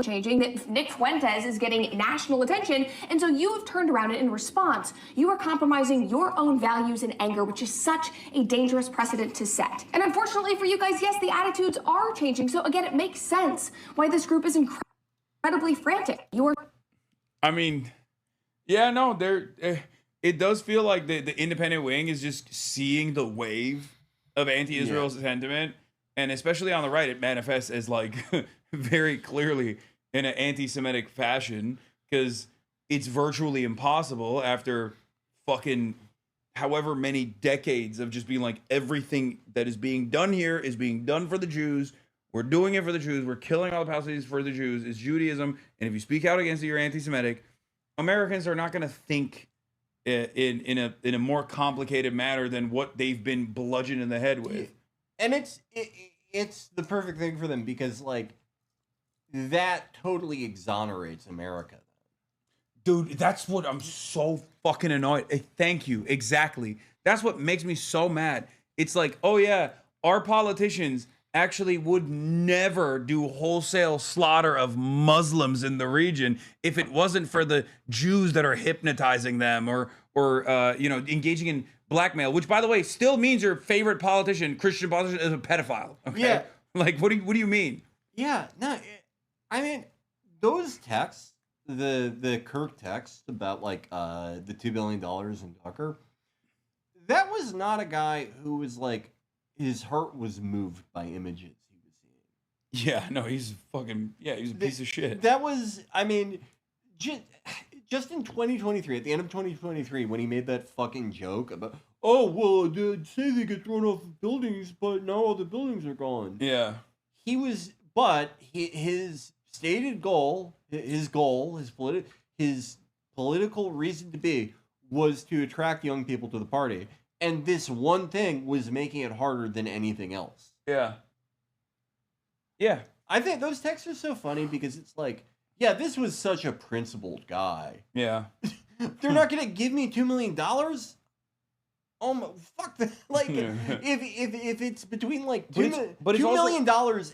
Changing that Nick Fuentes is getting national attention, and so you have turned around and in response, you are compromising your own values and anger, which is such a dangerous precedent to set. And unfortunately for you guys, yes, the attitudes are changing. So again, it makes sense why this group is incredibly frantic. I mean, yeah, no, It does feel like the independent wing is just seeing the wave of anti-Israel sentiment, and especially on the right, it manifests as like very clearly in an anti-Semitic fashion, because it's virtually impossible after fucking however many decades of just being like, everything that is being done here is being done for the Jews. We're doing it for the Jews. We're killing all the Palestinians for the Jews. It's Judaism. And if you speak out against it, you're anti-Semitic. Americans are not going to think in a more complicated manner than what they've been bludgeoned in the head with. And it's the perfect thing for them, because like that totally exonerates America. Dude, that's what I'm so fucking annoyed. Thank you. Exactly. That's what makes me so mad. It's like, oh yeah, our politicians actually would never do wholesale slaughter of Muslims in the region if it wasn't for the Jews that are hypnotizing them or engaging in blackmail, which by the way still means your favorite politician, Christian politician, is a pedophile. Okay? Yeah. Like what do you mean? Yeah, no, I mean those texts, the Kirk text about like the $2 billion in Tucker, that was not a guy who was like, his heart was moved by images he was seeing. Yeah, no, he's he's a piece of shit. That was, I mean, just in 2023, at the end of 2023, when he made that fucking joke about, oh, well, they'd say they get thrown off of buildings, but now all the buildings are gone. Yeah. His stated goal, his political reason to be was to attract young people to the party. And this one thing was making it harder than anything else. Yeah. Yeah. I think those texts are so funny because it's like, yeah, this was such a principled guy. Yeah. They're not going to give me $2 million? Oh, my, fuck that. Like, if it's between like $2 million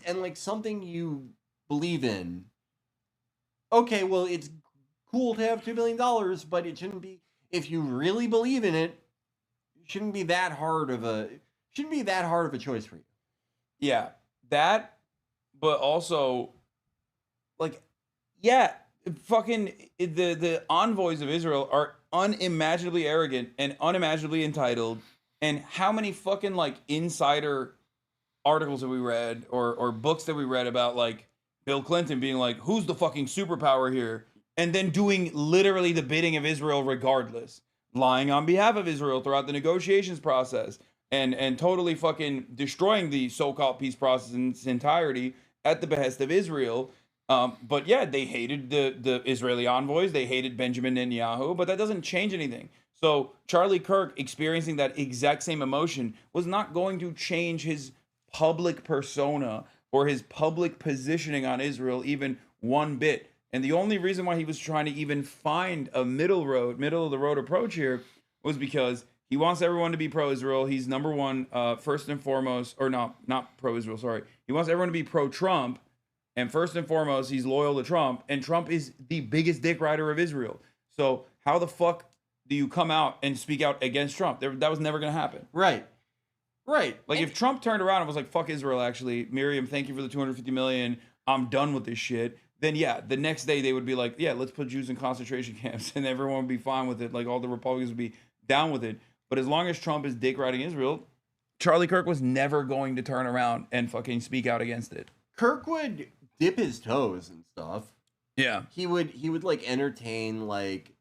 and like something you believe in, okay, well, it's cool to have $2 million, but it shouldn't be, if you really believe in it, shouldn't be that hard of a choice for you. Yeah, that, but also, like, yeah, fucking the envoys of Israel are unimaginably arrogant and unimaginably entitled. And how many fucking like insider articles that we read or books that we read about like Bill Clinton being like, who's the fucking superpower here? And then doing literally the bidding of Israel regardless. Lying on behalf of Israel throughout the negotiations process and totally fucking destroying the so-called peace process in its entirety at the behest of Israel. But yeah, they hated the Israeli envoys. They hated Benjamin Netanyahu, but that doesn't change anything. So Charlie Kirk experiencing that exact same emotion was not going to change his public persona or his public positioning on Israel even one bit. And the only reason why he was trying to even find a middle of the road approach here was because he wants everyone to be pro-Israel. He's number one, first and foremost, or not pro-Israel, sorry. He wants everyone to be pro-Trump. And first and foremost, he's loyal to Trump. And Trump is the biggest dick rider of Israel. So how the fuck do you come out and speak out against Trump? That was never going to happen. Right. Like if Trump turned around and was like, fuck Israel, actually, Miriam, thank you for the $250 million. I'm done with this shit. Then yeah, the next day they would be like, yeah, let's put Jews in concentration camps, and everyone would be fine with it. Like all the Republicans would be down with it. But as long as Trump is dick riding Israel, Charlie Kirk was never going to turn around and fucking speak out against it. Kirk would dip his toes and stuff. Yeah. He would like entertain like,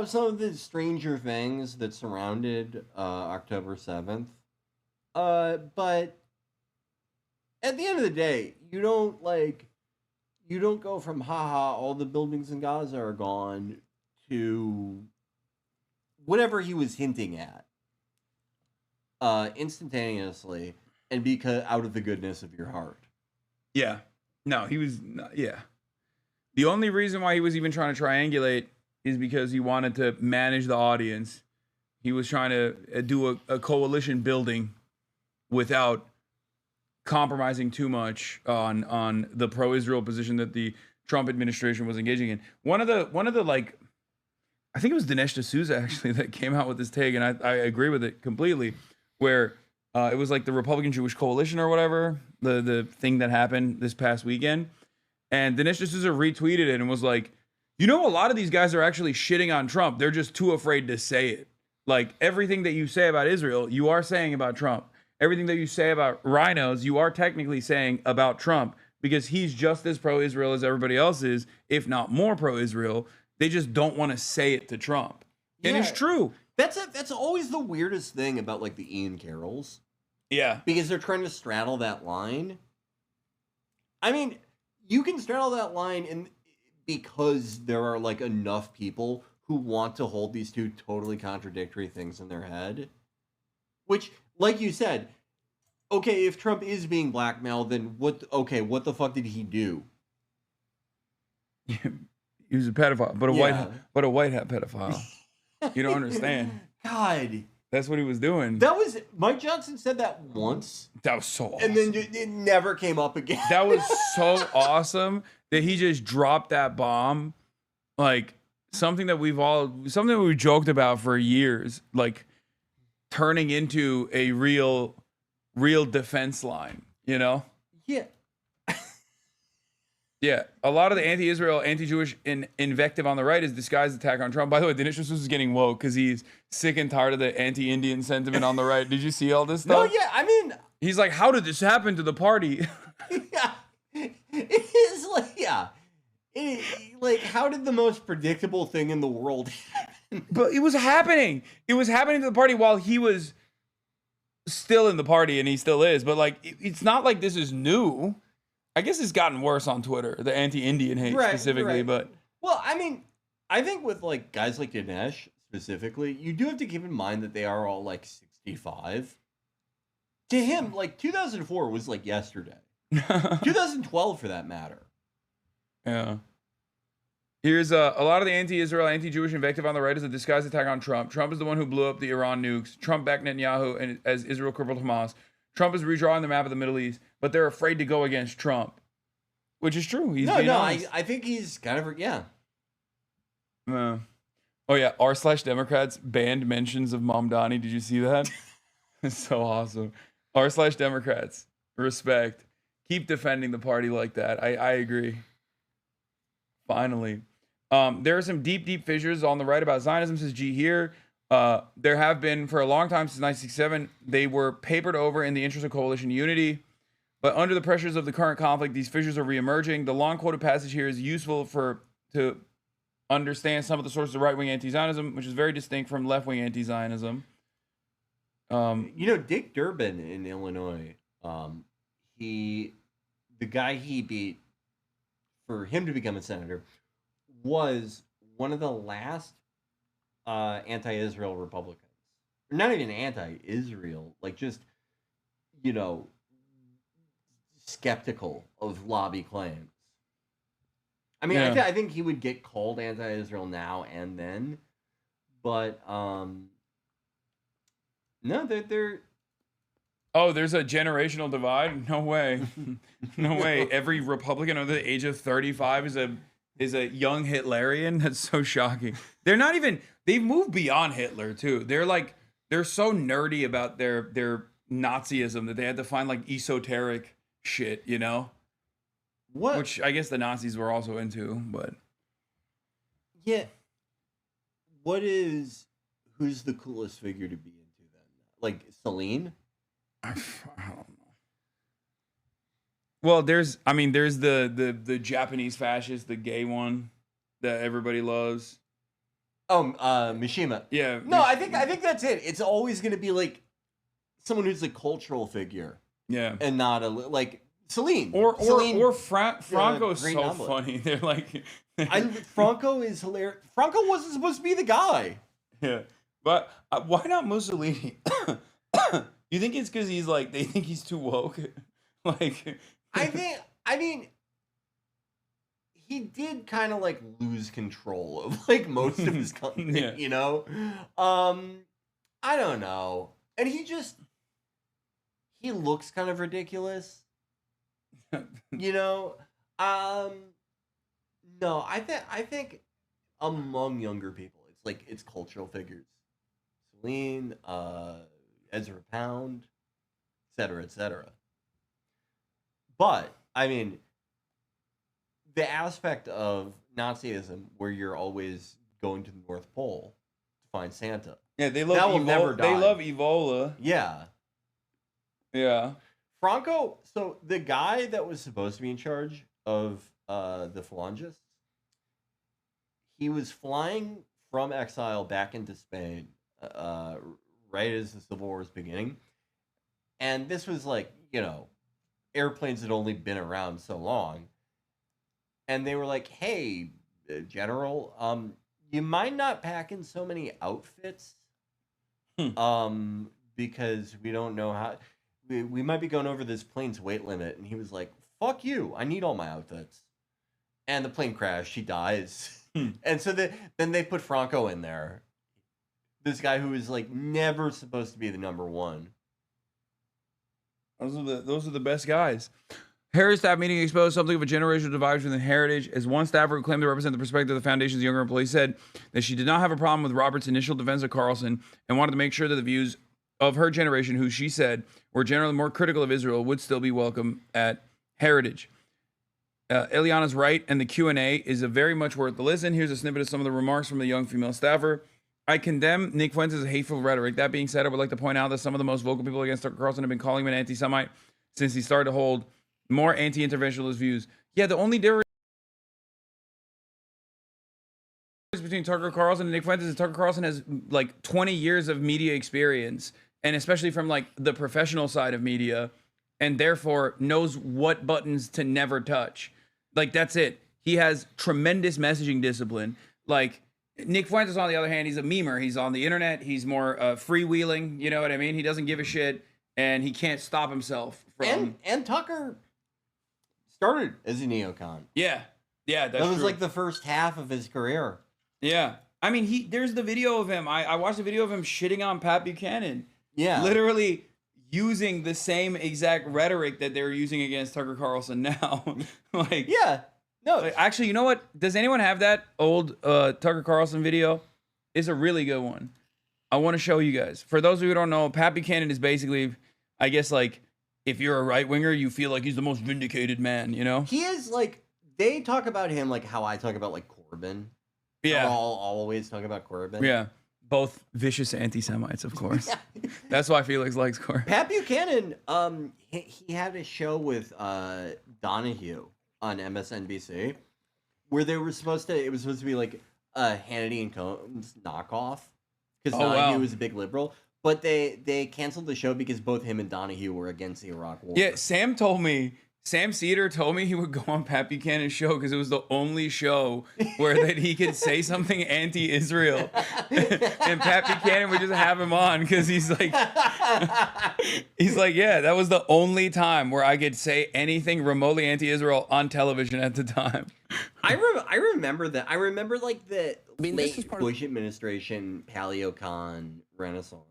some of the stranger things that surrounded October 7th. But at the end of the day, you don't go from haha, all the buildings in Gaza are gone to whatever he was hinting at instantaneously and because out of the goodness of your heart. Yeah. No, he was yeah. The only reason why he was even trying to triangulate is because he wanted to manage the audience. He was trying to do a coalition building without compromising too much on the pro-Israel position that the Trump administration was engaging in. One of the like, I think it was Dinesh D'Souza actually that came out with this take, and I agree with it completely, where it was like the Republican Jewish Coalition or whatever, the thing that happened this past weekend, and Dinesh D'Souza retweeted it and was like, You know, a lot of these guys are actually shitting on Trump. They're just too afraid to say it. Like, everything that you say about Israel, you are saying about Trump. Everything that you say about rhinos, you are technically saying about Trump, because he's just as pro-Israel as everybody else is, if not more pro-Israel. They just don't want to say it to Trump. And it's true. That's always the weirdest thing about, like, the Ian Carrolls. Yeah. Because they're trying to straddle that line. I mean, you can straddle that line because there are, like, enough people who want to hold these two totally contradictory things in their head. Which, like you said, okay, if Trump is being blackmailed, then what the fuck did he do? He was a pedophile, but a white hat pedophile. You don't understand. God. That's what he was doing. Mike Johnson said that once. That was so awesome. And then it never came up again. That was so awesome that he just dropped that bomb. Like, something that we joked about for years, like turning into a real defense line, you know? Yeah. Yeah. A lot of the anti-Israel, anti-Jewish invective on the right is disguised attack on Trump. By the way, Dinesh is getting woke because he's sick and tired of the anti-Indian sentiment on the right. Did you see all this stuff? No, yeah, I mean... He's like, how did this happen to the party? Yeah. It is like, yeah. Like, how did the most predictable thing in the world happen? But it was happening. It was happening to the party while he was still in the party, and he still is. But, like, it's not like this is new. I guess it's gotten worse on Twitter, the anti-Indian hate specifically. Right. But well, I mean, I think with, like, guys like Dinesh specifically, you do have to keep in mind that they are all, like, 65. To him, like, 2004 was, like, yesterday. 2012, for that matter. Yeah. Here's a lot of the anti-Israel, anti-Jewish invective on the right is a disguised attack on Trump. Trump is the one who blew up the Iran nukes. Trump backed Netanyahu and as Israel crippled Hamas. Trump is redrawing the map of the Middle East, but they're afraid to go against Trump, which is true. He's being honest. I think he's kind of, yeah. Oh yeah, r/Democrats banned mentions of Mamdani. Did you see that? It's so awesome. r/Democrats, respect. Keep defending the party like that. I agree. Finally. There are some deep fissures on the right about Zionism, says G here. There have been for a long time since 1967. They were papered over in the interest of coalition unity. But under the pressures of the current conflict, these fissures are reemerging. The long quoted passage here is useful to understand some of the sources of right-wing anti-Zionism, which is very distinct from left-wing anti-Zionism. You know, Dick Durbin in Illinois, the guy he beat for him to become a senator was one of the last anti-Israel Republicans. Not even anti-Israel, like just, you know, skeptical of lobby claims. I mean, Yeah. I think he would get called anti-Israel now and then, but no, they're. Oh, there's a generational divide? No way. No way. Every Republican under the age of 35 is a young Hitlerian. That's so shocking. They're not even, they've moved beyond Hitler too. They're so nerdy about their Nazism that they had to find like esoteric shit, you know? What? Which I guess the Nazis were also into, but. Yeah. Who's the coolest figure to be into then? Like Celine? I don't know. Well, there's the Japanese fascist, the gay one that everybody loves. Oh, Mishima. Yeah. No, I think that's it. It's always going to be like someone who's a cultural figure. Yeah. And not like Celine. Franco's so funny. They're like Franco is hilarious. Franco wasn't supposed to be the guy. Yeah. But why not Mussolini? You think it's because he's like, they think he's too woke? Like, I mean, he did kind of like lose control of like most of his country, Yeah. you know? I don't know. And he looks kind of ridiculous. You know? No, I think among younger people, it's cultural figures. Celine, Ezra Pound, etc., etc. But, I mean, the aspect of Nazism, where you're always going to the North Pole to find Santa. Yeah, they love that will never die. They love Ebola. Yeah. Yeah. Franco, so the guy that was supposed to be in charge of the Phalangists, he was flying from exile back into Spain right as the Civil War was beginning. And this was like, you know, airplanes had only been around so long. And they were like, hey, General, you mind not packing so many outfits? Because we don't know how... We might be going over this plane's weight limit. And he was like, fuck you, I need all my outfits. And the plane crashed, he dies. And so then they put Franco in there. This guy who is like never supposed to be the number one. Those are the best guys. Harris staff meeting exposed something of a generational divide within Heritage, as one staffer who claimed to represent the perspective of the foundation's younger employees said that she did not have a problem with Robert's initial defense of Carlson and wanted to make sure that the views of her generation, who she said were generally more critical of Israel, would still be welcome at Heritage. Eliana's right, and the Q&A is very much worth the listen. Here's a snippet of some of the remarks from the young female staffer. I condemn Nick Fuentes' hateful rhetoric. That being said, I would like to point out that some of the most vocal people against Tucker Carlson have been calling him an anti-Semite since he started to hold more anti-interventionalist views. Yeah, the only difference between Tucker Carlson and Nick Fuentes is Tucker Carlson has like 20 years of media experience, and especially from like the professional side of media, and therefore knows what buttons to never touch. Like, that's it. He has tremendous messaging discipline. Like, Nick Fuentes, on the other hand, he's a memer. He's on the internet. He's more freewheeling. You know what I mean? He doesn't give a shit, and he can't stop himself from... And Tucker started as a neocon. Yeah. Yeah, that's That was true. like the first half of his career. Yeah. I mean, there's the video of him. I watched the video of him shitting on Pat Buchanan. Yeah. Literally using the same exact rhetoric that they're using against Tucker Carlson now. Like, yeah. No. Actually, you know what? Does anyone have that old Tucker Carlson video? It's a really good one. I want to show you guys. For those of you who don't know, Pat Buchanan is basically, I guess, like, if you're a right-winger, you feel like he's the most vindicated man, you know? He is, like, they talk about him like how I talk about, like, Corbyn. Yeah. They're all always talk about Corbyn. Yeah. Both vicious anti-Semites, of course. That's why Felix likes Corbyn. Pat Buchanan, he had a show with Donahue on MSNBC where it was supposed to be like a Hannity and Combs knockoff because Donahue was a big liberal, but they canceled the show because both him and Donahue were against the Iraq War. Yeah, Sam Cedar told me he would go on Pat Buchanan's show because it was the only show where that he could say something anti-Israel, and Pat Buchanan would just have him on because he's like, yeah, that was the only time where I could say anything remotely anti-Israel on television at the time. I remember that. I remember like the late Bush administration PaleoCon Renaissance.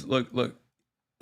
Look.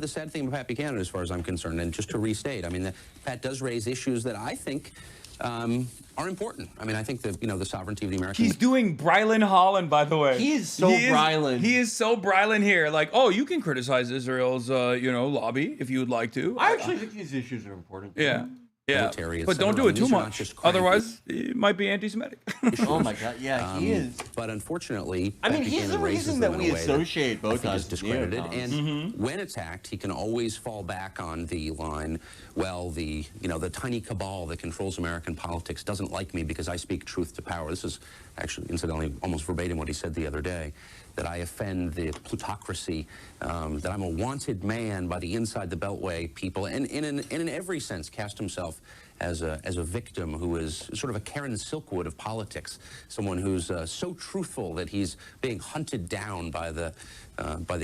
The sad thing about Pat Buchanan, as far as I'm concerned, and just to restate, I mean, Pat does raise issues that I think are important. I mean, I think that, the sovereignty of the American... He's doing Brylan Holland, by the way. He is so Brylan. He is so Brylan here. Like, oh, you can criticize Israel's, lobby if you would like to. I actually think these issues are important. Yeah. Yeah, military, but don't do it too much. Otherwise, it might be anti-Semitic. Oh my God, yeah, he is. But unfortunately, I mean, he's the reason that we associate both sides discredited. And when attacked, he can always fall back on the line. Well, the tiny cabal that controls American politics doesn't like me because I speak truth to power. This is actually, incidentally, almost verbatim what he said the other day. That I offend the plutocracy, that I'm a wanted man by the inside the Beltway people, and in every sense cast himself as a victim who is sort of a Karen Silkwood of politics, someone who's so truthful that he's being hunted down by the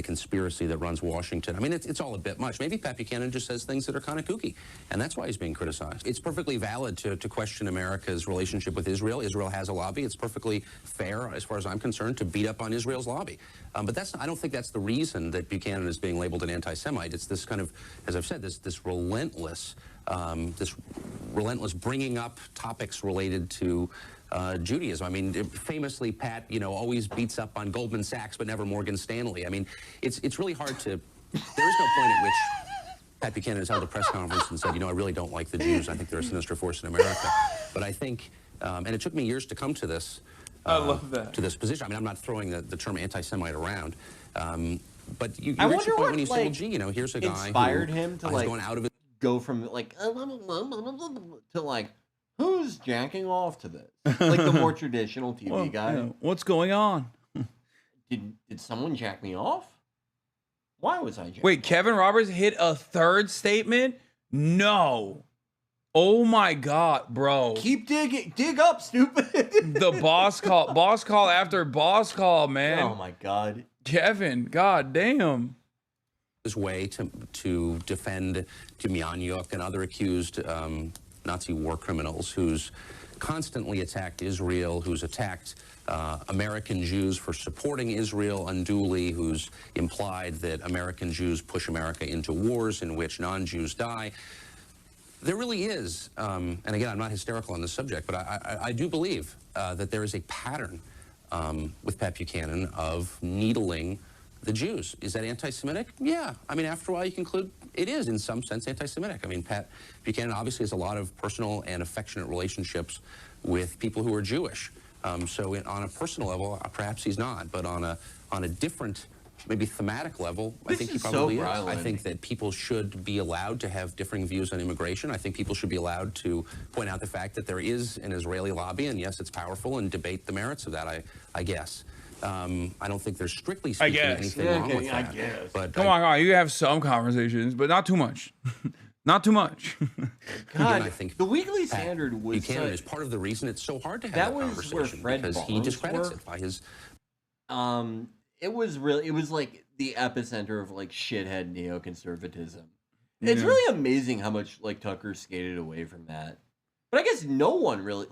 conspiracy that runs Washington. I mean, it's all a bit much. Maybe Pat Buchanan just says things that are kind of kooky, and that's why he's being criticized. It's perfectly valid to question America's relationship with Israel. Israel has a lobby. It's perfectly fair, as far as I'm concerned, to beat up on Israel's lobby. But I don't think that's the reason that Buchanan is being labeled an anti-Semite. It's this kind of, as I've said, this relentless bringing up topics related to Judaism. I mean, famously, Pat, always beats up on Goldman Sachs, but never Morgan Stanley. I mean, it's really hard to. There is no point at which Pat Buchanan has held a press conference and said, I really don't like the Jews. I think they're a sinister force in America. But I think, and it took me years to come to this. I love that. To this position. I mean, I'm not throwing the term anti-Semite around. But you I reach wonder a point what, when you say, well, gee, here's a guy inspired who him to is like going out of it. Go from like to like who's jacking off to this? Like the more traditional TV guy. What's going on? Did someone jack me off? Why was I jacking Wait, Kevin Roberts hit a third statement? No. Oh my God, bro. Keep digging. Dig up, stupid. The boss call after boss call, man. Oh my God. Kevin, God damn. His way to defend Demjanjuk and other accused Nazi war criminals who's constantly attacked Israel, who's attacked American Jews for supporting Israel unduly, who's implied that American Jews push America into wars in which non-Jews die. There really is, and again, I'm not hysterical on this subject, but I do believe that there is a pattern with Pat Buchanan of needling the Jews. Is that anti-Semitic? Yeah. I mean, after a while, you conclude it is, in some sense, anti-Semitic. I mean, Pat Buchanan obviously has a lot of personal and affectionate relationships with people who are Jewish. So on a personal level, perhaps he's not, but on a different, maybe thematic level, I think he probably is. I think that people should be allowed to have differing views on immigration. I think people should be allowed to point out the fact that there is an Israeli lobby, and yes, it's powerful, and debate the merits of that, I guess. I don't think there's strictly speaking anything wrong with that. But Come on, you have some conversations, but not too much. Not too much. God, I think the Weekly Standard was Buchanan is part of the reason it's so hard to have that that was where conversation Fred because he Barnes discredits worked. it by his. It was like the epicenter of like shithead neoconservatism. It's really amazing how much like Tucker skated away from that. But I guess no one really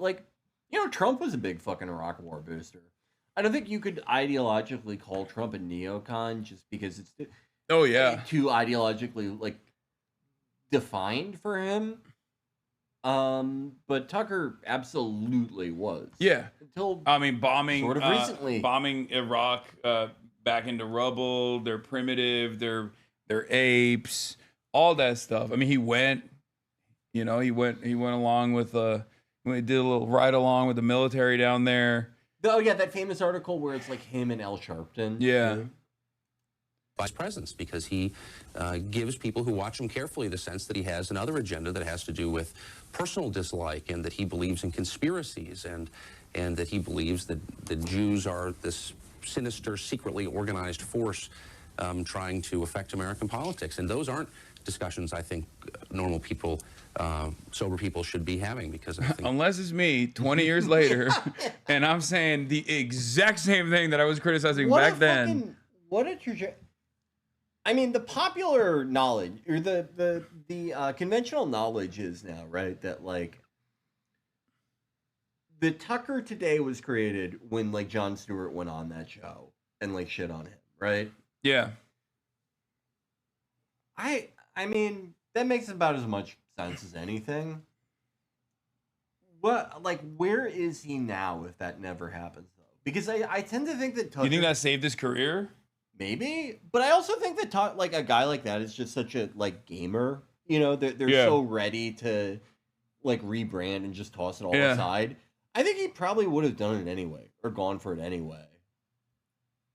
Trump was a big fucking Iraq war booster. I don't think you could ideologically call Trump a neocon just because it's too ideologically like defined for him. But Tucker absolutely was. Yeah. Until bombing sort of recently. Bombing Iraq back into rubble. They're primitive. They're apes. All that stuff. I mean, he went along with he did a little ride along with the military down there. Oh yeah, that famous article where it's like him and Al Sharpton. Yeah. Vice presence, because he gives people who watch him carefully the sense that he has another agenda that has to do with personal dislike, and that he believes in conspiracies, and that he believes that the Jews are this sinister, secretly organized force trying to affect American politics. And those aren't discussions I think normal people, sober people should be having, because I think unless it's me 20 years later and I'm saying the exact same thing that I was criticizing back then. What a trajectory. I mean, the popular knowledge or the conventional knowledge is now, right, that like the Tucker Today was created when like Jon Stewart went on that show and like shit on him, right? Yeah. I mean, that makes about as much sense as anything. Where is he now if that never happens though? Because I tend to think that Tucker, You think that saved his career? Maybe, but I also think that like a guy like that is just such a like gamer. They're so ready to like rebrand and just toss it all aside. I think he probably would have done it anyway or gone for it anyway.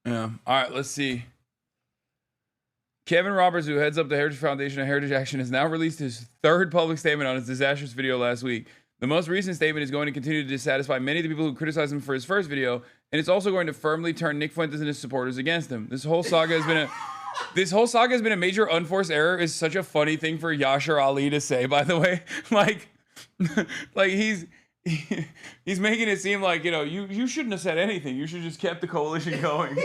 Yeah. All right. Let's see. Kevin Roberts, who heads up the Heritage Foundation and Heritage Action, has now released his third public statement on his disastrous video last week. The most recent statement is going to continue to dissatisfy many of the people who criticized him for his first video, and it's also going to firmly turn Nick Fuentes and his supporters against him. This whole saga has been a major unforced error. Is such a funny thing for Yashar Ali to say, by the way. Like he's making it seem like, you shouldn't have said anything. You should just kept the coalition going.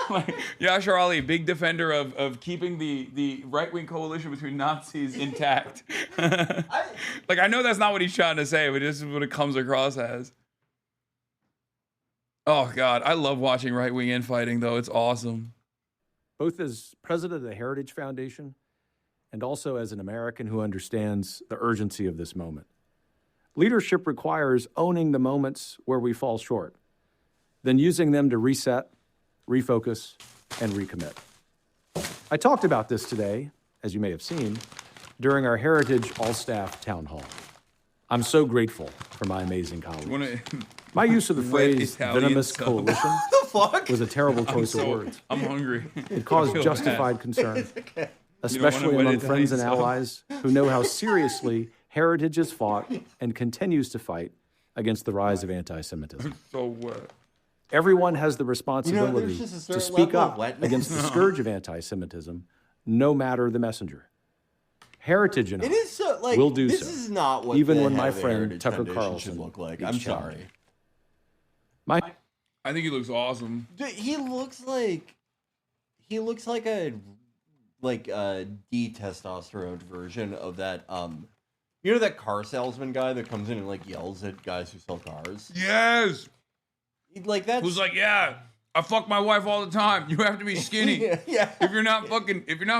Like Yashar Ali, big defender of keeping the right-wing coalition between Nazis intact. I know that's not what he's trying to say, but this is what it comes across as. Oh, God. I love watching right-wing infighting, though. It's awesome. Both as president of the Heritage Foundation and also as an American who understands the urgency of this moment. Leadership requires owning the moments where we fall short, then using them to reset, refocus, and recommit. I talked about this today, as you may have seen, during our Heritage All-Staff Town Hall. I'm so grateful for my amazing colleagues. My use of the phrase venomous coalition was a terrible choice of words. I'm hungry. It caused justified concern, especially among friends and allies who know how seriously Heritage has fought and continues to fight against the rise of anti-Semitism. So what? Everyone has the responsibility to speak up against the wetness. scourge of anti-Semitism, no matter the messenger. Heritage and It is so like will do this so, is not what even the when head my of the friend Heritage Tucker Foundation Carlson should look like. gets I'm challenged. sorry. I think he looks awesome. Dude, he looks like a de-testosterone version of that you know that car salesman guy that comes in and like yells at guys who sell cars? Yes. Like that. Who's like, yeah, I fuck my wife all the time. You have to be skinny. Yeah. If you're not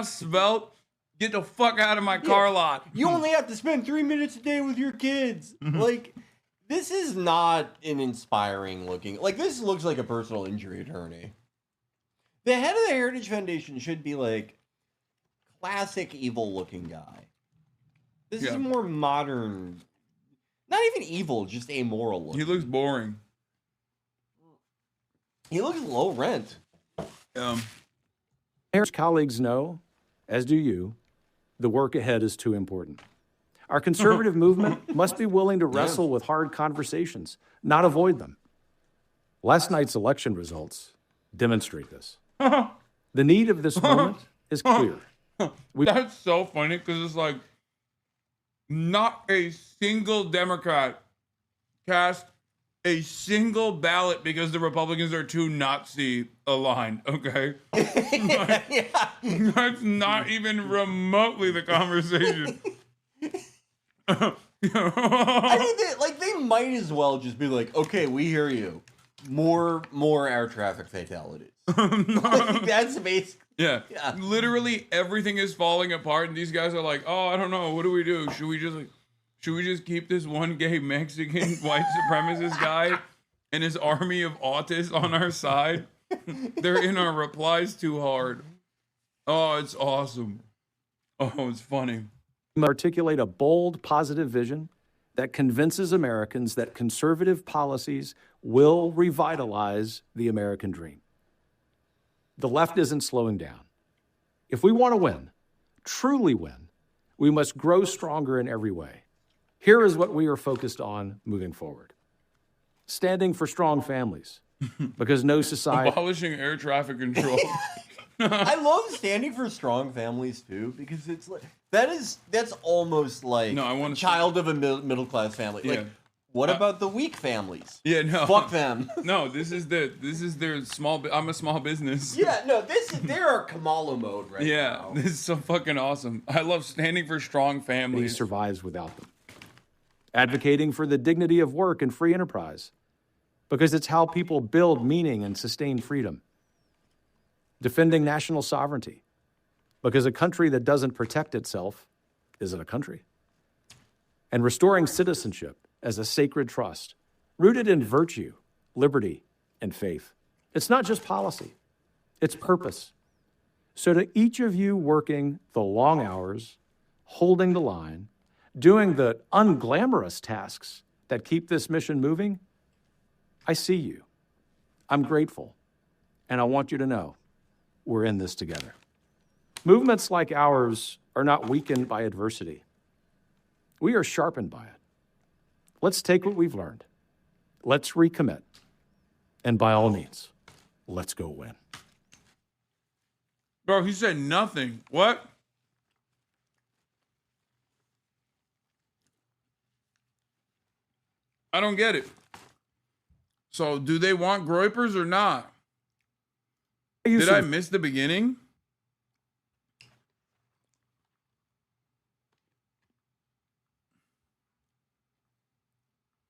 svelte, get the fuck out of my car lot. You only have to spend 3 minutes a day with your kids. Like, this is not an inspiring looking. Like, this looks like a personal injury attorney. The head of the Heritage Foundation should be like classic evil looking guy. This is more modern. Not even evil, just amoral looking. He looks boring. He looks low rent. Heritage colleagues know, as do you, the work ahead is too important. Our conservative movement must be willing to wrestle with hard conversations, not avoid them. Last night's election results demonstrate this. The need of this moment is clear. That's so funny because it's like not a single Democrat cast a single ballot because the Republicans are too Nazi aligned, okay? That's not even remotely the conversation. I mean, they might as well just be like, okay, we hear you. More air traffic fatalities. Like, that's basic. Yeah. Literally everything is falling apart, and these guys are like, "Oh, I don't know. What do we do? Should we just keep this one gay Mexican white supremacist guy and his army of autists on our side? They're in our replies too hard. Oh, it's awesome. Oh, it's funny." Articulate a bold, positive vision that convinces Americans that conservative policies will revitalize the American dream. The left isn't slowing down. If we want to win, truly win, we must grow stronger in every way. Here is what we are focused on moving forward. Standing for strong families, because no society... Abolishing air traffic control. I love standing for strong families too, because it's like that's almost like a child of a middle class family. Yeah. Like, what about the weak families? Yeah, no. Fuck them. No, this is their small. I'm a small business. Yeah, no, they're Kamala mode right now. Yeah, this is so fucking awesome. I love standing for strong families. Survives without them. Advocating for the dignity of work and free enterprise, because it's how people build meaning and sustain freedom. Defending national sovereignty, because a country that doesn't protect itself isn't a country. And restoring citizenship as a sacred trust, rooted in virtue, liberty, and faith. It's not just policy, it's purpose. So to each of you working the long hours, holding the line, doing the unglamorous tasks that keep this mission moving, I see you. I'm grateful. And I want you to know we're in this together. Movements like ours are not weakened by adversity. We are sharpened by it. Let's take what we've learned. Let's recommit. And by all means, let's go win. Bro, he said nothing. What? I don't get it. So, do they want groypers or not? Did I miss the beginning?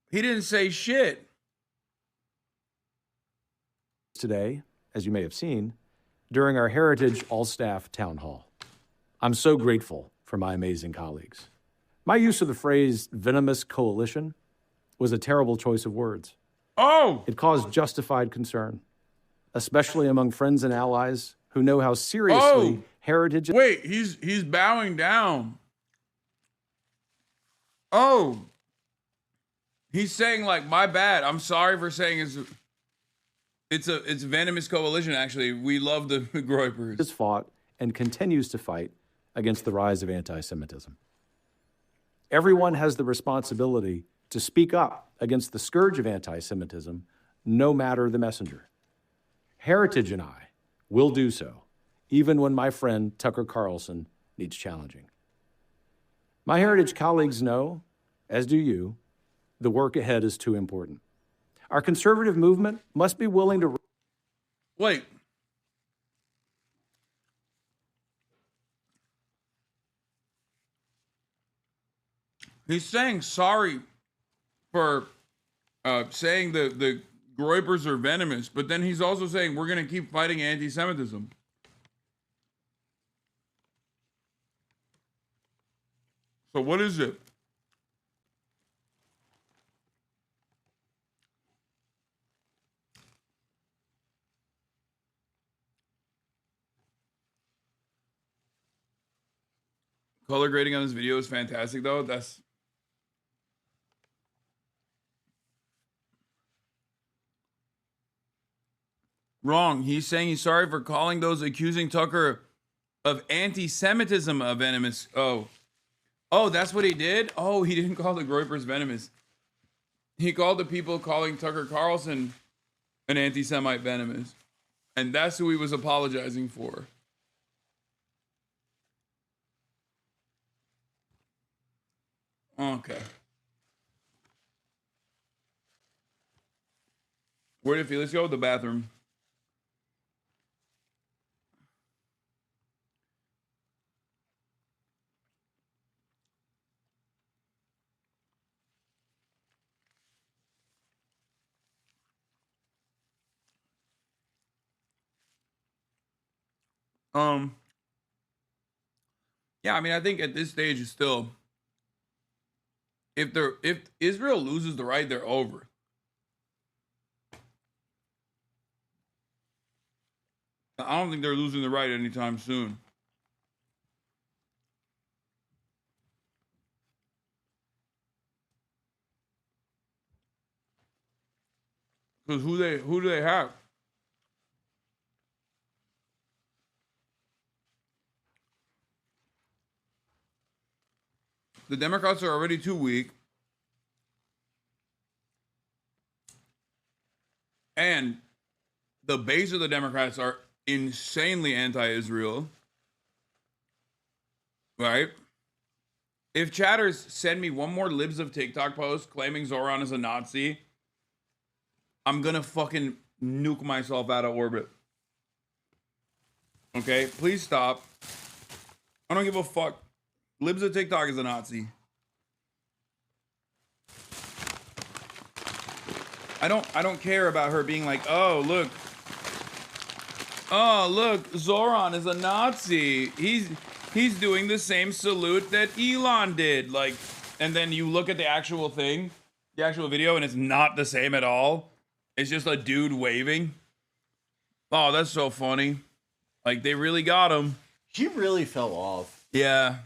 He didn't say shit. Today, as you may have seen, during our Heritage All-Staff Town Hall. I'm so grateful for my amazing colleagues. My use of the phrase venomous coalition was a terrible choice of words. Oh! It caused justified concern, especially among friends and allies who know how seriously heritage... Wait, he's bowing down. Oh, he's saying like, my bad. I'm sorry for saying it's venomous coalition. Actually, we love the Groypers. Has fought and continues to fight against the rise of anti-Semitism. Everyone has the responsibility to speak up against the scourge of anti-Semitism, no matter the messenger. Heritage and I will do so, even when my friend Tucker Carlson needs challenging. My Heritage colleagues know, as do you, the work ahead is too important. Our conservative movement must be willing to... Wait. He's saying sorry for saying the Groypers are venomous, but then he's also saying we're going to keep fighting anti-Semitism. So what is it? Color grading on this video is fantastic, though. That's... Wrong. He's saying he's sorry for calling those accusing Tucker of anti-Semitism a venomous... Oh, that's what he did? Oh, he didn't call the Groypers venomous. He called the people calling Tucker Carlson an anti-Semite venomous. And that's who he was apologizing for. Okay. Where did Felix go? The bathroom. Yeah, I mean, I think at this stage it's still, if Israel loses the right, they're over. I don't think they're losing the right anytime soon. Because who do they have? The Democrats are already too weak. And the base of the Democrats are insanely anti-Israel. Right? If chatters send me one more Libs of TikTok post claiming Zoran is a Nazi, I'm gonna fucking nuke myself out of orbit. Okay? Please stop. I don't give a fuck. Libs of TikTok is a Nazi. I don't care about her being like, oh look, Zoran is a Nazi. He's doing the same salute that Elon did. Like, and then you look at the actual thing, the actual video, and it's not the same at all. It's just a dude waving. Oh, that's so funny. Like, they really got him. She really fell off. Yeah.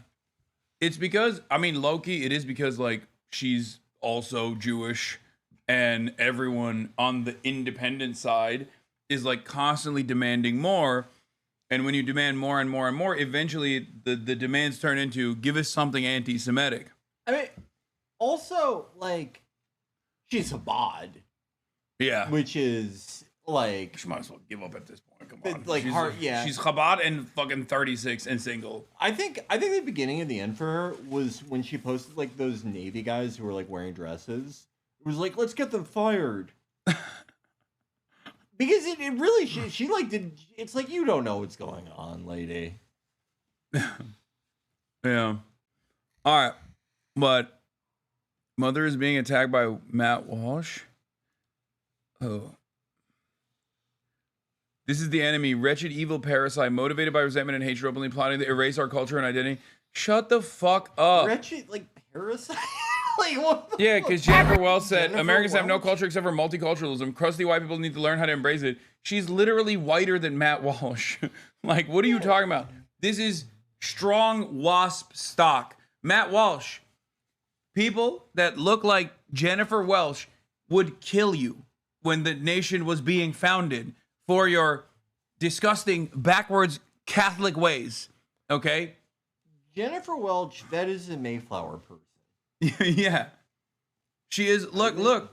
It's because, I mean, low-key, it is because, like, she's also Jewish, and everyone on the independent side is, like, constantly demanding more. And when you demand more and more and more, eventually the demands turn into, give us something anti-Semitic. I mean, also, like, she's Chabad. Yeah. Which is, like... She might as well give up at this point. Come on. Like, She's Chabad and fucking 36 and single. I think the beginning and the end for her was when she posted, like, those Navy guys who were, like, wearing dresses. It was like, let's get them fired. Because it really, she like, it's like, you don't know what's going on, lady. Yeah. All right. But mother is being attacked by Matt Walsh. Oh. This is the enemy. Wretched, evil parasite, motivated by resentment and hatred, openly plotting to erase our culture and identity. Shut the fuck up. Wretched, like, parasite? Like, what the Yeah, fuck? because Jennifer Wells said, Jennifer Americans have no Welch? culture except for multiculturalism. Crusty white people need to learn how to embrace it. She's literally whiter than Matt Walsh. Like, what are you talking about? This is strong WASP stock. Matt Walsh, people that look like Jennifer Welsh would kill you when the nation was being founded for your disgusting, backwards Catholic ways. Okay? Jennifer Welch, that is a Mayflower person. Yeah. She is, look.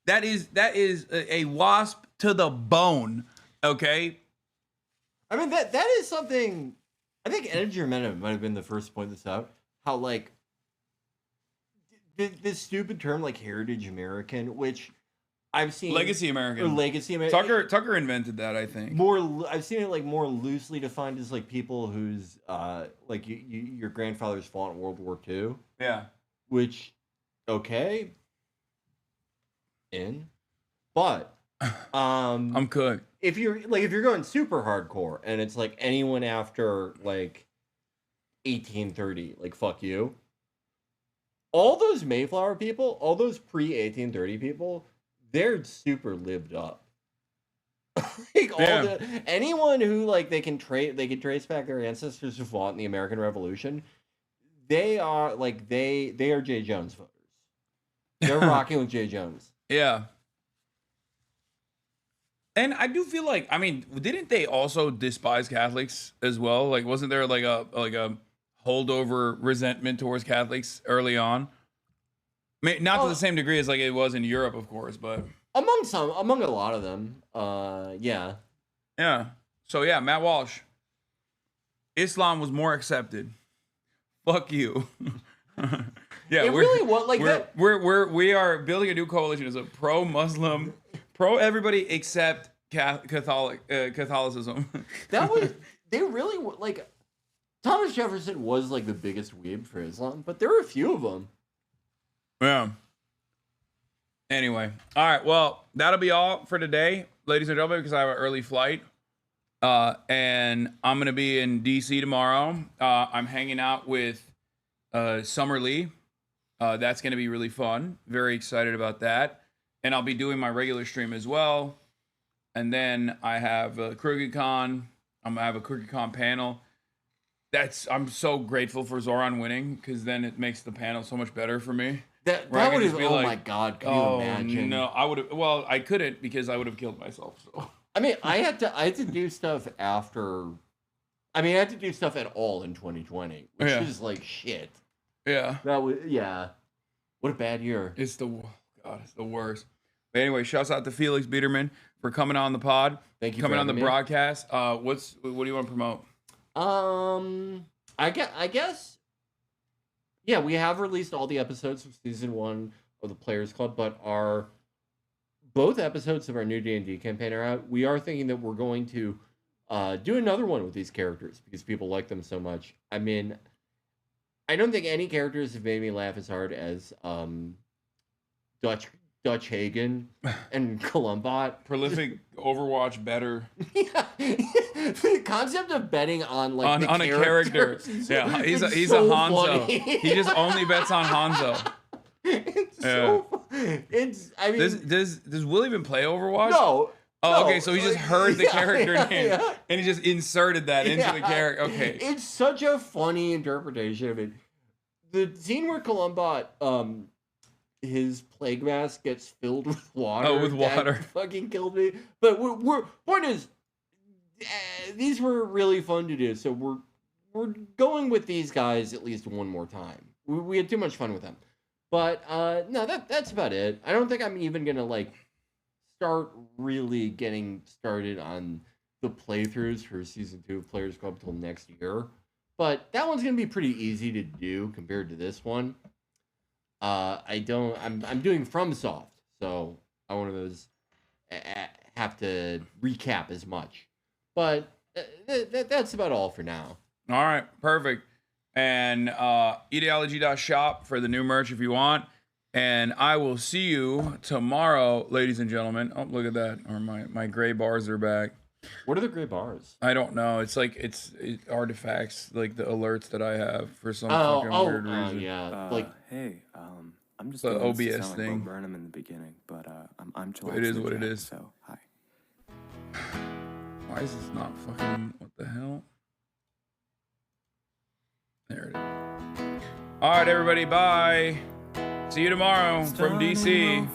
That is a wasp to the bone. Okay? I mean, that is something, I think Ed Germana might have been the first to point this out. How, like, this stupid term, like, heritage American, which I've seen. Legacy American. Or legacy American. Tucker invented that, I think. I've seen it, like, more loosely defined as, like, people whose, like, your grandfathers fought in World War II. Yeah. Which, okay. But, I'm cooked. If you're going super hardcore, and it's, like, anyone after, like, 1830, like, fuck you. All those Mayflower people, all those pre-1830 people, they're super lived up. Like anyone who like they can trace back their ancestors who fought in the American Revolution, they are J. Jones voters. They're rocking with J. Jones. Yeah. And I do feel like, I mean, didn't they also despise Catholics as well? Like, wasn't there like a holdover resentment towards Catholics early on? I mean, not to the same degree as like it was in Europe, of course, but among a lot of them, yeah. Yeah. So yeah, Matt Walsh. Islam was more accepted. Fuck you. Yeah, it really was like that. We are building a new coalition as a pro-Muslim, pro-everybody except Catholicism. They really like. Thomas Jefferson was like the biggest weeb for Islam, but there were a few of them. Yeah. Anyway, all right. Well, that'll be all for today, ladies and gentlemen, because I have an early flight, and I'm gonna be in DC tomorrow. I'm hanging out with Summer Lee. That's gonna be really fun. Very excited about that, and I'll be doing my regular stream as well. And then I have CrookedCon. I'm gonna have a CrookedCon panel. I'm so grateful for Zoran winning because then it makes the panel so much better for me. That would have. Oh my god! Can you imagine? No, I would have. Well, I couldn't because I would have killed myself. So I mean, I had to do stuff after. I mean, I had to do stuff at all in 2020, which is like shit. Yeah. That was What a bad year. It's the worst. But anyway, shouts out to Felix Biederman for coming on the pod. Thank you coming for on the having me. broadcast. What do you want to promote? I guess. Yeah, we have released all the episodes of season 1 of the Players Club, but both episodes of our new D&D campaign are out. We are thinking that we're going to do another one with these characters because people like them so much. I mean, I don't think any characters have made me laugh as hard as Dutch Hagen and Columbot. Prolific Overwatch better. Yeah. The concept of betting on like on a character. Yeah, he's so a Hanzo. funny. He just only bets on Hanzo. I mean, does Will even play Overwatch? No. Oh, okay. So he just heard the character name and he just inserted that into the character. Okay. It's such a funny interpretation of it. The scene where Columbot, his plague mask gets filled with water. Oh, with water. That fucking killed me. But point is, these were really fun to do. So we're going with these guys at least one more time. We had too much fun with them. But no, that's about it. I don't think I'm even gonna like start really getting started on the playthroughs for season 2 of Players Club till next year. But that one's gonna be pretty easy to do compared to this one. I'm doing FromSoft, so I one of those have to recap as much. But that's about all for now. All right, perfect. And ideology.shop for the new merch if you want. And I will see you tomorrow, ladies and gentlemen. Oh, look at that. Or my gray bars are back. What are the gray bars? I don't know. It's like it's artifacts, like the alerts that I have for some fucking weird reason. Yeah. Hey, I'm just the doing this to OBS sound thing. Like Bo Burnham in the beginning, but I'm chill. It is what it is. So hi. Why is this not fucking? What the hell? There it is. All right, everybody. Bye. See you tomorrow from DC.